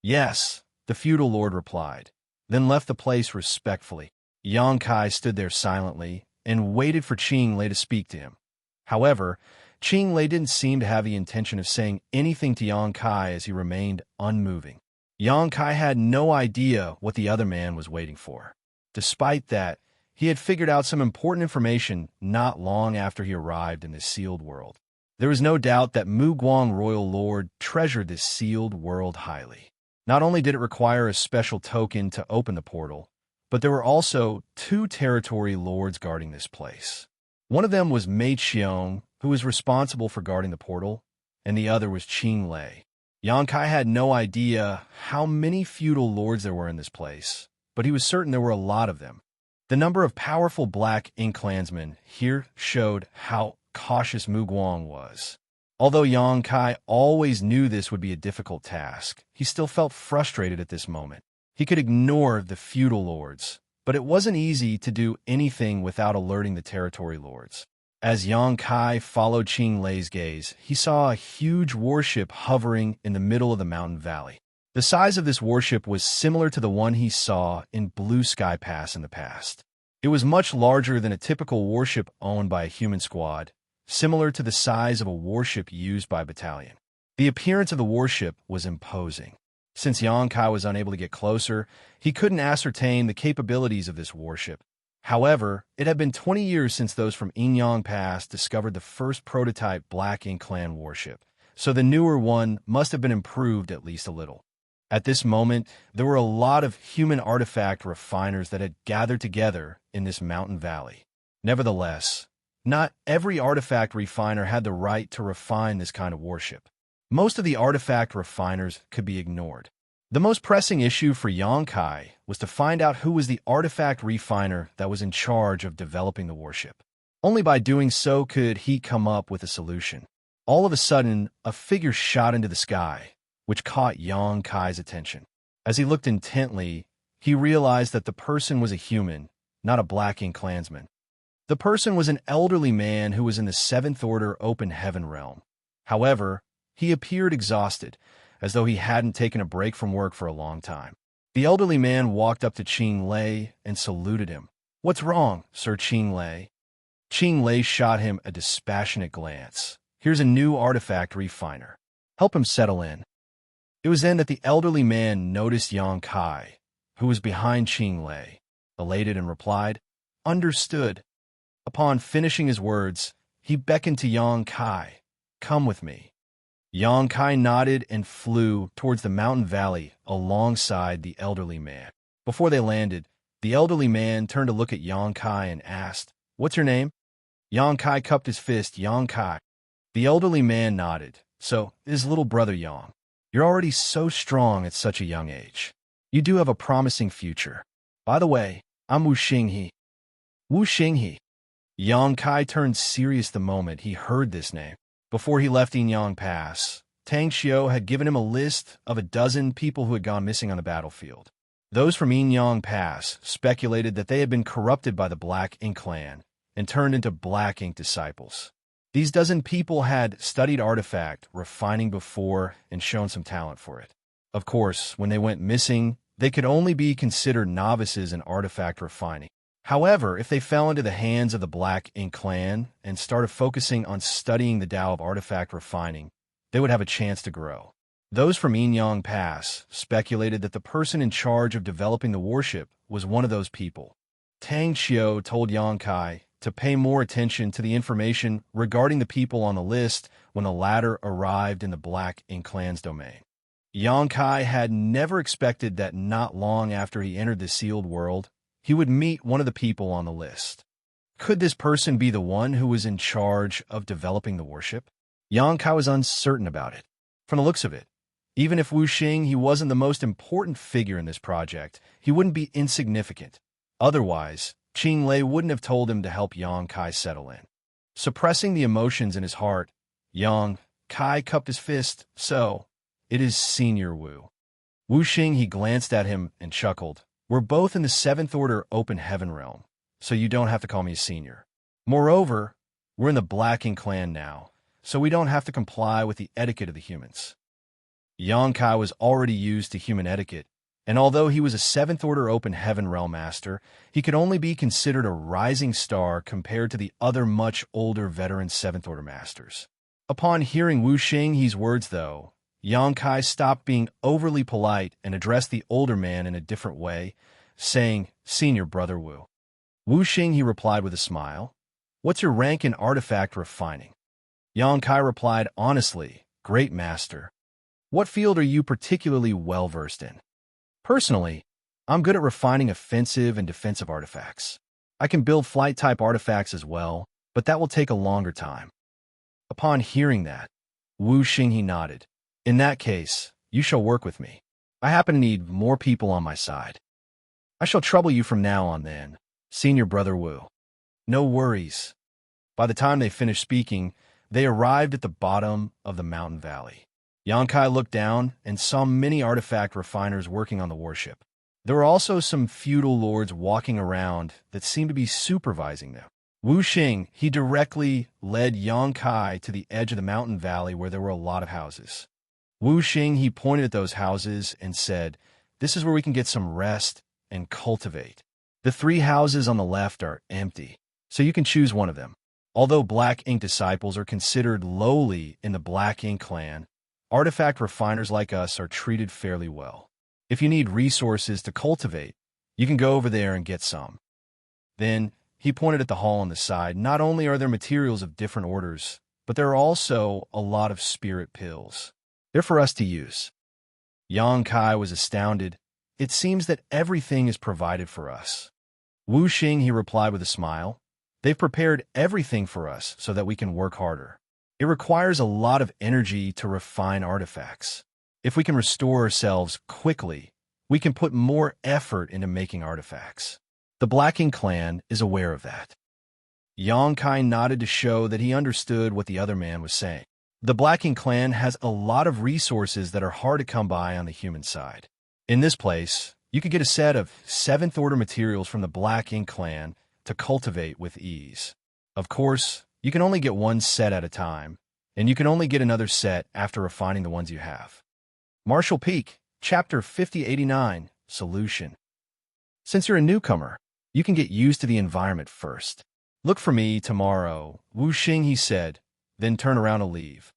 Yes, the feudal lord replied, then left the place respectfully. Xianxia stood there silently and waited for Qinglei to speak to him. However, Qinglei didn't seem to have the intention of saying anything to Xianxia as he remained unmoving. Xianxia had no idea what the other man was waiting for. Despite that, he had figured out some important information not long after he arrived in this sealed world. There was no doubt that Muguang Royal Lord treasured this sealed world highly. Not only did it require a special token to open the portal, but there were also 2 territory lords guarding this place. One of them was Mei Qiong, who was responsible for guarding the portal, and the other was Qinglei. Xianxia had no idea how many feudal lords there were in this place, but he was certain there were a lot of them. The number of powerful Black Ink clansmen here showed how cautious Mu Guang was. Although Yang Kai always knew this would be a difficult task, he still felt frustrated at this moment. He could ignore the feudal lords, but it wasn't easy to do anything without alerting the territory lords. As Yang Kai followed Qing Lei's gaze, he saw a huge warship hovering in the middle of the mountain valley. The size of this warship was similar to the one he saw in Blue Sky Pass in the past. It was much larger than a typical warship owned by a human squad, similar to the size of a warship used by a battalion. The appearance of the warship was imposing. Since Yang Kai was unable to get closer, he couldn't ascertain the capabilities of this warship. However, it had been 20 years since those from Inyang Pass discovered the first prototype Black Ink Clan warship, so the newer one must have been improved at least a little. At this moment, there were a lot of human artifact refiners that had gathered together in this mountain valley. Nevertheless, not every artifact refiner had the right to refine this kind of warship. Most of the artifact refiners could be ignored. The most pressing issue for Yang Kai was to find out who was the artifact refiner that was in charge of developing the warship. Only by doing so could he come up with a solution. All of a sudden, a figure shot into the sky, which caught Yang Kai's attention. As he looked intently, he realized that the person was a human, not a Black Ink clansman. The person was an elderly man who was in the Seventh Order Open Heaven realm. However, he appeared exhausted, as though he hadn't taken a break from work for a long time. The elderly man walked up to Qing Lei and saluted him. "What's wrong, Sir Qing Lei?" Qing Lei shot him a dispassionate glance. "Here's a new artifact refiner. Help him settle in." It was then that the elderly man noticed Yang Kai, who was behind Qing Lei, elated and replied, "Understood." Upon finishing his words, he beckoned to Yang Kai. "Come with me." Yang Kai nodded and flew towards the mountain valley alongside the elderly man. Before they landed, the elderly man turned to look at Yang Kai and asked, "What's your name?" Yang Kai cupped his fist. "Yang Kai." The elderly man nodded. "So, his little brother Yang. You're already so strong at such a young age. You do have a promising future. By the way, I'm Wu Xinghe." Wu Xinghe. Yang Kai turned serious the moment he heard this name. Before he left Inyang Pass, Tang Xiao had given him a list of a dozen people who had gone missing on the battlefield. Those from Inyang Pass speculated that they had been corrupted by the Black Ink Clan and turned into Black Ink disciples. These dozen people had studied artifact refining before and shown some talent for it. Of course, when they went missing, they could only be considered novices in artifact refining. However, if they fell into the hands of the Black Ink Clan and started focusing on studying the Tao of artifact refining, they would have a chance to grow. Those from Inyang Pass speculated that the person in charge of developing the warship was one of those people. Tang Xiao told Yang Kai to pay more attention to the information regarding the people on the list when the latter arrived in the Black Ink Clan's domain. Yang Kai had never expected that not long after he entered the sealed world, he would meet one of the people on the list. Could this person be the one who was in charge of developing the warship? Yang Kai was uncertain about it. From the looks of it, even if Wu Xing he wasn't the most important figure in this project, he wouldn't be insignificant. Otherwise, Qing Lei wouldn't have told him to help Yang Kai settle in. Suppressing the emotions in his heart, Yang Kai cupped his fist. "So, it is Senior Wu." Wu Xing he glanced at him and chuckled. "We're both in the Seventh Order Open Heaven realm, so you don't have to call me a senior. Moreover, we're in the Black Ink Clan now, so we don't have to comply with the etiquette of the humans." Yang Kai was already used to human etiquette, and although he was a Seventh Order Open Heaven realm master, he could only be considered a rising star compared to the other much older veteran Seventh Order masters. Upon hearing Wu Xinghe's words, though, Yang Kai stopped being overly polite and addressed the older man in a different way, saying, "Senior Brother Wu." Wu Xinghe replied with a smile, "What's your rank in artifact refining?" Yang Kai replied honestly, "Great Master." "What field are you particularly well-versed in?" "Personally, I'm good at refining offensive and defensive artifacts. I can build flight-type artifacts as well, but that will take a longer time." Upon hearing that, Wu Xinghe nodded. "In that case, you shall work with me. I happen to need more people on my side. I shall trouble you from now on then, Senior Brother Wu." "No worries." By the time they finished speaking, they arrived at the bottom of the mountain valley. Xianxia looked down and saw many artifact refiners working on the warship. There were also some feudal lords walking around that seemed to be supervising them. Wuxia, he directly led Xianxia to the edge of the mountain valley where there were a lot of houses. Wuxia, he pointed at those houses and said, "This is where we can get some rest and cultivate." The 3 houses on the left are empty, so you can choose one of them. Although Black Ink disciples are considered lowly in the Black Ink clan, artifact refiners like us are treated fairly well. If you need resources to cultivate, you can go over there and get some. Then, he pointed at the hall on the side. Not only are there materials of different orders, but there are also a lot of spirit pills. They're for us to use. Xianxia was astounded. It seems that everything is provided for us. Wuxia, he replied with a smile. They've prepared everything for us so that we can work harder. It requires a lot of energy to refine artifacts. If we can restore ourselves quickly, we can put more effort into making artifacts. The Black Ink clan is aware of that. Xianxia nodded to show that he understood what the other man was saying. The Black Ink clan has a lot of resources that are hard to come by on the human side. In this place, you could get a set of 7th order materials from the Black Ink clan to cultivate with ease. Of course, you can only get one set at a time, and you can only get another set after refining the ones you have. Marshall Peak, Chapter 5089, Solution. Since you're a newcomer, you can get used to the environment first. Look for me tomorrow, Wuxia, he said, then turn around to leave.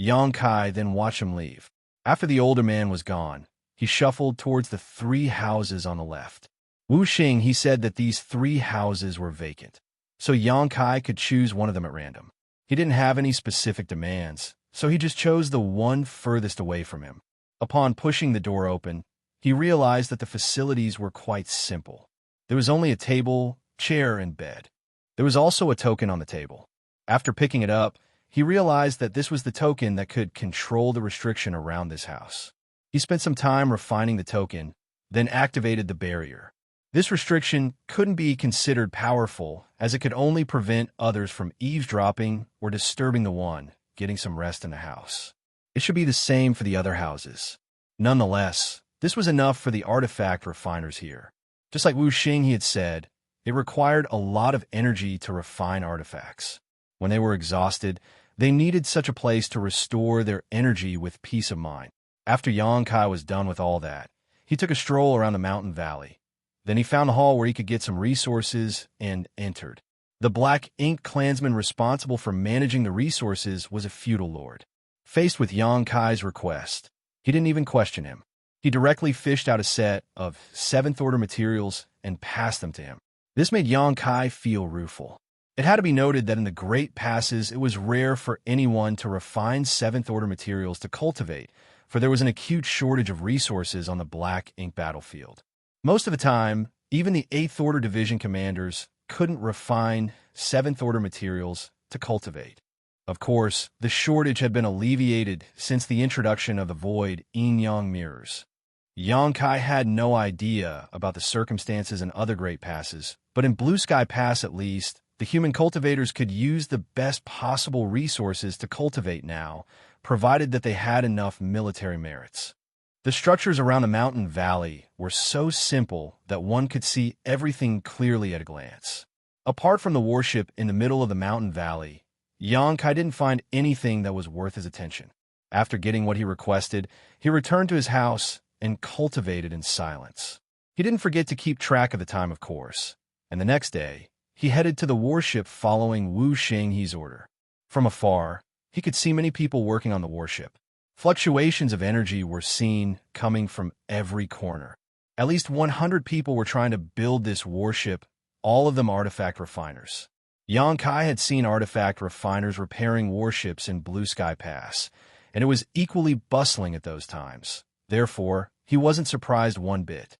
Xianxia then watched him leave. After the older man was gone, he shuffled towards the 3 houses on the left. Wuxia, he said that these 3 houses were vacant, so Xianxia could choose one of them at random. He didn't have any specific demands, so he just chose the one furthest away from him. Upon pushing the door open, he realized that the facilities were quite simple. There was only a table, chair, and bed. There was also a token on the table. After picking it up, he realized that this was the token that could control the restriction around this house. He spent some time refining the token, then activated the barrier. This restriction couldn't be considered powerful, as it could only prevent others from eavesdropping or disturbing the one getting some rest in the house. It should be the same for the other houses. Nonetheless, this was enough for the artifact refiners here. Just like Wuxia he had said, it required a lot of energy to refine artifacts. When they were exhausted, they needed such a place to restore their energy with peace of mind. After Xianxia was done with all that, he took a stroll around the mountain valley. Then he found a hall where he could get some resources and entered. The Black Ink clansman responsible for managing the resources was a feudal lord. Faced with Xianxia's request, he didn't even question him. He directly fished out a set of 7th order materials and passed them to him. This made Xianxia feel rueful. It had to be noted that in the Great Passes, it was rare for anyone to refine 7th order materials to cultivate, for there was an acute shortage of resources on the Black Ink battlefield. Most of the time, even the 8th order division commanders couldn't refine 7th order materials to cultivate. Of course, the shortage had been alleviated since the introduction of the void yin-yang mirrors. Xianxia had no idea about the circumstances in other Great Passes, but in Blue Sky Pass at least, the human cultivators could use the best possible resources to cultivate now, provided that they had enough military merits. The structures around the mountain valley were so simple that one could see everything clearly at a glance. Apart from the warship in the middle of the mountain valley, Xianxia didn't find anything that was worth his attention. After getting what he requested, he returned to his house and cultivated in silence. He didn't forget to keep track of the time, of course, and the next day, he headed to the warship following Wuxia's order. From afar, he could see many people working on the warship. Fluctuations of energy were seen coming from every corner. At least 100 people were trying to build this warship, all of them artifact refiners. Xianxia had seen artifact refiners repairing warships in Blue Sky Pass, and it was equally bustling at those times. Therefore, he wasn't surprised one bit.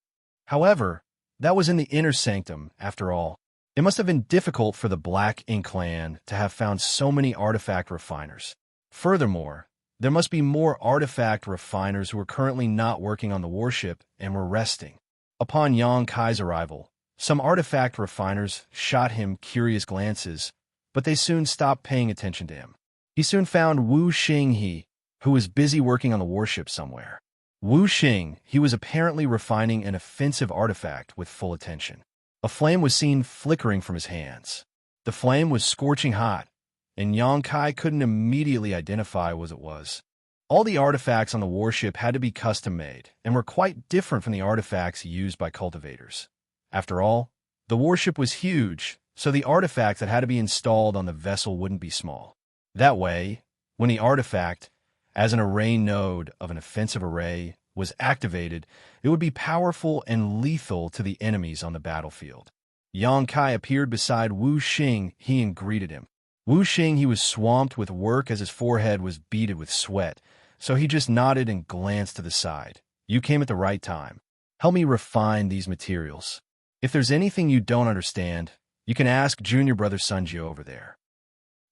However, that was in the inner sanctum, after all. It must have been difficult for the Black Ink clan to have found so many artifact refiners. Furthermore, there must be more artifact refiners who are currently not working on the warship and were resting. Upon Xianxia's arrival, some artifact refiners shot him curious glances, but they soon stopped paying attention to him. He soon found Wuxia, who was busy working on the warship somewhere. Wuxia, he was apparently refining an offensive artifact with full attention. A flame was seen flickering from his hands. The flame was scorching hot, and Xianxia couldn't immediately identify what it was. All the artifacts on the warship had to be custom-made and were quite different from the artifacts used by cultivators. After all, the warship was huge, so the artifacts that had to be installed on the vessel wouldn't be small. That way, when the artifact, as an array node of an offensive array, was activated, it would be powerful and lethal to the enemies on the battlefield. Xianxia appeared beside Wuxia and greeted him. Wuxia was swamped with work as his forehead was beaded with sweat, so he just nodded and glanced to the side. You came at the right time. Help me refine these materials. If there's anything you don't understand, you can ask junior brother Xianxia over there.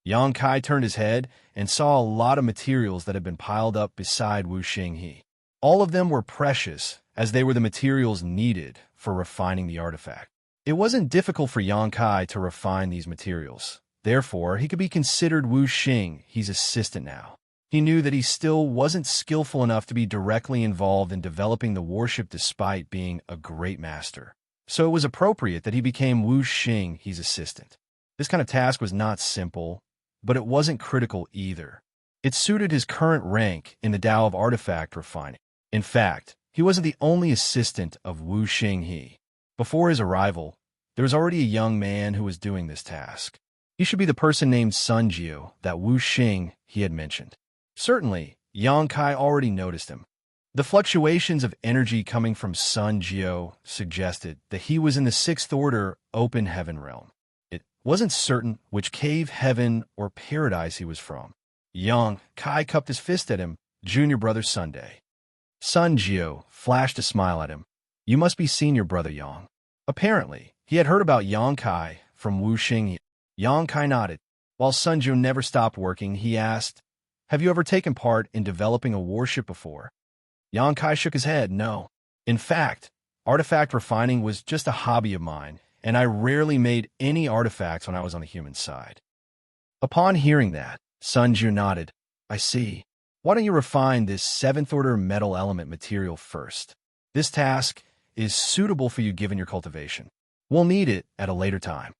Xianxia turned his head and saw a lot of materials that had been piled up beside Wuxia. All of them were precious, as they were the materials needed for refining the artifact. It wasn't difficult for Xianxia to refine these materials. Therefore, he could be considered Wuxia's assistant now. He knew that he still wasn't skillful enough to be directly involved in developing the warship despite being a great master. So it was appropriate that he became Wuxia's assistant. This kind of task was not simple, but it wasn't critical either. It suited his current rank in the Tao of artifact refining. In fact, he wasn't the only assistant of Wuxia. Before his arrival, there was already a young man who was doing this task. He should be the person named Xianxia that Wuxia had mentioned. Certainly, Xianxia already noticed him. The fluctuations of energy coming from Xianxia suggested that he was in the sixth order open heaven realm. It wasn't certain which cave, heaven, or paradise he was from. Xianxia cupped his fist at him, junior brother Sunday. Xianxia flashed a smile at him. You must be senior brother Yang. Apparently, he had heard about Xianxia from Wuxia. Xianxia nodded. While Xianxia never stopped working, he asked, have you ever taken part in developing a warship before? Xianxia shook his head, no. In fact, artifact refining was just a hobby of mine, and I rarely made any artifacts when I was on the human side. Upon hearing that, Xianxia nodded. I see. Why don't you refine this seventh-order metal element material first? This task is suitable for you given your cultivation. We'll need it at a later time.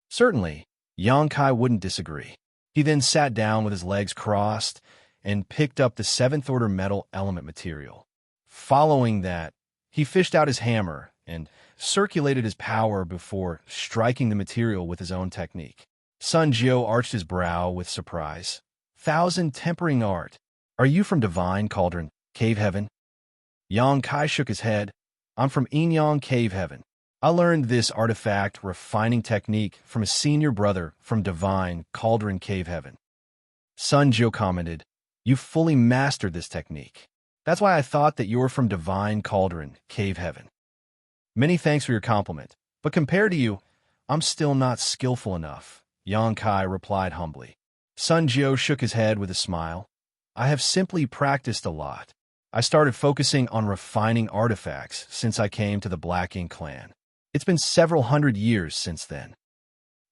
Certainly, Xianxia wouldn't disagree. He then sat down with his legs crossed and picked up the seventh-order metal element material. Following that, he fished out his hammer and circulated his power before striking the material with his own technique. Xianxia arched his brow with surprise. Thousand tempering art. Are you from Divine Cauldron, Cave Heaven? Xianxia shook his head. I'm from Inyang Cave Heaven. I learned this artifact refining technique from a senior brother from Divine Cauldron Cave Heaven. Xianxia commented, you fully mastered this technique. That's why I thought that you were from Divine Cauldron Cave Heaven. Many thanks for your compliment, but compared to you, I'm still not skillful enough, Xianxia replied humbly. Xianxia shook his head with a smile. I have simply practiced a lot. I started focusing on refining artifacts since I came to the Black Ink clan. It's been several hundred years since then.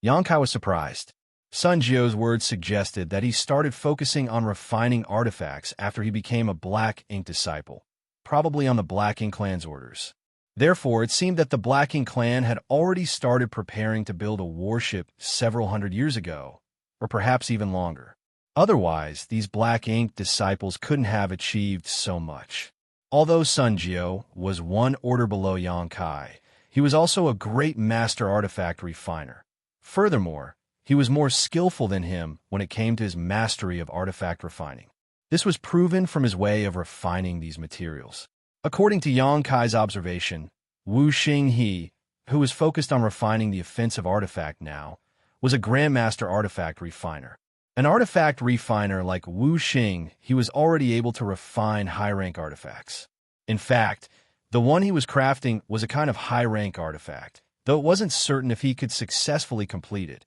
Xianxia was surprised. Xianxia's words suggested that he started focusing on refining artifacts after he became a Black Ink disciple, probably on the Black Ink clan's orders. Therefore, it seemed that the Black Ink clan had already started preparing to build a warship several hundred years ago, or perhaps even longer. Otherwise, these Black Ink disciples couldn't have achieved so much. Although Xianxia was one order below Xianxia, he was also a great master artifact refiner. Furthermore, he was more skillful than him when it came to his mastery of artifact refining. This was proven from his way of refining these materials. According to Xianxia's observation, Wuxia, who was focused on refining the offensive artifact now, was a grandmaster artifact refiner. An artifact refiner like Wuxia, he was already able to refine high-rank artifacts. In fact, the one he was crafting was a kind of high-rank artifact, though it wasn't certain if he could successfully complete it.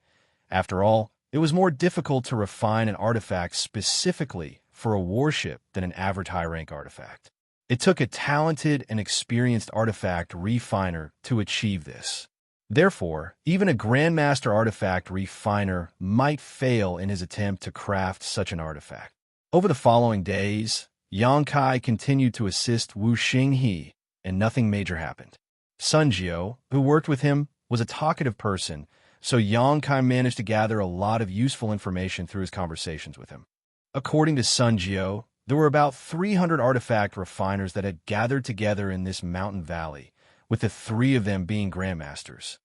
After all, it was more difficult to refine an artifact specifically for a warship than an average high-rank artifact. It took a talented and experienced artifact refiner to achieve this. Therefore, even a Grandmaster artifact refiner might fail in his attempt to craft such an artifact. Over the following days, Yang Kai continued to assist Wu Xinghe, and nothing major happened. Xianxia, who worked with him, was a talkative person, so Yang Kai managed to gather a lot of useful information through his conversations with him. According to Xianxia, there were about 300 artifact refiners that had gathered together in this mountain valley, with the 3 of them being Grandmasters.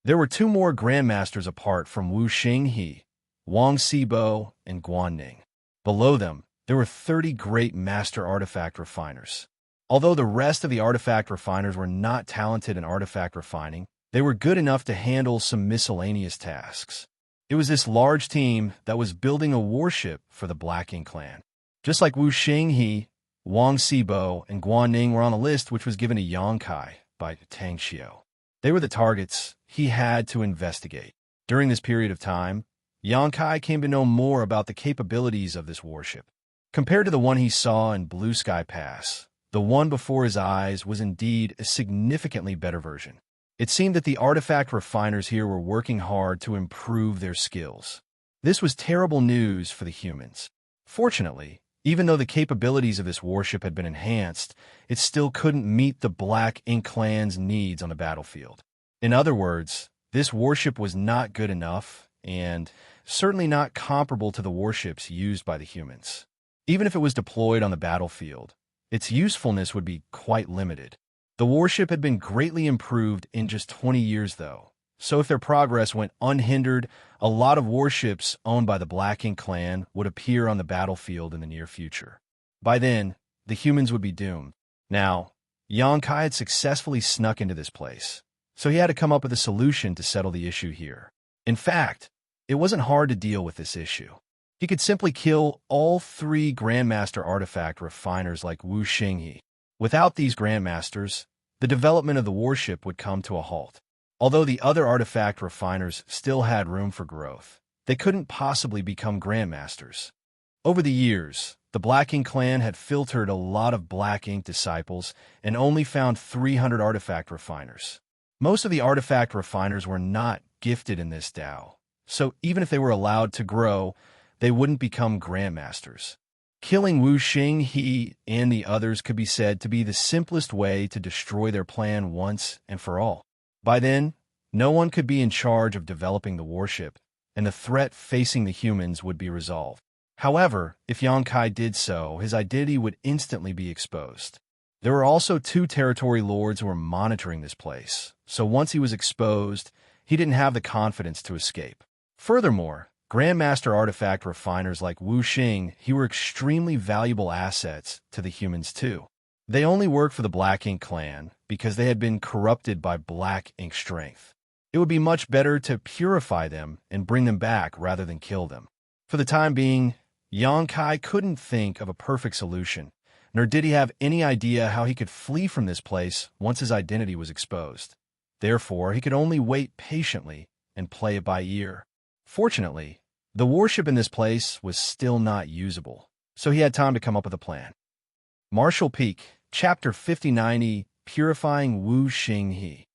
There were 2 more Grandmasters apart from Wu Xinghe, Wang Sibo, and Guanning. Below them, there were 30 great master artifact refiners. Although the rest of the artifact refiners were not talented in artifact refining, they were good enough to handle some miscellaneous tasks. It was this large team that was building a warship for the Black Ink clan. Just like Wu Xinghe, Wang Sibo, and Guanning were on a list which was given to Yang Kai by Xianxia. They were the targets he had to investigate. During this period of time, Yang Kai came to know more about the capabilities of this warship. Compared to the one he saw in Blue Sky Pass, the one before his eyes was indeed a significantly better version. It seemed that the artifact refiners here were working hard to improve their skills. This was terrible news for the humans. Fortunately, even though the capabilities of this warship had been enhanced, it still couldn't meet the Black Ink clan's needs on the battlefield. In other words, this warship was not good enough, and certainly not comparable to the warships used by the humans. Even if it was deployed on the battlefield, its usefulness would be quite limited. The warship had been greatly improved in just 20 years, though, so if their progress went unhindered, a lot of warships owned by the Black Ink clan would appear on the battlefield in the near future. By then, the humans would be doomed. Now, Yang Kai had successfully snuck into this place, so he had to come up with a solution to settle the issue here. In fact, it wasn't hard to deal with this issue. He could simply kill all 3 Grandmaster artifact refiners like Wu Xinghe. Without these Grandmasters, the development of the warship would come to a halt. Although the other artifact refiners still had room for growth, they couldn't possibly become Grandmasters. Over the years, the Black Ink clan had filtered a lot of Black Ink disciples and only found 300 artifact refiners. Most of the artifact refiners were not gifted in this Dao, so even if they were allowed to grow, they wouldn't become Grandmasters. Killing Wu Xinghe and the others could be said to be the simplest way to destroy their plan once and for all. By then, no one could be in charge of developing the warship, and the threat facing the humans would be resolved. However, if Yang Kai did so, his identity would instantly be exposed. There were also 2 territory lords who were monitoring this place, so once he was exposed, he didn't have the confidence to escape. Furthermore, Grandmaster artifact refiners like Wu Xinghe were extremely valuable assets to the humans too. They only worked for the Black Ink clan because they had been corrupted by Black Ink strength. It would be much better to purify them and bring them back rather than kill them. For the time being, Yang Kai couldn't think of a perfect solution, nor did he have any idea how he could flee from this place once his identity was exposed. Therefore, he could only wait patiently and play it by ear. Fortunately, the warship in this place was still not usable, so he had time to come up with a plan. Martial Peak, Chapter 5090, Purifying Wu Xinghe.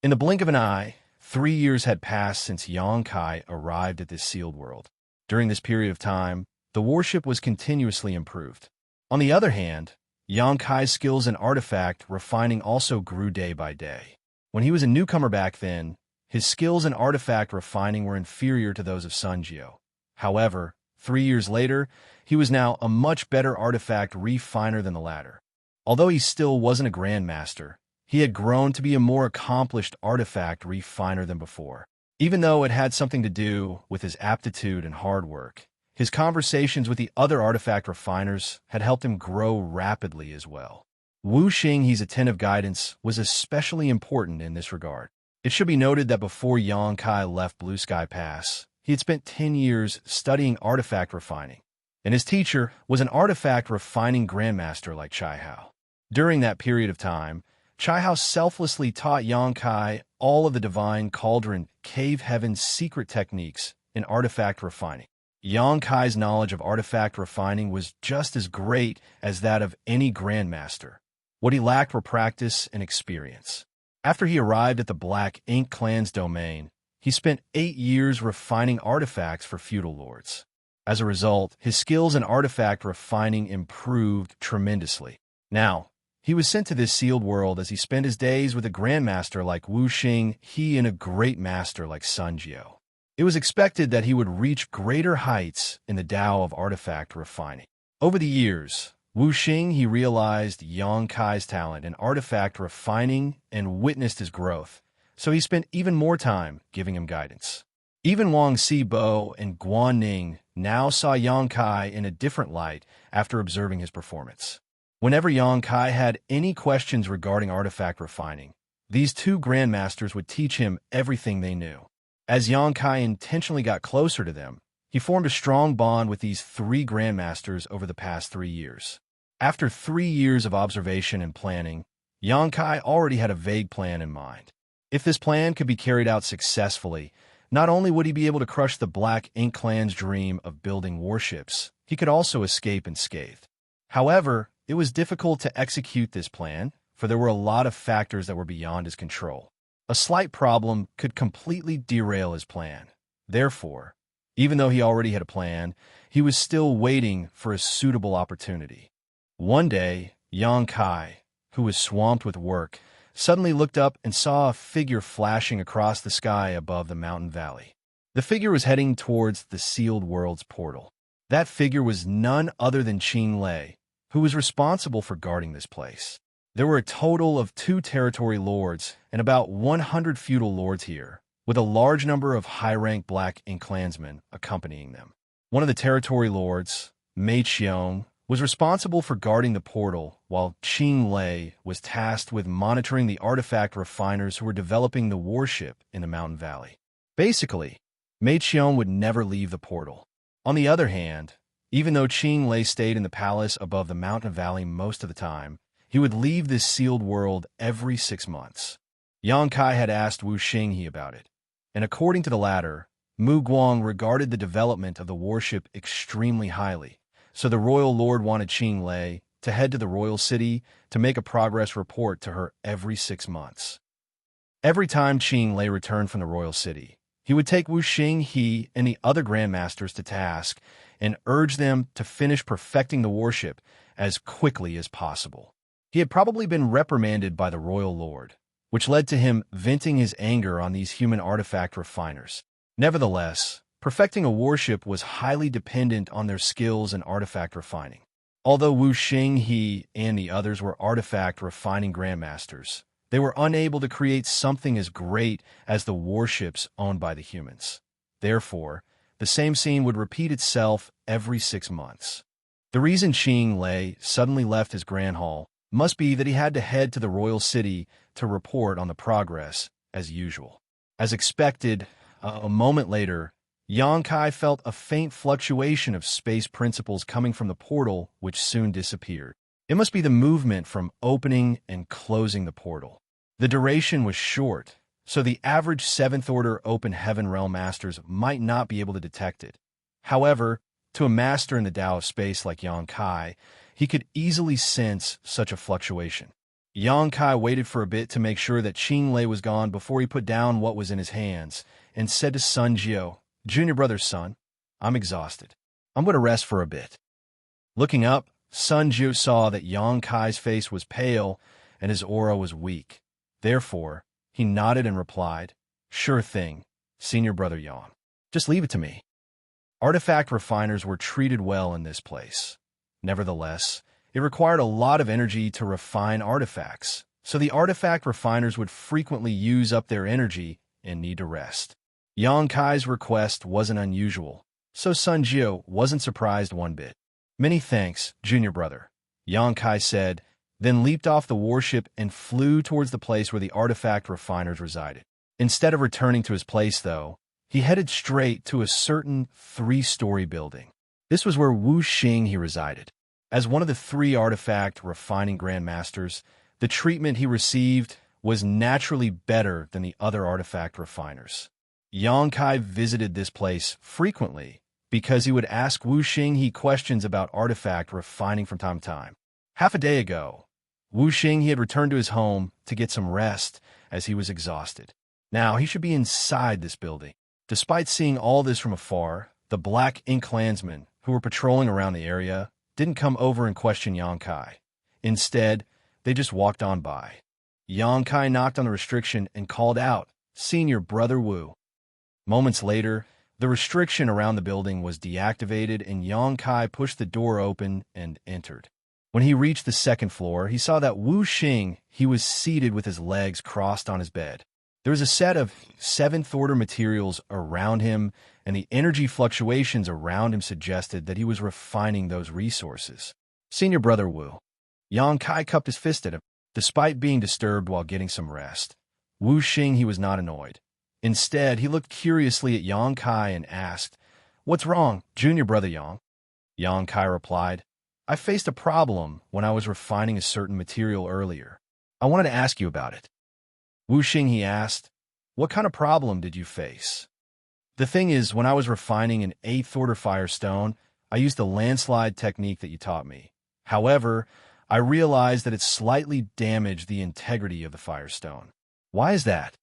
In the blink of an eye, 3 years had passed since Yang Kai arrived at this sealed world. During this period of time, the warship was continuously improved. On the other hand, Yang Kai's skills in artifact refining also grew day by day. When he was a newcomer back then, his skills in artifact refining were inferior to those of Xianxia. However, 3 years later, he was now a much better artifact refiner than the latter. Although he still wasn't a Grandmaster, he had grown to be a more accomplished artifact refiner than before. Even though it had something to do with his aptitude and hard work, his conversations with the other artifact refiners had helped him grow rapidly as well. Wu Xinghe's attentive guidance was especially important in this regard. It should be noted that before Yang Kai left Blue Sky Pass, he had spent 10 years studying artifact refining, and his teacher was an artifact refining Grandmaster like Chai Hao. During that period of time, Chai Hao selflessly taught Yang Kai all of the Divine Cauldron Cave Heaven's secret techniques in artifact refining. Yang Kai's knowledge of artifact refining was just as great as that of any Grandmaster. What he lacked were practice and experience. After he arrived at the Black Ink clan's domain, he spent 8 years refining artifacts for feudal lords. As a result, his skills in artifact refining improved tremendously. Now, he was sent to this sealed world as he spent his days with a grandmaster like Wuxia and a great master like Xianxia. It was expected that he would reach greater heights in the Tao of artifact refining. Over the years, Wuxia realized Xianxia's talent in artifact refining and witnessed his growth, so he spent even more time giving him guidance. Even Wang Xibo and Guanning now saw Xianxia in a different light after observing his performance. Whenever Xianxia had any questions regarding artifact refining, these two grandmasters would teach him everything they knew. As Xianxia intentionally got closer to them, he formed a strong bond with these three grandmasters over the past 3 years. After 3 years of observation and planning, Xianxia already had a vague plan in mind. If this plan could be carried out successfully, not only would he be able to crush the Black Ink clan's dream of building warships, he could also escape unscathed. However, it was difficult to execute this plan, for there were a lot of factors that were beyond his control. A slight problem could completely derail his plan. Therefore, even though he already had a plan, he was still waiting for a suitable opportunity. One day, Xianxia, who was swamped with work, suddenly looked up and saw a figure flashing across the sky above the mountain valley. The figure was heading towards the sealed world's portal. That figure was none other than Xianxia, who was responsible for guarding this place. There were a total of 2 territory lords and about 100 feudal lords here, with a large number of high-ranked Black Ink clansmen accompanying them. One of the territory lords, Xiong, was responsible for guarding the portal, while Xianxia was tasked with monitoring the artifact refiners who were developing the warship in the mountain valley. Basically, Xiong would never leave the portal. On the other hand, even though Xianxia stayed in the palace above the mountain valley most of the time, he would leave this sealed world every 6 months. Xianxia had asked Wuxia about it, and according to the latter, Mu Guang regarded the development of the warship extremely highly, so the royal lord wanted Xianxia to head to the royal city to make a progress report to her every 6 months. Every time Xianxia returned from the royal city, he would take Wuxia and the other grandmasters to task and urge them to finish perfecting the warship as quickly as possible. He had probably been reprimanded by the royal lord, which led to him venting his anger on these human artifact refiners. Nevertheless, perfecting a warship was highly dependent on their skills in artifact refining. Although Wuxia and the others were artifact refining grandmasters, they were unable to create something as great as the warships owned by the humans. Therefore, the same scene would repeat itself every 6 months. The reason Xianxia suddenly left his grand hall must be that he had to head to the royal city to report on the progress as usual. As expected, a moment later, Xianxia felt a faint fluctuation of space principles coming from the portal, which soon disappeared. It must be the movement from opening and closing the portal. The duration was short, so the average 7th-order open heaven realm masters might not be able to detect it. However, to a master in the Tao of space like Xianxia, he could easily sense such a fluctuation. Xianxia waited for a bit to make sure that Xianxia was gone before he put down what was in his hands and said to Xianxia, "Junior brother's son, I'm exhausted. I'm going to rest for a bit." Looking up, Xianxia saw that Xianxia's face was pale and his aura was weak. Therefore, he nodded and replied, "Sure thing, senior brother Yang. Just leave it to me." Artifact refiners were treated well in this place. Nevertheless, it required a lot of energy to refine artifacts, so the artifact refiners would frequently use up their energy and need to rest. Xianxia's request wasn't unusual, so Xianxia wasn't surprised one bit. "Many thanks, junior brother," Xianxia said, then leaped off the warship and flew towards the place where the artifact refiners resided. Instead of returning to his place, though, he headed straight to a certain 3-story building. This was where Wuxia resided. As one of the 3 artifact refining grandmasters, the treatment he received was naturally better than the other artifact refiners. Xianxia visited this place frequently because he would ask Wuxia questions about artifact refining from time to time. Half a day ago, Wuxia had returned to his home to get some rest as he was exhausted. Now he should be inside this building. Despite seeing all this from afar, the Black Ink clansmen who were patrolling around the area didn't come over and question Xianxia. Instead, they just walked on by. Xianxia knocked on the restriction and called out, "Senior Brother Wu." Moments later, the restriction around the building was deactivated and Xianxia pushed the door open and entered. When he reached the second floor, he saw that Wuxia he was seated with his legs crossed on his bed. There was a set of seventh-order materials around him, and the energy fluctuations around him suggested that he was refining those resources. "Senior Brother Wu." Xianxia cupped his fist at him. Despite being disturbed while getting some rest, Wuxia he was not annoyed. Instead, he looked curiously at Xianxia and asked, "What's wrong, Junior Brother Yang?" Xianxia replied, "I faced a problem when I was refining a certain material earlier. I wanted to ask you about it." Wuxia he asked, "What kind of problem did you face?" "The thing is, when I was refining an 8th order firestone, I used the landslide technique that you taught me. However, I realized that it slightly damaged the integrity of the firestone." "Why is that?"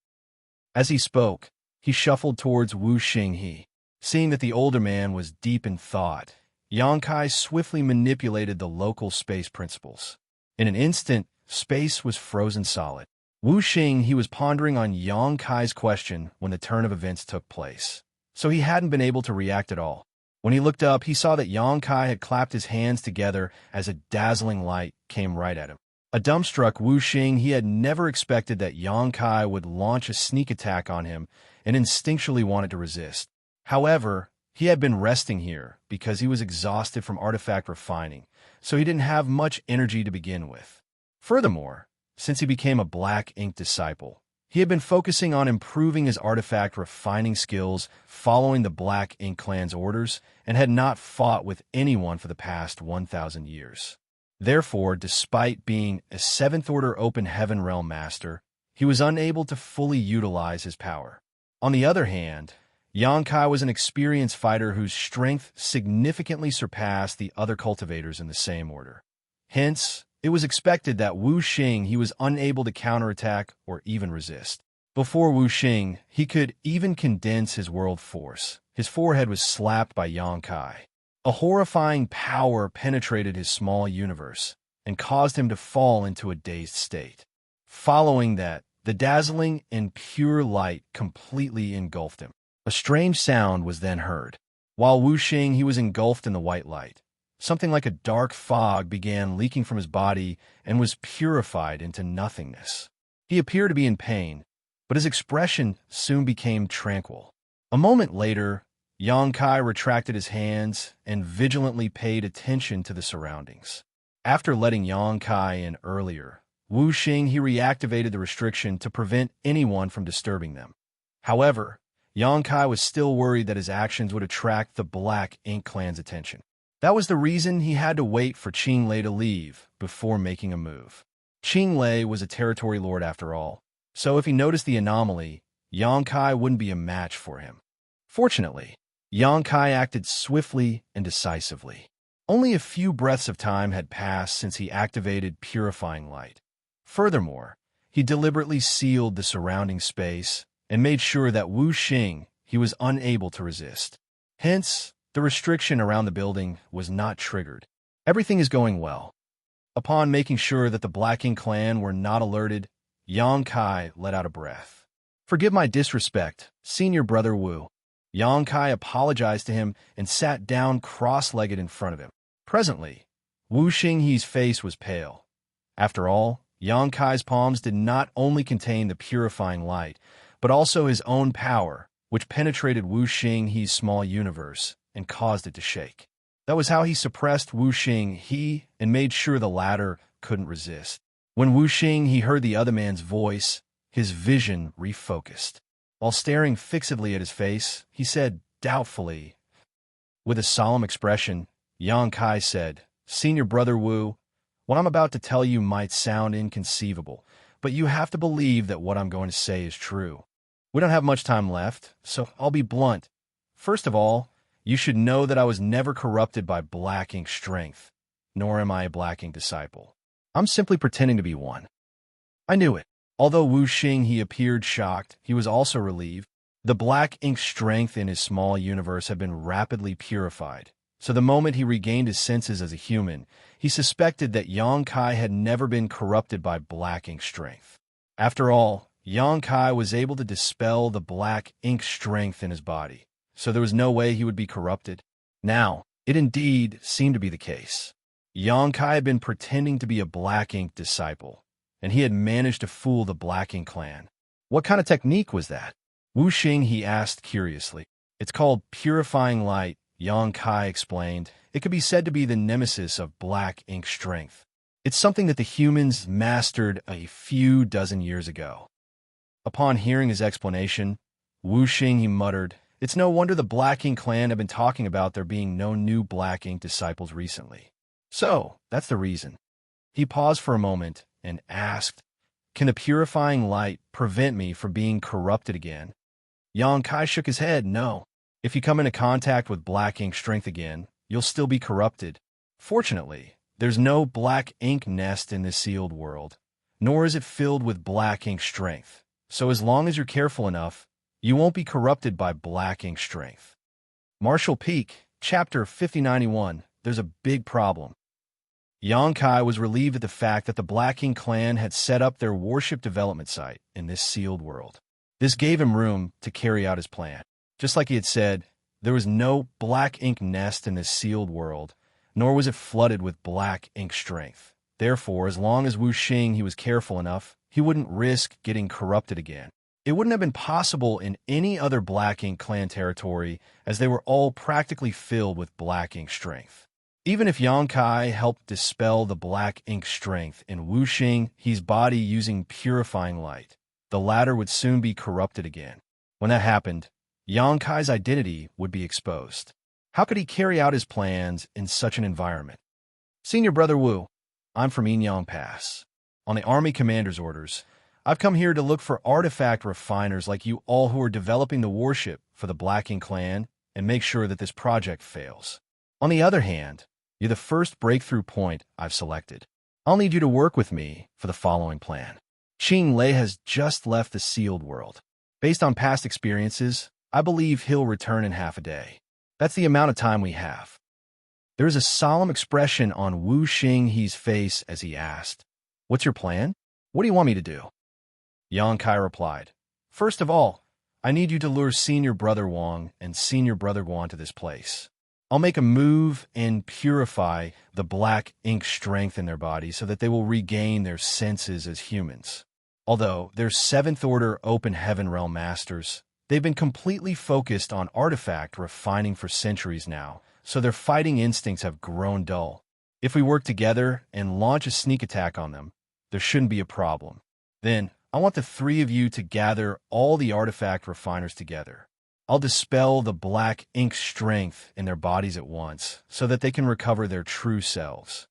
As he spoke, he shuffled towards Wuxia he. Seeing that the older man was deep in thought, Xianxia swiftly manipulated the local space principles. In an instant, space was frozen solid. Wuxia he was pondering on Xianxia's question when the turn of events took place, so he hadn't been able to react at all. When he looked up, he saw that Xianxia had clapped his hands together as a dazzling light came right at him. A dumbstruck Wuxia he had never expected that Xianxia would launch a sneak attack on him and instinctually wanted to resist. However, he had been resting here because he was exhausted from artifact refining, so he didn't have much energy to begin with. Furthermore, since he became a Black Ink disciple, he had been focusing on improving his artifact refining skills following the Black Ink clan's orders and had not fought with anyone for the past 1,000 years. Therefore, despite being a 7th order open heaven realm master, he was unable to fully utilize his power. On the other hand, Xianxia was an experienced fighter whose strength significantly surpassed the other cultivators in the same order. Hence, it was expected that Wuxia he was unable to counterattack or even resist. Before Wuxia he could even condense his world force, his forehead was slapped by Xianxia. A horrifying power penetrated his small universe and caused him to fall into a dazed state. Following that, the dazzling and pure light completely engulfed him. A strange sound was then heard. While Wuxia he was engulfed in the white light, something like a dark fog began leaking from his body and was purified into nothingness. He appeared to be in pain, but his expression soon became tranquil. A moment later, Xianxia retracted his hands and vigilantly paid attention to the surroundings. After letting Xianxia in earlier, Wuxia he reactivated the restriction to prevent anyone from disturbing them. However, Xianxia was still worried that his actions would attract the Black Ink clan's attention. That was the reason he had to wait for Qinglei to leave before making a move. Qinglei was a territory lord after all, so if he noticed the anomaly, Xianxia wouldn't be a match for him. Fortunately, Xianxia acted swiftly and decisively. Only a few breaths of time had passed since he activated Purifying Light. Furthermore, he deliberately sealed the surrounding space and made sure that Wuxia he was unable to resist. Hence, the restriction around the building was not triggered. Everything is going well. Upon making sure that the Black Ink clan were not alerted, Xianxia let out a breath. "Forgive my disrespect, Senior Brother Wu." Xianxia apologized to him and sat down cross-legged in front of him. Presently, Wuxia he's face was pale. After all, Xianxia's palms did not only contain the purifying light, but also his own power, which penetrated Wuxia he's small universe and caused it to shake. That was how he suppressed Wuxia he and made sure the latter couldn't resist. When Wuxia he heard the other man's voice, his vision refocused. While staring fixedly at his face, he said doubtfully, with a solemn expression, Xianxia said, "Senior Brother Wu, what I'm about to tell you might sound inconceivable, but you have to believe that what I'm going to say is true. We don't have much time left, so I'll be blunt. First of all, you should know that I was never corrupted by Black Ink strength, nor am I a Black Ink disciple. I'm simply pretending to be one." "I knew it." Although Wu Xing appeared shocked, he was also relieved. The black ink strength in his small universe had been rapidly purified, so the moment he regained his senses as a human, he suspected that Yang Kai had never been corrupted by black ink strength. After all, Yang Kai was able to dispel the black ink strength in his body, so there was no way he would be corrupted. Now, it indeed seemed to be the case. Yang Kai had been pretending to be a black ink disciple, and he had managed to fool the Black Ink clan. What kind of technique was that? Wu Xing, he asked curiously. It's called purifying light, Yang Kai explained. It could be said to be the nemesis of black ink strength. It's something that the humans mastered a few dozen years ago. Upon hearing his explanation, Wu Xing, he muttered, "It's no wonder the Black Ink clan have been talking about there being no new black ink disciples recently. So, that's the reason." He paused for a moment and asked, "Can the purifying light prevent me from being corrupted again?" Yang Kai shook his head. "No. If you come into contact with black ink strength again, you'll still be corrupted. Fortunately, there's no black ink nest in this sealed world, nor is it filled with black ink strength. So as long as you're careful enough, you won't be corrupted by black ink strength." Martial Peak, Chapter 5091. There's a big problem. Yang Kai was relieved at the fact that the Black Ink clan had set up their warship development site in this sealed world. This gave him room to carry out his plan. Just like he had said, there was no black ink nest in this sealed world, nor was it flooded with black ink strength. Therefore, as long as Wu Xing he was careful enough, he wouldn't risk getting corrupted again. It wouldn't have been possible in any other Black Ink clan territory, as they were all practically filled with black ink strength. Even if Yang Kai helped dispel the black ink strength in Wu Xing his body using purifying light, the latter would soon be corrupted again. When that happened, Yang Kai's identity would be exposed. How could he carry out his plans in such an environment? "Senior Brother Wu, I'm from Yinyang Pass. On the Army Commander's orders, I've come here to look for artifact refiners like you all who are developing the warship for the Black Ink clan and make sure that this project fails. On the other hand, you're the first breakthrough point I've selected. I'll need you to work with me for the following plan. Qing Lei has just left the sealed world. Based on past experiences, I believe he'll return in half a day. That's the amount of time we have." There is a solemn expression on Wu Xing he's face as he asked, "What's your plan? What do you want me to do?" Yang Kai replied, "First of all, I need you to lure Senior Brother Wang and Senior Brother Guan to this place. I'll make a move and purify the black ink strength in their body so that they will regain their senses as humans. Although they're 7th Order Open Heaven Realm Masters, they've been completely focused on artifact refining for centuries now, so their fighting instincts have grown dull. If we work together and launch a sneak attack on them, there shouldn't be a problem. Then, I want the three of you to gather all the artifact refiners together. I'll dispel the black ink strength in their bodies at once, so that they can recover their true selves."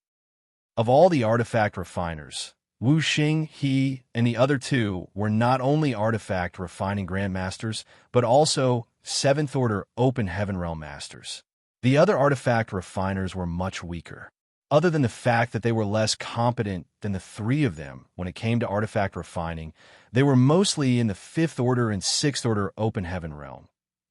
Of all the artifact refiners, Wu Xing, he, and the other two were not only artifact refining grandmasters, but also 7th Order Open Heaven Realm Masters. The other artifact refiners were much weaker. Other than the fact that they were less competent than the three of them when it came to artifact refining, they were mostly in the 5th Order and 6th Order Open Heaven Realm.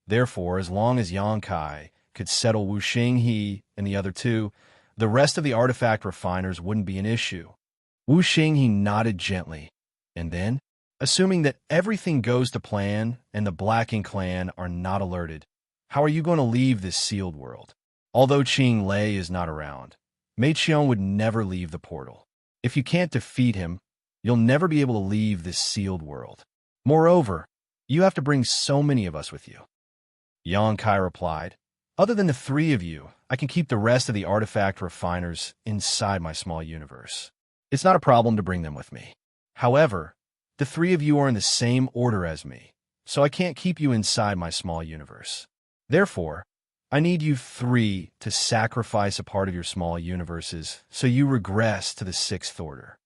Therefore, as long as Yang Kai could settle Wu Xing he and the other two, the rest of the artifact refiners wouldn't be an issue. Wu Xing he nodded gently, and then, assuming that everything goes to plan and the Black Ink clan are not alerted, how are you going to leave this sealed world? Although Qing Lei is not around, Mei Qian would never leave the portal. If you can't defeat him, you'll never be able to leave this sealed world. Moreover, you have to bring so many of us with you." Yang Kai replied, "Other than the three of you, I can keep the rest of the artifact refiners inside my small universe. It's not a problem to bring them with me. However, the three of you are in the same order as me, so I can't keep you inside my small universe. Therefore, I need you three to sacrifice a part of your small universes so you regress to the 6th Order."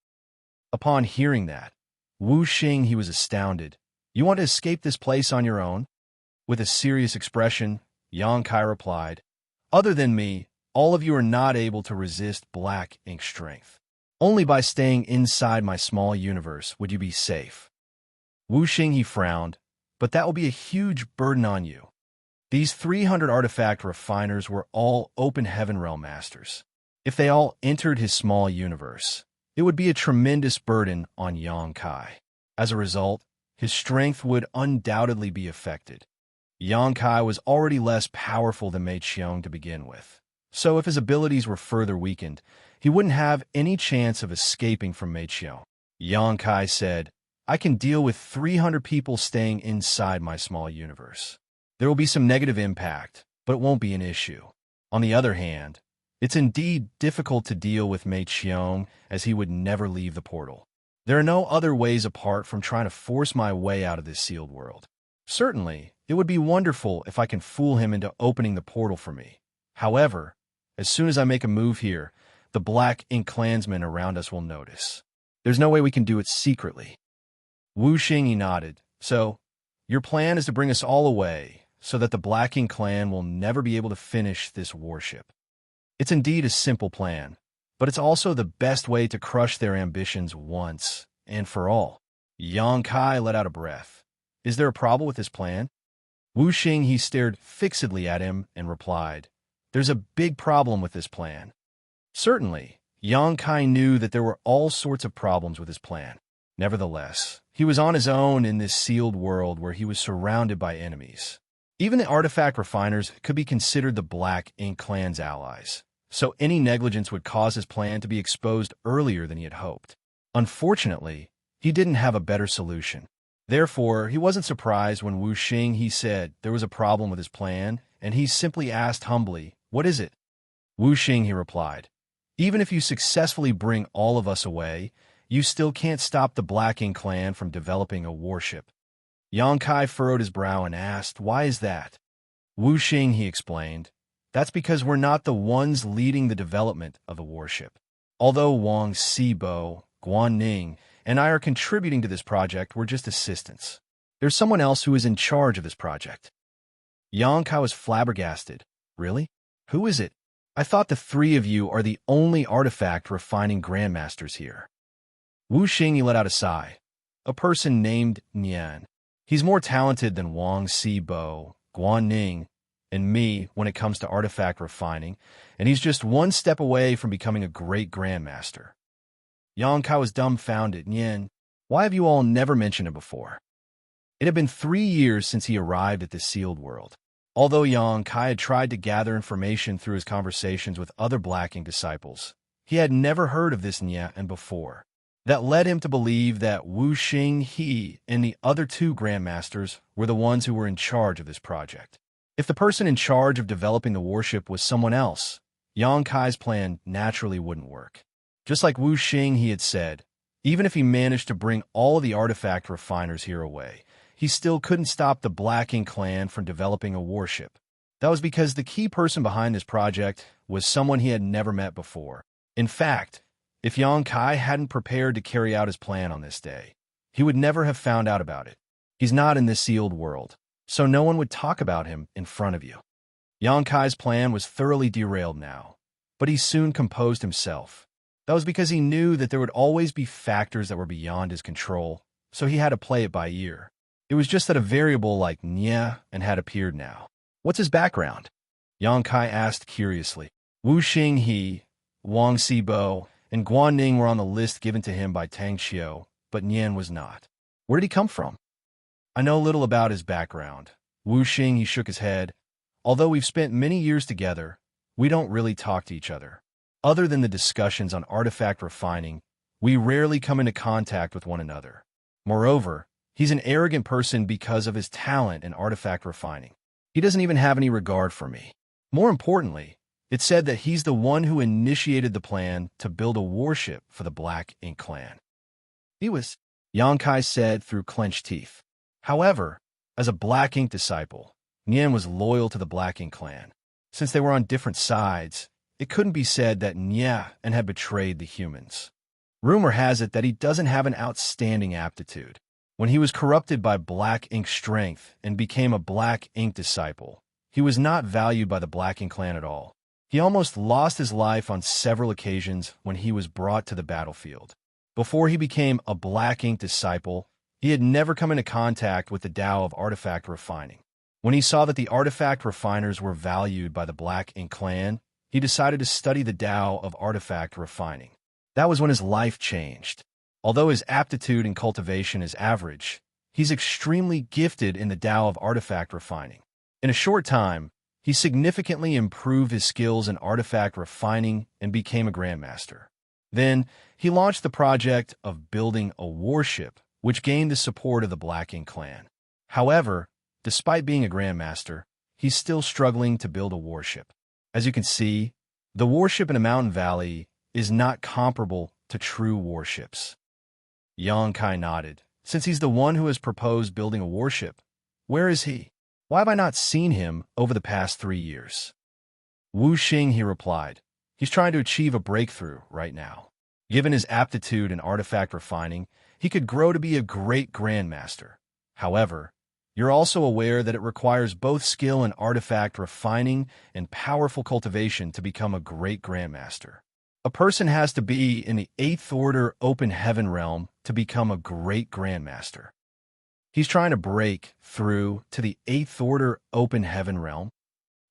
Upon hearing that, Wu Xing he was astounded. "You want to escape this place on your own?" With a serious expression, Yang Kai replied, "Other than me, all of you are not able to resist black ink strength. Only by staying inside my small universe would you be safe. Wuxia, he frowned, but that will be a huge burden on you. These 300 artifact refiners were all open heaven realm masters. If they all entered his small universe, it would be a tremendous burden on Xianxia. As a result, his strength would undoubtedly be affected. Xianxia was already less powerful than Mei Qiong to begin with, so if his abilities were further weakened, he wouldn't have any chance of escaping from Mei Qiong. Xianxia said, I can deal with 300 people staying inside my small universe. There will be some negative impact, but it won't be an issue. On the other hand, it's indeed difficult to deal with Mei Qiong, as he would never leave the portal. There are no other ways apart from trying to force my way out of this sealed world. Certainly, it would be wonderful if I can fool him into opening the portal for me. However, as soon as I make a move here, the Black Ink clansmen around us will notice. There's no way we can do it secretly. Wuxia nodded. So, your plan is to bring us all away, so that the Black Ink clan will never be able to finish this warship. It's indeed a simple plan, but it's also the best way to crush their ambitions once and for all. Xianxia let out a breath. Is there a problem with this plan? Wuxia, he stared fixedly at him and replied, There's a big problem with this plan. Certainly, Xianxia knew that there were all sorts of problems with his plan. Nevertheless, he was on his own in this sealed world where he was surrounded by enemies. Even the artifact refiners could be considered the Black Ink clan's allies, so any negligence would cause his plan to be exposed earlier than he had hoped. Unfortunately, he didn't have a better solution. Therefore, he wasn't surprised when Wuxia he said there was a problem with his plan, and he simply asked humbly, What is it? Wuxia he replied, Even if you successfully bring all of us away, you still can't stop the Black Ink clan from developing a warship. Xianxia furrowed his brow and asked, Why is that? Wuxia he explained, That's because we're not the ones leading the development of the warship. Although Wang Xibo, Guanning, and I are contributing to this project, we're just assistants. There's someone else who is in charge of this project. Xianxia was flabbergasted. Really? Who is it? I thought the three of you are the only artifact refining grandmasters here. Wuxia let out a sigh. A person named Nian. He's more talented than Wang Xibo, Guanning, and me when it comes to artifact refining, and he's just one step away from becoming a great grandmaster. Xianxia was dumbfounded. Nian, why have you all never mentioned it before? It had been 3 years since he arrived at this sealed world. Although Xianxia had tried to gather information through his conversations with other Black Ink disciples, he had never heard of this Nian before. That led him to believe that Wuxia he and the other 2 grandmasters were the ones who were in charge of this project. If the person in charge of developing the warship was someone else, Xianxia's plan naturally wouldn't work. Just like Wuxia he had said, even if he managed to bring all of the artifact refiners here away, he still couldn't stop the Black Ink clan from developing a warship. That was because the key person behind this project was someone he had never met before. In fact, if Xianxia hadn't prepared to carry out his plan on this day, he would never have found out about it. He's not in this sealed world, so no one would talk about him in front of you. Xianxia's plan was thoroughly derailed now, but he soon composed himself. That was because he knew that there would always be factors that were beyond his control, so he had to play it by ear. It was just that a variable like Nia and had appeared now. What's his background? Xianxia asked curiously. Wuxia he, Wang Xibo, and Guanning were on the list given to him by Tang Xiu, but Nian was not. Where did he come from? I know little about his background. Wuxia he shook his head. Although we've spent many years together, we don't really talk to each other. Other than the discussions on artifact refining, we rarely come into contact with one another. Moreover, he's an arrogant person because of his talent in artifact refining. He doesn't even have any regard for me. More importantly, it's said that he's the one who initiated the plan to build a warship for the Black Ink clan. He was, Xianxia said through clenched teeth. However, as a Black Ink disciple, Nian was loyal to the Black Ink clan. Since they were on different sides, it couldn't be said that Nian had betrayed the humans. Rumor has it that he doesn't have an outstanding aptitude. When he was corrupted by Black Ink strength and became a Black Ink disciple, he was not valued by the Black Ink clan at all. He almost lost his life on several occasions when he was brought to the battlefield. Before he became a Black Ink disciple, he had never come into contact with the Tao of artifact refining. When he saw that the artifact refiners were valued by the Black Ink clan, he decided to study the Tao of artifact refining. That was when his life changed. Although his aptitude in cultivation is average, he's extremely gifted in the Tao of artifact refining. In a short time, he significantly improved his skills in artifact refining and became a grandmaster. Then, he launched the project of building a warship, which gained the support of the Black Ink clan. However, despite being a grandmaster, he's still struggling to build a warship. As you can see, the warship in a mountain valley is not comparable to true warships. Xianxia nodded. Since he's the one who has proposed building a warship, where is he? Why have I not seen him over the past 3 years? Wuxia, he replied. He's trying to achieve a breakthrough right now. Given his aptitude in artifact refining, he could grow to be a great grandmaster. However, you're also aware that it requires both skill in artifact refining and powerful cultivation to become a great grandmaster. A person has to be in the 8th order open heaven realm to become a great grandmaster. He's trying to break through to the 8th order open heaven realm.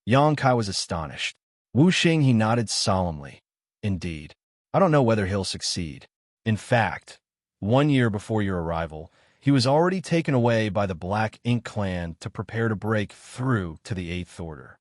Xianxia was astonished. Wuxia, he nodded solemnly. Indeed. I don't know whether he'll succeed. In fact, 1 year before your arrival, he was already taken away by the Black Ink clan to prepare to break through to the 8th order.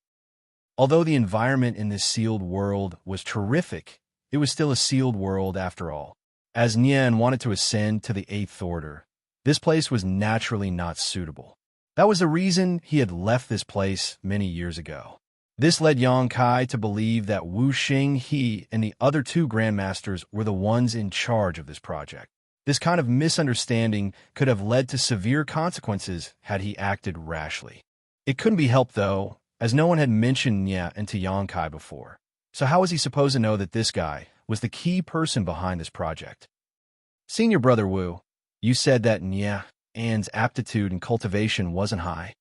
Although the environment in this sealed world was terrific, it was still a sealed world after all. As Nian wanted to ascend to the 8th order, this place was naturally not suitable. That was the reason he had left this place many years ago. This led Xianxia to believe that Wuxia, he, and the other 2 grandmasters were the ones in charge of this project. This kind of misunderstanding could have led to severe consequences had he acted rashly. It couldn't be helped, though, as no one had mentioned Nia to Xianxia before. So how was he supposed to know that this guy was the key person behind this project? Senior Brother Wu, you said that Nia An's aptitude in cultivation wasn't high.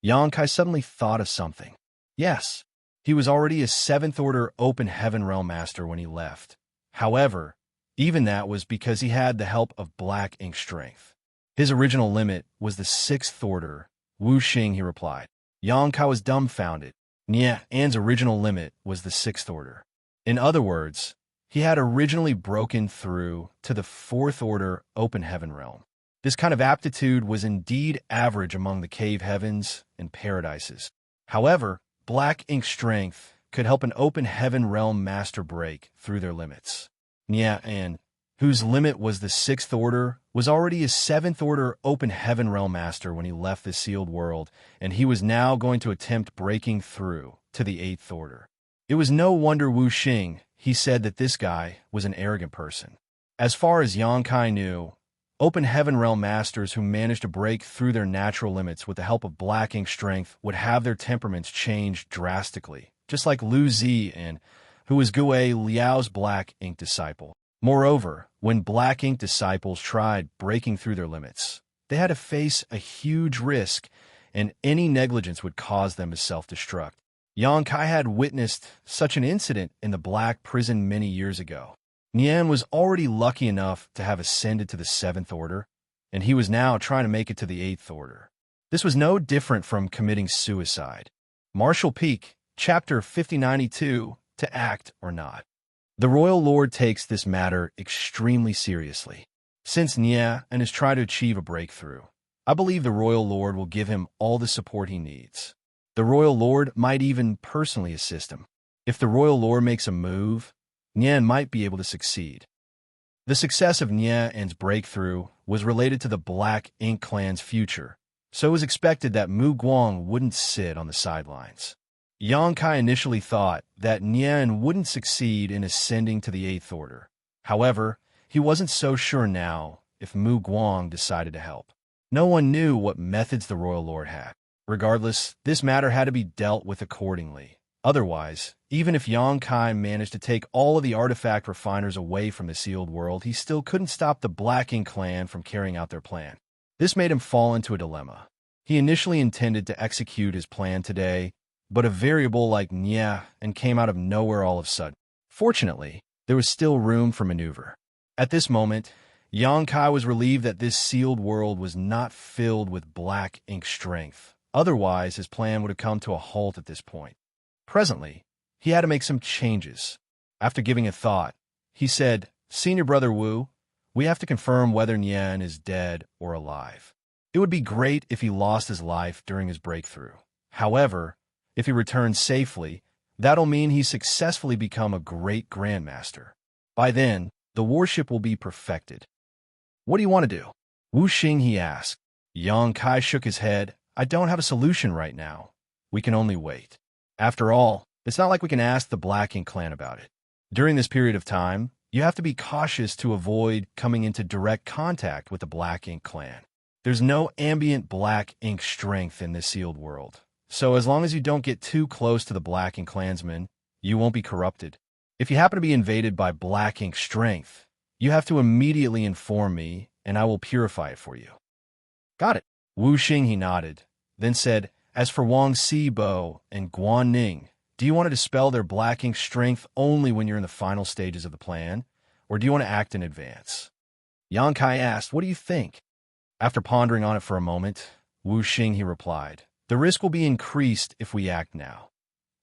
Xianxia suddenly thought of something. Yes, he was already a 7th order open heaven realm master when he left. However, even that was because he had the help of Black Ink strength. His original limit was the 6th order. Wuxia, he replied. Xianxia was dumbfounded. Nia An's original limit was the 6th order. In other words, he had originally broken through to the 4th order open heaven realm. This kind of aptitude was indeed average among the cave heavens and paradises. However, Black Ink strength could help an open heaven realm master break through their limits. Nia An, whose limit was the 6th order, was already a 7th order open heaven realm master when he left the sealed world, and he was now going to attempt breaking through to the 8th order. It was no wonder Wuxia, he said that this guy was an arrogant person. As far as Xianxia knew, open heaven realm masters who managed to break through their natural limits with the help of Black Ink strength would have their temperaments changed drastically, just like Lu Ziyan, who was Gue Liao's Black Ink disciple. Moreover, when Black Ink disciples tried breaking through their limits, they had to face a huge risk, and any negligence would cause them to self-destruct. Xianxia had witnessed such an incident in the Black Prison many years ago. Nian was already lucky enough to have ascended to the 7th order, and he was now trying to make it to the 8th order. This was no different from committing suicide. Martial Peak, Chapter 5092, to act or not. The Royal Lord takes this matter extremely seriously. Since Nia and has tried to achieve a breakthrough, I believe the Royal Lord will give him all the support he needs. The Royal Lord might even personally assist him. If the Royal Lord makes a move, Nian might be able to succeed. The success of Nian's breakthrough was related to the Black Ink clan's future, so it was expected that Mu Guang wouldn't sit on the sidelines. Xianxia initially thought that Nian wouldn't succeed in ascending to the 8th order. However, he wasn't so sure now if Mu Guang decided to help. No one knew what methods the Royal Lord had. Regardless, this matter had to be dealt with accordingly. Otherwise, even if Xianxia managed to take all of the artifact refiners away from the sealed world, he still couldn't stop the Black Ink clan from carrying out their plan. This made him fall into a dilemma. He initially intended to execute his plan today, but a variable like nya and came out of nowhere all of a sudden. Fortunately, there was still room for maneuver. At this moment, Xianxia was relieved that this sealed world was not filled with black ink strength. Otherwise, his plan would have come to a halt at this point. Presently, he had to make some changes. After giving it thought, he said, "Senior Brother Wu, we have to confirm whether Nian is dead or alive. It would be great if he lost his life during his breakthrough. However, if he returns safely, that'll mean he's successfully become a great grandmaster. By then, the warship will be perfected." "What do you want to do?" Wu Xing, he asked. Xianxia shook his head. "I don't have a solution right now. We can only wait. After all, it's not like we can ask the Black Ink clan about it. During this period of time, you have to be cautious to avoid coming into direct contact with the Black Ink clan. There's no ambient black ink strength in this sealed world. So as long as you don't get too close to the Black Ink clansmen, you won't be corrupted. If you happen to be invaded by black ink strength, you have to immediately inform me, and I will purify it for you." "Got it." Wu Xing, he nodded, then said, "As for Wang Sibo and Guan Ning, do you want to dispel their black ink strength only when you're in the final stages of the plan, or do you want to act in advance?" Xianxia asked, "What do you think?" After pondering on it for a moment, Wu Xing, he replied, "The risk will be increased if we act now.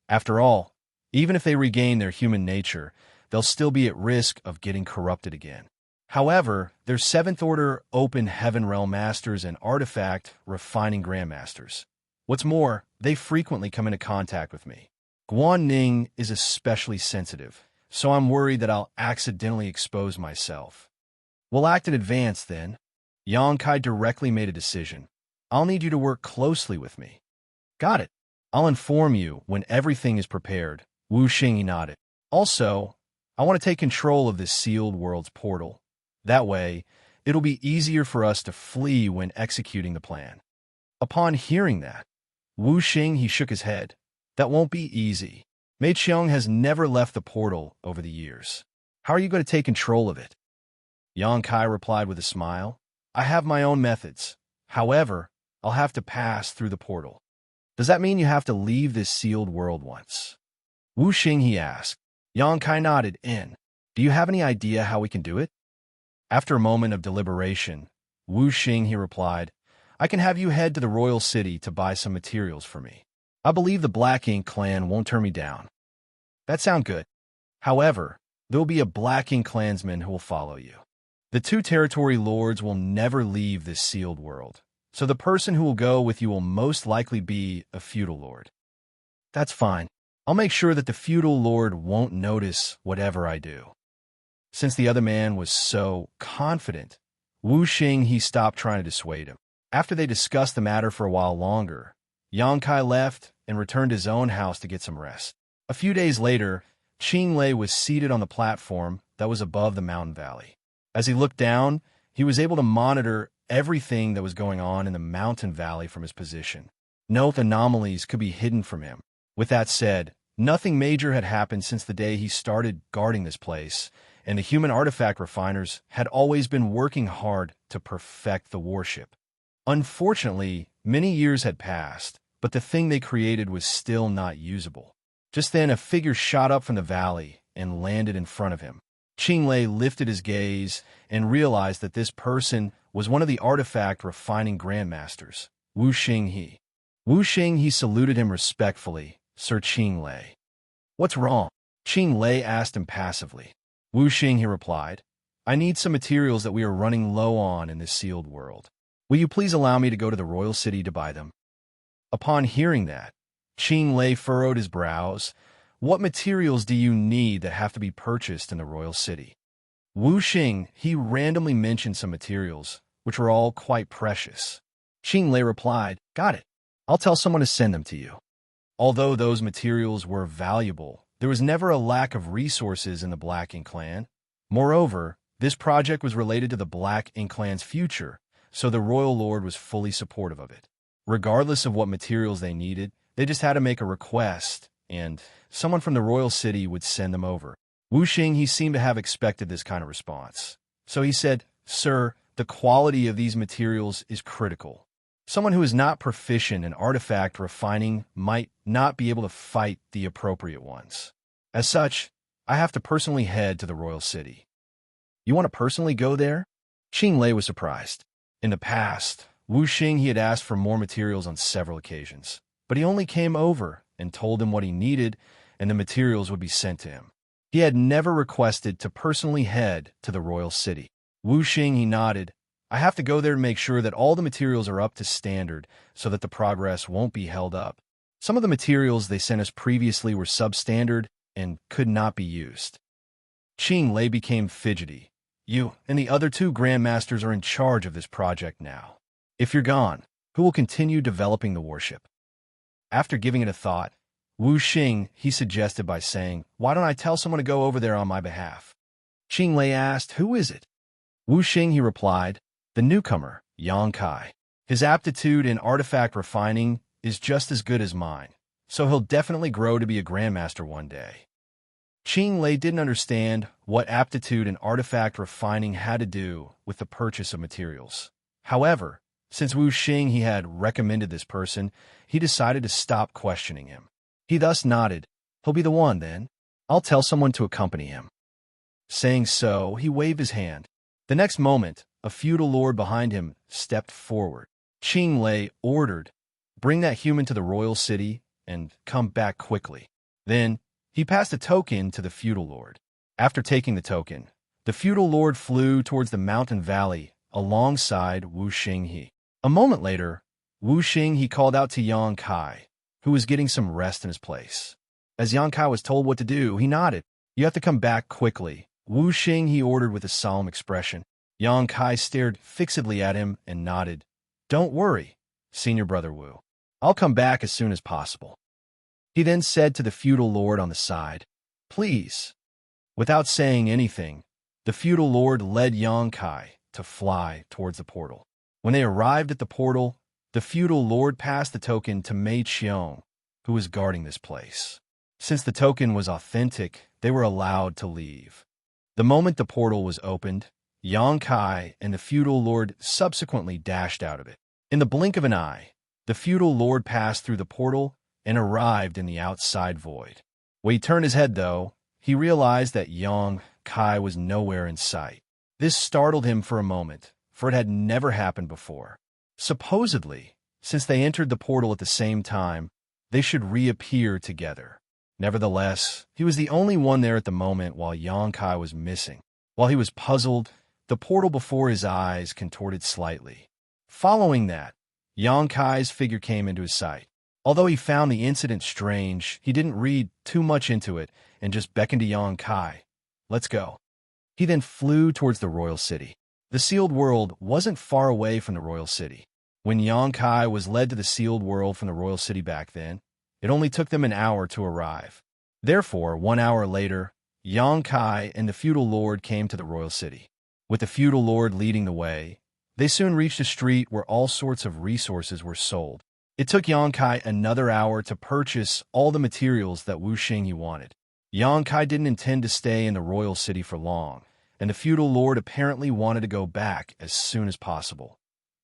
After all, even if they regain their human nature, they'll still be at risk of getting corrupted again. However, they're 7th Order Open Heaven Realm Masters and Artifact Refining Grandmasters. What's more, they frequently come into contact with me. Guan Ning is especially sensitive, so I'm worried that I'll accidentally expose myself." "We'll act in advance, then." Xianxia directly made a decision. "I'll need you to work closely with me." "Got it. I'll inform you when everything is prepared." Wu Xing nodded. "Also, I want to take control of this sealed world's portal. That way, it'll be easier for us to flee when executing the plan." Upon hearing that, Wu Xing, he shook his head. "That won't be easy. Mei Qiang has never left the portal over the years. How are you going to take control of it?" Xianxia replied with a smile, "I have my own methods. However, I'll have to pass through the portal." "Does that mean you have to leave this sealed world once?" Wu Xing, he asked. Xianxia nodded in. "Do you have any idea how we can do it?" After a moment of deliberation, Wu Xing, he replied, "I can have you head to the royal city to buy some materials for me. I believe the Black Ink clan won't turn me down." "That sounds good. However, there will be a Black Ink clansman who will follow you. The 2 territory lords will never leave this sealed world, so the person who will go with you will most likely be a feudal lord." "That's fine. I'll make sure that the feudal lord won't notice whatever I do." Since the other man was so confident, Wu Xing, he stopped trying to dissuade him. After they discussed the matter for a while longer, Xianxia left and returned to his own house to get some rest. A few days later, Qinglei was seated on the platform that was above the mountain valley. As he looked down, he was able to monitor everything that was going on in the mountain valley from his position. No anomalies could be hidden from him. With that said, nothing major had happened since the day he started guarding this place, and the human artifact refiners had always been working hard to perfect the warship. Unfortunately, many years had passed, but the thing they created was still not usable. Just then, a figure shot up from the valley and landed in front of him. Qinglei lifted his gaze and realized that this person was one of the artifact refining grandmasters, Wu Xing he. Wu Xing, he saluted him respectfully. "Sir Qinglei." "What's wrong?" Qinglei asked him passively. Wu Xing, he replied, "I need some materials that we are running low on in this sealed world. Will you please allow me to go to the royal city to buy them?" Upon hearing that, Qinglei furrowed his brows. "What materials do you need that have to be purchased in the royal city?" Wu Xing, he randomly mentioned some materials, which were all quite precious. Qinglei replied, "Got it. I'll tell someone to send them to you." Although those materials were valuable, there was never a lack of resources in the Black Ink clan. Moreover, this project was related to the Black Ink clan's future, so the royal lord was fully supportive of it. Regardless of what materials they needed, they just had to make a request, and someone from the royal city would send them over. Wu Xing, he seemed to have expected this kind of response. So he said, "Sir, the quality of these materials is critical. Someone who is not proficient in artifact refining might not be able to fight the appropriate ones. As such, I have to personally head to the royal city. You want to personally go there? Qing Lei was surprised. In the past, Wu Xing he had asked for more materials on several occasions, but he only came over and told him what he needed, and the materials would be sent to him. He had never requested to personally head to the royal city. Wu Xing he nodded. I have to go there to make sure that all the materials are up to standard so that the progress won't be held up. Some of the materials they sent us previously were substandard and could not be used. Qing Lei became fidgety. You and the other two grandmasters are in charge of this project now. If you're gone, who will continue developing the warship? After giving it a thought, Wu Xing he suggested by saying, why don't I tell someone to go over there on my behalf? Qing Lei asked, who is it? Wu Xing he replied, the newcomer, Xianxia. His aptitude in artifact refining is just as good as mine, so he'll definitely grow to be a grandmaster one day. Qing Lei didn't understand what aptitude in artifact refining had to do with the purchase of materials. However, since Wu Xing he had recommended this person, he decided to stop questioning him. He thus nodded. He'll be the one then. I'll tell someone to accompany him. Saying so, he waved his hand. The next moment, a feudal lord behind him stepped forward. Qing Lei ordered, bring that human to the royal city and come back quickly. Then, he passed a token to the feudal lord. After taking the token, the feudal lord flew towards the mountain valley alongside Wu Xing he. A moment later, Wu Xing he called out to Xianxia, who was getting some rest in his place. As Xianxia was told what to do, he nodded. You have to come back quickly. Wu Xing he ordered with a solemn expression. Xianxia stared fixedly at him and nodded. Don't worry, senior brother Wu. I'll come back as soon as possible. He then said to the feudal lord on the side, please. Without saying anything, the feudal lord led Xianxia to fly towards the portal. When they arrived at the portal, the feudal lord passed the token to Mei Qiong, who was guarding this place. Since the token was authentic, they were allowed to leave. The moment the portal was opened, Xianxia and the feudal lord subsequently dashed out of it. In the blink of an eye, the feudal lord passed through the portal and arrived in the outside void. When he turned his head, though, he realized that Xianxia was nowhere in sight. This startled him for a moment, for it had never happened before. Supposedly, since they entered the portal at the same time, they should reappear together. Nevertheless, he was the only one there at the moment while Xianxia was missing. While he was puzzled, the portal before his eyes contorted slightly. Following that, Xianxia's figure came into his sight. Although he found the incident strange, he didn't read too much into it and just beckoned to Xianxia. Let's go. He then flew towards the royal city. The sealed world wasn't far away from the royal city. When Xianxia was led to the sealed world from the royal city back then, it only took them an hour to arrive. Therefore, 1 hour later, Xianxia and the feudal lord came to the royal city. With the feudal lord leading the way, they soon reached a street where all sorts of resources were sold. It took Xianxia another hour to purchase all the materials that Wu Xing he wanted. Xianxia didn't intend to stay in the royal city for long, and the feudal lord apparently wanted to go back as soon as possible.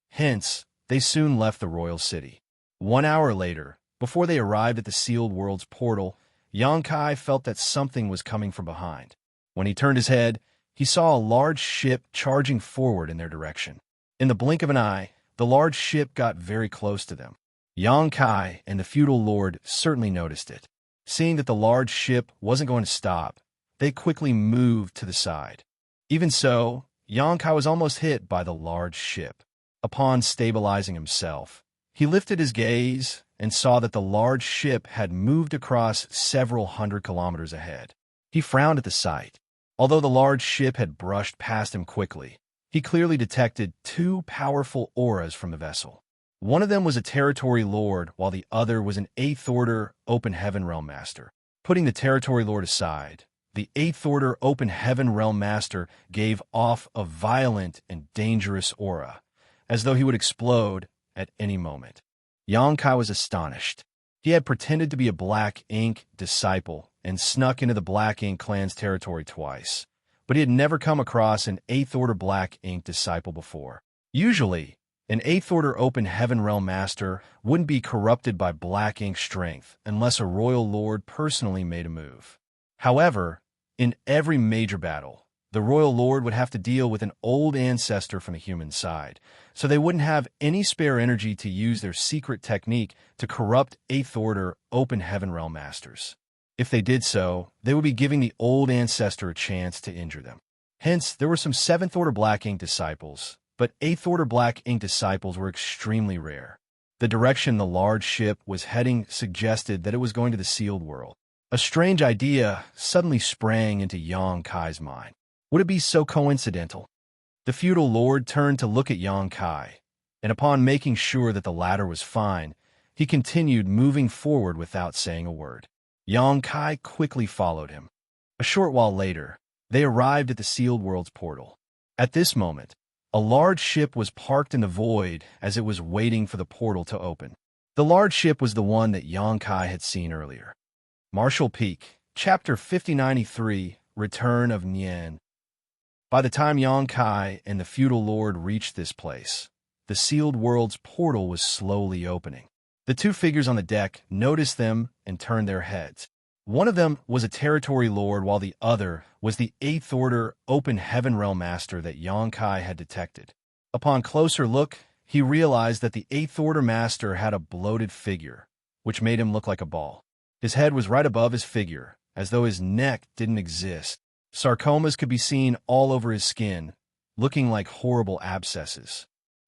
Hence, they soon left the royal city. 1 hour later, before they arrived at the sealed world's portal, Xianxia felt that something was coming from behind. When he turned his head, he saw a large ship charging forward in their direction. In the blink of an eye, the large ship got very close to them. Xianxia and the feudal lord certainly noticed it. Seeing that the large ship wasn't going to stop, they quickly moved to the side. Even so, Xianxia was almost hit by the large ship. Upon stabilizing himself, he lifted his gaze and saw that the large ship had moved across several hundred kilometers ahead. He frowned at the sight. Although the large ship had brushed past him quickly, he clearly detected two powerful auras from the vessel. One of them was a territory lord, while the other was an 8th Order Open Heaven Realm Master. Putting the territory lord aside, the 8th Order Open Heaven Realm Master gave off a violent and dangerous aura, as though he would explode at any moment. Xianxia was astonished. He had pretended to be a Black Ink disciple and snuck into the Black Ink clan's territory twice, but he had never come across an 8th Order Black Ink disciple before. Usually, An 8th Order Open Heaven Realm Master wouldn't be corrupted by black ink strength unless a royal lord personally made a move. However, in every major battle, the royal lord would have to deal with an old ancestor from the human side, so they wouldn't have any spare energy to use their secret technique to corrupt 8th Order Open Heaven Realm Masters. If they did so, they would be giving the old ancestor a chance to injure them. Hence, there were some 7th Order Black Ink disciples, but 8th Order Black Ink disciples were extremely rare. The direction the large ship was heading suggested that it was going to the sealed world. A strange idea suddenly sprang into Yang Kai's mind. Would it be so coincidental? The feudal lord turned to look at Yang Kai, and upon making sure that the latter was fine, he continued moving forward without saying a word. Yang Kai quickly followed him. A short while later, they arrived at the sealed world's portal. At this moment, a large ship was parked in the void as it was waiting for the portal to open. The large ship was the one that Yang Kai had seen earlier. Martial Peak, Chapter 5093, Return of Nian. By the time Yang Kai and the feudal lord reached this place, the sealed world's portal was slowly opening. The two figures on the deck noticed them and turned their heads. One of them was a territory lord, while the other was the 8th Order Open Heaven Realm Master that Yang Kai had detected. Upon closer look, he realized that the 8th Order Master had a bloated figure, which made him look like a ball. His head was right above his figure, as though his neck didn't exist. Sarcomas could be seen all over his skin, looking like horrible abscesses.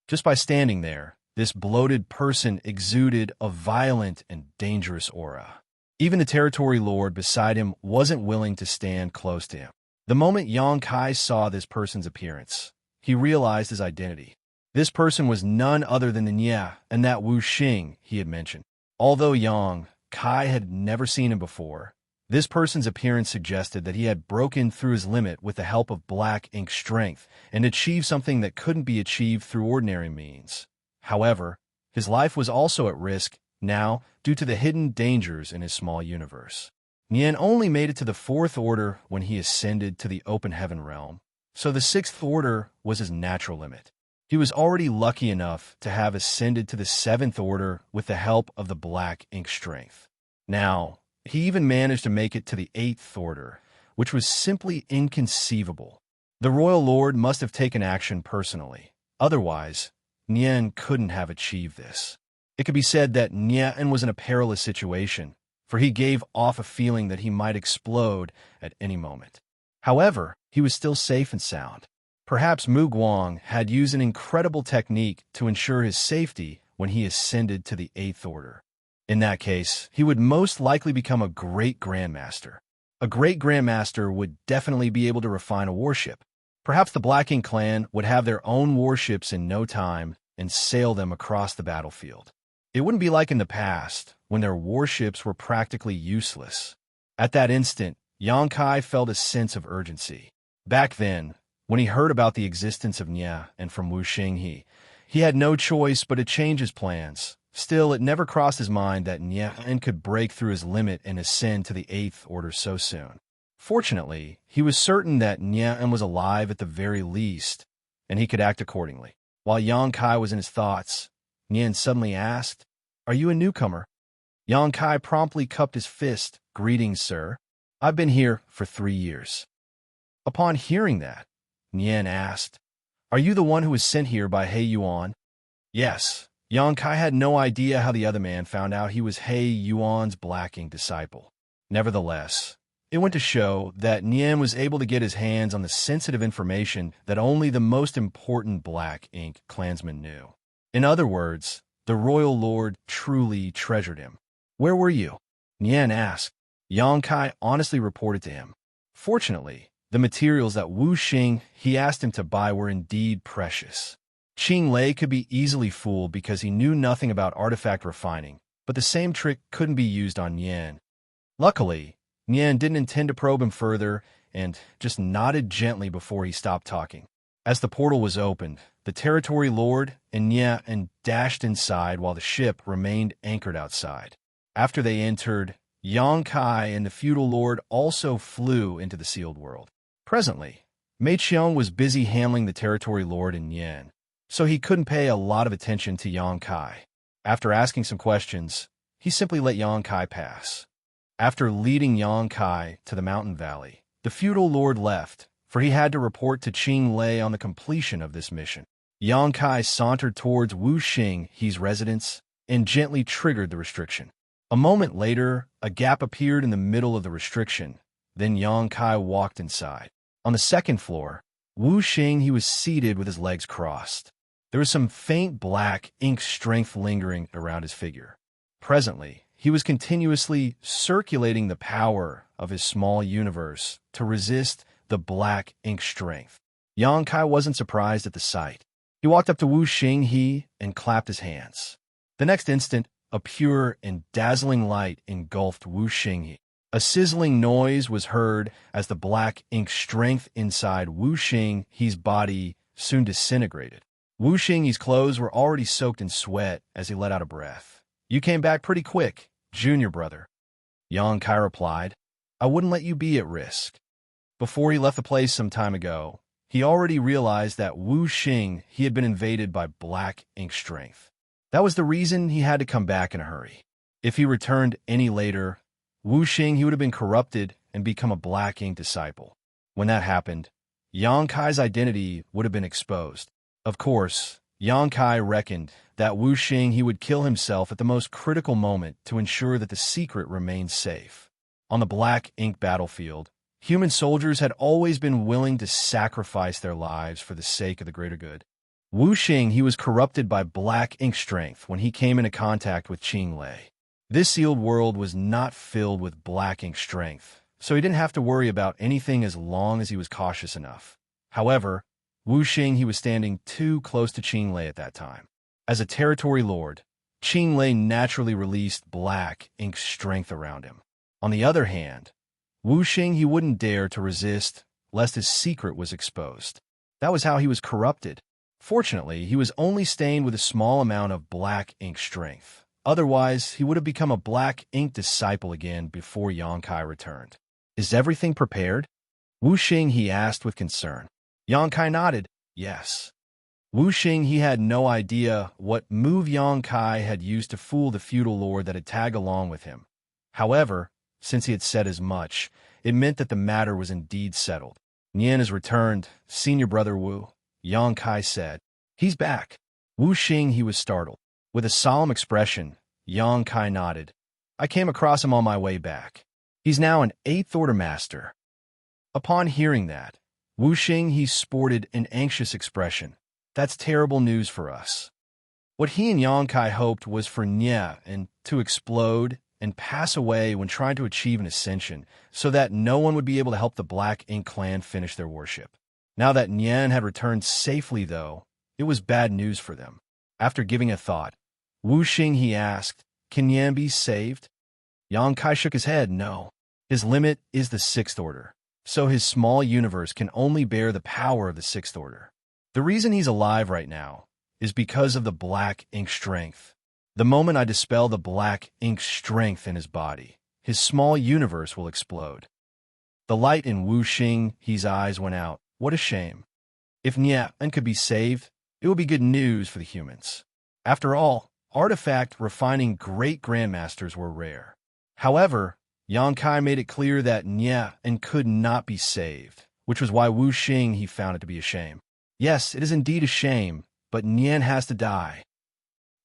Just by standing there, this bloated person exuded a violent and dangerous aura. Even the territory lord beside him wasn't willing to stand close to him. The moment Yang Kai saw this person's appearance, he realized his identity. This person was none other than the Nya and that Wuxia he had mentioned. Although Yang Kai had never seen him before, this person's appearance suggested that he had broken through his limit with the help of black ink strength and achieved something that couldn't be achieved through ordinary means. However, his life was also at risk now due to the hidden dangers in his small universe. Nian only made it to the 4th Order when he ascended to the Open Heaven Realm, so the 6th Order was his natural limit. He was already lucky enough to have ascended to the 7th Order with the help of the black ink strength. Now, he even managed to make it to the 8th Order, which was simply inconceivable. The Royal Lord must have taken action personally. Otherwise, Nian couldn't have achieved this. It could be said that Nian was in a perilous situation, for he gave off a feeling that he might explode at any moment. However, he was still safe and sound. Perhaps Mu Guang had used an incredible technique to ensure his safety when he ascended to the 8th Order. In that case, he would most likely become a great grandmaster. A great grandmaster would definitely be able to refine a warship. Perhaps the Black Ink clan would have their own warships in no time and sail them across the battlefield. It wouldn't be like in the past, when their warships were practically useless. At that instant, Yang Kai felt a sense of urgency. Back then, when he heard about the existence of Nya and from Wuxia, he had no choice but to change his plans. Still, it never crossed his mind that Nian could break through his limit and ascend to the 8th Order so soon. Fortunately, he was certain that Nian was alive at the very least, and he could act accordingly. While Yang Kai was in his thoughts, Nian suddenly asked, "Are you a newcomer?" Yang Kai promptly cupped his fist. "Greetings, sir. I've been here for 3 years." Upon hearing that, Nian asked, "Are you the one who was sent here by He Yuan?" Yes. Yang Kai had no idea how the other man found out he was He Yuan's Black Ink disciple. Nevertheless, it went to show that Nian was able to get his hands on the sensitive information that only the most important Black Ink clansmen knew. In other words, the Royal Lord truly treasured him. "Where were you?" Nian asked. Yang Kai honestly reported to him. Fortunately, the materials that Wuxia he asked him to buy were indeed precious. Qing Lei could be easily fooled because he knew nothing about artifact refining, but the same trick couldn't be used on Nian. Luckily, Nian didn't intend to probe him further and just nodded gently before he stopped talking. As the portal was opened, the territory lord and Nian dashed inside while the ship remained anchored outside. After they entered, Yang Kai and the feudal lord also flew into the sealed world. Presently, Mei Qiang was busy handling the territory lord and Nian. so he couldn't pay a lot of attention to Yang Kai. After asking some questions, he simply let Yang Kai pass. After leading Yang Kai to the mountain valley, the feudal lord left, for he had to report to Qing Lei on the completion of this mission. Yang Kai sauntered towards Wuxing's residence and gently triggered the restriction. A moment later, a gap appeared in the middle of the restriction. Then Yang Kai walked inside. On the second floor, Wuxing was seated with his legs crossed. There was some faint black ink strength lingering around his figure. Presently, he was continuously circulating the power of his small universe to resist the black ink strength. Yang Kai wasn't surprised at the sight. He walked up to Wuxing and clapped his hands. The next instant, a pure and dazzling light engulfed Wuxing. A sizzling noise was heard as the black ink strength inside Wuxing's body soon disintegrated. Wuxing's clothes were already soaked in sweat as he let out a breath. "You came back pretty quick, junior brother," Yang Kai replied. "I wouldn't let you be at risk." Before he left the place some time ago, he already realized that Wuxing had been invaded by black ink strength. That was the reason he had to come back in a hurry. If he returned any later, Wuxing would have been corrupted and become a black ink disciple. When that happened, Yang Kai's identity would have been exposed. Of course, Yang Kai reckoned that Wuxing would kill himself at the most critical moment to ensure that the secret remained safe. On the black ink battlefield, human soldiers had always been willing to sacrifice their lives for the sake of the greater good. Wuxing was corrupted by black ink strength when he came into contact with Qing Lei. This sealed world was not filled with black ink strength, so he didn't have to worry about anything as long as he was cautious enough. However, Wuxing was standing too close to Qing Lei at that time. As a territory lord, Qing Lei naturally released black ink strength around him. On the other hand, Wuxing wouldn't dare to resist, lest his secret was exposed. That was how he was corrupted. Fortunately, he was only stained with a small amount of black ink strength. Otherwise, he would have become a black ink disciple again before Yang Kai returned. "Is everything prepared?" Wuxing asked with concern. Yang Kai nodded, yes. Wuxing had no idea what move Yang Kai had used to fool the feudal lord that had tagged along with him. However, since he had said as much, it meant that the matter was indeed settled. "Nian has returned, senior brother Wu," Yang Kai said. "He's back." Wuxing was startled. With a solemn expression, Yang Kai nodded. "I came across him on my way back. He's now an 8th Order Master." Upon hearing that, Wuxing sported an anxious expression. "That's terrible news for us." What he and Yang Kai hoped was for Nian to explode and pass away when trying to achieve an ascension, so that no one would be able to help the Black Ink clan finish their worship. Now that Nian had returned safely, though, it was bad news for them. After giving a thought, Wuxing asked, "Can Nian be saved?" Yang Kai shook his head, "No. His limit is the 6th Order, so his small universe can only bear the power of the 6th Order. The reason he's alive right now is because of the Black Ink strength. The moment I dispel the Black Ink strength in his body, his small universe will explode." The light in Wuxing's eyes went out. What a shame. If Nian could be saved, it would be good news for the humans. After all, artifact refining great grandmasters were rare. However, Yang Kai made it clear that Nian could not be saved, which was why Wuxing found it to be a shame. "Yes, it is indeed a shame, but Nian has to die,"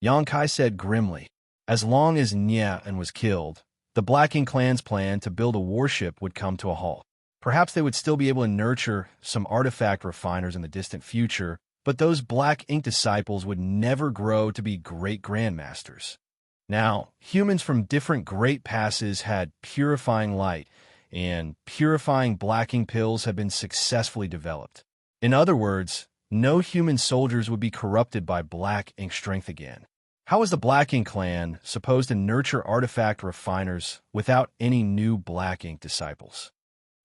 Yang Kai said grimly. As long as Nian was killed, the Black Ink clan's plan to build a warship would come to a halt. Perhaps they would still be able to nurture some artifact refiners in the distant future, but those Black Ink disciples would never grow to be great grandmasters. Now, humans from different great passes had purifying light, and purifying Black Ink pills had been successfully developed. In other words, no human soldiers would be corrupted by Black Ink strength again. How was the Black Ink clan supposed to nurture artifact refiners without any new Black Ink disciples?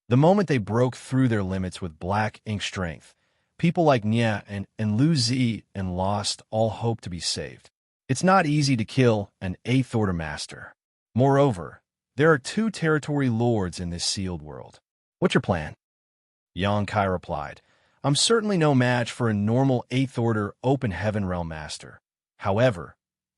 The moment they broke through their limits with Black Ink strength, people like Nian and Lu Zi lost all hope to be saved. It's not easy to kill an 8th Order Master. Moreover, there are 2 territory lords in this sealed world. What's your plan? Yang Kai replied, I'm certainly no match for a normal 8th Order Open Heaven Realm Master. However,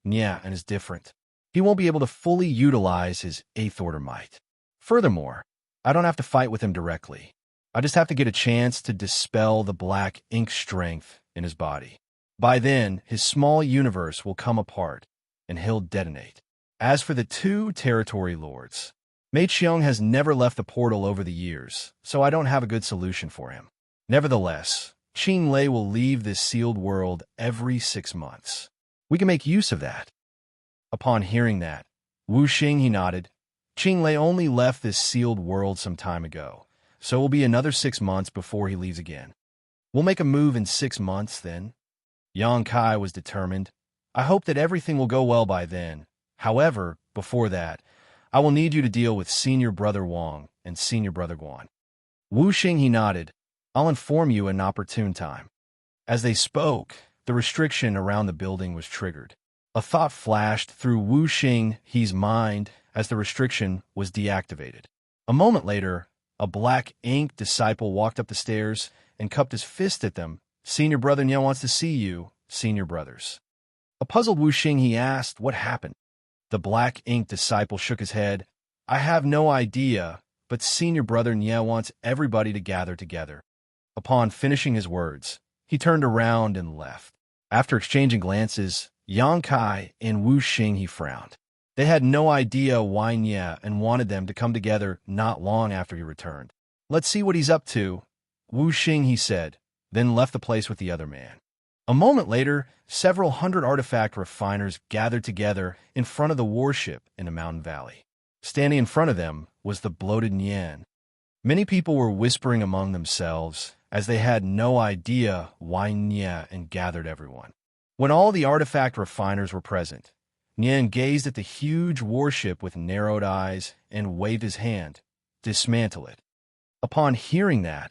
Nian is different. He won't be able to fully utilize his 8th Order might. Furthermore, I don't have to fight with him directly. I just have to get a chance to dispel the black ink strength in his body. By then, his small universe will come apart, and he'll detonate. As for the 2 territory lords, Mei Qiong has never left the portal over the years, so I don't have a good solution for him. Nevertheless, Qing Lei will leave this sealed world every 6 months. We can make use of that. Upon hearing that, Wu Xing he nodded. Qing Lei only left this sealed world some time ago, so it will be another 6 months before he leaves again. We'll make a move in 6 months then. Yang Kai was determined. I hope that everything will go well by then. However, before that, I will need you to deal with Senior Brother Wang and Senior Brother Guan. Wu Xing he nodded. I'll inform you at an opportune time. As they spoke, the restriction around the building was triggered. A thought flashed through Wu Xing he's mind as the restriction was deactivated. A moment later, a black ink disciple walked up the stairs and cupped his fist at them. Senior Brother Nian wants to see you, Senior Brothers. A puzzled Wu Xing he asked what happened. The black ink disciple shook his head. I have no idea, but Senior Brother Nian wants everybody to gather together. Upon finishing his words, he turned around and left. After exchanging glances, Yang Kai and Wu Xing he frowned. They had no idea why Nian and wanted them to come together not long after he returned. Let's see what he's up to, Wu Xing he said, then left the place with the other man. A moment later, several hundred artifact refiners gathered together in front of the warship in a mountain valley. Standing in front of them was the bloated Nian. Many people were whispering among themselves, as they had no idea why Nian and gathered everyone. When all the artifact refiners were present, Nian gazed at the huge warship with narrowed eyes and waved his hand. Dismantle it. Upon hearing that,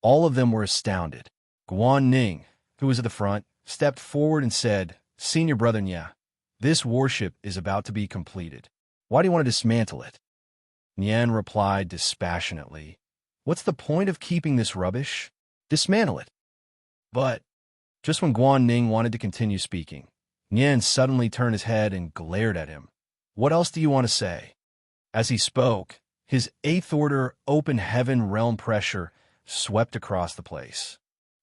all of them were astounded. Guan Ning, who was at the front, stepped forward and said, Senior Brother Nian, this warship is about to be completed. Why do you want to dismantle it? Nian replied dispassionately, What's the point of keeping this rubbish? Dismantle it. But, just when Guan Ning wanted to continue speaking, Nian suddenly turned his head and glared at him. What else do you want to say? As he spoke, his 8th Order Open Heaven realm pressure swept across the place.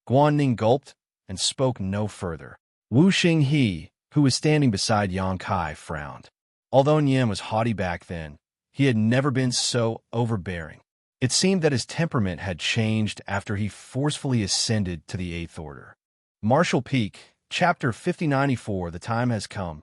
Guan Ning gulped and spoke no further. Wu Xing he, who was standing beside Yang Kai, frowned. Although Nian was haughty back then, he had never been so overbearing. It seemed that his temperament had changed after he forcefully ascended to the 8th Order. Martial Peak, Chapter 5094, The Time Has Come.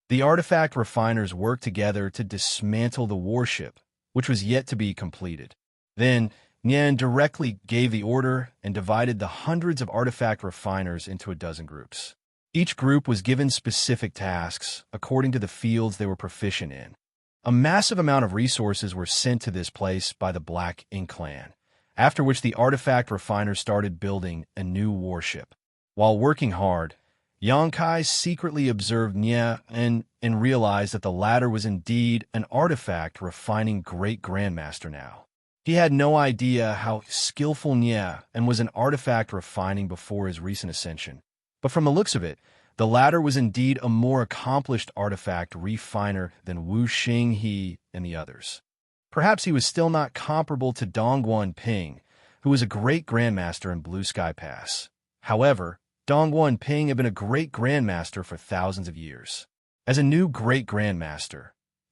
The artifact refiners worked together to dismantle the warship, which was yet to be completed. Then, Nian directly gave the order and divided the hundreds of artifact refiners into a dozen groups. Each group was given specific tasks according to the fields they were proficient in. A massive amount of resources were sent to this place by the Black Ink clan, after which the artifact refiners started building a new warship. While working hard, Yang Kai secretly observed Nian and realized that the latter was indeed an artifact refining great grandmaster now. He had no idea how skillful Nian and was an artifact refining before his recent ascension. But from the looks of it, the latter was indeed a more accomplished artifact refiner than Wu Xing he and the others. Perhaps he was still not comparable to Dongguan Ping, who was a great grandmaster in Blue Sky Pass. However, Dongguan Ping had been a great grandmaster for thousands of years. As a new great grandmaster,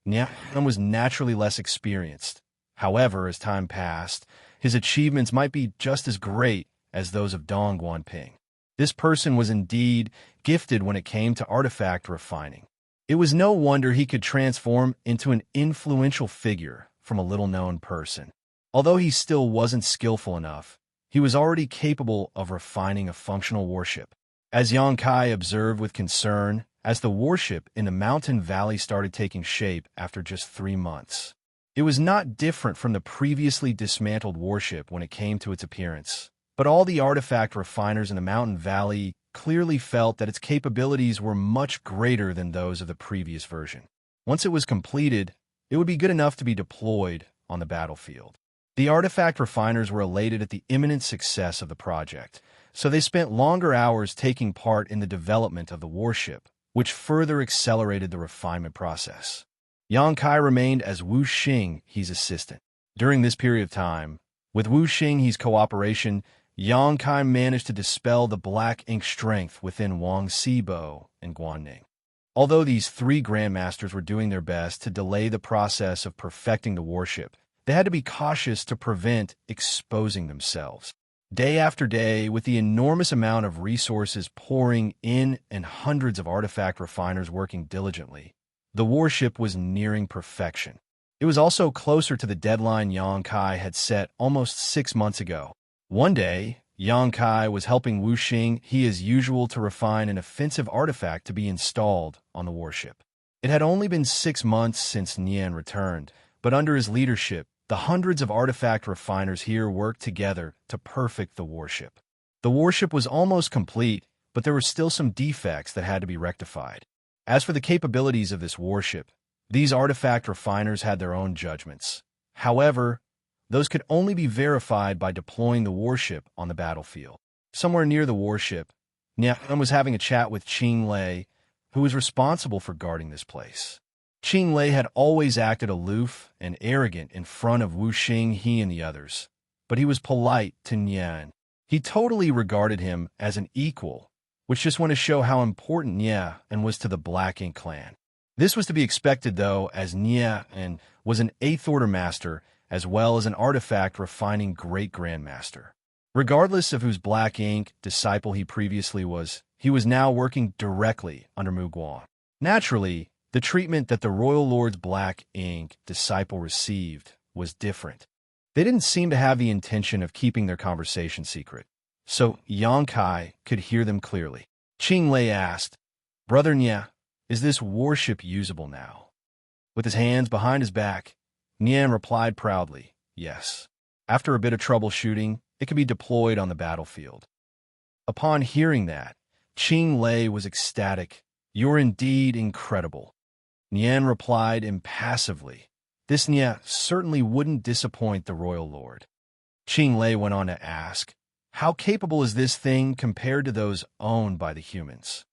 Nian was naturally less experienced. However, as time passed, his achievements might be just as great as those of Dongguan Ping. This person was indeed gifted when it came to artifact refining. It was no wonder he could transform into an influential figure from a little-known person. Although he still wasn't skillful enough, he was already capable of refining a functional warship. As Yang Kai observed with concern, as the warship in the mountain valley started taking shape after just 3 months. It was not different from the previously dismantled warship when it came to its appearance. But all the artifact refiners in the mountain valley clearly felt that its capabilities were much greater than those of the previous version. Once it was completed, it would be good enough to be deployed on the battlefield. The artifact refiners were elated at the imminent success of the project, so they spent longer hours taking part in the development of the warship, which further accelerated the refinement process. Xianxia remained as Wuxia, his assistant. During this period of time, with Wuxia, his cooperation, Xianxia managed to dispel the black ink strength within Wuxia and Guanning. Although these three grandmasters were doing their best to delay the process of perfecting the warship, they had to be cautious to prevent exposing themselves. Day after day, with the enormous amount of resources pouring in and hundreds of artifact refiners working diligently, the warship was nearing perfection. It was also closer to the deadline Xianxia had set almost 6 months ago. One day, Xianxia was helping Wuxia, as usual, to refine an offensive artifact to be installed on the warship. It had only been 6 months since Nian returned, but under his leadership, the hundreds of artifact refiners here worked together to perfect the warship. The warship was almost complete, but there were still some defects that had to be rectified. As for the capabilities of this warship, these artifact refiners had their own judgments. However, those could only be verified by deploying the warship on the battlefield. Somewhere near the warship, Nian was having a chat with Xianxia, who was responsible for guarding this place. Xianxia had always acted aloof and arrogant in front of Wuxia and the others, but he was polite to Nian. He totally regarded him as an equal, which just went to show how important Nian was to the Black Ink clan. This was to be expected, though, as Nian was an 8th Order master as well as an artifact refining great grandmaster. Regardless of whose Black Ink disciple he previously was, he was now working directly under Mu Guan. Naturally, the treatment that the Royal Lord's Black Ink disciple received was different. They didn't seem to have the intention of keeping their conversation secret, so Xianxia could hear them clearly. Xianxia asked, "Brother Nian, is this warship usable now?" With his hands behind his back, Nian replied proudly, "Yes. After a bit of troubleshooting, it can be deployed on the battlefield." Upon hearing that, Xianxia was ecstatic. "You're indeed incredible." Nian replied impassively. This Nian certainly wouldn't disappoint the Royal Lord. Xianxia went on to ask, "How capable is this thing compared to those owned by the humans?"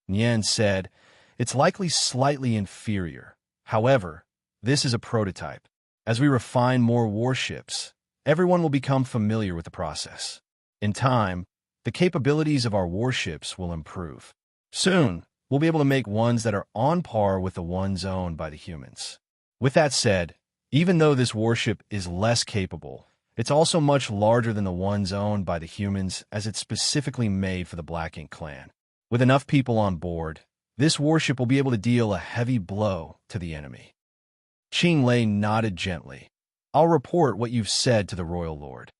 Nian said, "It's likely slightly inferior. However, this is a prototype. As we refine more warships, everyone will become familiar with the process. In time, the capabilities of our warships will improve. Soon, we'll be able to make ones that are on par with the ones owned by the humans." With that said, even though this warship is less capable, it's also much larger than the ones owned by the humans, as it's specifically made for the Black Ink clan. With enough people on board, this warship will be able to deal a heavy blow to the enemy. Xianxia nodded gently. "I'll report what you've said to the Royal Lord.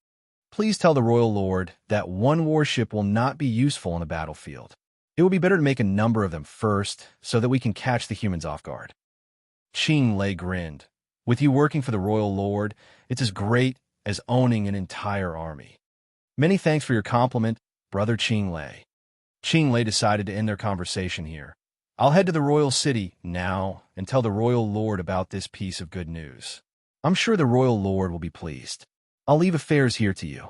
Please tell the Royal Lord that one warship will not be useful on the battlefield. It will be better to make a number of them first, so that we can catch the humans off guard." Xianxia grinned. "With you working for the Royal Lord, it's as great as owning an entire army." "Many thanks for your compliment, Brother Xianxia." Xianxia decided to end their conversation here. "I'll head to the royal city now and tell the Royal Lord about this piece of good news. I'm sure the Royal Lord will be pleased. I'll leave affairs here to you."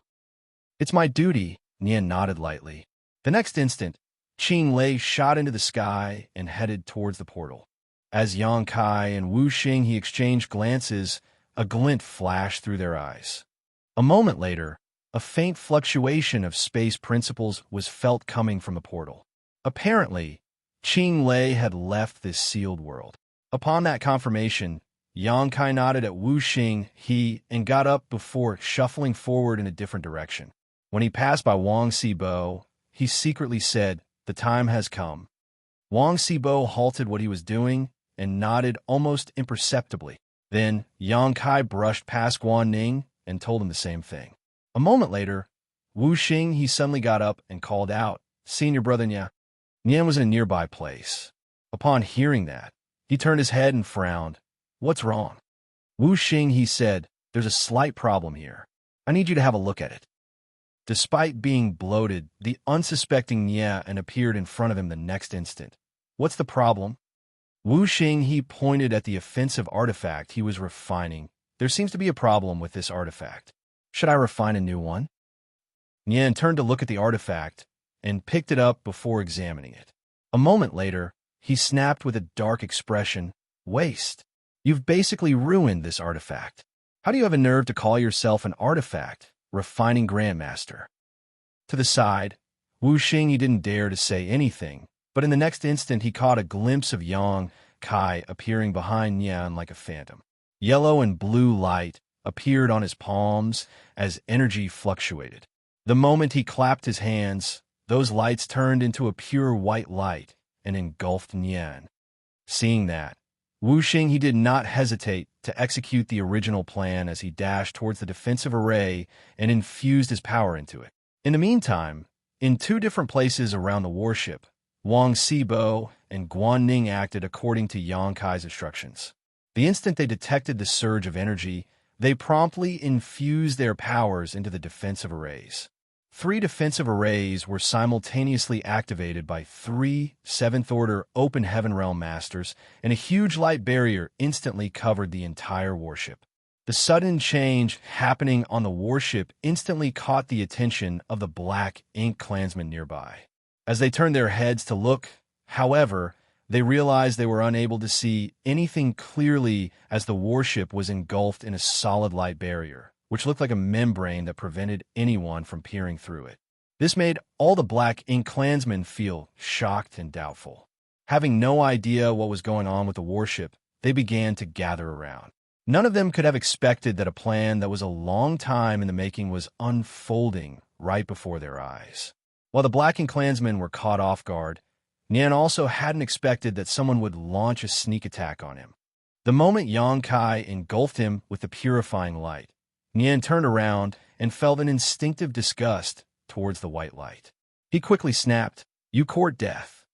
"It's my duty," Nian nodded lightly. The next instant, Xianxia shot into the sky and headed towards the portal. As Xianxia and Wuxia exchanged glances, a glint flashed through their eyes. A moment later, a faint fluctuation of space principles was felt coming from the portal. Apparently, Xianxia had left this sealed world. Upon that confirmation, Xianxia nodded at Wuxia and got up before shuffling forward in a different direction. When he passed by Wuxia, he secretly said, "The time has come." Wuxia halted what he was doing and nodded almost imperceptibly. Then Xianxia brushed past Guanning and told him the same thing. A moment later, Wuxia suddenly got up and called out, "Senior Brother Nian." Nian was in a nearby place. Upon hearing that, he turned his head and frowned. "What's wrong?" Wuxia said, "There's a slight problem here. I need you to have a look at it." Despite being bloated, the unsuspecting Nian appeared in front of him the next instant. "What's the problem?" Wuxia pointed at the offensive artifact he was refining. There seems to be a problem with this artifact. Should I refine a new one? Nian turned to look at the artifact and picked it up before examining it. A moment later, he snapped with a dark expression, "Waste. You've basically ruined this artifact. How do you have a nerve to call yourself an artifact, refining grandmaster?" To the side, Wuxia didn't dare to say anything, but in the next instant he caught a glimpse of Yang Kai appearing behind Nian like a phantom. Yellow and blue light appeared on his palms as energy fluctuated. The moment he clapped his hands, those lights turned into a pure white light and engulfed Nian. Seeing that, Wuxia did not hesitate to execute the original plan as he dashed towards the defensive array and infused his power into it. In the meantime, in two different places around the warship, Wang Sibo and Guanning acted according to Yang Kai's instructions. The instant they detected the surge of energy, they promptly infused their powers into the defensive arrays. 3 defensive arrays were simultaneously activated by 3 7th-order Open Heaven Realm Masters, and a huge light barrier instantly covered the entire warship. The sudden change happening on the warship instantly caught the attention of the Black Ink clansmen nearby. As they turned their heads to look, however, they realized they were unable to see anything clearly as the warship was engulfed in a solid light barrier, which looked like a membrane that prevented anyone from peering through it. This made all the Black Ink clansmen feel shocked and doubtful. Having no idea what was going on with the warship, they began to gather around. None of them could have expected that a plan that was a long time in the making was unfolding right before their eyes. While the Black Ink clansmen were caught off guard, Nian also hadn't expected that someone would launch a sneak attack on him. The moment Yang Kai engulfed him with the purifying light, Nian turned around and felt an instinctive disgust towards the white light. He quickly snapped, "You court death."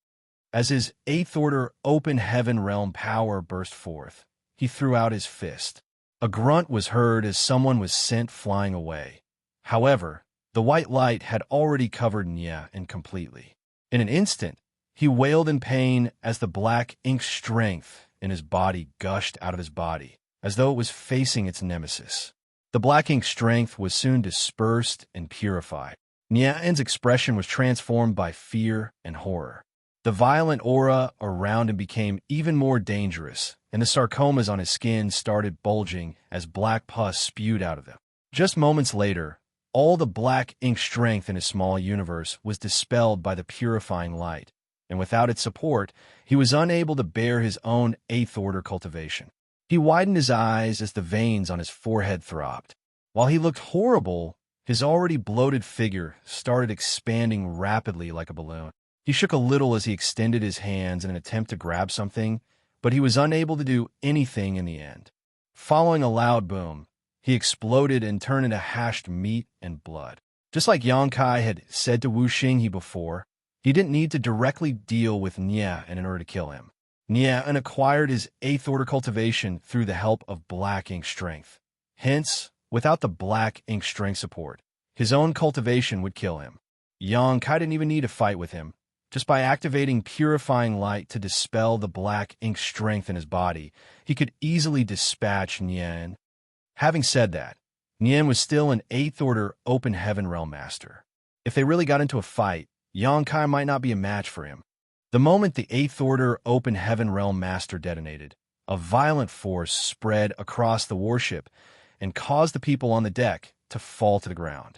As his 8th-order Open Heaven Realm power burst forth, he threw out his fist. A grunt was heard as someone was sent flying away. However, the white light had already covered Nian completely. In an instant, he wailed in pain as the Black Ink strength in his body gushed out of his body, as though it was facing its nemesis. The Black Ink strength was soon dispersed and purified. Nian's expression was transformed by fear and horror. The violent aura around him became even more dangerous, and the sarcomas on his skin started bulging as black pus spewed out of them. Just moments later, all the Black Ink strength in his small universe was dispelled by the purifying light, and without its support, he was unable to bear his own 8th-order cultivation. He widened his eyes as the veins on his forehead throbbed. While he looked horrible, his already bloated figure started expanding rapidly like a balloon. He shook a little as he extended his hands in an attempt to grab something, but he was unable to do anything in the end. Following a loud boom, he exploded and turned into hashed meat and blood. Just like Yang Kai had said to Wuxia before, he didn't need to directly deal with Nian in order to kill him. Nian acquired his 8th-order cultivation through the help of Black Ink strength. Hence, without the Black Ink strength support, his own cultivation would kill him. Yang Kai didn't even need to fight with him. Just by activating purifying light to dispel the Black Ink strength in his body, he could easily dispatch Nian. Having said that, Nian was still an 8th-order Open Heaven Realm Master. If they really got into a fight, Yang Kai might not be a match for him. The moment the 8th-order Open Heaven Realm Master detonated, a violent force spread across the warship and caused the people on the deck to fall to the ground.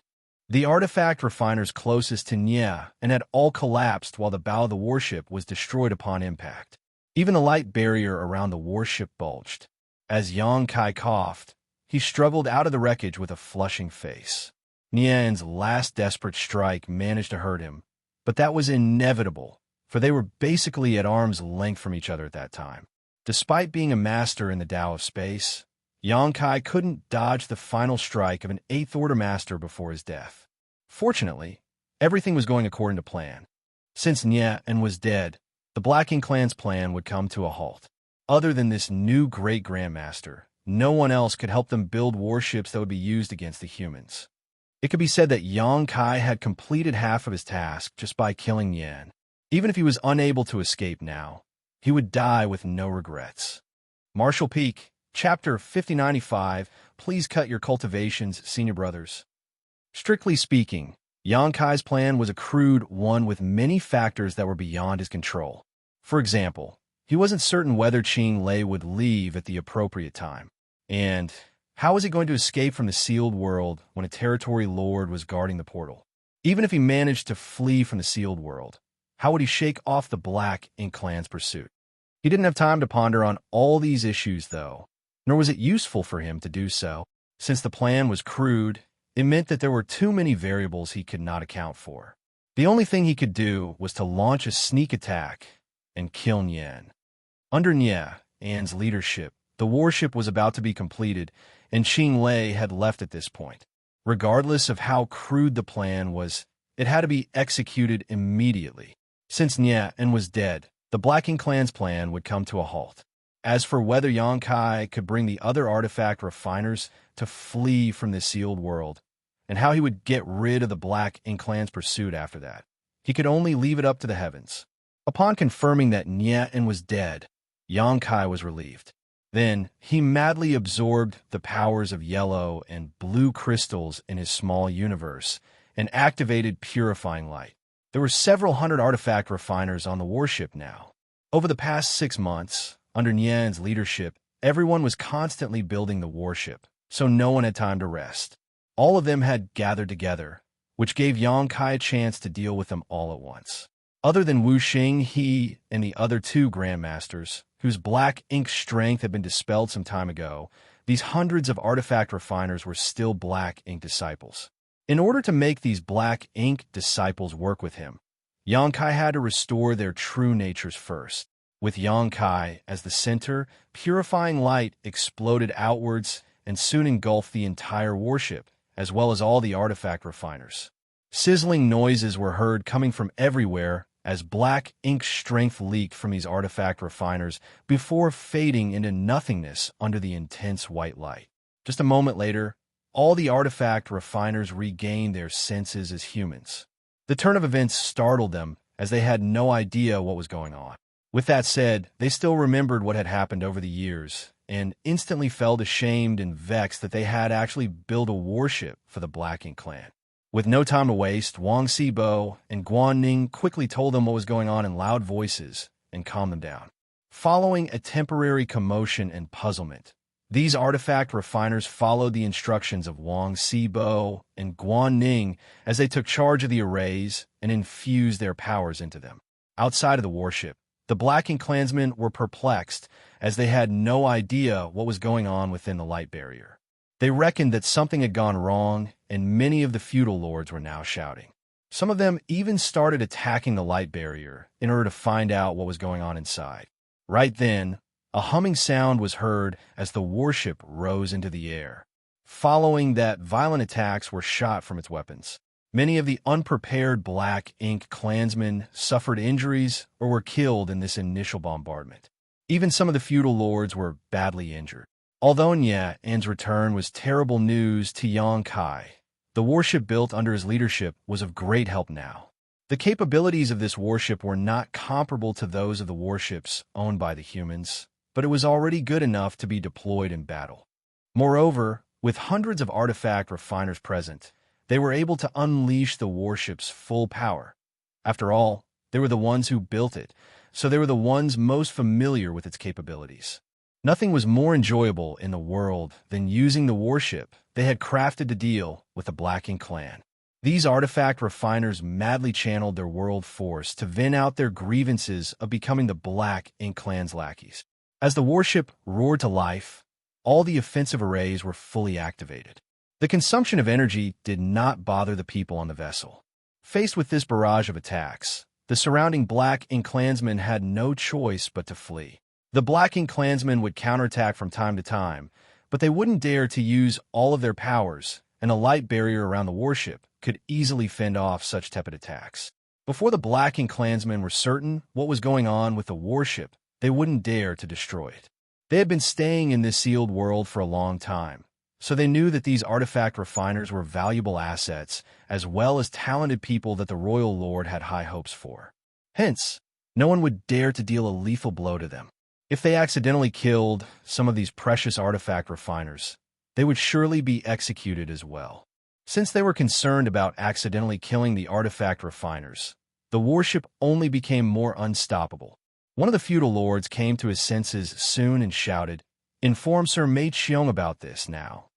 The artifact refiners closest to Nian and had all collapsed while the bow of the warship was destroyed upon impact. Even the light barrier around the warship bulged. As Yang Kai coughed, he struggled out of the wreckage with a flushing face. Nian's last desperate strike managed to hurt him, but that was inevitable, for they were basically at arm's length from each other at that time. Despite being a master in the Tao of space, Yang Kai couldn't dodge the final strike of an 8th-order master before his death. Fortunately, everything was going according to plan. Since Nian was dead, the Black Ink clan's plan would come to a halt. Other than this new great grandmaster, no one else could help them build warships that would be used against the humans. It could be said that Yang Kai had completed half of his task just by killing Nian. Even if he was unable to escape now, he would die with no regrets. Marshall Peak, Chapter 5095, Please Cut Your Cultivations, Senior Brothers. Strictly speaking, Xianxia's plan was a crude one with many factors that were beyond his control. For example, he wasn't certain whether Qinglei would leave at the appropriate time. And how was he going to escape from the sealed world when a territory lord was guarding the portal? Even if he managed to flee from the sealed world, how would he shake off the Black Ink Clan's pursuit? He didn't have time to ponder on all these issues, though, nor was it useful for him to do so. Since the plan was crude, it meant that there were too many variables he could not account for. The only thing he could do was to launch a sneak attack and kill Nian. Under Nian's leadership, the warship was about to be completed, and Qinglei had left at this point. Regardless of how crude the plan was, it had to be executed immediately. Since Nian was dead, the Black Ink Clan's plan would come to a halt. As for whether Xianxia could bring the other artifact refiners to flee from the sealed world, and how he would get rid of the Black Ink Clan's pursuit after that, he could only leave it up to the heavens. Upon confirming that Nian was dead, Xianxia was relieved. Then he madly absorbed the powers of yellow and blue crystals in his small universe and activated purifying light. There were several hundred artifact refiners on the warship now. Over the past 6 months, under Nian's leadership, everyone was constantly building the warship, so no one had time to rest. All of them had gathered together, which gave Xianxia a chance to deal with them all at once. Other than Wuxia, he and the other 2 grandmasters, whose black ink strength had been dispelled some time ago, these hundreds of artifact refiners were still black ink disciples. In order to make these black ink disciples work with him, Xianxia had to restore their true natures first. With Xianxia as the center, purifying light exploded outwards and soon engulfed the entire warship, as well as all the artifact refiners. Sizzling noises were heard coming from everywhere as black ink strength leaked from these artifact refiners before fading into nothingness under the intense white light. Just a moment later, all the artifact refiners regained their senses as humans. The turn of events startled them as they had no idea what was going on. With that said, they still remembered what had happened over the years and instantly felt ashamed and vexed that they had actually built a warship for the Black Ink Clan. With no time to waste, Wang Xibo and Guanning quickly told them what was going on in loud voices and calmed them down. Following a temporary commotion and puzzlement, these artifact refiners followed the instructions of Wang Xibo and Guanning as they took charge of the arrays and infused their powers into them. Outside of the warship, the Black Ink Clansmen were perplexed as they had no idea what was going on within the light barrier. They reckoned that something had gone wrong, and many of the feudal lords were now shouting. Some of them even started attacking the light barrier in order to find out what was going on inside. Right then, a humming sound was heard as the warship rose into the air. Following that, violent attacks were shot from its weapons. Many of the unprepared Black Ink Clansmen suffered injuries or were killed in this initial bombardment. Even some of the feudal lords were badly injured. Although Nian's return was terrible news to Xianxia, the warship built under his leadership was of great help now. The capabilities of this warship were not comparable to those of the warships owned by the humans, but it was already good enough to be deployed in battle. Moreover, with hundreds of artifact refiners present, they were able to unleash the warship's full power. After all, they were the ones who built it, so they were the ones most familiar with its capabilities. Nothing was more enjoyable in the world than using the warship they had crafted to deal with the Black Ink Clan. These artifact refiners madly channeled their world force to vent out their grievances of becoming the Black Ink Clan's lackeys. As the warship roared to life, all the offensive arrays were fully activated. The consumption of energy did not bother the people on the vessel. Faced with this barrage of attacks, the surrounding Black Ink Clansmen had no choice but to flee. The Black Ink Clansmen would counterattack from time to time, but they wouldn't dare to use all of their powers, and a light barrier around the warship could easily fend off such tepid attacks. Before the Black Ink Clansmen were certain what was going on with the warship, they wouldn't dare to destroy it. They had been staying in this sealed world for a long time, so they knew that these artifact refiners were valuable assets as well as talented people that the royal lord had high hopes for. Hence, no one would dare to deal a lethal blow to them. If they accidentally killed some of these precious artifact refiners, they would surely be executed as well. Since they were concerned about accidentally killing the artifact refiners, the warship only became more unstoppable. One of the feudal lords came to his senses soon and shouted, "Inform Sir Mei Qiong about this now."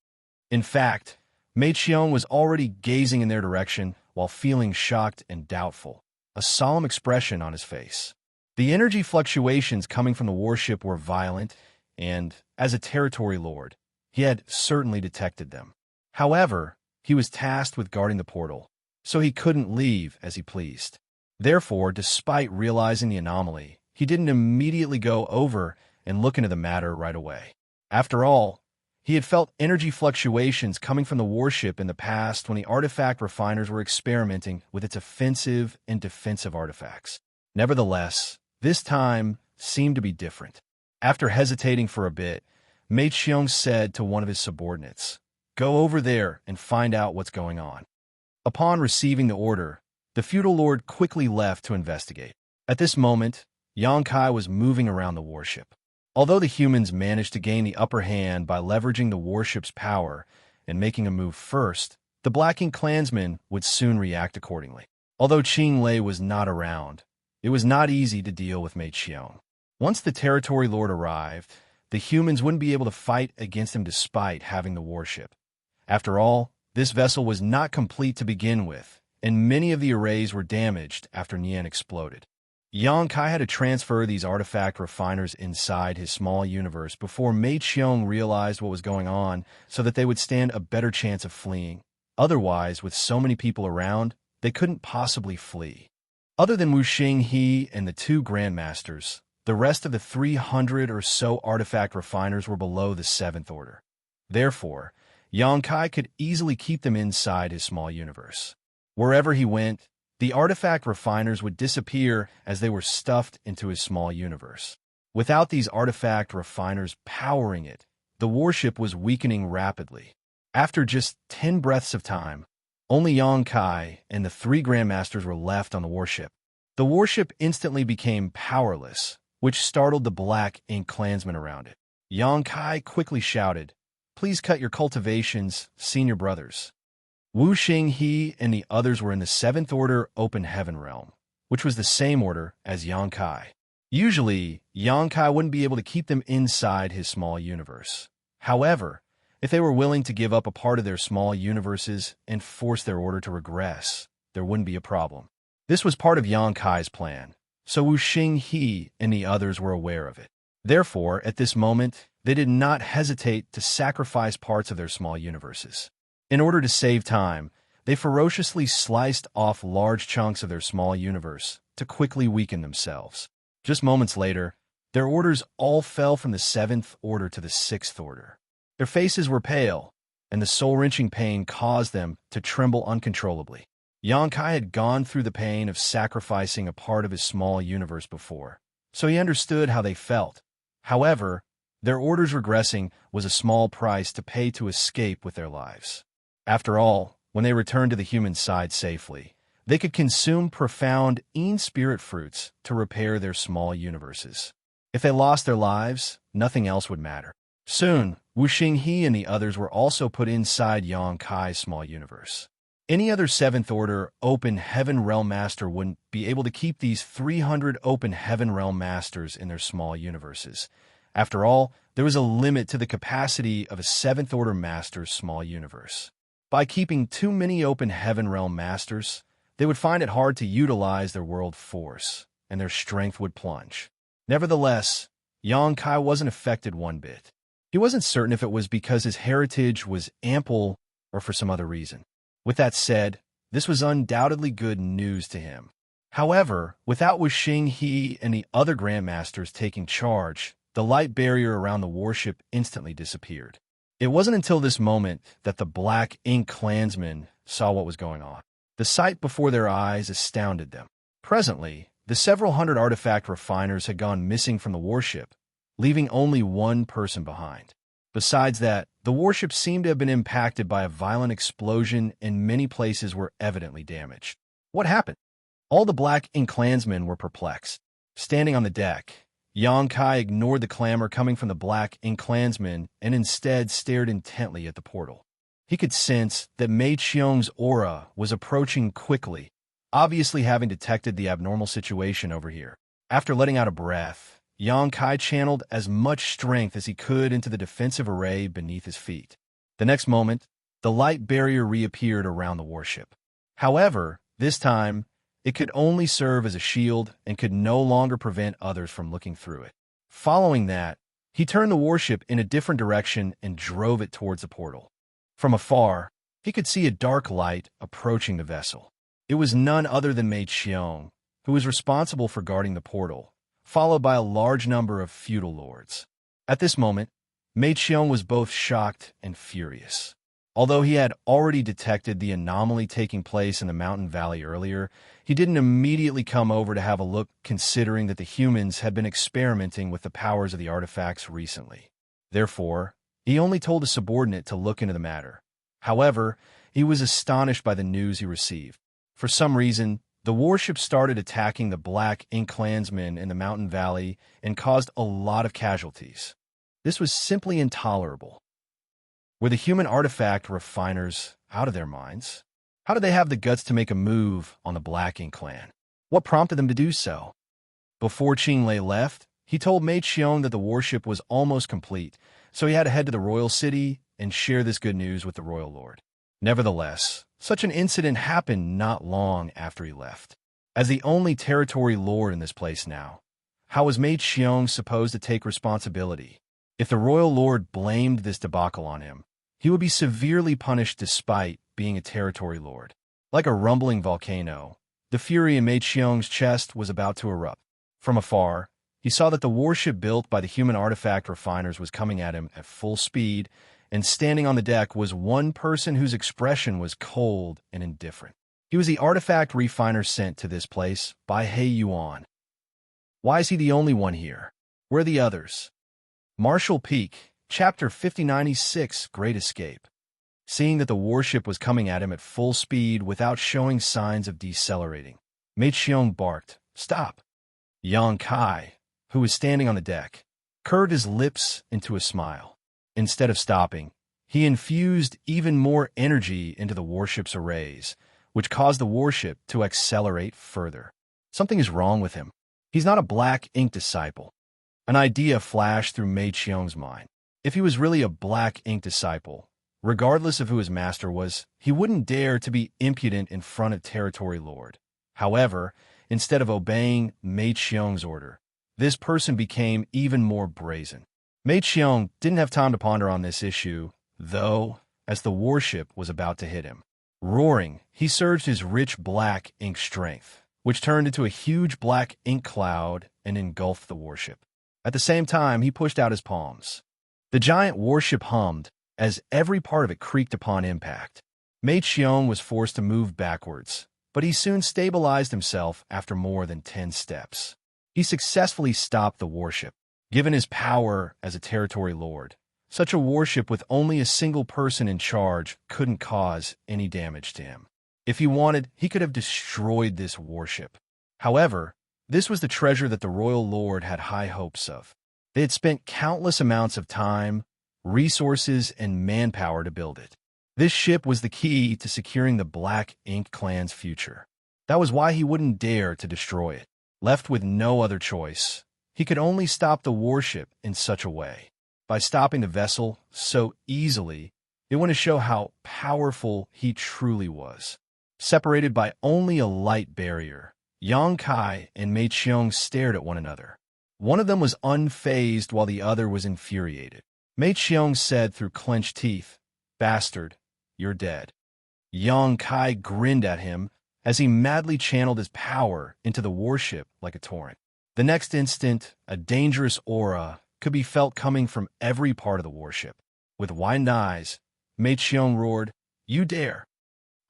In fact, Mei Qiong was already gazing in their direction while feeling shocked and doubtful, a solemn expression on his face. The energy fluctuations coming from the warship were violent, and, as a territory lord, he had certainly detected them. However, he was tasked with guarding the portal, so he couldn't leave as he pleased. Therefore, despite realizing the anomaly, he didn't immediately go over and look into the matter right away. After all, he had felt energy fluctuations coming from the warship in the past when the artifact refiners were experimenting with its offensive and defensive artifacts. Nevertheless, this time seemed to be different. After hesitating for a bit, Mei Qiong said to one of his subordinates, "Go over there and find out what's going on." Upon receiving the order, the feudal lord quickly left to investigate. At this moment, Xianxia was moving around the warship. Although the humans managed to gain the upper hand by leveraging the warship's power and making a move first, the Black Ink clansmen would soon react accordingly. Although Qing Lei was not around, it was not easy to deal with Mei Qiong. Once the territory lord arrived, the humans wouldn't be able to fight against him despite having the warship. After all, this vessel was not complete to begin with, and many of the arrays were damaged after Nian exploded. Xianxia had to transfer these artifact refiners inside his small universe before Mei Qiong realized what was going on so that they would stand a better chance of fleeing. Otherwise, with so many people around, they couldn't possibly flee. Other than Wuxia He and the two Grandmasters, the rest of the 300 or so artifact refiners were below the 7th order. Therefore, Xianxia could easily keep them inside his small universe. Wherever he went, the artifact refiners would disappear as they were stuffed into his small universe. Without these artifact refiners powering it, the warship was weakening rapidly. After just 10 breaths of time, only Xianxia and the 3 Grandmasters were left on the warship. The warship instantly became powerless, which startled the Black Ink clansmen around it. Xianxia quickly shouted, "Please cut your cultivations, senior brothers." Wuxia He and the others were in the 7th Order Open Heaven Realm, which was the same order as Xianxia. Usually, Xianxia wouldn't be able to keep them inside his small universe. However, if they were willing to give up a part of their small universes and force their order to regress, there wouldn't be a problem. This was part of Xianxia's plan, so Wuxia He and the others were aware of it. Therefore, at this moment, they did not hesitate to sacrifice parts of their small universes. In order to save time, they ferociously sliced off large chunks of their small universe to quickly weaken themselves. Just moments later, their orders all fell from the 7th Order to the 6th Order. Their faces were pale, and the soul-wrenching pain caused them to tremble uncontrollably. Xianxia had gone through the pain of sacrificing a part of his small universe before, so he understood how they felt. However, their orders regressing was a small price to pay to escape with their lives. After all, when they returned to the human side safely, they could consume profound spirit fruits to repair their small universes. If they lost their lives, nothing else would matter. Soon, Wuxia He and the others were also put inside Xianxia's small universe. Any other 7th Order Open Heaven Realm Master wouldn't be able to keep these 300 Open Heaven Realm Masters in their small universes. After all, there was a limit to the capacity of a 7th Order Master's small universe. By keeping too many Open Heaven Realm Masters, they would find it hard to utilize their world force, and their strength would plunge. Nevertheless, Xianxia wasn't affected one bit. He wasn't certain if it was because his heritage was ample or for some other reason. With that said, this was undoubtedly good news to him. However, without Wuxia He and the other Grandmasters taking charge, the light barrier around the warship instantly disappeared. It wasn't until this moment that the Black Ink clansmen saw what was going on. The sight before their eyes astounded them. Presently, the several hundred artifact refiners had gone missing from the warship, leaving only one person behind. Besides that, the warship seemed to have been impacted by a violent explosion and many places were evidently damaged. What happened? All the Black Ink clansmen were perplexed. Standing on the deck, Yang Kai ignored the clamor coming from the Black Ink clansmen and instead stared intently at the portal. He could sense that Mei Qiong's aura was approaching quickly, obviously having detected the abnormal situation over here. After letting out a breath, Yang Kai channeled as much strength as he could into the defensive array beneath his feet. The next moment, the light barrier reappeared around the warship. However, this time, it could only serve as a shield and could no longer prevent others from looking through it. Following that, he turned the warship in a different direction and drove it towards the portal. From afar, he could see a dark light approaching the vessel. It was none other than Mei Qiong, who was responsible for guarding the portal, followed by a large number of feudal lords. At this moment, Mei Qiong was both shocked and furious. Although he had already detected the anomaly taking place in the mountain valley earlier, he didn't immediately come over to have a look, considering that the humans had been experimenting with the powers of the artifacts recently. Therefore, he only told a subordinate to look into the matter. However, he was astonished by the news he received. For some reason, the warship started attacking the Black Ink clansmen in the mountain valley and caused a lot of casualties. This was simply intolerable. Were the human artifact refiners out of their minds? How did they have the guts to make a move on the Black Ink clan? What prompted them to do so? Before Qinglei left, he told Mei Qiong that the warship was almost complete, so he had to head to the royal city and share this good news with the royal lord. Nevertheless, such an incident happened not long after he left. As the only territory lord in this place now, how was Mei Qiong supposed to take responsibility? If the royal lord blamed this debacle on him, he would be severely punished despite being a territory lord. Like a rumbling volcano, the fury in Mei Qiong's chest was about to erupt. From afar, he saw that the warship built by the human artifact refiners was coming at him at full speed, and standing on the deck was one person whose expression was cold and indifferent. He was the artifact refiner sent to this place by He Yuan. Why is he the only one here? Where are the others? Marshall Peak, Chapter 5096, Great Escape. Seeing that the warship was coming at him at full speed without showing signs of decelerating, Mei Qiong barked, "Stop!" Yang Kai, who was standing on the deck, curved his lips into a smile. Instead of stopping, he infused even more energy into the warship's arrays, which caused the warship to accelerate further. Something is wrong with him. He's not a Black Ink disciple. An idea flashed through Mei Qiong's mind. If he was really a Black Ink disciple, regardless of who his master was, he wouldn't dare to be impudent in front of Territory Lord. However, instead of obeying Mei Qiong's order, this person became even more brazen. Mei Qiong didn't have time to ponder on this issue, though, as the warship was about to hit him. Roaring, he surged his rich Black Ink strength, which turned into a huge Black Ink cloud and engulfed the warship. At the same time, he pushed out his palms. The giant warship hummed as every part of it creaked upon impact. Mei Qiong was forced to move backwards, but he soon stabilized himself after more than 10 steps. He successfully stopped the warship. Given his power as a territory lord, such a warship with only a single person in charge couldn't cause any damage to him. If he wanted, he could have destroyed this warship. However, this was the treasure that the royal lord had high hopes of. They had spent countless amounts of time, resources, and manpower to build it. This ship was the key to securing the Black Ink clan's future. That was why he wouldn't dare to destroy it. Left with no other choice, he could only stop the warship in such a way. By stopping the vessel so easily, it went to show how powerful he truly was. Separated by only a light barrier, Yang Kai and Mei Qiong stared at one another. One of them was unfazed while the other was infuriated. Mei Qiong said through clenched teeth, "Bastard, you're dead." Yang Kai grinned at him as he madly channeled his power into the warship like a torrent. The next instant, a dangerous aura could be felt coming from every part of the warship. With widened eyes, Mei Qiong roared, "You dare!"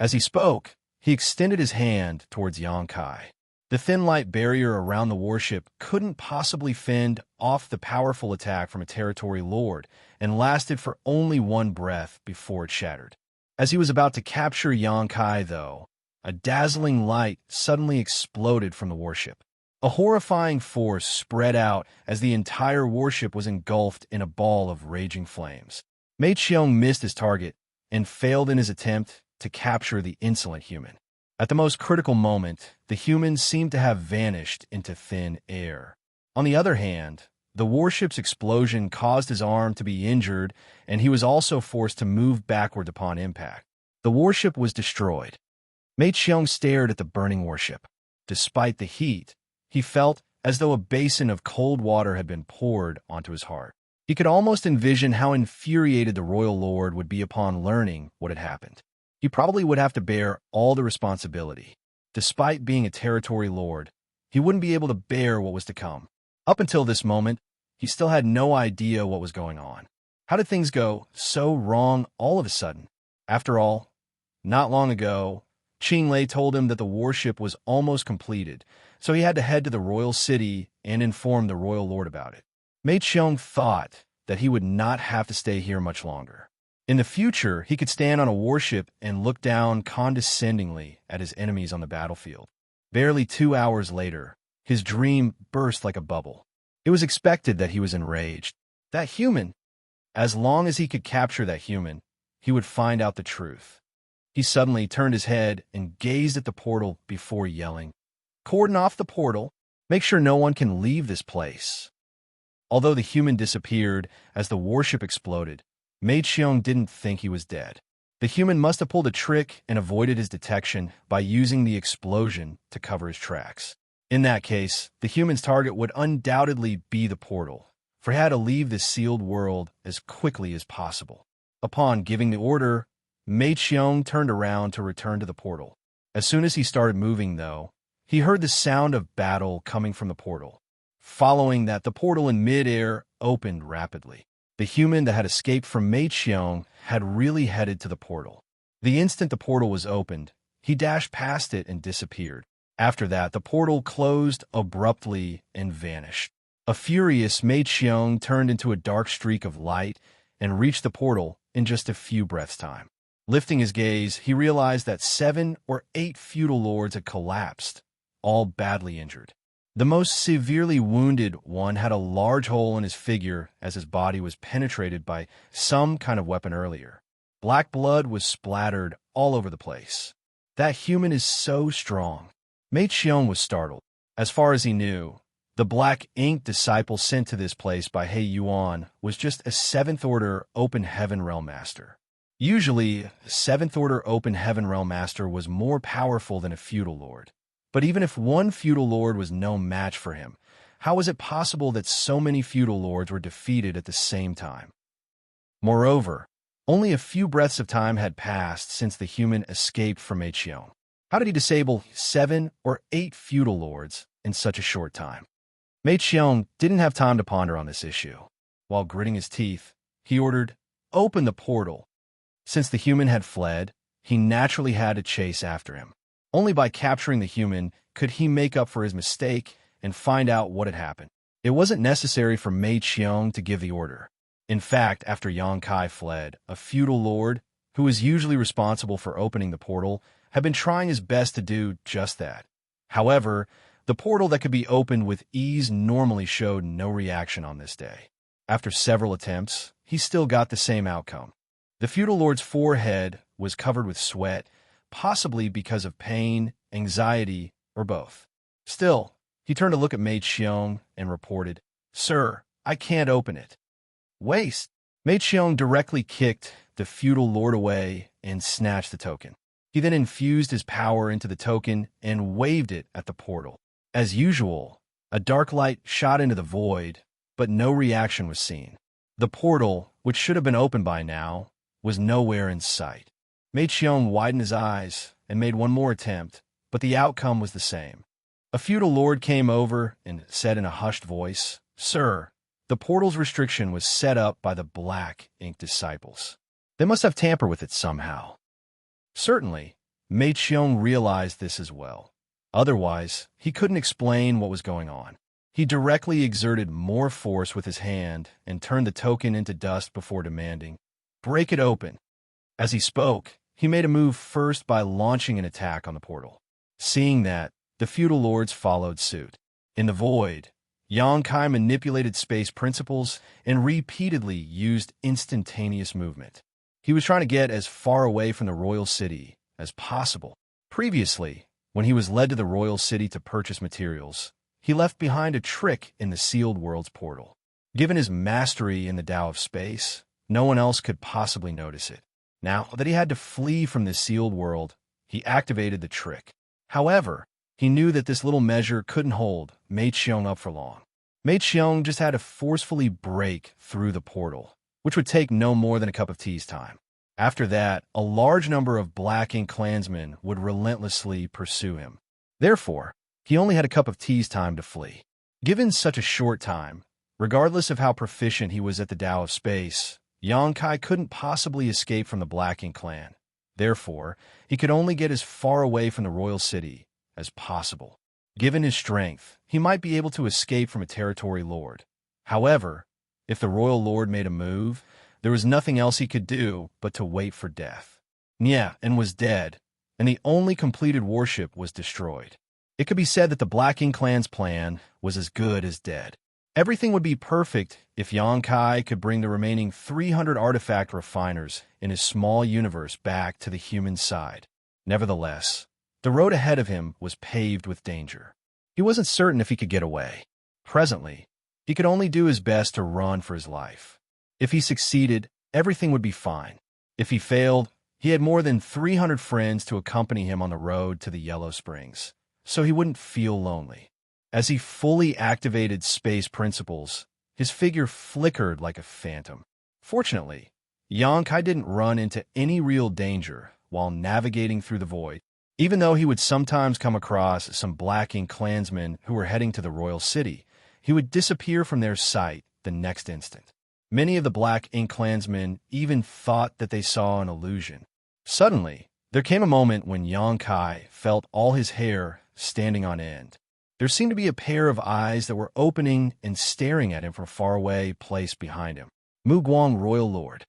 As he spoke, he extended his hand towards Yang Kai. The thin light barrier around the warship couldn't possibly fend off the powerful attack from a territory lord and lasted for only one breath before it shattered. As he was about to capture Yang Kai, though, a dazzling light suddenly exploded from the warship. A horrifying force spread out as the entire warship was engulfed in a ball of raging flames. Mei Qiong missed his target and failed in his attempt to capture the insolent human. At the most critical moment, the human seemed to have vanished into thin air. On the other hand, the warship's explosion caused his arm to be injured, and he was also forced to move backward upon impact. The warship was destroyed. Mei Qiong stared at the burning warship. Despite the heat, he felt as though a basin of cold water had been poured onto his heart. He could almost envision how infuriated the royal lord would be upon learning what had happened. He probably would have to bear all the responsibility. Despite being a territory lord, he wouldn't be able to bear what was to come. Up until this moment, he still had no idea what was going on. How did things go so wrong all of a sudden? After all, not long ago, Qinglei told him that the warship was almost completed, so he had to head to the royal city and inform the royal lord about it. Mei Qiong thought that he would not have to stay here much longer. In the future, he could stand on a warship and look down condescendingly at his enemies on the battlefield. Barely 2 hours later, his dream burst like a bubble. It was expected that he was enraged. That human! As long as he could capture that human, he would find out the truth. He suddenly turned his head and gazed at the portal before yelling, "Cordon off the portal. Make sure no one can leave this place." Although the human disappeared as the warship exploded, Mei Qiong didn't think he was dead. The human must have pulled a trick and avoided his detection by using the explosion to cover his tracks. In that case, the human's target would undoubtedly be the portal, for he had to leave this sealed world as quickly as possible. Upon giving the order, Mei Qiong turned around to return to the portal. As soon as he started moving, though, he heard the sound of battle coming from the portal. Following that, the portal in mid-air opened rapidly. The human that had escaped from Mei Qiong had really headed to the portal. The instant the portal was opened, he dashed past it and disappeared. After that, the portal closed abruptly and vanished. A furious Mei Qiong turned into a dark streak of light and reached the portal in just a few breaths' time. Lifting his gaze, he realized that 7 or 8 feudal lords had collapsed, all badly injured. The most severely wounded one had a large hole in his figure as his body was penetrated by some kind of weapon earlier. Black blood was splattered all over the place. That human is so strong. Mei Qiong was startled. As far as he knew, the black ink disciple sent to this place by He Yuan was just a 7th-order Open Heaven Realm Master. Usually, a 7th-order Open Heaven Realm Master was more powerful than a feudal lord. But even if one feudal lord was no match for him, how was it possible that so many feudal lords were defeated at the same time? Moreover, only a few breaths of time had passed since the human escaped from Mei Qiong. How did he disable 7 or 8 feudal lords in such a short time? Mei Qiong didn't have time to ponder on this issue. While gritting his teeth, he ordered, "Open the portal." Since the human had fled, he naturally had to chase after him. Only by capturing the human could he make up for his mistake and find out what had happened. It wasn't necessary for Mei Qiong to give the order. In fact, after Xianxia fled, a feudal lord, who was usually responsible for opening the portal, had been trying his best to do just that. However, the portal that could be opened with ease normally showed no reaction on this day. After several attempts, he still got the same outcome. The feudal lord's forehead was covered with sweat, possibly because of pain, anxiety, or both. Still, he turned to look at Mei Qiong and reported, "Sir, I can't open it." Waste! Mei Qiong directly kicked the feudal lord away and snatched the token. He then infused his power into the token and waved it at the portal. As usual, a dark light shot into the void, but no reaction was seen. The portal, which should have been open by now, was nowhere in sight. Mei Qiong widened his eyes and made one more attempt, but the outcome was the same. A feudal lord came over and said in a hushed voice, "Sir, the portal's restriction was set up by the black ink disciples. They must have tampered with it somehow." Certainly, Mei Qiong realized this as well. Otherwise, he couldn't explain what was going on. He directly exerted more force with his hand and turned the token into dust before demanding, "Break it open." As he spoke, he made a move first by launching an attack on the portal. Seeing that, the feudal lords followed suit. In the void, Yonkai manipulated space principles and repeatedly used instantaneous movement. He was trying to get as far away from the royal city as possible. Previously, when he was led to the royal city to purchase materials, he left behind a trick in the sealed world's portal. Given his mastery in the Tao of space, no one else could possibly notice it. Now that he had to flee from this sealed world, he activated the trick. However, he knew that this little measure couldn't hold Mei Qiong up for long. Mei Qiong just had to forcefully break through the portal, which would take no more than a cup of tea's time. After that, a large number of Black Ink clansmen would relentlessly pursue him. Therefore, he only had a cup of tea's time to flee. Given such a short time, regardless of how proficient he was at the Tao of space, Yonkai couldn't possibly escape from the Black Ink clan. Therefore, he could only get as far away from the royal city as possible. Given his strength, he might be able to escape from a territory lord. However, if the royal lord made a move, there was nothing else he could do but to wait for death. Nian was dead, and the only completed warship was destroyed. It could be said that the Black Ink clan's plan was as good as dead. Everything would be perfect if Yonkai could bring the remaining 300 artifact refiners in his small universe back to the human side. Nevertheless, the road ahead of him was paved with danger. He wasn't certain if he could get away. Presently, he could only do his best to run for his life. If he succeeded, everything would be fine. If he failed, he had more than 300 friends to accompany him on the road to the Yellow Springs, so he wouldn't feel lonely. As he fully activated space principles, his figure flickered like a phantom. Fortunately, Yonkai didn't run into any real danger while navigating through the void, even though he would sometimes come across some Black Ink clansmen who were heading to the royal city. He would disappear from their sight the next instant. Many of the Black Ink clansmen even thought that they saw an illusion. Suddenly, there came a moment when Yonkai felt all his hair standing on end. There seemed to be a pair of eyes that were opening and staring at him from a faraway place behind him. Muguang, Royal Lord.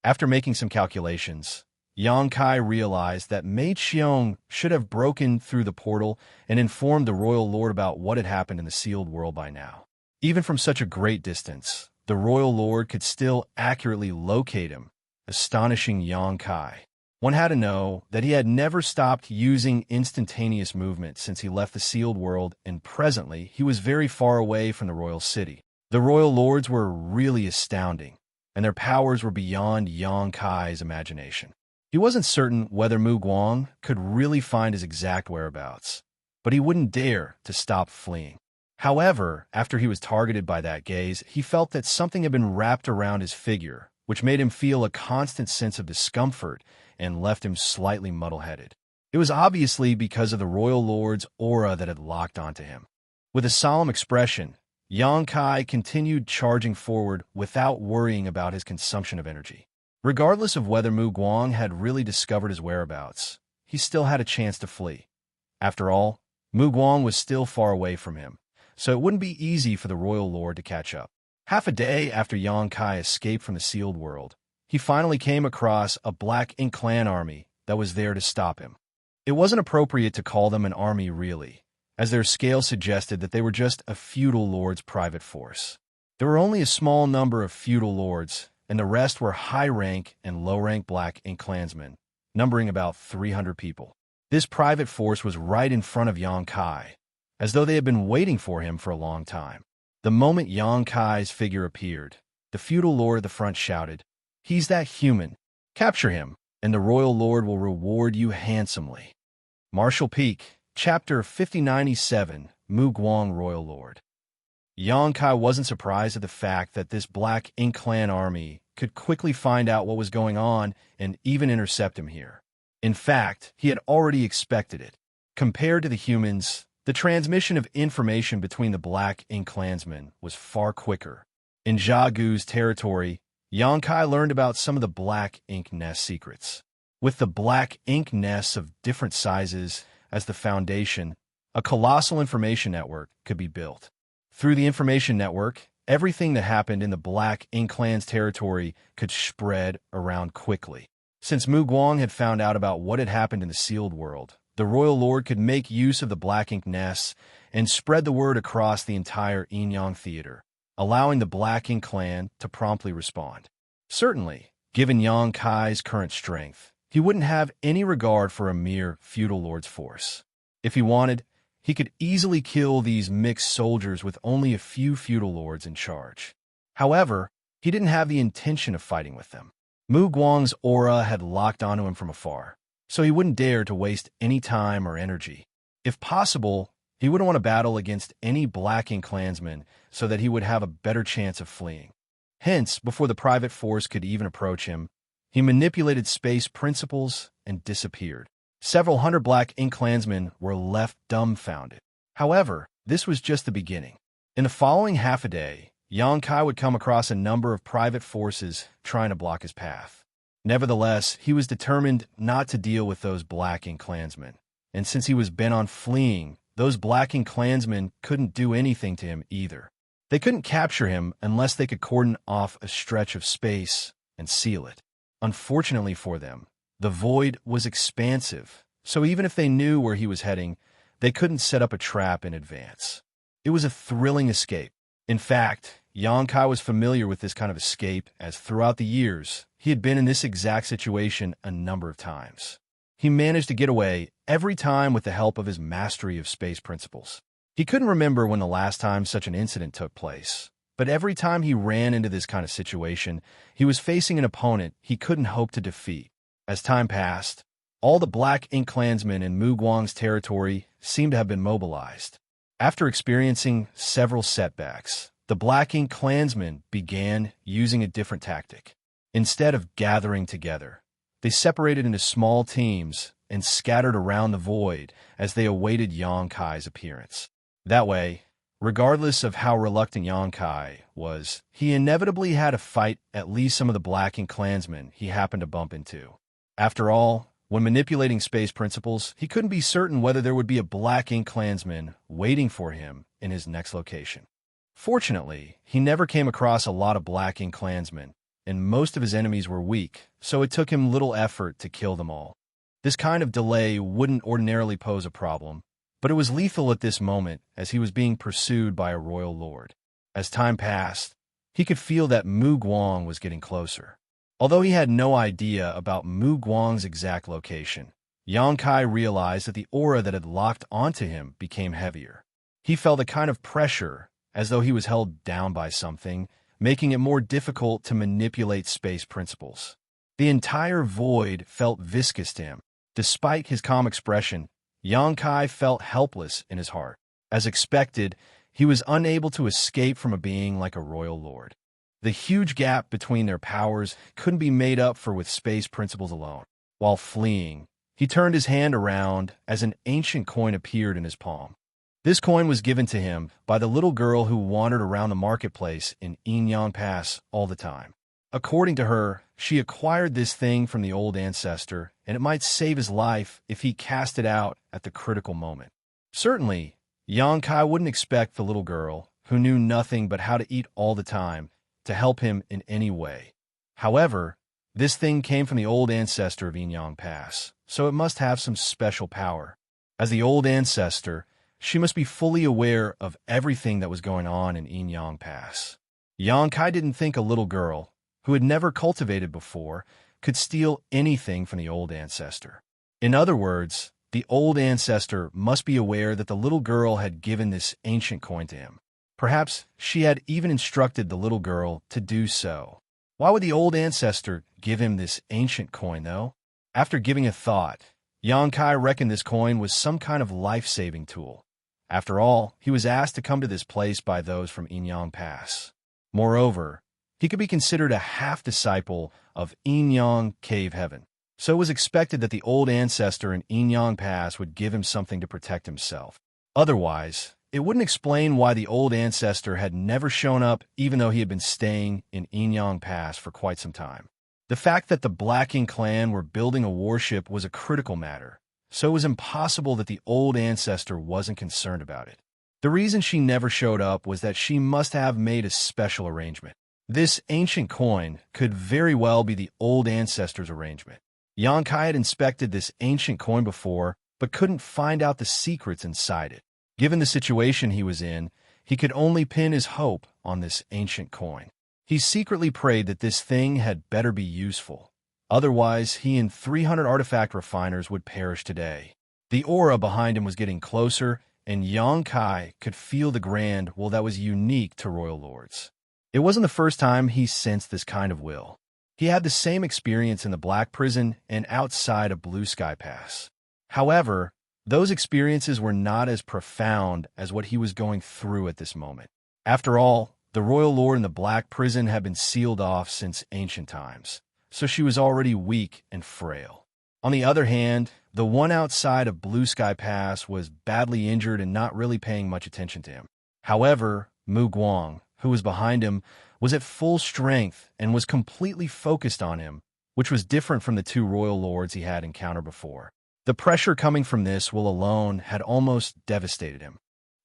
After making some calculations, Yonkai realized that Mei Qiong should have broken through the portal and informed the Royal Lord about what had happened in the sealed world by now. Even from such a great distance, the Royal Lord could still accurately locate him, astonishing Yonkai. One had to know that he had never stopped using instantaneous movement since he left the sealed world, and presently he was very far away from the royal city. The royal lords were really astounding, and their powers were beyond Yonkai's imagination. He wasn't certain whether Muguang could really find his exact whereabouts, but he wouldn't dare to stop fleeing. However, after he was targeted by that gaze, he felt that something had been wrapped around his figure, which made him feel a constant sense of discomfort and left him slightly muddle-headed. It was obviously because of the royal lord's aura that had locked onto him. With a solemn expression, Yonkai continued charging forward without worrying about his consumption of energy. Regardless of whether Muguang had really discovered his whereabouts, he still had a chance to flee. After all, Muguang was still far away from him, so it wouldn't be easy for the royal lord to catch up. Half a day after Yonkai escaped from the sealed world, he finally came across a Black Ink clan army that was there to stop him. It wasn't appropriate to call them an army really, as their scale suggested that they were just a feudal lord's private force. There were only a small number of feudal lords, and the rest were high-rank and low-rank Black Ink clansmen, numbering about 300 people. This private force was right in front of Yonkai, as though they had been waiting for him for a long time. The moment Yonkai's figure appeared, the feudal lord at the front shouted, "He's that human. Capture him, and the royal lord will reward you handsomely." Martial Peak, Chapter 5097, Muguang, Royal Lord. Yonkai wasn't surprised at the fact that this Black Ink clan army could quickly find out what was going on and even intercept him here. In fact, he had already expected it. Compared to the humans, the transmission of information between the Black Ink clansmen was far quicker. In Jagu's territory, Yonkai learned about some of the Black Ink nest secrets. With the Black Ink nests of different sizes as the foundation, a colossal information network could be built. Through the information network, everything that happened in the Black Ink clan's territory could spread around quickly. Since Muguang had found out about what had happened in the sealed world, the the royal lord could make use of the black ink nests and spread the word across the entire Inyang theater, allowing the Black Ink clan to promptly respond. Certainly, given Yang Kai's current strength, he wouldn't have any regard for a mere feudal lord's force. If he wanted, he could easily kill these mixed soldiers with only a few feudal lords in charge. However, he didn't have the intention of fighting with them. Mu Guang's aura had locked onto him from afar, so he wouldn't dare to waste any time or energy. If possible, he wouldn't want to battle against any Black Ink clansmen so that he would have a better chance of fleeing. Hence, before the private force could even approach him, he manipulated space principles and disappeared. Several hundred Black Ink clansmen were left dumbfounded. However, this was just the beginning. In the following half a day, Yang Kai would come across a number of private forces trying to block his path. Nevertheless, he was determined not to deal with those Black Ink clansmen, and since he was bent on fleeing, those Black Ink clansmen couldn't do anything to him either. They couldn't capture him unless they could cordon off a stretch of space and seal it. Unfortunately for them, the void was expansive, so even if they knew where he was heading, they couldn't set up a trap in advance. It was a thrilling escape. In fact, Yang Kai was familiar with this kind of escape, as throughout the years, he had been in this exact situation a number of times. He managed to get away every time with the help of his mastery of space principles. He couldn't remember when the last time such an incident took place, but every time he ran into this kind of situation, he was facing an opponent he couldn't hope to defeat. As time passed, all the Black Ink clansmen in Mu Guang's territory seemed to have been mobilized. After experiencing several setbacks, the Black Ink clansmen began using a different tactic. Instead of gathering together, they separated into small teams and scattered around the void as they awaited Yang Kai's appearance. That way, regardless of how reluctant Yang Kai was, he inevitably had to fight at least some of the Black Ink clansmen he happened to bump into. After all, when manipulating space principles, he couldn't be certain whether there would be a Black Ink clansman waiting for him in his next location. Fortunately, he never came across a lot of Black Ink clansmen, and most of his enemies were weak, so it took him little effort to kill them all. This kind of delay wouldn't ordinarily pose a problem, but it was lethal at this moment as he was being pursued by a royal lord. As time passed, he could feel that Mu Guang was getting closer. Although he had no idea about Mu Guang's exact location, Yang Kai realized that the aura that had locked onto him became heavier. He felt a kind of pressure, as though he was held down by something, making it more difficult to manipulate space principles. The entire void felt viscous to him. Despite his calm expression, Yang Kai felt helpless in his heart. As expected, he was unable to escape from a being like a royal lord. The huge gap between their powers couldn't be made up for with space principles alone. While fleeing, he turned his hand around as an ancient coin appeared in his palm. This coin was given to him by the little girl who wandered around the marketplace in Inyang Pass all the time. According to her, she acquired this thing from the old ancestor, and it might save his life if he cast it out at the critical moment. Certainly, Yang Kai wouldn't expect the little girl, who knew nothing but how to eat all the time, to help him in any way. However, this thing came from the old ancestor of Inyang Pass, so it must have some special power. As the old ancestor, she must be fully aware of everything that was going on in Inyang Pass. Yang Kai didn't think a little girl, who had never cultivated before, could steal anything from the old ancestor. In other words, the old ancestor must be aware that the little girl had given this ancient coin to him. Perhaps she had even instructed the little girl to do so. Why would the old ancestor give him this ancient coin, though? After giving a thought, Yang Kai reckoned this coin was some kind of life-saving tool. After all, he was asked to come to this place by those from Inyang Pass. Moreover, he could be considered a half-disciple of Inyang Cave Heaven, so it was expected that the old ancestor in Inyang Pass would give him something to protect himself. Otherwise, it wouldn't explain why the old ancestor had never shown up even though he had been staying in Inyang Pass for quite some time. The fact that the Black Ink clan were building a warship was a critical matter, so it was impossible that the old ancestor wasn't concerned about it. The reason she never showed up was that she must have made a special arrangement. This ancient coin could very well be the old ancestor's arrangement. Yang Kai had inspected this ancient coin before, but couldn't find out the secrets inside it. Given the situation he was in, he could only pin his hope on this ancient coin. He secretly prayed that this thing had better be useful. Otherwise, he and 300 artifact refiners would perish today. The aura behind him was getting closer, and Xianxia could feel the grand will that was unique to royal lords. It wasn't the first time he sensed this kind of will. He had the same experience in the Black Prison and outside of Blue Sky Pass. However, those experiences were not as profound as what he was going through at this moment. After all, the royal lord in the Black Prison had been sealed off since ancient times, so she was already weak and frail. On the other hand, the one outside of Blue Sky Pass was badly injured and not really paying much attention to him. However, Mu Guang, who was behind him, was at full strength and was completely focused on him, which was different from the two royal lords he had encountered before. The pressure coming from this will alone had almost devastated him.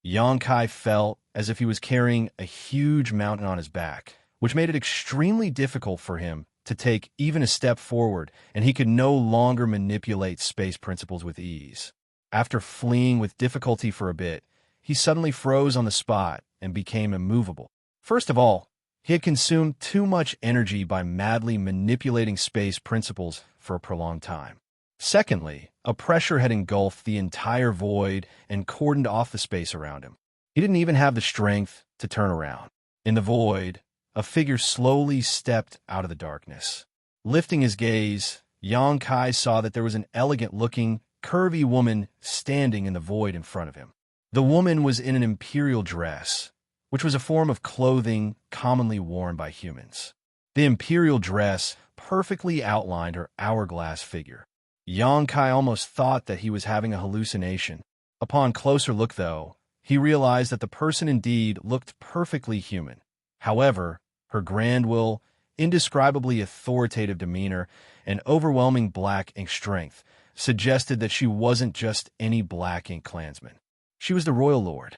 Xianxia felt as if he was carrying a huge mountain on his back, which made it extremely difficult for him to take even a step forward, and he could no longer manipulate space principles with ease. After fleeing with difficulty for a bit, he suddenly froze on the spot and became immovable. First of all, he had consumed too much energy by madly manipulating space principles for a prolonged time. Secondly, a pressure had engulfed the entire void and cordoned off the space around him. He didn't even have the strength to turn around. In the void, a figure slowly stepped out of the darkness. Lifting his gaze, Xianxia saw that there was an elegant-looking, curvy woman standing in the void in front of him. The woman was in an imperial dress, which was a form of clothing commonly worn by humans. The imperial dress perfectly outlined her hourglass figure. Xianxia almost thought that he was having a hallucination. Upon closer look, though, he realized that the person indeed looked perfectly human. However, her grand will, indescribably authoritative demeanor, and overwhelming black ink strength suggested that she wasn't just any black ink clansman. She was the royal lord.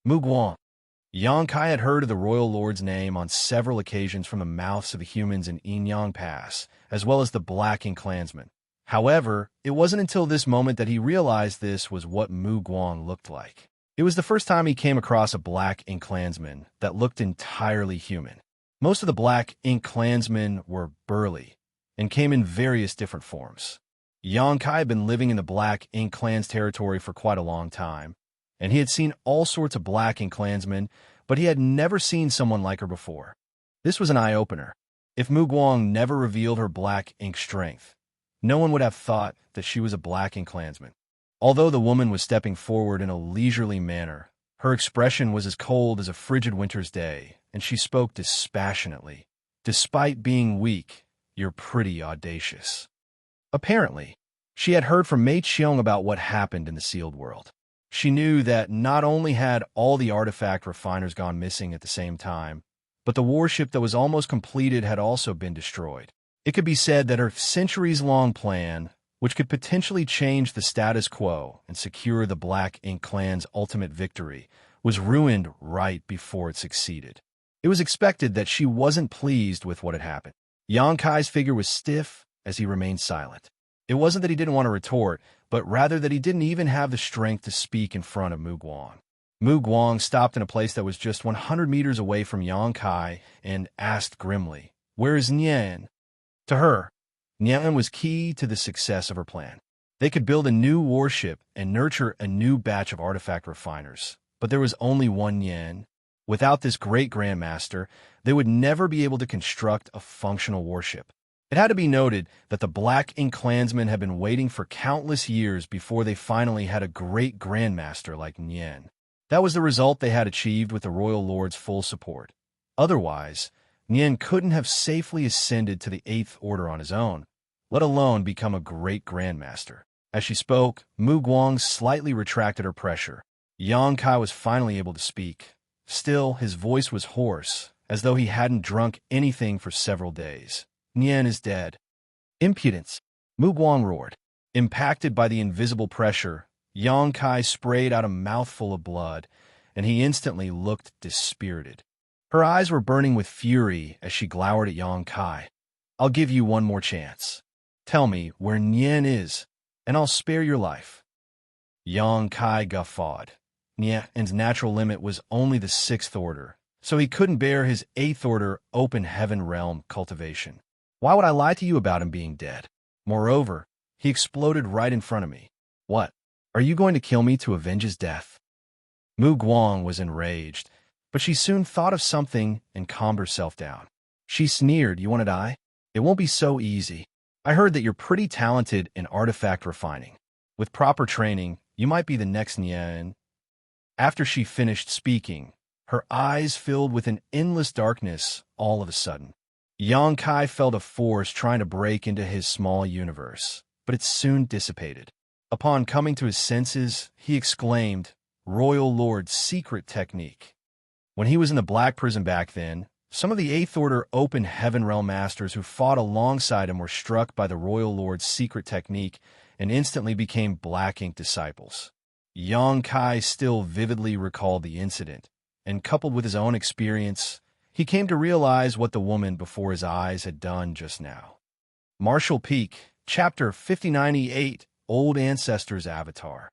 Mu Guang. Xianxia had heard of the royal lord's name on several occasions from the mouths of the humans in Yinyang Pass, as well as the black ink clansmen. However, it wasn't until this moment that he realized this was what Mu Guang looked like. It was the first time he came across a black ink clansman that looked entirely human. Most of the black ink clansmen were burly and came in various different forms. Xianxia had been living in the black ink clans territory for quite a long time, and he had seen all sorts of black ink clansmen, but he had never seen someone like her before. This was an eye-opener. If Mu Guang never revealed her black ink strength, no one would have thought that she was a black ink clansman. Although the woman was stepping forward in a leisurely manner, her expression was as cold as a frigid winter's day, and she spoke dispassionately. Despite being weak, you're pretty audacious. Apparently, she had heard from Mei Qiong about what happened in the sealed world. She knew that not only had all the artifact refiners gone missing at the same time, but the warship that was almost completed had also been destroyed. It could be said that her centuries-long plan, which could potentially change the status quo and secure the Black Ink Clan's ultimate victory, was ruined right before it succeeded. It was expected that she wasn't pleased with what had happened. Xianxia's figure was stiff as he remained silent. It wasn't that he didn't want to retort, but rather that he didn't even have the strength to speak in front of Mu Guang. Mu Guang stopped in a place that was just 100 meters away from Xianxia and asked grimly, "Where is Nian?" To her, Nian was key to the success of her plan. They could build a new warship and nurture a new batch of artifact refiners, but there was only one Nian. Without this great grandmaster, they would never be able to construct a functional warship. It had to be noted that the Black Ink clansmen had been waiting for countless years before they finally had a great grandmaster like Nian. That was the result they had achieved with the royal lord's full support. Otherwise, Nian couldn't have safely ascended to the 8th Order on his own, let alone become a great grandmaster. As she spoke, Mu Guang slightly retracted her pressure. Xianxia was finally able to speak. Still, his voice was hoarse, as though he hadn't drunk anything for several days. "Nian is dead." "Impudence!" Mu Guang roared. Impacted by the invisible pressure, Xianxia sprayed out a mouthful of blood, and he instantly looked dispirited. Her eyes were burning with fury as she glowered at Xianxia. "I'll give you one more chance. Tell me where Nian is." and I'll spare your life." Yang Kai guffawed. Nian's natural limit was only the 6th order, so he couldn't bear his 8th order open heaven realm cultivation. Why would I lie to you about him being dead? Moreover, he exploded right in front of me. What? Are you going to kill me to avenge his death? Mu Guang was enraged, but she soon thought of something and calmed herself down. She sneered, "You want to die? It won't be so easy. I heard that you're pretty talented in artifact refining. With proper training, you might be the next Nian." After she finished speaking, her eyes filled with an endless darkness all of a sudden. Yang Kai felt a force trying to break into his small universe, but it soon dissipated. Upon coming to his senses, he exclaimed, "Royal Lord's secret technique." When he was in the Black Prison back then, some of the 8th Order Open Heaven Realm Masters who fought alongside him were struck by the Royal Lord's secret technique and instantly became Black Ink disciples. Yang Kai still vividly recalled the incident, and coupled with his own experience, he came to realize what the woman before his eyes had done just now. Martial Peak, Chapter 5098, Old Ancestor's Avatar.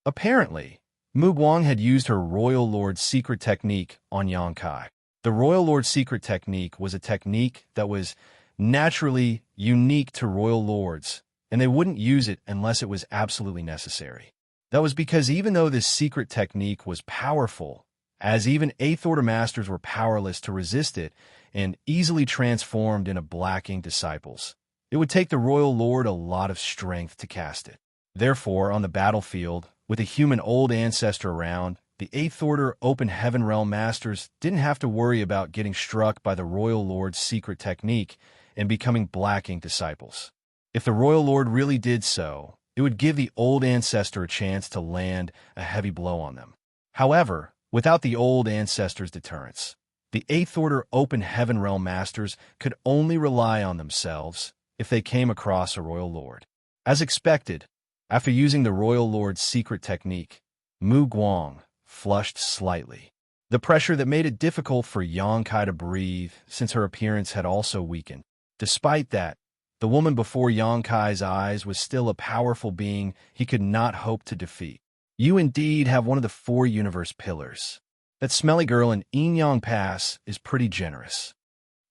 Apparently, Mu Guang had used her Royal Lord's secret technique on Yang Kai. The Royal Lord's secret technique was a technique that was naturally unique to Royal Lords, and they wouldn't use it unless it was absolutely necessary. That was because even though this secret technique was powerful, as even 8th Order Masters were powerless to resist it and easily transformed into Black Ink disciples, it would take the Royal Lord a lot of strength to cast it. Therefore, on the battlefield, with a human old ancestor around, the 8th Order Open Heaven Realm Masters didn't have to worry about getting struck by the Royal Lord's secret technique and becoming Black Ink disciples. If the Royal Lord really did so, it would give the old ancestor a chance to land a heavy blow on them. However, without the old ancestor's deterrence, the 8th Order Open Heaven Realm Masters could only rely on themselves if they came across a Royal Lord. As expected, after using the Royal Lord's secret technique, Mu Guang flushed slightly. The pressure that made it difficult for Yang Kai to breathe since her appearance had also weakened. Despite that, the woman before Yang Kai's eyes was still a powerful being he could not hope to defeat. "You indeed have one of the 4 universe pillars. That smelly girl in Yin Pass is pretty generous."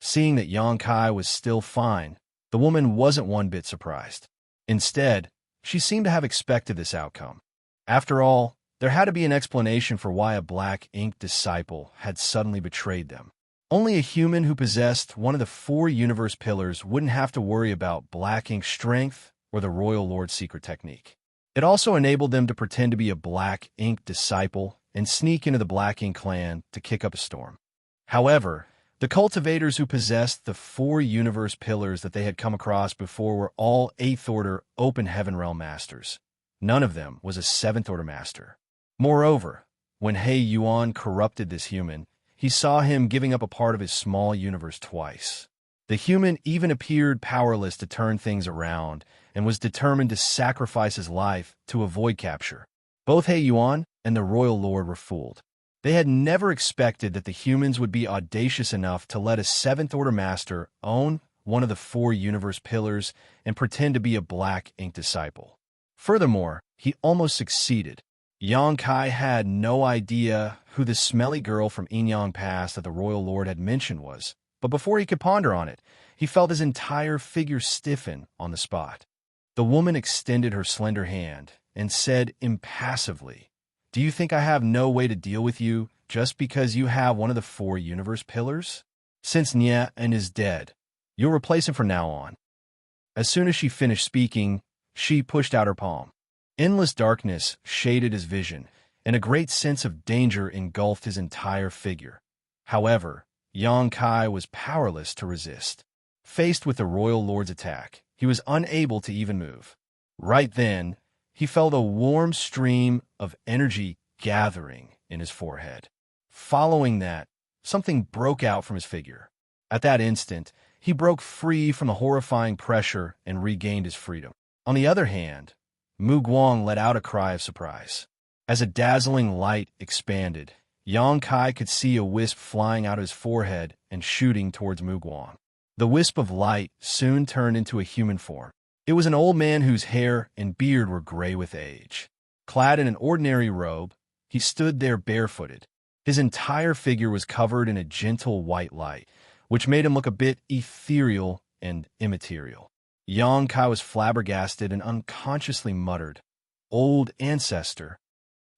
Seeing that Yang Kai was still fine, the woman wasn't one bit surprised. Instead, she seemed to have expected this outcome. After all, there had to be an explanation for why a Black Ink disciple had suddenly betrayed them. Only a human who possessed one of the 4 universe pillars wouldn't have to worry about Black Ink strength or the Royal Lord's secret technique. It also enabled them to pretend to be a Black Ink disciple and sneak into the Black Ink clan to kick up a storm. However, the cultivators who possessed the 4 universe pillars that they had come across before were all 8th Order Open Heaven Realm Masters. None of them was a 7th Order Master. Moreover, when He Yuan corrupted this human, he saw him giving up a part of his small universe twice. The human even appeared powerless to turn things around and was determined to sacrifice his life to avoid capture. Both He Yuan and the Royal Lord were fooled. They had never expected that the humans would be audacious enough to let a 7th Order Master own one of the 4 universe pillars and pretend to be a Black Ink disciple. Furthermore, he almost succeeded. Yang Kai had no idea who the smelly girl from Yin Pass that the Royal Lord had mentioned was, but before he could ponder on it, he felt his entire figure stiffen on the spot. The woman extended her slender hand and said impassively, "Do you think I have no way to deal with you just because you have one of the 4 universe pillars? Since Nian is dead, you'll replace him from now on." As soon as she finished speaking, she pushed out her palm. Endless darkness shaded his vision, and a great sense of danger engulfed his entire figure. However, Yang Kai was powerless to resist. Faced with the Royal Lord's attack, he was unable to even move. Right then, he felt a warm stream of energy gathering in his forehead. Following that, something broke out from his figure. At that instant, he broke free from the horrifying pressure and regained his freedom. On the other hand, Mu Guang let out a cry of surprise. As a dazzling light expanded, Yang Kai could see a wisp flying out of his forehead and shooting towards Mu Guang. The wisp of light soon turned into a human form. It was an old man whose hair and beard were gray with age. Clad in an ordinary robe, he stood there barefooted. His entire figure was covered in a gentle white light, which made him look a bit ethereal and immaterial. Xianxia was flabbergasted and unconsciously muttered, "Old ancestor."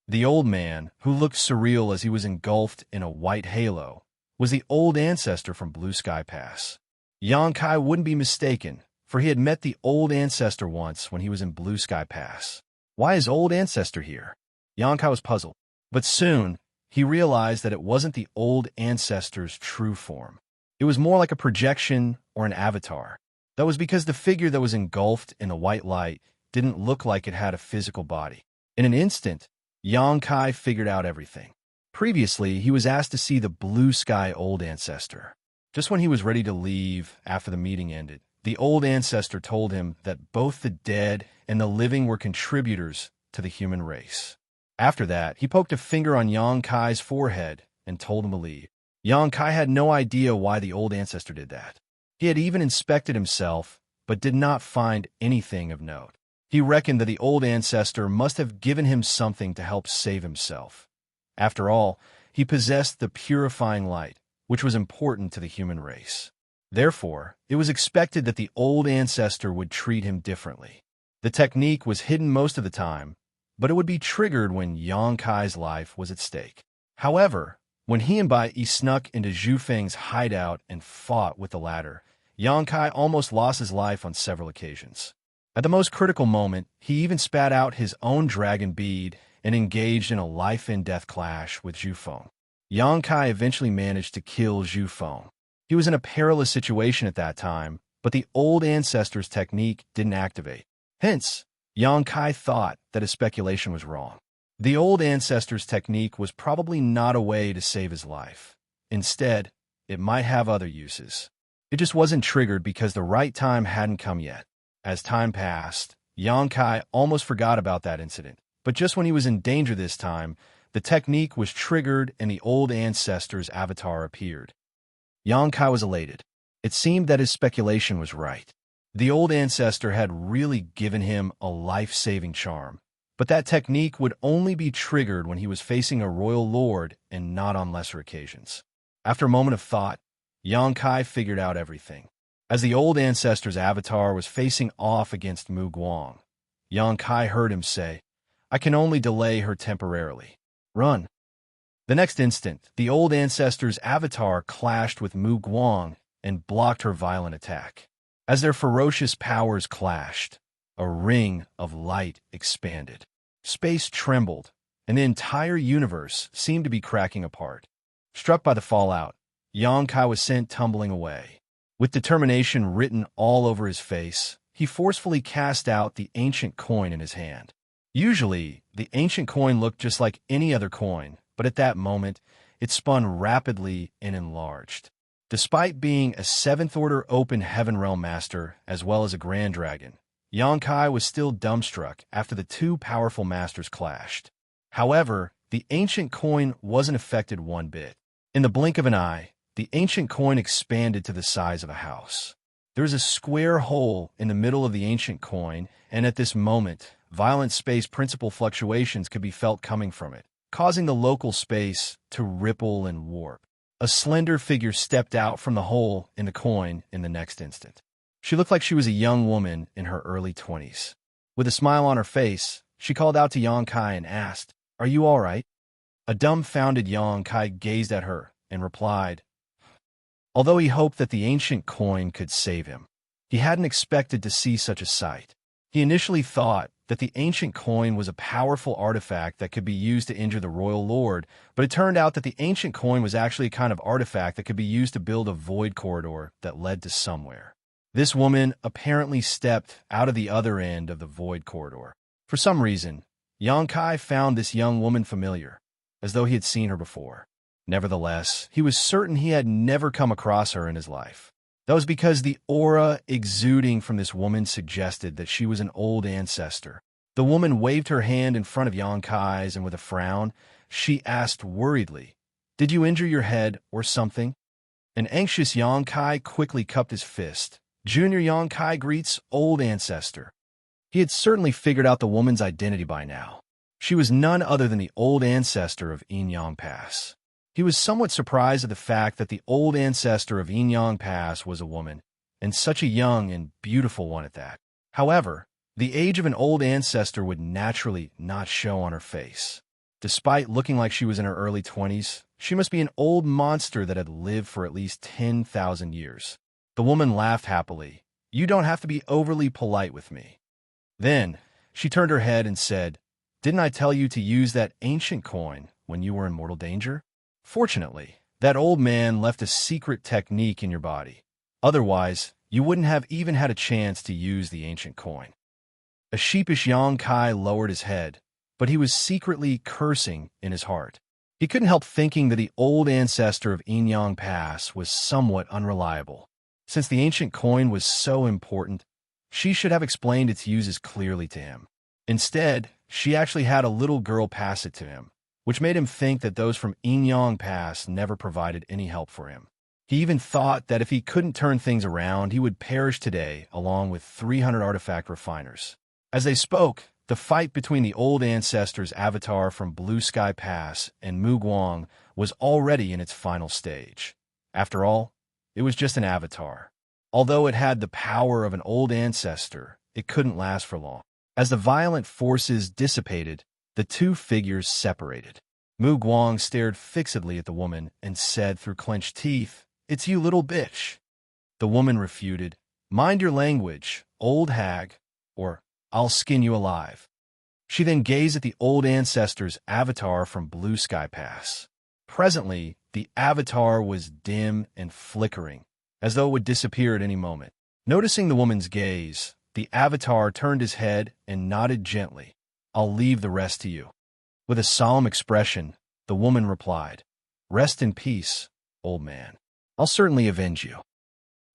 The old man, who looked surreal as he was engulfed in a white halo, was the old ancestor from Blue Sky Pass. Xianxia wouldn't be mistaken, for he had met the old ancestor once when he was in Blue Sky Pass. Why is old ancestor here? Xianxia was puzzled, but soon he realized that it wasn't the old ancestor's true form. It was more like a projection or an avatar. That was because the figure that was engulfed in the white light didn't look like it had a physical body. In an instant, Xianxia figured out everything. Previously, he was asked to see the blue sky old ancestor. Just when he was ready to leave after the meeting ended, the old ancestor told him that both the dead and the living were contributors to the human race. After that, he poked a finger on Xianxia's forehead and told him to leave. Xianxia had no idea why the old ancestor did that. He had even inspected himself, but did not find anything of note. He reckoned that the old ancestor must have given him something to help save himself. After all, he possessed the purifying light, which was important to the human race. Therefore, it was expected that the old ancestor would treat him differently. The technique was hidden most of the time, but it would be triggered when Xianxia's life was at stake. However, when he and Bai Yi snuck into Zhu Feng's hideout and fought with the latter, Xianxia almost lost his life on several occasions. At the most critical moment, he even spat out his own dragon bead and engaged in a life-and-death clash with Zhu Feng. Xianxia eventually managed to kill Zhu Feng. He was in a perilous situation at that time, but the old ancestor's technique didn't activate. Hence, Xianxia thought that his speculation was wrong. The old ancestor's technique was probably not a way to save his life. Instead, it might have other uses. It just wasn't triggered because the right time hadn't come yet. As time passed, Xianxia almost forgot about that incident. But just when he was in danger this time, the technique was triggered and the old ancestor's avatar appeared. Xianxia was elated. It seemed that his speculation was right. The old ancestor had really given him a life-saving charm, but that technique would only be triggered when he was facing a royal lord and not on lesser occasions. After a moment of thought, Xianxia figured out everything. As the old ancestor's avatar was facing off against Mu Guang, Xianxia heard him say, "I can only delay her temporarily. Run." The next instant, the old ancestor's avatar clashed with Mu Guang and blocked her violent attack. As their ferocious powers clashed, a ring of light expanded. Space trembled, and the entire universe seemed to be cracking apart. Struck by the fallout, Xianxia was sent tumbling away. With determination written all over his face, he forcefully cast out the ancient coin in his hand. Usually, the ancient coin looked just like any other coin, but at that moment, it spun rapidly and enlarged. Despite being a seventh-order open heaven realm master as well as a grand dragon, Xianxia was still dumbstruck after the two powerful masters clashed. However, the ancient coin wasn't affected one bit. In the blink of an eye, the ancient coin expanded to the size of a house. There was a square hole in the middle of the ancient coin, and at this moment, violent space principle fluctuations could be felt coming from it, causing the local space to ripple and warp. A slender figure stepped out from the hole in the coin in the next instant. She looked like she was a young woman in her early 20s. With a smile on her face, she called out to Xianxia and asked, "Are you all right?" A dumbfounded Xianxia gazed at her and replied, although he hoped that the ancient coin could save him. He hadn't expected to see such a sight. He initially thought that the ancient coin was a powerful artifact that could be used to injure the royal lord, but it turned out that the ancient coin was actually a kind of artifact that could be used to build a void corridor that led to somewhere. This woman apparently stepped out of the other end of the void corridor. For some reason, Xianxia found this young woman familiar, as though he had seen her before. Nevertheless, he was certain he had never come across her in his life. That was because the aura exuding from this woman suggested that she was an old ancestor. The woman waved her hand in front of Xianxia's, and with a frown, she asked worriedly, "Did you injure your head or something?" An anxious Xianxia quickly cupped his fist, Junior Yongkai greets old ancestor. He had certainly figured out the woman's identity by now. She was none other than the old ancestor of Inyang Pass. He was somewhat surprised at the fact that the old ancestor of Inyang Pass was a woman, and such a young and beautiful one at that. However, the age of an old ancestor would naturally not show on her face. Despite looking like she was in her early 20s, she must be an old monster that had lived for at least 10,000 years. The woman laughed happily. "You don't have to be overly polite with me." Then, she turned her head and said, "Didn't I tell you to use that ancient coin when you were in mortal danger? Fortunately, that old man left a secret technique in your body. Otherwise, you wouldn't have even had a chance to use the ancient coin." A sheepish Yongkai lowered his head, but he was secretly cursing in his heart. He couldn't help thinking that the old ancestor of Inyang Pass was somewhat unreliable. Since the ancient coin was so important, she should have explained its uses clearly to him. Instead, she actually had a little girl pass it to him, which made him think that those from Inyang Pass never provided any help for him. He even thought that if he couldn't turn things around, he would perish today along with 300 artifact refiners. As they spoke, the fight between the old ancestor's avatar from Blue Sky Pass and Mu Guang was already in its final stage. After all, it was just an avatar. Although it had the power of an old ancestor, it couldn't last for long. As the violent forces dissipated, the two figures separated. Mu Guang stared fixedly at the woman and said through clenched teeth, "It's you, little bitch." The woman refuted, "Mind your language, old hag, or I'll skin you alive." She then gazed at the old ancestor's avatar from Blue Sky Pass. Presently, the avatar was dim and flickering, as though it would disappear at any moment. Noticing the woman's gaze, the avatar turned his head and nodded gently. "I'll leave the rest to you." With a solemn expression, the woman replied, "Rest in peace, old man. I'll certainly avenge you."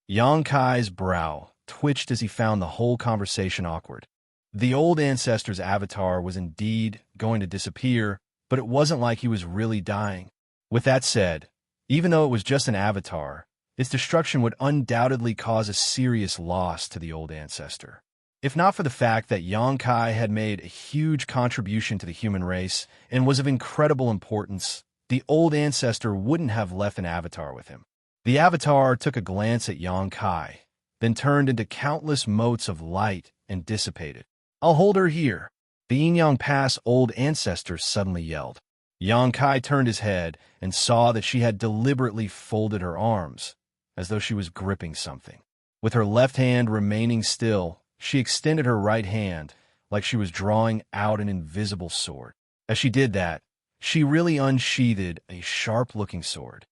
Yongkai's brow twitched as he found the whole conversation awkward. The old ancestor's avatar was indeed going to disappear, but it wasn't like he was really dying. With that said, even though it was just an avatar, its destruction would undoubtedly cause a serious loss to the old ancestor. If not for the fact that Yongkai had made a huge contribution to the human race and was of incredible importance, the old ancestor wouldn't have left an avatar with him. The avatar took a glance at Yongkai, then turned into countless motes of light and dissipated. "I'll hold her here," the Inyang Pass old ancestor suddenly yelled. Yongkai turned his head and saw that she had deliberately folded her arms, as though she was gripping something. With her left hand remaining still, she extended her right hand like she was drawing out an invisible sword. As she did that, she really unsheathed a sharp-looking sword.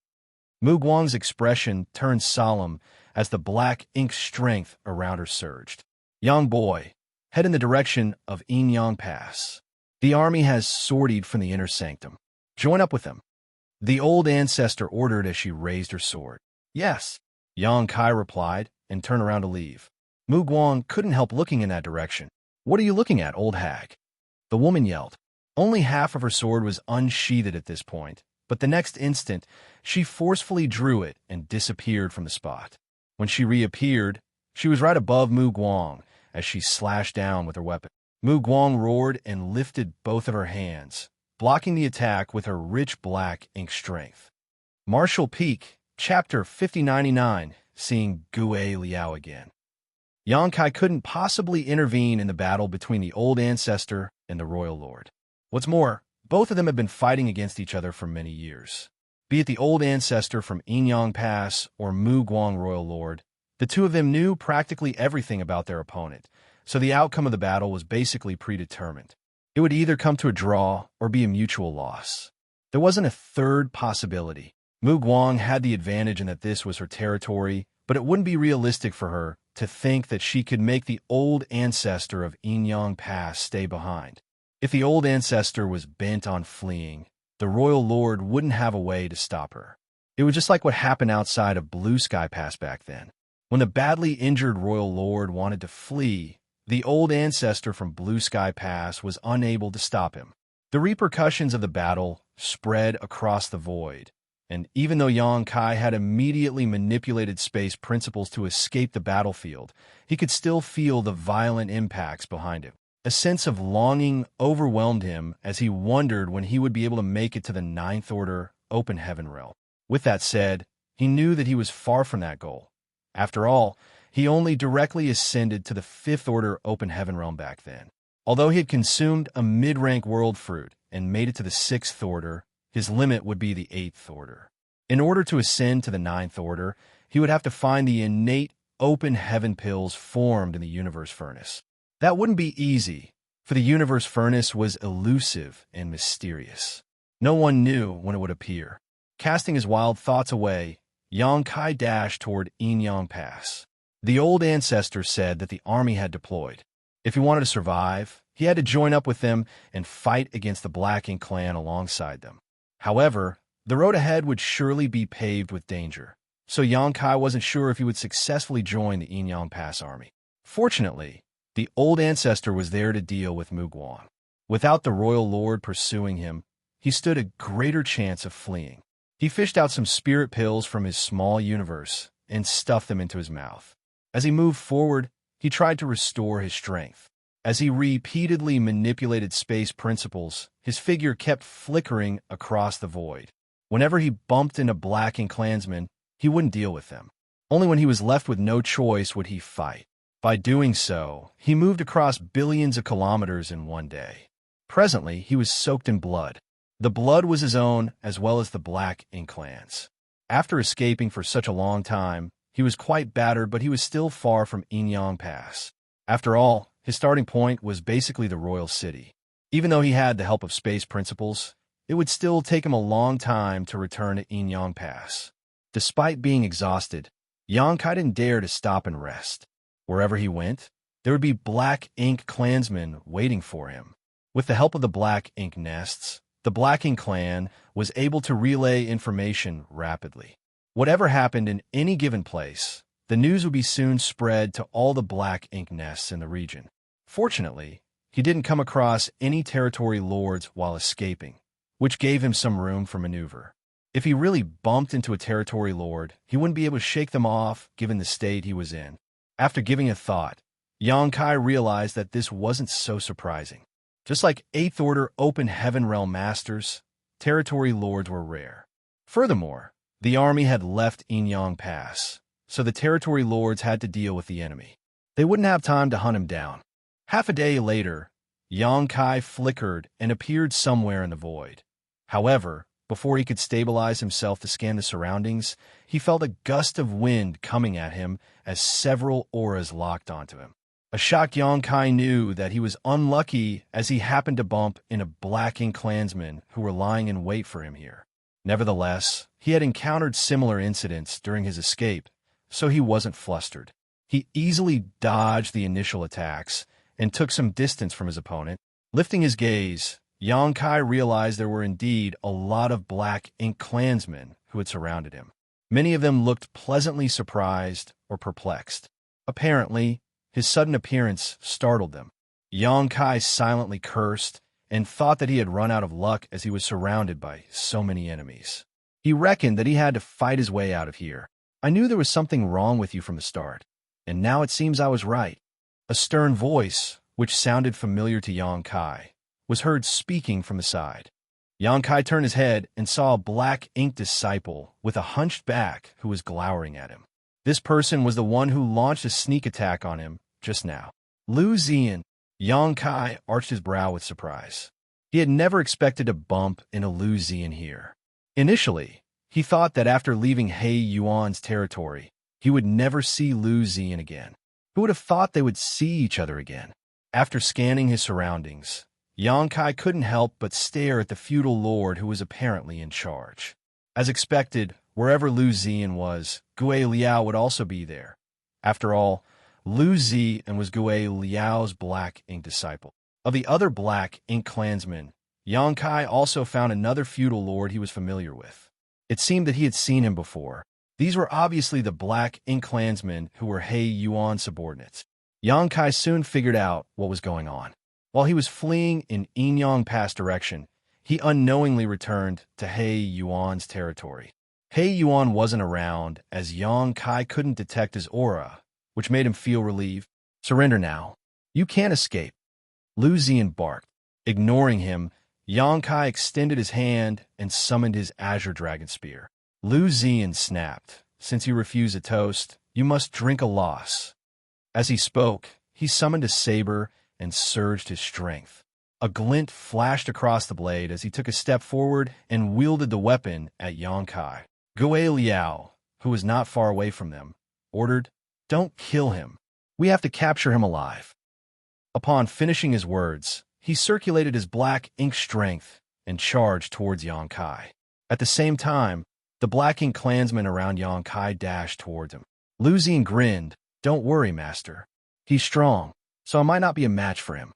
Mu Guang's expression turned solemn as the black ink strength around her surged. "Young boy, head in the direction of Inyang Pass. The army has sortied from the inner sanctum. Join up with them," the old ancestor ordered as she raised her sword. "Yes," Yongkai replied and turned around to leave. Mu Guang couldn't help looking in that direction. "What are you looking at, old hag?" the woman yelled. Only half of her sword was unsheathed at this point, but the next instant, she forcefully drew it and disappeared from the spot. When she reappeared, she was right above Mu Guang as she slashed down with her weapon. Mu Guang roared and lifted both of her hands, blocking the attack with her rich black ink strength. Martial Peak, Chapter 5099, seeing Gue Liao again. Yongkai couldn't possibly intervene in the battle between the old ancestor and the royal lord. What's more, both of them had been fighting against each other for many years. Be it the old ancestor from Inyang Pass or Mu Guang royal lord, the two of them knew practically everything about their opponent, so the outcome of the battle was basically predetermined. It would either come to a draw or be a mutual loss. There wasn't a third possibility. Mu Guang had the advantage in that this was her territory, but it wouldn't be realistic for her to think that she could make the old ancestor of Inyang Pass stay behind. If the old ancestor was bent on fleeing, the royal lord wouldn't have a way to stop her. It was just like what happened outside of Blue Sky Pass back then. When the badly injured royal lord wanted to flee, the old ancestor from Blue Sky Pass was unable to stop him. The repercussions of the battle spread across the void, And even though Yang Kai had immediately manipulated space principles to escape the battlefield, he could still feel the violent impacts behind him. A sense of longing overwhelmed him as he wondered when he would be able to make it to the Ninth Order Open Heaven realm. With that said, he knew that he was far from that goal. After all, he only directly ascended to the Fifth Order Open Heaven realm back then. Although he had consumed a mid-rank world fruit and made it to the Sixth Order, his limit would be the Eighth Order. In order to ascend to the Ninth Order, he would have to find the innate open heaven pills formed in the universe furnace. That wouldn't be easy, for the universe furnace was elusive and mysterious. No one knew when it would appear. Casting his wild thoughts away, Yang Kai dashed toward Inyang Pass. The old ancestor said that the army had deployed. If he wanted to survive, he had to join up with them and fight against the Black Ink clan alongside them. However, the road ahead would surely be paved with danger, so Yang Kai wasn't sure if he would successfully join the Inyang Pass army. Fortunately, the old ancestor was there to deal with Muguan. Without the royal lord pursuing him, he stood a greater chance of fleeing. He fished out some spirit pills from his small universe and stuffed them into his mouth. As he moved forward, he tried to restore his strength. As he repeatedly manipulated space principles, his figure kept flickering across the void. Whenever he bumped into Black Ink clansmen, he wouldn't deal with them. Only when he was left with no choice would he fight. By doing so, he moved across billions of kilometers in one day. Presently, he was soaked in blood. The blood was his own as well as the Black Ink clan's. After escaping for such a long time, he was quite battered, but he was still far from Inyang Pass. After all, his starting point was basically the royal city. Even though he had the help of space principles, it would still take him a long time to return to Inyang Pass. Despite being exhausted, Yang Kai didn't dare to stop and rest. Wherever he went, there would be Black Ink clansmen waiting for him. With the help of the Black Ink nests, the Black Ink clan was able to relay information rapidly. Whatever happened in any given place, the news would be soon spread to all the Black Ink nests in the region. Fortunately, he didn't come across any territory lords while escaping, which gave him some room for maneuver. If he really bumped into a territory lord, he wouldn't be able to shake them off given the state he was in. After giving it thought, Yang Kai realized that this wasn't so surprising. Just like Eighth Order Open Heaven Realm Masters, territory lords were rare. Furthermore, the army had left Inyang Pass, so the territory lords had to deal with the enemy. They wouldn't have time to hunt him down. Half a day later, Yang Kai flickered and appeared somewhere in the void. However, before he could stabilize himself to scan the surroundings, he felt a gust of wind coming at him as several auras locked onto him. A shocked Yang Kai knew that he was unlucky as he happened to bump into Black Ink clansmen who were lying in wait for him here. Nevertheless, he had encountered similar incidents during his escape, so he wasn't flustered. He easily dodged the initial attacks and took some distance from his opponent. Lifting his gaze, Yang Kai realized there were indeed a lot of Black Ink clansmen who had surrounded him. Many of them looked pleasantly surprised or perplexed. Apparently, his sudden appearance startled them. Yang Kai silently cursed and thought that he had run out of luck as he was surrounded by so many enemies. He reckoned that he had to fight his way out of here. I knew there was something wrong with you from the start, and now it seems I was right. A stern voice, which sounded familiar to Yang Kai, was heard speaking from the side. Yang Kai turned his head and saw a Black Ink disciple with a hunched back who was glowering at him. This person was the one who launched a sneak attack on him just now. Lu Zian. Yang Kai arched his brow with surprise. He had never expected to bump into Lu Zian here. Initially, he thought that after leaving He Yuan's territory, he would never see Lu Zian again. Who would have thought they would see each other again? After scanning his surroundings, Yang Kai couldn't help but stare at the feudal lord who was apparently in charge. As expected, wherever Lu Zian was, Gue Liao would also be there. After all, Lu Zian was Gue Liao's Black Ink disciple. Of the other Black Ink clansmen, Yang Kai also found another feudal lord he was familiar with. It seemed that he had seen him before. These were obviously the Black Ink clansmen who were He Yuan subordinates. Yang Kai soon figured out what was going on. While he was fleeing in Inyang Pass direction, he unknowingly returned to He Yuan's territory. He Yuan wasn't around, as Yang Kai couldn't detect his aura, which made him feel relieved. "Surrender now. You can't escape," Lu Ziyan barked. Ignoring him, Yang Kai extended his hand and summoned his Azure Dragon Spear. Lu Ziyan snapped. "Since you refuse a toast, you must drink a loss." As he spoke, he summoned a saber and surged his strength. A glint flashed across the blade as he took a step forward and wielded the weapon at Yang Kai. Gui Liao, who was not far away from them, ordered, "Don't kill him. We have to capture him alive." Upon finishing his words, he circulated his black ink strength and charged towards Yang Kai. At the same time, the black ink clansmen around Yang Kai dashed towards him. Lu Ziyan grinned. "Don't worry, master. He's strong, so I might not be a match for him."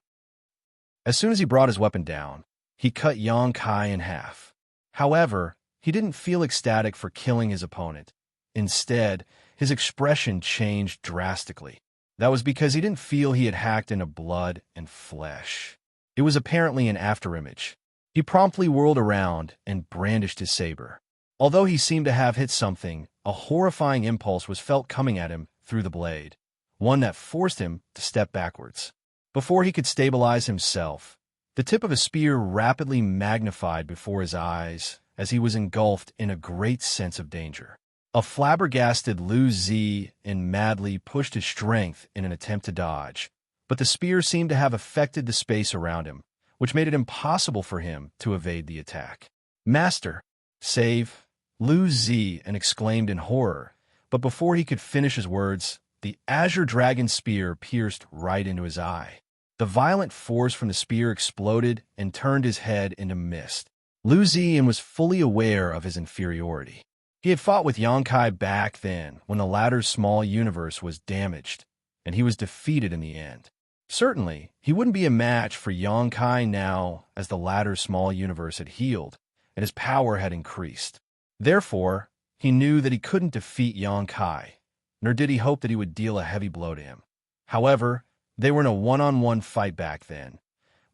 As soon as he brought his weapon down, he cut Yang Kai in half. However, he didn't feel ecstatic for killing his opponent. Instead, his expression changed drastically. That was because he didn't feel he had hacked into blood and flesh. It was apparently an afterimage. He promptly whirled around and brandished his saber. Although he seemed to have hit something, a horrifying impulse was felt coming at him through the blade, one that forced him to step backwards. Before he could stabilize himself, the tip of a spear rapidly magnified before his eyes as he was engulfed in a great sense of danger. A flabbergasted Lu Ziyan madly pushed his strength in an attempt to dodge, but the spear seemed to have affected the space around him, which made it impossible for him to evade the attack. "Master, save!" Lu Ziyan exclaimed in horror, but before he could finish his words, the Azure Dragon Spear pierced right into his eye. The violent force from the spear exploded and turned his head into mist. Lu Ziyan was fully aware of his inferiority. He had fought with Yang Kai back then when the latter's small universe was damaged, and he was defeated in the end. Certainly, he wouldn't be a match for Yang Kai now as the latter's small universe had healed and his power had increased. Therefore, he knew that he couldn't defeat Yang Kai, nor did he hope that he would deal a heavy blow to him. However, they were in a one-on-one fight back then,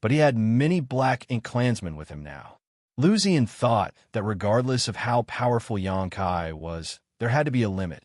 but he had many black ink clansmen with him now. Lu Ziyan thought that regardless of how powerful Yang Kai was, there had to be a limit.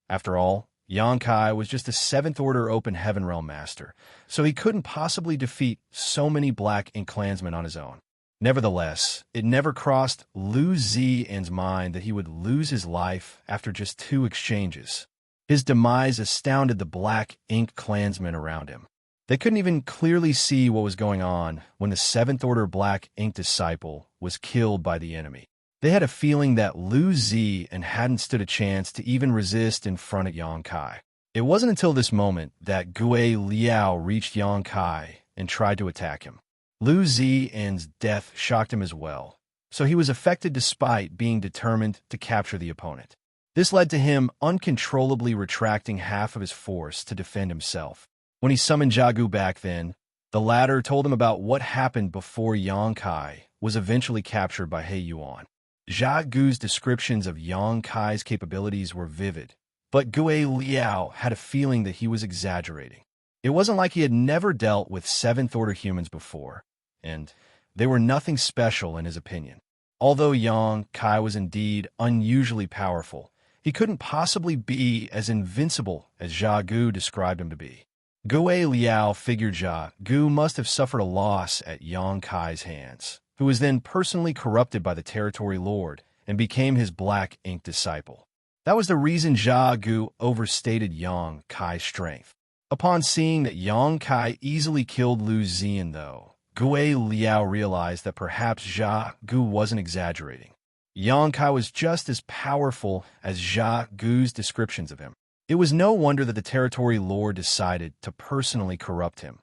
After all, Yang Kai was just a 7th Order Open Heaven Realm Master, so he couldn't possibly defeat so many black ink clansmen on his own. Nevertheless, it never crossed Lu Ziyan's mind that he would lose his life after just 2 exchanges. His demise astounded the black ink clansmen around him. They couldn't even clearly see what was going on when the 7th Order Black Ink Disciple was killed by the enemy. They had a feeling that Lu Ziyan hadn't stood a chance to even resist in front of Yang Kai. It wasn't until this moment that Gui Liao reached Yang Kai and tried to attack him. Lu Ziyan's death shocked him as well, so he was affected despite being determined to capture the opponent. This led to him uncontrollably retracting half of his force to defend himself. When he summoned Jiagu back then, the latter told him about what happened before Yang Kai was eventually captured by He Yuan. Jiagu's descriptions of Yang Kai's capabilities were vivid, but Gui Liao had a feeling that he was exaggerating. It wasn't like he had never dealt with 7th Order humans before, and they were nothing special in his opinion. Although Yang Kai was indeed unusually powerful, he couldn't possibly be as invincible as Jiagu described him to be. Gui Liao figured Jiagu must have suffered a loss at Yang Kai's hands, who was then personally corrupted by the Territory Lord and became his black ink disciple. That was the reason Jiagu overstated Yang Kai's strength. Upon seeing that Yang Kai easily killed Lu Ziyan, though, Gui Liao realized that perhaps Jiagu wasn't exaggerating. Yang Kai was just as powerful as Jiagu's descriptions of him. It was no wonder that the Territory Lord decided to personally corrupt him.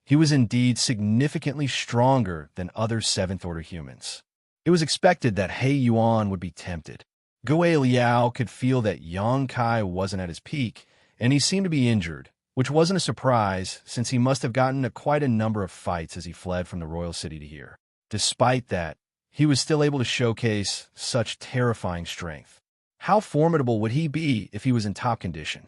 He was indeed significantly stronger than other 7th Order humans. It was expected that He Yuan would be tempted. Gui Liao could feel that Yang Kai wasn't at his peak, and he seemed to be injured, which wasn't a surprise since he must have gotten into quite a number of fights as he fled from the royal city to here. Despite that, he was still able to showcase such terrifying strength. How formidable would he be if he was in top condition?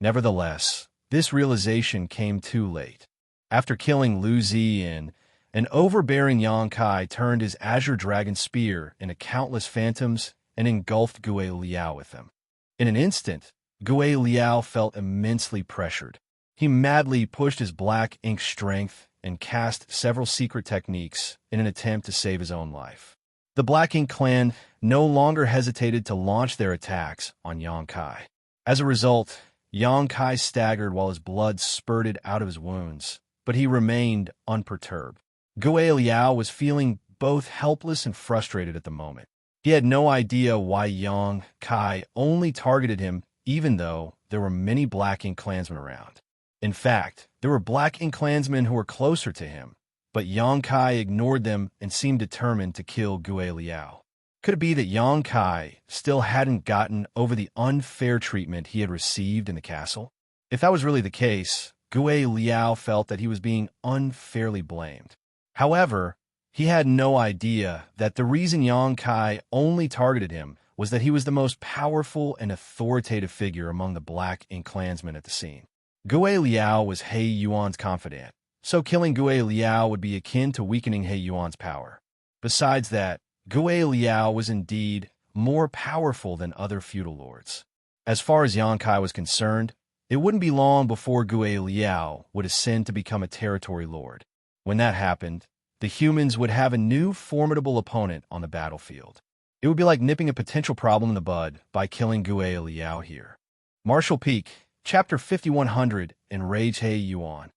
Nevertheless, this realization came too late. After killing Lu Ziyan An overbearing Yangkai turned his azure dragon spear into countless phantoms and engulfed Gue Liao with them. In an instant, Gue Liao felt immensely pressured. He madly pushed his black ink strength and cast several secret techniques in an attempt to save his own life. The Black Ink clan no longer hesitated to launch their attacks on Yangkai. As a result, Yangkai staggered while his blood spurted out of his wounds, but he remained unperturbed. Gue Liao was feeling both helpless and frustrated at the moment. He had no idea why Yangkai only targeted him, even though there were many Black Ink clansmen around. In fact, there were Black Ink clansmen who were closer to him, but Yangkai ignored them and seemed determined to kill Gue Liao. Could it be that Yangkai still hadn't gotten over the unfair treatment he had received in the castle? If that was really the case, Gue Liao felt that he was being unfairly blamed. However, he had no idea that the reason Yangkai only targeted him was that he was the most powerful and authoritative figure among the Black Ink clansmen at the scene. Gue Liao was He Yuan's confidant, so killing Gue Liao would be akin to weakening He Yuan's power. Besides that, Gue Liao was indeed more powerful than other feudal lords. As far as Yangkai was concerned, it wouldn't be long before Gue Liao would ascend to become a territory lord. When that happened, the humans would have a new formidable opponent on the battlefield. It would be like nipping a potential problem in the bud by killing Gue Liao here. Martial Peak, Chapter 5100, Enrage He Yuan.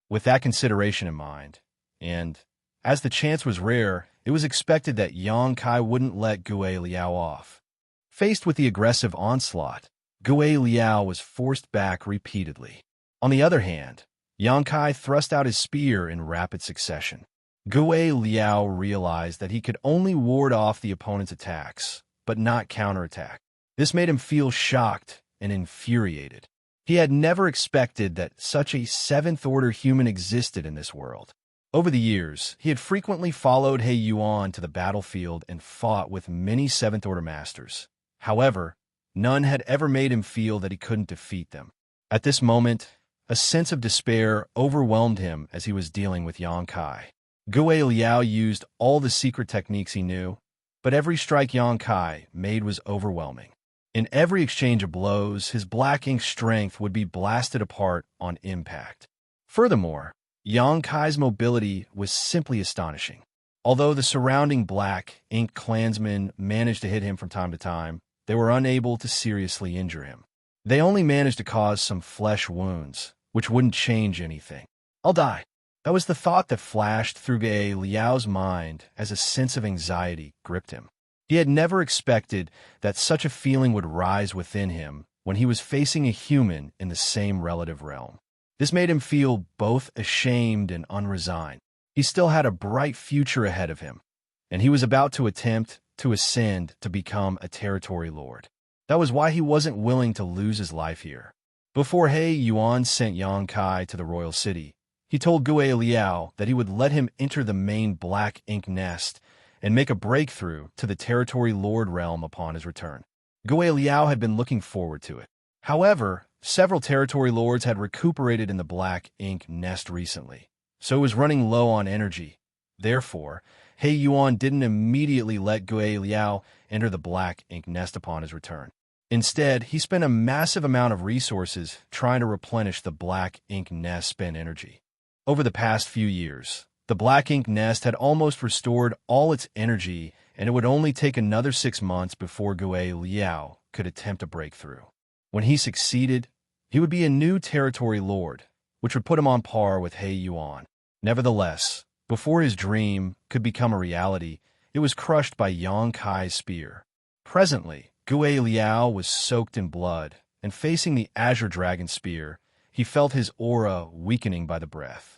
With that consideration in mind, and as the chance was rare, it was expected that Yangkai wouldn't let Gue Liao off. Faced with the aggressive onslaught, Gue Liao was forced back repeatedly. On the other hand, Yangkai thrust out his spear in rapid succession. Gue Liao realized that he could only ward off the opponent's attacks, but not counterattack. This made him feel shocked and infuriated. He had never expected that such a seventh-order human existed in this world. Over the years, he had frequently followed He Yuan to the battlefield and fought with many seventh-order masters. However, none had ever made him feel that he couldn't defeat them. At this moment, a sense of despair overwhelmed him as he was dealing with Yangkai. Gue Liao used all the secret techniques he knew, but every strike Yangkai made was overwhelming. In every exchange of blows, his Black Ink strength would be blasted apart on impact. Furthermore, Yangkai's mobility was simply astonishing. Although the surrounding Black Ink clansmen managed to hit him from time to time, they were unable to seriously injure him. They only managed to cause some flesh wounds, which wouldn't change anything. I'll die. That was the thought that flashed through Gue Liao's mind as a sense of anxiety gripped him. He had never expected that such a feeling would rise within him when he was facing a human in the same relative realm. This made him feel both ashamed and unresigned. He still had a bright future ahead of him, and he was about to attempt to ascend to become a territory lord. That was why he wasn't willing to lose his life here. Before He Yuan sent Yangkai to the royal city, he told Gue Liao that he would let him enter the main Black Ink nest and make a breakthrough to the territory lord realm upon his return. Gue Liao had been looking forward to it. However, several territory lords had recuperated in the Black Ink nest recently, so it was running low on energy. Therefore, He Yuan didn't immediately let Gue Liao enter the Black Ink nest upon his return. Instead, he spent a massive amount of resources trying to replenish the Black Ink nest spent energy. Over the past few years, the Black Ink nest had almost restored all its energy, and it would only take another 6 months before Gue Liao could attempt a breakthrough. When he succeeded, he would be a new territory lord, which would put him on par with He Yuan. Nevertheless, before his dream could become a reality, it was crushed by Yangkai's spear. Presently, Gue Liao was soaked in blood, and facing the azure dragon spear, he felt his aura weakening by the breath.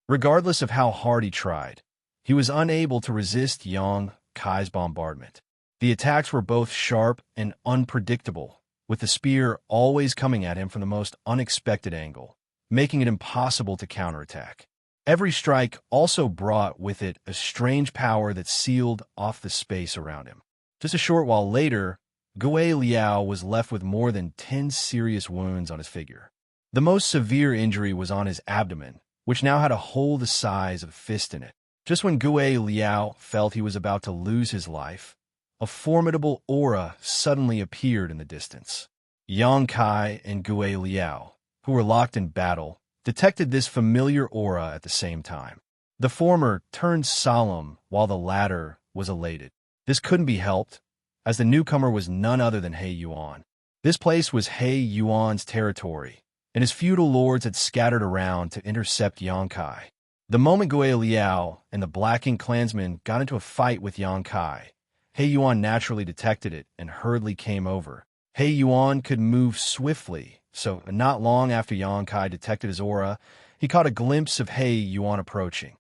Regardless of how hard he tried, he was unable to resist Yangkai's bombardment. The attacks were both sharp and unpredictable, with the spear always coming at him from the most unexpected angle, making it impossible to counterattack. Every strike also brought with it a strange power that sealed off the space around him. Just a short while later, Gue Liao was left with more than 10 serious wounds on his figure. The most severe injury was on his abdomen, which now had a hole the size of a fist in it. Just when Gue Liao felt he was about to lose his life, a formidable aura suddenly appeared in the distance. Yang Kai and Gue Liao, who were locked in battle, detected this familiar aura at the same time. The former turned solemn while the latter was elated. This couldn't be helped, as the newcomer was none other than He Yuan. This place was He Yuan's territory, and his feudal lords had scattered around to intercept Yang Kai. The moment Gue Liao and the Black Ink clansmen got into a fight with Yang Kai, He Yuan naturally detected it and hurriedly came over. He Yuan could move swiftly, so not long after Yang Kai detected his aura, he caught a glimpse of He Yuan approaching.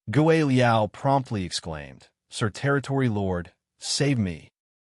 Gue Liao promptly exclaimed, "Sir Territory Lord, save me."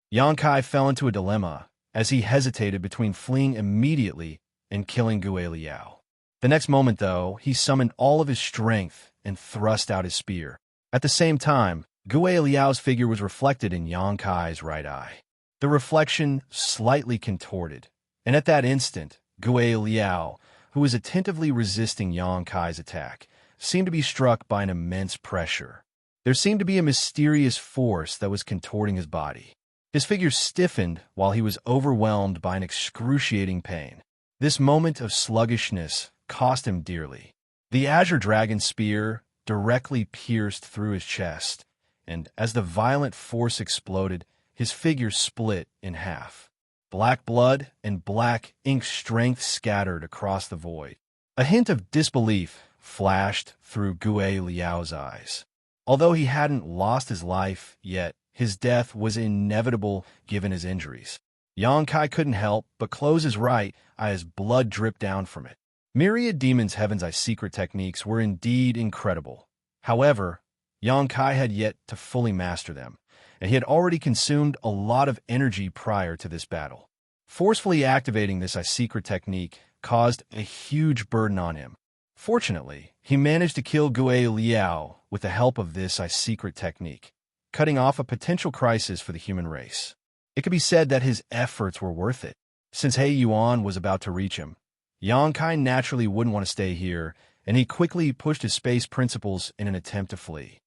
Yang Kai fell into a dilemma as he hesitated between fleeing immediately and killing Gue Liao. The next moment, though, he summoned all of his strength and thrust out his spear. At the same time, Gue Liao's figure was reflected in Yang Kai's right eye. The reflection slightly contorted, and at that instant, Gue Liao, who was attentively resisting Yang Kai's attack, seemed to be struck by an immense pressure. There seemed to be a mysterious force that was contorting his body. His figure stiffened while he was overwhelmed by an excruciating pain. This moment of sluggishness cost him dearly. The Azure Dragon spear directly pierced through his chest, and as the violent force exploded, his figure split in half. Black blood and black ink strength scattered across the void. A hint of disbelief flashed through Gue Liao's eyes. Although he hadn't lost his life yet, his death was inevitable given his injuries. Yang Kai couldn't help but close his right eye as blood dripped down from it. Myriad Demons' Heaven's Eye secret techniques were indeed incredible. However, Yang Kai had yet to fully master them, and he had already consumed a lot of energy prior to this battle. Forcefully activating this secret technique caused a huge burden on him. Fortunately, he managed to kill Gue Liao with the help of this secret technique, cutting off a potential crisis for the human race. It could be said that his efforts were worth it. Since He Yuan was about to reach him, Yang Kai naturally wouldn't want to stay here, and he quickly pushed his space principles in an attempt to flee.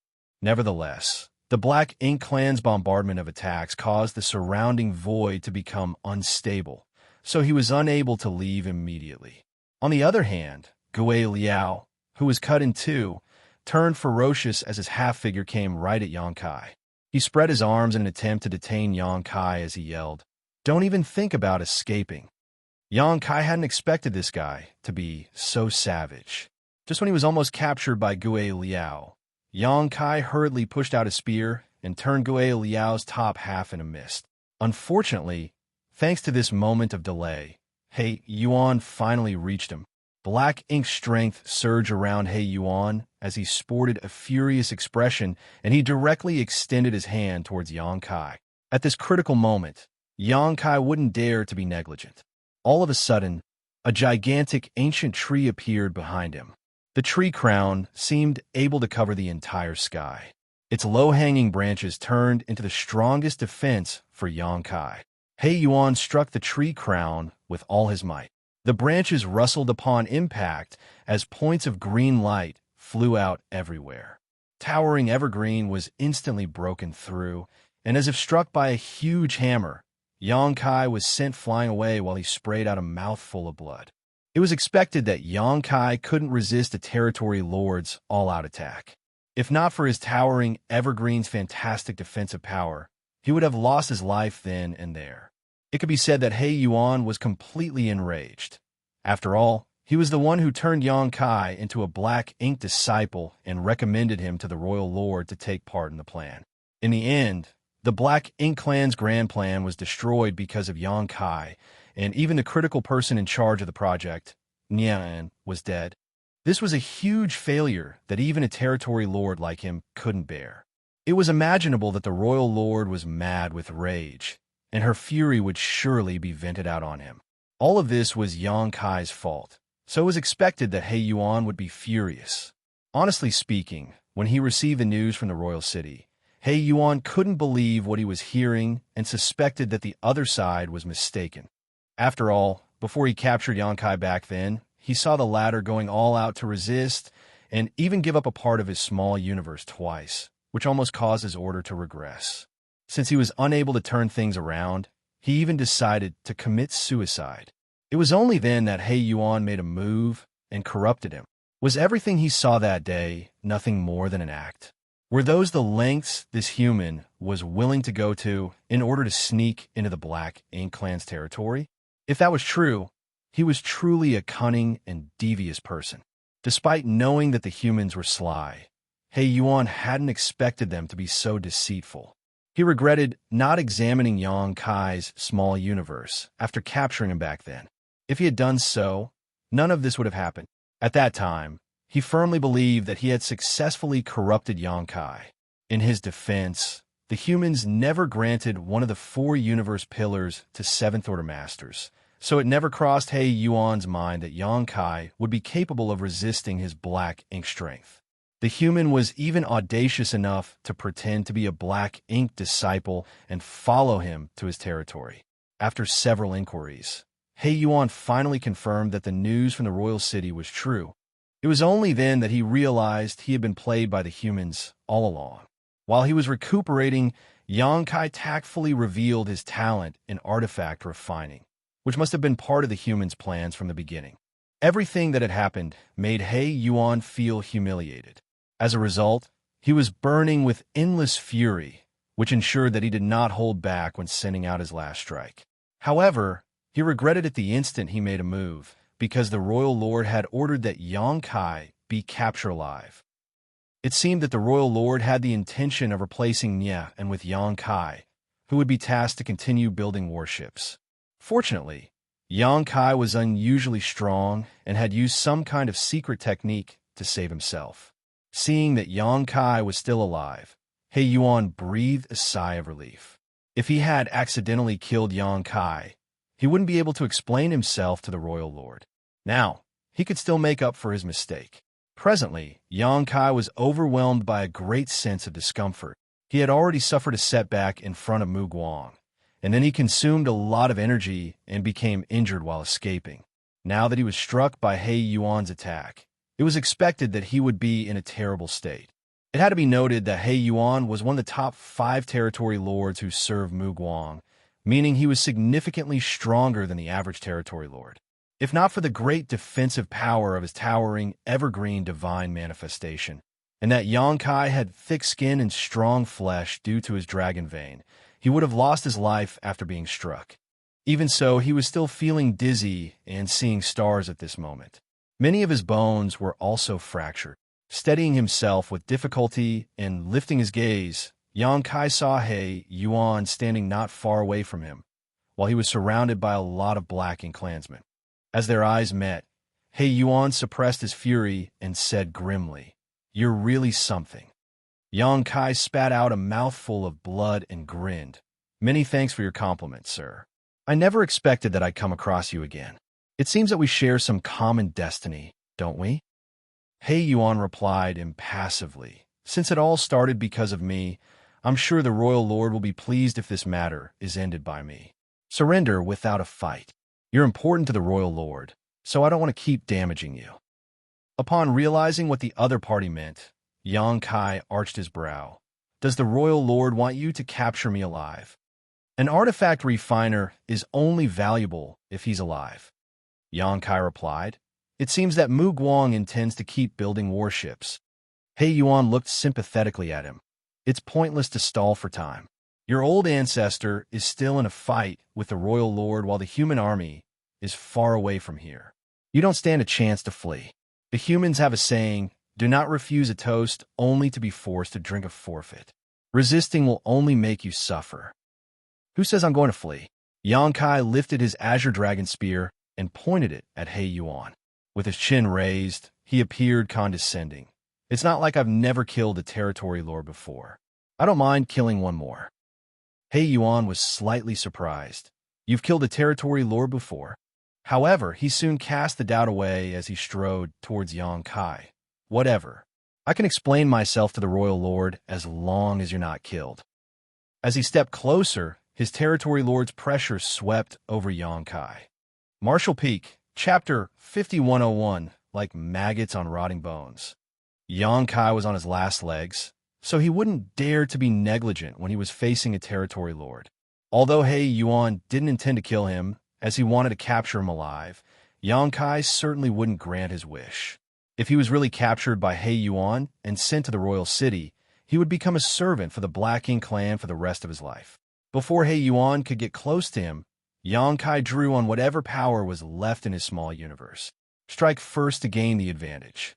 Nevertheless, the Black Ink clan's bombardment of attacks caused the surrounding void to become unstable, so he was unable to leave immediately. On the other hand, Gue Liao, who was cut in two, turned ferocious as his half-figure came right at Yang Kai. He spread his arms in an attempt to detain Yang Kai as he yelled, "Don't even think about escaping." Yang Kai hadn't expected this guy to be so savage. Just when he was almost captured by Gue Liao, Yang Kai hurriedly pushed out his spear and turned Gue Liao's top half in a mist. Unfortunately, thanks to this moment of delay, He Yuan finally reached him. Black ink strength surged around He Yuan as he sported a furious expression, and he directly extended his hand towards Yang Kai. At this critical moment, Yang Kai wouldn't dare to be negligent. All of a sudden, a gigantic ancient tree appeared behind him. The tree crown seemed able to cover the entire sky. Its low-hanging branches turned into the strongest defense for Yang Kai. He Yuan struck the tree crown with all his might. The branches rustled upon impact as points of green light flew out everywhere. Towering evergreen was instantly broken through, and as if struck by a huge hammer, Yang Kai was sent flying away while he sprayed out a mouthful of blood. It was expected that Yang Kai couldn't resist a territory lord's all-out attack. If not for his towering evergreen's fantastic defensive power, he would have lost his life then and there. It could be said that He Yuan was completely enraged. After all, he was the one who turned Yang Kai into a Black Ink disciple and recommended him to the royal lord to take part in the plan. In the end, the Black Ink clan's grand plan was destroyed because of Yang Kai, and even the critical person in charge of the project, Nian, was dead. This was a huge failure that even a territory lord like him couldn't bear. It was imaginable that the royal lord was mad with rage, and her fury would surely be vented out on him. All of this was Yang Kai's fault, so it was expected that He Yuan would be furious. Honestly speaking, when he received the news from the royal city, He Yuan couldn't believe what he was hearing and suspected that the other side was mistaken. After all, before he captured Yang Kai back then, he saw the latter going all out to resist, and even give up a part of his small universe twice, which almost caused his order to regress. Since he was unable to turn things around, he even decided to commit suicide. It was only then that He Yuan made a move and corrupted him. Was everything he saw that day nothing more than an act? Were those the lengths this human was willing to go to in order to sneak into the Black Ink Clan's territory? If that was true, he was truly a cunning and devious person. Despite knowing that the humans were sly, He Yuan hadn't expected them to be so deceitful. He regretted not examining Yang Kai's small universe after capturing him back then. If he had done so, none of this would have happened. At that time, he firmly believed that he had successfully corrupted Yang Kai. In his defense, the humans never granted one of the 4 universe pillars to 7th Order Masters, so it never crossed He Yuan's mind that Yang Kai would be capable of resisting his black ink strength. The human was even audacious enough to pretend to be a black ink disciple and follow him to his territory. After several inquiries, He Yuan finally confirmed that the news from the royal city was true. It was only then that he realized he had been played by the humans all along. While he was recuperating, Yang Kai tactfully revealed his talent in artifact refining, which must have been part of the humans' plans from the beginning. Everything that had happened made He Yuan feel humiliated. As a result, he was burning with endless fury, which ensured that he did not hold back when sending out his last strike. However, he regretted it the instant he made a move, because the royal lord had ordered that Yang Kai be captured alive. It seemed that the royal lord had the intention of replacing Nia and with Yang Kai, who would be tasked to continue building warships. Fortunately, Yang Kai was unusually strong and had used some kind of secret technique to save himself. Seeing that Yang Kai was still alive, He Yuan breathed a sigh of relief. If he had accidentally killed Yang Kai, he wouldn't be able to explain himself to the royal lord. Now, he could still make up for his mistake. Presently, Yang Kai was overwhelmed by a great sense of discomfort. He had already suffered a setback in front of Mu Guang, and then he consumed a lot of energy and became injured while escaping. Now that he was struck by He Yuan's attack, it was expected that he would be in a terrible state. It had to be noted that He Yuan was one of the top 5 territory lords who served Mu Guang, meaning he was significantly stronger than the average territory lord. If not for the great defensive power of his towering, evergreen divine manifestation, and that Yang Kai had thick skin and strong flesh due to his dragon vein, he would have lost his life after being struck. Even so, he was still feeling dizzy and seeing stars at this moment. Many of his bones were also fractured. Steadying himself with difficulty and lifting his gaze, Yang Kai saw He Yuan standing not far away from him, while he was surrounded by a lot of Black Ink clansmen. As their eyes met, He Yuan suppressed his fury and said grimly, "You're really something." Yang Kai spat out a mouthful of blood and grinned. "Many thanks for your compliment, sir. I never expected that I'd come across you again. It seems that we share some common destiny, don't we?" He Yuan replied impassively, "Since it all started because of me, I'm sure the royal lord will be pleased if this matter is ended by me. Surrender without a fight. You're important to the royal lord, so I don't want to keep damaging you." Upon realizing what the other party meant, Yang Kai arched his brow. "Does the royal lord want you to capture me alive? An artifact refiner is only valuable if he's alive." Yang Kai replied, "It seems that Mu Guang intends to keep building warships." He Yuan looked sympathetically at him. "It's pointless to stall for time. Your old ancestor is still in a fight with the royal lord while the human army is far away from here. You don't stand a chance to flee. The humans have a saying, 'Do not refuse a toast only to be forced to drink a forfeit.' Resisting will only make you suffer. Who says I'm going to flee?" Yang Kai lifted his azure dragon spear and pointed it at He Yuan. With his chin raised, he appeared condescending. "It's not like I've never killed a territory lord before. I don't mind killing one more." He Yuan was slightly surprised. "You've killed a territory lord before?" However, he soon cast the doubt away as he strode towards Yang Kai. "Whatever. I can explain myself to the royal lord as long as you're not killed." As he stepped closer, his territory lord's pressure swept over Yang Kai. Martial Peak, Chapter 5101, like maggots on rotting bones. Yang Kai was on his last legs, so he wouldn't dare to be negligent when he was facing a territory lord. Although He Yuan didn't intend to kill him, as he wanted to capture him alive, Yang Kai certainly wouldn't grant his wish. If he was really captured by He Yuan and sent to the royal city, he would become a servant for the Black Ink clan for the rest of his life. Before He Yuan could get close to him, Yang Kai drew on whatever power was left in his small universe. Strike first to gain the advantage.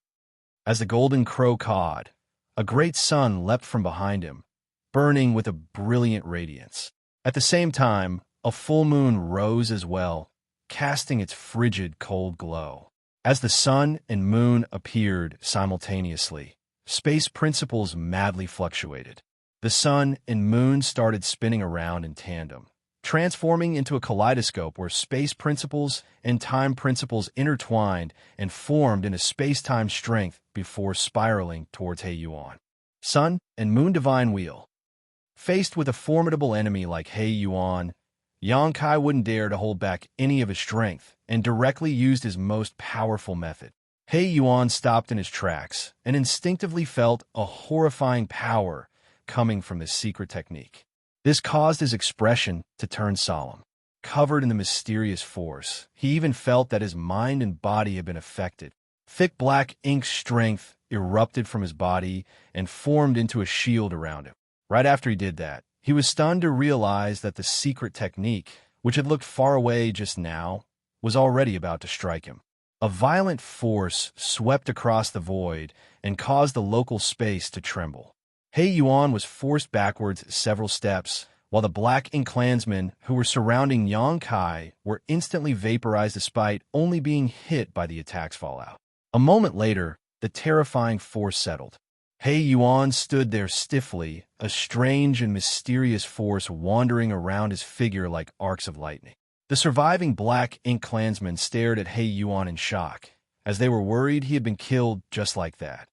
As the golden crow cawed, a great sun leapt from behind him, burning with a brilliant radiance. At the same time, a full moon rose as well, casting its frigid, cold glow. As the sun and moon appeared simultaneously, space principles madly fluctuated. The sun and moon started spinning around in tandem, transforming into a kaleidoscope where space principles and time principles intertwined and formed in a space-time strength before spiraling towards He Yuan. Sun and Moon Divine Wheel. Faced with a formidable enemy like He Yuan, Yang Kai wouldn't dare to hold back any of his strength and directly used his most powerful method. He Yuan stopped in his tracks and instinctively felt a horrifying power coming from his secret technique. This caused his expression to turn solemn. Covered in the mysterious force, he even felt that his mind and body had been affected. Thick black ink strength erupted from his body and formed into a shield around him. Right after he did that, he was stunned to realize that the secret technique, which had looked far away just now, was already about to strike him. A violent force swept across the void and caused the local space to tremble. He Yuan was forced backwards several steps, while the Black Ink clansmen who were surrounding Yang Kai were instantly vaporized despite only being hit by the attack's fallout. A moment later, the terrifying force settled. He Yuan stood there stiffly, a strange and mysterious force wandering around his figure like arcs of lightning. The surviving Black Ink clansmen stared at He Yuan in shock, as they were worried he had been killed just like that.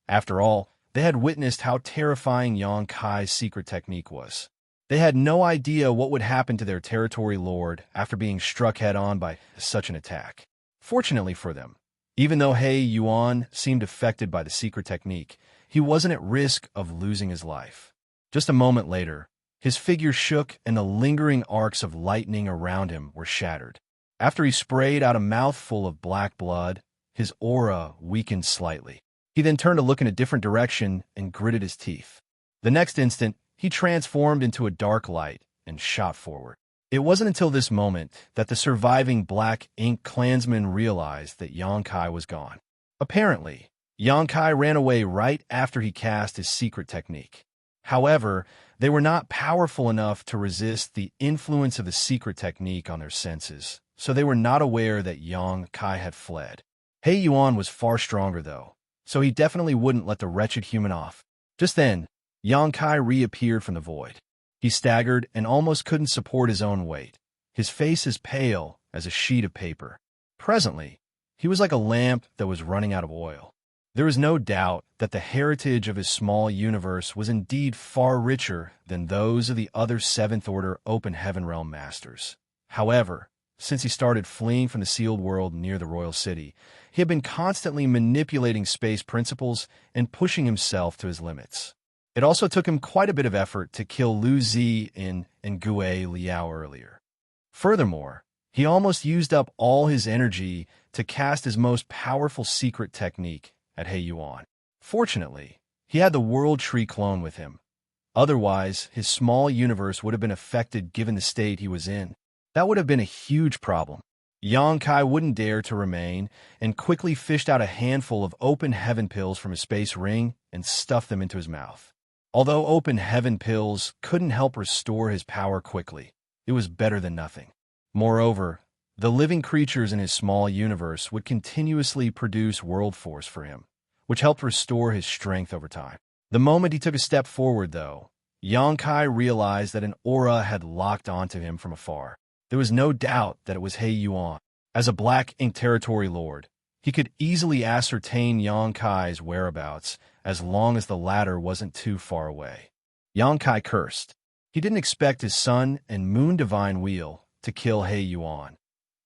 After all, they had witnessed how terrifying Yang Kai's secret technique was. They had no idea what would happen to their territory lord after being struck head-on by such an attack. Fortunately for them, even though He Yuan seemed affected by the secret technique, he wasn't at risk of losing his life. Just a moment later, his figure shook and the lingering arcs of lightning around him were shattered. After he sprayed out a mouthful of black blood, his aura weakened slightly. He then turned to look in a different direction and gritted his teeth. The next instant, he transformed into a dark light and shot forward. It wasn't until this moment that the surviving Black Ink clansmen realized that Yang Kai was gone. Apparently, Yang Kai ran away right after he cast his secret technique. However, they were not powerful enough to resist the influence of the secret technique on their senses, so they were not aware that Yang Kai had fled. He Yuan was far stronger, though, so he definitely wouldn't let the wretched human off. Just then, Yang Kai reappeared from the void. He staggered and almost couldn't support his own weight, his face as pale as a sheet of paper. Presently, he was like a lamp that was running out of oil. There was no doubt that the heritage of his small universe was indeed far richer than those of the other Seventh-Order Open Heaven Realm Masters. However, since he started fleeing from the sealed world near the royal city, he had been constantly manipulating space principles and pushing himself to his limits. It also took him quite a bit of effort to kill Lu Zi and Gue Liao earlier. Furthermore, he almost used up all his energy to cast his most powerful secret technique at He Yuan. Fortunately, he had the World Tree clone with him. Otherwise, his small universe would have been affected given the state he was in. That would have been a huge problem. Yang Kai wouldn't dare to remain and quickly fished out a handful of open heaven pills from his space ring and stuffed them into his mouth. Although open heaven pills couldn't help restore his power quickly, it was better than nothing. Moreover, the living creatures in his small universe would continuously produce world force for him, which helped restore his strength over time. The moment he took a step forward, though, Yang Kai realized that an aura had locked onto him from afar. There was no doubt that it was He Yuan. As a Black Ink territory lord, he could easily ascertain Yang Kai's whereabouts as long as the latter wasn't too far away. Yang Kai cursed. He didn't expect his Sun and Moon Divine Wheel to kill He Yuan.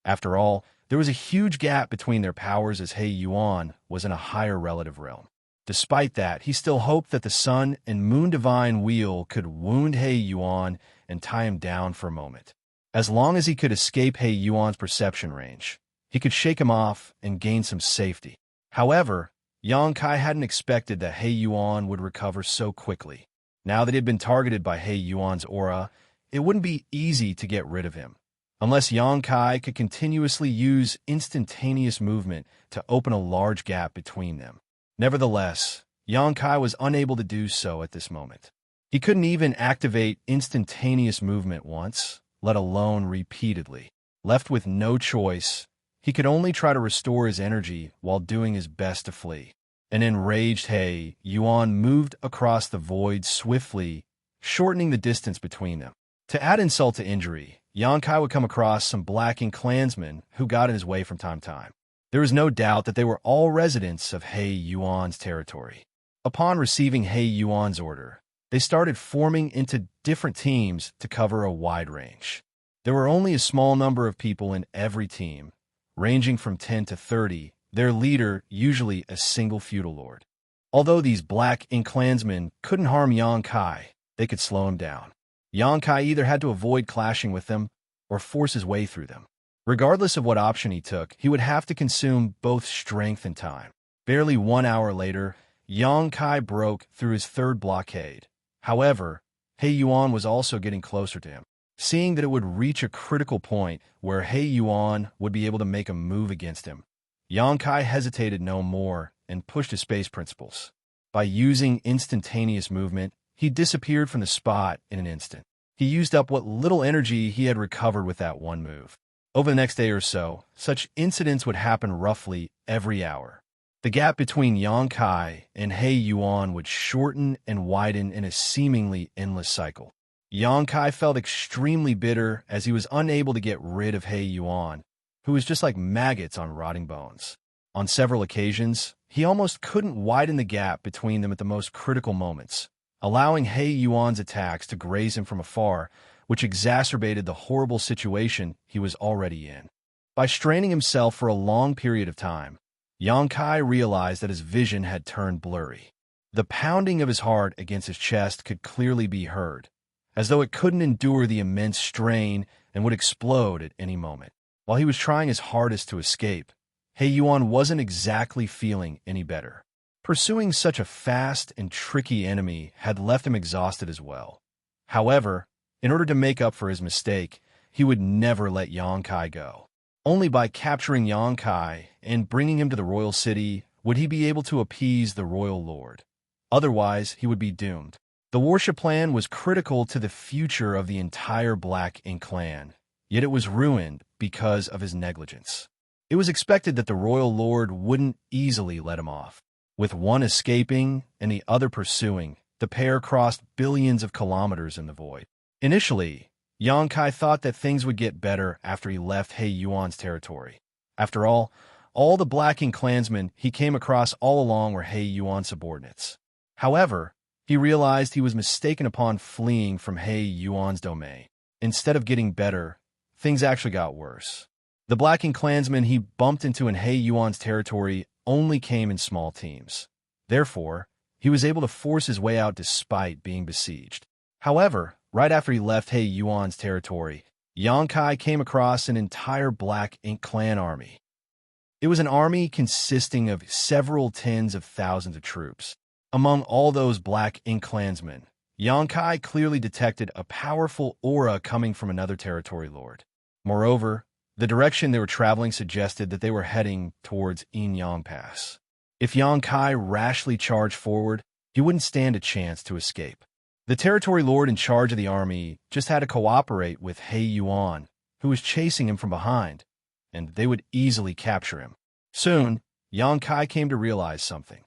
After all, there was a huge gap between their powers as He Yuan was in a higher relative realm. Despite that, he still hoped that the Sun and Moon Divine Wheel could wound He Yuan and tie him down for a moment. As long as he could escape He Yuan's perception range, he could shake him off and gain some safety. However, Yang Kai hadn't expected that He Yuan would recover so quickly. Now that he had been targeted by He Yuan's aura, it wouldn't be easy to get rid of him, unless Yang Kai could continuously use instantaneous movement to open a large gap between them. Nevertheless, Yang Kai was unable to do so at this moment. He couldn't even activate instantaneous movement once, let alone repeatedly. Left with no choice, he could only try to restore his energy while doing his best to flee. An enraged He Yuan moved across the void swiftly, shortening the distance between them. To add insult to injury, Yang Kai would come across some Blacking clansmen who got in his way from time to time. There was no doubt that they were all residents of He Yuan's territory. Upon receiving He Yuan's order, they started forming into different teams to cover a wide range. There were only a small number of people in every team, ranging from 10 to 30, their leader usually a single feudal lord. Although these Blacking clansmen couldn't harm Yang Kai, they could slow him down. Yang Kai either had to avoid clashing with them or force his way through them. Regardless of what option he took, he would have to consume both strength and time. Barely 1 hour later, Yang Kai broke through his third blockade. However, He Yuan was also getting closer to him. Seeing that it would reach a critical point where He Yuan would be able to make a move against him, Yang Kai hesitated no more and pushed his space principles. By using instantaneous movement, he disappeared from the spot in an instant. He used up what little energy he had recovered with that one move. Over the next day or so, such incidents would happen roughly every hour. The gap between Yang Kai and He Yuan would shorten and widen in a seemingly endless cycle. Yang Kai felt extremely bitter as he was unable to get rid of He Yuan, who was just like maggots on rotting bones. On several occasions, he almost couldn't widen the gap between them at the most critical moments, allowing He Yuan's attacks to graze him from afar, which exacerbated the horrible situation he was already in. By straining himself for a long period of time, Yang Kai realized that his vision had turned blurry. The pounding of his heart against his chest could clearly be heard, as though it couldn't endure the immense strain and would explode at any moment. While he was trying his hardest to escape, He Yuan wasn't exactly feeling any better. Pursuing such a fast and tricky enemy had left him exhausted as well. However, in order to make up for his mistake, he would never let Yang Kai go. Only by capturing Yang Kai and bringing him to the royal city would he be able to appease the royal lord. Otherwise, he would be doomed. The warship plan was critical to the future of the entire Blacking clan, yet it was ruined because of his negligence. It was expected that the royal lord wouldn't easily let him off. With one escaping and the other pursuing, the pair crossed billions of kilometers in the void. Initially, Yang Kai thought that things would get better after he left He Yuan's territory. After all the Blacking clansmen he came across all along were He Yuan subordinates. However, he realized he was mistaken upon fleeing from He Yuan's domain. Instead of getting better, things actually got worse. The Blacking clansmen he bumped into in He Yuan's territory only came in small teams. Therefore, he was able to force his way out despite being besieged. However, right after he left He Yuan's territory, Yang Kai came across an entire Blacking clan army. It was an army consisting of several tens of thousands of troops. Among all those Blacking clansmen, Yang Kai clearly detected a powerful aura coming from another territory lord. Moreover, the direction they were traveling suggested that they were heading towards Inyang Pass. If Yang Kai rashly charged forward, he wouldn't stand a chance to escape. The territory lord in charge of the army just had to cooperate with He Yuan, who was chasing him from behind, and they would easily capture him. Soon, Yang Kai came to realize something.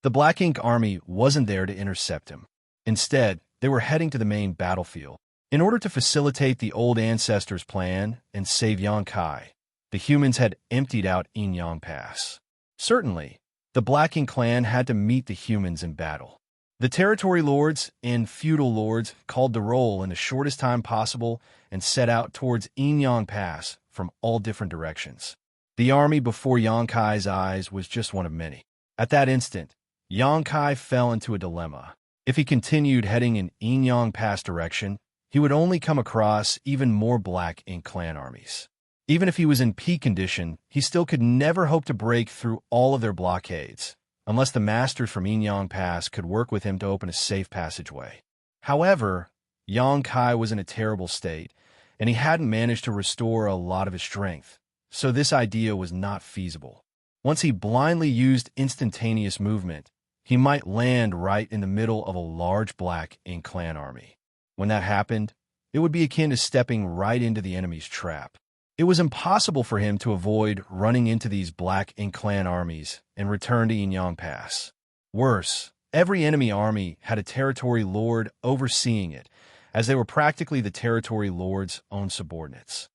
The Blacking army wasn't there to intercept him. Instead, they were heading to the main battlefield. In order to facilitate the old ancestors' plan and save Yang Kai, the humans had emptied out Inyang Pass. Certainly, the Blacking clan had to meet the humans in battle. The territory lords and feudal lords called the roll in the shortest time possible and set out towards Inyang Pass from all different directions. The army before Yang Kai's eyes was just one of many. At that instant, Yang Kai fell into a dilemma. If he continued heading in Yin Pass direction, he would only come across even more Black Ink clan armies. Even if he was in peak condition, he still could never hope to break through all of their blockades, unless the masters from Yin Pass could work with him to open a safe passageway. However, Yang Kai was in a terrible state, and he hadn't managed to restore a lot of his strength, so this idea was not feasible. Once he blindly used instantaneous movement, he might land right in the middle of a large Black Ink clan army. When that happened, it would be akin to stepping right into the enemy's trap. It was impossible for him to avoid running into these Black Ink clan armies and return to Yin Pass. Worse, every enemy army had a territory lord overseeing it, as they were practically the territory lord's own subordinates.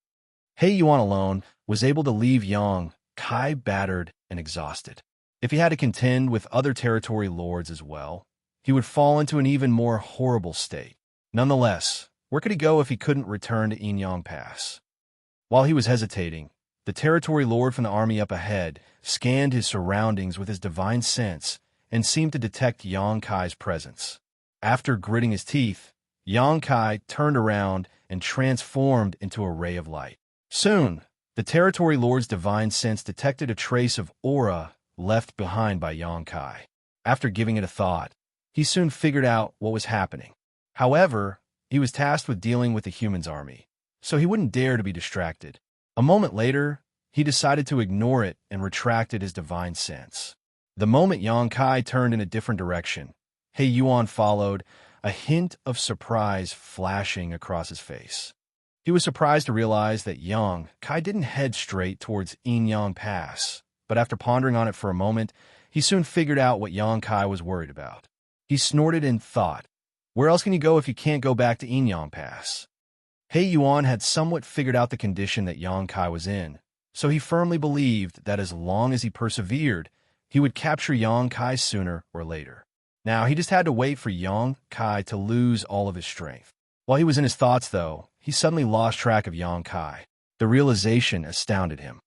He Yuan alone was able to leave Yang Kai battered and exhausted. If he had to contend with other territory lords as well, he would fall into an even more horrible state. Nonetheless, where could he go if he couldn't return to Yin Pass? While he was hesitating, the territory lord from the army up ahead scanned his surroundings with his divine sense and seemed to detect Yang Kai's presence. After gritting his teeth, Yang Kai turned around and transformed into a ray of light. Soon, the territory lord's divine sense detected a trace of aura left behind by Yang Kai. After giving it a thought, he soon figured out what was happening. However, he was tasked with dealing with the humans' army, so he wouldn't dare to be distracted. A moment later, he decided to ignore it and retracted his divine sense. The moment Yang Kai turned in a different direction, He Yuan followed, a hint of surprise flashing across his face. He was surprised to realize that Yang Kai didn't head straight towards Yin Pass, but after pondering on it for a moment, he soon figured out what Yang Kai was worried about. He snorted in thought. Where else can you go if you can't go back to Yin Pass? He Yuan had somewhat figured out the condition that Yang Kai was in, so he firmly believed that as long as he persevered, he would capture Yang Kai sooner or later. Now, he just had to wait for Yang Kai to lose all of his strength. While he was in his thoughts, though, he suddenly lost track of Yang Kai. The realization astounded him.